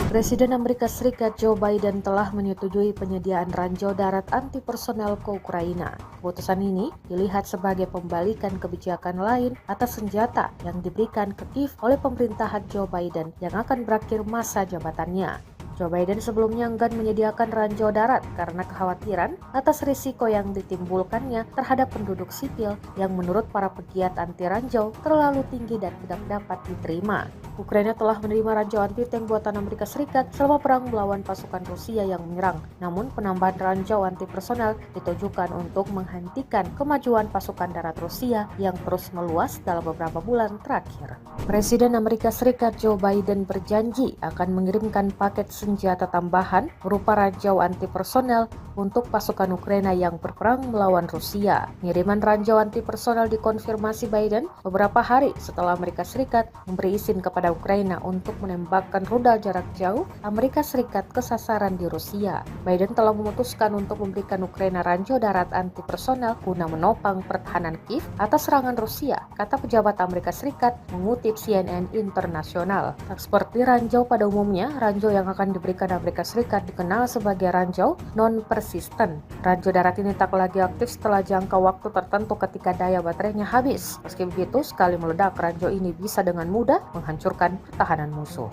Presiden Amerika Serikat Joe Biden telah menyetujui penyediaan ranjau darat anti-personel ke Ukraina. Keputusan ini dilihat sebagai pembalikan kebijakan lain atas senjata yang diberikan ke Kiev oleh pemerintahan Joe Biden yang akan berakhir masa jabatannya. Joe Biden sebelumnya enggan menyediakan ranjau darat karena kekhawatiran atas risiko yang ditimbulkannya terhadap penduduk sipil yang menurut para pegiat anti ranjau terlalu tinggi dan tidak dapat diterima. Ukraina telah menerima ranjau anti-tank buatan Amerika Serikat selama perang melawan pasukan Rusia yang menyerang. Namun penambahan ranjau anti-personel ditujukan untuk menghentikan kemajuan pasukan darat Rusia yang terus meluas dalam beberapa bulan terakhir. Presiden Amerika Serikat Joe Biden berjanji akan mengirimkan paket senjata tambahan berupa ranjau anti-personel untuk pasukan Ukraina yang berperang melawan Rusia. Pengiriman ranjau anti-personel dikonfirmasi Biden beberapa hari setelah Amerika Serikat memberi izin kepada Ukraina untuk menembakkan rudal jarak jauh Amerika Serikat ke sasaran di Rusia. Biden telah memutuskan untuk memberikan Ukraina ranjau darat anti-personel guna menopang pertahanan Kiev atas serangan Rusia, kata pejabat Amerika Serikat mengutip CNN Internasional. Tak seperti ranjau pada umumnya, ranjau yang akan diberikan Amerika Serikat dikenal sebagai ranjau non-persisten. Ranjau darat ini tak lagi aktif setelah jangka waktu tertentu ketika daya baterainya habis. Meski begitu, sekali meledak, ranjau ini bisa dengan mudah menghancurkan pertahanan musuh.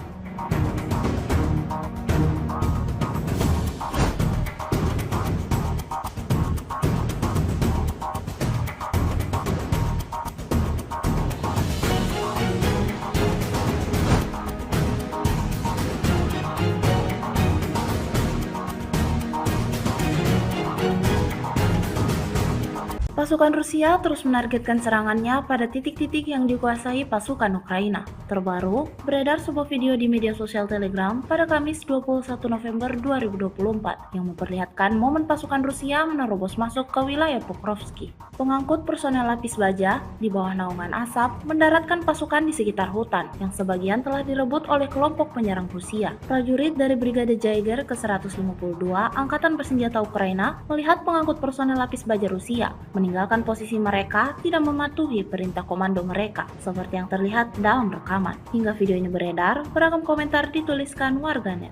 Pasukan Rusia terus menargetkan serangannya pada titik-titik yang dikuasai pasukan Ukraina. Terbaru, beredar sebuah video di media sosial Telegram pada Kamis 21 November 2024 yang memperlihatkan momen pasukan Rusia menerobos masuk ke wilayah Pokrovsky. Pengangkut personel lapis baja di bawah naungan asap mendaratkan pasukan di sekitar hutan yang sebagian telah direbut oleh kelompok penyerang Rusia. Prajurit dari Brigade Jaeger ke-152 Angkatan Bersenjata Ukraina melihat pengangkut personel lapis baja Rusia meninggalkan posisi mereka tidak mematuhi perintah komando mereka, seperti yang terlihat dalam rekaman. Hingga video ini beredar, beragam komentar dituliskan warganet.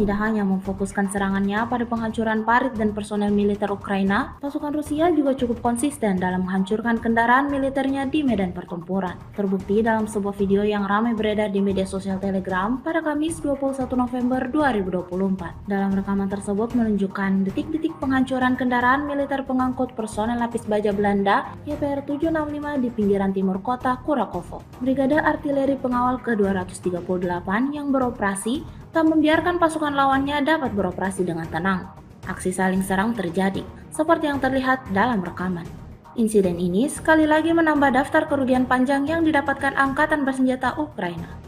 tidak hanya memfokuskan serangannya pada penghancuran parit dan personel militer Ukraina, pasukan Rusia juga cukup konsisten dalam menghancurkan kendaraan militernya di medan pertempuran. Terbukti dalam sebuah video yang ramai beredar di media sosial Telegram pada Kamis 21 November 2024. Dalam rekaman tersebut menunjukkan detik-detik penghancuran kendaraan militer pengangkut personel lapis baja Belanda YPR-765 di pinggiran timur kota Kurakovo. Brigade Artileri Pengawal ke-238 yang beroperasi tak membiarkan pasukan lawannya dapat beroperasi dengan tenang. Aksi saling serang terjadi, seperti yang terlihat dalam rekaman. Insiden ini sekali lagi menambah daftar kerugian panjang yang didapatkan Angkatan Bersenjata Ukraina.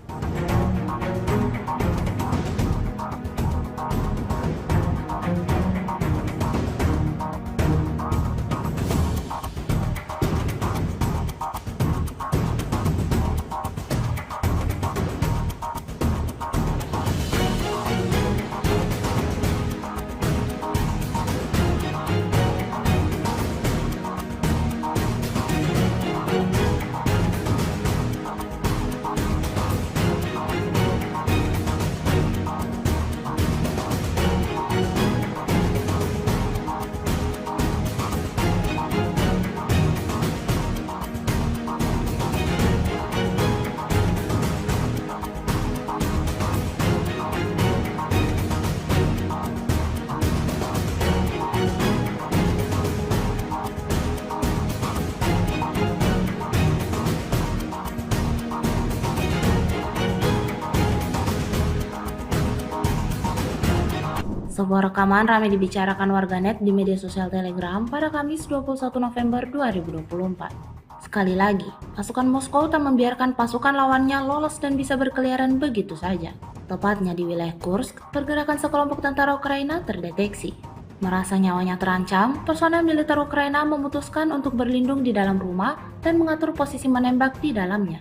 Sebuah rekaman ramai dibicarakan warganet di media sosial Telegram pada Kamis 21 November 2024. Sekali lagi, pasukan Moskow tak membiarkan pasukan lawannya lolos dan bisa berkeliaran begitu saja. Tepatnya di wilayah Kursk, pergerakan sekelompok tentara Ukraina terdeteksi. Merasa nyawanya terancam, personel militer Ukraina memutuskan untuk berlindung di dalam rumah dan mengatur posisi menembak di dalamnya.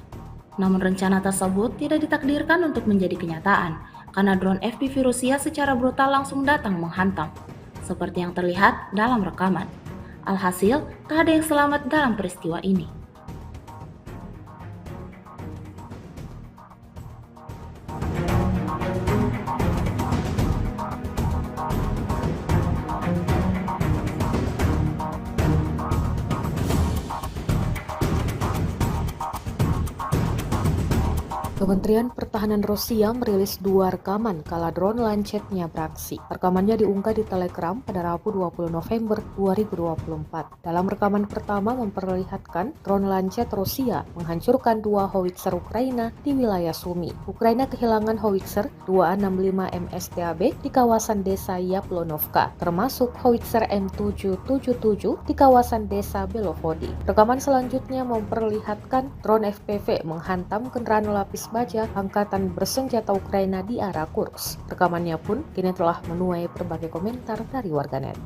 Namun rencana tersebut tidak ditakdirkan untuk menjadi kenyataan, karena drone FPV Rusia secara brutal langsung datang menghantam, seperti yang terlihat dalam rekaman. Alhasil, tak ada yang selamat dalam peristiwa ini. Kementerian Pertahanan Rusia merilis 2 rekaman kala drone Lancet-nya beraksi. Rekamannya diunggah di Telegram pada Rabu 20 November 2024. Dalam rekaman pertama memperlihatkan drone Lancet Rusia menghancurkan 2 howitzer Ukraina di wilayah Sumy. Ukraina kehilangan howitzer 265 MSTAB di kawasan desa Yaplonovka, termasuk howitzer M777 di kawasan desa Belovody. Rekaman selanjutnya memperlihatkan drone FPV menghantam kendaraan lapis baja Angkatan Bersenjata Ukraina di arah Kursk. Rekamannya pun kini telah menuai berbagai komentar dari warganet.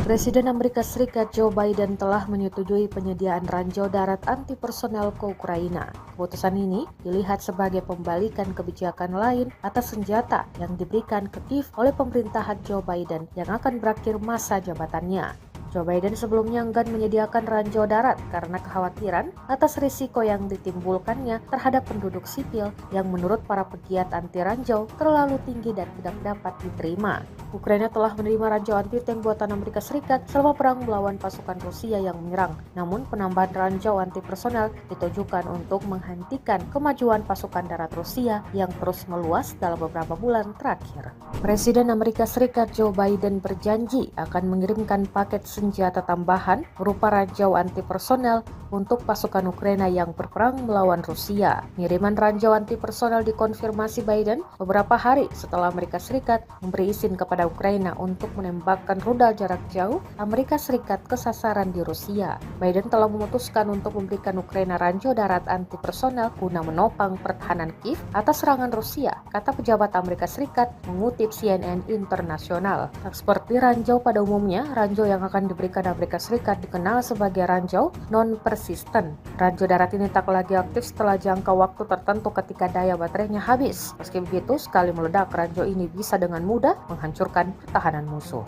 Presiden Amerika Serikat Joe Biden telah menyetujui penyediaan ranjau darat anti-personel ke Ukraina. Keputusan ini dilihat sebagai pembalikan kebijakan lain atas senjata yang diberikan ke Kiev oleh pemerintahan Joe Biden yang akan berakhir masa jabatannya. Joe Biden sebelumnya enggan menyediakan ranjau darat karena kekhawatiran atas risiko yang ditimbulkannya terhadap penduduk sipil yang menurut para pegiat anti ranjau terlalu tinggi dan tidak dapat diterima. Ukraina telah menerima ranjau anti-tank buatan Amerika Serikat selama perang melawan pasukan Rusia yang menyerang. Namun penambahan ranjau anti-personel ditujukan untuk menghentikan kemajuan pasukan darat Rusia yang terus meluas dalam beberapa bulan terakhir. Presiden Amerika Serikat Joe Biden berjanji akan mengirimkan paket senjata tambahan berupa ranjau anti-personel untuk pasukan Ukraina yang berperang melawan Rusia. Pengiriman ranjau anti-personel dikonfirmasi Biden beberapa hari setelah Amerika Serikat memberi izin kepada Ukraina untuk menembakkan rudal jarak jauh Amerika Serikat ke sasaran di Rusia. Biden telah memutuskan untuk memberikan Ukraina ranjau darat anti-personel guna menopang pertahanan Kiev atas serangan Rusia, kata pejabat Amerika Serikat mengutip CNN Internasional. Tak seperti ranjau pada umumnya, ranjau yang akan diberikan Amerika Serikat dikenal sebagai ranjau non-persisten. Ranjau darat ini tak lagi aktif setelah jangka waktu tertentu ketika daya baterainya habis. Meski begitu, sekali meledak, ranjau ini bisa dengan mudah menghancurkan pertahanan musuh.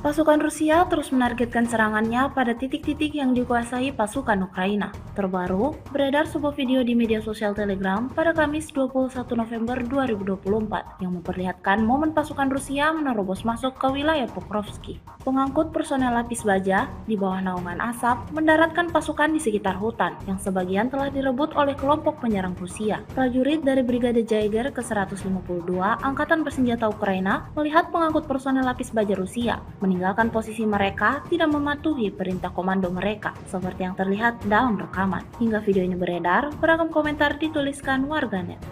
Pasukan Rusia terus menargetkan serangannya pada titik-titik yang dikuasai pasukan Ukraina. Terbaru, beredar sebuah video di media sosial Telegram pada Kamis 21 November 2024 yang memperlihatkan momen pasukan Rusia menerobos masuk ke wilayah Pokrovsky. Pengangkut personel lapis baja di bawah naungan asap mendaratkan pasukan di sekitar hutan yang sebagian telah direbut oleh kelompok penyerang Rusia. Prajurit dari Brigade Jaeger ke-152 Angkatan Bersenjata Ukraina melihat pengangkut personel lapis baja Rusia meninggalkan posisi mereka tidak mematuhi perintah komando mereka, seperti yang terlihat dalam rekaman. Hingga video ini beredar, beragam komentar dituliskan warganet.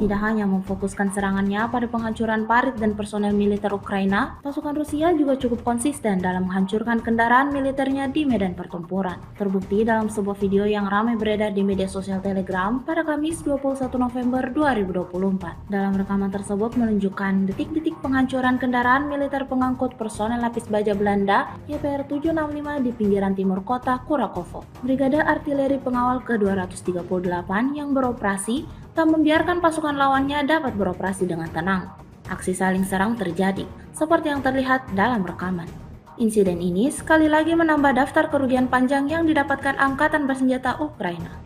Tidak hanya memfokuskan serangannya pada penghancuran parit dan personel militer Ukraina, pasukan Rusia juga cukup konsisten dalam menghancurkan kendaraan militernya di medan pertempuran. Terbukti dalam sebuah video yang ramai beredar di media sosial Telegram pada Kamis 21 November 2024. Dalam rekaman tersebut menunjukkan detik-detik penghancuran kendaraan militer pengangkut personel lapis baja Belanda YPR 765 di pinggiran timur kota Kurakovo. Brigade Artileri Pengawal ke-238 yang beroperasi tak membiarkan pasukan lawannya dapat beroperasi dengan tenang. Aksi saling serang terjadi, seperti yang terlihat dalam rekaman. Insiden ini sekali lagi menambah daftar kerugian panjang yang didapatkan Angkatan Bersenjata Ukraina.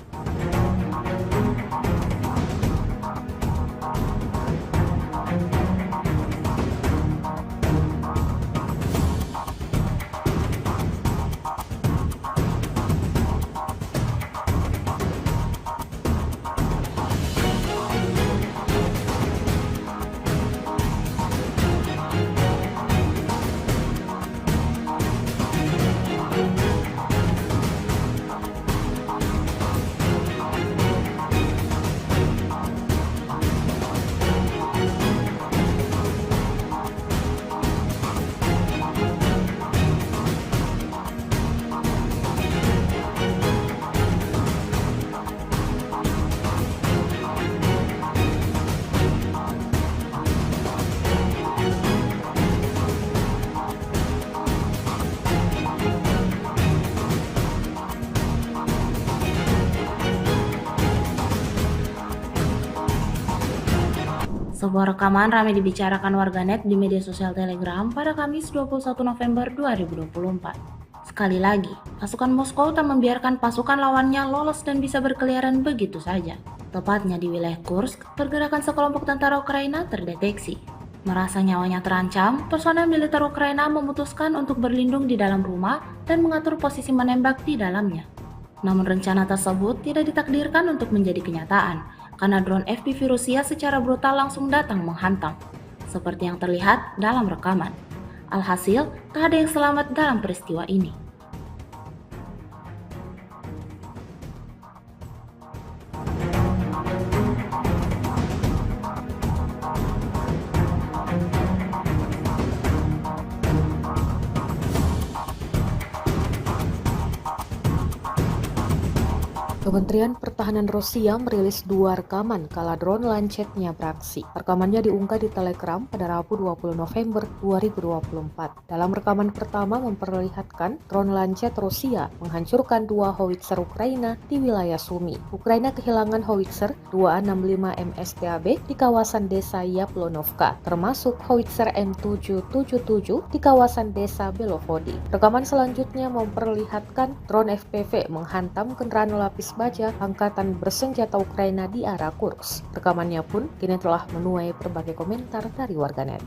Sebuah rekaman ramai dibicarakan warganet di media sosial Telegram pada Kamis 21 November 2024. Sekali lagi, pasukan Moskow tak membiarkan pasukan lawannya lolos dan bisa berkeliaran begitu saja. Tepatnya di wilayah Kursk, pergerakan sekelompok tentara Ukraina terdeteksi. Merasa nyawanya terancam, personel militer Ukraina memutuskan untuk berlindung di dalam rumah dan mengatur posisi menembak di dalamnya. Namun rencana tersebut tidak ditakdirkan untuk menjadi kenyataan, karena drone FPV Rusia secara brutal langsung datang menghantam, seperti yang terlihat dalam rekaman. Alhasil, tak ada yang selamat dalam peristiwa ini. Kementerian Pertahanan Rusia merilis 2 rekaman kala drone Lancet-nya beraksi. Rekamannya diunggah di Telegram pada Rabu 20 November 2024. Dalam rekaman pertama memperlihatkan drone Lancet Rusia menghancurkan 2 howitzer Ukraina di wilayah Sumy. Ukraina kehilangan howitzer 265 MSTAB di kawasan desa Yaplonovka, termasuk howitzer M777 di kawasan desa Belovody. Rekaman selanjutnya memperlihatkan drone FPV menghantam kendaraan lapis baja angkatan bersenjata Ukraina di arah Kursk. Rekamannya pun kini telah menuai berbagai komentar dari warganet.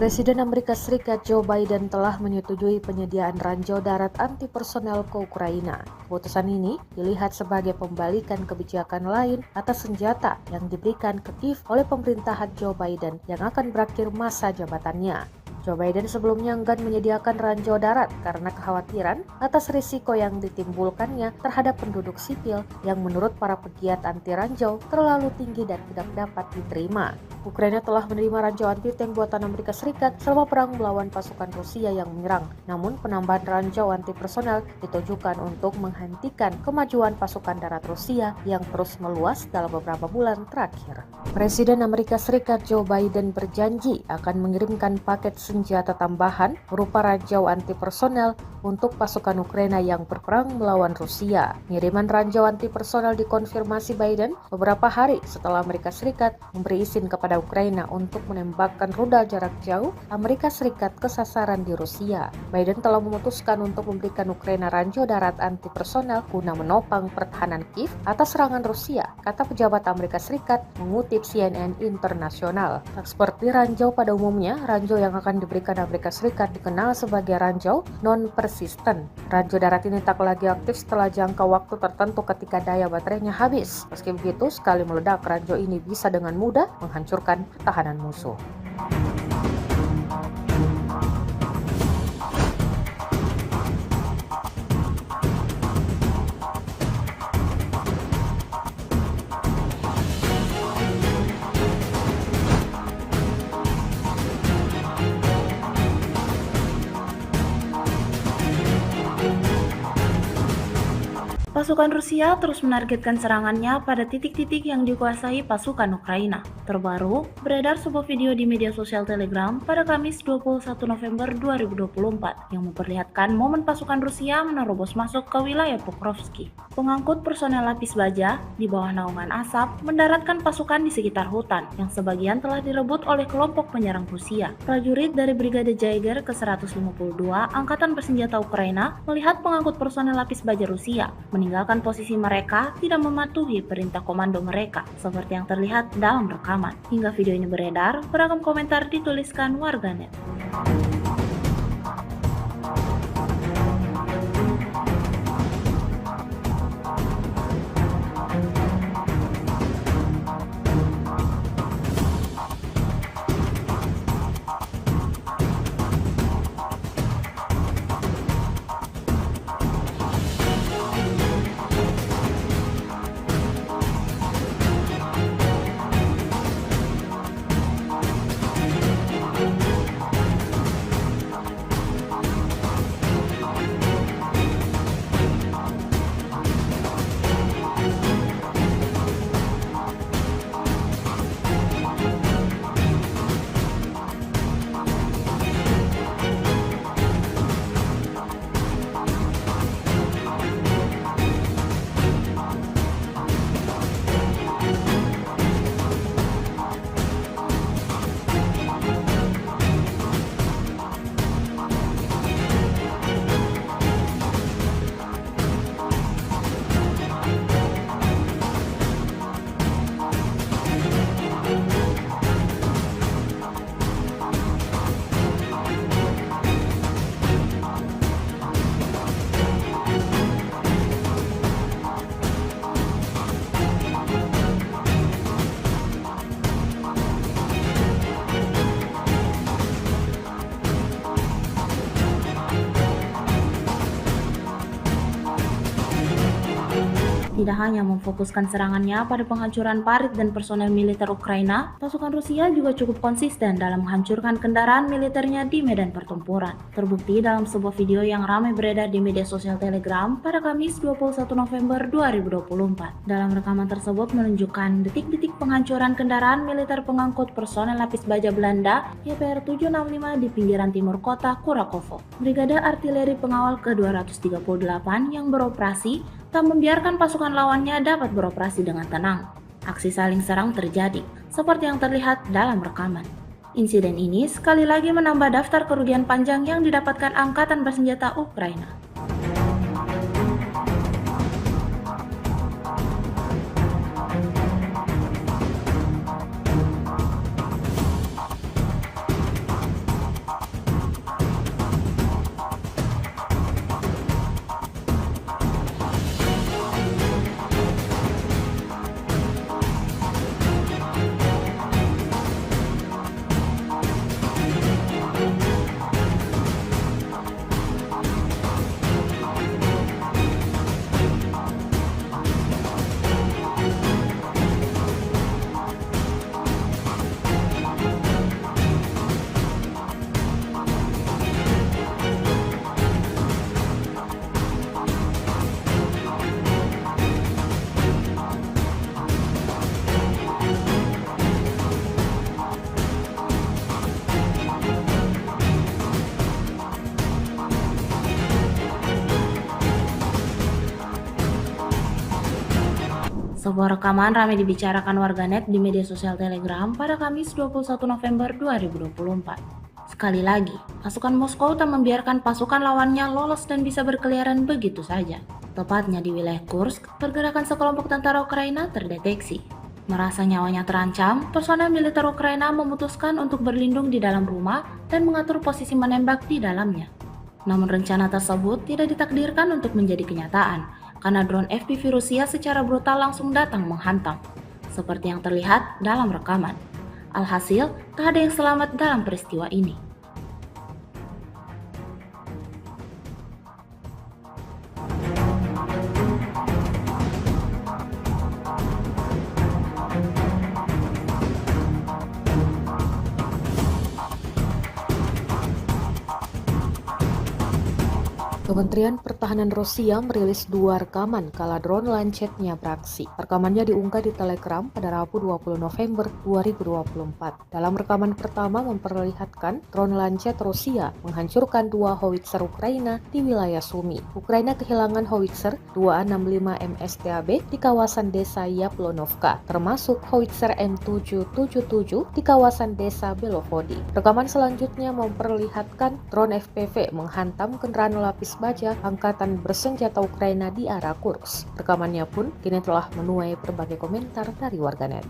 Presiden Amerika Serikat Joe Biden telah menyetujui penyediaan ranjau darat anti personel ke Ukraina. Keputusan ini dilihat sebagai pembalikan kebijakan lain atas senjata yang diberikan ke Kiev oleh pemerintahan Joe Biden yang akan berakhir masa jabatannya. Joe Biden sebelumnya enggan menyediakan ranjau darat karena kekhawatiran atas risiko yang ditimbulkannya terhadap penduduk sipil yang menurut para pegiat anti ranjau terlalu tinggi dan tidak dapat diterima. Ukraina telah menerima ranjau anti-tank buatan Amerika Serikat selama perang melawan pasukan Rusia yang menyerang. Namun penambahan ranjau anti personel ditujukan untuk menghentikan kemajuan pasukan darat Rusia yang terus meluas dalam beberapa bulan terakhir. Presiden Amerika Serikat Joe Biden berjanji akan mengirimkan paket senjata tambahan berupa ranjau anti personel untuk pasukan Ukraina yang berperang melawan Rusia. Pengiriman ranjau anti personel dikonfirmasi Biden beberapa hari setelah Amerika Serikat memberi izin kepada Ukraina untuk menembakkan rudal jarak jauh Amerika Serikat ke sasaran di Rusia. Biden telah memutuskan untuk memberikan Ukraina ranjau darat anti personel guna menopang pertahanan Kiev atas serangan Rusia, kata pejabat Amerika Serikat mengutip CNN Internasional. Tak seperti ranjau pada umumnya, ranjau yang akan diberikan Amerika Serikat dikenal sebagai ranjau non-persisten. Ranjau darat ini tak lagi aktif setelah jangka waktu tertentu ketika daya baterainya habis. Meski begitu, sekali meledak, ranjau ini bisa dengan mudah menghancurkan pertahanan musuh. Pasukan Rusia terus menargetkan serangannya pada titik-titik yang dikuasai pasukan Ukraina. Terbaru, beredar sebuah video di media sosial Telegram pada Kamis 21 November 2024 yang memperlihatkan momen pasukan Rusia menerobos masuk ke wilayah Pokrovsky. Pengangkut personel lapis baja di bawah naungan asap mendaratkan pasukan di sekitar hutan yang sebagian telah direbut oleh kelompok penyerang Rusia. Prajurit dari Brigade Jaeger ke-152 Angkatan Bersenjata Ukraina melihat pengangkut personel lapis baja Rusia meninggalkan posisi mereka tidak mematuhi perintah komando mereka, seperti yang terlihat dalam rekaman. Hingga video ini beredar, beragam komentar dituliskan warganet. tidak hanya memfokuskan serangannya pada penghancuran parit dan personel militer Ukraina, pasukan Rusia juga cukup konsisten dalam menghancurkan kendaraan militernya di medan pertempuran. Terbukti dalam sebuah video yang ramai beredar di media sosial Telegram pada Kamis 21 November 2024. Dalam rekaman tersebut menunjukkan detik-detik penghancuran kendaraan militer pengangkut personel lapis baja Belanda YPR 765 di pinggiran timur kota Kurakovo. Brigade Artileri Pengawal ke-238 yang beroperasi tak membiarkan pasukan lawannya dapat beroperasi dengan tenang. Aksi saling serang terjadi, seperti yang terlihat dalam rekaman. Insiden ini sekali lagi menambah daftar kerugian panjang yang didapatkan angkatan bersenjata Ukraina. Sebuah rekaman ramai dibicarakan warganet di media sosial Telegram pada Kamis 21 November 2024. Sekali lagi, pasukan Moskow tak membiarkan pasukan lawannya lolos dan bisa berkeliaran begitu saja. Tepatnya di wilayah Kursk, pergerakan sekelompok tentara Ukraina terdeteksi. Merasa nyawanya terancam, personel militer Ukraina memutuskan untuk berlindung di dalam rumah dan mengatur posisi menembak di dalamnya. Namun rencana tersebut tidak ditakdirkan untuk menjadi kenyataan, karena drone FPV Rusia secara brutal langsung datang menghantam, seperti yang terlihat dalam rekaman. Alhasil, tak ada yang selamat dalam peristiwa ini. Kementerian Pertahanan Rusia merilis 2 rekaman kala drone Lancet-nya beraksi. Rekamannya diunggah di Telegram pada Rabu 20 November 2024. Dalam rekaman pertama memperlihatkan drone Lancet Rusia menghancurkan 2 howitzer Ukraina di wilayah Sumy. Ukraina kehilangan howitzer 265 MSTAB di kawasan desa Yaplonovka, termasuk howitzer M777 di kawasan desa Belovody. Rekaman selanjutnya memperlihatkan drone FPV menghantam kendaraan lapis baja angkatan bersenjata Ukraina di arah Kursk. Rekamannya pun kini telah menuai berbagai komentar dari warganet.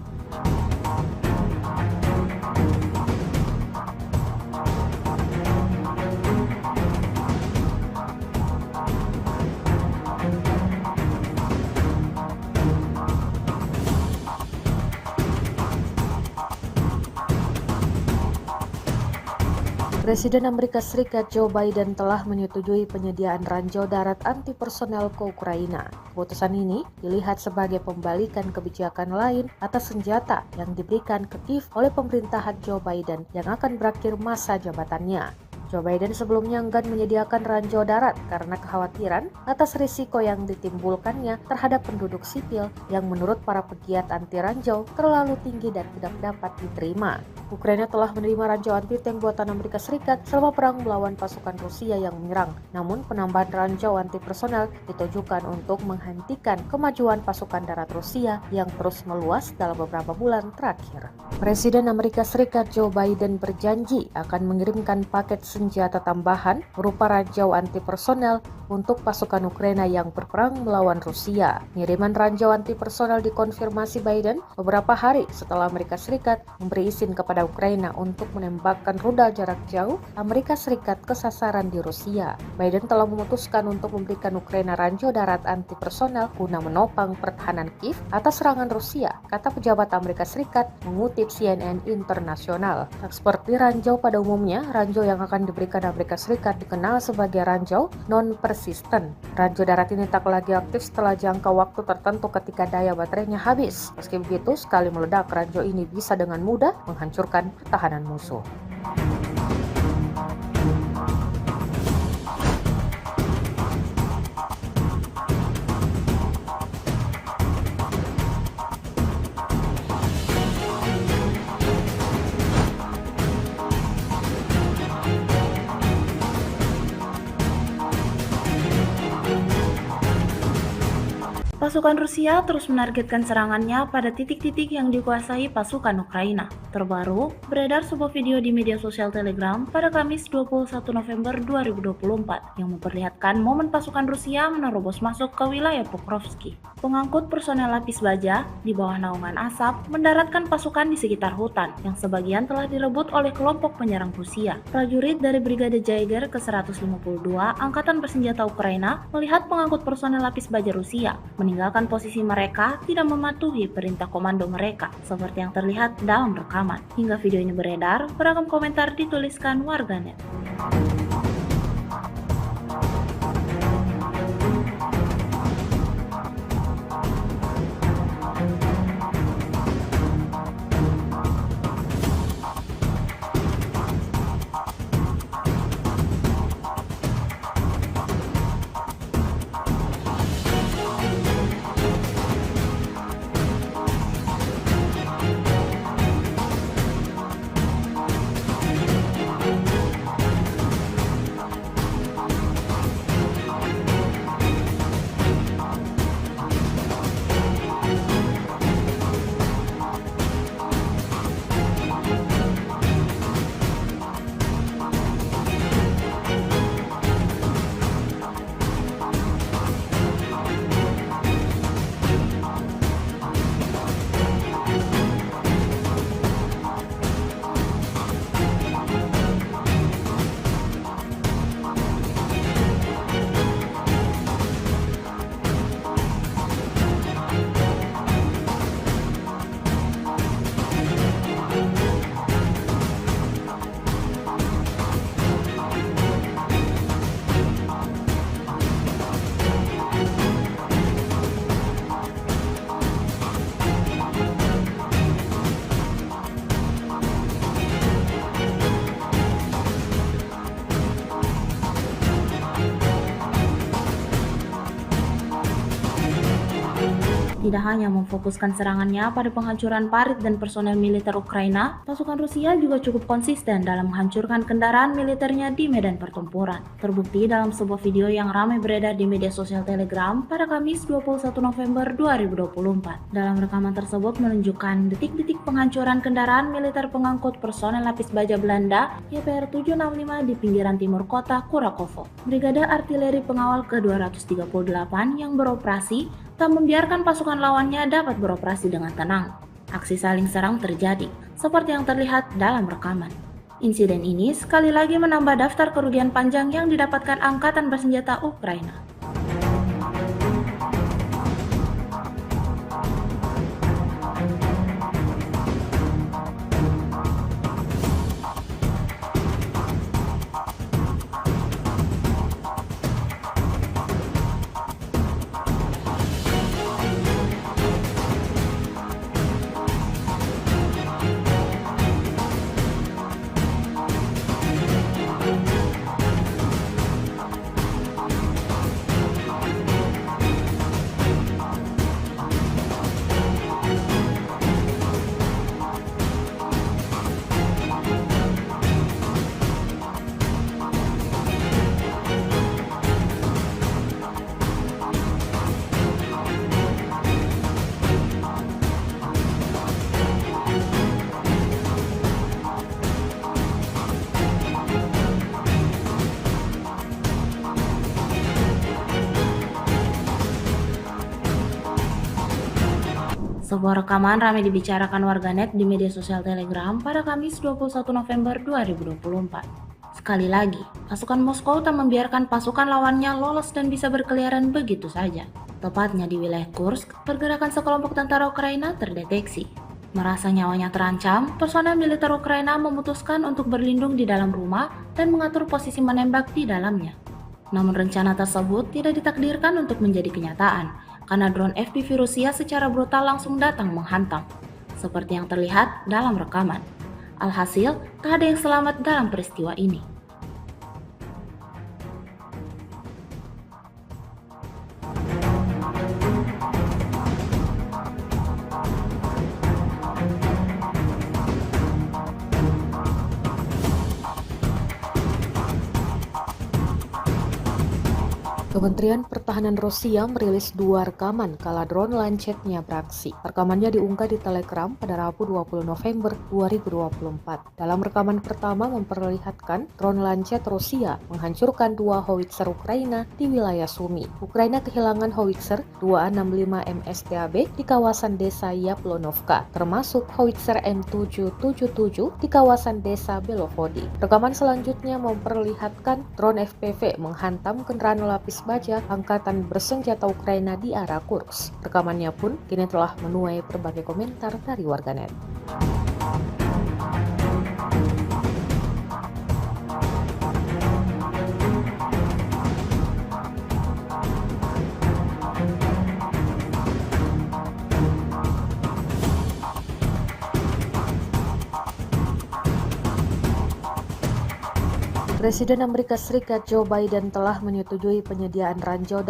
Presiden Amerika Serikat Joe Biden telah menyetujui penyediaan ranjau darat anti-personel ke Ukraina. Keputusan ini dilihat sebagai pembalikan kebijakan lain atas senjata yang diberikan ke Kiev oleh pemerintahan Joe Biden yang akan berakhir masa jabatannya. Joe Biden sebelumnya enggan menyediakan ranjau darat karena kekhawatiran atas risiko yang ditimbulkannya terhadap penduduk sipil yang menurut para pegiat anti ranjau terlalu tinggi dan tidak dapat diterima. Ukraina telah menerima ranjau anti-tank buatan Amerika Serikat selama perang melawan pasukan Rusia yang menyerang. Namun penambahan ranjau anti-personel ditujukan untuk menghentikan kemajuan pasukan darat Rusia yang terus meluas dalam beberapa bulan terakhir. Presiden Amerika Serikat Joe Biden berjanji akan mengirimkan paket senjata tambahan berupa ranjau anti-personel untuk pasukan Ukraina yang berperang melawan Rusia. Pengiriman ranjau anti-personel dikonfirmasi Biden beberapa hari setelah Amerika Serikat memberi izin kepada Ukraina untuk menembakkan rudal jarak jauh Amerika Serikat ke sasaran di Rusia. Biden telah memutuskan untuk memberikan Ukraina ranjau darat anti-personel guna menopang pertahanan Kiev atas serangan Rusia, kata pejabat Amerika Serikat mengutip CNN Internasional. Tak seperti ranjau pada umumnya, ranjau yang akan diberikan Amerika Serikat dikenal sebagai ranjau non-persisten. Ranjau darat ini tak lagi aktif setelah jangka waktu tertentu ketika daya baterainya habis. Meski begitu, sekali meledak, ranjau ini bisa dengan mudah menghancurkan pertahanan musuh. Pasukan Rusia terus menargetkan serangannya pada titik-titik yang dikuasai pasukan Ukraina. Terbaru, beredar sebuah video di media sosial Telegram pada Kamis 21 November 2024 yang memperlihatkan momen pasukan Rusia menerobos masuk ke wilayah Pokrovsky. Pengangkut personel lapis baja di bawah naungan asap mendaratkan pasukan di sekitar hutan yang sebagian telah direbut oleh kelompok penyerang Rusia. Prajurit dari Brigade Jaeger ke-152 Angkatan Bersenjata Ukraina melihat pengangkut personel lapis baja Rusia meninggalkan posisi mereka tidak mematuhi perintah komando mereka, seperti yang terlihat dalam rekaman. Hingga video ini beredar, beragam komentar dituliskan warganet. Tidak hanya memfokuskan serangannya pada penghancuran parit dan personel militer Ukraina, pasukan Rusia juga cukup konsisten dalam menghancurkan kendaraan militernya di medan pertempuran. Terbukti dalam sebuah video yang ramai beredar di media sosial Telegram pada Kamis 21 November 2024. Dalam rekaman tersebut menunjukkan detik-detik penghancuran kendaraan militer pengangkut personel lapis baja Belanda YPR 765 di pinggiran timur kota Kurakovo. Brigade Artileri Pengawal ke-238 yang beroperasi tak membiarkan pasukan lawannya dapat beroperasi dengan tenang. Aksi saling serang terjadi, seperti yang terlihat dalam rekaman. Insiden ini sekali lagi menambah daftar kerugian panjang yang didapatkan Angkatan Bersenjata Ukraina. Sebuah rekaman ramai dibicarakan warganet di media sosial Telegram pada Kamis 21 November 2024. Sekali lagi, pasukan Moskow tak membiarkan pasukan lawannya lolos dan bisa berkeliaran begitu saja. Tepatnya di wilayah Kursk, pergerakan sekelompok tentara Ukraina terdeteksi. Merasa nyawanya terancam, personel militer Ukraina memutuskan untuk berlindung di dalam rumah dan mengatur posisi menembak di dalamnya. Namun rencana tersebut tidak ditakdirkan untuk menjadi kenyataan, karena drone FPV Rusia secara brutal langsung datang menghantam, seperti yang terlihat dalam rekaman. Alhasil, tak ada yang selamat dalam peristiwa ini. Kementerian Pertahanan Rusia merilis 2 rekaman kala drone Lancetnya beraksi. Rekamannya diunggah di Telegram pada Rabu 20 November 2024. Dalam rekaman pertama memperlihatkan drone Lancet Rusia menghancurkan 2 howitzer Ukraina di wilayah Sumy. Ukraina kehilangan howitzer 265 MSTAB di kawasan desa Yaplonovka, termasuk howitzer M777 di kawasan desa Belovody. Rekaman selanjutnya memperlihatkan drone FPV menghantam kendaraan lapis baja angkatan bersenjata Ukraina di arah Kursk. Rekamannya pun kini telah menuai berbagai komentar dari warganet. Presiden Amerika Serikat Joe Biden telah menyetujui penyediaan ranjau